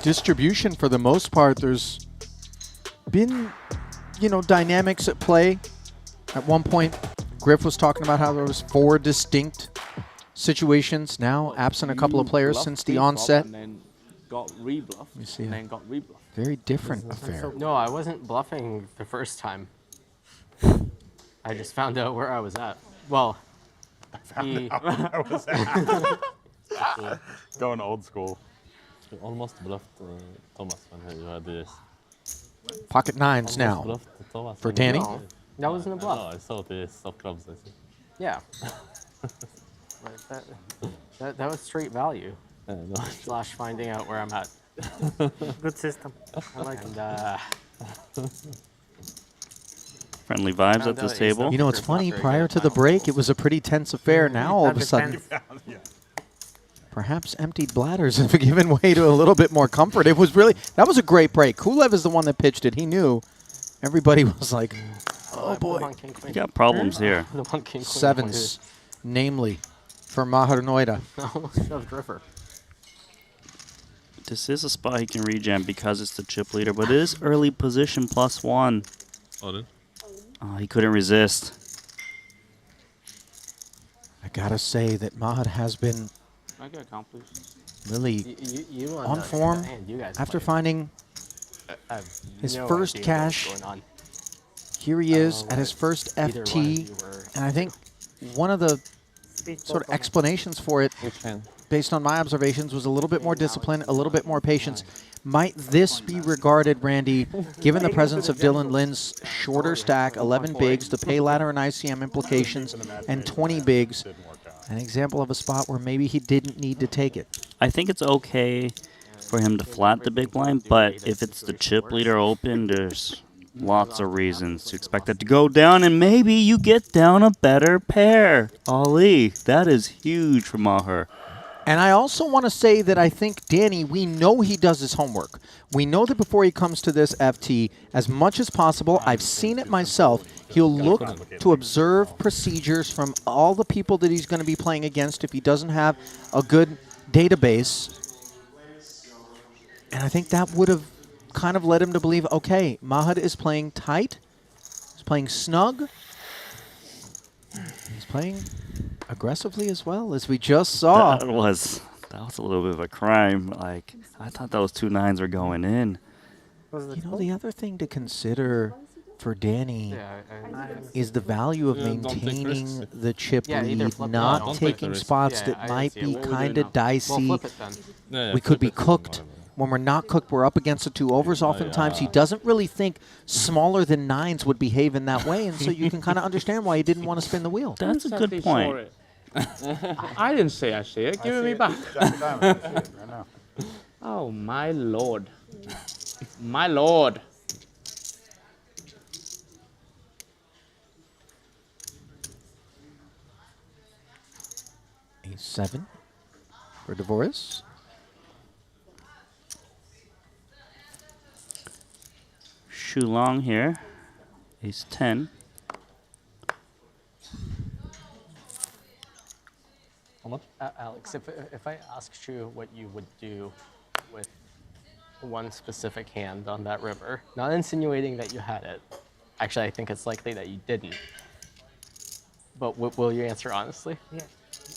distribution for the most part. There's been, dynamics at play. At one point, Griff was talking about how there was 4 distinct situations now, absent a couple of players since the onset. And then got rebluffed. You see and then got rebluffed. Very different affair. No, I wasn't bluffing the first time. I just found out where I was at. Well, Going old school. You almost bluffed Thomas when you had this. Pocket nines now for Danny. No, that wasn't a bluff. No, I saw this soft clubs. I see. Yeah. That was straight value. No. / finding out where I'm at. Good system. I like it. Friendly vibes at this table. You know, it's funny. Prior to the break, it was a pretty tense affair. Now, all of a sudden, perhaps emptied bladders have given way to a little bit more comfort. It was really, that was a great break. Kulev is the one that pitched it. He knew. Everybody was like, oh boy. You got problems here. Sevens, namely, for Maher Noida. Shoved river. This is a spot he can rejam because it's the chip leader, but it is early position +1. Oh, he couldn't resist. I gotta say that Mahad has been I get account, please. really You on form after finding his first cash. Here he is at his first FT, and I think one of the sort of explanations for it, based on my observations, was a little bit more discipline, a little bit more patience. Might this be regarded, Randy, given the presence of Dylan Lynn's shorter stack, 11 bigs, the pay ladder and ICM implications, and 20 bigs, an example of a spot where maybe he didn't need to take it? I think it's okay for him to flat the big blind, but if it's the chip leader open, there's lots of reasons to expect it to go down, and maybe you get down a better pair. Ali, that is huge for Maher. And I also want to say that I think, Danny, we know he does his homework. We know that before he comes to this FT, as much as possible, I've seen it myself, he'll look to observe procedures from all the people that he's going to be playing against if he doesn't have a good database. And I think that would have kind of led him to believe, okay, Mahad is playing tight, he's playing snug, he's playing aggressively as well, as we just saw. That was a little bit of a crime. Like, I thought those 2 9s were going in. You know, the other thing to consider for Danny is the value of maintaining the chip lead, not taking spots that might be kind of dicey. We could be cooked. When we're not cooked, we're up against the 2 overs oftentimes. He doesn't really think smaller than 9s would behave in that way, and so you can kind of understand why he didn't want to spin the wheel. That's a good point. I didn't say I see it. Give it me back. Oh, my lord. My lord. Ace-7 for Dvoris. Shu Long here. Ace-10. Alex, if I asked you what you would do with one specific hand on that river, not insinuating that you had it. Actually, I think it's likely that you didn't. But will you answer honestly? Yeah.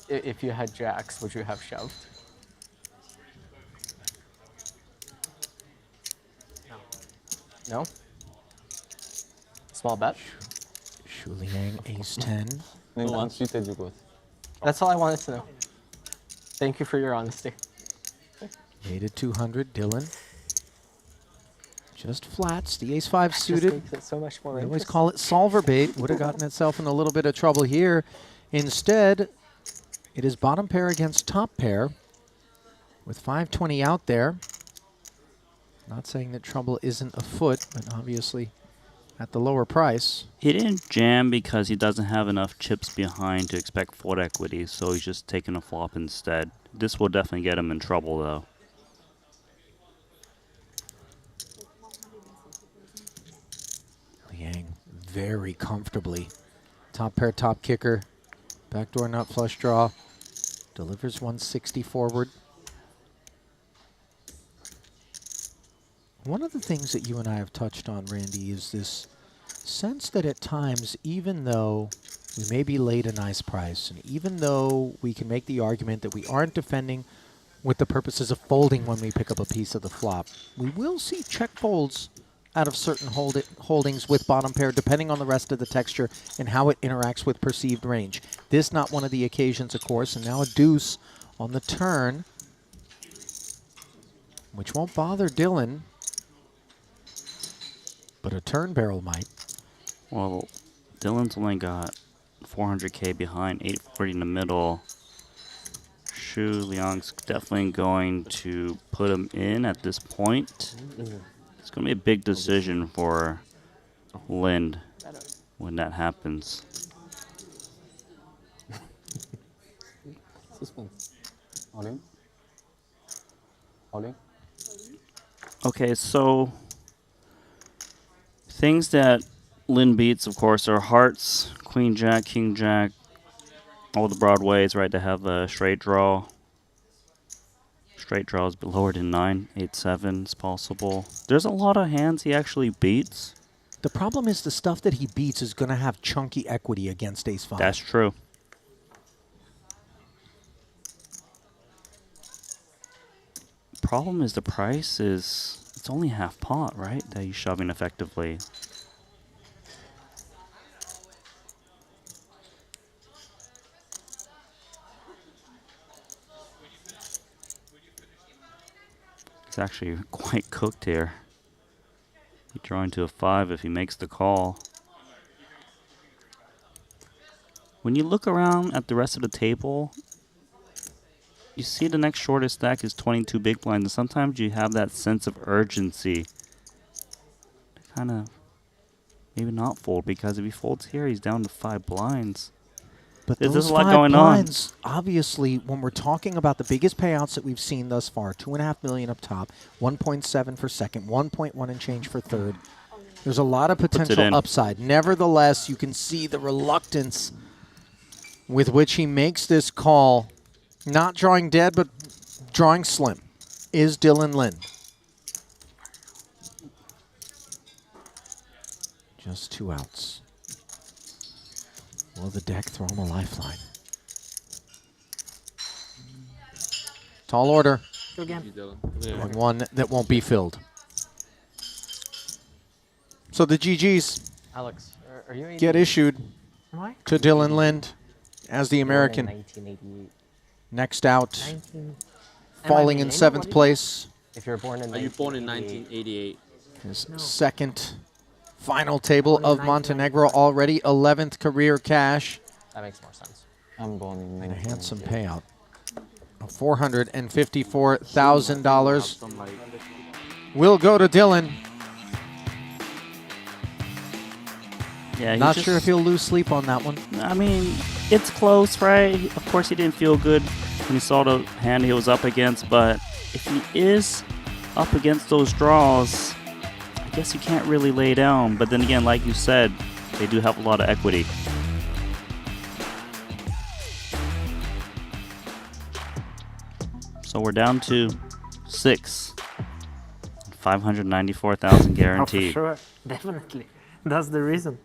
If you had jacks, would you have shoved? No? Small bet? Shu Liang, Ace-10. That's all I wanted to know. Thank you for your honesty. Made it 200, Dylan. Just flats, the Ace-5 suited. Makes it so much more We always call it solver bait. Would have gotten itself in a little bit of trouble here. Instead, it is bottom pair against top pair with 520 out there. Not saying that trouble isn't afoot, but obviously at the lower price. He didn't jam because he doesn't have enough chips behind to expect fold equity, so he's just taking a flop instead. This will definitely get him in trouble, though. Liang very comfortably. Top pair, top kicker. Backdoor nut flush draw. Delivers 160 forward. One of the things that you and I have touched on, Randy, is this sense that at times, even though we may be laid a nice price, and even though we can make the argument that we aren't defending with the purposes of folding when we pick up a piece of the flop, we will see check folds out of certain holdings with bottom pair, depending on the rest of the texture and how it interacts with perceived range. This not one of the occasions, of course, and now a deuce on the turn, which won't bother Dylan, but a turn barrel might. Well, Dylan's only got 400K behind, 840 in the middle. Shu. Liang's definitely going to put him in at this point. It's going to be a big decision for Lind when that happens. Suspense. All in. All in. Okay, so things that Lin beats, of course, are hearts, queen jack, king jack, all the broadways, right, to have a straight draw. Straight draw is lower than 9, 8, 7 is possible. There's a lot of hands he actually beats. The problem is the stuff that he beats is going to have chunky equity against ace 5. That's true. Problem is the price is, it's only half pot, right, that he's shoving effectively. He's actually quite cooked here. He's drawing to a 5 if he makes the call. When you look around at the rest of the table, you see the next shortest stack is 22 big blinds, and sometimes you have that sense of urgency to kind of maybe not fold, because if he folds here, he's down to 5 blinds. But There's those a lot 5 going blinds, obviously, when we're talking about the biggest payouts that we've seen thus far, $2.5 million up top, 1.7 for second, 1.1 and change for third. There's a lot of potential upside. Nevertheless, you can see the reluctance with which he makes this call. Not drawing dead, but drawing slim, is Dylan Lind. Just 2 outs. Will the deck throw him a lifeline? Tall order. Go again. And one that won't be filled. So the GGs Alex, are you get issued Am I? to Dylan Lind as the American. 1988. Next out, 19 falling in Am I 7th place. If you're born in Are you born in 1988? His second final table of Montenegro, already 11th career cash. That makes more sense. I'm born in And a handsome payout of $454,000 will go to Dylan. Yeah, Not sure if he'll lose sleep on that one. I mean, it's close, right? Of course, he didn't feel good when he saw the hand he was up against, but if he is up against those draws, I guess you can't really lay down. But then again, like you said, they do have a lot of equity. So we're down to 6. 594,000 guaranteed. Oh, for sure. Definitely. That's the reason.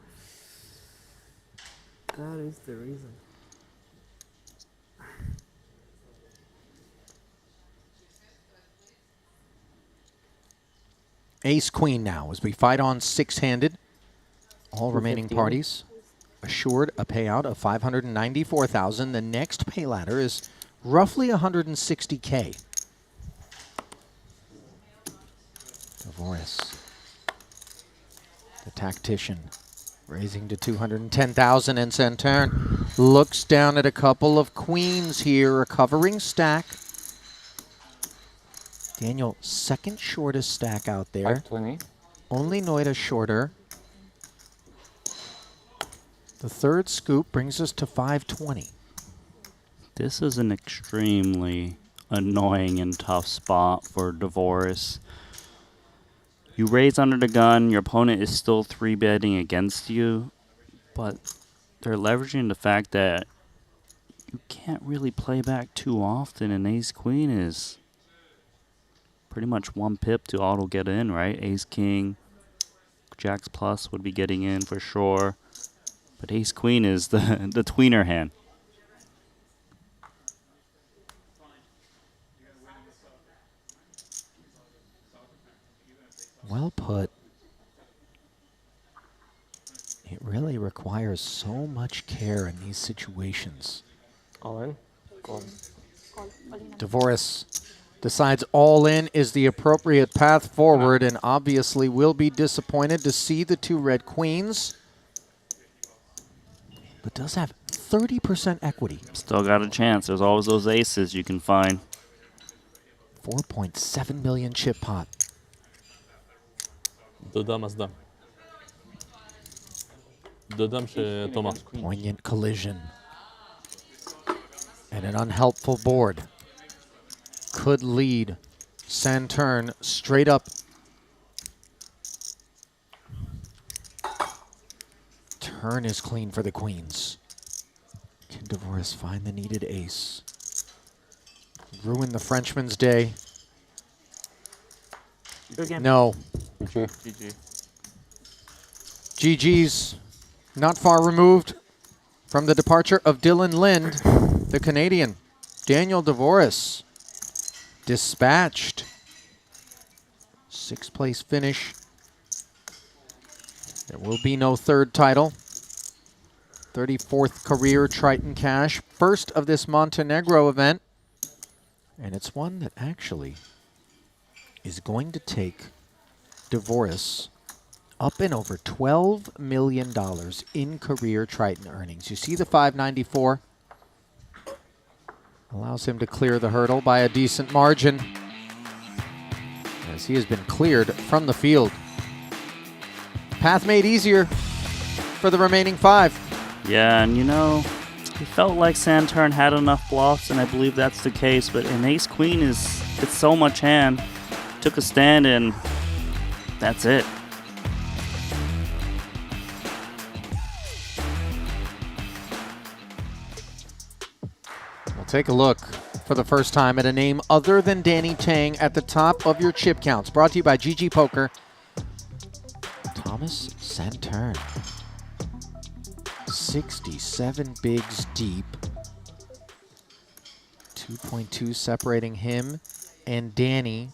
That is the reason. Ace Queen now as we fight on 6-handed. All remaining 250. parties assured a payout of $594,000. The next pay ladder is roughly $160K. Dvoris, the tactician, raising to $210,000, and Santurn looks down at a couple of queens here, a covering stack. Daniel, second shortest stack out there. 520. Only Noida shorter. The third scoop brings us to 520. This is an extremely annoying and tough spot for Dvoris. You raise under the gun, your opponent is still 3-betting against you, but they're leveraging the fact that you can't really play back too often, and ace-queen is pretty much 1 pip to auto get in, right? Ace-king, jacks plus would be getting in for sure, but ace-queen is the tweener hand. Well put. It really requires so much care in these situations. All in? Go. Dvoris decides all in is the appropriate path forward, and obviously will be disappointed to see the 2 red queens. but does have 30% equity. Still got a chance. There's always those aces you can find. 4.7 million chip pot. Dodam. Dodam chez Thomas. Poignant collision. And an unhelpful board could lead Saturn straight up. Turn is clean for the queens. Can Dvoris find the needed ace? Ruin the Frenchman's day. Good game. No. GG. GG's not far removed from the departure of Dylan Lind, the Canadian. Daniel Dvoris dispatched. 6th place finish. There will be no third title. 34th career Triton cash. First of this Montenegro event. And it's one that actually is going to take Dvoris up and over $12 million in career Triton earnings. You see the 594. Allows him to clear the hurdle by a decent margin, as he has been cleared from the field. Path made easier for the remaining 5. Yeah, and you know, it felt like Saturn had enough bluffs, and I believe that's the case, but an ace-queen it's so much hand. Took a stand, and that's it. We'll take a look for the first time at a name other than Danny Tang at the top of your chip counts. Brought to you by GG Poker. Thomas Saturn. 67 bigs deep. 2.2 separating him and Danny.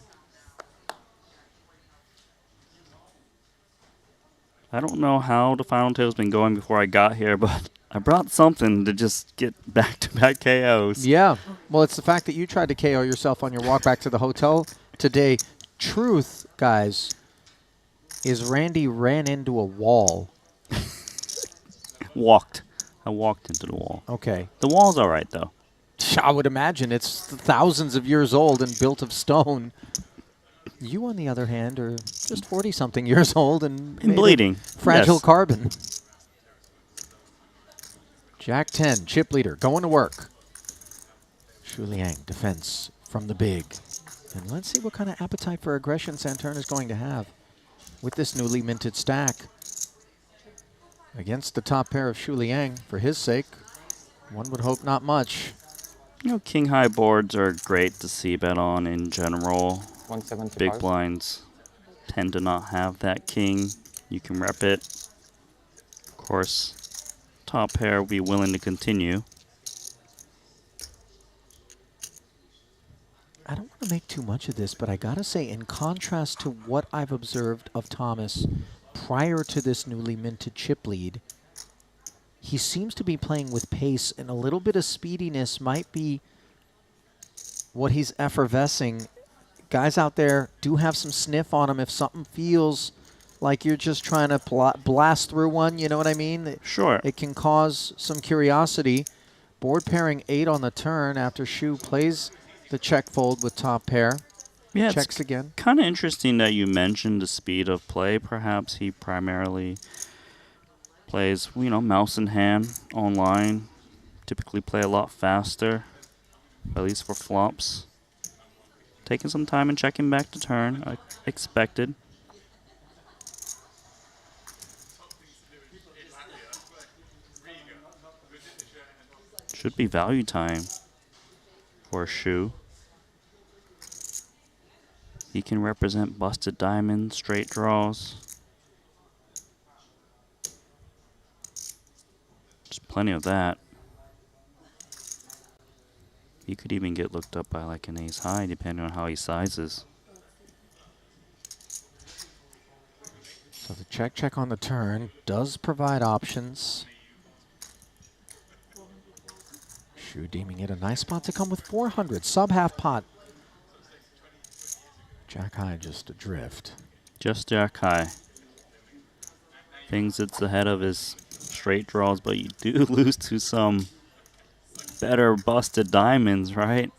I don't know how the final table's been going before I got here, but I brought something to just get back-to-back KOs. Yeah. Well, it's the fact that you tried to KO yourself on your walk back to the hotel today. Truth, guys, is Randy ran into a wall. I walked into the wall. Okay. The wall's all right, though. I would imagine it's thousands of years old and built of stone. You, on the other hand, are just 40-something years old and bleeding. Fragile Yes. carbon. Jack 10, chip leader, going to work. Shu Liang, defense from the big. And let's see what kind of appetite for aggression Saturn is going to have with this newly minted stack. Against the top pair of Shu Liang, for his sake, one would hope not much. You know, king-high boards are great to c-bet on in general. 175. Big blinds tend to not have that king. You can rep it. Of course, top pair will be willing to continue. I don't want to make too much of this, but I gotta say, in contrast to what I've observed of Thomas prior to this newly minted chip lead, he seems to be playing with pace, and a little bit of speediness might be what he's effervescing. Guys out there do have some sniff on him if something feels like you're just trying to blast through one, you know what I mean? Sure. It can cause some curiosity. Board pairing 8 on the turn after Shu plays the check fold with top pair. Yeah, checks again. Kind of interesting that you mentioned the speed of play. Perhaps he primarily plays, you know, mouse in hand online. Typically play a lot faster, at least for flops. Taking some time and checking back to turn, I expected. Should be value time for Shu. He can represent busted diamonds, straight draws. There's plenty of that. He could even get looked up by like an ace high, depending on how he sizes. So the check on the turn does provide options. Shu deeming it a nice spot to come with 400, sub half pot. Jack high just adrift. Just jack high. Things it's ahead of his straight draws, but you do lose to some better busted diamonds, right?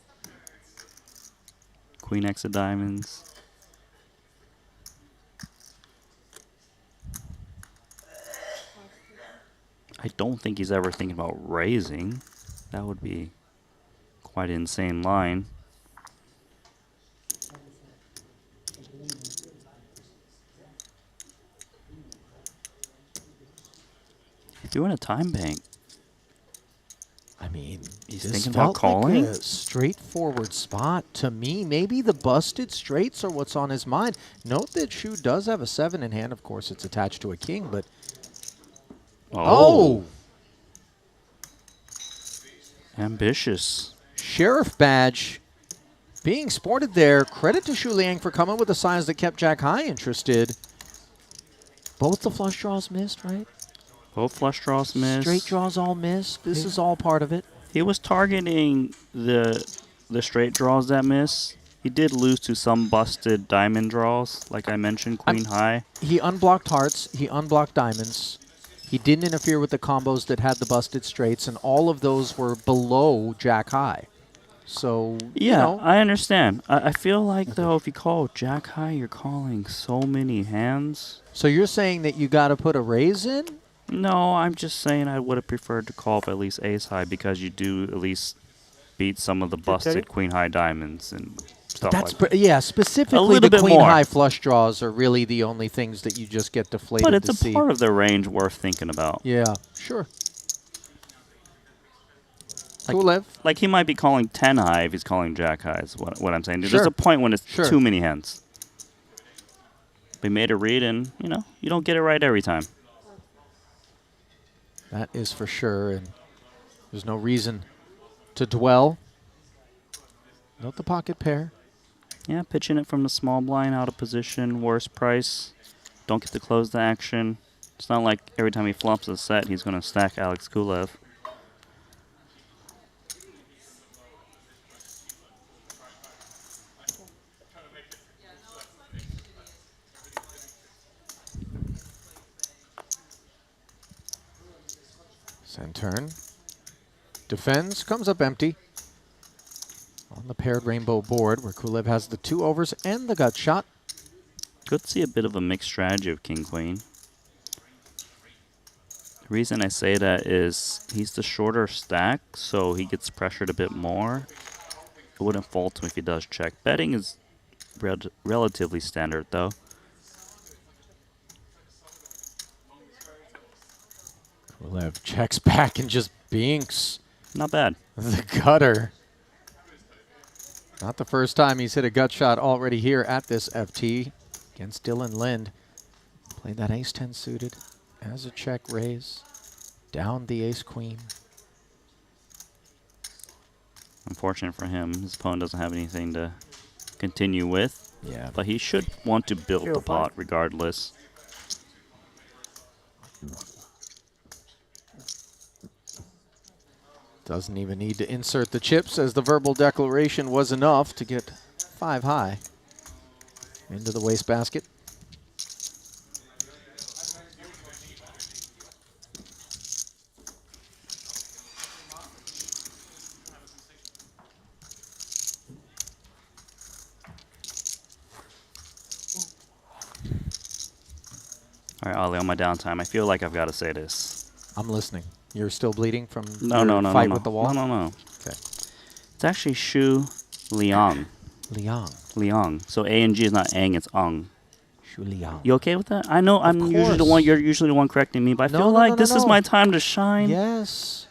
Queen X of diamonds. I don't think he's ever thinking about raising. That would be quite an insane line. He's doing a time bank. I mean, he's this thinking felt about calling. like a straightforward spot to me. Maybe the busted straights are what's on his mind. Note that Shu does have a 7 in hand. Of course, it's attached to a king, but oh! Ambitious. Sheriff badge being sported there. Credit to Shu Liang for coming with a size that kept Jack High interested. Both the flush draws missed, right? Both flush draws missed. Straight draws all missed. This is all part of it. He was targeting the straight draws that miss. He did lose to some busted diamond draws, like I mentioned, Queen High. He unblocked hearts. He unblocked diamonds. He didn't interfere with the combos that had the busted straights, and all of those were below Jack High. So, Yeah, you know. I understand. I feel like, though, if you call Jack High, you're calling so many hands. So you're saying that you got to put a raise in? No, I'm just saying I would have preferred to call up at least Ace High because you do at least beat some of the busted Queen High diamonds and stuff That's like that. yeah, specifically a little the bit Queen more. High flush draws are really the only things that you just get deflated But it's to a see. part of the range worth thinking about. Yeah, sure. Like he might be calling 10 high if he's calling Jack High is what I'm saying. There's Sure. a point when it's Sure. too many hands. We made a read and, you don't get it right every time. That is for sure, and there's no reason to dwell. Note the pocket pair. Yeah, pitching it from the small blind out of position, worst price. Don't get to close the action. It's not like every time he flops a set, he's going to stack Alex Kulev. Send turn. Defends, comes up empty. On the paired rainbow board where Kulev has the 2 overs and the gut shot. Good to see a bit of a mixed strategy of King Queen. The reason I say that is he's the shorter stack, so he gets pressured a bit more. It wouldn't fault him if he does check. Betting is relatively standard, though. Kulev checks back and just binks. Not bad. The gutter. Not the first time he's hit a gut shot already here at this FT against Dylan Lind. Played that ace-10 suited as a check raise. Down the ace-queen. Unfortunate for him, his opponent doesn't have anything to continue with. Yeah. But he should want to build the pot regardless. Doesn't even need to insert the chips as the verbal declaration was enough to get 5 high into the wastebasket. All right, Ollie, on my downtime, I feel like I've got to say this. I'm listening. You're still bleeding from No, your fight no. with the wall? No. Okay. It's actually Shu Liang. Liang. So A and G is not Ang, it's Ung. Shu Liang. You okay with that? I know I'm usually the one. You're usually the one correcting me, but I feel like this is my time to shine. Yes.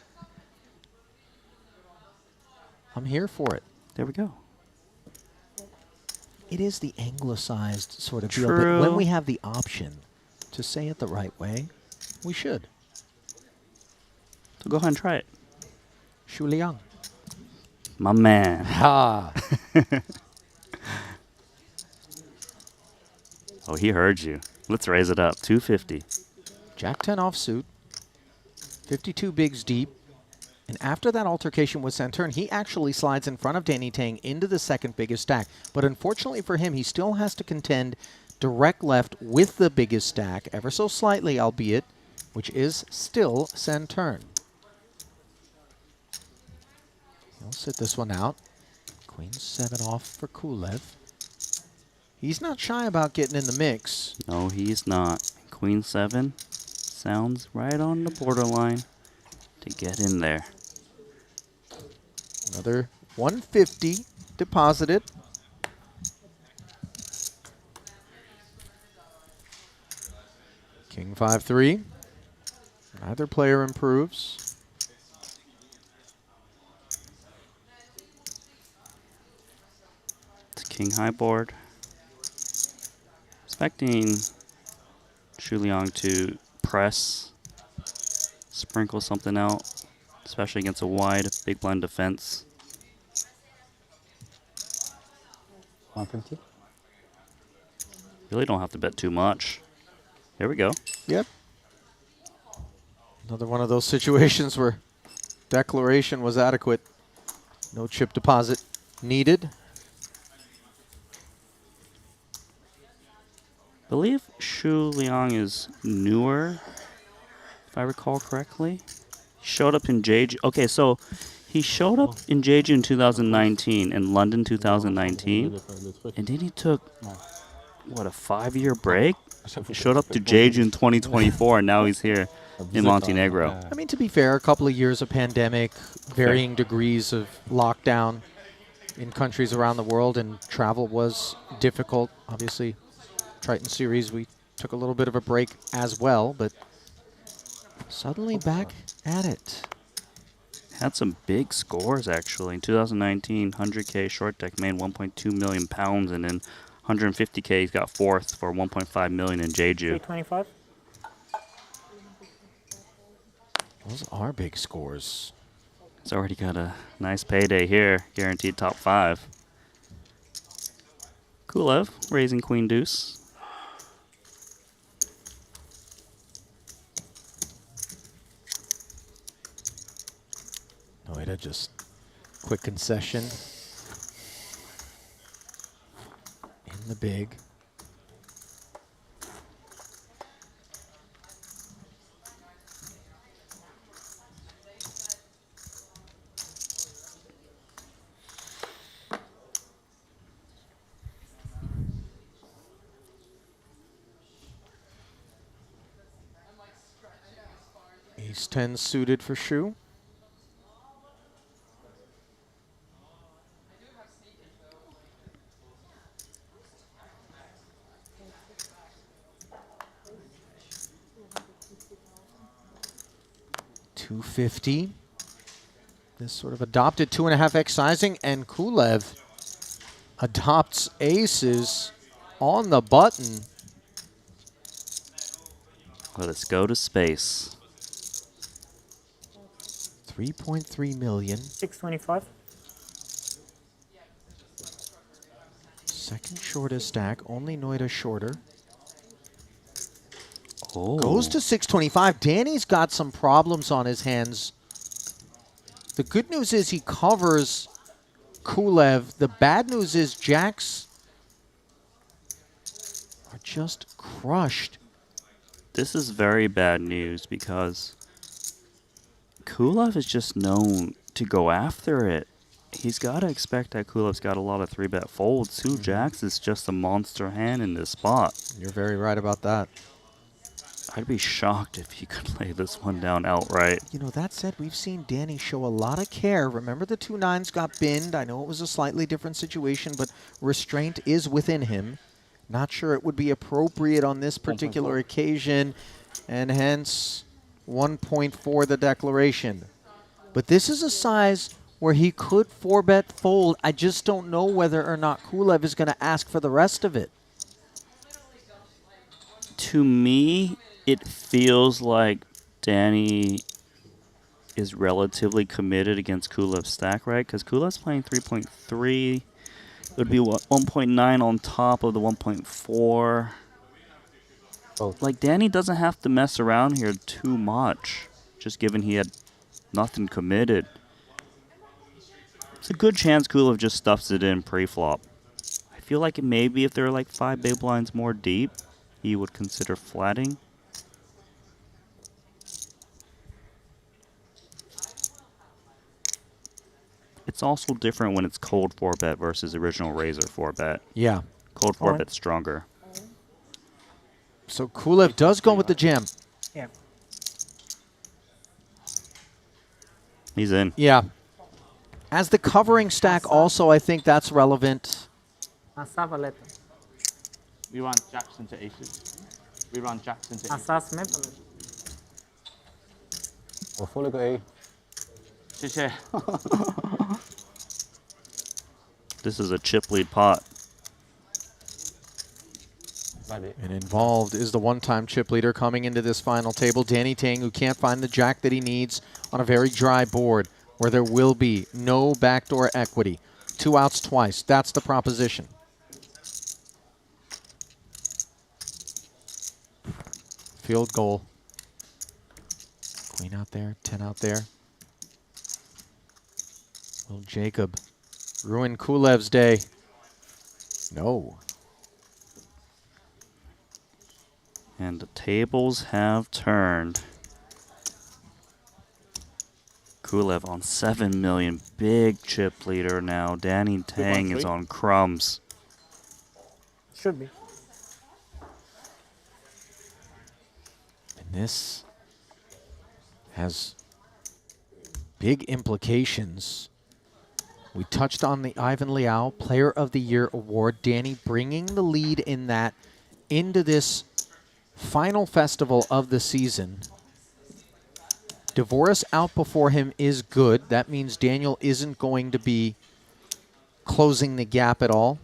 I'm here for it. There we go. It is the anglicized sort of deal, True. but when we have the option to say it the right way, we should. So go ahead and try it. Shu Liang. My man. Ha. Oh, he heard you. Let's raise it up. 250. Jack 10 offsuit. 52 bigs deep. And after that altercation with Santurn, he actually slides in front of Danny Tang into the second biggest stack. But unfortunately for him, he still has to contend direct left with the biggest stack, ever so slightly, albeit. which is still send turn. He'll sit this one out. Queen 7 off for Kulev. He's not shy about getting in the mix. No, he's not. Queen 7 sounds right on the borderline to get in there. Another 150 deposited. King 5-3. Neither player improves. It's king high board. Expecting Shu Liang to press, sprinkle something out, especially against a wide big blind defense. 150. Really don't have to bet too much. Here we go. Yep. Another one of those situations where declaration was adequate. No chip deposit needed. I believe Shu Liang is newer, if I recall correctly. He showed up in Jeju. Okay, so he showed up in Jeju in 2019 and London 2019, and then he took, what, a 5-year break? Showed up to Jeju in 2024, and now he's here in Montenegro. I mean, to be fair, a couple of years of pandemic, varying degrees of lockdown in countries around the world, and travel was difficult. Obviously, Triton Series, we took a little bit of a break as well, but suddenly back at it. Had some big scores, actually. In 2019, 100K short deck made 1.2 million pounds, and then 150K, he's got fourth for 1.5 million in Jeju. 325. Those are big scores. He's already got a nice payday here, guaranteed top 5. Kulev raising queen deuce. Noida just quick concession in the big. Ace 10 suited for Shu. $250. This sort of adopted 2.5x sizing, and Kulev adopts aces on the button. Let us go to space. 3.3 million. 625. Second shortest stack, only Noida shorter. Oh. Goes to 625. Danny's got some problems on his hands. The good news is he covers Kulev. The bad news is jacks are just crushed. This is very bad news because Kulev is just known to go after it. He's got to expect that Kulev's got a lot of 3-bet folds. 2 jacks is just a monster hand in this spot. You're very right about that. I'd be shocked if he could lay this one down outright. You know, that said, we've seen Danny show a lot of care. Remember the 2 9s got binned. I know it was a slightly different situation, but restraint is within him. Not sure it would be appropriate on this particular occasion, and hence 1.4 the declaration. But this is a size where he could 4-bet fold. I just don't know whether or not Kulev is going to ask for the rest of it. To me, it feels like Danny is relatively committed against Kulev's stack, right? Because Kulev's playing 3.3. It would be 1.9 on top of the 1.4. Like, Danny doesn't have to mess around here too much, just given he had nothing committed. It's a good chance Kulev just stuffs it in pre-flop. I feel like maybe if there are like 5 big blinds more deep, he would consider flatting. It's also different when it's cold 4-bet versus original Razor 4-bet. Yeah. Cold 4-bet's stronger. So Kulev does go with the jam. Yeah. He's in. Yeah. As the covering stack also, I think that's relevant. We run jacks into aces. We run jacks into aces. Asas में पलट. 我付了个 A。 谢谢。 This is a chip lead pot. And involved is the one-time chip leader coming into this final table, Danny Tang, who can't find the jack that he needs on a very dry board where there will be no backdoor equity. 2 outs twice. That's the proposition. Field goal. Queen out there, 10 out there. Will Jacob ruin Kulev's day? No. And the tables have turned. Kulev on 7 million. Big chip leader now. Danny Tang is on crumbs. Should be. And this has big implications. We touched on the Ivan Liao Player of the Year award. Danny bringing the lead in that into this final festival of the season. Dvoris out before him is good. That means Daniel isn't going to be closing the gap at all.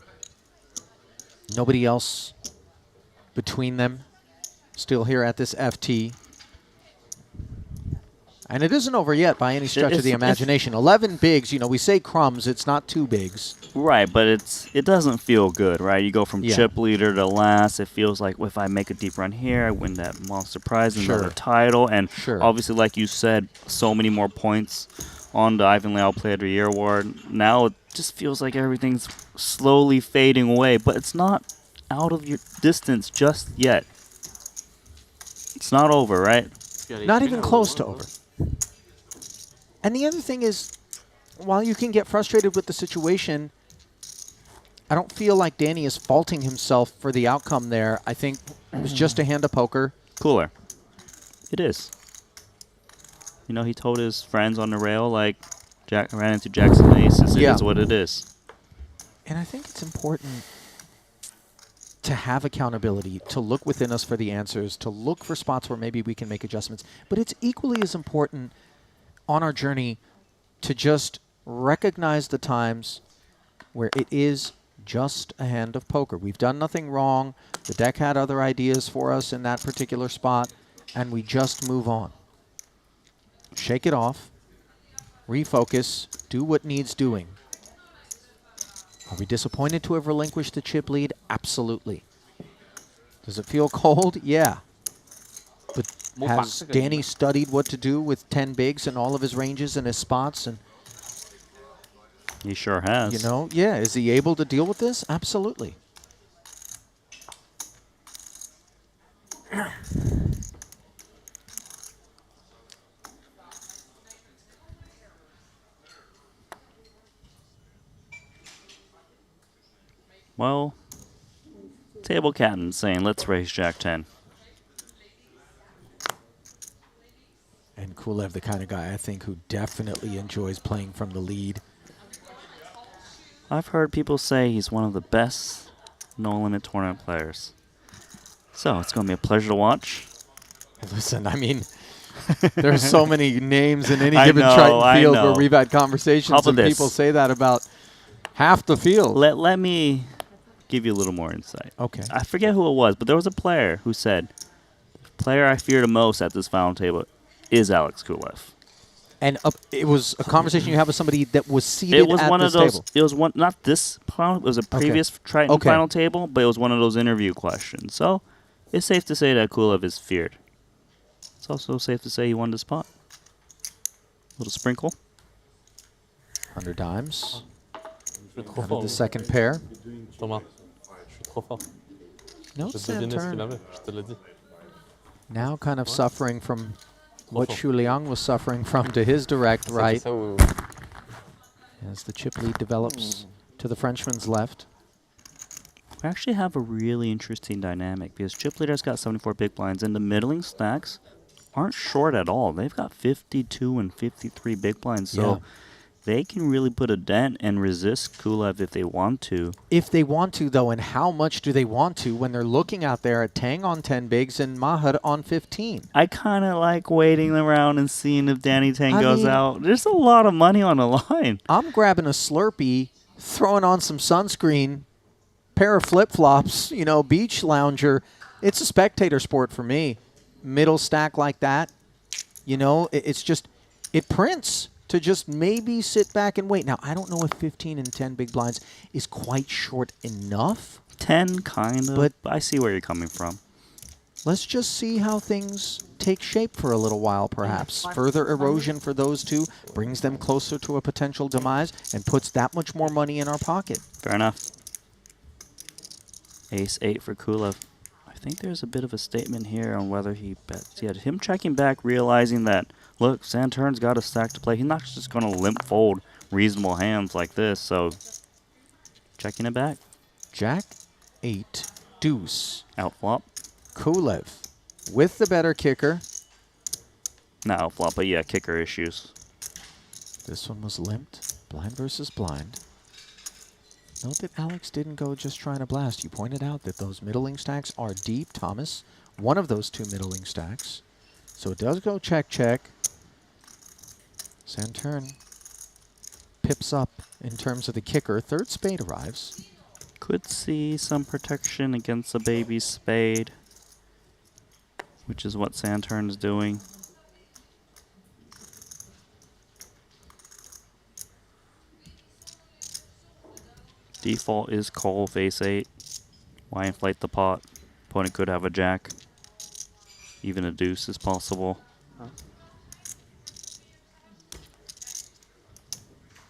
Nobody else between them still here at this FT. And it isn't over yet by any stretch of the imagination. 11 bigs, you know, we say crumbs, it's not 2 bigs. Right, but it doesn't feel good, right? You go from chip leader to last. It feels like if I make a deep run here, I win that monster prize and another title. And obviously, like you said, so many more points on the Ivan Liao Player of the Year award. Now it just feels like everything's slowly fading away, but it's not out of your distance just yet. It's not over, right? Not even close to over. And the other thing is, while you can get frustrated with the situation, I don't feel like Danny is faulting himself for the outcome there. I think it was just a hand of poker. Cooler. It is. You know, he told his friends on the rail, like, Jack ran into Jackson Aces. It is what it is. And I think it's important to have accountability, to look within us for the answers, to look for spots where maybe we can make adjustments. But it's equally as important on our journey to just recognize the times where it is just a hand of poker. We've done nothing wrong. The deck had other ideas for us in that particular spot, and we just move on. Shake it off, refocus, do what needs doing. Are we disappointed to have relinquished the chip lead? Absolutely. Does it feel cold? Yeah. But has Danny studied what to do with 10 bigs and all of his ranges and his spots? And he sure has. You know, yeah. Is he able to deal with this? Absolutely. Well, table captain saying, let's raise Jack 10. And Kulev, the kind of guy I think who definitely enjoys playing from the lead. I've heard people say he's one of the best no-limit tournament players. So it's going to be a pleasure to watch. Listen, I mean, there's so many names in any given Triton field where we've had conversations and people say that about half the field. Let me give you a little more insight. Okay. I forget who it was, but there was a player who said, the player I fear the most at this final table is Alex Kulev. And it was a conversation you have with somebody that was seated at this table. It was one of those. It was one, not this final. It was a previous Triton final table, but it was one of those interview questions. So it's safe to say that Kulev is feared. It's also safe to say he won the spot. Little sprinkle. 100 dimes. Out of the second pair. Thomas, je suis trop fort. No sand turn. Je te l'ai dit. Now kind of suffering from what Shu Liang was suffering from to his direct right. as the chip lead develops to the Frenchman's left. We actually have a really interesting dynamic because chip leader's got 74 big blinds, and the middling stacks aren't short at all. They've got 52 and 53 big blinds, so Yeah. they can really put a dent and resist Kulev if they want to. If they want to, though, and how much do they want to when they're looking out there at Tang on 10 bigs and Mahad on 15? I kind of like waiting around and seeing if Danny Tang I goes mean, out. There's a lot of money on the line. I'm grabbing a Slurpee, throwing on some sunscreen, pair of flip-flops, you know, beach lounger. It's a spectator sport for me. Middle stack like that, you know, it's just, it prints to just maybe sit back and wait. Now, I don't know if 15 and 10 big blinds is quite short enough. 10, kind of, But I see where you're coming from. let's just see how things take shape for a little while, perhaps. Further erosion for those two brings them closer to a potential demise and puts that much more money in our pocket. Fair enough. Ace-8 for Kulev. I think there's a bit of a statement here on whether he bets. Yeah, him checking back, realizing that, look, Santurn's got a stack to play. He's not just going to limp fold reasonable hands like this, so checking it back. Jack 8 deuce. Outflop. Kulev with the better kicker. Not outflop, but yeah, kicker issues. This one was limped. Blind versus blind. Note that Alex didn't go just trying to blast. You pointed out that those middling stacks are deep, Thomas. One of those two middling stacks. So it does go check, check. Santurn pips up in terms of the kicker. Third spade arrives. Could see some protection against a baby spade, which is what Santurn's doing. Default is call face 8. Why inflate the pot? Opponent could have a jack. Even a deuce is possible.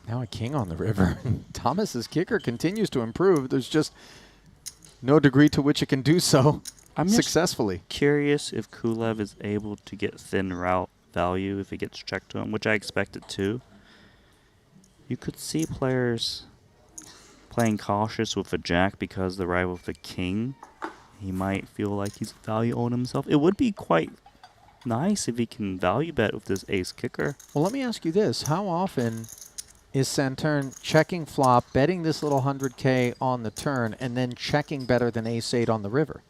Now a king on the river. Thomas's kicker continues to improve. There's just no degree to which it can do so successfully. Curious if Kulev is able to get thin route value if it gets checked to him, which I expect it to. You could see players playing cautious with a jack because they're right with a king. He might feel like he's value owing himself. It would be quite nice if he can value bet with this ace kicker. Well, let me ask you this. How often is Santurn checking flop, betting this little 100K on the turn, and then checking better than ace-8 on the river?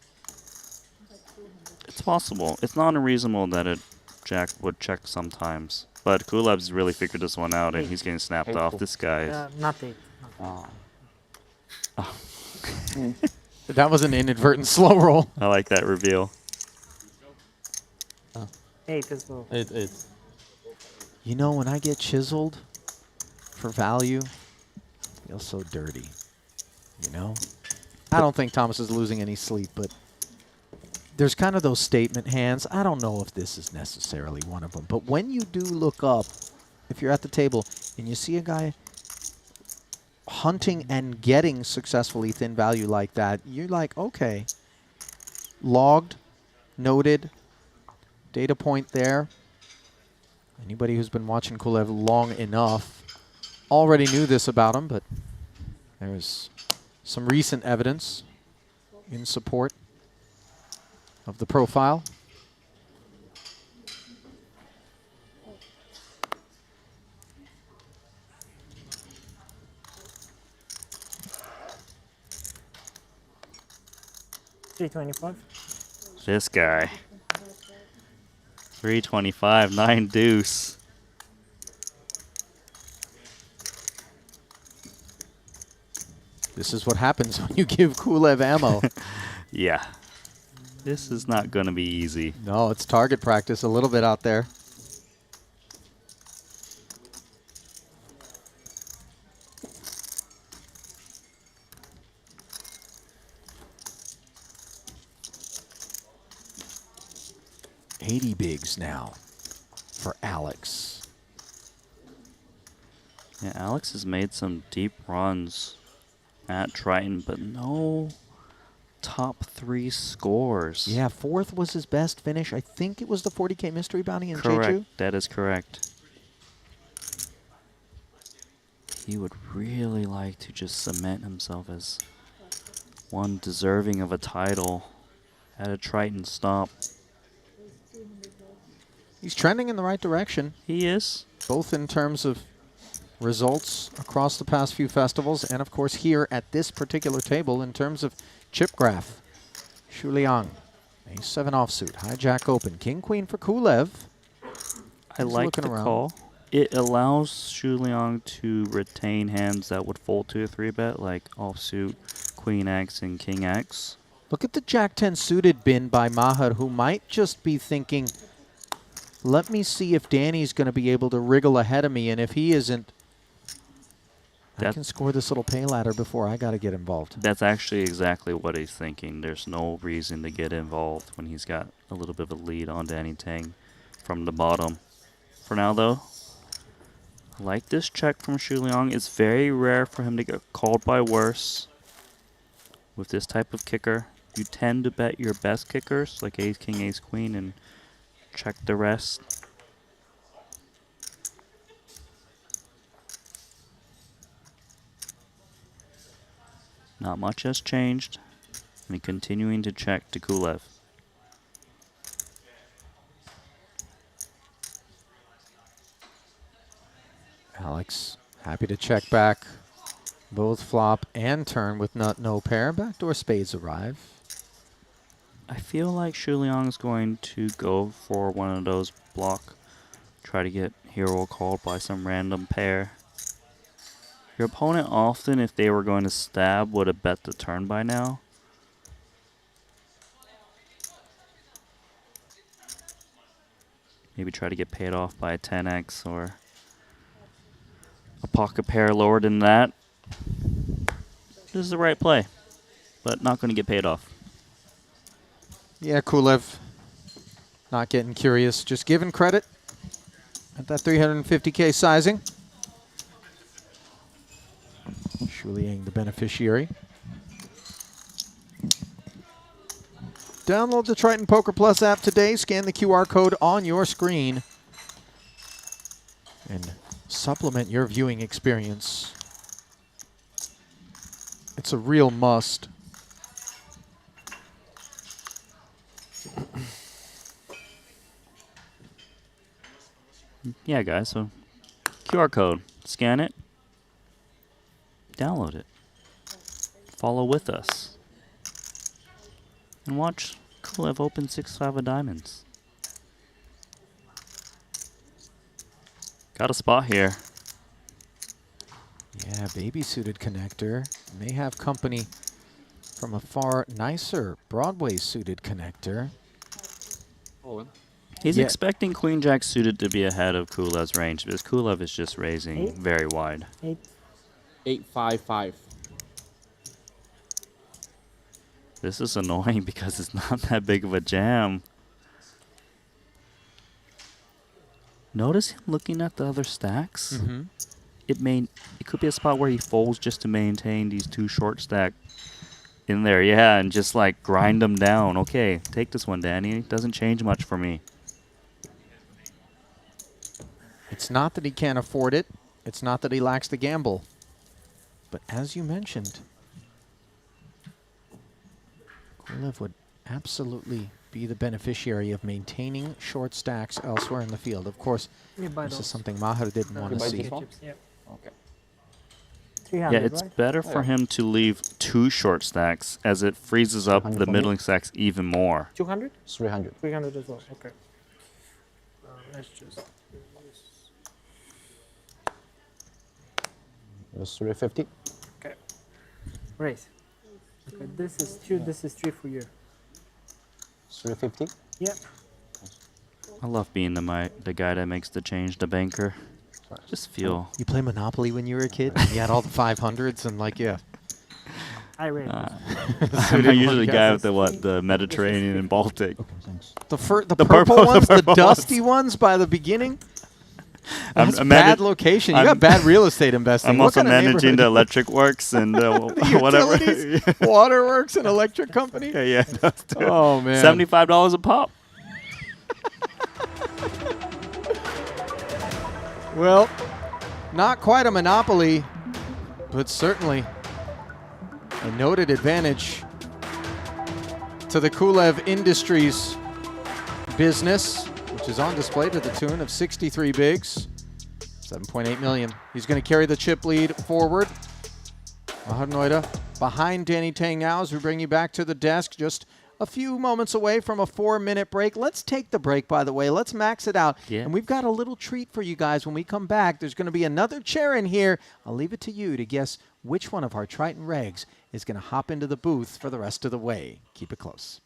It's possible. It's not unreasonable that a jack would check sometimes. But Kulev's really figured this one out, and he's getting snapped off. This guy is... Not 8. That was an inadvertent slow roll. I like that reveal. 8 as well. 8. You know, when I get chiseled for value, I feel so dirty. You know? I don't think Thomas is losing any sleep, but there's kind of those statement hands. I don't know if this is necessarily one of them, but when you do look up, if you're at the table and you see a guy hunting and getting successfully thin value like that, you're like, okay, logged, noted, data point there. Anybody who's been watching Kulev long enough already knew this about him, but there's some recent evidence in support of the profile. $325. This guy. 325, 9 deuce. This is what happens when you give Kulev ammo. Yeah. This is not going to be easy. No, it's target practice a little bit out there. $80 bigs now for Alex. Yeah, Alex has made some deep runs at Triton, but no top 3 scores. Yeah, 4th was his best finish. I think it was the 40K Mystery Bounty in Correct. Jeju. That is correct. he would really like to just cement himself as one deserving of a title at a Triton stop. He's trending in the right direction. He is. Both in terms of results across the past few festivals and, of course, here at this particular table in terms of chip graph. Xu Liang, ace-7 offsuit, hijack open, king-queen for Kulev. I like the call. It allows Xu Liang to retain hands that would fold to a 3-bet, like offsuit, Queen X, and King X. Look at the Jack-10 suited bin by Maher, who might just be thinking, let me see if Danny's going to be able to wriggle ahead of me, and if he isn't, I can score this little pay ladder before I got to get involved. That's actually exactly what he's thinking. There's no reason to get involved when he's got a little bit of a lead on Danny Tang from the bottom. For now, though, I like this check from Xu Liang. It's very rare for him to get called by worse with this type of kicker. You tend to bet your best kickers, like ace, king, ace, queen, and check the rest. Not much has changed, and continuing to check to Kulev. Alex, happy to check back both flop and turn with nut no pair. Backdoor spades arrive. I feel like Xu Liang's going to go for one of those block, try to get hero called by some random pair. Your opponent often, if they were going to stab, would have bet the turn by now. Maybe try to get paid off by a 10x or a pocket pair lower than that. This is the right play, but not going to get paid off. Yeah, Kulev, not getting curious, just giving credit at that 350K sizing. Xu Liang, the beneficiary. Download the Triton Poker Plus app today. Scan the QR code on your screen and supplement your viewing experience. It's a real must. Yeah, guys, so QR code. Scan it. Download it. Follow with us. And watch Kulev open 6-5 of diamonds. Got a spot here. Yeah, baby-suited connector. May have company from a far nicer Broadway-suited connector. He's expecting Queen Jack suited to be ahead of Kulev's range because Kulev is just raising very wide. 8-5-5. This is annoying because it's not that big of a jam. Notice him looking at the other stacks. Mm-hmm. It could be a spot where he folds just to maintain these two short stack in there. Yeah, and just like grind them down. Okay, take this one, Danny. It doesn't change much for me. It's not that he can't afford it. It's not that he lacks the gamble. But as you mentioned, Kulev would absolutely be the beneficiary of maintaining short stacks elsewhere in the field. Of course, this is something Maher didn't want to see. Yep. Okay. Yeah, it's better for him to leave two short stacks as it freezes up the middling stacks even more. 200? 300. 300 as well. Okay. Let's just do this. It was 350. Okay. Raise. Okay, this is 2, this is 3 for you. 350? Yeah. I love being the guy that makes the change, the banker. Just feel. You play Monopoly when you were a kid? You had all the 500s and like, yeah. I raise. I'm usually the guy with the Mediterranean and Baltic. The purple ones, the dusty ones by the beginning? That's bad location. You got bad real estate investing. I'm also managing the electric works and whatever. Waterworks and electric company? Yeah. Oh, man. $75 a pop. Well, not quite a monopoly but certainly a noted advantage to the Kulev Industries business, which is on display to the tune of 63 bigs, 7.8 million. He's going to carry the chip lead forward. Mahanoida behind Danny Tang now as we bring you back to the desk, just a few moments away from a 4-minute break. Let's take the break, by the way. Let's max it out. Yeah. And we've got a little treat for you guys when we come back. There's going to be another chair in here. I'll leave it to you to guess which one of our Triton regs is going to hop into the booth for the rest of the way. Keep it close.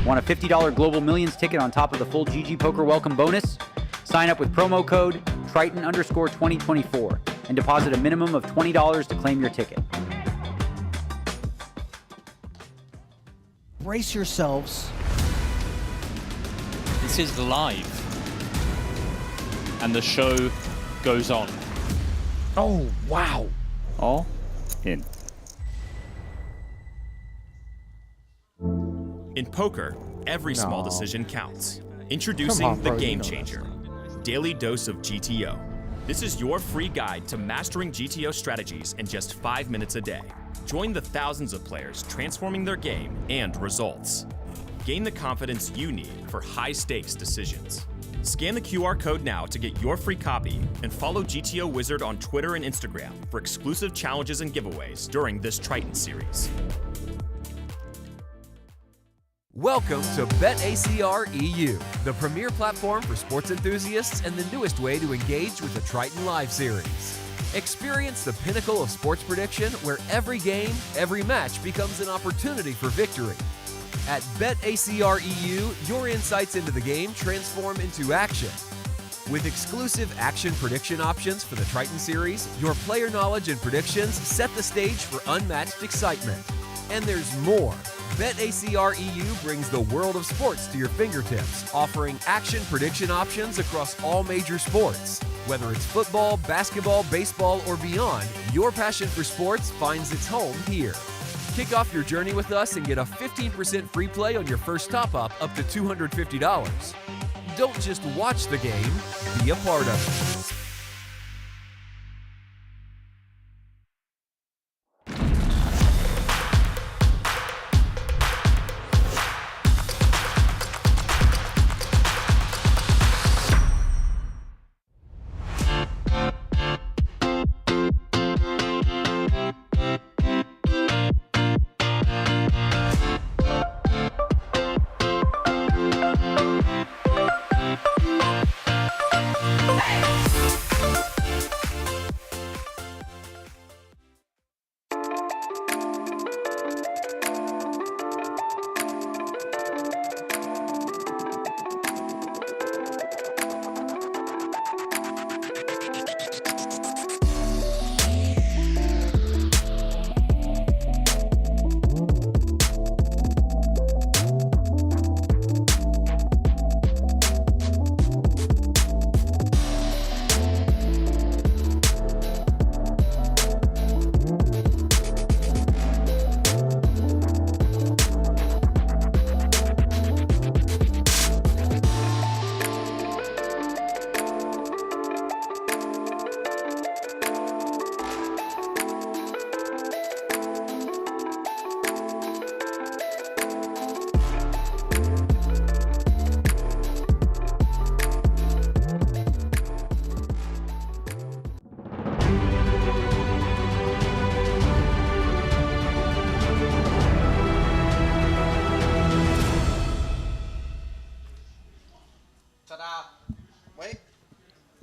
Want a $50 Global Millions ticket on top of the full GG Poker welcome bonus? Sign up with promo code Triton_2024 and deposit a minimum of $20 to claim your ticket. Brace yourselves. This is live. And the show goes on. Oh, wow. All in. In poker, every small No. decision counts. Introducing Come on, the bro, you Game know Changer, Daily Dose of GTO. This is your free guide to mastering GTO strategies in just 5 minutes a day. Join the thousands of players transforming their game and results. Gain the confidence you need for high-stakes decisions. Scan the QR code now to get your free copy and follow GTO Wizard on Twitter and Instagram for exclusive challenges and giveaways during this Triton series. Welcome to BetACR EU, the premier platform for sports enthusiasts and the newest way to engage with the Triton Live series. Experience the pinnacle of sports prediction where every game, every match becomes an opportunity for victory. At BetACR EU, your insights into the game transform into action. With exclusive action prediction options for the Triton series, your player knowledge and predictions set the stage for unmatched excitement. And there's more. BetACR EU brings the world of sports to your fingertips, offering action prediction options across all major sports. Whether it's football, basketball, baseball, or beyond, your passion for sports finds its home here. Kick off your journey with us and get a 15% free play on your first top-up up to $250. Don't just watch the game, be a part of it.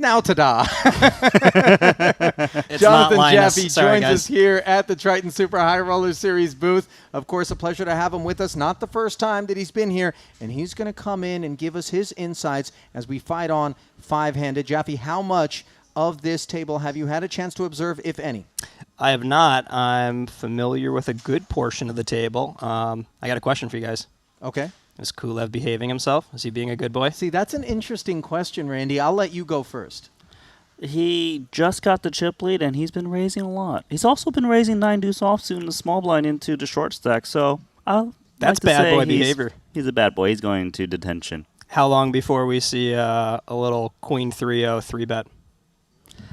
Now, ta-da. It's not Jonathan Linus. Jaffe Sorry, joins guys. us here at the Triton Super High Roller Series booth. Of course, a pleasure to have him with us. Not the first time that he's been here, and he's going to come in and give us his insights as we fight on five-handed. Jaffe, how much of this table have you had a chance to observe, if any? I have not. I'm familiar with a good portion of the table. I got a question for you guys. Okay. Is Kulev behaving himself? Is he being a good boy? See, that's an interesting question, Randy. I'll let you go first. He just got the chip lead, and he's been raising a lot. He's also been raising 9 deuce offsuit in the small blind into the short stack, so That's bad boy behavior. He's a bad boy. He's going to detention. How long before we see a little Queen 3-0 3-bet?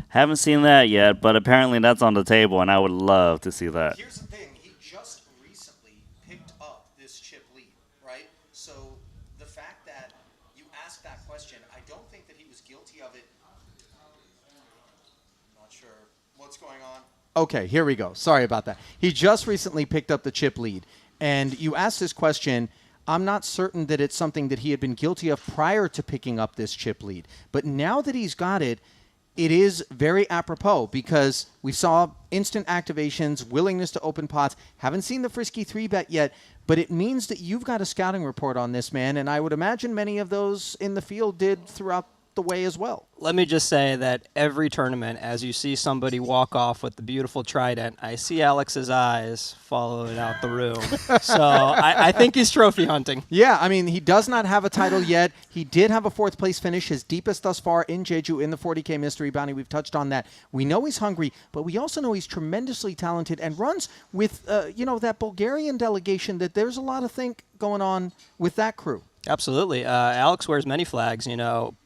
Haven't seen that yet, but apparently that's on the table, and I would love to see that. Here's the thing. He just recently picked up this chip lead, right? So the fact that you asked that question, I don't think that he was guilty of it. I'm not sure what's going on. Okay, here we go. Sorry about that. He just recently picked up the chip lead, and you asked this question. I'm not certain that it's something that he had been guilty of prior to picking up this chip lead. But now that he's got it, it is very apropos because we saw instant activations, willingness to open pots. Haven't seen the frisky 3-bet yet, but it means that you've got a scouting report on this man, and I would imagine many of those in the field did throughout the way as well. Let me just say that every tournament, as you see somebody walk off with the beautiful Trident, I see Alex's eyes following out the room. So I think he's trophy hunting. Yeah, I mean, he does not have a title yet. He did have a 4th place finish, his deepest thus far in Jeju in the 40K Mystery Bounty. We've touched on that. We know he's hungry, but we also know he's tremendously talented and runs with, that Bulgarian delegation that there's a lot of think going on with that crew. Absolutely. Alex wears many flags,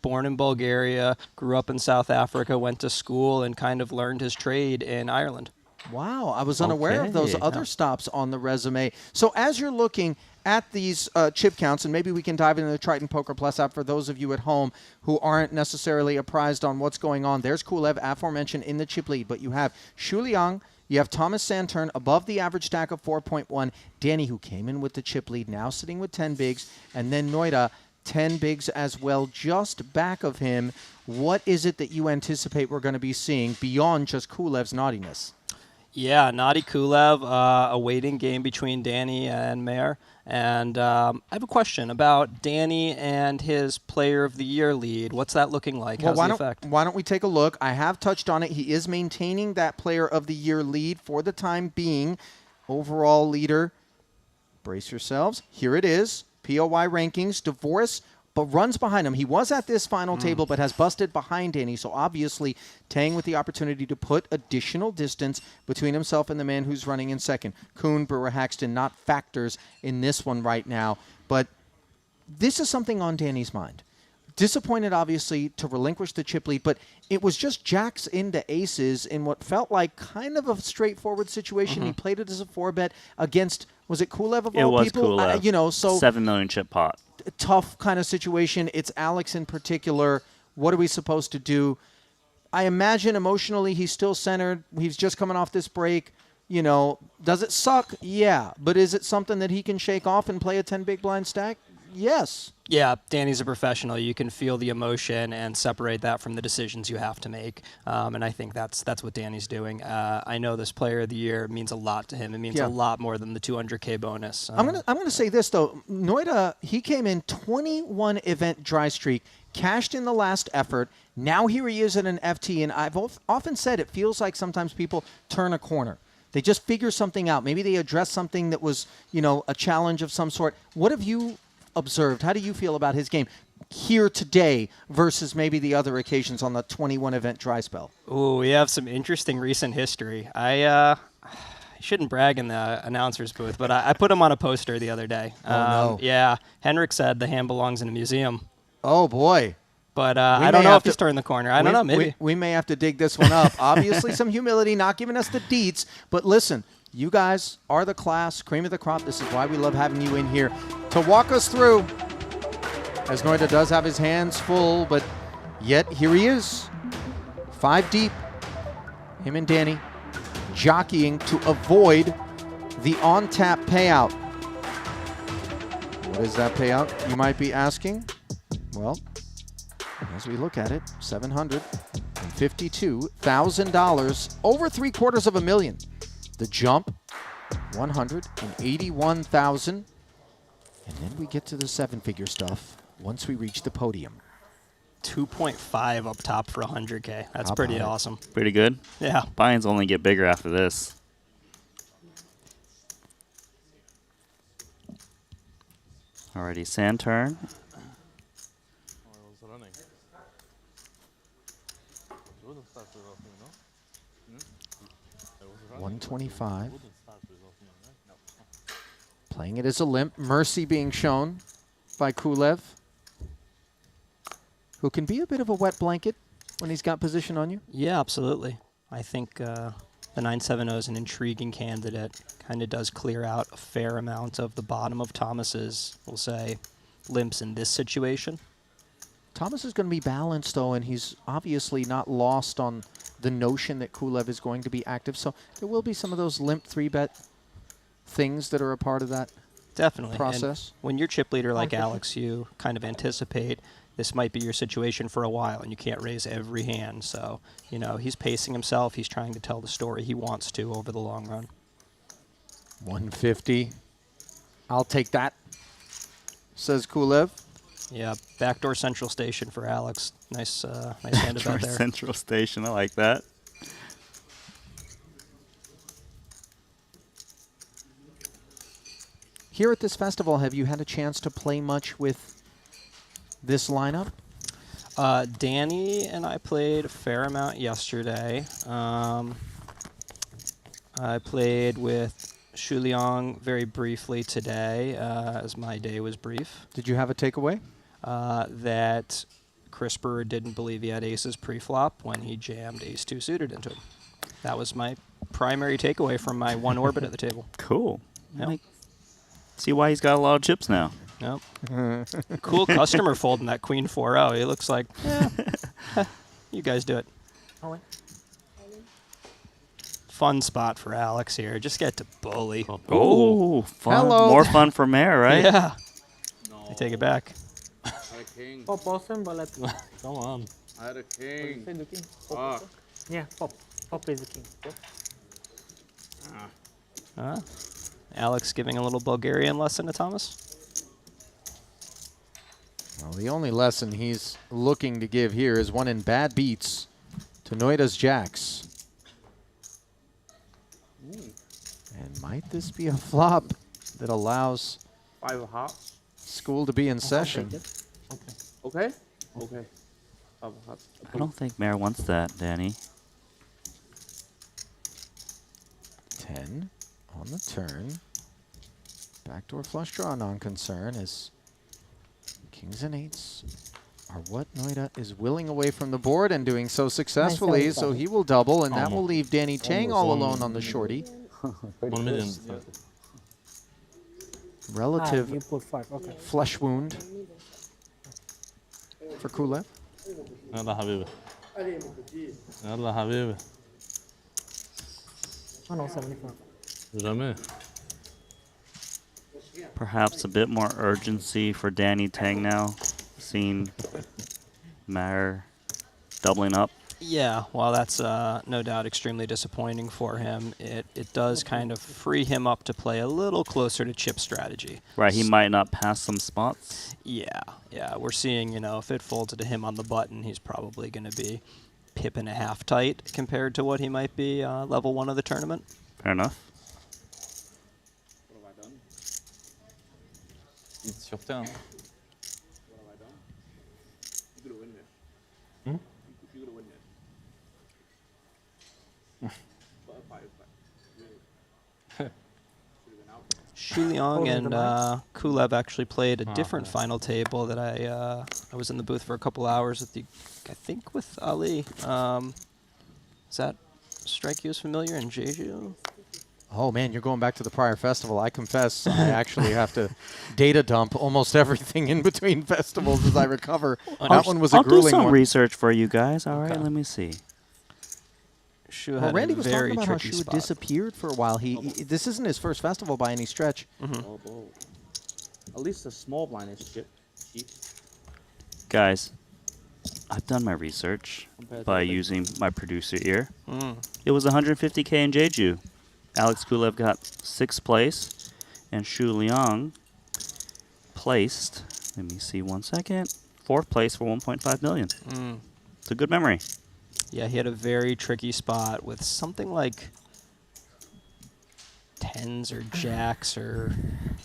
born in Bulgaria, grew up in South Africa, went to school, and kind of learned his trade in Ireland. Wow, I was unaware of those other stops on the resume. So as you're looking at these chip counts, and maybe we can dive into the Triton Poker Plus app for those of you at home who aren't necessarily apprised on what's going on. There's Kulev, aforementioned, in the chip lead, but you have Shu Liang, you have Thomas Santern above the average stack of 4.1. Danny, who came in with the chip lead, now sitting with 10 bigs. And then Noida, 10 bigs as well, just back of him. What is it that you anticipate we're going to be seeing beyond just Kulev's naughtiness? Yeah, naughty Kulev, a waiting game between Danny and Mayer. And I have a question about Danny and his Player of the Year lead. What's that looking like? Well, How's the effect? why don't we take a look? I have touched on it. He is maintaining that Player of the Year lead for the time being. Overall leader, brace yourselves. Here it is. POY rankings. Divorce, but runs behind him. He was at this final table, but has busted behind Danny. So obviously, Tang with the opportunity to put additional distance between himself and the man who's running in second. Kuhn, Brewer, Haxton, not factors in this one right now. But this is something on Danny's mind. Disappointed, obviously, to relinquish the chip lead, but it was just jacks into aces in what felt like kind of a straightforward situation. He played it as a 4-bet against, was it Kulev of all people? Kulev. So 7 million chip pot. Tough kind of situation. It's Alex in particular. What are we supposed to do? I imagine emotionally he's still centered. He's just coming off this break. Does it suck? Yeah. But is it something that he can shake off and play a 10 big blind stack? Yes. Yeah, Danny's a professional. You can feel the emotion and separate that from the decisions you have to make. And I think that's what Danny's doing. I know this Player of the Year means a lot to him. It means a lot more than the 200K bonus. I'm gonna say this though. Noida, he came in 21 event dry streak, cashed in the last effort. Now here he is at an FT, and I've often said it feels like sometimes people turn a corner. They just figure something out. Maybe they address something that was, a challenge of some sort. What have you observed? How do you feel about his game here today versus maybe the other occasions on the 21 event dry spell? Ooh, we have some interesting recent history. I shouldn't brag in the announcer's booth, but I put him on a poster the other day. No. Yeah, Henrik said the hand belongs in a museum. Oh boy. But I don't know if he's turned the corner. I don't know, maybe. We may have to dig this one up. Obviously some humility, not giving us the deets, but listen, you guys are the class, cream of the crop. This is why we love having you in here to walk us through, as Noida does have his hands full, but yet here he is, 5 deep, him and Danny jockeying to avoid the on-tap payout. What is that payout, you might be asking? Well, as we look at it, 700. and $52,000, over $750,000. The jump, 181,000, and then we get to the seven-figure stuff once we reach the podium. 2.5 up top for 100K. That's pretty awesome. Pretty good. Yeah. Buy-ins only get bigger after this. Alrighty, sand turn. 125. Playing it as a limp. Mercy being shown by Kulev, who can be a bit of a wet blanket when he's got position on you. Yeah, absolutely. I think the 970 is an intriguing candidate. Kind of does clear out a fair amount of the bottom of Thomas's, we'll say, limps in this situation. Thomas is going to be balanced, though, and he's obviously not lost on the notion that Kulev is going to be active. So there will be some of those limp 3-bet things that are a part of that Definitely. process. And when you're chip leader like Alex, you kind of anticipate this might be your situation for a while, and you can't raise every hand. So, you know, he's pacing himself. He's trying to tell the story he wants to over the long run. 150. I'll take that, says Kulev. Yeah, backdoor central station for Alex. Nice nice hand about there. Central station, I like that. Here at this festival, have you had a chance to play much with this lineup? Danny and I played a fair amount yesterday. I played with Shu Liang very briefly today, as my day was brief. Did you have a takeaway? That Chris Brewer didn't believe he had aces pre-flop when he jammed ace-2 suited into him. That was my primary takeaway from my one orbit at the table. Cool. Yep. Like, see why he's got a lot of chips now. Yep. Cool customer folding that queen 4-0. He looks like, you guys do it. Fun spot for Alex here. Just get to bully. Oh, fun. Hello. More fun for Mayor, right? Yeah. I take it back. Pop awesome, but let's Come on. I had a king. say the king. Fuck. Yeah, pop. Pop is the king. Pop. Alex giving a little Bulgarian lesson to Thomas. Well, the only lesson he's looking to give here is one in bad beats to Noida's jacks. And might this be a flop that allows 5 of hearts. school to be in session? Okay. Okay. 5 of hearts. I don't think Mayor wants that, Danny. 10 on the turn. Backdoor flush draw non-concern as kings and eights are what Noida is willing away from the board and doing so successfully. Nice. So he will double, and that will Almost. leave Danny Tang all alone on the shorty. 1 million. Relative you put 5. Okay. flesh wound for Kulev. يلا حبيبي. يلا حبيبي. 175. Jamais. Perhaps a bit more urgency for Danny Tang now, seeing Mayor doubling up. Yeah, while that's no doubt extremely disappointing for him, it does kind of free him up to play a little closer to chip strategy. Right, he might not pass some spots. Yeah, we're seeing, you know, if it folds to him on the button, he's probably going to be pip and a half tight compared to what he might be level 1 of the tournament. Fair enough. What have I done? It's your turn. What have I done? You're gonna win this. You're gonna win this. Shu Liang and Kulev actually played a different final table that I was in the booth for a couple hours with I think with Ali. Does that strike you as familiar in Jeju? Oh man, you're going back to the prior festival. I confess, I actually have to data dump almost everything in between festivals as I recover. That one was a I'll do grueling some one. research for you guys. All right, let me see. Shu Well, had Randy a was very talking about how tricky Shu had spot. disappeared for a while. This isn't his first festival by any stretch. Oh, at least the small blind is cheap. Guys, I've done my research Compared to by the- using my producer ear. Mm. It was 150K in Jeju. Alex Kulev got 6th place, and Shu Liang placed, let me see 1 second, 4th place for 1.5 million. Mm. It's a good memory. Yeah, he had a very tricky spot with something like tens or jacks or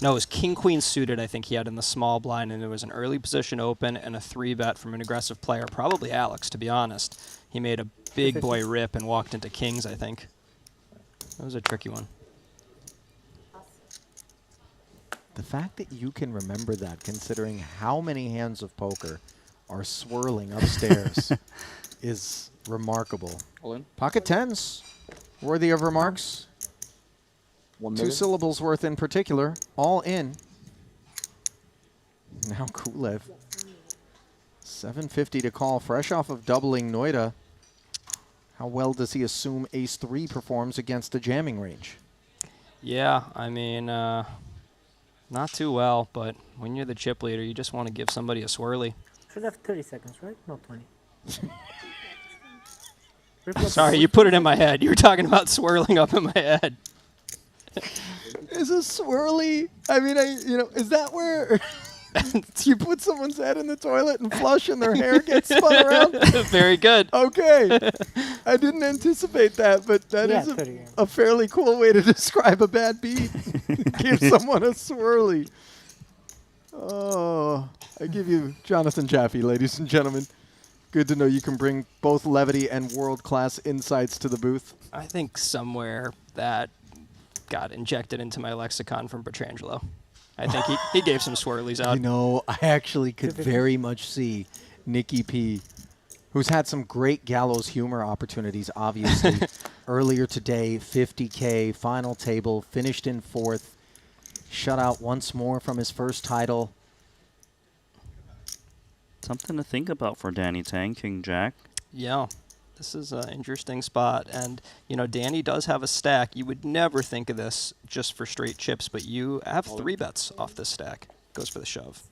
no, it was king queen suited. I think he had in the small blind, and it was an early position open and a 3-bet from an aggressive player, probably Alex, to be honest. He made a big boy rip and walked into kings, I think. That was a tricky one. The fact that you can remember that, considering how many hands of poker are swirling upstairs, is remarkable. All in. Pocket tens, worthy of remarks. 1 2 minute. syllables worth in particular, all in. Now Kulev, 750 to call, fresh off of doubling Noida. How well does he assume ace-3 performs against a jamming range? Yeah, I mean, not too well, but when you're the chip leader, you just want to give somebody a swirly. Should have 30 seconds, right? Not 20. Sorry, you put it in my head. You were talking about swirling up in my head. Is a swirly, I mean, is that where you put someone's head in the toilet and flush and their hair gets spun around? Very good. Okay. I didn't anticipate that, but that is a fairly cool way to describe a bad beat. Give someone a swirly. Oh, I give you Jonathan Jaffe, ladies and gentlemen. Good to know you can bring both levity and world-class insights to the booth. I think somewhere that got injected into my lexicon from Petrangelo. I think he gave some swirlies out. You know, I actually could very much see Nikki P, who's had some great gallows humor opportunities, obviously. Earlier today, 50K, final table, finished in 4th, shut out once more from his first title. Something to think about for Danny Tang, King Jack. Yeah, this is an interesting spot. And, you know, Danny does have a stack. You would never think of this just for straight chips, but you have 3 bets off this stack. Goes for the shove.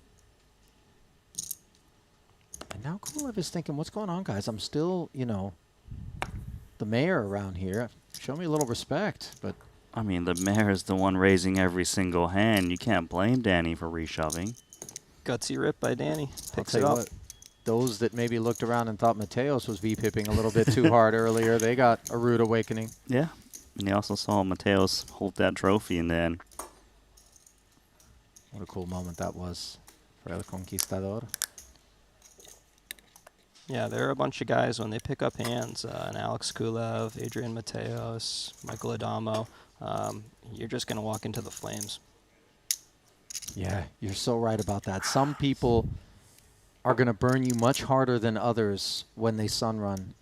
And now Kulev is thinking, what's going on, guys? I'm still, the mayor around here. Show me a little respect. But I mean, the mayor is the one raising every single hand. You can't blame Danny for reshoving. Gutsy rip by Danny. Picks I'll it tell up. you what, those that maybe looked around and thought Mateos was V-pipping a little bit too hard earlier, they got a rude awakening. Yeah. And you also saw Mateos hold that trophy in the end. What a cool moment that was for El Conquistador. Yeah, there are a bunch of guys when they pick up hands, and Alex Kulev, Adrian Mateos, Michael Adamo, you're just going to walk into the flames. Yeah, you're so right about that. Some people are going to burn you much harder than others when they sun run.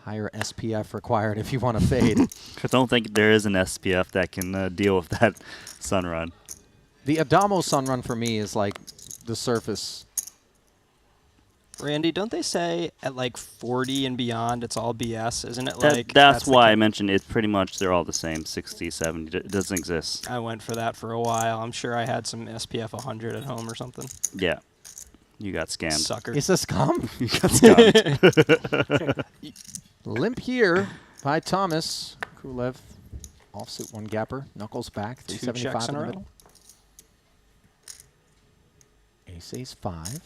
Higher SPF required if you want to fade. I don't think there is an SPF that can deal with that sun run. The Adamo sun run for me is like the surface. Randy, don't they say at like 40 and beyond it's all BS? Isn't it like... That's why I mentioned it's pretty much they're all the same, 60, 70. It doesn't exist. I went for that for a while. I'm sure I had some SPF 100 at home or something. Yeah. You got scammed. Sucker. Is this scam? You got scammed. Limp here by Thomas. Kulev, offsuit 1 gapper, knuckles back, 375 in the middle. Ace 5.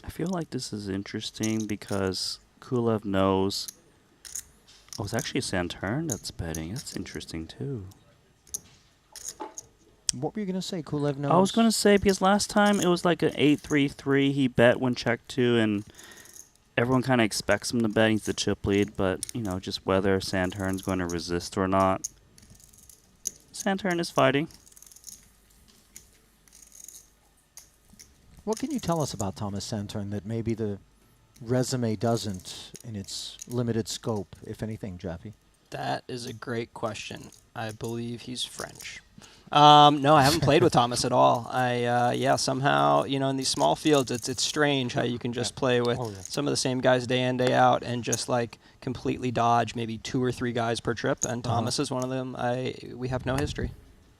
I feel like this is interesting because Kulev knows. Oh, it's actually Saturn that's betting. That's interesting too. What were you going to say, Kulev knows? I was going to say because last time it was like an 8-3-3. He bet when checked 2, and everyone kind of expects him to bet. He's the chip lead, but just whether Santurn's going to resist or not. Saturn is fighting. What can you tell us about Thomas Santurn that maybe the resume doesn't in its limited scope, if anything, Jaffe? That is a great question. I believe he's French. No, I haven't played with Thomas at all. Somehow, in these small fields, it's strange how you can just play with some of the same guys day in, day out and just like completely dodge maybe 2 or 3 guys per trip. And Thomas is one of them. We have no history.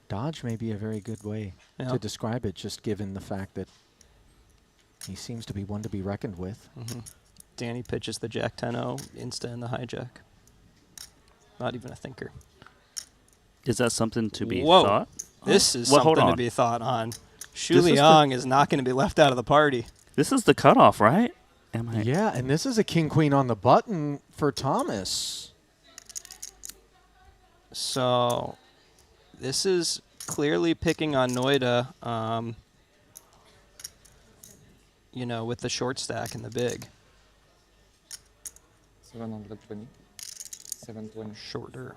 Dodge may be a very good way to describe it, just given the fact that he seems to be one to be reckoned with. Danny pitches the Jack 10-0, insta in the hijack. Not even a thinker. Is that something to be Whoa. thought? This is Well, hold something to on. be thought on. Shu Liang is not going to be left out of the party. This is the cutoff, right? Yeah, and this is a king-queen on the button for Thomas. So this is clearly picking on Noida, you know, with the short stack and the big. 720. 720. Shorter.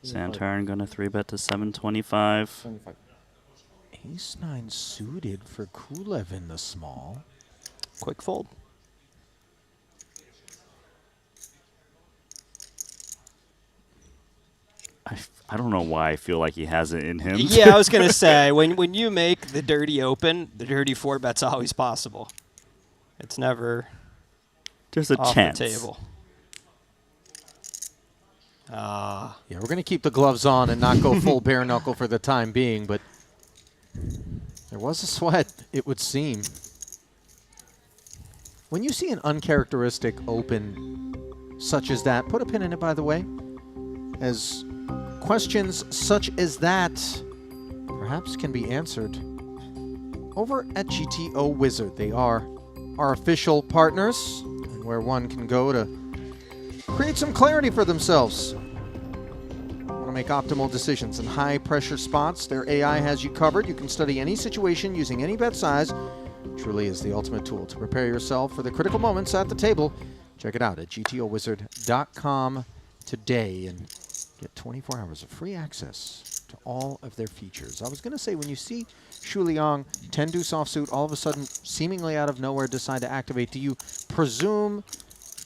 Santarn going to 3-bet to 725. 75. Ace-9 suited for Kulev in the small. Quick fold. I don't know why I feel like he has it in him. Yeah, I was going to say, when you make the dirty open, the dirty 4-bet's always possible. It's never There's a off chance. the table. Yeah, we're going to keep the gloves on and not go full bare knuckle for the time being, but there was a sweat, it would seem. When you see an uncharacteristic open such as that, put a pin in it, by the way, as questions such as that perhaps can be answered over at GTO Wizard. They are our official partners, and where one can go to create some clarity for themselves. Want to make optimal decisions in high-pressure spots? Their AI has you covered. You can study any situation using any bet size. Truly is the ultimate tool to prepare yourself for the critical moments at the table. Check it out at gtowizard.com today and get 24 hours of free access to all of their features. I was going to say, when you see Shu Liang 10 deuce offsuit all of a sudden seemingly out of nowhere decide to activate, do you presume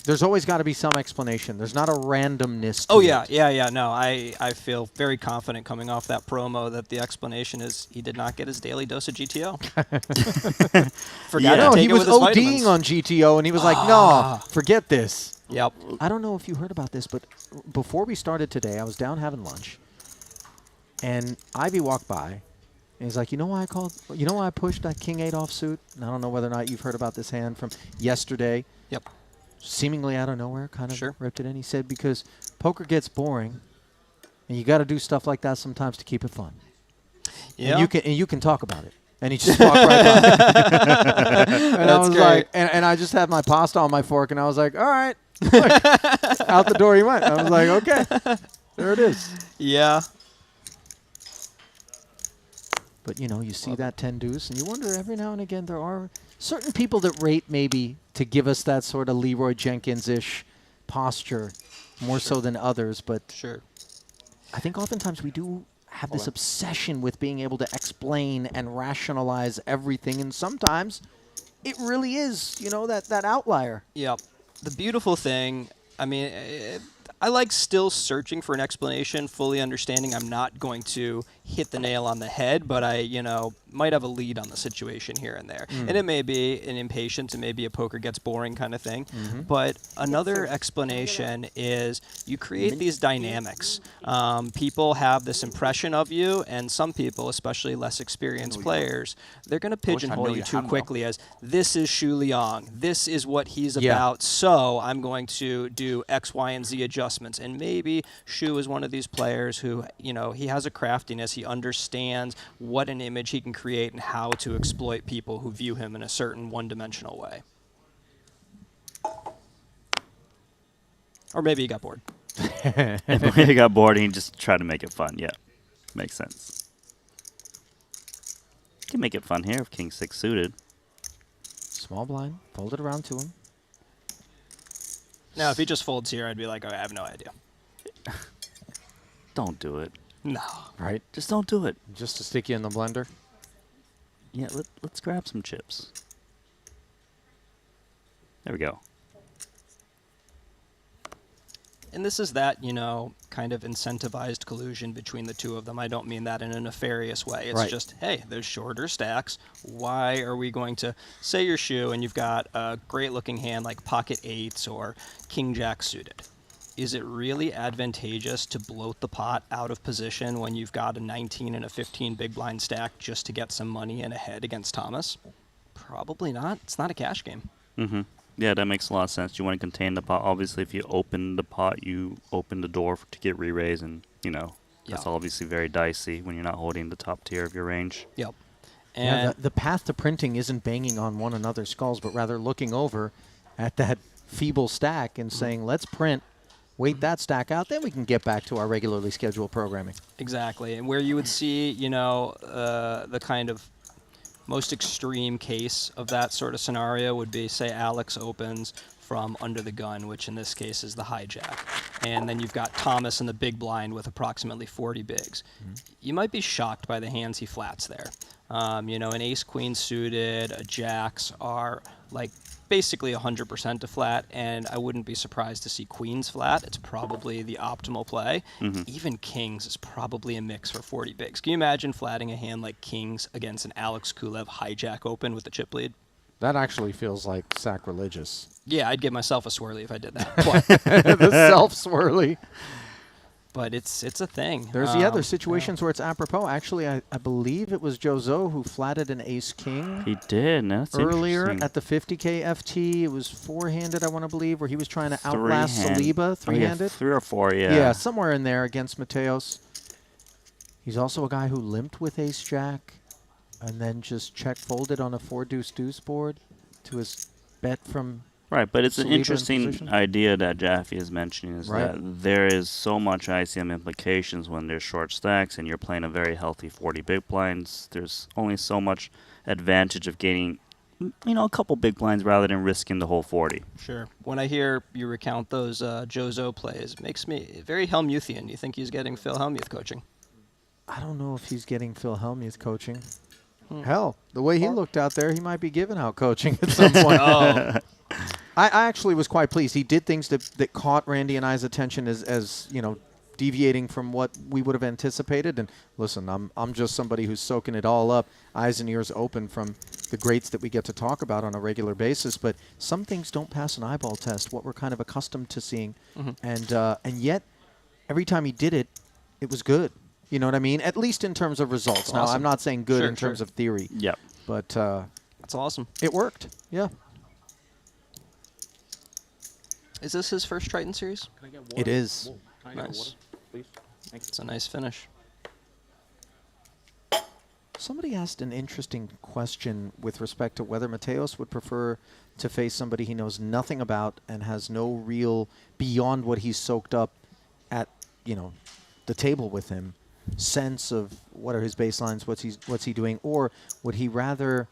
there's always got to be some explanation? There's not a randomness to it. Yeah. No, I feel very confident coming off that promo that the explanation is he did not get his daily dose of GTO. Forgot to take he it was with his ODing vitamins. on GTO, and he was like, no, forget this. Yep. I don't know if you heard about this, but before we started today, I was down having lunch, and Ivy walked by, and he's like, you know why I pushed that King 8 offsuit? And I don't know whether or not you've heard about this hand from yesterday. Yep. Seemingly out of nowhere, kind of ripped it in. He said, because poker gets boring, and you got to do stuff like that sometimes to keep it fun. Yeah. And you can talk about it. And he just walked right by. And I was like, and I just had my pasta on my fork, and I was like, all right. Look, out the door he went. I was like, okay, there it is. Yeah. But, you know, you see that 10 deuce, and you wonder every now and again there are certain people that rate maybe to give us that sort of Leroy Jenkins-ish posture more so than others. But I think oftentimes we do have this obsession with being able to explain and rationalize everything, and sometimes it really is, you know, that outlier. Yep. The beautiful thing, I mean, I like still searching for an explanation, fully understanding I'm not going to hit the nail on the head, but I, you know, might have a lead on the situation here and there. And it may be an impatience, it may be a poker gets boring kind of thing. But another explanation is you create these dynamics. People have this impression of you, and some people, especially less experienced players, they're going to pigeonhole you too quickly as, this is Shu Liang, this is what he's about, so I'm going to do X, Y, and Z adjustments. And maybe Shu is one of these players who, you know, he has a craftiness, he understands what an image he can create and how to exploit people who view him in a certain one-dimensional way. Or maybe he got bored. Maybe he got bored and he just tried to make it fun. Yeah, makes sense. You can make it fun here if King 6 suited. Small blind, fold it around to him. Now, if he just folds here, I'd be like, oh, I have no idea. Don't do it. No. Right? Just don't do it. Just to stick you in the blender? Yeah, let's grab some chips. There we go. And this is that, you know, kind of incentivized collusion between the two of them. I don't mean that in a nefarious way. It's just, hey, there's shorter stacks. Why are we going to say your Shu and you've got a great-looking hand like pocket eights or king jack suited? is it really advantageous to bloat the pot out of position when you've got a 19 and a 15 big blind stack just to get some money in ahead against Thomas? Probably not. It's not a cash game. Mm-hmm. Yeah, that makes a lot of sense. You want to contain the pot. Obviously, if you open the pot, you open the door to get re-raise, and, you know, that's obviously very dicey when you're not holding the top tier of your range. Yep. Yeah, And the path to printing isn't banging on one another's skulls, but rather looking over at that feeble stack and saying, let's print, wait that stack out, then we can get back to our regularly scheduled programming. exactly. And where you would see, you know, the kind of most extreme case of that sort of scenario would be, say, Alex opens from under the gun, which in this case is the hijack. And then you've got Thomas in the big blind with approximately 40 bigs. You might be shocked by the hands he flats there. You know, an ace-queen suited, a jacks are like basically 100% to flat, and I wouldn't be surprised to see queens flat. It's probably the optimal play. Even kings is probably a mix for 40 bigs. Can you imagine flatting a hand like kings against an Alex Kulev hijack open with the chip lead? That actually feels like sacrilegious. Yeah, I'd give myself a swirly if I did that. The self-swirly. But it's a thing. There's there's situations where it's apropos. Actually, I believe it was Jozo who flatted an ace-king. He did. That's earlier interesting. at the 50K FT. It was four-handed, I want to believe, where he was trying to outlast Saliba three-handed. 3 or 4, yeah. Yeah, somewhere in there against Mateos. He's also a guy who limped with ace-jack and then just check-folded on a 4-deuce-deuce board to his bet from... Right, but it's an Saliba in interesting position. idea that Jaffe is mentioning is Right. that there is so much ICM implications when there's short stacks and you're playing a very healthy 40 big blinds. There's only so much advantage of gaining, you know, a couple big blinds rather than risking the whole 40. Sure. When I hear you recount those Jozo plays, it makes me very Helmuthian. You think he's getting Phil Hellmuth coaching? I don't know if he's getting Phil Hellmuth coaching. Hell, the way he looked out there, he might be giving out coaching at some point. I actually was quite pleased. He did things that caught Randy and I's attention as you know, deviating from what we would have anticipated. And listen, I'm just somebody who's soaking it all up, eyes and ears open from the greats that we get to talk about on a regular basis. But some things don't pass an eyeball test, what we're kind of accustomed to seeing. And yet, every time he did it, it was good. You know what I mean? At least in terms of results. Now, I'm not saying good in terms of theory. Yep. But that's awesome. It worked. Yeah. Is this his first Triton series? Can I get water? It is. Can I get water, please? It's a nice finish. Somebody asked an interesting question with respect to whether Mateos would prefer to face somebody he knows nothing about and has no real, beyond what he's soaked up at, you know, the table with him, sense of what are his baselines, what's he doing, or would he rather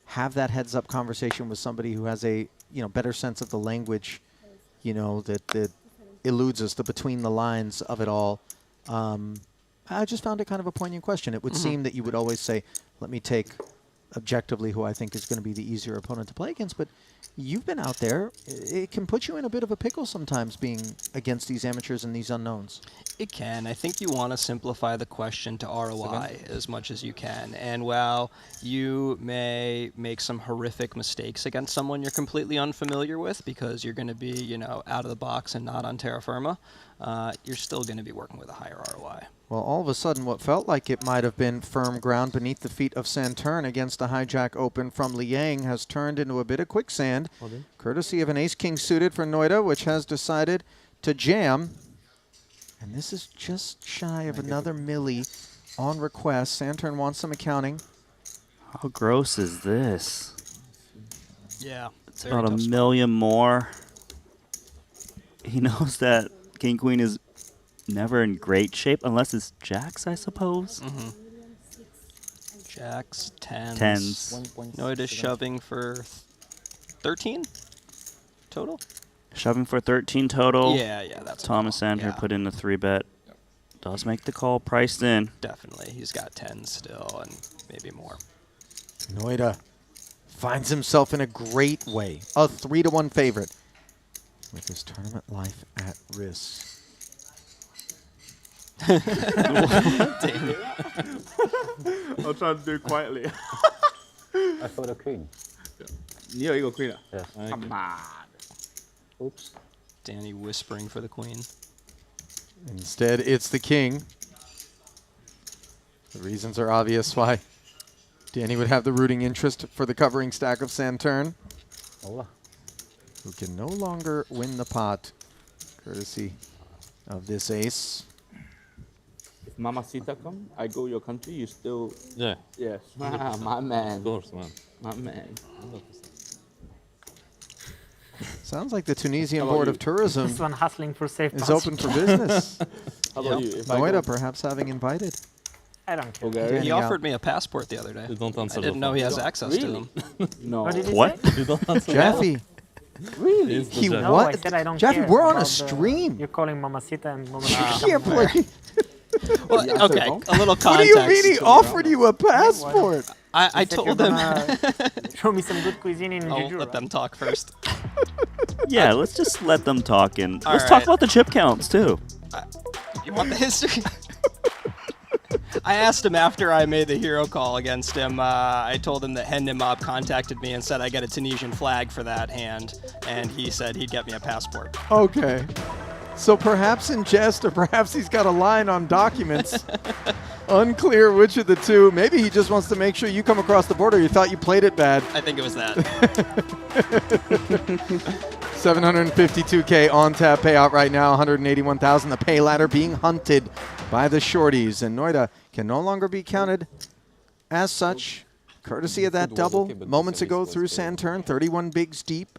have that heads-up conversation with somebody who has a, you know, better sense of the language, you know, that eludes us, the between the lines of it all. I just found it kind of a poignant question. It would seem that you would always say, let me take objectively who I think is going to be the easier opponent to play against, but you've been out there. It can put you in a bit of a pickle sometimes being against these amateurs and these unknowns. It can. I think you want to simplify the question to ROI as much as you can. And while you may make some horrific mistakes against someone you're completely unfamiliar with because you're going to be, you know, out of the box and not on terra firma, you're still going to be working with a higher ROI. Well, all of a sudden, what felt like it might have been firm ground beneath the feet of Santurn against the hijack open from Liang has turned into a bit of quicksand, courtesy of an ace-king suited for Noida, which has decided to jam. And this is just shy of another milli on request. Santurn wants some accounting. How gross is this? Yeah. It's about a million more. He knows that King Queen is never in great shape unless it's jacks, I suppose. Jacks, tens. Tens. Shoving for 13 total. Shoving for 13 total. Yeah, that's Thomas Andrew put in the 3-bet. Does make the call, priced in. Definitely. He's got 10 still and maybe more. Noida finds himself in a great way. A 3-1 favorite with his tournament life at risk. I'll try to do it quietly. I thought a queen. Yeah, you got queen. Yes. Come on. Oops. Danny whispering for the queen. Instead, it's the king. The reasons are obvious why Danny would have the rooting interest for the covering stack of Saturn, who can no longer win the pot, courtesy of this ace. If Mamacita come, I go your country, you still... Yeah. Yes. My man. Of course, man. My man. 100%. Sounds like the Tunisian How about Board you? of Tourism This one hustling for safe is pass. open for business. How about you? If I Noida go- perhaps having invited. I don't care. Bulgaria? He offered me a passport the other day. Don't answer I didn't know he has access to Really? them. No. What did he What? say? You don't answer Jaffe. Really? He No, what? I said I don't Jaffe, care we're on a about stream. You're calling Mamacita and Mamacita. Yeah, but like, Well, Yeah, okay, so- a little what context. do you mean he offered you a passport? I He said told you're him. gonna show me some good cuisine in I'll Juju. let them talk first. Yeah, let's just let them talk and All let's talk right. about the chip counts too. You want the history? I asked him after I made the hero call against him. I told him that Hendon Mob contacted me and said I got a Tunisian flag for that hand, and he said he'd get me a passport. Okay. So perhaps in jest, or perhaps he's got a line on documents. Unclear which of the two. Maybe he just wants to make sure you come across the border. You thought you played it bad. I think it was that. 752K on tap payout right now. 181,000. The pay ladder being hunted by the shorties, and Noida can no longer be counted as such. Courtesy of that double moments ago through Saturn. 31 bigs deep.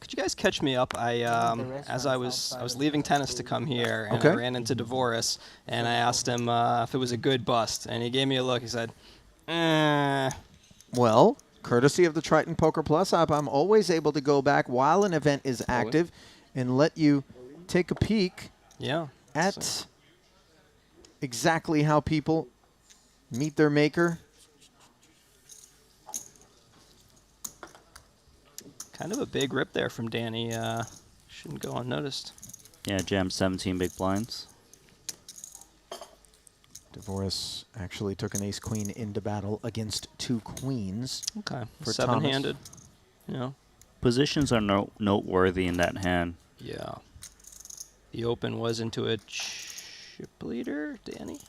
Could you guys catch me up? As I was leaving tennis to come here, and Okay. I ran into DeVoris, and I asked him if it was a good bust, and he gave me a look. He said, Well, courtesy of the Triton Poker Plus app, I'm always able to go back while an event is active and let you take a peek at exactly how people meet their maker. Kind of a big rip there from Danny. Shouldn't go unnoticed. Yeah, jam 17 big blinds. DeVoris actually took an ace-queen into battle against two queens. Okay, for seven-handed. Thomas. Yeah. Positions are noteworthy in that hand. Yeah. The open was into a chip leader, Danny?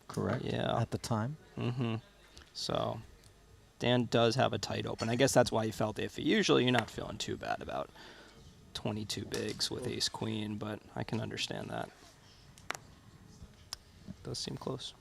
Correct. Yeah. At the time. Mm-hmm. So Dan does have a tight open. I guess that's why he felt iffy. Usually you're not feeling too bad about 22 bigs with ace-queen, but I can understand that. Does seem close.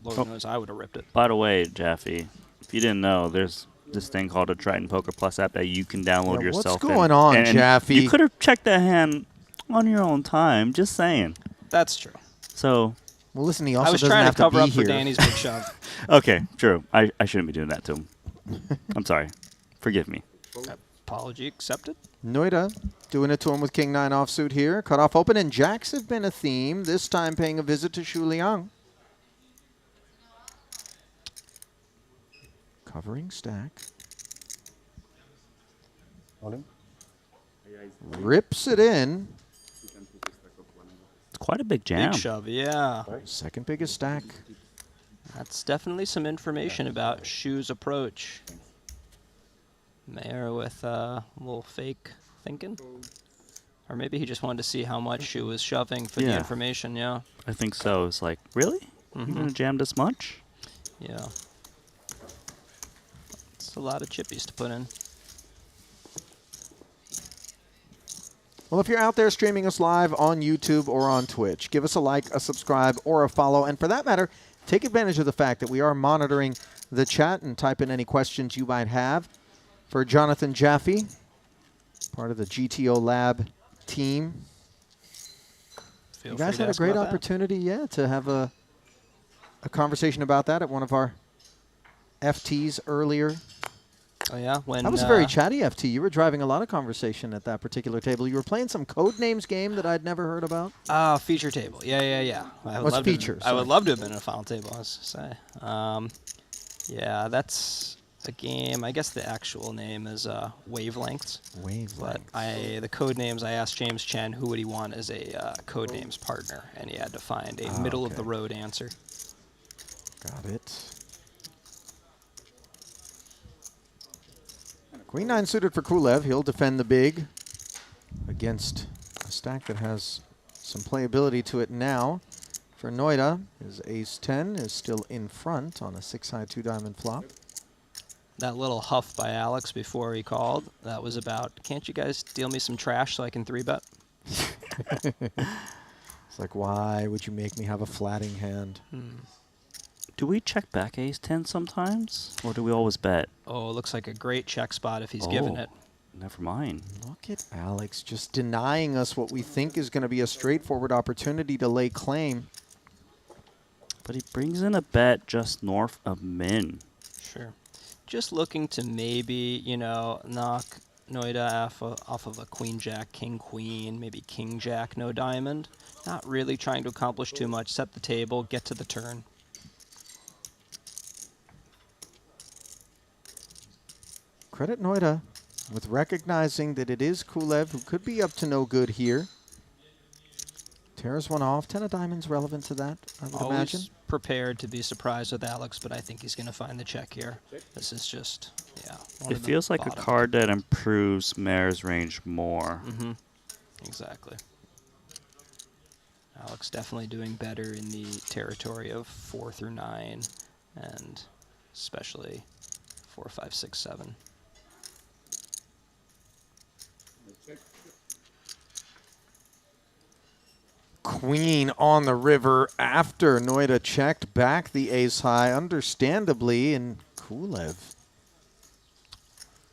Lord knows I would have ripped it. By the way, Jaffe, if you didn't know, there's this thing called a Triton Poker Plus app that you can download Yeah, yourself. what's going on, and Jaffe? You could have checked that hand on your own time. Just saying. That's true. So. Well, listen, he I also was doesn't trying have to cover be up for here. Danny's big shove. Okay, true. I shouldn't be doing that to him. I'm sorry. Forgive me. Apology accepted. Noida doing it to him with King 9 offsuit here. Cut off open, and jacks have been a theme, this time paying a visit to Shu Liang. Covering stack. Rips it in. It's quite a big jam. Big shove, yeah. Second biggest stack. That's definitely some information about Shu's approach. Mayor with a little fake thinking. Or maybe he just wanted to see how much Shu was shoving for the Yeah. information, yeah. I think so. It's like, really? You're going to jam this much? Yeah. It's a lot of chippies to put in. Well, if you're out there streaming us live on YouTube or on Twitch, give us a like, a subscribe, or a follow. And for that matter, take advantage of the fact that we are monitoring the chat and type in any questions you might have. For Jonathan Jaffe, part of the GTO Lab team. Feel You guys free to had a ask great about that. opportunity, to have a conversation about that at one of our FTs earlier. Oh, yeah? When, That was a very chatty FT. You were driving a lot of conversation at that particular table. You were playing some Codenames game that I'd never heard about. Feature table. Yeah. I would What's love to- feature? I would Sorry. love to have been in a final table, I was to say. Yeah, that's a game. I guess the actual name is Wavelengths. Wavelengths. But the code names, I asked James Chen who would he want as a code names partner, and he had to find a middle of the road answer. Got it. Queen 9 suited for Kulev. He'll defend the big against a stack that has some playability to it now. For Noida, his ace 10 is still in front on a 6-high 2-diamond flop. That little huff by Alex before he called, that was about, can't you guys deal me some trash so I can 3-bet? It's like, why would you make me have a flatting hand? Do we check back ace 10 sometimes? Or do we always bet? Oh, it looks like a great check spot if he's given it. Never mind. Look at Alex just denying us what we think is going to be a straightforward opportunity to lay claim. But he brings in a bet just north of min. Sure. Just looking to maybe, you know, knock Noida off of a queen jack, king queen, maybe king jack, no diamond. Not really trying to accomplish too much. Set the table, get to the turn. Credit Noida with recognizing that it is Kulev, who could be up to no good here. Tears one off. 10 of diamonds relevant to that, I would imagine. Prepared to be surprised with Alex, but I think he's going to find the check here. This is just, yeah. It feels like a card that improves Mare's range more. Exactly. Alex definitely doing better in the territory of 4 through 9, and especially 4, 5, 6, 7. Queen on the river after Noida checked back the ace high, understandably, and Kulev.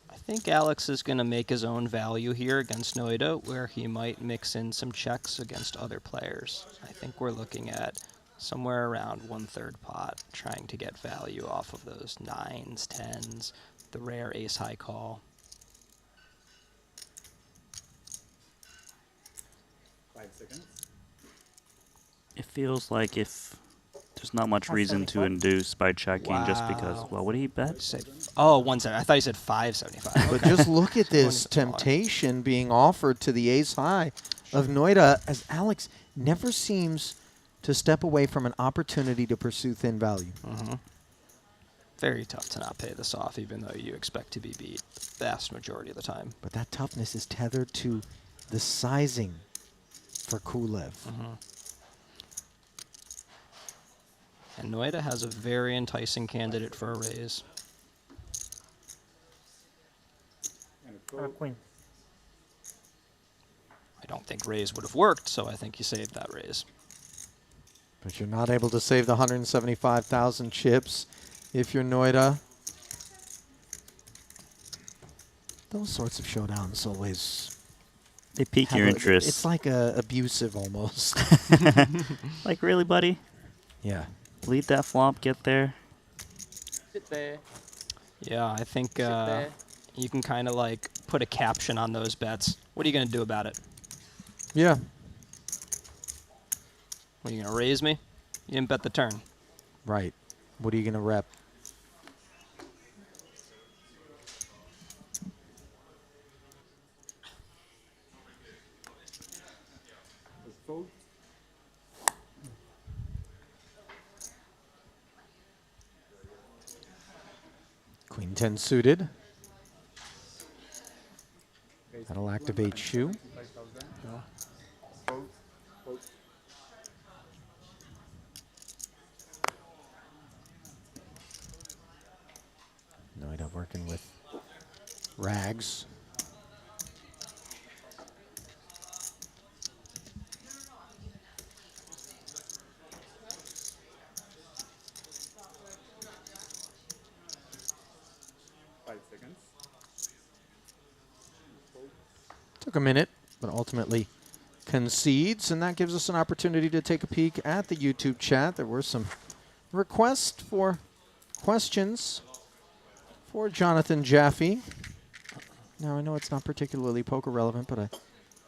I think Alex is going to make his own value here against Noida, where he might mix in some checks against other players. I think we're looking at somewhere around 1/3 pot, trying to get value off of those 9s, 10s, the rare ace high call. 5 seconds. It feels like if there's not much reason to induce by checking just because, well, what did he bet? Oh, 170. I thought you said 575. But just look at this temptation being offered to the ace high of Noida, as Alex never seems to step away from an opportunity to pursue thin value. Very tough to not pay this off, even though you expect to be beat the vast majority of the time. But that toughness is tethered to the sizing for Kulev. And Noida has a very enticing candidate for a raise. Queen. I don't think raise would have worked, so I think you saved that raise. But you're not able to save the 175,000 chips if you're Noida. Those sorts of showdowns always... They pique your interest. It's like abusive almost. Like, really, buddy? Yeah. Lead that flop, get there. Sit there. Yeah, I think you can kind of like put a caption on those bets. What are you going to do about it? Yeah. Are you going to raise me? You didn't bet the turn. Right. What are you going to rep? Queen 10 suited. That'll activate shoe. Noida working with rags. Took a minute, but ultimately concedes, and that gives us an opportunity to take a peek at the YouTube chat. There were some requests for questions for Jonathan Jaffe. Now, I know it's not particularly poker relevant, but I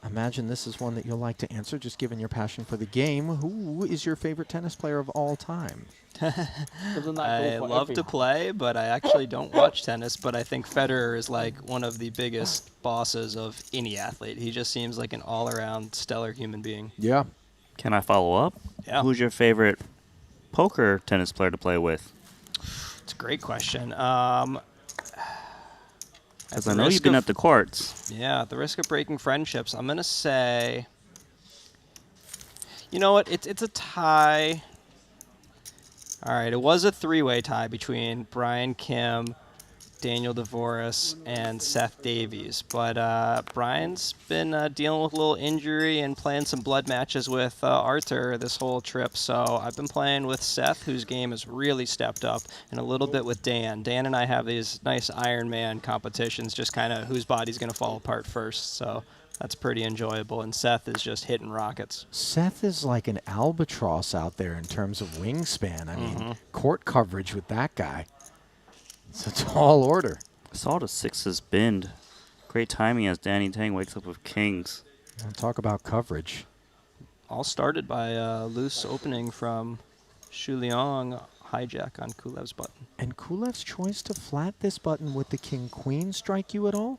imagine this is one that you'll like to answer, just given your passion for the game. Who is your favorite tennis player of all time? I love to play, but I actually don't watch tennis. But I think Federer is like one of the biggest bosses of any athlete. He just seems like an all-around stellar human being. Yeah. Can I follow up? Yeah. Who's your favorite poker tennis player to play with? It's a great question. Because I know you've been at the courts. Yeah, at the risk of breaking friendships, I'm going to say, you know what, it's a tie. All right, it was a three-way tie between Brian Kim, Daniel DeVoris, and Seth Davies. But Brian's been dealing with a little injury and playing some blood matches with Arthur this whole trip. So I've been playing with Seth, whose game has really stepped up, and a little bit with Dan. Dan and I have these nice Iron Man competitions, just kind of whose body's going to fall apart first. So that's pretty enjoyable. And Seth is just hitting rockets. Seth is like an albatross out there in terms of wingspan. I mean, court coverage with that guy. It's a tall order. I saw the sixes bend. Great timing as Danny Tang wakes up with kings. We'll talk about coverage. All started by a loose opening from Shu Liang, hijack on Kulev's button. And Kulev's choice to flat this button with the king-queen strike you at all?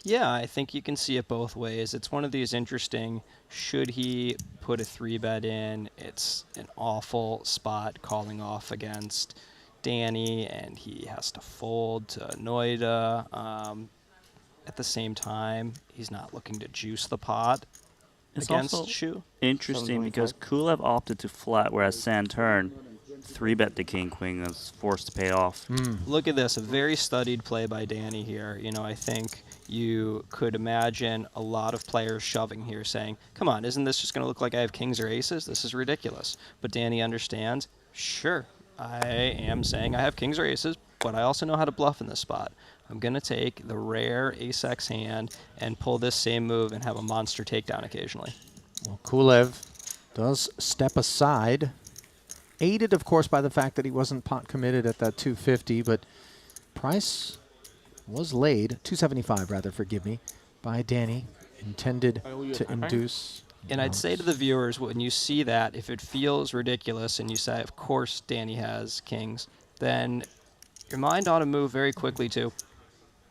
Yeah, I think you can see it both ways. It's one of these interesting, should he put a 3-bet in, it's an awful spot calling off against Danny, and he has to fold to Noida. At the same time, he's not looking to juice the pot It's against also Shu. interesting because Kulev opted to flat, whereas Santurn 3-bet the king-queen and was forced to pay off. Look at this, a very studied play by Danny here. You know, I think you could imagine a lot of players shoving here saying, come on, isn't this just going to look like I have kings or aces? This is ridiculous. But Danny understands, sure, I am saying I have kings or aces, but I also know how to bluff in this spot. I'm going to take the rare ace-x hand and pull this same move and have a monster takedown occasionally. Well, Kulev does step aside, aided, of course, by the fact that he wasn't pot committed at that 250, but price was laid, 275 rather, forgive me, by Danny, intended to induce. And I'd say to the viewers, when you see that, if it feels ridiculous and you say, of course Danny has kings, then your mind ought to move very quickly to,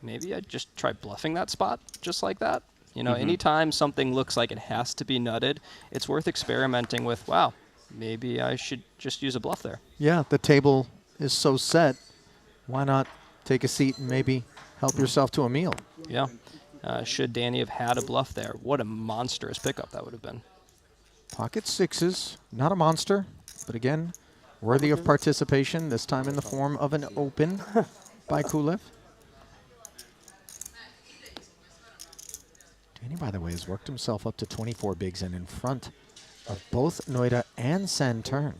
maybe I'd just try bluffing that spot just like that. You know, anytime something looks like it has to be nutted, it's worth experimenting with, wow, maybe I should just use a bluff there. Yeah, the table is so set. Why not take a seat and maybe help yourself to a meal? Yeah. Should Danny have had a bluff there? What a monstrous pickup that would have been. Pocket sixes, not a monster, but again, worthy of participation, this time in the form of an open by Kulev. Danny, by the way, has worked himself up to 24 bigs and in front of both Noida and Santurn.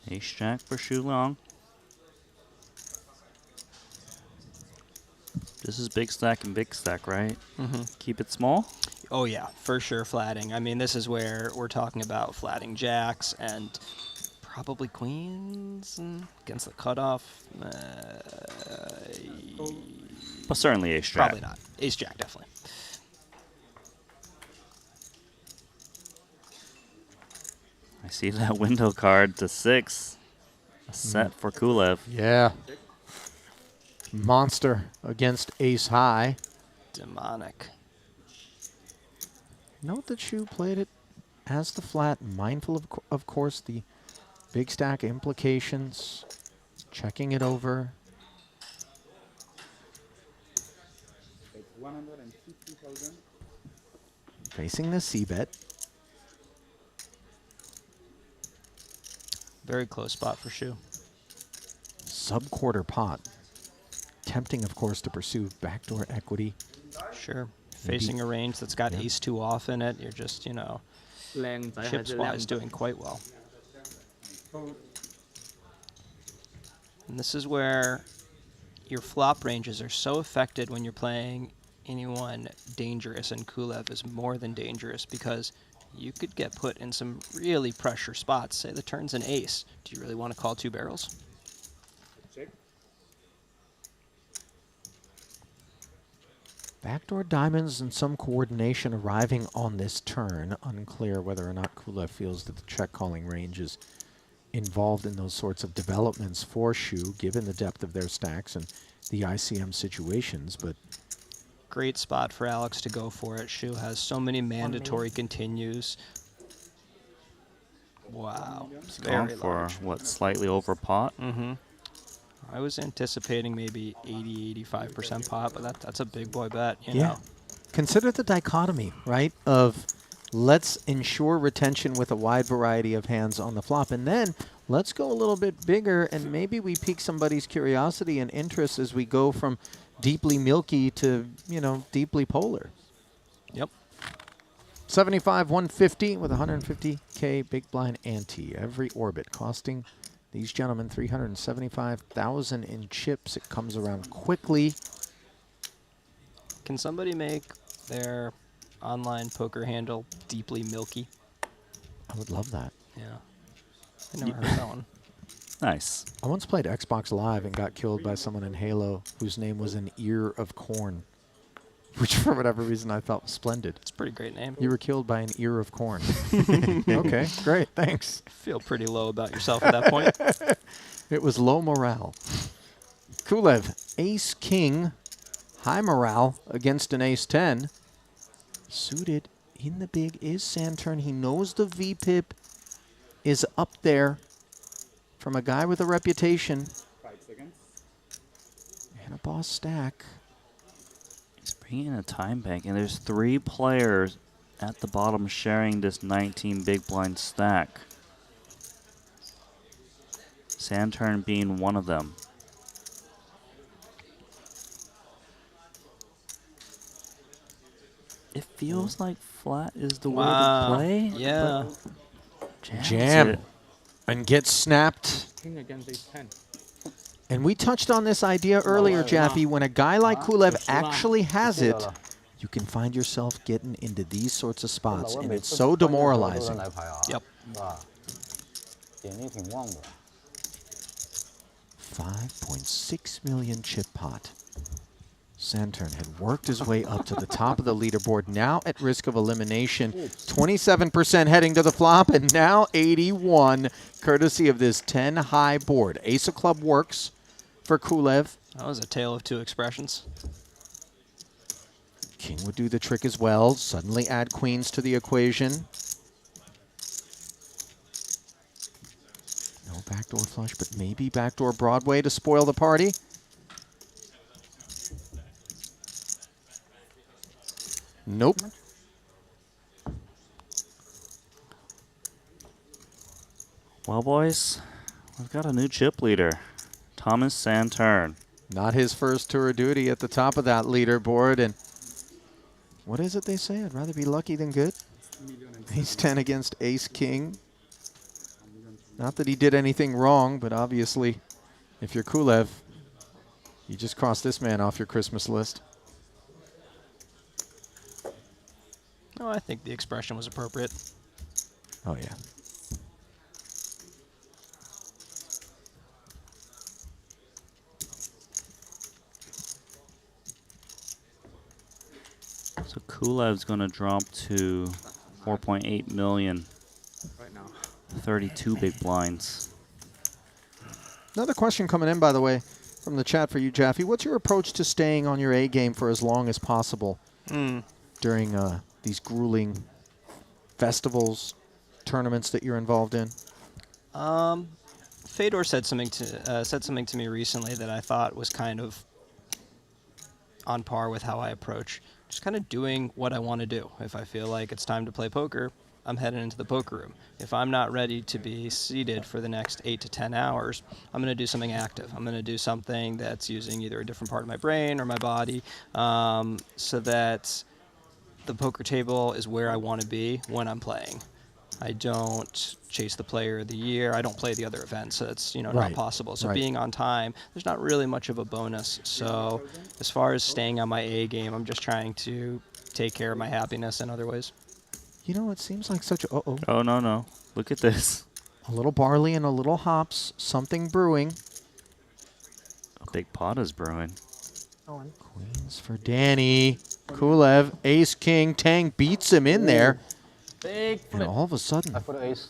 Ace-jack for Shu Long. This is big stack and big stack, right? Keep it small? Oh, yeah, for sure flatting. I mean, this is where we're talking about flatting jacks and probably queens against the cutoff. But certainly ace-jack. Probably not. Ace-jack, definitely. I see that window card to 6. A set for Kulev. Yeah. Monster against ace high. Demonic. Note that Shu played it as the flat, mindful of course, the big stack implications, checking it over. Facing the c-bet. Very close spot for Shu. Sub-quarter pot. Tempting, of course, to pursue backdoor equity. Sure. Facing a range that's got ace-2 off in it, you're just, you know, chips-wise doing quite well. And this is where your flop ranges are so affected when you're playing anyone dangerous, and Kulev is more than dangerous because you could get put in some really pressure spots. Say the turn's an ace. Do you really want to call 2 barrels? Backdoor diamonds and some coordination arriving on this turn. Unclear whether or not Kulev feels that the check calling range is involved in those sorts of developments for Shu, given the depth of their stacks and the ICM situations, but great spot for Alex to go for it. Shu has so many mandatory continues. Wow. It's gone for, what, slightly over pot? I was anticipating maybe 80-85% pot, but that's a big boy bet. You Yeah. know? Consider the dichotomy, right, of let's ensure retention with a wide variety of hands on the flop, and then let's go a little bit bigger, and maybe we pique somebody's curiosity and interest as we go from deeply milky to, you know, deeply polar. Yep. 75, 150 with 150K big blind ante. Every orbit costing these gentlemen 375,000 in chips. It comes around quickly. Can somebody make their online poker handle deeply milky? I would love that. Yeah. I never heard that one. Nice. I once played Xbox Live and got killed by someone in Halo whose name was an ear of corn, which for whatever reason I thought was splendid. It's a pretty great name. You were killed by an ear of corn. Okay, great, thanks. Feel pretty low about yourself at that point. It was low morale. Kulev, ace king, high morale against an ace 10. Suited in the big is Saturn. He knows the VPIP is up there from a guy with a reputation. And a boss stack. He's bringing in a time bank, and there's 3 players at the bottom sharing this 19 big blind stack. Saturn being one of them. It feels like flat is the way to play. Yeah. Jam. And gets snapped. King against ace 10. And we touched on this idea earlier, Jaffe. When a guy like Kulev actually has it, you can find yourself getting into these sorts of spots, and it's so demoralizing. Yep. 5.6 million chip pot. Saturn had worked his way up to the top of the leaderboard, now at risk of elimination. 27% heading to the flop, and now 81, courtesy of this 10 high board. Ace of club works for Kulev. That was a tale of 2 expressions. King would do the trick as well. Suddenly add queens to the equation. No backdoor flush, but maybe backdoor Broadway to spoil the party. Nope. Well, boys, we've got a new chip leader, Thomas Saturn. Not his first tour of duty at the top of that leaderboard. And what is it they say? I'd rather be lucky than good. Ace 10 against ace king. Not that he did anything wrong, but obviously, if you're Kulev, you just cross this man off your Christmas list. No, I think the expression was appropriate. Oh, yeah. So Kulev's going to drop to 4.8 million. Right now. 32 big blinds. Another question coming in, by the way, from the chat for you, Jaffe. What's your approach to staying on your A game for as long as possible during these grueling festivals, tournaments that you're involved in? Fedor said something to me recently that I thought was kind of on par with how I approach just kind of doing what I want to do. If I feel like it's time to play poker, I'm heading into the poker room. If I'm not ready to be seated for the next 8 to 10 hours, I'm going to do something active. I'm going to do something that's using either a different part of my brain or my body, so that the poker table is where I want to be when I'm playing. I don't chase the player of the year. I don't play the other events, so it's not possible. So being on time, there's not really much of a bonus. So as far as staying on my A game, I'm just trying to take care of my happiness in other ways. You know, it seems like such a... Oh, no. Look at this. A little barley and a little hops. Something brewing. A big pot is brewing. Queens for Danny. Kulev, ace, king. Tang beats him in there. Big And all of a sudden... I put an ace.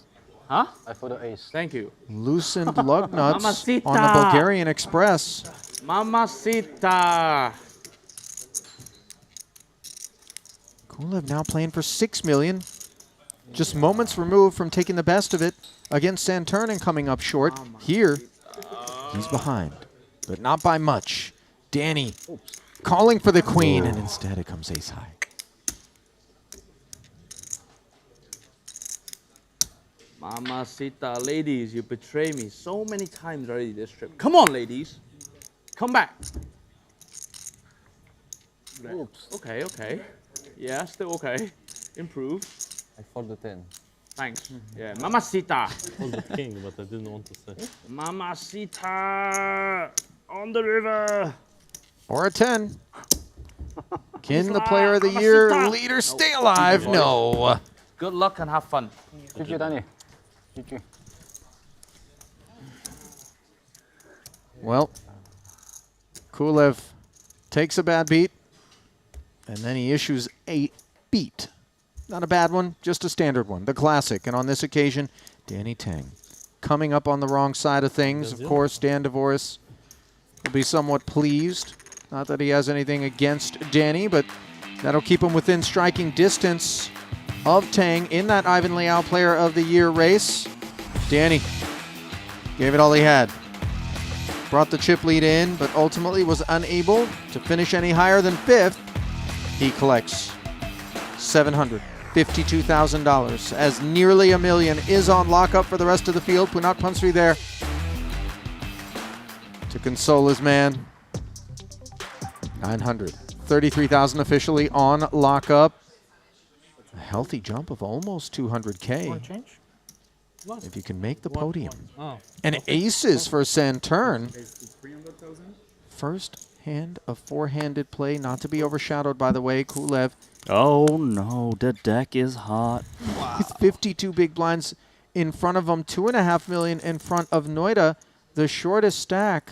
Huh? I put an ace. Thank you. Loosened lug nuts Mamacita. on the Bulgarian Express. Mamacita. Kulev now playing for 6 million. Just moments removed from taking the best of it against Saturn and coming up short. Here, he's behind. but not by much. Danny calling for the queen, and instead it comes ace high. Mamacita, ladies, you betray me so many times already this trip. Come on, ladies. Come back. Oops. Okay, okay. Yeah, still okay. Improve. I fold the 10. Thanks. Yeah, Mamacita. was the king, but I didn't want to say. Mamacita on the river. Or a 10. Kin, the player of the year, leader, stay alive. No. Good luck and have fun. Thank you, Danny. Thank you. Well, Kulev takes a bad beat, and then he issues a beat. Not a bad one, just a standard one, the classic. And on this occasion, Danny Tang. Coming up on the wrong side of things, of course, Dan DeVoris will be somewhat pleased. Not that he has anything against Danny, but that'll keep him within striking distance of Tang in that Ivan Leal Player of the Year race. Danny gave it all he had. Brought the chip lead in, but ultimately was unable to finish any higher than 5th. He collects $752,000 as nearly $1 million is on lockup for the rest of the field. Punat Pansri there to console his man. $933,000 officially on lockup. A healthy jump of almost 200K. If you can make the podium. And aces for Santurn. First hand of four-handed play, not to be overshadowed, by the way, Kulev. Oh no, the deck is hot. With 52 big blinds in front of him, $2.5 million in front of Noida, the shortest stack.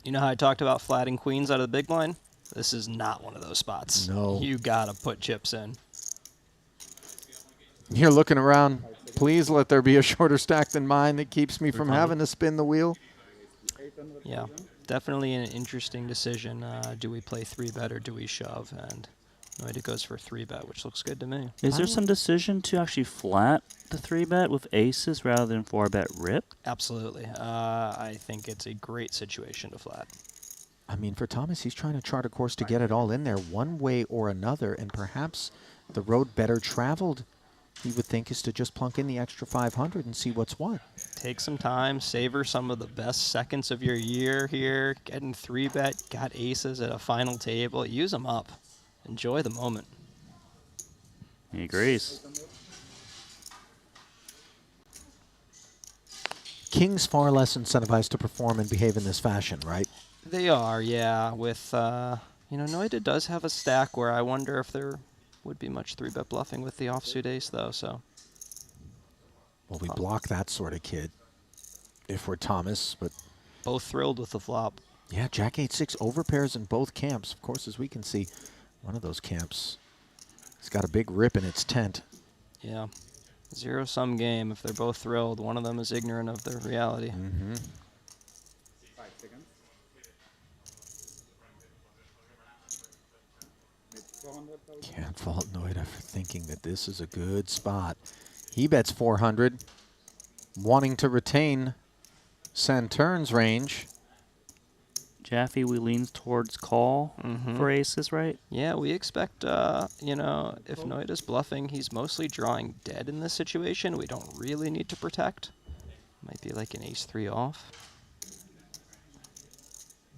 You know how I talked about flatting queens out of the big blind? This is not one of those spots. No. You gotta put chips in. You're looking around. Please let there be a shorter stack than mine that keeps me from having to spin the wheel. Yeah, definitely an interesting decision. Do we play 3-bet or do we shove? And Noida goes for 3-bet, which looks good to me. Is there some decision to actually flat the 3-bet with aces rather than 4-bet rip? Absolutely. I think it's a great situation to flat. I mean, for Thomas, he's trying to chart a course to get it all in there one way or another, and perhaps the road better traveled, he would think, is to just plunk in the extra 500 and see what's what. Take some time, savor some of the best seconds of your year here, getting 3-bet, got aces at a final table, use them up. Enjoy the moment. He agrees. Kings far less incentivized to perform and behave in this fashion, right? They are, yeah. With, you know, Noida does have a stack where I wonder if there would be much 3-bet bluffing with the offsuit ace, though, so. Well, we block that sort of kid if we're Thomas, but... Both thrilled with the flop. Yeah, Jack 8-6 overpairs in both camps. Of course, as we can see, one of those camps has got a big rip in its tent. Yeah. Zero-sum game. If they're both thrilled, one of them is ignorant of the reality. Mm-hmm. 5 seconds. Can't fault Noida for thinking that this is a good spot. He bets 400, wanting to retain Santurn's range. Jaffe, we lean towards call for aces, right? Yeah, we expect, you know, if Noida's bluffing, he's mostly drawing dead in this situation. We don't really need to protect. Might be like an ace-3 off.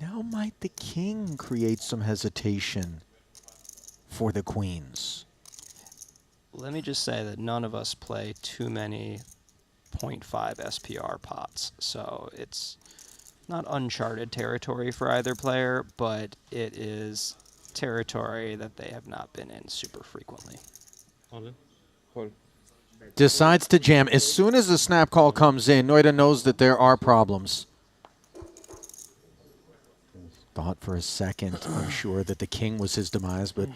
Now might the king create some hesitation for the queens? Let me just say that none of us play too many 0.5 SPR pots, so it's not uncharted territory for either player, but it is territory that they have not been in super frequently. Decides to jam. As soon as the snap call comes in, Noida knows that there are problems. Thought for a second, I'm sure, that the king was his demise, but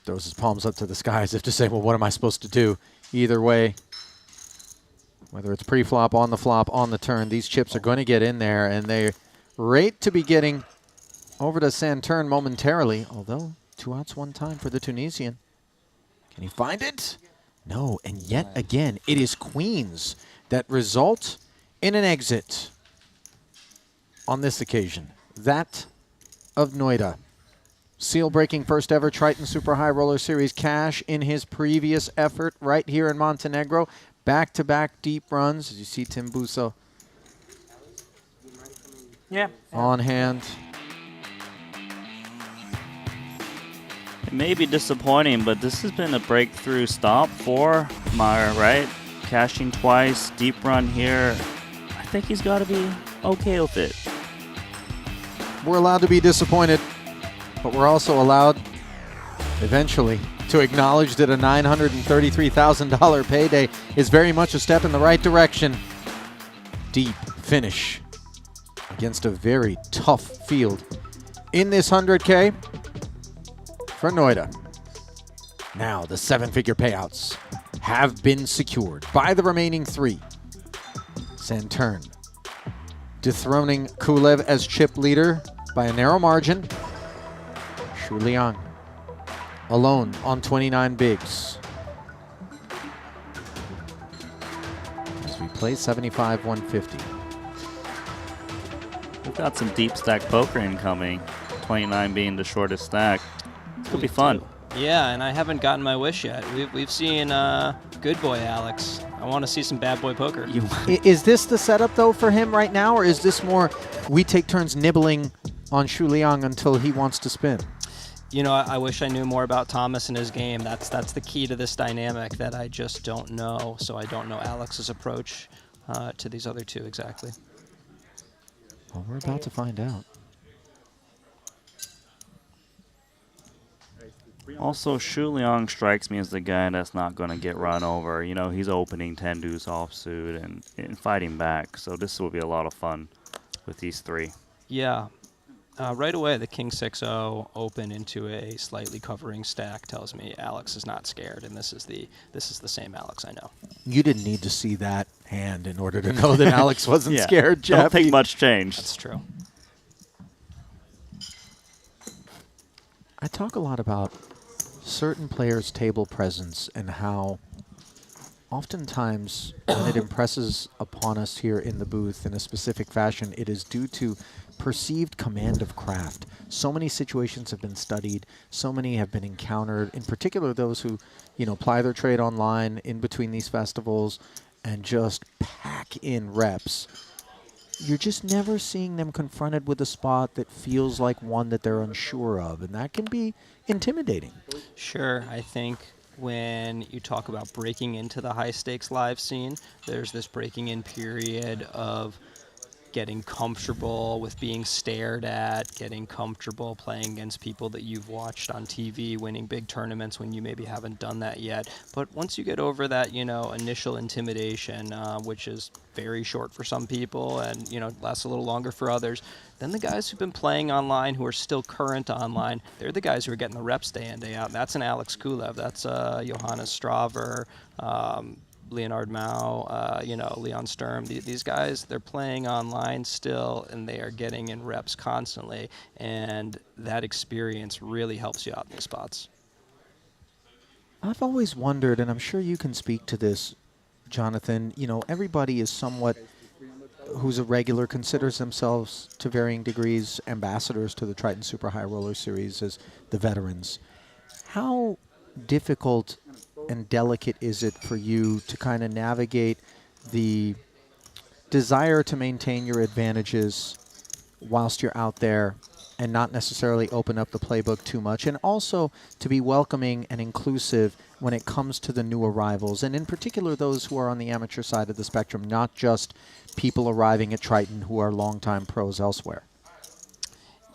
throws his palms up to the sky as if to say, well, what am I supposed to do? Either way, whether it's pre-flop, on the flop, on the turn, these chips are going to get in there, and they rate to be getting over to Santurn momentarily, although 2 outs 1 time for the Tunisian. Can he find it? No, and yet again, it is queens that result in an exit. on this occasion. That of Noida. Seal-breaking first ever Triton Super High Roller Series cash in his previous effort right here in Montenegro. Back-to-back deep runs, as you see Tim Busso on hand. It may be disappointing, but this has been a breakthrough stop for Meyer, right? Cashing twice, deep run here. I think he's got to be okay with it. We're allowed to be disappointed, but we're also allowed, eventually, to acknowledge that a $933,000 payday is very much a step in the right direction. Deep finish against a very tough field in this 100K for Noida. Now the 7-figure payouts have been secured by the remaining 3. Santern dethroning Kulev as chip leader by a narrow margin. Shu Liang alone on 29 bigs. As we play 75-150. We've got some deep stack poker incoming, 29 being the shortest stack. This could be fun. Yeah, and I haven't gotten my wish yet. We've seen good boy Alex. I want to see some bad boy poker. Is this the setup, though, for him right now, or is this more we take turns nibbling on Shu Liang until he wants to spin? You know, I wish I knew more about Thomas and his game. That's the key to this dynamic that I just don't know. So I don't know Alex's approach to these other two exactly. Well, we're about to find out. Also, Shu Liang strikes me as the guy that's not going to get run over. You know, he's opening 10 deuce offsuit and fighting back. So this will be a lot of fun with these 3. Yeah. Right away, the King 6-0 open into a slightly covering stack tells me Alex is not scared, and this is the same Alex I know. You didn't need to see that hand in order to know that Alex wasn't Yeah, scared, Jeff. Don't think much changed. That's true. I talk a lot about certain players' table presence and how oftentimes when it impresses upon us here in the booth in a specific fashion, it is due to perceived command of craft. So many situations have been studied, so many have been encountered, in particular those who, you know, ply their trade online in between these festivals and just pack in reps. You're just never seeing them confronted with a spot that feels like one that they're unsure of, and that can be intimidating. Sure, I think when you talk about breaking into the high-stakes live scene, there's this breaking in period of getting comfortable with being stared at, getting comfortable playing against people that you've watched on TV, winning big tournaments when you maybe haven't done that yet. But once you get over that, you know, initial intimidation, which is very short for some people and, you know, lasts a little longer for others, then the guys who've been playing online, who are still current online, they're the guys who are getting the reps day in, day out. That's an Alex Kulev. That's Johannes Straver, Leonard Mao, you know, Leon Sturm. These guys, they're playing online still, and they are getting in reps constantly, and that experience really helps you out in these spots. I've always wondered, and I'm sure you can speak to this, Jonathan, you know, everybody is somewhat, who's a regular, considers themselves to varying degrees ambassadors to the Triton Super High Roller Series as the veterans. How difficult and delicate is it for you to kind of navigate the desire to maintain your advantages whilst you're out there and not necessarily open up the playbook too much, and also to be welcoming and inclusive when it comes to the new arrivals, and in particular those who are on the amateur side of the spectrum, not just people arriving at Triton who are longtime pros elsewhere?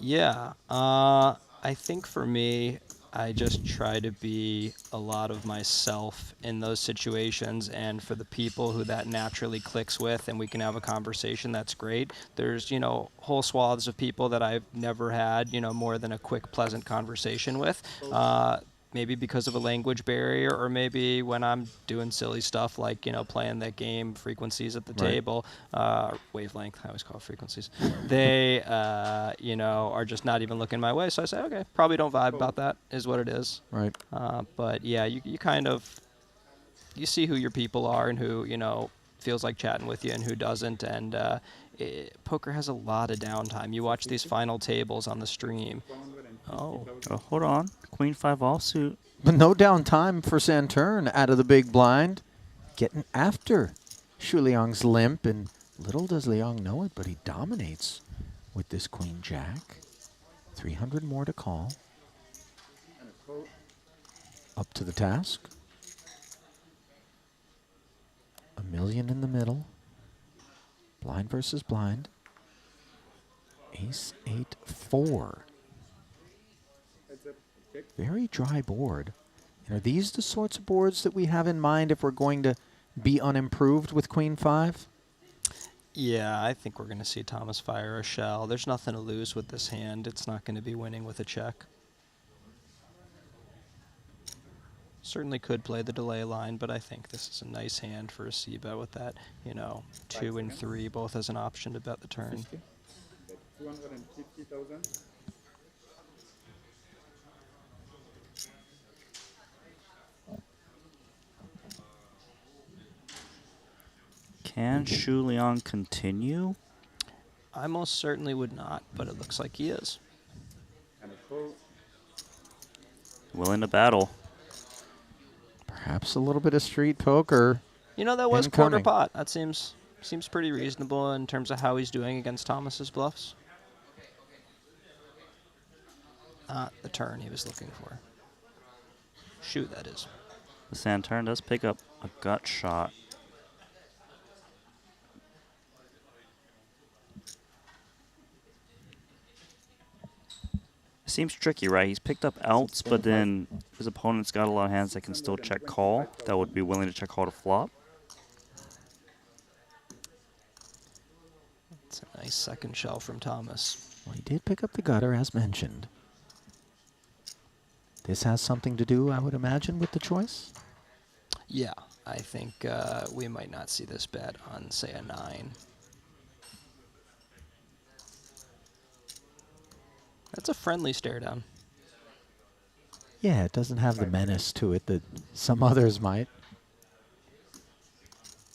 Yeah, I think for me, I just try to be a lot of myself in those situations, and for the people who that naturally clicks with and we can have a conversation, that's great. There's, you know, whole swaths of people that I've never had, you know, more than a quick, pleasant conversation with. Maybe because of a language barrier, or maybe when I'm doing silly stuff like, you know, playing that game, frequencies at the table, wavelength, I always call it frequencies. They, you know, are just not even looking my way. So I say, okay, probably don't vibe about that, is what it is. Right. But yeah, you kind of, you see who your people are and who, you know, feels like chatting with you and who doesn't. And Poker has a lot of downtime. You watch these final tables on the stream. Oh, hold on. Queen 5 offsuit. But no downtime for Saturn out of the big blind. Getting after Shu Liang's limp, and little does Liang know it, but he dominates with this Queen Jack. 300 more to call. Up to the task. $1 million in the middle. Blind versus blind. Ace 8 4. Very dry board. And are these the sorts of boards that we have in mind if we're going to be unimproved with Queen 5? Yeah, I think we're going to see Thomas fire a shell. There's nothing to lose with this hand. It's not going to be winning with a check. Certainly could play the delay line, but I think this is a nice hand for a c-bet with that, 2 and 3, both as an option to bet the turn. 250,000. Can Shu Liang continue? I most certainly would not, but it looks like he is. Willing to battle. Perhaps a little bit of street poker. That was quarter incoming. pot. That seems pretty reasonable in terms of how he's doing against Thomas's bluffs. Not the turn he was looking for. Shoot, that is. The Saturn does pick up a gut shot. Seems tricky, right? He's picked up outs, but then his opponent's got a lot of hands that can still check call, that would be willing to check call to flop. It's a nice second shell from Thomas. Well, he did pick up the gutter, as mentioned. This has something to do, I would imagine, with the choice? Yeah, I think we might not see this bet on, say, a 9. That's a friendly stare down. Yeah, it doesn't have the menace to it that some others might.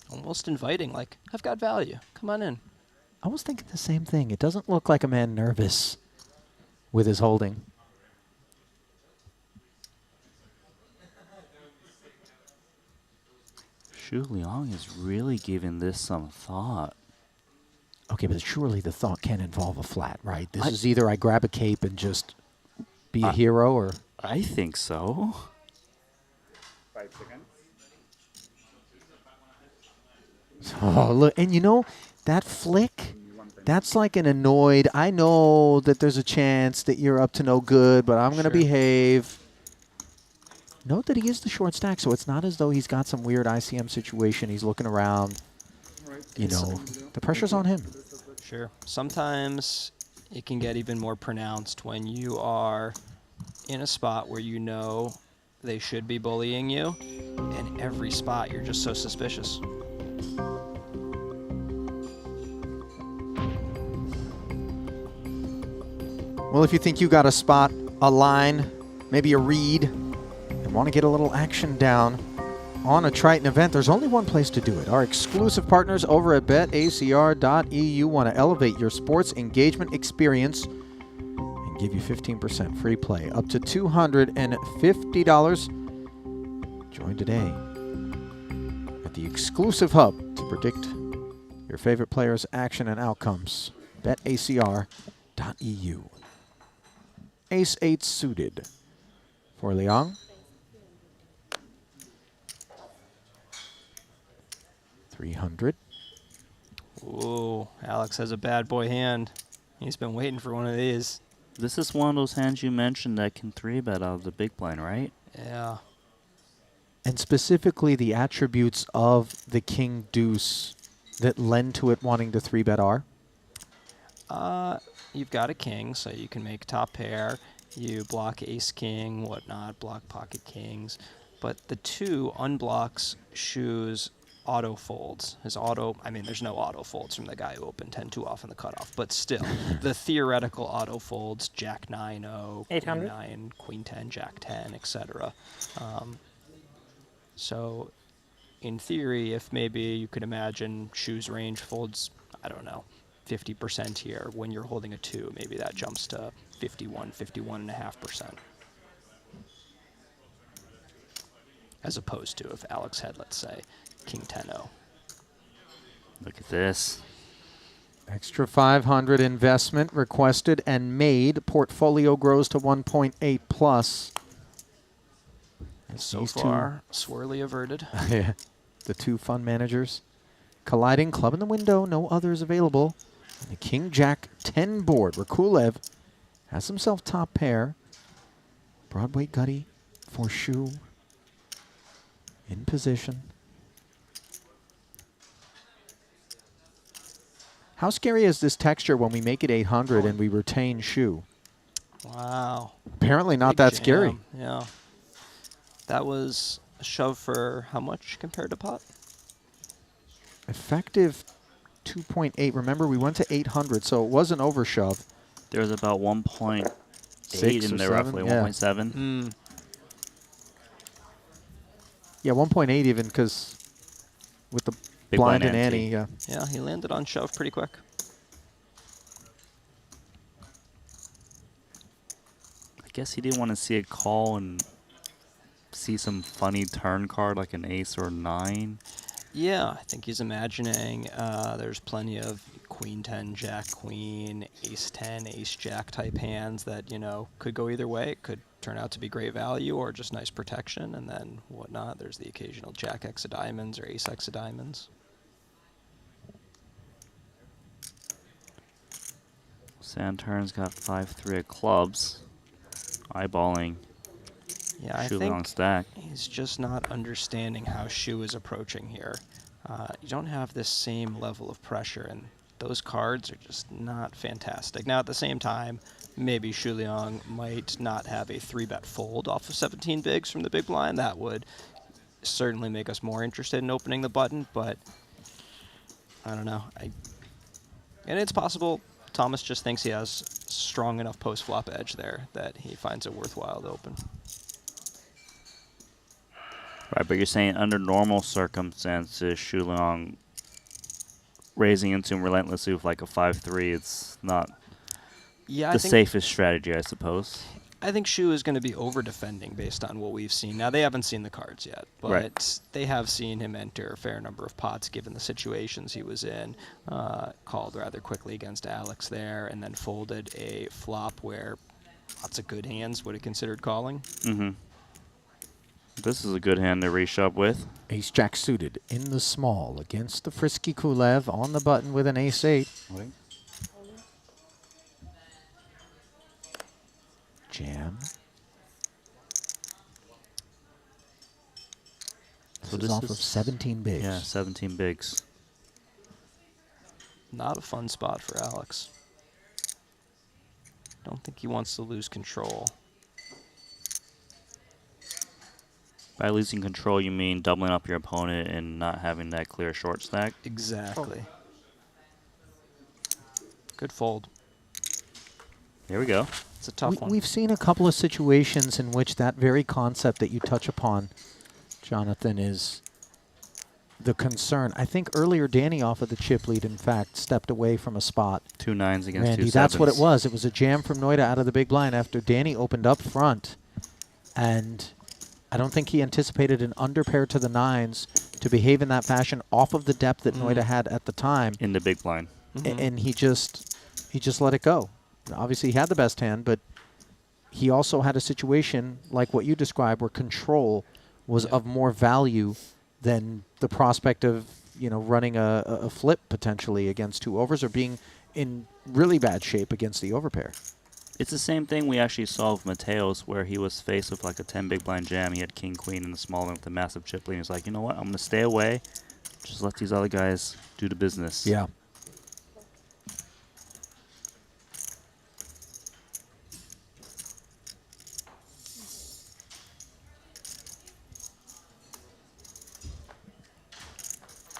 Almost inviting, like, I've got value. Come on in. I was thinking the same thing. It doesn't look like a man nervous with his holding. Shu Liang is really giving this some thought. Okay, but surely the thought can involve a flat, right? This is either I grab a cape and just be a hero, or... I think so. 5 seconds. Oh, look, and that flick, that's like an annoyed, I know that there's a chance that you're up to no good, but I'm going to behave. Note that he is the short stack, so it's not as though he's got some weird ICM situation. He's looking around. The pressure's on him. Sure. Sometimes it can get even more pronounced when you are in a spot where you know they should be bullying you, and every spot you're just so suspicious. Well, if you think you got a spot, a line, maybe a read, and want to get a little action down on a Triton event, there's only one place to do it. Our exclusive partners over at betacr.eu want to elevate your sports engagement experience and give you 15% free play, up to $250. Join today at the exclusive hub to predict your favorite players' action and outcomes. betacr.eu. Ace 8 suited for Liang. 300. Ooh, Alex has a bad boy hand. He's been waiting for one of these. This is one of those hands you mentioned that can 3-bet out of the big blind, right? Yeah. And specifically the attributes of the king deuce that lend to it wanting to 3-bet are? You've got a king, so you can make top pair. You block ace king, whatnot, block pocket kings. But the 2 unblocks Shu's auto folds. His auto, there's no auto folds from the guy who opened 10-2 off in the cutoff, but still, the theoretical auto folds, Jack 9-0, Queen 9, Queen 10, Jack 10, etc. So, in theory, if maybe you could imagine Shu's range folds, I don't know, 50% here. When you're holding a 2, maybe that jumps to 51.5%. As opposed to if Alex had, let's say, King 10-0. Look at this. Extra 500 investment requested and made. Portfolio grows to 1.8 plus. And so far, swirly averted. Yeah, the two fund managers colliding. Club in the window, no others available. And the King Jack 10 board. Rakulev has himself top pair. Broadway Gutty for Shu in position. How scary is this texture when we make it 800 and we retain Shu? Wow. Apparently not Big that jam. scary. Yeah. That was a shove for how much compared to pot? Effective 2.8. Remember, we went to 800, so it was an overshove. There was about 1.8 6 in or there, 7, roughly, yeah. 1.7. Yeah, 1.8 even, because with the Big blind blind and ante. Annie, yeah. Yeah, he landed on shove pretty quick. I guess he didn't want to see a call and see some funny turn card like an ace or 9. Yeah, I think he's imagining there's plenty of queen 10, jack queen, ace 10, ace jack type hands that, you know, could go either way. It could turn out to be great value or just nice protection, and then whatnot. There's the occasional jack X of diamonds or ace X of diamonds. Santurn's got 5-3 of clubs. Eyeballing. Yeah, I Shu think on stack. he's just not understanding how Shu is approaching here. You don't have this same level of pressure, and those cards are just not fantastic. Now, at the same time, maybe Shu Liang might not have a 3-bet fold off of 17 bigs from the big blind. That would certainly make us more interested in opening the button, but I don't know. And it's possible Thomas just thinks he has strong enough post-flop edge there that he finds it worthwhile to open. Right, but you're saying under normal circumstances, Shu Liang raising into him relentlessly with like a 5-3, it's not the safest strategy, I suppose. I think Shu is going to be over-defending based on what we've seen. Now, they haven't seen the cards yet, but they have seen him enter a fair number of pots given the situations he was in. Called rather quickly against Alex there, and then folded a flop where lots of good hands would have considered calling. Mm-hmm. This is a good hand to reshove with. Ace Jack suited in the small against the frisky Kulev on the button with an ace 8. Jam. So This is off of 17 bigs. Yeah, 17 bigs. Not a fun spot for Alex. Don't think he wants to lose control. By losing control, you mean doubling up your opponent and not having that clear short stack? Exactly. Good fold. Here we go. It's a tough one. We've seen a couple of situations in which that very concept that you touch upon, Jonathan, is the concern. I think earlier Danny off of the chip lead, in fact, stepped away from a spot. 2 9s against Randy, 2 7s. that's what it was. It was a jam from Noida out of the big blind after Danny opened up front. And I don't think he anticipated an underpair to the 9s to behave in that fashion off of the depth that Noida had at the time. In the big blind. And he just let it go. Obviously, he had the best hand, but he also had a situation like what you described where control was of more value than the prospect of, you know, running a flip potentially against 2 overs or being in really bad shape against the overpair. It's the same thing we actually saw with Mateos, where he was faced with like a 10 big blind jam. He had king, queen in the small one with a massive chip lead. He's like, you know what? I'm going to stay away. Just let these other guys do the business. Yeah.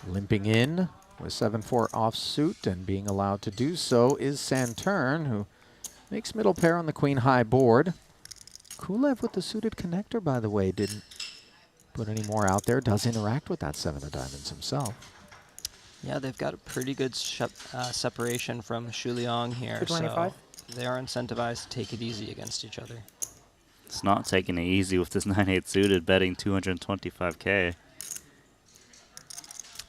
Limping in with 7-4 offsuit and being allowed to do so is Saturn, who makes middle pair on the queen high board. Kulev with the suited connector, by the way, didn't put any more out there. Does interact with that 7 of diamonds himself. Yeah, they've got a pretty good separation from Shu Liang here, so 225. they are incentivized to take it easy against each other. It's not taking it easy with this 9-8 suited, betting 225K.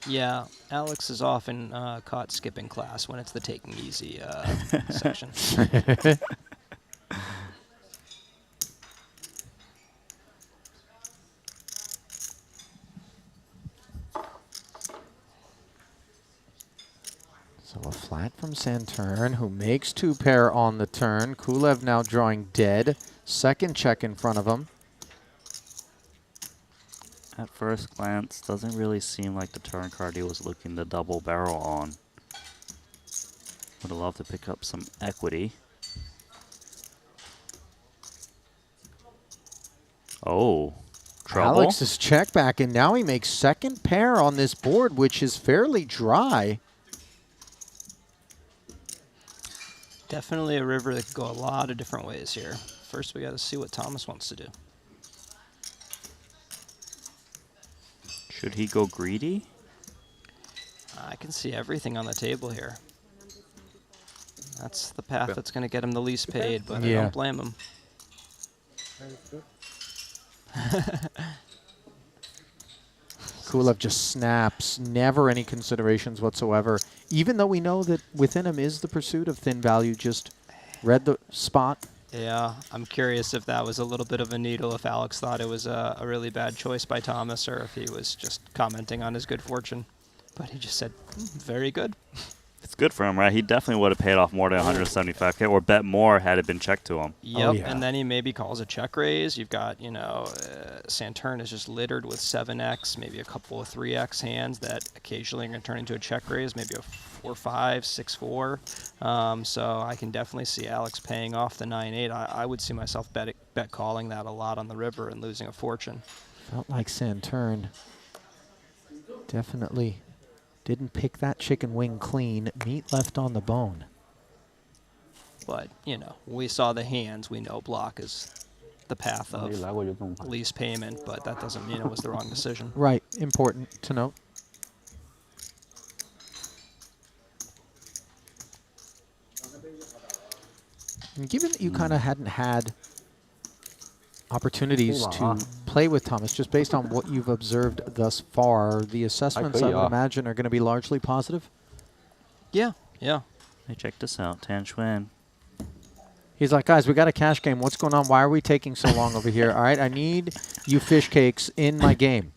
Yeah, Alex is often caught skipping class when it's the taking easy section. So a flat from Saturn, who makes 2 pair on the turn. Kulev now drawing dead. Second check in front of him. At first glance, doesn't really seem like the turn card he was looking to double barrel on. Would have loved to pick up some equity. Oh, trouble. Alex's check back, and now he makes second pair on this board, which is fairly dry. Definitely a river that could go a lot of different ways here. First, we got to see what Thomas wants to do. Should he go greedy? I can see everything on the table here. That's the path that's going to get him the least paid, but I don't blame him. Kulev just snaps, never any considerations whatsoever. Even though we know that within him is the pursuit of thin value, just read the spot. Yeah, I'm curious if that was a little bit of a needle, if Alex thought it was a really bad choice by Thomas, or if he was just commenting on his good fortune. But he just said, very good. It's good for him, right? He definitely would have paid off more than 175K or bet more had it been checked to him. Yep, and then he maybe calls a check raise. You've got, you know, Saturn is just littered with 7x, maybe a couple of 3x hands that occasionally are going to turn into a check raise, maybe a 4-5, 6-4. So I can definitely see Alex paying off the 9-8. I would see myself bet calling that a lot on the river and losing a fortune. Felt like Saturn definitely didn't pick that chicken wing clean. Meat left on the bone. But, you know, we saw the hands. We know block is the path of least payment, but that doesn't mean it was the wrong decision. Right. Important to note. And given that you kind of hadn't had opportunities to play with Thomas, just based on what you've observed thus far, the assessments, I would imagine, are going to be largely positive? Yeah, yeah. Hey, check this out, Tan Xuan. He's like, guys, we got a cash game. What's going on? Why are we taking so long over here? All right, I need you fish cakes in my game.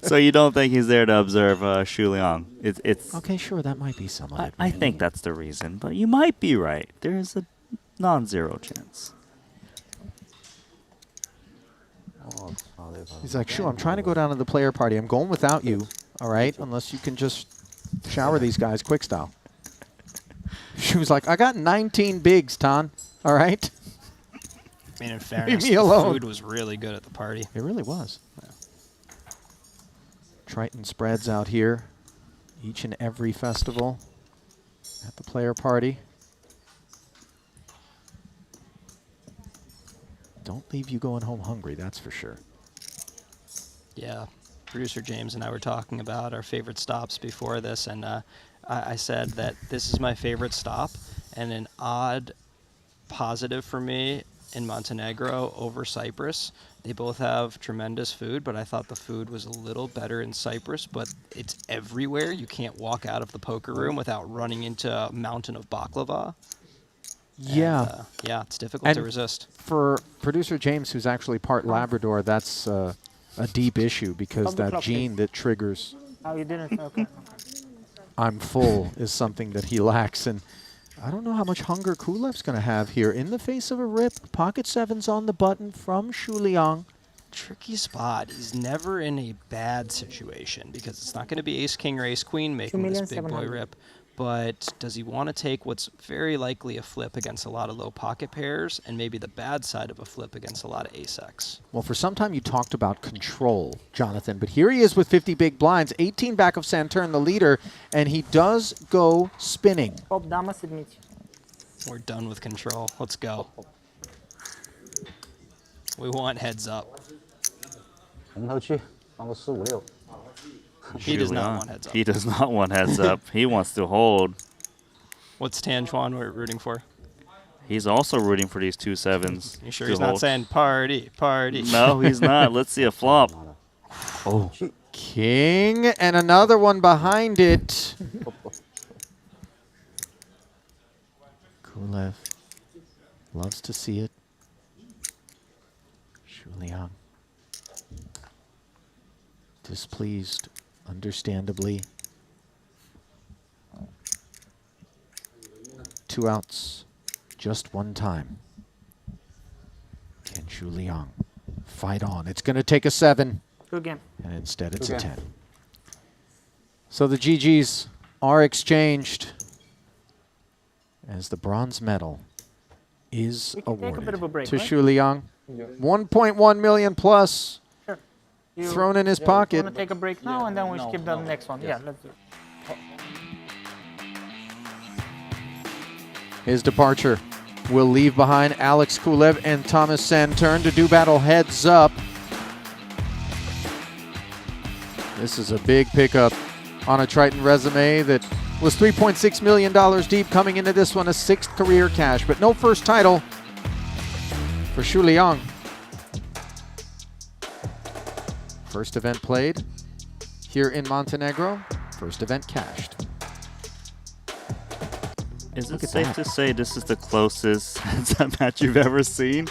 So you don't think he's there to observe Shu Liang? It's okay, sure, that might be some of it. I think that's the reason, but you might be right. There is a non-zero chance. He's like, sure, I'm trying to go down to the player party. I'm going without you, all right, unless you can just shower these guys quick style. She was like, I got 19 bigs, Tan, all right? I mean, in fairness, Leave me alone. the food was really good at the party. It really was. Yeah. Triton spreads out here each and every festival at the player party. Don't leave you going home hungry, that's for sure. Yeah, producer James and I were talking about our favorite stops before this, and I said that this is my favorite stop, and an odd positive for me in Montenegro over Cyprus. They both have tremendous food, but I thought the food was a little better in Cyprus, but it's everywhere. You can't walk out of the poker room without running into a mountain of baklava. Yeah. And, yeah, it's difficult to resist. For producer James, who's actually part Labrador, that's a deep issue because that gene that triggers Oh, you didn't? Okay. I'm full is something that he lacks. And I don't know how much hunger Kulev's going to have here. In the face of a rip, pocket sevens on the button from Shu Liang. Tricky spot. He's never in a bad situation because it's not going to be ace-king or ace-queen making this big boy rip. But does he want to take what's very likely a flip against a lot of low pocket pairs and maybe the bad side of a flip against a lot of ace-x? Well, for some time you talked about control, Jonathan, but here he is with 50 big blinds, 18 back of Saturn, the leader, and he does go spinning. We're done with control. Let's go. We want heads up. He does not want heads up. He does not want heads up. He wants to hold. What's Tanjuan rooting for? He's also rooting for these 2 sevens. You sure he's not saying party, party? No, he's not. Let's see a flop. Oh. King and another one behind it. Kulev loves to see it. Shuliang displeased, understandably. 2 outs, just 1 time. Can Shuliang fight on? It's going to take a 7. Good game. And instead it's a 10. So the GGs are exchanged as the bronze medal is awarded take a bit of a break, to right? Shuliang. 1.1 million plus thrown in his pocket. You want to take a break now and then we skip the next one? Yeah, let's do it. His departure will leave behind Alex Kulev and Thomas Santern to do battle heads up. This is a big pickup on a Triton resume that was $3.6 million deep coming into this one, a 6th career cash, but no first title for Shuliang. First event played here in Montenegro, first event cashed. Is it safe to say this is the closest heads-up match you've ever seen?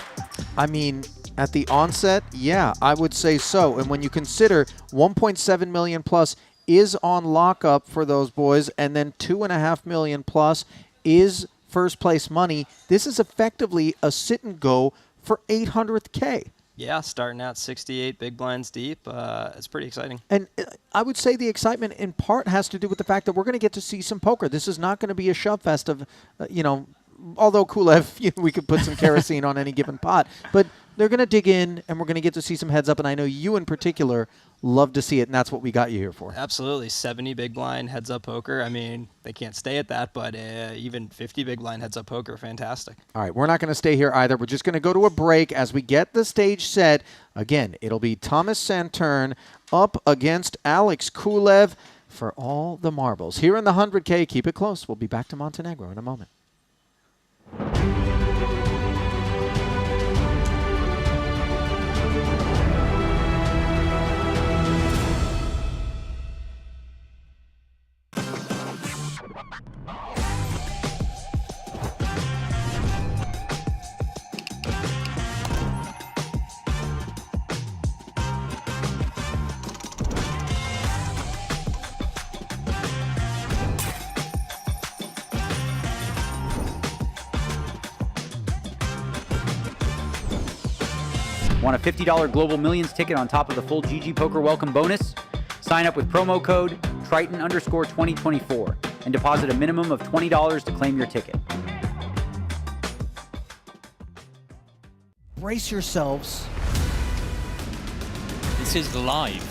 I mean, at the onset, yeah, I would say so. And when you consider 1.7 million plus is on lockup for those boys, and then 2.5 million plus is first place money, this is effectively a sit and go for 800th K. Yeah, starting out 68 big blinds deep. It's pretty exciting. And I would say the excitement in part has to do with the fact that we're going to get to see some poker. This is not going to be a shove fest of, although Kulev, we could put some kerosene on any given pot. But they're going to dig in, and we're going to get to see some heads up. And I know you in particular love to see it, and that's what we got you here for. Absolutely. 70 big blind heads up poker. I mean, they can't stay at that, but even 50 big blind heads up poker, fantastic. All right, we're not going to stay here either. We're just going to go to a break as we get the stage set. Again, it'll be Thomas Santern up against Alex Kulev for all the marbles. Here in the 100K, keep it close. We'll be back to Montenegro in a moment. Want a $50 Global Millions ticket on top of the full GG Poker welcome bonus? Sign up with promo code Triton_2024 and deposit a minimum of $20 to claim your ticket. Brace yourselves. This is live.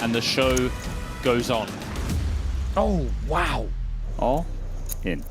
And the show goes on. Oh, wow. All in.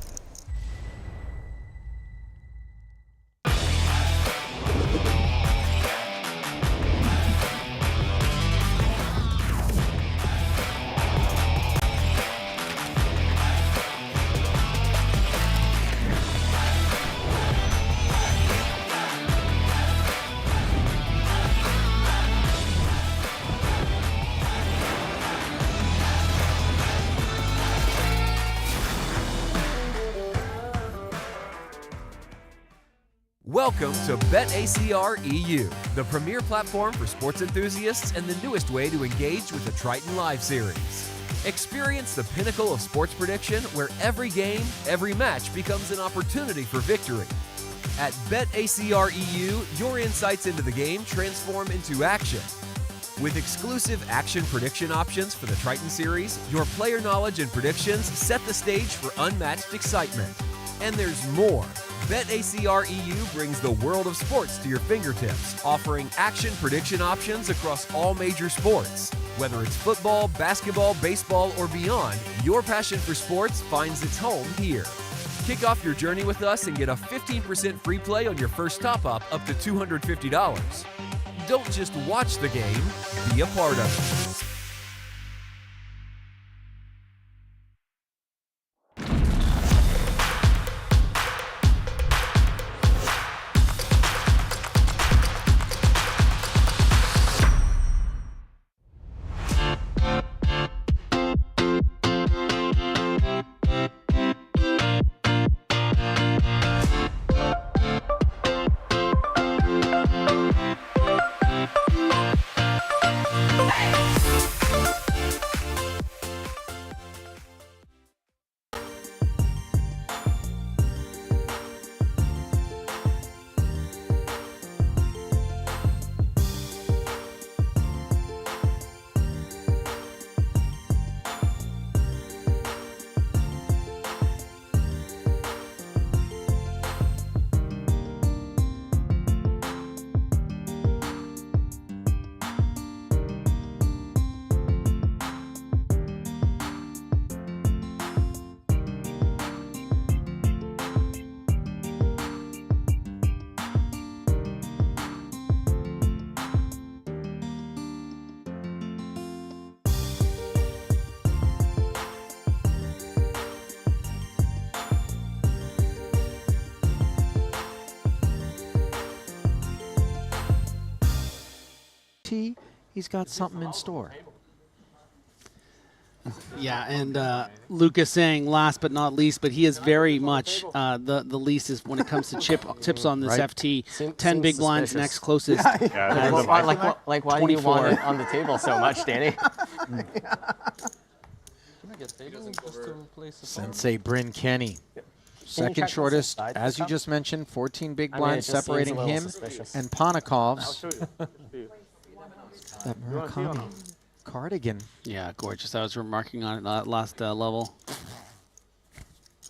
Welcome to BetACR EU, the premier platform for sports enthusiasts and the newest way to engage with the Triton Live Series. Experience the pinnacle of sports prediction where every game, every match becomes an opportunity for victory. At BetACR EU, your insights into the game transform into action. With exclusive action prediction options for the Triton Series, your player knowledge and predictions set the stage for unmatched excitement. And there's more. BetACR EU brings the world of sports to your fingertips, offering action prediction options across all major sports. Whether it's football, basketball, baseball, or beyond, your passion for sports finds its home here. Kick off your journey with us and get a 15% free play on your first top-up up to $250. Don't just watch the game, be a part of it. FT, he's got something in store. Yeah, and Lucas saying last but not least, but he is very much the least is when it comes to tips on this Right. FT. 10 big blinds, suspicious. next closest. Why do you want it on the table so much, Danny? Can I get tables just to place the phone? Sensei Bryn Kenny. Second check shortest, what's inside as this you cup? just mentioned, 14 big I mean, it blinds just seems a separating little him suspicious. and Panakov's. That You want Murakami cardigan. Yeah, gorgeous. I was remarking on it last level.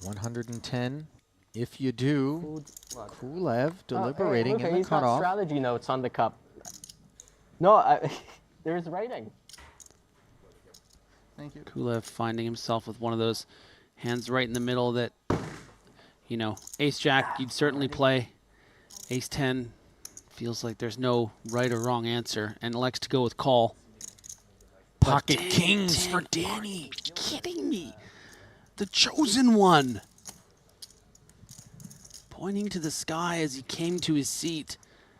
110. If you do, Kulev deliberating okay, in the he's got cutoff. strategy notes on the cup. No, there's writing. Thank you. Kulev finding himself with one of those hands right in the middle that, you know, ace-jack, you'd certainly play. Ace-10 feels like there's no right or wrong answer, and elects to go with call. Pocket kings for Danny. Are you kidding me? The chosen one. Pointing to the sky as he came to his seat.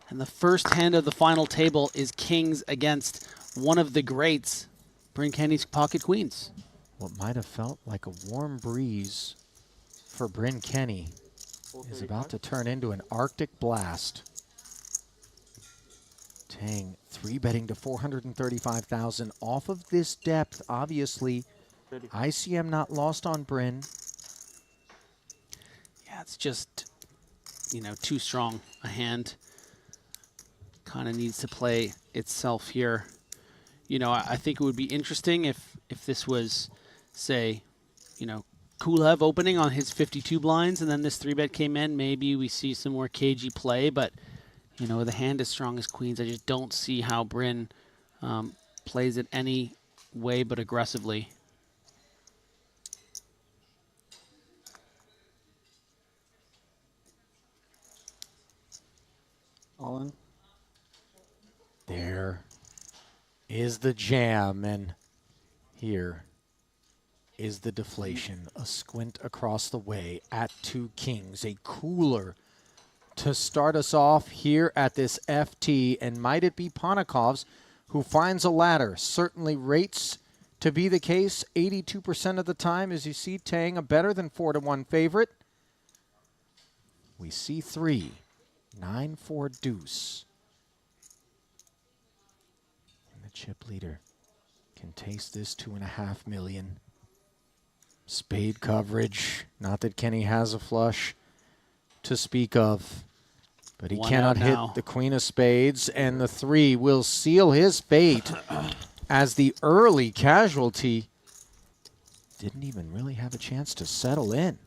And the first hand of the final table is kings against one of the greats, Bryn Kenny's pocket queens. What might have felt like a warm breeze for Bryn Kenny is about to turn into an Arctic blast. Tang 3-betting to 435,000 off of this depth. Obviously, ICM not lost on Bryn. Yeah, it's just, you know, too strong a hand. Kind of needs to play itself here. You know, I think it would be interesting if this was, say, you know, Kulev opening on his 52 blinds and then this 3-bet came in. Maybe we see some more cagey play, but, you know, with a hand as strong as queens, I just don't see how Bryn plays it any way but aggressively. All in. There is the jam, and here is the deflation. A squint across the way at 2 kings. A cooler to start us off here at this FT, and might it be Panakov's who finds a ladder? Certainly rates to be the case 82% of the time, as you see Tang a better than 4-1 favorite. We see 3, 9-4 deuce. And the chip leader can taste this 2.5 million. Spade coverage, not that Kenny has a flush to speak of, but he One cannot out hit now. the queen of spades, and the 3 will seal his fate as the early casualty didn't even really have a chance to settle in.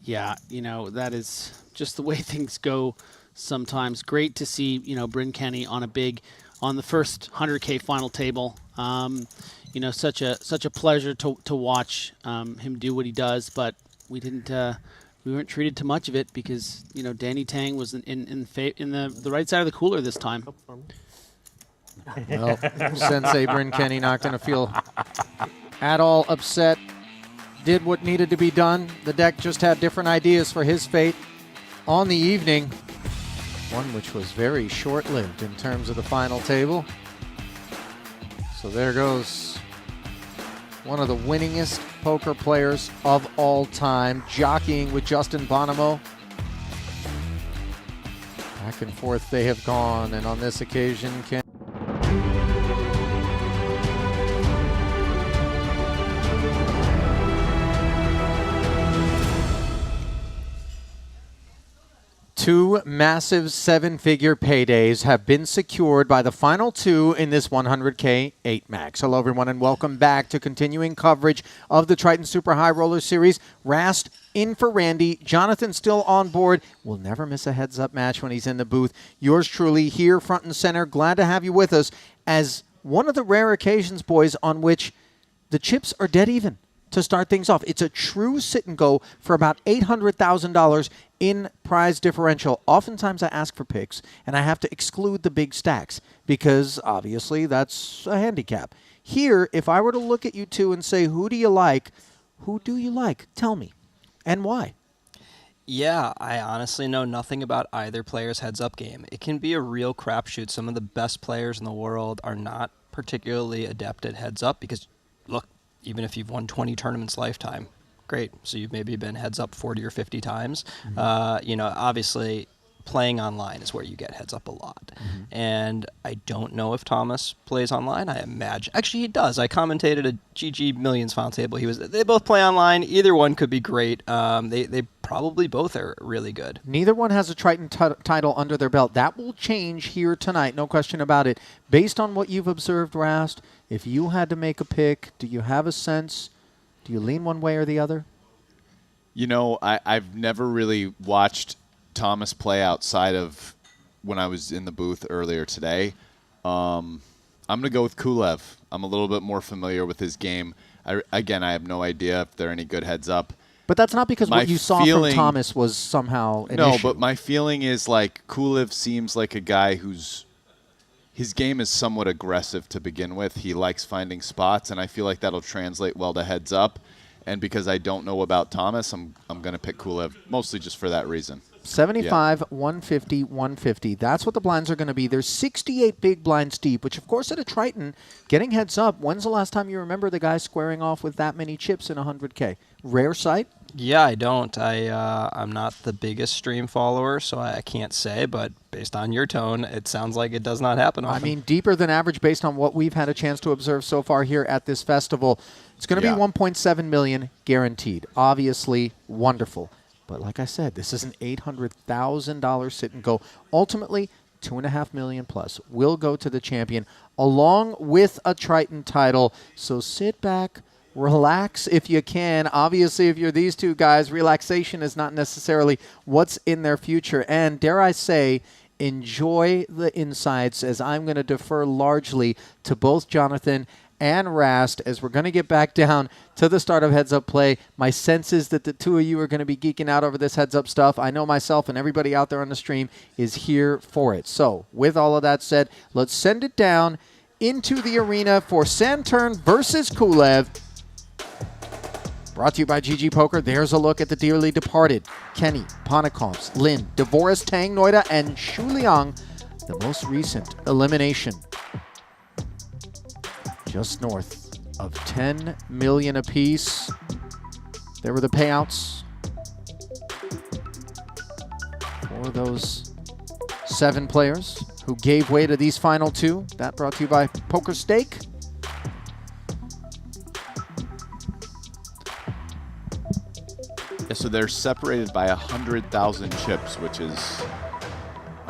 Yeah, you know, that is just the way things go sometimes. Great to see, you know, Bryn Kenny on the first 100K final table. You know, such a pleasure to watch him do what he does, but we weren't treated to much of it because, you know, Danny Tang was in the right side of the cooler this time. Well, Sensei Bryn Kenny not going to feel at all upset. Did what needed to be done. The deck just had different ideas for his fate on the evening. One which was very short-lived in terms of the final table. So there goes one of the winningest poker players of all time, jockeying with Justin Bonomo. Back and forth they have gone, and on this occasion, Ken. Two massive 7-figure paydays have been secured by the final 2 in this 100K 8 max. Hello, everyone, and welcome back to continuing coverage of the Triton Super High Roller Series. Rast in for Randy. Jonathan still on board. We'll never miss a heads-up match when he's in the booth. Yours truly here, front and center. Glad to have you with us as one of the rare occasions, boys, on which the chips are dead even to start things off. It's a true sit and go for about $800,000 in prize differential. Oftentimes I ask for picks, and I have to exclude the big stacks because obviously that's a handicap. Here, if I were to look at you two and say, who do you like? Tell me, and why? Yeah, I honestly know nothing about either player's heads-up game. It can be a real crapshoot. Some of the best players in the world are not particularly adept at heads-up because, look, even if you've won 20 tournaments lifetime, great. So you've maybe been heads-up 40 or 50 times. Obviously, playing online is where you get heads-up a lot. And I don't know if Thomas plays online. I imagine. Actually, he does. I commentated a GG Millions Final Table. They both play online. Either one could be great. They probably both are really good. Neither one has a Triton title under their belt. That will change here tonight, no question about it. Based on what you've observed, Rast, if you had to make a pick, do you have a sense? Do you lean one way or the other? I've never really watched Thomas play outside of when I was in the booth earlier today. I'm going to go with Kulev. I'm a little bit more familiar with his game. I have no idea if they're any good heads up. But that's not because what you saw from Thomas was somehow an issue. But my feeling is like Kulev seems like a guy his game is somewhat aggressive to begin with. He likes finding spots, and I feel like that'll translate well to heads up. And because I don't know about Thomas, I'm going to pick Kulev mostly just for that reason. 75, 150, 150. That's what the blinds are going to be. There's 68 big blinds deep, which, of course, at a Triton, getting heads up, when's the last time you remember the guy squaring off with that many chips in 100K? Rare sight? Yeah, I don't. I'm not the biggest stream follower, so I can't say, but based on your tone, it sounds like it does not happen often. I mean, deeper than average based on what we've had a chance to observe so far here at this festival. It's going to be 1.7 million guaranteed. Obviously, wonderful. But like I said, this is an $800,000 sit and go. Ultimately, $2.5 million plus will go to the champion along with a Triton title. So sit back, relax if you can. Obviously, if you're these two guys, relaxation is not necessarily what's in their future. And dare I say, enjoy the insights, as I'm going to defer largely to both Jonathan and Rast as we're going to get back down to the start of Heads Up Play. My sense is that the two of you are going to be geeking out over this Heads Up stuff. I know myself and everybody out there on the stream is here for it. So with all of that said, let's send it down into the arena for Saturn versus Kulev. Brought to you by GG Poker. There's a look at the dearly departed Kenny, Panakomps, Lin, Devoris, Tang, Noida, and Shu Liang, the most recent elimination. Just north of 10 million apiece. There were the payouts for those 7 players who gave way to these final 2. That brought to you by Poker Stake. Yeah, so they're separated by 100,000 chips, which is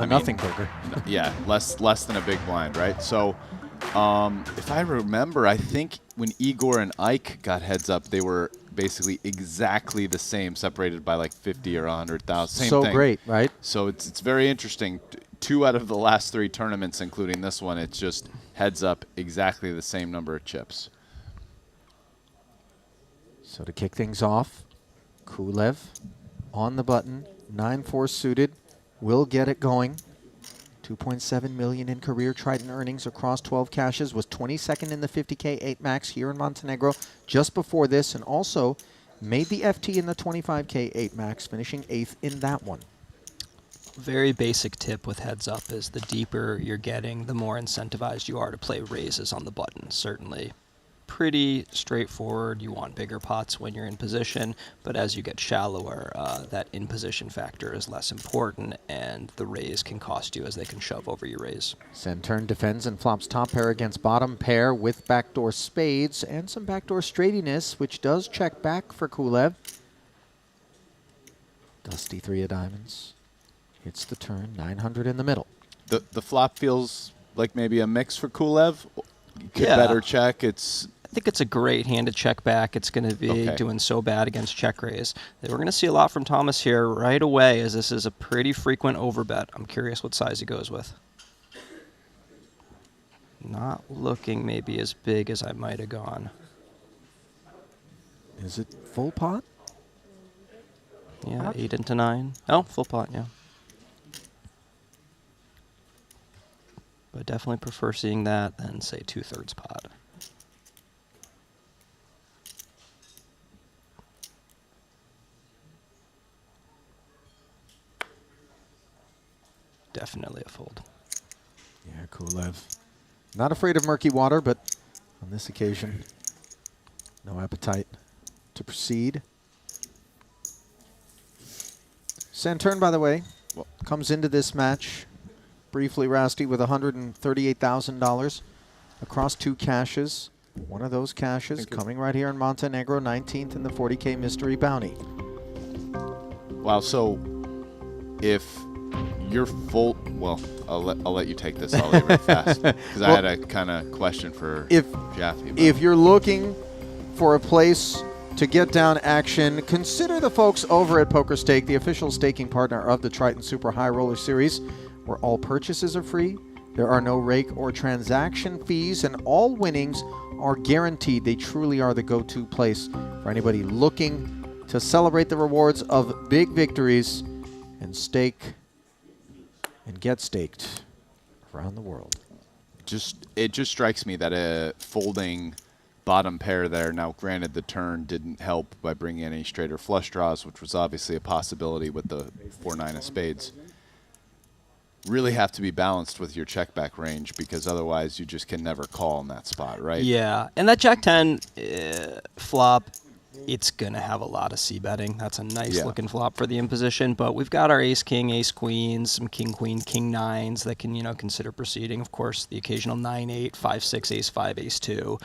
nothing burger. Yeah, less than a big blind, right? So if I remember, I think when Igor and Ike got heads up, they were basically exactly the same, separated by like 50 or 100,000. Same so thing. Great, right? So it's very interesting. 2 out of the last 3 tournaments, including this one, it's just heads up exactly the same number of chips. So to kick things off, Kulev on the button, 9-4 suited, will get it going. 2.7 million in career Triton earnings across 12 caches, was 22nd in the 50K 8 max here in Montenegro just before this, and also made the FT in the 25K 8 max, finishing 8th in that one. Very basic tip with heads up is the deeper you're getting, the more incentivized you are to play raises on the button. Certainly pretty straightforward. You want bigger pots when you're in position, but as you get shallower, that in-position factor is less important, and the raise can cost you as they can shove over your raise. Saturn defends and flops top pair against bottom pair with backdoor spades and some backdoor straightiness, which does check back for Kulev. Dusty 3 of diamonds. Hits the turn, 900 in the middle. The flop feels like maybe a mix for Kulev. Could Yeah. better check. I think it's a great hand to check back. It's going to be doing so bad against check raise. We're going to see a lot from Thomas here right away, as this is a pretty frequent overbet. I'm curious what size he goes with. Not looking maybe as big as I might have gone. Is it full pot? Yeah, 8 into 9. Oh, full pot, yeah. But definitely prefer seeing that than, say, 2/3 pot. definitely a fold. Yeah, Kulev. Not afraid of murky water, but on this occasion, no appetite to proceed. Santurn, by the way, comes into this match briefly, Rasty, with $138,000 across 2 caches. One of those caches coming right here in Montenegro, 19th in the 40K Mystery Bounty. Wow, so if you're full, well, I'll let you take this. I'll leave it fast because I had a kind of question for Jaffe. If you're looking for a place to get down action, consider the folks over at PokerStake, the official staking partner of the Triton Super High Roller Series, where all purchases are free. There are no rake or transaction fees, and all winnings are guaranteed. They truly are the go-to place for anybody looking to celebrate the rewards of big victories and stake and get staked around the world. It just strikes me that a folding bottom pair there. Now, granted, the turn didn't help by bringing any straight or flush draws, which was obviously a possibility with the 4-9 of spades. Really have to be balanced with your check back range because otherwise you just can never call in that spot, right? Yeah, and that Jack 10 flop, it's going to have a lot of C betting. That's a nice looking flop for the imposition, but we've got our ace king, ace queen, some king queen, king nines that can, consider proceeding. Of course, the occasional 9-8, 5-6, ace 5, ace 2.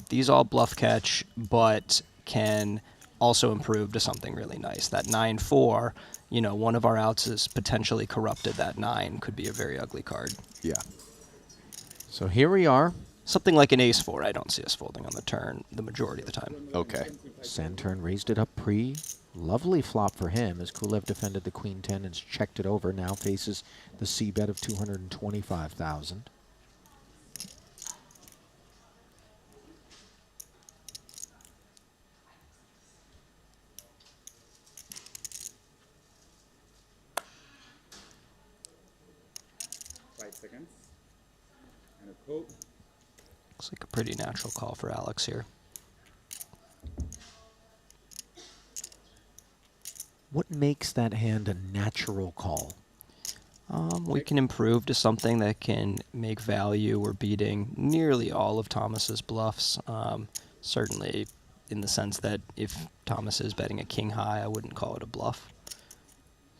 These all bluff catch, but can also improve to something really nice. That 9-4, one of our outs is potentially corrupted. That 9 could be a very ugly card. Yeah. So here we are. Something like an ace 4, I don't see us folding on the turn the majority of the time. Okay. Santurn raised it up pre. Lovely flop for him as Kulev defended the queen 10 and checked it over. Now faces the C bet of 225,000. Seconds. And a call. Looks like a pretty natural call for Alex here. What makes that hand a natural call? We can improve to something that can make value. We're beating nearly all of Thomas's bluffs. Certainly in the sense that if Thomas is betting a king high, I wouldn't call it a bluff.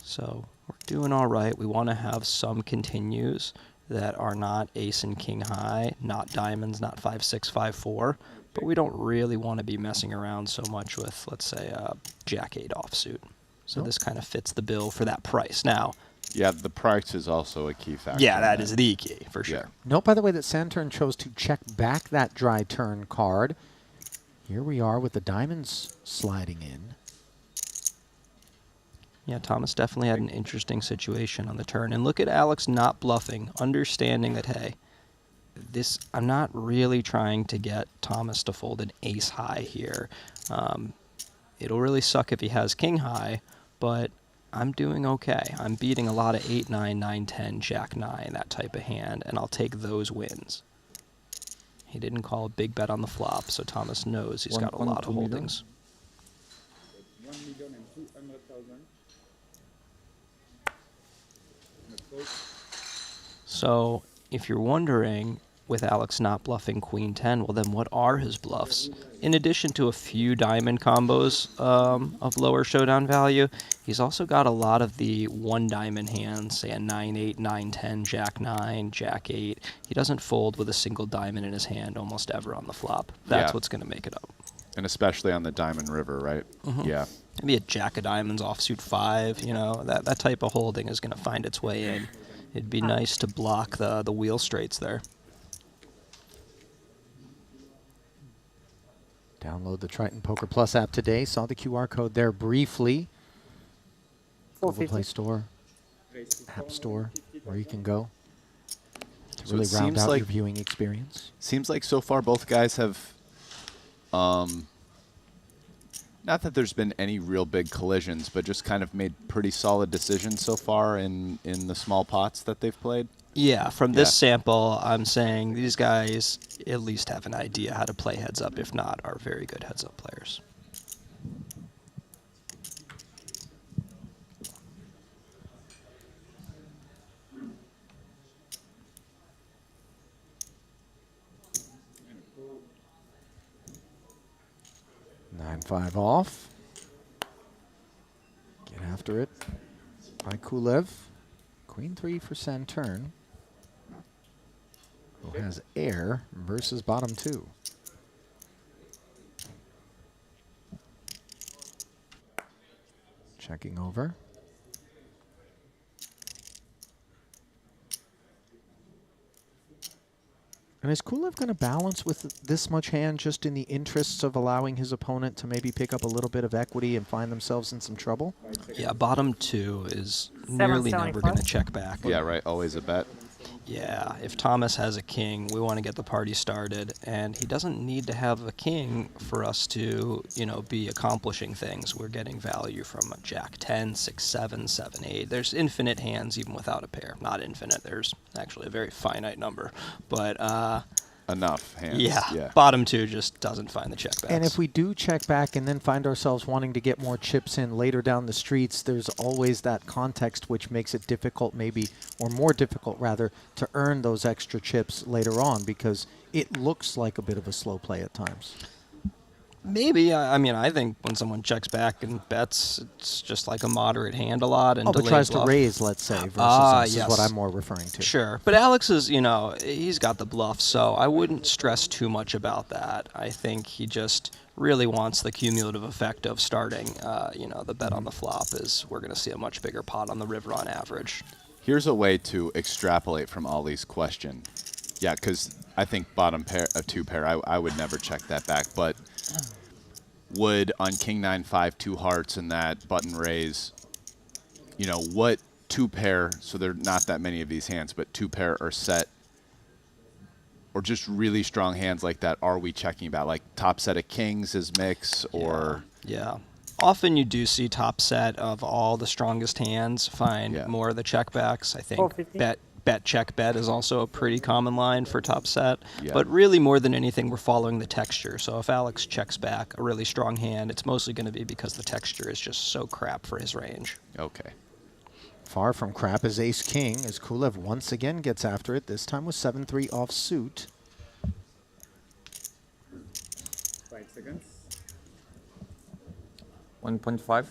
So we're doing all right. We want to have some continues that are not ace and king high, not diamonds, not 5-6, 5-4, but we don't really want to be messing around so much with, let's say, Jack 8 offsuit. So this kind of fits the bill for that price. Now, yeah, the price is also a key factor. yeah, that is the key for sure. Yeah. Note, by the way, that Santurn chose to check back that dry turn card. Here we are with the diamonds sliding in. Yeah, Thomas definitely had an interesting situation on the turn. And look at Alex not bluffing, understanding that, hey, I'm not really trying to get Thomas to fold an ace high here. It'll really suck if he has king high, but I'm doing okay. I'm beating a lot of 8-9, 9-10, Jack 9, that type of hand, and I'll take those wins. He didn't call a big bet on the flop, so Thomas knows he's got a lot of holdings. 1,200,000. So if you're wondering, with Alex not bluffing queen 10, well then what are his bluffs? In addition to a few diamond combos of lower showdown value, he's also got a lot of the one diamond hands, say a 9-8, 9-10, Jack 9, Jack 8. He doesn't fold with a single diamond in his hand almost ever on the flop. That's what's going to make it up. And especially on the Diamond River, right? Yeah. Maybe a Jack of Diamonds offsuit 5, that type of holding is going to find its way in. It'd be nice to block the wheel straights there. Download the Triton Poker Plus app today. Saw the QR code there briefly. Google Play Store, App Store, where you can go to So really it round seems out like your viewing experience. Seems like so far both guys have, not that there's been any real big collisions, but just kind of made pretty solid decisions so far in the small pots that they've played. Yeah, from this sample, I'm saying these guys at least have an idea how to play heads up, if not are very good heads up players. 5 off. Get after it by Kulev. Queen 3 for Saturn, who has air versus bottom 2. Checking over. And is Kulev going to balance with this much hand just in the interests of allowing his opponent to maybe pick up a little bit of equity and find themselves in some trouble? Yeah, bottom 2 is nearly never going to check back. Yeah, right. Always a bet. Yeah, if Thomas has a king, we want to get the party started, and he doesn't need to have a king for us to, you know, be accomplishing things. We're getting value from a Jack 10, 6, 7, 7, 8. There's infinite hands even without a pair. Not infinite. There's actually a very finite number, but enough hands. Yeah, bottom 2 just doesn't find the check backs. And if we do check back and then find ourselves wanting to get more chips in later down the streets, there's always that context which makes it difficult maybe, or more difficult rather, to earn those extra chips later on because it looks like a bit of a slow play at times. Maybe. I mean, I think when someone checks back and bets, it's just like a moderate hand a lot. And but tries to raise, let's say, versus us is what I'm more referring to. Sure. But Alex is, you know, he's got the bluff, so I wouldn't stress too much about that. I think he just really wants the cumulative effect of starting. You know, the bet on the flop is we're going to see a much bigger pot on the river on average. Here's a way to extrapolate from Ollie's question. Yeah, because I think bottom pair of 2 pair, I would never check that back, but would on King 9 5 2 hearts and that button raise, you know, what 2 pair, so there are not that many of these hands, but 2 pair are set, or just really strong hands like that, are we checking about? Like top set of kings is mix, or? Yeah. Often you do see top set of all the strongest hands find more of the checkbacks. I think bet, check, bet is also a pretty common line for top set. Yeah. But really more than anything, we're following the texture. So if Alex checks back a really strong hand, it's mostly going to be because the texture is just so crap for his range. Okay. Far from crap is ace-king as Kulev once again gets after it, this time with 7-3 off suit. 5 seconds. 1.5.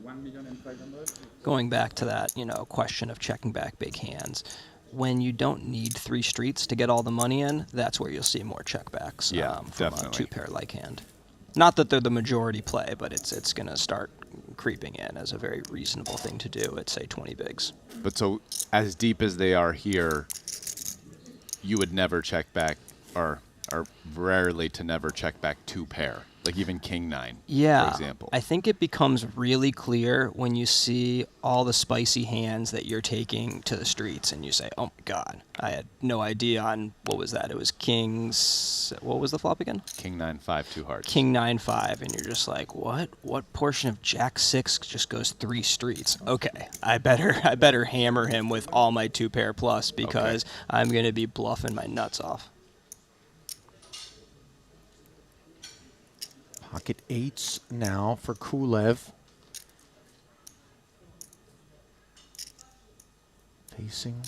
1,500,000. Going back to that, you know, question of checking back big hands, when you don't need 3 streets to get all the money in, that's where you'll see more checkbacks from a 2 pair like hand. Not that they're the majority play, but it's going to start creeping in as a very reasonable thing to do at, say, 20 bigs. But so as deep as they are here, you would never check back, or rarely to never check back 2 pair. Like even King 9, for example. I think it becomes really clear when you see all the spicy hands that you're taking to the streets and you say, oh my God, I had no idea on, what was that? It was King's, what was the flop again? King 9 5 2 hearts. King 9 5, and you're just like, what? What portion of Jack 6 just goes 3 streets? Okay, I better hammer him with all my 2 pair plus because I'm going to be bluffing my nuts off. Pocket 8s now for Kulev. Facing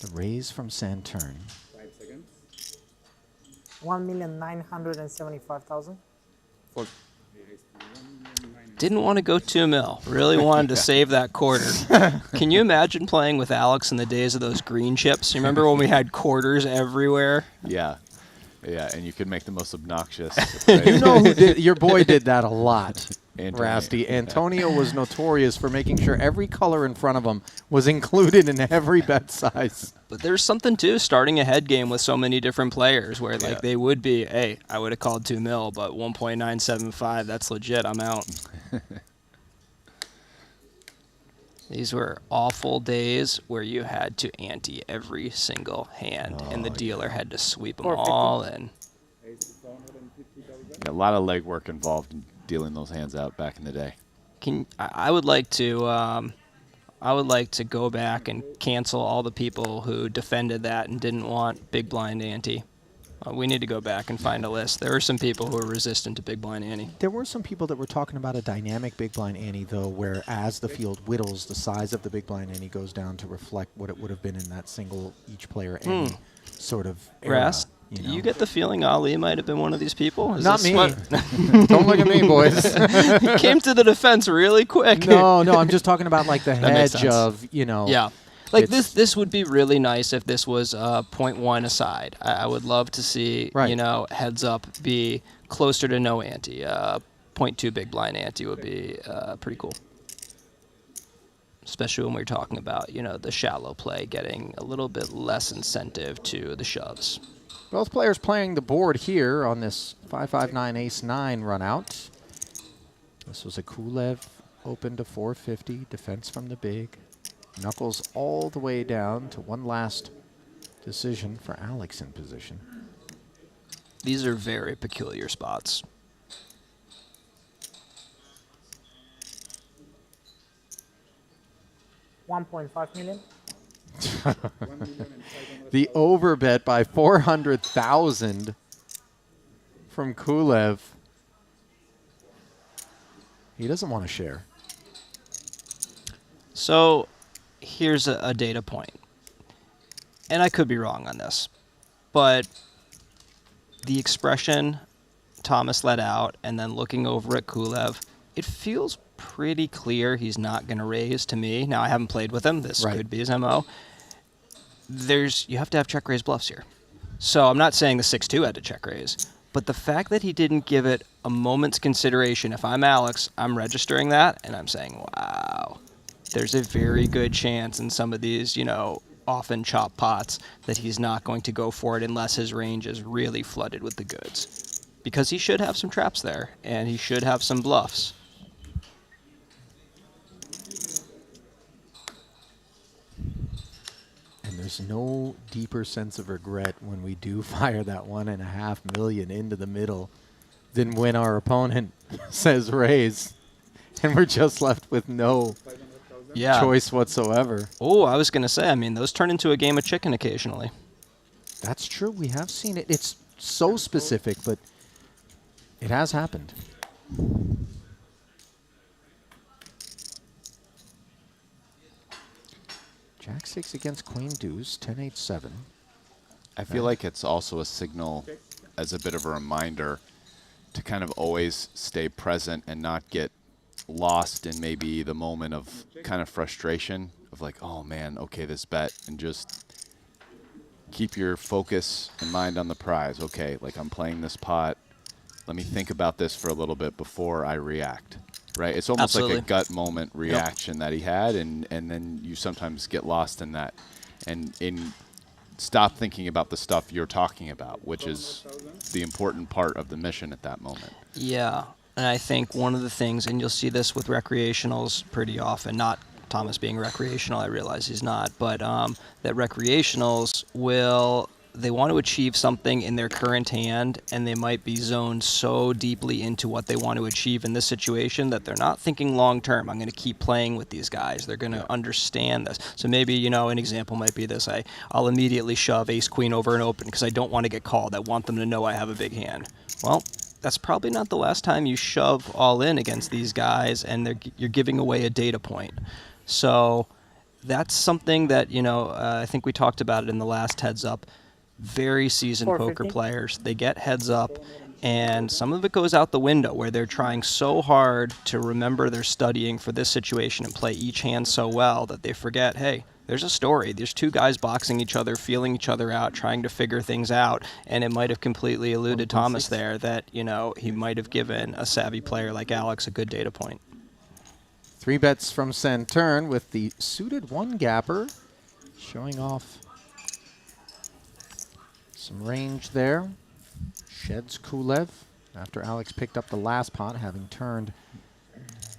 the raise from Saturn. 5 seconds. 1,975,000. Didn't want to go 2 mil. Really wanted to save that quarter. Can you imagine playing with Alex in the days of those green chips? You remember when we had quarters everywhere? Yeah. Yeah, and you could make the most obnoxious. You know who did, your boy did that a lot, Antonio. Rasty. Antonio was notorious for making sure every color in front of him was included in every bet size. But there's something, too, starting a head game with so many different players where, like, they would be, hey, I would have called 2 mil, but 1.975, that's legit, I'm out. These were awful days where you had to ante every single hand, and the dealer had to sweep them all in. A lot of legwork involved in dealing those hands out back in the day. I would like to go back and cancel all the people who defended that and didn't want big blind ante. We need to go back and find a list. There are some people who are resistant to big blind ante. There were some people that were talking about a dynamic big blind ante, though, where as the field whittles, the size of the big blind ante goes down to reflect what it would have been in that single each player ante sort of era. Ras, You know? You get the feeling Ali might have been one of these people? Is Not this me. Don't look at me, boys. He came to the defense really quick. No, I'm just talking about like the That makes hedge sense. of, you know. Yeah. Like this would be really nice if this was 0.1 aside. I would love to see, Right. you know, heads up be closer to no ante. 0.2 big blind ante would be pretty cool. Especially when we're talking about, you know, the shallow play getting a little bit less incentive to the shoves. Both players playing the board here on this 5-5-9 ace-9 run out. This was a Kulev open to 450, defense from the big. Knuckles all the way down to one last decision for Alex in position. These are very peculiar spots. $1.5 million. The overbet by 400,000 from Kulev. He doesn't want to share. So here's a data point. And I could be wrong on this, but the expression Thomas let out and then looking over at Kulev, it feels pretty clear he's not going to raise to me. Now, I haven't played with him. This could be his MO. You have to have check raise bluffs here. So I'm not saying the 6-2 had to check raise, but the fact that he didn't give it a moment's consideration, if I'm Alex, I'm registering that and I'm saying, wow, there's a very good chance in some of these, you know, often chop pots that he's not going to go for it unless his range is really flooded with the goods. Because he should have some traps there and he should have some bluffs. And there's no deeper sense of regret when we do fire that $1.5 million into the middle than when our opponent says raise and we're just left with no choice whatsoever. Oh, I was going to say, I mean, those turn into a game of chicken occasionally. That's true. We have seen it. It's so specific, but it has happened. Jack 6 against Queen Deuce, 10-8-7. I feel like it's also a signal as a bit of a reminder to kind of always stay present and not get lost in maybe the moment of kind of frustration of like, oh man, okay, this bet, and just keep your focus and mind on the prize. Okay, like I'm playing this pot. Let me think about this for a little bit before I react. Right? It's almost like a gut moment reaction that he had, and then you sometimes get lost in that and stop thinking about the stuff you're talking about, which is the important part of the mission at that moment. Yeah, and I think one of the things, and you'll see this with recreationals pretty often, not Thomas being recreational, I realize he's not, but that recreationals they want to achieve something in their current hand, and they might be zoned so deeply into what they want to achieve in this situation that they're not thinking long term. I'm going to keep playing with these guys. They're going to understand this. So maybe, you know, an example might be this. I'll immediately shove ace queen over and open because I don't want to get called. I want them to know I have a big hand. Well, that's probably not the last time you shove all in against these guys, and you're giving away a data point. So that's something that, you know, I think we talked about it in the last heads up. Very seasoned poker players, they get heads up, and some of it goes out the window where they're trying so hard to remember they're studying for this situation and play each hand so well that they forget, hey, there's a story. There's two guys boxing each other, feeling each other out, trying to figure things out, and it might have completely eluded Thomas there that, you know, he might have given a savvy player like Alex a good data point. 3 bets from Santurn with the suited one gapper showing off some range there. Sheds Kulev after Alex picked up the last pot, having turned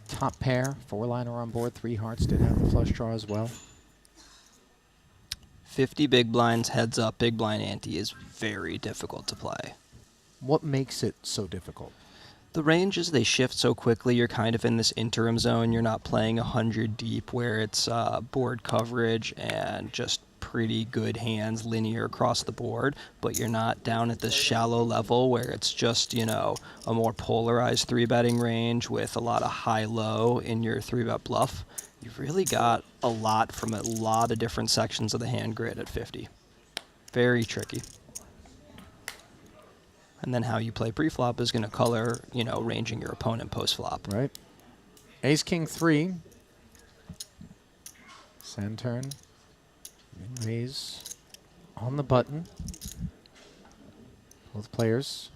top pair. 4-liner on board, 3 hearts, did have the flush draw as well. 50 big blinds heads up, big blind ante is very difficult to play. What makes it so difficult? The ranges, they shift so quickly. You're kind of in this interim zone. You're not playing 100 deep where it's board coverage and just pretty good hands linear across the board, but you're not down at this shallow level where it's just, you know, a more polarized 3-betting range with a lot of high-low in your 3-bet bluff. You've really got a lot from a lot of different sections of the hand grid at 50. Very tricky. And then how you play pre-flop is going to color, ranging your opponent post-flop. Right. Ace King 3. Send turn. Raise on the button. Both players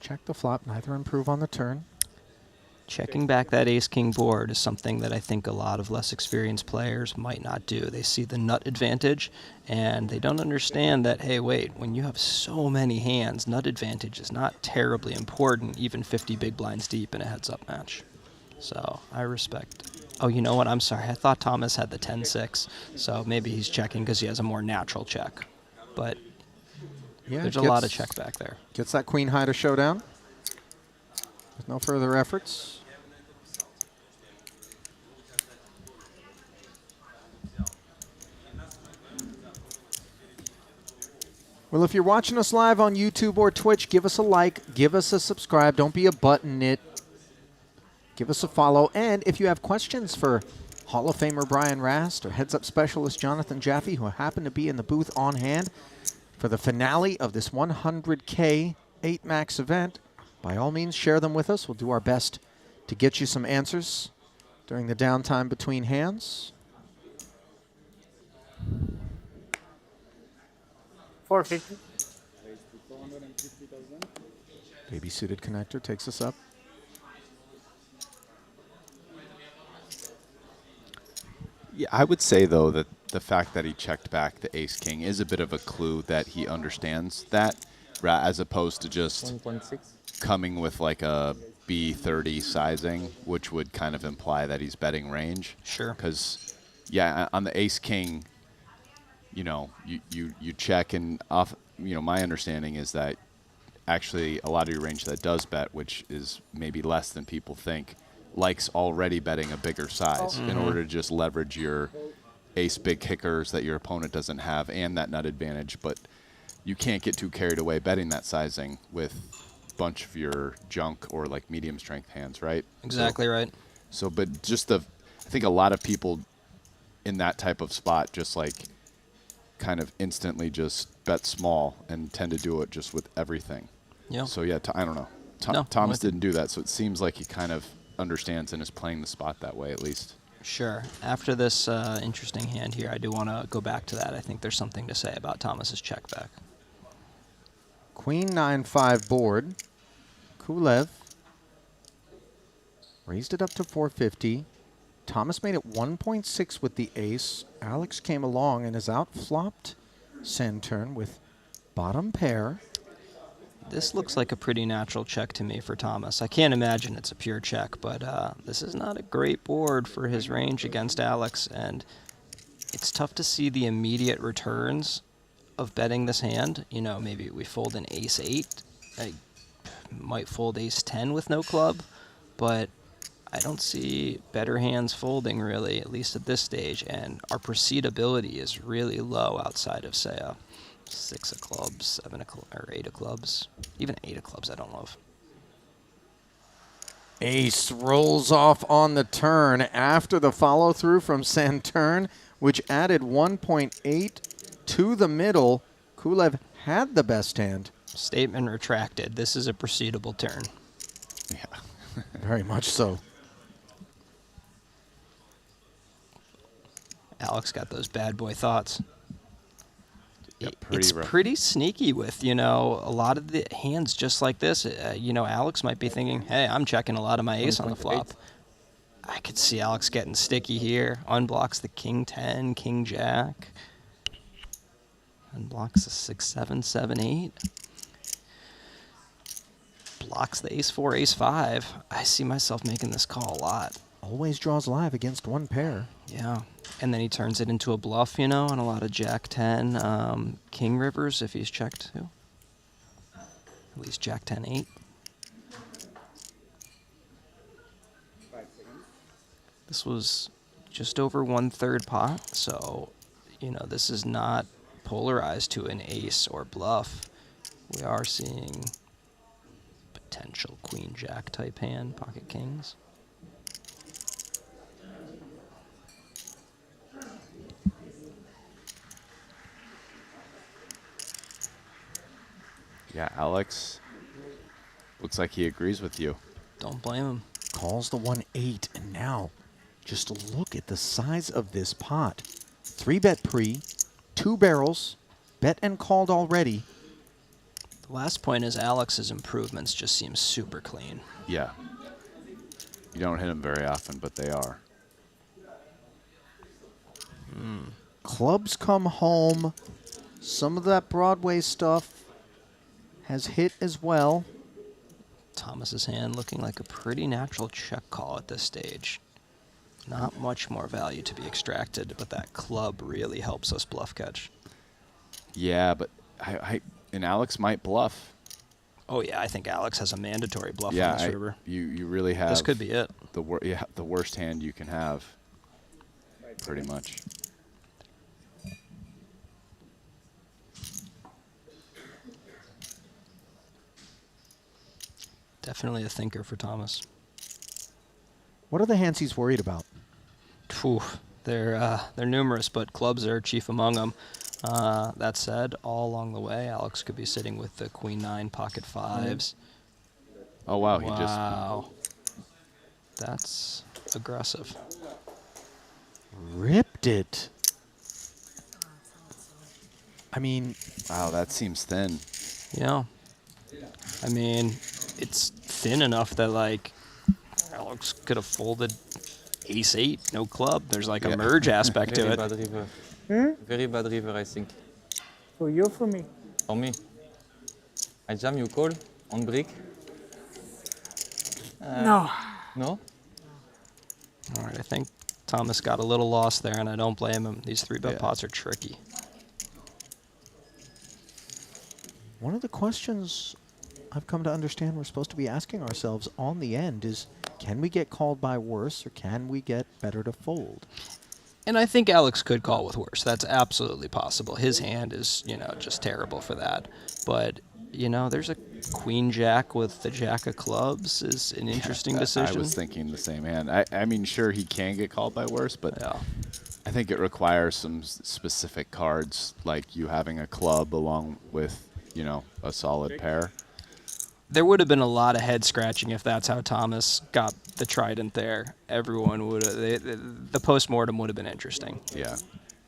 check the flop, neither improve on the turn. Checking back that ace-king board is something that I think a lot of less experienced players might not do. They see the nut advantage, and they don't understand that, hey, wait, when you have so many hands, nut advantage is not terribly important, even 50 big blinds deep in a heads-up match. So I respect. Oh, you know what? I'm sorry. I thought Thomas had the 10-6, so maybe he's checking because he has a more natural check. But yeah, there's a lot of check back there. Gets that queen high to showdown. With no further efforts. Well, if you're watching us live on YouTube or Twitch, give us a like, give us a subscribe. Don't be a button nit. Give us a follow. And if you have questions for Hall of Famer Brian Rast or heads-up specialist Jonathan Jaffe, who happen to be in the booth on hand for the finale of this 100K 8-max event, by all means, share them with us. We'll do our best to get you some answers during the downtime between hands. 450. Baby suited connector takes us up. Yeah, I would say, though, that the fact that he checked back the ace-king is a bit of a clue that he understands that, as opposed to just 1.6 coming with like a B30 sizing, which would kind of imply that he's betting range. Sure. Because, yeah, on the ace-king, you check, and off. My understanding is that actually a lot of your range that does bet, which is maybe less than people think, likes already betting a bigger size in order to just leverage your ace big kickers that your opponent doesn't have and that nut advantage. But you can't get too carried away betting that sizing with a bunch of your junk or like medium strength hands, right? Exactly right. So, but just I think a lot of people in that type of spot just like kind of instantly just bet small and tend to do it just with everything. Yeah. So yeah, I don't know. Thomas didn't do that, so it seems like he kind of understands and is playing the spot that way at least. Sure. After this interesting hand here, I do want to go back to that. I think there's something to say about Thomas's check back. Queen 9-5 board. Kulev raised it up to 450. Thomas made it 1.6 with the ace. Alex came along and is out-flopped send turn with bottom pair. This looks like a pretty natural check to me for Thomas. I can't imagine it's a pure check, but this is not a great board for his range against Alex, and it's tough to see the immediate returns of betting this hand. Maybe we fold an ace-8. I might fold ace-10 with no club, but I don't see better hands folding, really, at least at this stage, and our proceedability is really low outside of, say, a 6 of clubs, 7 of or 8 of clubs. Even 8 of clubs I don't love. Ace rolls off on the turn after the follow-through from Santurn, which added 1.8 to the middle. Kulev had the best hand. Statement retracted. This is a proceedable turn. Yeah, very much so. Alex got those bad boy thoughts. Yeah, it's pretty sneaky with, a lot of the hands just like this. Alex might be thinking, hey, I'm checking a lot of my ace on the flop. I could see Alex getting sticky here. Unblocks the king 10, king jack. Unblocks the 6, 7, 7, 8. Blocks the ace 4, ace 5. I see myself making this call a lot. Always draws live against one pair. Yeah. And then he turns it into a bluff, on a lot of jack 10, king rivers if he's checked too. At least jack 10, 8. 5 seconds. This was just over 1/3 pot, so, this is not polarized to an ace or bluff. We are seeing potential queen jack type hand, pocket kings. Yeah, Alex Looks like he agrees with you. Don't blame him. Calls the 1-8, and now just look at the size of this pot. 3-bet pre, 2 barrels, bet and called already. The last point is Alex's improvements just seem super clean. Yeah. You don't hit them very often, but they are. Clubs come home. Some of that Broadway stuff has hit as well. Thomas's hand looking like a pretty natural check call at this stage. Not much more value to be extracted, but that club really helps us bluff catch. Yeah, but and Alex might bluff. Oh yeah, I think Alex has a mandatory bluff Yeah, on this river. you really have. This could be it. The worst hand you can have, pretty much. Definitely a thinker for Thomas. What are the hands he's worried about? Phew, they're numerous, but clubs are chief among them. That said, all along the way, Alex could be sitting with the Queen 9 pocket 5s. Oh wow, Wow. That's aggressive. Ripped it. I mean, wow, that seems thin. Yeah. I mean, it's thin enough that, like, Alex could have folded ace-8, no club. There's, like, a merge aspect to Very it. bad river. Very bad river, I think. For you or for me? For me. I jam, you call on break. No. No? All right, I think Thomas got a little lost there, and I don't blame him. These 3-bet pots are tricky. one of the questions I've come to understand we're supposed to be asking ourselves on the end is, can we get called by worse, or can we get better to fold? And I think Alex could call with worse. That's absolutely possible. His hand is, just terrible for that. But, there's a queen jack with the jack of clubs is an interesting decision. I was thinking the same hand. I mean, sure, he can get called by worse, but I think it requires some specific cards, like you having a club along with, a solid pair. There would have been a lot of head scratching if that's how Thomas got the Triton there. Everyone would have, the postmortem would have been interesting. Yeah.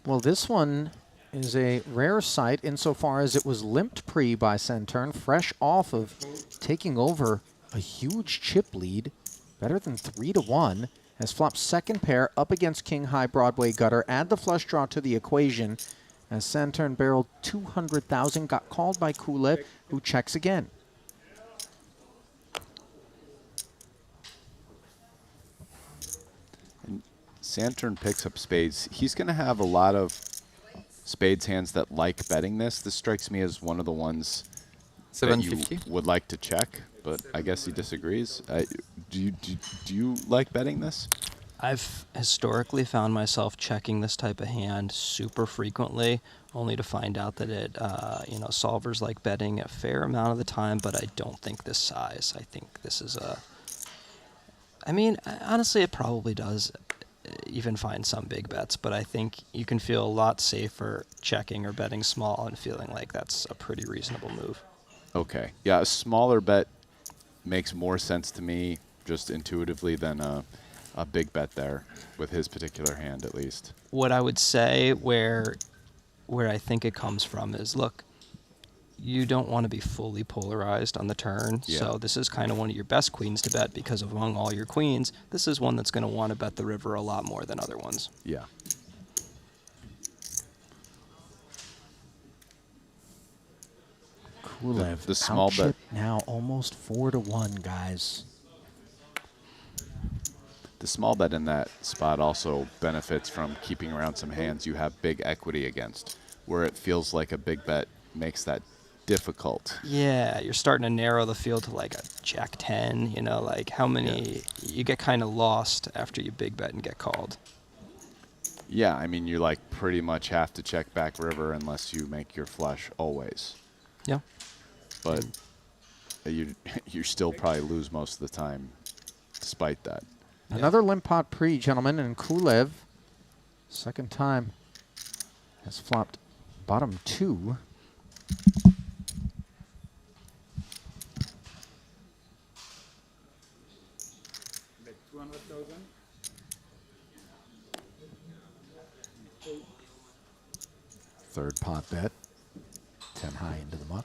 Well, this one is a rare sight insofar as it was limped pre by Centurn, fresh off of taking over a huge chip lead, better than 3-1, has flopped second pair up against King High Broadway gutter. Add the flush draw to the equation as Centurn barreled 200,000, got called by Kulev, who checks again. Santurn picks up spades. He's going to have a lot of spades hands that like betting this. This strikes me as one of the ones that you would like to check, but I guess he disagrees. Do you like betting this? I've historically found myself checking this type of hand super frequently, only to find out that it, solvers like betting a fair amount of the time, but I don't think this size. I think this is honestly, it probably does even find some big bets, but I think you can feel a lot safer checking or betting small and feeling like that's a pretty reasonable move. Okay. Yeah, a smaller bet makes more sense to me just intuitively than a big bet there with his particular hand, at least. What I would say where I think it comes from is, look, you don't want to be fully polarized on the turn, so this is kind of one of your best queens to bet because among all your queens, this is one that's going to want to bet the river a lot more than other ones. Yeah. Kulev, the small bet now almost 4-1, guys. The small bet in that spot also benefits from keeping around some hands you have big equity against, where it feels like a big bet makes that difficult. Yeah, you're starting to narrow the field to like a Jack 10, like how many, you get kind of lost after you big bet and get called. Yeah, I mean, you like pretty much have to check back river unless you make your flush always. Yeah. But you still probably lose most of the time despite that. Another limp pot pre, gentlemen, and Kulev, second time, has flopped bottom 2. Third pot bet. 10 high into the muck.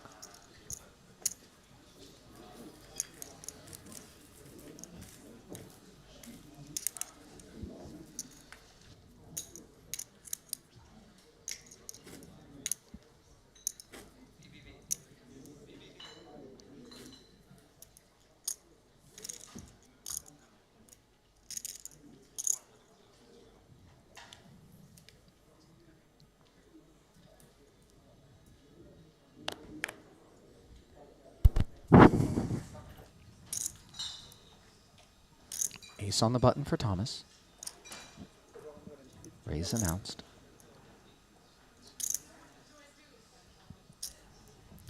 Ace on the button for Thomas. Raise announced.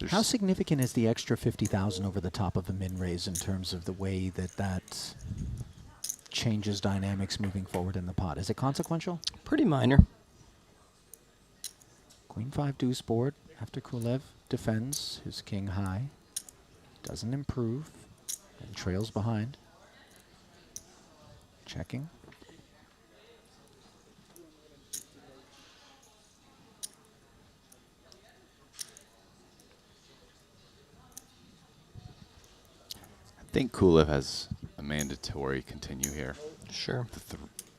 How significant is the extra 50,000 over the top of a min raise in terms of the way that that changes dynamics moving forward in the pot? Is it consequential? Pretty minor. Queen 5 deuce board after Kulev defends his king high. Doesn't improve and trails behind. Checking. I think Kulev has a mandatory continue here. Sure.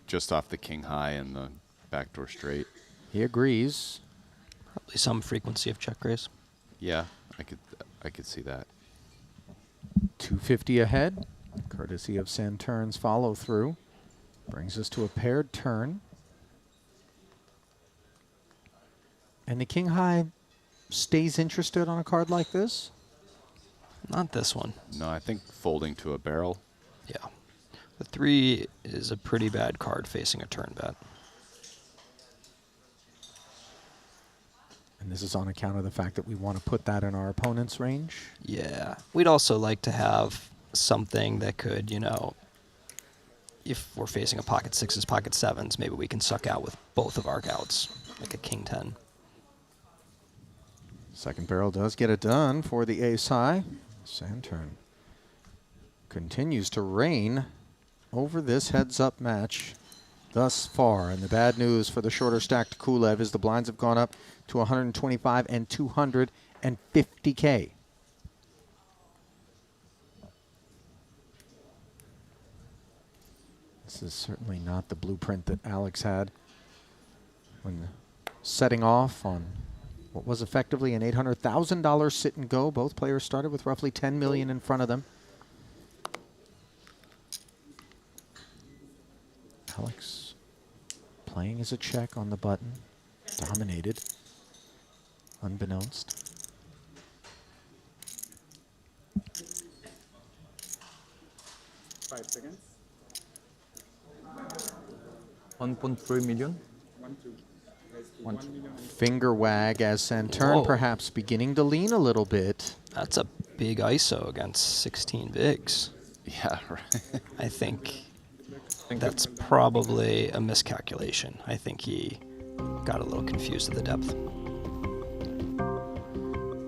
Just off the king high and the backdoor straight. He agrees. Probably some frequency of check raise. Yeah, I could see that. 250 ahead, courtesy of Santurn's follow through. Brings us to a paired turn. And the king high stays interested on a card like this? Not this one. No, I think folding to a barrel. Yeah. The 3 is a pretty bad card facing a turn bet. And this is on account of the fact that we want to put that in our opponent's range? Yeah. We'd also like to have something that could, you know, if we're facing a pocket 6s, pocket 7s, maybe we can suck out with both of our outs, like a king 10. Second barrel does get it done for the ace high. Santurn continues to reign over this heads-up match thus far. And the bad news for the shorter stacked Kulev is the blinds have gone up to 125 and 250K. This is certainly not the blueprint that Alex had when setting off on what was effectively an $800,000 sit and go. Both players started with roughly 10 million in front of them. Alex playing as a check on the button, dominated, unbeknownst. Five seconds. 1.3 million. 1, 2. Finger wag as Santurn perhaps beginning to lean a little bit. That's a big ISO against 16 bigs. Yeah, right. I think that's probably a miscalculation. I think he got a little confused at the depth.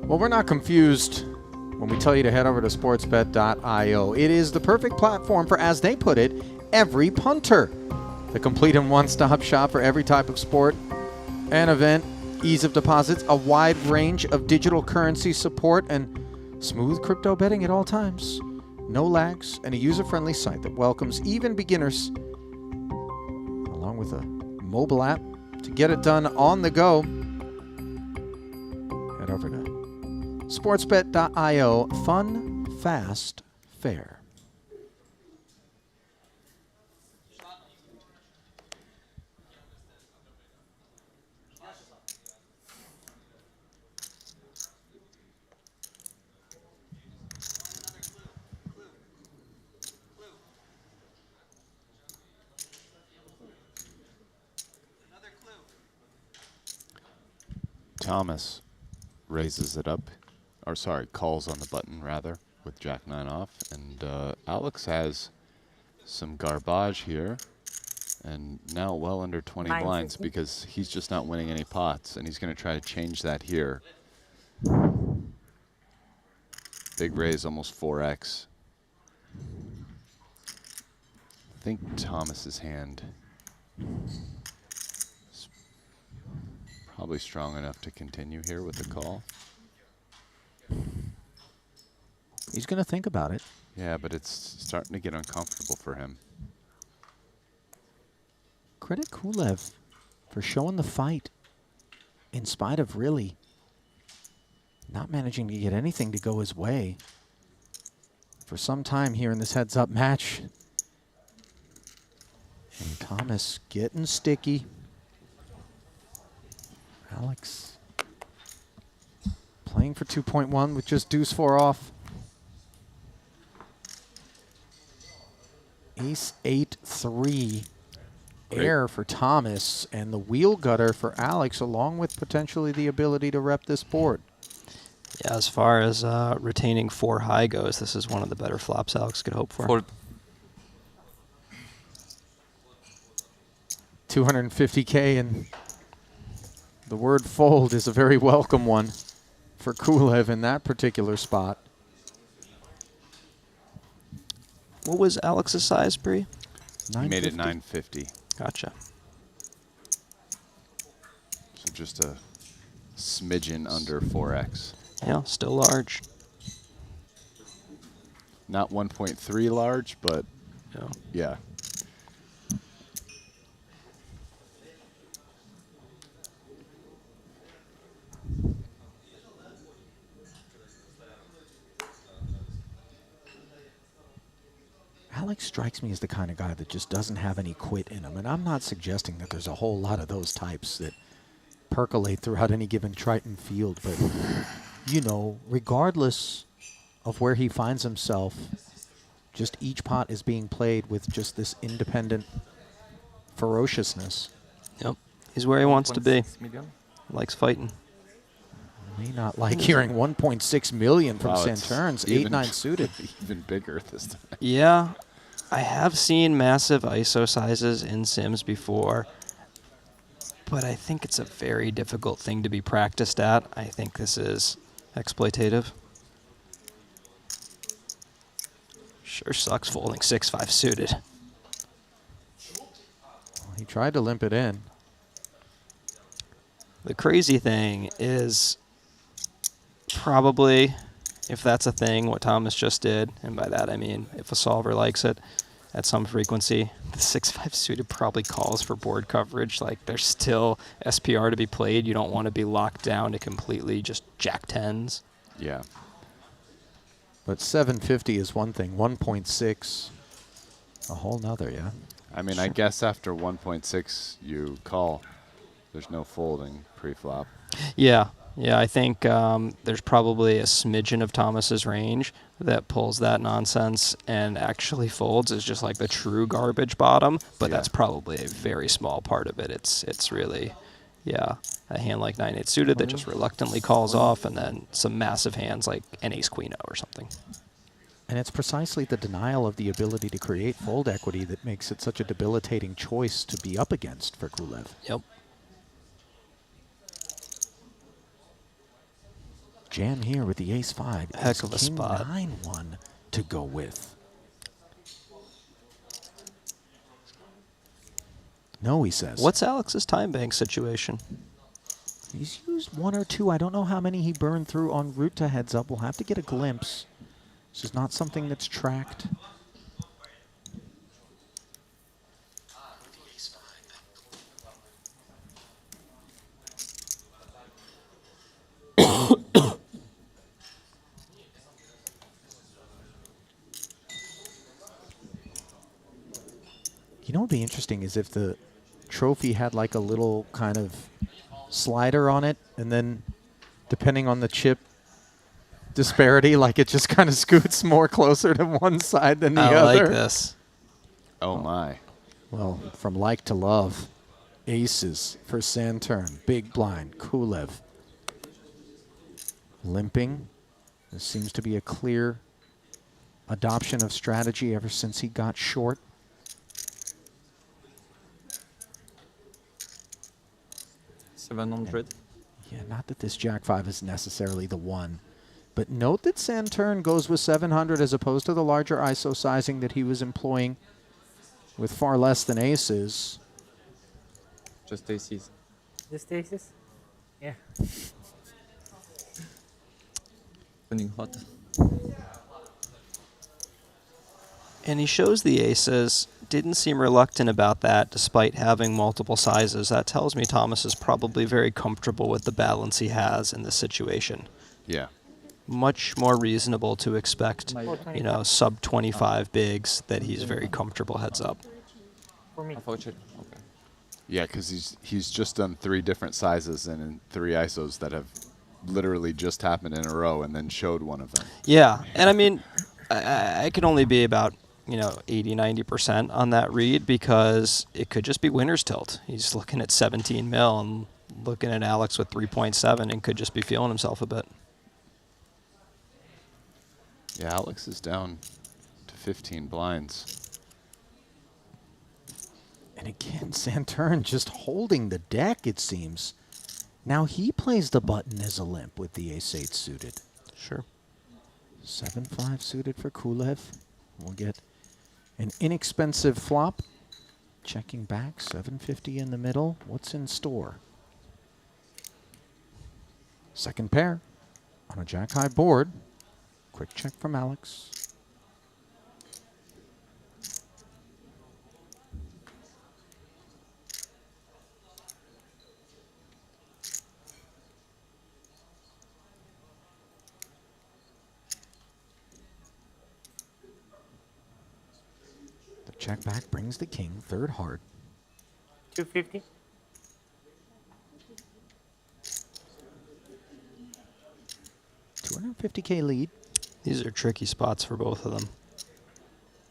Well, we're not confused when we tell you to head over to sportsbet.io. It is the perfect platform for, as they put it, every punter. The complete and one-stop shop for every type of sport and event, ease of deposits, a wide range of digital currency support, and smooth crypto betting at all times. No lags, and a user-friendly site that welcomes even beginners, along with a mobile app to get it done on the go. Head over to sportsbet.io. Fun, fast, fair. Thomas raises it up, or sorry, calls on the button rather, with Jack 9 off, and Alex has some garbage here, and now well under 20 blinds because he's just not winning any pots, and he's going to try to change that here. Big raise, almost 4x. I think Thomas's hand is Probably strong enough to continue here with the call. He's going to think about it. Yeah, but it's starting to get uncomfortable for him. Credit Kulev for showing the fight in spite of really not managing to get anything to go his way for some time here in this heads-up match. And Thomas getting sticky. Alex playing for 2.1 with just deuce 4 off. Ace 8-3. Air for Thomas and the wheel gutter for Alex, along with potentially the ability to rep this board. Yeah, as far as retaining 4 high goes, this is one of the better flops Alex could hope for. 250K, and the word fold is a very welcome one for Kulev in that particular spot. What was Alex's size, Bree? He made it 950. Gotcha. So just a smidgen under 4x. Yeah, still large. Not 1.3 large, but yeah. Alex strikes me as the kind of guy that just doesn't have any quit in him, and I'm not suggesting that there's a whole lot of those types that percolate throughout any given Triton field, but, you know, regardless of where he finds himself, just each pot is being played with just this independent ferociousness. Yep, he's where he wants to be. Likes fighting. May not like hearing 1.6 million from Santurns, 8-9 suited. Even bigger this time. Yeah, I have seen massive ISO sizes in Sims before, but I think it's a very difficult thing to be practiced at. I think this is exploitative. Sure sucks folding 6-5 suited. He tried to limp it in. The crazy thing is probably, if that's a thing, what Thomas just did, and by that I mean if a solver likes it at some frequency, the 6-5 suited probably calls for board coverage. Like, there's still SPR to be played. You don't want to be locked down to completely just jack tens. Yeah. But 750 is one thing, 1.6 a whole nother, yeah? I mean, I guess after 1.6 you call. There's no folding pre-flop. Yeah, I think there's probably a smidgen of Thomas's range that pulls that nonsense and actually folds is just like the true garbage bottom, but that's probably a very small part of it. It's really, yeah, a hand like 9-8 suited that just reluctantly calls off, and then some massive hands like an ace-queen-o or something. And it's precisely the denial of the ability to create fold equity that makes it such a debilitating choice to be up against for Kulev. Yep. Jam here with the ace-5. Heck of a spot. 9-1 to go with. No, he says. What's Alex's time bank situation? He's used 1 or 2. I don't know how many he burned through en route to heads up. We'll have to get a glimpse. This is not something that's tracked. You know what would be interesting is if the trophy had like a little kind of slider on it, and then depending on the chip disparity, like it just kind of scoots more closer to one side than the other. I like this. Oh my. Well, from like to love, aces for Saturn, big blind, Kulev. Limping. This seems to be a clear adoption of strategy ever since he got short. Yeah, not that this Jack-5 is necessarily the one. But note that Saturn goes with 700 as opposed to the larger ISO sizing that he was employing with far less than aces. Just aces. Just aces? Yeah. Running hot. And he shows the aces. Didn't seem reluctant about that, despite having multiple sizes. That tells me Thomas is probably very comfortable with the balance he has in this situation. Yeah. Much more reasonable to expect, you know, sub 25 bigs that he's very comfortable heads up. For me. Okay. Yeah, because he's just done 3 different sizes and in 3 ISOs that have literally just happened in a row and then showed one of them. Yeah, and I mean, I could only be about, you know, 80, 90% on that read because it could just be winner's tilt. He's looking at 17 mil and looking at Alex with 3.7 and could just be feeling himself a bit. Yeah, Alex is down to 15 blinds. And again, Santurn just holding the deck, it seems. Now he plays the button as a limp with the ace-8 suited. Sure. 7-5 suited for Kulev. We'll get an inexpensive flop. Checking back, 750 in the middle. What's in store? Second pair on a jack-high board. Quick check from Alex. The check back brings the king, third heart. 250. $250K lead. These are tricky spots for both of them.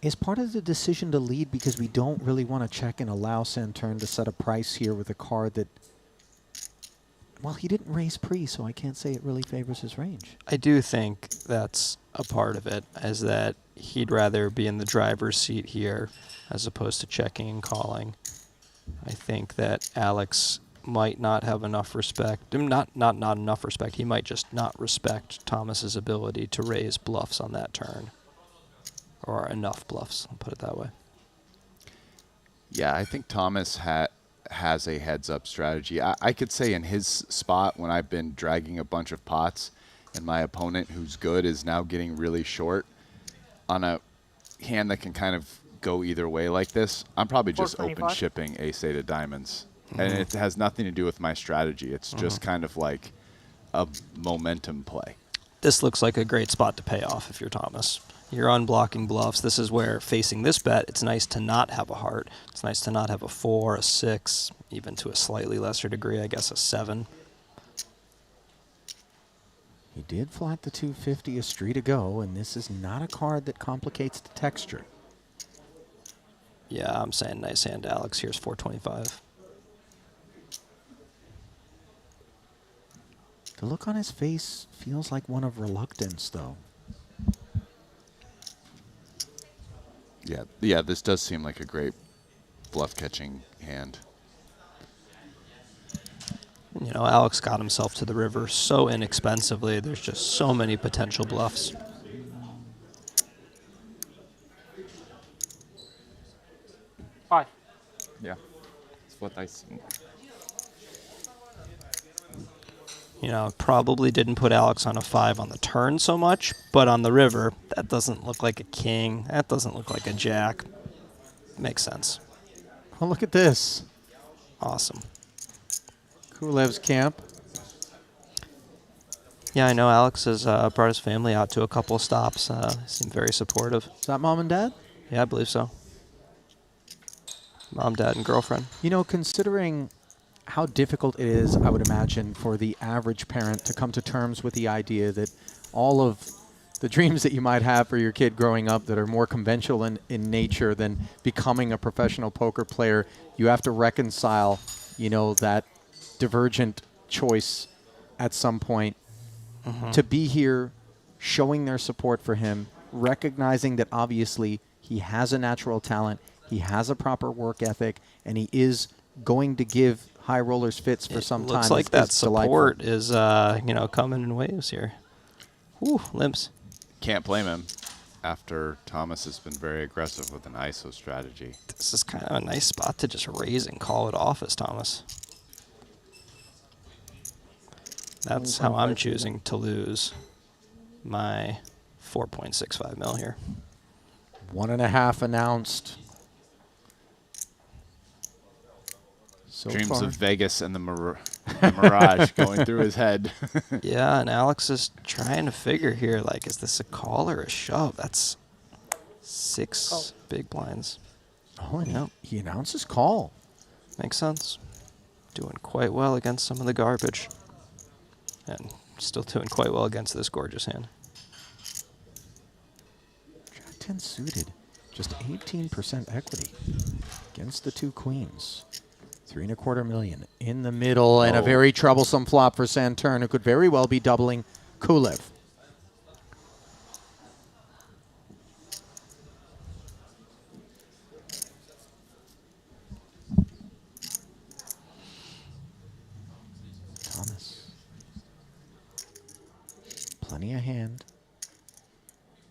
Is part of the decision to lead because we don't really want to check and allow Santurn to set a price here with a card that, well, he didn't raise pre, so I can't say it really favors his range. I do think that's a part of it, is that he'd rather be in the driver's seat here as opposed to checking and calling. I think that Alex might not have enough respect. Not enough respect. He might just not respect Thomas's ability to raise bluffs on that turn. Or enough bluffs, I'll put it that way. Yeah, I think Thomas has a heads-up strategy. I could say in his spot when I've been dragging a bunch of pots and my opponent who's good is now getting really short on a hand that can kind of go either way like this, I'm probably just open shipping ace-8 of diamonds. And it has nothing to do with my strategy. It's just kind of like a momentum play. This looks like a great spot to pay off if you're Thomas. You're unblocking bluffs. This is where, facing this bet, it's nice to not have a heart. It's nice to not have a 4, a 6, even to a slightly lesser degree, I guess a 7. He did flat the 250 a street ago, and this is not a card that complicates the texture. Yeah, I'm saying nice hand, Alex. Here's 425. The look on his face feels like one of reluctance, though. Yeah, this does seem like a great bluff-catching hand. You know, Alex got himself to the river so inexpensively. There's just so many potential bluffs. Five. Yeah, that's what I think. You know, probably didn't put Alex on a 5 on the turn so much, but on the river, that doesn't look like a king. That doesn't look like a jack. Makes sense. Well, look at this. Awesome. Kulev's camp. Yeah, I know Alex has brought his family out to a couple of stops. Seemed very supportive. Is that mom and dad? Yeah, I believe so. Mom, dad, and girlfriend. You know, considering how difficult it is, I would imagine, for the average parent to come to terms with the idea that all of the dreams that you might have for your kid growing up that are more conventional in nature than becoming a professional poker player, you have to reconcile, you know, that divergent choice at some point. To be here, showing their support for him, recognizing that obviously he has a natural talent, he has a proper work ethic, and he is going to give high rollers fits for some time. Looks like that support is, you know, coming in waves here. Whew, limps. Can't blame him after Thomas has been very aggressive with an ISO strategy. This is kind of a nice spot to just raise and call it off as Thomas. That's how I'm choosing to lose my 4.65 mil here. 1.5 announced. So Dreams far. of Vegas and the Mirage going through his head. Yeah, and Alex is trying to figure here, like, is this a call or a shove? That's 6 big blinds. Oh, and he announces call. Makes sense. Doing quite well against some of the garbage. And still doing quite well against this gorgeous hand. Jack 10 suited. Just 18% equity against the 2 queens. 3.25 million in the middle, and a very troublesome flop for Saturn, who could very well be doubling Kulev. Thomas. Plenty of hand.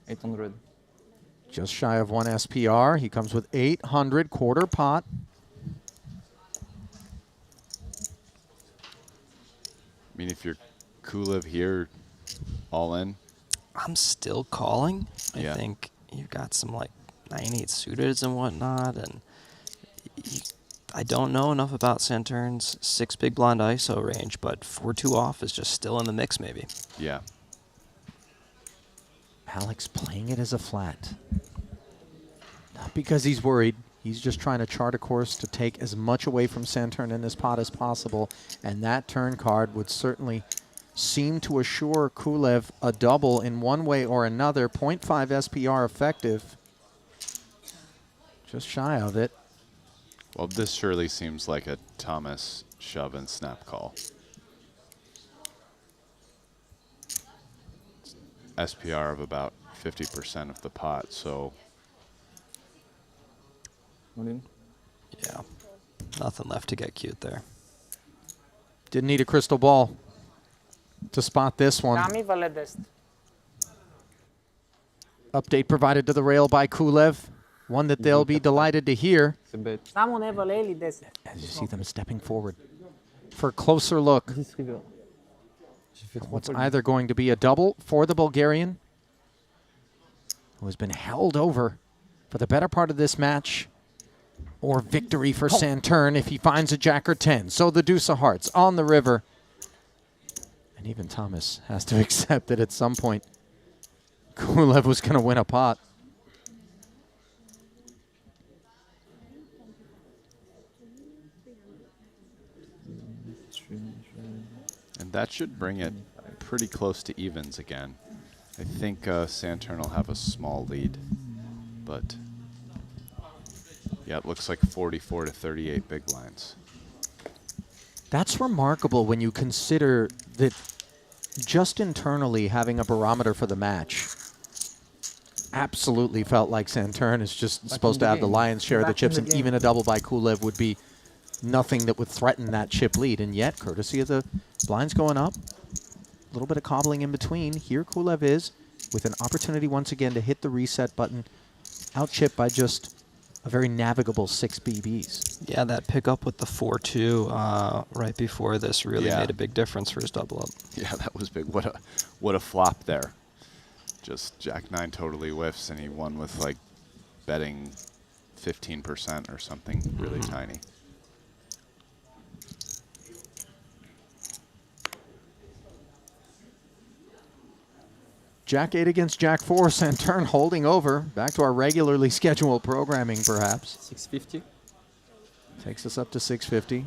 800. Just shy of 1 SPR. He comes with 800 quarter pot. I mean, if you're Kulev here, all in. I'm still calling. Yeah. I think you've got some like 9/8 suiteds and whatnot, and I don't know enough about Saturn's 6 big blind ISO range, but 4-2 off is just still in the mix, maybe. Yeah. Alex playing it as a flat. Not because he's worried. He's just trying to chart a course to take as much away from Saturn in this pot as possible. And that turn card would certainly seem to assure Kulev a double in one way or another. 0.5 SPR effective. Just shy of it. Well, this surely seems like a Thomas shove and snap call. SPR of about 50% of the pot, so. Yeah. Nothing left to get cute there. Didn't need a crystal ball to spot this one. Update provided to the rail by Kulev. One that they'll be delighted to hear. As you see them stepping forward for a closer look. What's either going to be a double for the Bulgarian, who has been held over for the better part of this match, or victory for Saturn if he finds a jack or 10. So the deuce of hearts on the river. And even Thomas has to accept that at some point Kulev was going to win a pot. And that should bring it pretty close to evens again. I think Saturn will have a small lead, but yeah, it looks like 44 to 38 big blinds. That's remarkable when you consider that just internally having a barometer for the match absolutely felt like Saturn is just supposed to have the lion's share of the chips, and even a double by Kulev would be nothing that would threaten that chip lead. And yet, courtesy of the blinds going up, a little bit of cobbling in between, here Kulev is with an opportunity once again to hit the reset button, out chip by just a very navigable 6 BBs. Yeah, that pickup with the 4-2 right before this really made a big difference for his double up. Yeah, that was big. What a flop there. Just Jack 9 totally whiffs, and he won with like betting 15% or something really tiny. Jack 8 against Jack 4, Saturn holding over. Back to our regularly scheduled programming, perhaps. 650. Takes us up to 650.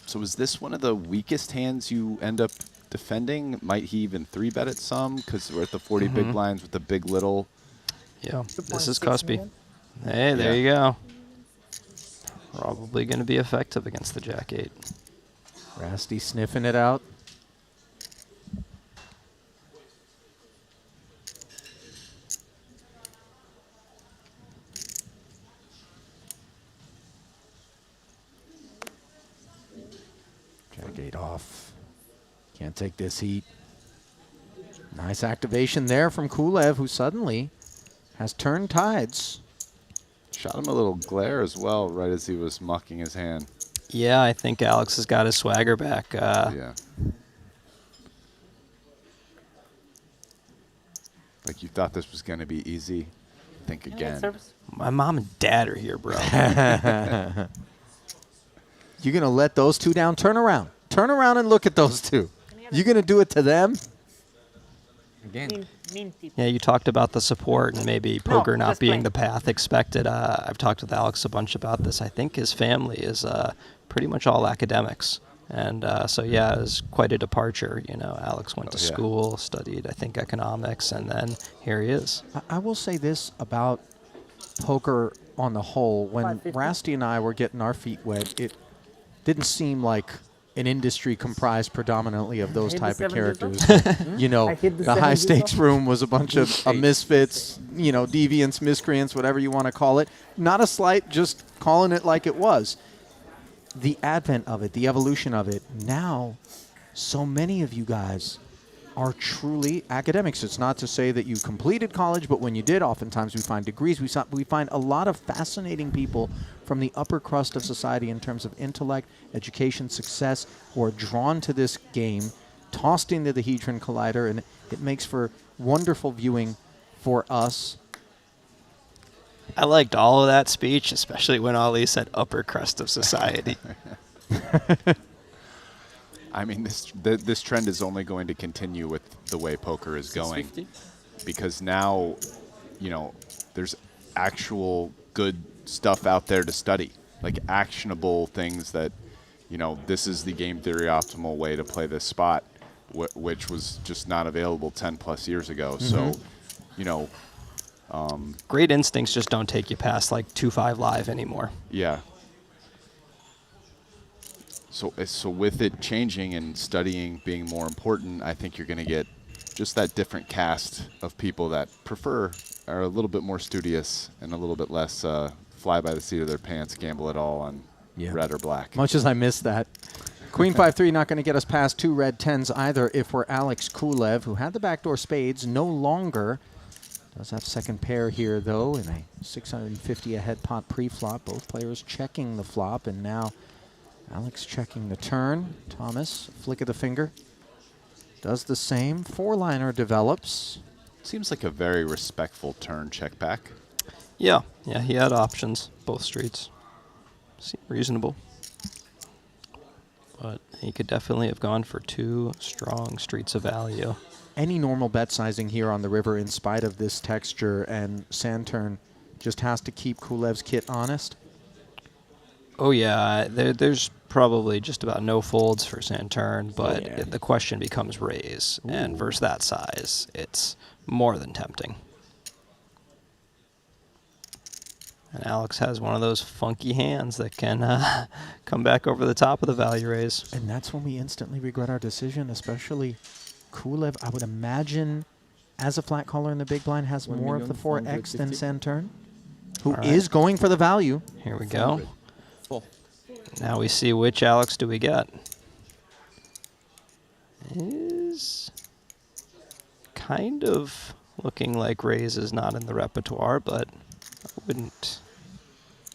So is this one of the weakest hands you end up defending? Might he even 3-bet it some? Because we're at the 40 big blinds with the big little. Yeah, this is Cuspy. Hey, there you go. Probably going to be effective against the Jack 8. Rasty sniffing it out. Jack 8 off. Can't take this heat. Nice activation there from Kulev, who suddenly has turned tides. Shot him a little glare as well, right as he was mucking his hand. Yeah, I think Alex has got his swagger back. Yeah. Like you thought this was going to be easy. Think again. My mom and dad are here, bro. You're going to let those two down? Turn around. Turn around and look at those two. You're going to do it to them? Again. Yeah, you talked about the support and maybe poker not being the path expected. I've talked with Alex a bunch about this. I think his family is pretty much all academics. And so, yeah, it was quite a departure. You know, Alex went to school, studied, I think, economics, and then here he is. I will say this about poker on the whole. When Rasty and I were getting our feet wet, it didn't seem like an industry comprised predominantly of those type of characters. You know, the high stakes room was a bunch of misfits, you know, deviants, miscreants, whatever you want to call it. Not a slight, just calling it like it was. The advent of it, the evolution of it, now so many of you guys are truly academics. It's not to say that you completed college, but when you did, oftentimes we find degrees. We find a lot of fascinating people from the upper crust of society in terms of intellect, education, success, who are drawn to this game, tossed into the Hedron Collider, and it makes for wonderful viewing for us. I liked all of that speech, especially when Ali said upper crust of society. I mean, this trend is only going to continue with the way poker is going, because now, you know, there's actual good stuff out there to study, like actionable things that, you know, this is the game theory optimal way to play this spot, which was just not available 10 plus years ago. So, you know, great instincts just don't take you past like 2-5 live anymore. Yeah. So with it changing and studying being more important, I think you're going to get just that different cast of people that are a little bit more studious and a little bit less fly by the seat of their pants, gamble it all on red or black. Much as I miss that. Queen 5-3 not going to get us past 2 red 10s either if we're Alex Kulev, who had the backdoor spades, no longer. Does have second pair here, though, in a 650 ahead pot pre-flop. Both players checking the flop, and now Alex checking the turn. Thomas, flick of the finger, does the same. 4-liner develops. Seems like a very respectful turn check back. Yeah, he had options, both streets. Seemed reasonable. But he could definitely have gone for 2 strong streets of value. Any normal bet sizing here on the river in spite of this texture, and sand turn just has to keep Kulev's kit honest? Oh, yeah. There's probably just about no folds for sand turn, but the question becomes raise. Ooh. And versus that size, it's more than tempting. And Alex has one of those funky hands that can come back over the top of the value raise. And that's when we instantly regret our decision, especially Kulev. I would imagine, as a flat caller in the big blind, has more of the 4X than sand turn, who is going for the value. Here we go. Now we see which Alex do we get. Is kind of looking like raise is not in the repertoire, but I wouldn't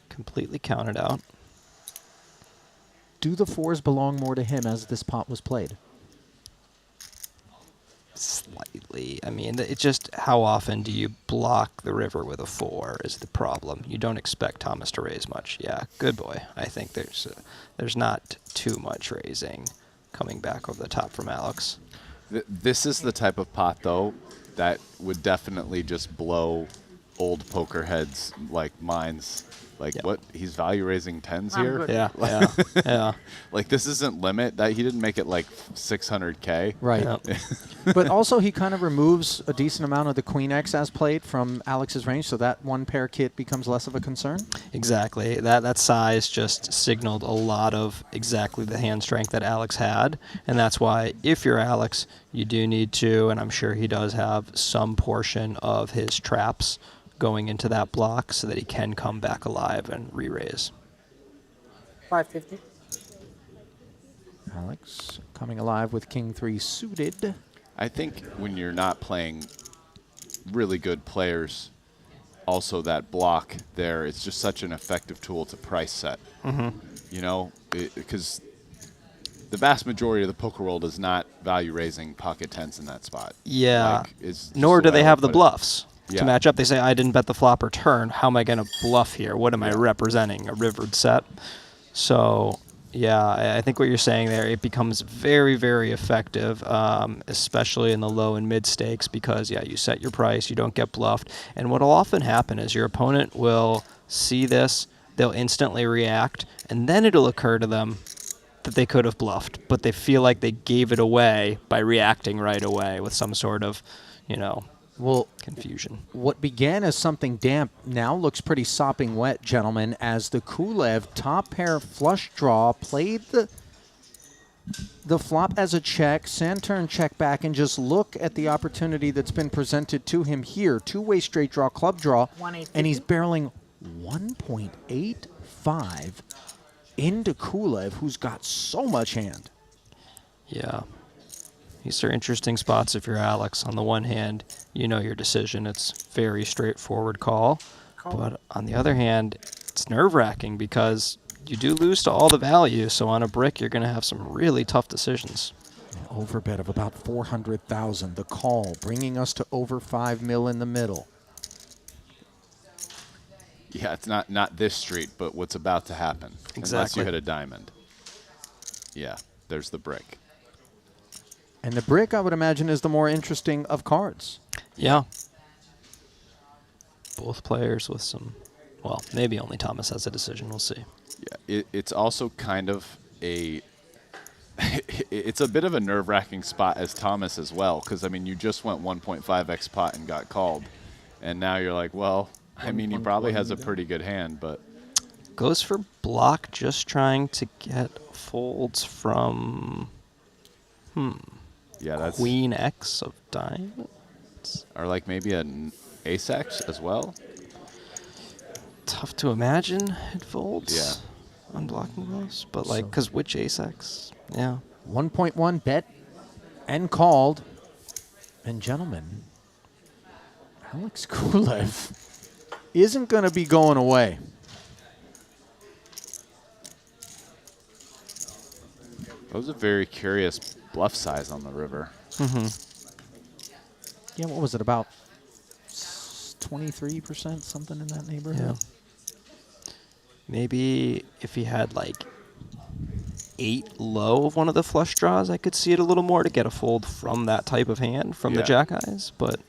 completely count it out. Do the 4s belong more to him as this pot was played? Slightly. I mean, it's just how often do you block the river with a 4 is the problem. You don't expect Thomas to raise much. Yeah, good boy. I think there's not too much raising coming back over the top from Alex. This is the type of pot, though, that would definitely just blow old poker heads like mine's. Like, what? He's value raising 10s here? Yeah. Like, this isn't limit. That he didn't make it like 600K. Right. Yeah. But also, he kind of removes a decent amount of the Queen X as played from Alex's range, so that 1-pair kit becomes less of a concern? Exactly. That size just signaled a lot of exactly the hand strength that Alex had, and that's why, if you're Alex, you do need to, and I'm sure he does have some portion of his traps going into that block so that he can come back alive and re-raise. 550. Alex coming alive with King 3 suited. I think when you're not playing really good players, also that block there. It's just such an effective tool to price set. You know, because the vast majority of the poker world is not value raising pocket tens in that spot. Yeah. Like, it's just Nor the do way they I have would the put it. bluffs Yeah. to match up. They say, I didn't bet the flop or turn. How am I going to bluff here? What am I representing? A rivered set? So, yeah, I think what you're saying there, it becomes very, very effective, especially in the low and mid stakes because, yeah, you set your price, you don't get bluffed. And what will often happen is your opponent will see this, they'll instantly react, and then it'll occur to them that they could have bluffed, but they feel like they gave it away by reacting right away with some sort of, you know, confusion. What began as something damp now looks pretty sopping wet, gentlemen, as the Kulev top pair flush draw played the flop as a check, sand turn check back, and just look at the opportunity that's been presented to him here. Two-way straight draw, club draw, and he's barreling 1.85 into Kulev, who's got so much hand. Yeah. These are interesting spots if you're Alex. On the one hand, you know your decision. It's very straightforward call. But on the other hand, it's nerve-wracking because you do lose to all the value. So on a brick, you're going to have some really tough decisions. An overbet of about 400,000. The call, bringing us to over 5 mil in the middle. Yeah, it's not this street, but what's about to happen. Unless Exactly. you hit a diamond. Yeah, there's the brick. And the brick, I would imagine, is the more interesting of cards. Yeah. Both players with some, well, maybe only Thomas has a decision. We'll see. Yeah, it's also kind of a it's a bit of a nerve-wracking spot as Thomas as well, because I mean you just went 1.5x pot and got called, and now you're like, well, I mean he probably has a pretty good hand, but Goes for block, just trying to get folds from yeah, that's Queen X of diamonds. or like maybe an ace X as well. Tough to imagine it folds. Yeah. Unblocking those, but like, because which ace X? Yeah. 1.1 bet and called. And gentlemen, Alex Kulev isn't going to be going away. That was a very curious bluff size on the river. Yeah, what was it, about 23%, something in that neighborhood? Yeah. Maybe if he had like 8 low of one of the flush draws, I could see it a little more to get a fold from that type of hand, from the jack eyes. But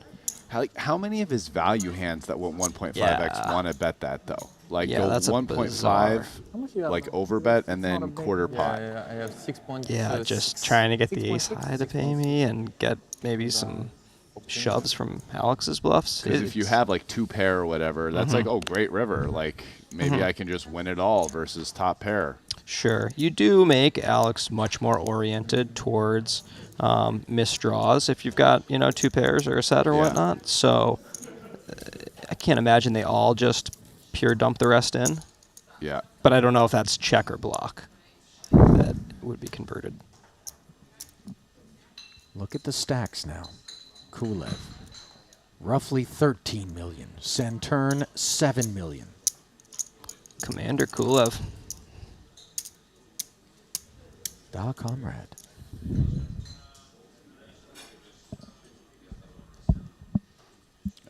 how many of his value hands that went 1.5x Yeah. want to bet that though? Like Yeah, go that's a 1.5, bizarre. like overbet, and then quarter pot. I have 6 points. yeah, just trying to get the ace high to pay me and get maybe some shoves from Alex's bluffs. Because if you have like 2 pair or whatever, that's like, oh, great river. Like maybe I can just win it all versus top pair. Sure. You do make Alex much more oriented towards missed draws if you've got, 2 pairs or a set or whatnot. So I can't imagine they all just pure dump the rest in. Yeah. But I don't know if that's check or block that would be converted. Look at the stacks now. Kulev, roughly 13 million. Santurn, 7 million. Commander Kulev. Da Comrade.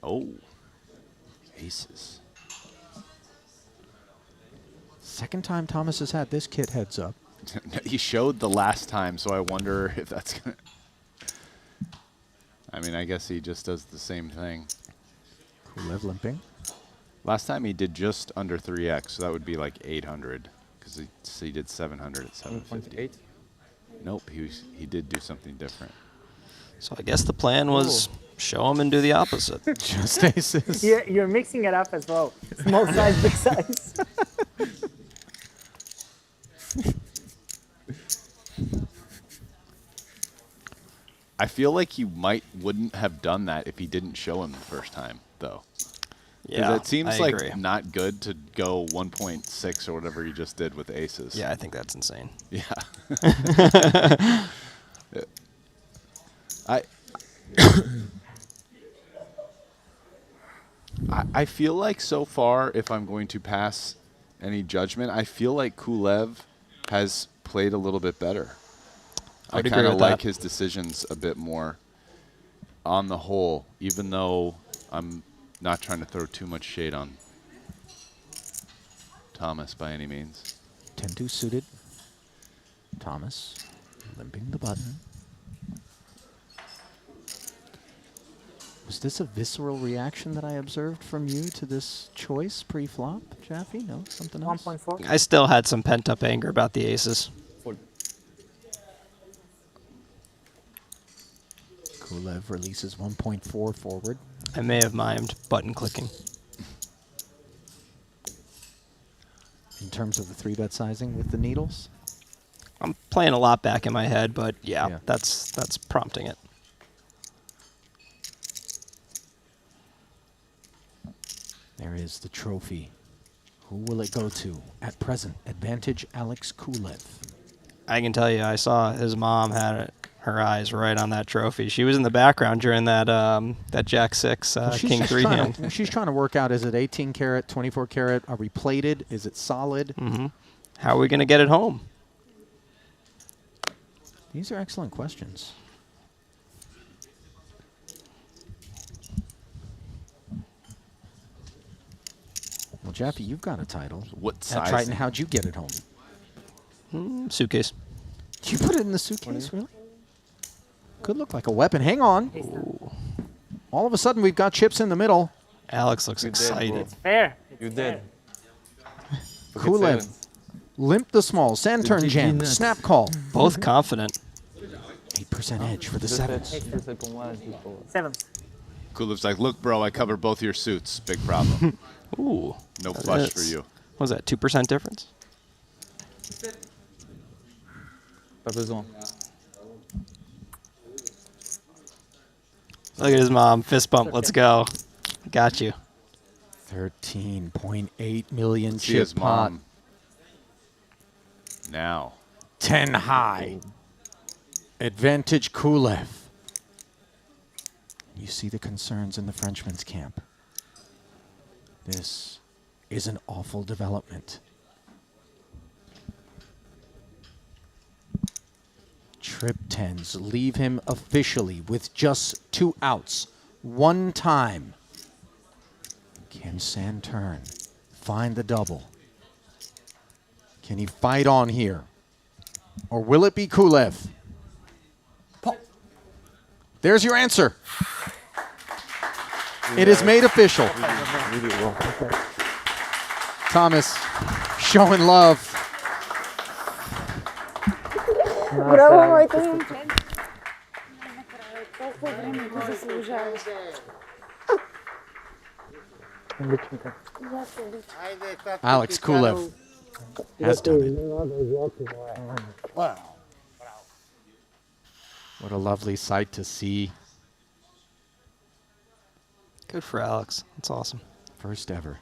Oh, aces. Second time Thomas has had this kit heads up. He showed the last time, so I wonder if that's going to... I mean, I guess he just does the same thing. Kulev limping. Last time he did just under 3x, so that would be like 800, because he did 700 at 750. Nope, he did do something different. So I guess the plan was show him and do the opposite. Just aces. You're mixing it up as well. Small size, big size. I feel like he wouldn't have done that if he didn't show him the first time, though. Yeah, it seems I like agree. not good to go 1.6 or whatever he just did with aces. Yeah, I think that's insane. Yeah. I feel like so far, if I'm going to pass any judgment, I feel like Kulev has played a little bit better. I kind of like his decisions a bit more on the whole, even though I'm not trying to throw too much shade on Thomas by any means. 10-2 suited. Thomas limping the button. Was this a visceral reaction that I observed from you to this choice pre-flop, Jaffe? No, something else? 1.4. I still had some pent-up anger about the aces. Kulev releases 1.4 forward. I may have mimed button clicking. In terms of the 3-bet sizing with the needles? I'm playing a lot back in my head, but yeah. That's prompting it. There is the trophy. Who will it go to? At present, advantage Alex Kulev. I can tell you, I saw his mom had her eyes right on that trophy. She was in the background during that that Jack 6 King 3 hand. She's trying to work out, is it 18 karat, 24 karat? Are we plated? Is it solid? Mm-hmm. How are we going to get it home? These are excellent questions. Well, Jaffe, you've got a title. What size? At Triton, how'd you get it home? Suitcase. Did you put it in the suitcase, really? Could look like a weapon. Hang on. Ooh. All of a sudden, we've got chips in the middle. Alex looks excited. It's fair. You did. Kulev, limp the small, sand turn jam, snap call. Both confident. 8% edge for the sevens. Sevens. Kulev's like, look, bro, I cover both your suits. Big problem. Ooh. No flush for you. What was that, 2% difference? Pas besoin. Look at his mom. Fist bump. Let's go. Got you. 13.8 million See chip his pot. mom. Now. 10 high. Advantage Kulev. You see the concerns in the Frenchman's camp. This is an awful development. Trip 10s leave him officially with just 2 outs. 1 time. Can Santurn find the double? Can he fight on here? Or will it be Kulev? There's your answer. It is made official. Thomas showing love. Bravo, moj momče. Toliko vremena to zaslužaš. Alex Kulev has done it. Wow. What a lovely sight to see. Good for Alex. That's awesome. First ever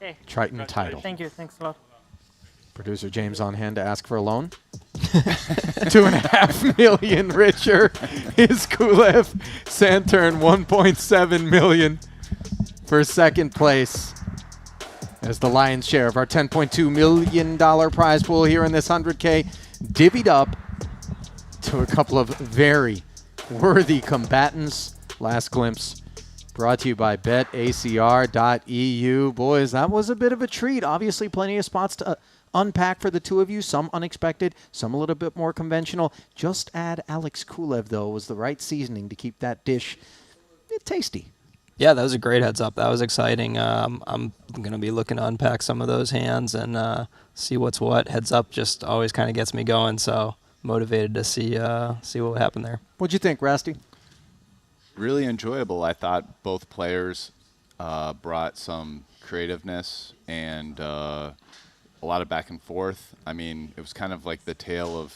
Hey. Triton title. Thank you. Thanks a lot. Producer James on hand to ask for a loan. 2.5 million richer is Kulev. Santurn 1.7 million for second place. As the lion's share of our $10.2 million prize pool here in this 100K divvied up to a couple of very worthy combatants. Last glimpse brought to you by betacr.eu. Boys, that was a bit of a treat. Obviously, plenty of spots to unpack for the two of you. Some unexpected, some a little bit more conventional. Just add Alex Kulev, though, was the right seasoning to keep that dish tasty. Yeah, that was a great heads up. That was exciting. I'm going to be looking to unpack some of those hands and see what's what. Heads up just always kind of gets me going, so motivated to see what happened there. What'd you think, Rusty? Really enjoyable. I thought both players brought some creativeness and a lot of back and forth. I mean, it was kind of like the tale of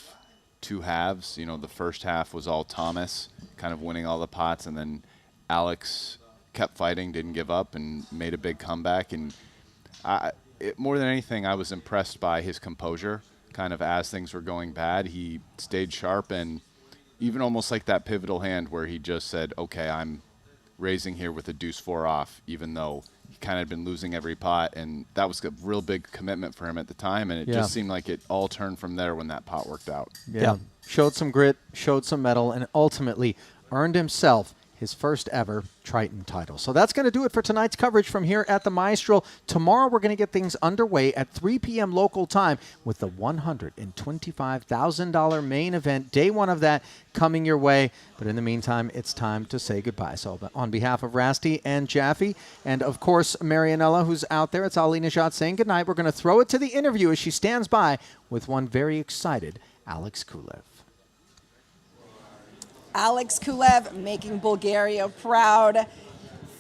two halves. You know, the first half was all Thomas kind of winning all the pots, and then Alex kept fighting, didn't give up, and made a big comeback. And more than anything, I was impressed by his composure. Kind of as things were going bad, he stayed sharp, and even almost like that pivotal hand where he just said, okay, I'm raising here with a deuce 4 off, even though he kind of had been losing every pot, and that was a real big commitment for him at the time, and it just seemed like it all turned from there when that pot worked out. Yeah. Showed some grit, showed some mettle, and ultimately earned himself his first ever Triton title. So that's going to do it for tonight's coverage from here at the Maestral. Tomorrow we're going to get things underway at 3 p.m. local time with the $125,000 main event. Day one of that coming your way. But in the meantime, it's time to say goodbye. So on behalf of Rasty and Jaffe, and of course Marianella, who's out there, it's Ali Najat saying goodnight. We're going to throw it to the interview as she stands by with one very excited Alex Kulev. Alex Kulev making Bulgaria proud.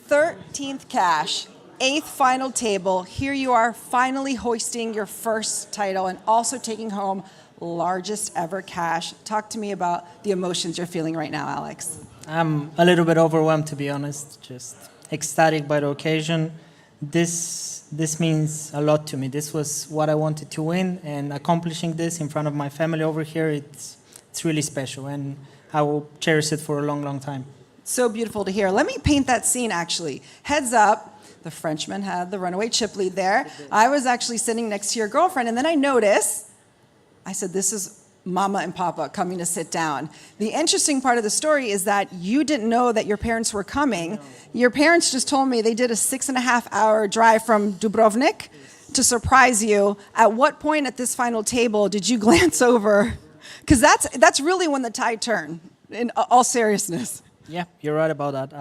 13th cash, 8th final table. Here you are finally hoisting your first title and also taking home largest ever cash. Talk to me about the emotions you're feeling right now, Alex. I'm a little bit overwhelmed, to be honest. Just ecstatic by the occasion. This means a lot to me. This was what I wanted to win, and accomplishing this in front of my family over here, it's really special, and I will cherish it for a long, long time. So beautiful to hear. Let me paint that scene, actually. Heads up, the Frenchman had the runaway chip lead there. I was actually sitting next to your girlfriend, and then I noticed, I said, this is Mama and Papa coming to sit down. The interesting part of the story is that you didn't know that your parents were coming. Your parents just told me they did a 6.5-hour drive from Dubrovnik to surprise you. At what point at this final table did you glance over? Because that's really when the tide turned, in all seriousness. Yeah, you're right about that.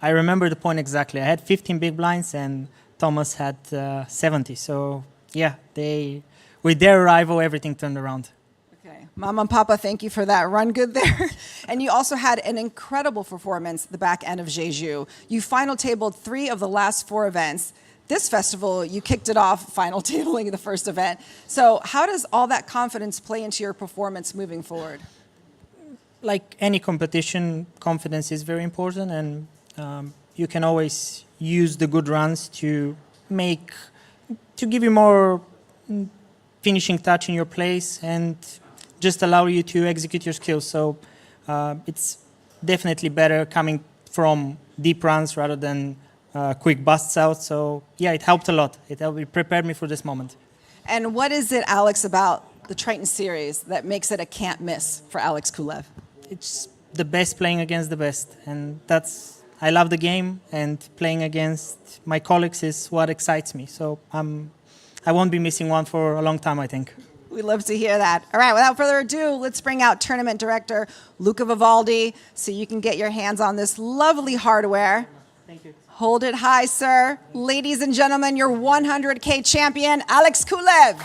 I remember the point exactly. I had 15 big blinds and Thomas had 70. So yeah, with their arrival, everything turned around. Okay, Mama and Papa, thank you for that run good there. And you also had an incredible performance at the back end of Jeju. You final tabled 3 of the last 4 events. This festival, you kicked it off final tabling the first event. So how does all that confidence play into your performance moving forward? Like any competition, confidence is very important, and you can always use the good runs to give you more finishing touch in your place and just allow you to execute your skills. So it's definitely better coming from deep runs rather than quick busts out. So yeah, it helped a lot. It prepared me for this moment. And what is it, Alex, about the Triton series that makes it a can't miss for Alex Kulev? It's the best playing against the best, and I love the game, and playing against my colleagues is what excites me. So I won't be missing one for a long time, I think. We love to hear that. All right, without further ado, let's bring out tournament director Luca Vivaldi so you can get your hands on this lovely hardware. Thank you. Hold it high, sir. Ladies and gentlemen, your 100K champion, Alex Kulev.